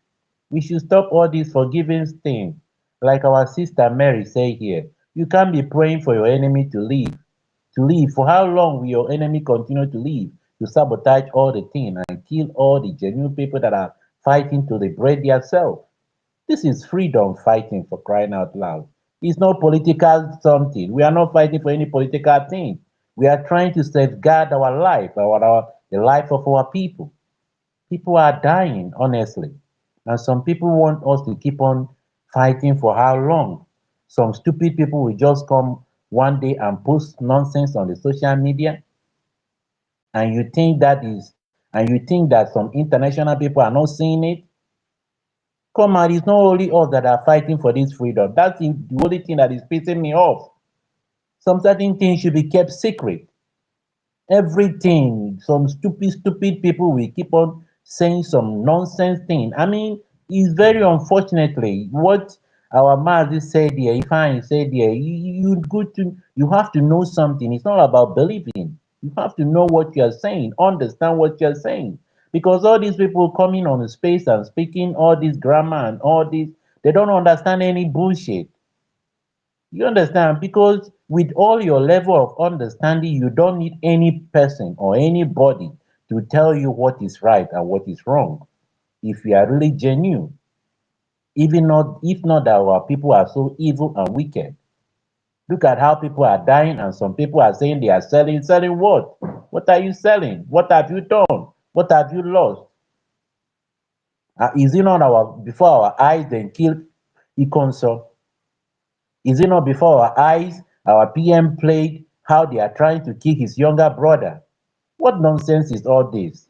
We should stop all this forgiving thing. Like our sister Mary say here, you can't be praying for your enemy to leave. To leave. For how long will your enemy continue to leave? To sabotage all the thing and kill all the genuine people that are fighting to liberate themselves. This is freedom fighting for crying out loud. It's not political something. We are not fighting for any political thing. We are trying to safeguard our life, the life of our people. People are dying, honestly. And some people want us to keep on fighting for how long? Some stupid people will just come one day and post nonsense on the social media, and you think that some international people are not seeing it? Come on, it's not only us that are fighting for this freedom. That's the only thing that is pissing me off. Some certain things should be kept secret. Everything, some stupid people will keep on saying some nonsense thing. I mean, it's very unfortunately what Our Mazi said here, Ifeanyi said here, you have to know something. It's not about believing. You have to know what you're saying, understand what you're saying. Because all these people coming on the space and speaking all this grammar and all this, they don't understand any bullshit. You understand? Because with all your level of understanding, you don't need any person or anybody to tell you what is right and what is wrong. If you are really genuine, even not if not that our people are so evil and wicked. Look at how people are dying, and some people are saying they are selling. Selling what? What are you selling? What have you done? What have you lost? Is it not our before our eyes then killed Ikonso? Is it not before our eyes our PM played how they are trying to kill his younger brother? What nonsense is all this?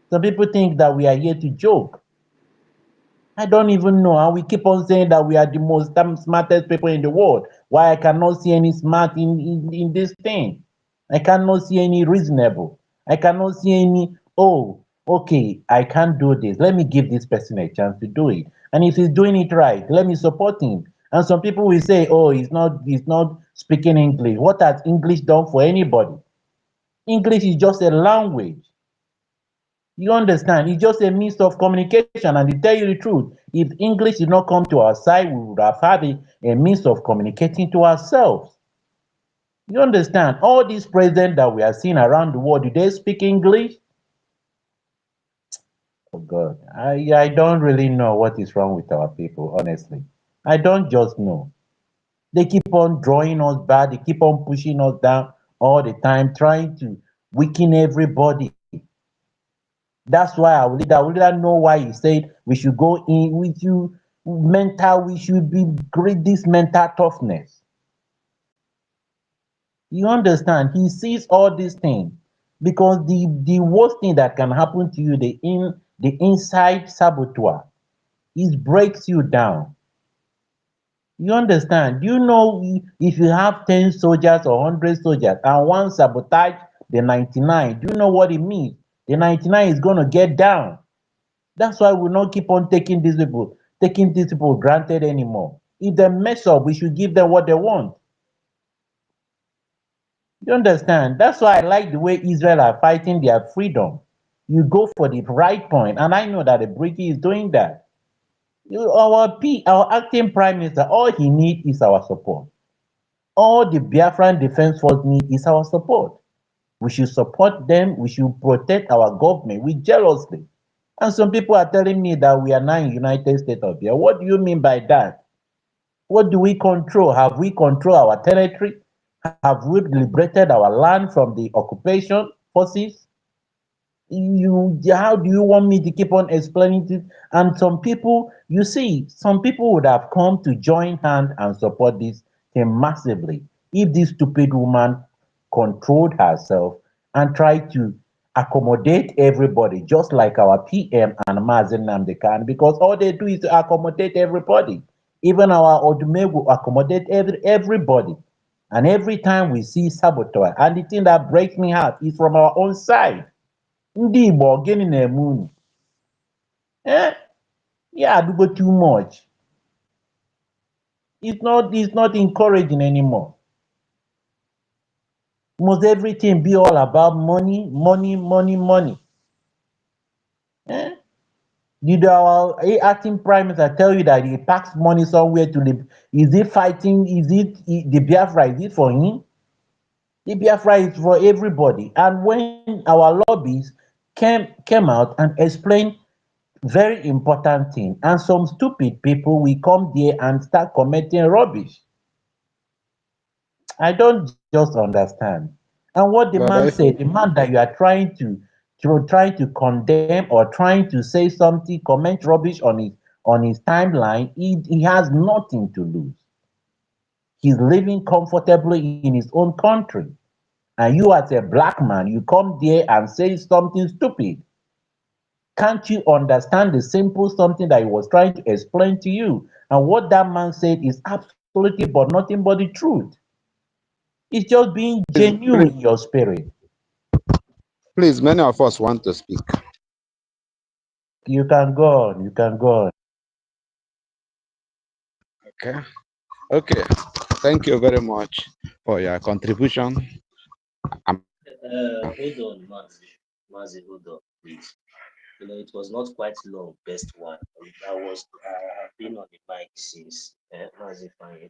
Some people think that we are here to joke. I don't even know how we keep on saying that we are the most smartest people in the world. Why I cannot see any smart in this thing? I cannot see any reasonable. I cannot see any, oh, okay, I can't do this. Let me give this person a chance to do it. And if he's doing it right, let me support him. And some people will say, oh, he's not speaking English. What has English done for anybody? English is just a language. You understand? It's just a means of communication. And to tell you the truth, if English did not come to our side, we would have had a means of communicating to ourselves. You understand? All these presidents that we are seeing around the world, do they speak English? Oh God, I don't really know what is wrong with our people, honestly. I don't just know. They keep on drawing us back, they keep on pushing us down all the time, trying to weaken everybody. That's why our leader know why he said we should go in with you mental, we should be great this mental toughness. You understand? He sees all these things because the worst thing that can happen to you, the inside saboteur, it breaks you down. You understand? Do you know if you have 10 soldiers or 100 soldiers and one sabotage the 99, do you know what it means? The 99 is going to get down. That's why we not keep on taking these people granted anymore. If they mess up, we should give them what they want. You understand? That's why I like the way Israel are fighting their freedom. You go for the right point, and I know that the Brgie is doing that. Our acting prime minister, all he needs is our support. All the Biafran Defense Force need is our support. We should support them. We should protect our government with jealously. And some people are telling me that we are now in United States of Bia. What do you mean by that? What do we control? Have we control our territory? Have we liberated our land from the occupation forces? How do you want me to keep on explaining this? And some people, you see, some people would have come to join hand and support this thing massively if this stupid woman controlled herself and tried to accommodate everybody, just like our PM and Mazen Namdekan, because all they do is to accommodate everybody. Even our Odume will accommodate everybody. And every time we see sabotage, and the thing that breaks me heart is from our own side. Ndị Igbo gịnị na-eme unu? Eh? Yeah, do go too much. It's not encouraging anymore. Must everything be all about money, money, money, money? Eh? Did our acting prime minister tell you that he packs money somewhere to live? Is he fighting? The Biafra? Is it for him? The Biafra is for everybody. And when our lobbies came out and explained very important thing, and some stupid people will come there and start committing rubbish. I don't just understand. And what the
But
man
I
said,
think
the man that you are trying to condemn or trying to say something, comment rubbish on his timeline, he has nothing to lose. He's living comfortably in his own country. And you as a black man, you come there and say something stupid. Can't you understand the simple something that he was trying to explain to you? And what that man said is absolutely but nothing but the truth. It's just being
Please,
genuine in your spirit.
please, many of us want to speak.
You can go on, you can go on.
Okay. Okay. Thank you very much for your contribution. Um,
Hold on, Mazi. Mazi, hold on, please. It was not quite long, best one. I have been on the mic since Mazi Fine.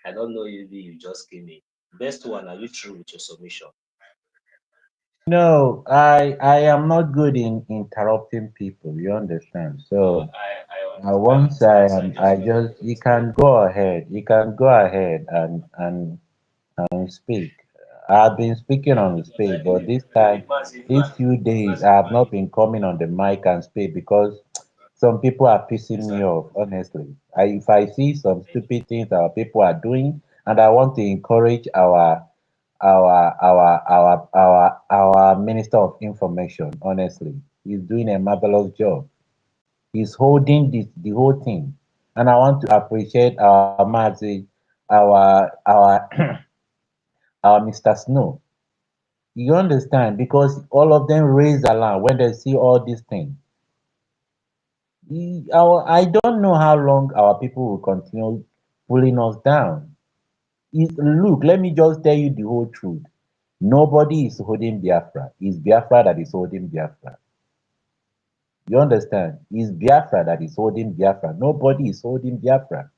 I don't know if you just came in. Best one, are you through with your submission?
No, I am not good in interrupting people. You understand? So
I
once I
understand, so I
am,
just wanted to
you
tell you.
can go ahead. You can go ahead and speak. I've been speaking
Yeah,
on the
because
stage, but this time, these few days, I have not been coming on the mic and speak because some people are pissing me off. Honestly, if I see some stupid things our people are doing, and I want to encourage our Minister of Information. Honestly, he's doing a marvelous job. He's holding the whole thing, and I want to appreciate our Mazi, our our Mr. Snow. You understand? Because all of them raise alarm when they see all these things. I don't know how long our people will continue pulling us down. Look, let me just tell you the whole truth. Nobody is holding Biafra. It's Biafra that is holding Biafra. You understand? It's Biafra that is holding Biafra. Nobody is holding Biafra.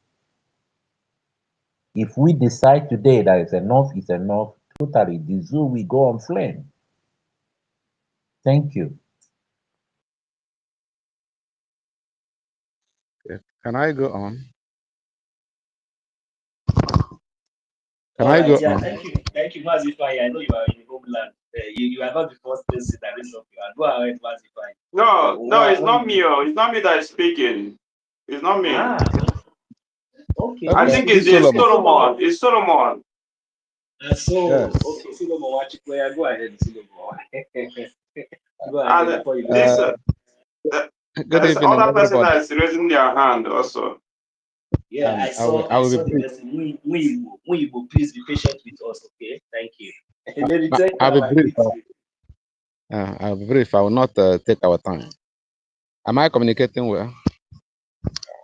If we decide today that it's enough, totally, the zoo will go on flame. Thank you.
can I go on? Can
All
I
right,
go
yeah,
on?
thank you, Mazi Fine. I know you are in the homeland. You are not the first person that is up. Go ahead, Mazi Fine.
No, no, it's
What
not
do
me.
you?
Oh. It's not me that is speaking. It's not me.
Ah, okay,
I
Okay,
think
okay,
it's,
this
it's
okay,
Solomon.
Solomon.
Solomon.
It's Solomon.
So,
Yes.
okay, Solomon, watch it. Go ahead, Solomon. Go ahead
And
before you lose
this
Uh,
yourself.
good
there's
evening,
other person
everybody.
that is raising their hand also.
Yeah, I saw
I
I
will be
saw the
brief.
message. Muibu, please be patient with us, okay? Thank you. Lady
I'll
Techna,
be
I
brief.
greet you.
I'll be brief. I will not take our time. Am I communicating well?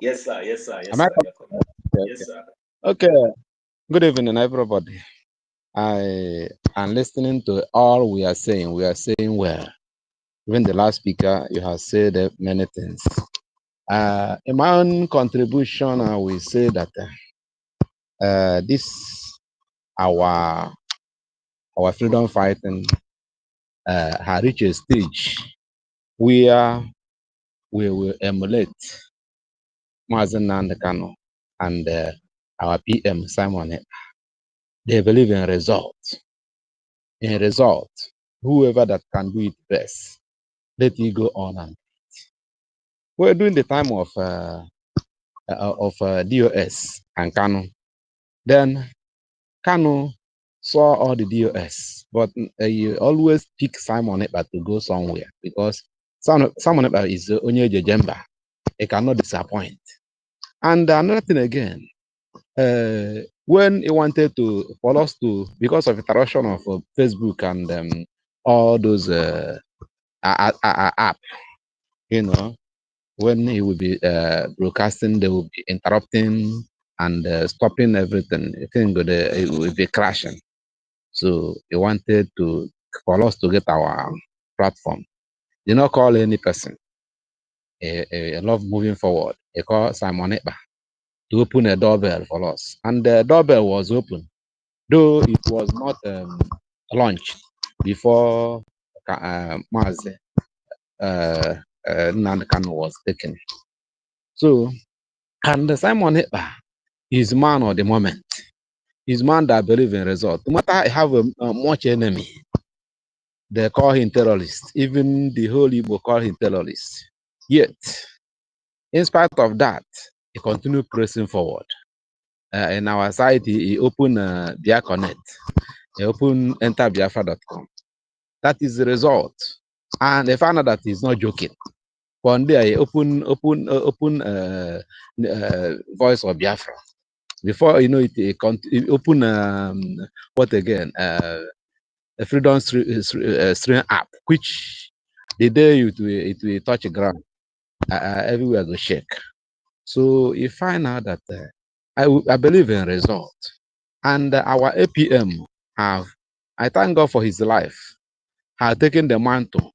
Yes, sir. Yes, sir.
Am
Yes,
I?
sir. You're correct. Yes, sir.
Okay. Good evening, everybody. I am listening to all we are saying. We are saying well. Even the last speaker, you have said many things. In my own contribution, I will say that this our freedom fighting has reached a stage where we will emulate Mazen Nandekano and our PM Simon. They believe in results. In result, whoever that can do it best, let it go on. And we're doing the time of DOS and Kano. Then Kano saw all the DOS, but you always pick Simon Ekpa to go somewhere because Simon Ekpa is only Jemba. He cannot disappoint. And another thing again, when he wanted to, for us to, because of interaction of Facebook and all those app, you know, when he will be broadcasting, they will be interrupting and stopping everything. I think it will be crashing. So he wanted to for us to get our platform. Did not call any person. I love moving forward. He called Simon Ekpa to open a doorbell for us, and the doorbell was open, though it was not launched before Mazi Nnamdi was taken. So, and Simon Ekpa is man of the moment. He's man that believe in results. No matter I have a much enemy, they call him terrorist. Even the whole Igbo call him terrorist. Yet, in spite of that, he continued pressing forward. In our society, he opened Biaconnect. He opened enterbiafra.com. That is the result. And they found out that he's not joking. One day, he open Voice of Biafra. Before you know it, he opened what again? A freedom stream app, which the day it will touch the ground, everywhere go shake. So you find out that I believe in result. And our APM have, I thank God for his life, have taken the mantle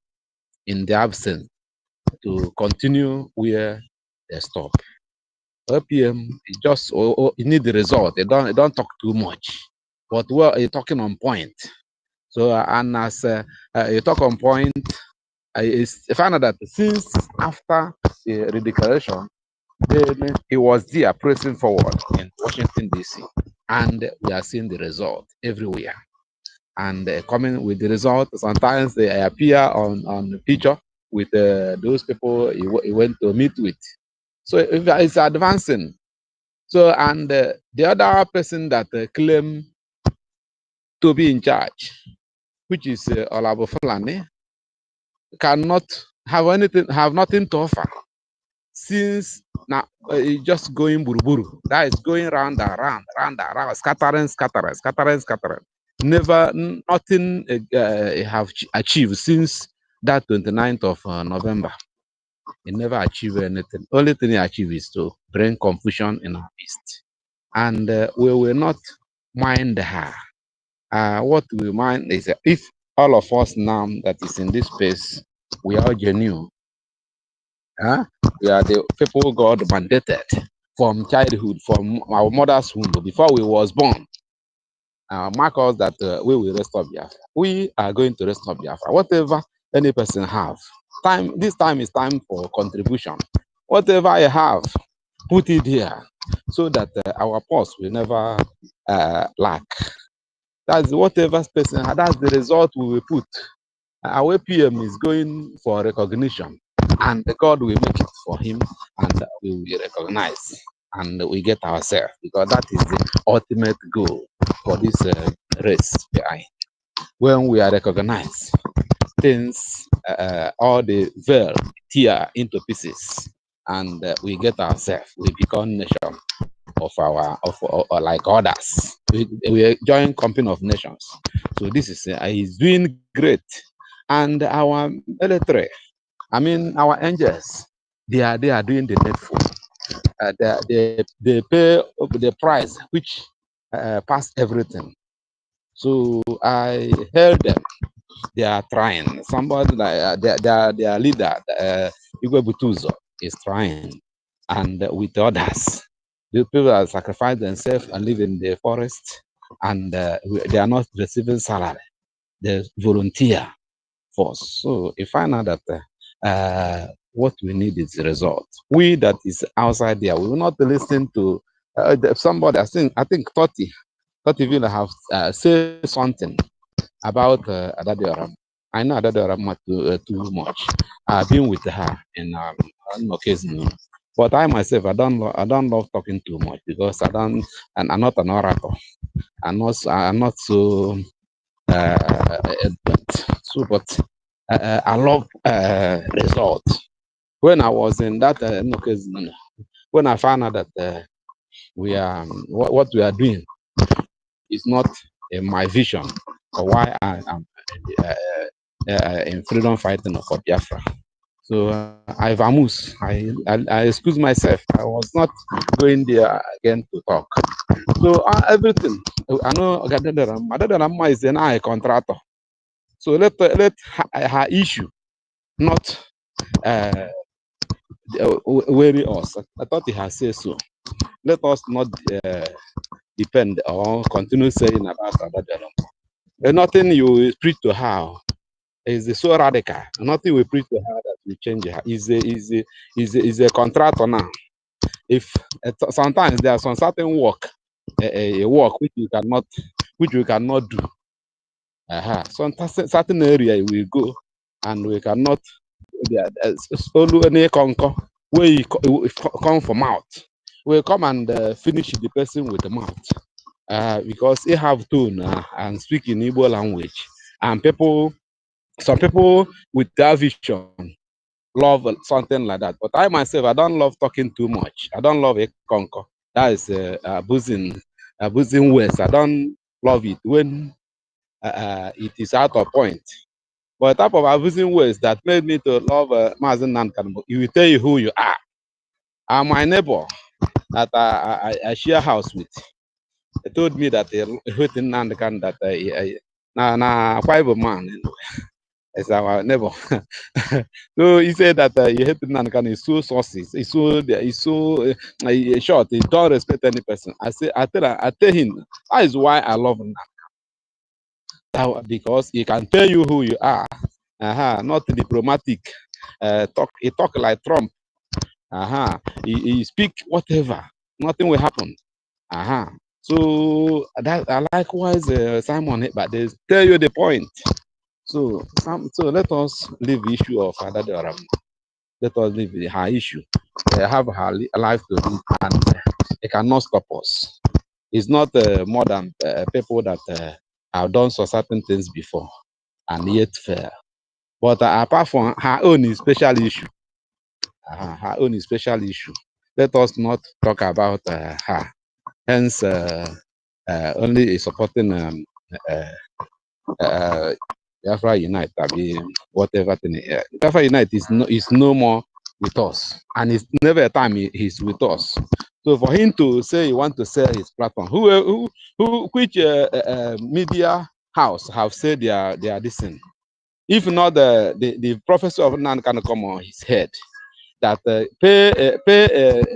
in the absence to continue where they stop. APM is just you need the result. They don't talk too much, but well, you're talking on point. So and as you talk on point, I found out that since after the redeclaration, then he was there pressing forward in Washington D.C. and we are seeing the result everywhere. And coming with the result, sometimes they appear on the picture with those people he went to meet with. So it's advancing. So and the other person that claim to be in charge, which is Olabo Fulani, cannot have nothing to offer since now it's just going buruburu. That is going round and round, scattering. Never nothing have achieved since that 29th of November. He never achieved anything. Only thing he achieved is to bring confusion in our east, and we will not mind her. What we mind is if all of us now that is in this space, we are genuine. We are the people God mandated from childhood, from our mother's womb, before we was born. Mark us that we will restore Biafra. We are going to restore Biafra. Whatever any person have, this time is time for contribution. Whatever I have, put it here so that our purse will never lack. That's whatever person, that's the result we will put. Our PM is going for recognition, and God will make it for him, and we will recognize, and we get ourselves, because that is the ultimate goal for this race. When we are recognized, things, all the veil tear into pieces, and we get ourselves, we become nation of our like others. We join company of nations. So this is doing great, and our military, I mean our angels, they are doing the needful. They pay the price which pass everything. So I heard them. They are trying. Somebody like their leader, Igwe Butuzo, is trying, and with others, the people that sacrifice themselves and live in the forest, and they are not receiving salary. They volunteer for us. So you find out that what we need is the result. We that is outside there, we will not listen to somebody. I think 30 people have said something about Adadioram. I know Adadioram too much. I've been with her in on occasion, but I myself I don't love talking too much because and I'm not an orator. I'm not so eloquent. So, but I love results. When I was in that occasion, when I found out that we are what we are doing is not my vision or why I am in freedom fighting for Biafra. So I vamoose. I excuse myself. I was not going there again to talk. So everything. I know Gadadaram is an eye contractor. So let her issue not worry us. I thought he has said so. Let us not depend or continue saying about Gadadaram. Nothing you preach to her is so radical. Nothing we preach to her that will change her. Is a contractor now. If sometimes there are some certain work, a work which you cannot do. Some certain area we go and we cannot. Only any conquer where you come from mouth. We come and finish the person with the mouth. Because they have tone and speak in Igbo language, and some people with that vision love something like that. But I myself, I don't love talking too much. I don't love a conquer. That is abusing words. I don't love it when it is out of point. But type of abusing words that made me to love Mazen Nankan, he will tell you who you are. And my neighbor that I share house with, he told me that he written and that na five man is our neighbor. So he said that he hate Nankan is so saucy, he's so short. He don't respect any person. I tell him that is why I love him. Because he can tell you who you are. Not diplomatic. He talk like Trump. He speak whatever. Nothing will happen. So that likewise Simon, but they tell you the point. So let us leave the issue of Adadioram. Let us leave her issue. They have her life to live, and it cannot stop us. It's not more than people that have done so certain things before and yet fail. But apart from her own special issue, her own special issue, let us not talk about her. Hence, only supporting Biafra Unite, whatever thing. Biafra Unite is no more with us, and it's never a time he's with us. So for him to say he want to sell his platform, which media house have said they are this thing? If not the professor of Nan can come on his head that pay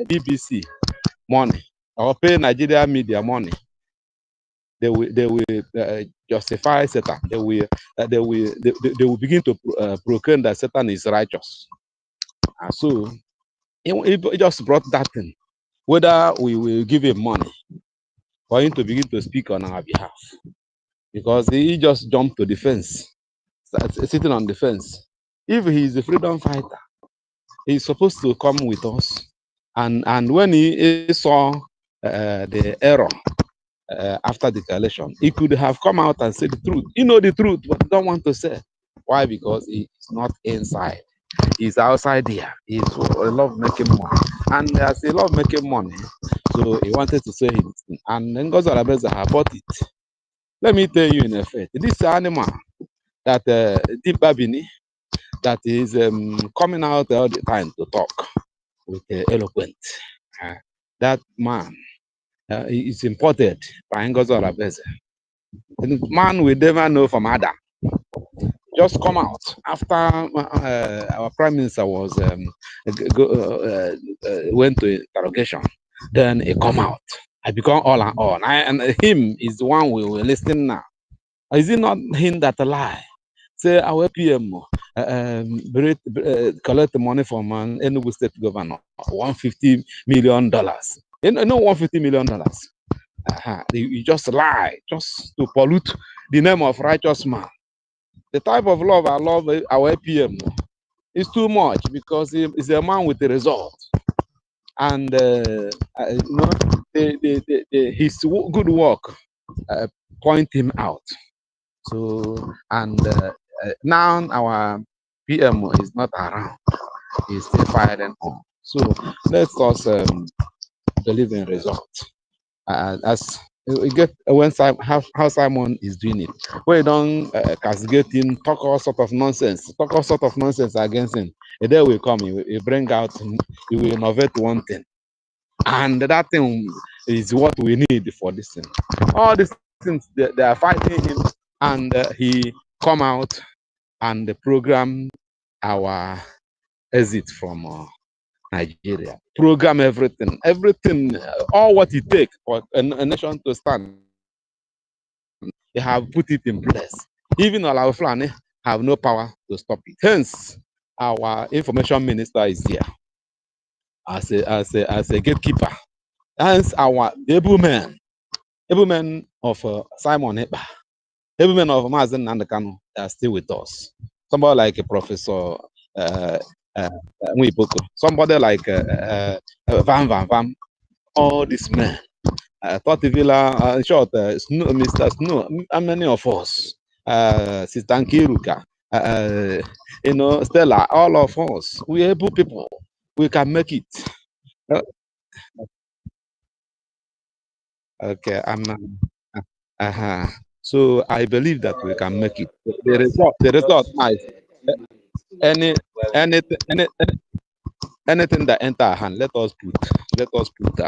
BBC money or pay Nigeria media money, they will justify Satan. They will begin to proclaim that Satan is righteous. And so it just brought that thing. Whether we will give him money for him to begin to speak on our behalf, because he just jumped to the fence, sitting on the fence. If he is a freedom fighter, he's supposed to come with us. And when he saw the error after the election, he could have come out and said the truth. You know the truth, but he don't want to say. Why? Because he's not inside. He's outside here. He's love making money. And as he love making money, so he wanted to say it. And then Ngozi Arabeza bought it. Let me tell you in effect, this animal that Dimbabini, that is coming out all the time to talk with eloquent. That man is imported by Ngozi Arabeza. The man we never know from Adam just come out after our prime minister was went to interrogation. Then he come out. I become all and all. And him is the one we were listening now. Is it not him that lie? Say our PM collect the money from an Enugu state governor, $150 million. You know $150 million. You just lie, just to pollute the name of righteous man. The type of love I love our APM is too much because he's a man with a result. And his good work point him out. So, and now our PM is not around. He's still firing on. So let us believe in results. As we get when how Simon is doing it, when you don't castigate him, talk all sort of nonsense against him, and then will come, he bring out, he will innovate one thing, and that thing is what we need for this thing. All these things they are fighting him, and he come out and program our exit from Nigeria, program everything, all what it takes for a nation to stand. They have put it in place. Even our Fulani have no power to stop it. Hence, our information minister is here as a gatekeeper. Hence, our able men of Simon Ekpa, able men of Mazen Nandekano are still with us. Somebody like a Professor Mwipoko, somebody like Van, all these men. Totivila, in short, Mr. Snow, and many of us, Sister Nkiruka, Stella, all of us, we able people, we can make it. Okay, so I believe that we can make it. The result now is any anything that enter our hand, let us put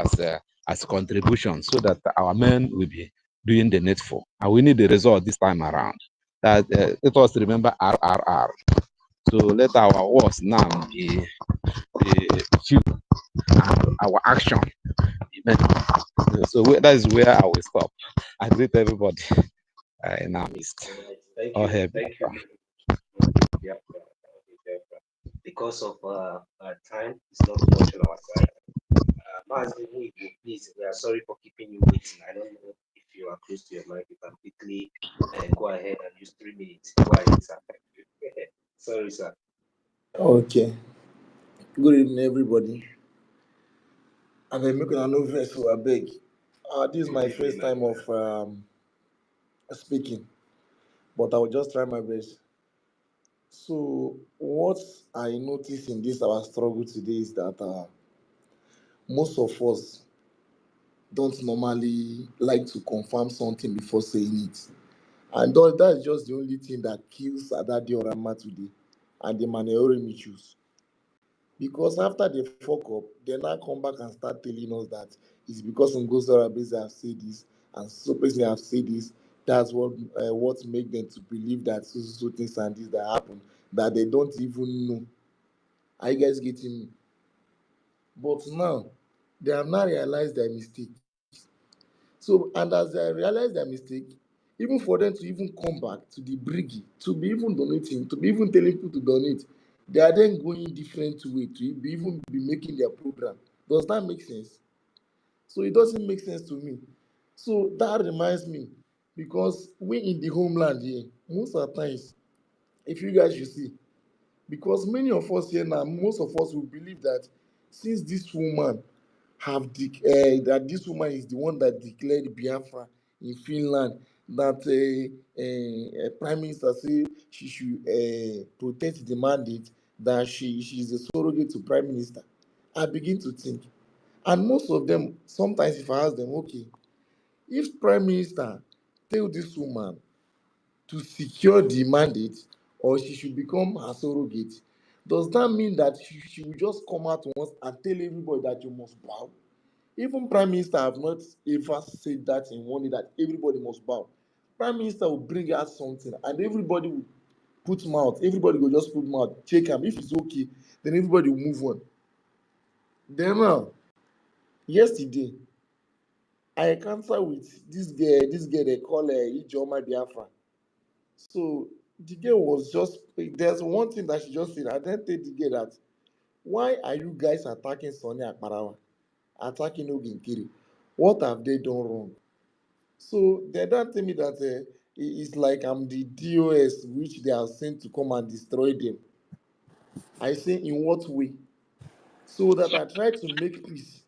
as contribution so that our men will be doing the needful. And we need the result this time around. That let us remember RRR. So let our words now be few and our action. Amen. So that is where I will stop. I greet everybody in our midst.
All right. Thank
All
you.
hail
Thank you.
Biafra.
Biafra. Biafra. Because of our time, it's not much on our side. Mazi, please, we are sorry for keeping you waiting. I don't know if you are close to your mic. You can quickly go ahead and use 3 minutes. Go ahead, sir. Sorry, sir.
Okay. Good evening, everybody. And I'm making an over so I beg. This is
Good
my
evening,
first
my
time
brother.
of speaking, but I will just try my best. So, what I notice in this our struggle today is that most of us don't normally like to confirm something before saying it, and that's just the only thing that kills Adadi Orama today, and the Maneore choose. Because after they fuck up, they now come back and start telling us that it's because Ngozi Orabeze have said this and so person have said this. That's what make them to believe that so things and this that happen that they don't even know. Are you guys getting me? But now they have now realized their mistake. So and as they realize their mistake, even for them to even come back to the Brgie, to be even donating, to be even telling people to donate, they are then going different way to be even be making their program. Does that make sense? So it doesn't make sense to me. So that reminds me, because we in the homeland here, most of the times, if you guys should see, because many of us here now, most of us will believe that since this woman that this woman is the one that declared Biafra in Finland, that Prime Minister say she should protect the mandate, that she is a surrogate to Prime Minister. I begin to think, and most of them, sometimes if I ask them, okay, if Prime Minister tell this woman to secure the mandate or she should become her surrogate, does that mean that she will just come out once and tell everybody that you must bow? Even Prime Minister have not ever said that in one day that everybody must bow. Prime Minister will bring out something and everybody will put mouth. Everybody will just put mouth, check him. If it's okay, then everybody will move on. Then now, yesterday, I encountered with this girl they call Ijoma Biafra. So the girl was just, there's one thing that she just said. I then tell the girl that, why are you guys attacking Sonny Akparawa, attacking Oginkiri? What have they done wrong? So they don't tell me that it's like I'm the DOS which they are sent to come and destroy them. I say, in what way? So that I try to make peace.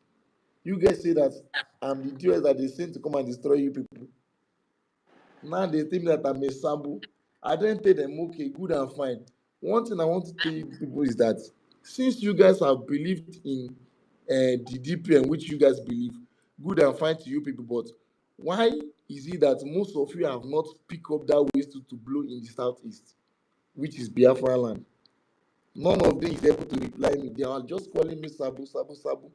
You guys say that I'm the DOS that they sent to come and destroy you people. Now they tell me that I'm a sample. I then tell them, okay, good and fine. One thing I want to tell you people is that since you guys have believed in the DPM, which you guys believe, good and fine to you people, but why is it that most of you have not picked up that waste to blow in the southeast, which is Biafra land? None of them is able to reply me. They are just calling me Sabu, Sabu, Sabu.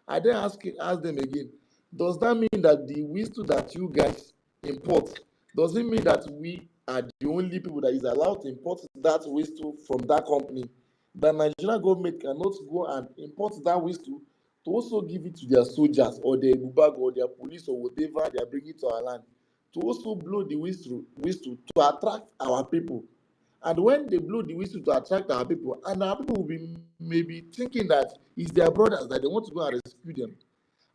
I then ask them again, does that mean that the wisdom that you guys import, does it mean that we are the only people that is allowed to import that wisdom from that company? The Nigerian government cannot go and import that wisdom to also give it to their soldiers or their bubag or their police or whatever they are bringing to our land, to also blow the whistle to attract our people. And when they blow the whistle to attract our people, and our people will be maybe thinking that it's their brothers that they want to go and rescue them.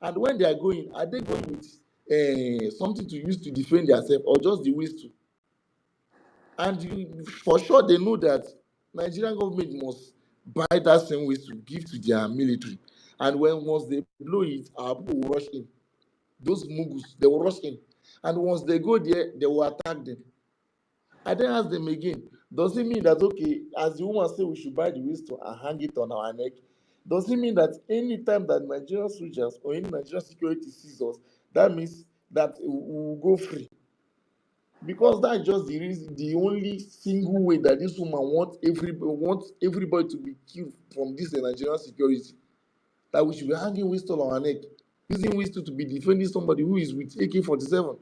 And when they are they going with something to use to defend themselves or just the whistle? And for sure, they know that Nigerian government must buy that same whistle, give to their military. And once they blow it, our people will rush in. Those mugus, they will rush in. And once they go there, they will attack them. I then ask them again, does it mean that, okay, as the woman say we should buy the wisdom and hang it on our neck, does it mean that any time that Nigerian soldiers or any Nigerian security sees us, that means that we will go free? because that's just the reason, the only single way that this woman wants everybody to be killed from this Nigerian security. That we should be hanging whistle on our neck, using whistle to be defending somebody who is with AK-47,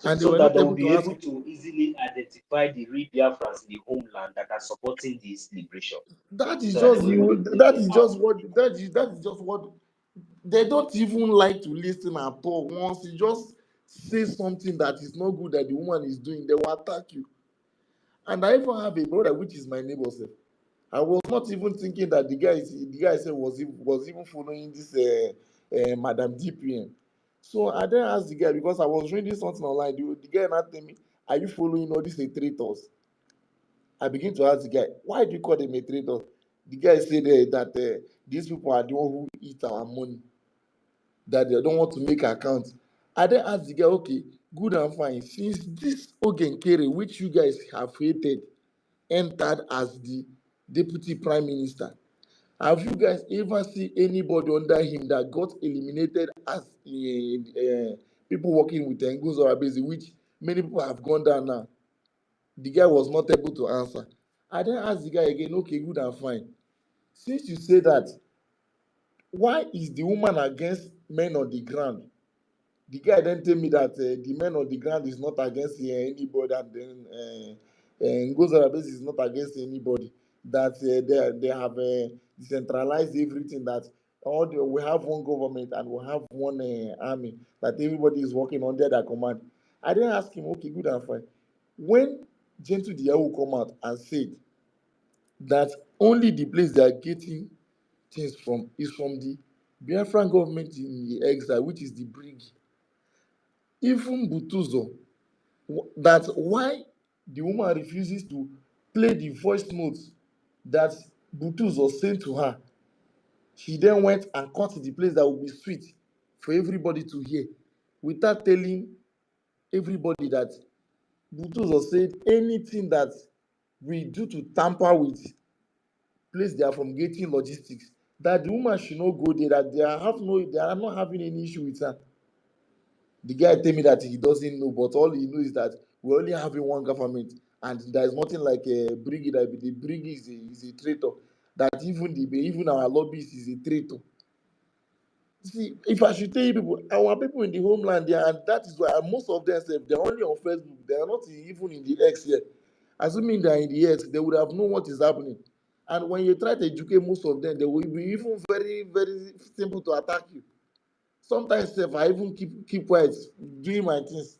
and they
So
were
that
not
they will
able to
be
answer.
able to easily identify the real Biafrans in the homeland that are supporting this liberation.
That is
So that they
just
will able to
the,
take
that
them
is
out.
just what that is just what they don't even like to listen at all. Once you just say something that is not good that the woman is doing, they will attack you. And I even have a brother which is my neighbor sef. I was not even thinking that the guy said was even following this Madam DPM. So I then asked the guy because I was reading something online. The guy now tell me, "Are you following all these traitors?" I begin to ask the guy, "Why do you call them a traitor?" The guy said that these people are the one who eat our money, that they don't want to make accounts. I then asked the guy, "Okay, good and fine. Since this Ogenkere, which you guys have hated, entered as the deputy prime minister, have you guys ever seen anybody under him that got eliminated as people working with Nguzo Abezi, which many people have gone down now?" The guy was not able to answer. I then asked the guy again, "Okay, good and fine. Since you say that, why is the woman against men on the ground?" The guy then tell me that the men on the ground is not against anybody, and then Ngozi Arabesi is not against anybody. That they have decentralized everything. That we have one government and we have one army. That everybody is working under their command. I then ask him, okay, good and fine. When Gentle Diawo come out and said that only the place they are getting things from is from the Biafran government in the exile, which is the Brgie. Even Butuzo, that why the woman refuses to play the voice notes that Butuzo sent to her. She then went and cut the place that would be sweet for everybody to hear, without telling everybody that Butuzo said anything that we do to tamper with place they are from getting logistics, that the woman should not go there, that they are not having any issue with her. The guy tell me that he doesn't know, but all he knows is that we're only having one government, and there's nothing like a Brigi. That the Brigi is a traitor. That even our lobbyist is a traitor. See, if I should tell you people, our people in the homeland there, and that is why most of them say they're only on Facebook. They are not even in the X yet. Assuming they are in the X, they would have known what is happening. And when you try to educate most of them, they will be even very, very simple to attack you. Sometimes if I even keep quiet, doing my things.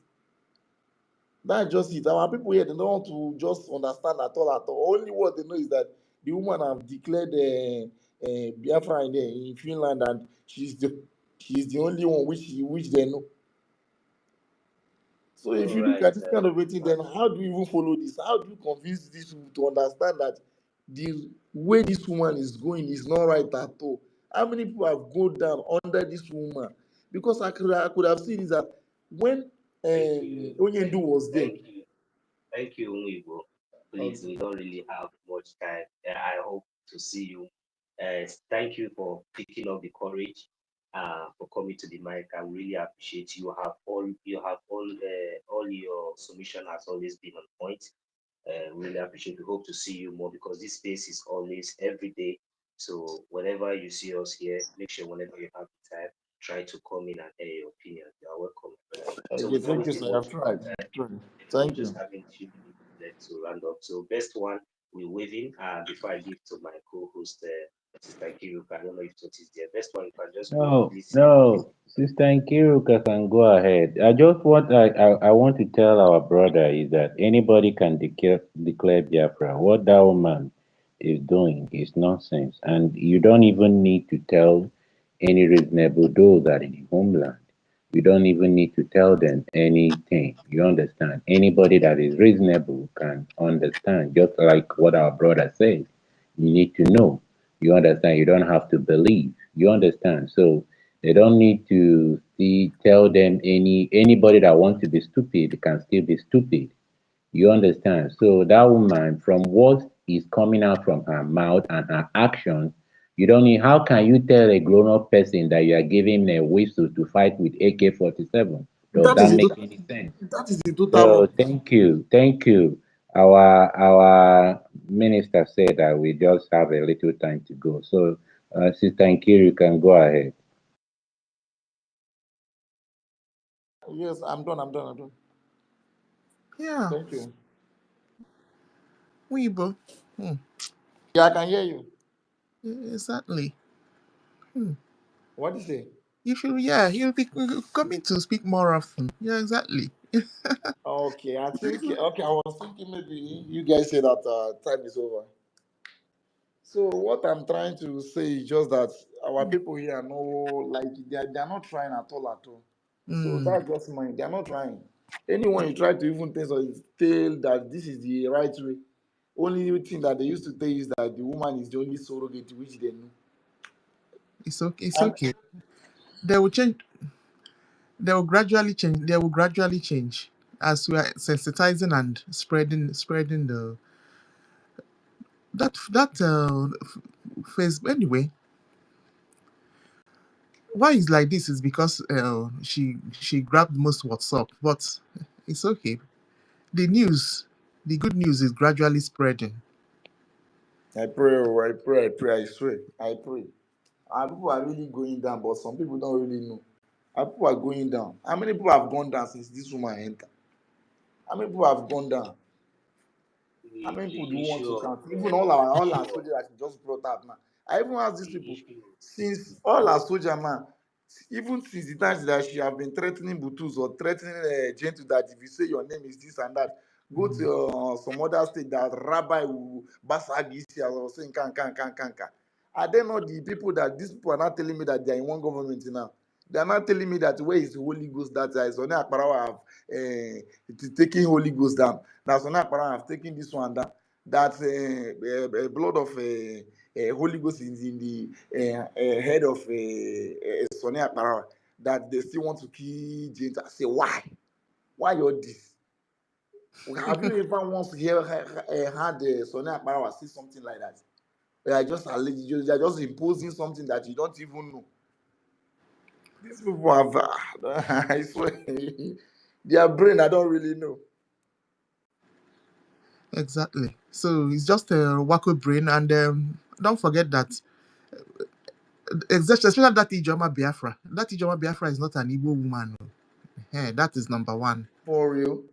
That's just it. Our people here, they don't want to just understand at all, at all. Only what they know is that the woman have declared Biafra in Finland, and she's the only one which they know. So if
All
you look
right.
at this kind of thing, then how do you even follow this? How do you convince these people to understand that the way this woman is going is not right at all? How many people have gone down under this woman? Because I could have seen is that when
Thank you.
Onyendu was there.
Thank you. Thank you, Unwibo. Please,
Okay.
we don't really have much time. I hope to see you. Thank you for picking up the courage, for coming to the mic. I really appreciate all your submission has always been on point. Really appreciate. We hope to see you more because this space is always every day. So whenever you see us here, make sure whenever you have the time, try to come in and air your opinion. You are welcome, brother. So
Okay,
without
thank you,
wasting
sir.
much
I've tried.
we're
Thank
just
you.
having 2 minutes left to round up. So best one, we're waving. Before I give to my co-host, Sister Kiruka, I don't know if it is there. Best one, you can just
No,
quickly say
no, Sister Nkiruka can go ahead. I want to tell our brother is that anybody can declare Biafra. What that woman is doing is nonsense, and you don't even need to tell any reasonable those that in the homeland. You don't even need to tell them anything. You understand? Anybody that is reasonable can understand, just like what our brother said. You need to know. You understand? You don't have to believe. You understand? So they don't need to tell them anybody that wants to be stupid can still be stupid. You understand? So that woman, from what is coming out from her mouth and her actions, you don't need. How can you tell a grown-up person that you are giving him a whistle to fight with AK-47? Does
That
that
is the
make
total.
any sense?
That is the total
So
one.
thank you. Our minister said that we just have a little time to go. So, Sister Nkiru, you can go ahead.
Yes, I'm done. I'm done. I'm done.
Yeah,
Thank you.
Weibo. Hmm.
Yeah, I can hear you.
Exactly. Hmm.
What do you say?
You should, yeah, you'll be coming to speak more often. Yeah, exactly.
Okay, I think okay. I was thinking maybe you guys say that time is over. So what I'm trying to say is just that our people here are no like they are not trying at all at all. So
Mm,
that's just mine. They are not trying. Anyone you try to even tell that this is the right way, only thing that they used to tell you is that the woman is the only surrogate which they know.
it's okay. It's
And
okay. They will change. They will gradually change. They will gradually change as we are sensitizing and spreading the phase. Anyway, why it's like this is because she grabbed most WhatsApp, but it's okay. The news, the good news is gradually spreading.
I pray, oh, I pray, I pray, I swear, I pray. And people are really going down, but some people don't really know. And people are going down. How many people have gone down since this woman entered? How many people have gone down? How
The,
many
the
people do you want to
issue of
count? Even all our
issue of
soldiers that she just brought up now. I even asked these
the
people,
issue.
since all our soldier man, even since the times that she have been threatening Butus or threatening Gentle that if you say your name is this and that, go to some other state that Rabbi will Basagisi or saying can. Are they not the people that these people are not telling me that they are in one government now? They are not telling me that where is the Holy Ghost that is on Akparawa have taking Holy Ghost down. That's on Akparawa have taken this one down. That blood of Holy Ghost is in the head of Sonny Akparawa. That they still want to kill James. I say why? Why all this? Have you ever once had Sonny Akparawa say something like that? They are just alleged, they are just imposing something that you don't even know. These people have, I swear, their brain, I don't really know.
Exactly. So it's just a wacko brain, and don't forget that, especially that Ijoma Biafra. That Ijoma Biafra is not an Igbo woman. Oh. Yeah, that is number one.
For real.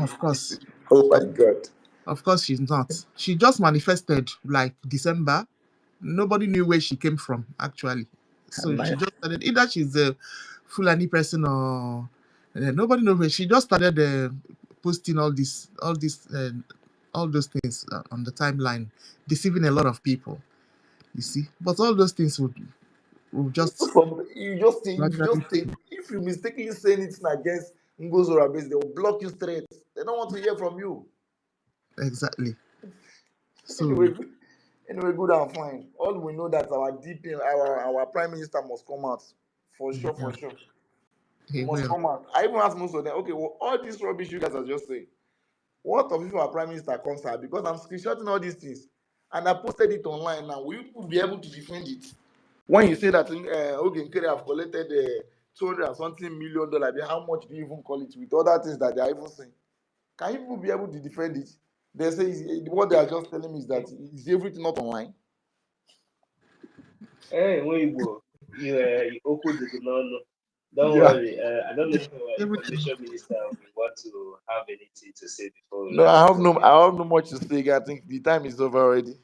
Of course,
Oh my God.
of course, she's not. She just manifested like December. Nobody knew where she came from actually. So she
Nice.
just started. Either she's a Fulani person or nobody knows where. She just started posting all those things on the timeline, deceiving a lot of people. You see, but all those things would just
You
gradually.
just take, if you mistakenly say anything against Ngozora base, they will block you straight. They don't want to hear from you.
Exactly.
Anyway,
So
anyway, good and fine. All we know that our DP, our prime minister must come out for sure,
yeah,
for sure. He
he
must
will.
come out. I even asked most of them, okay, well, all this rubbish you guys are just saying, what of if our prime minister comes out? Because I'm screenshotting all these things and I posted it online now. Will you people be able to defend it? When you say that Ogen Kere have collected 200 and something $1 million, how much do you even call it with other things that they are even saying? Can you people be able to defend it? They say what they are just telling me is that is everything not online?
Hey, Weibo, you opened the no. Don't
Yeah.
worry. I don't know if our
Everything.
information minister will want to have anything to say before we
No,
wrap
I
it
have
up
no
here.
I have no much to say. I think the time is over already.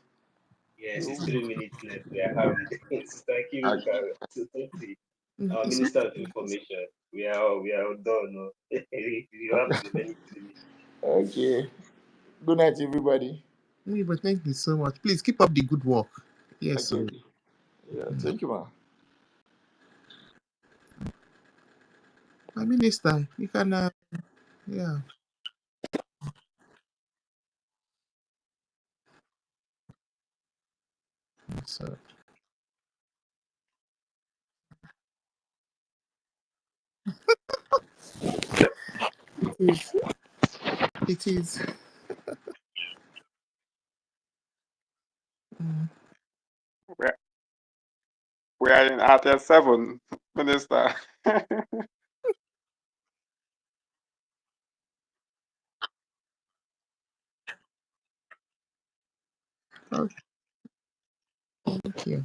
Yes, it's
So,
3 minutes left. We are having Sister
I,
Kiru to 30. Our
It's
Minister
okay.
of Information. We are done. No? You have the remaining 3 minutes.
okay. Good night, everybody.
But thank you so much. Please keep up the good work. Yes,
Okay.
so
Yeah, thank you, man.
my minister, you can yeah. So it is. It is. Mm.
We we are in RTL 7, Minister.
Okay, thank you.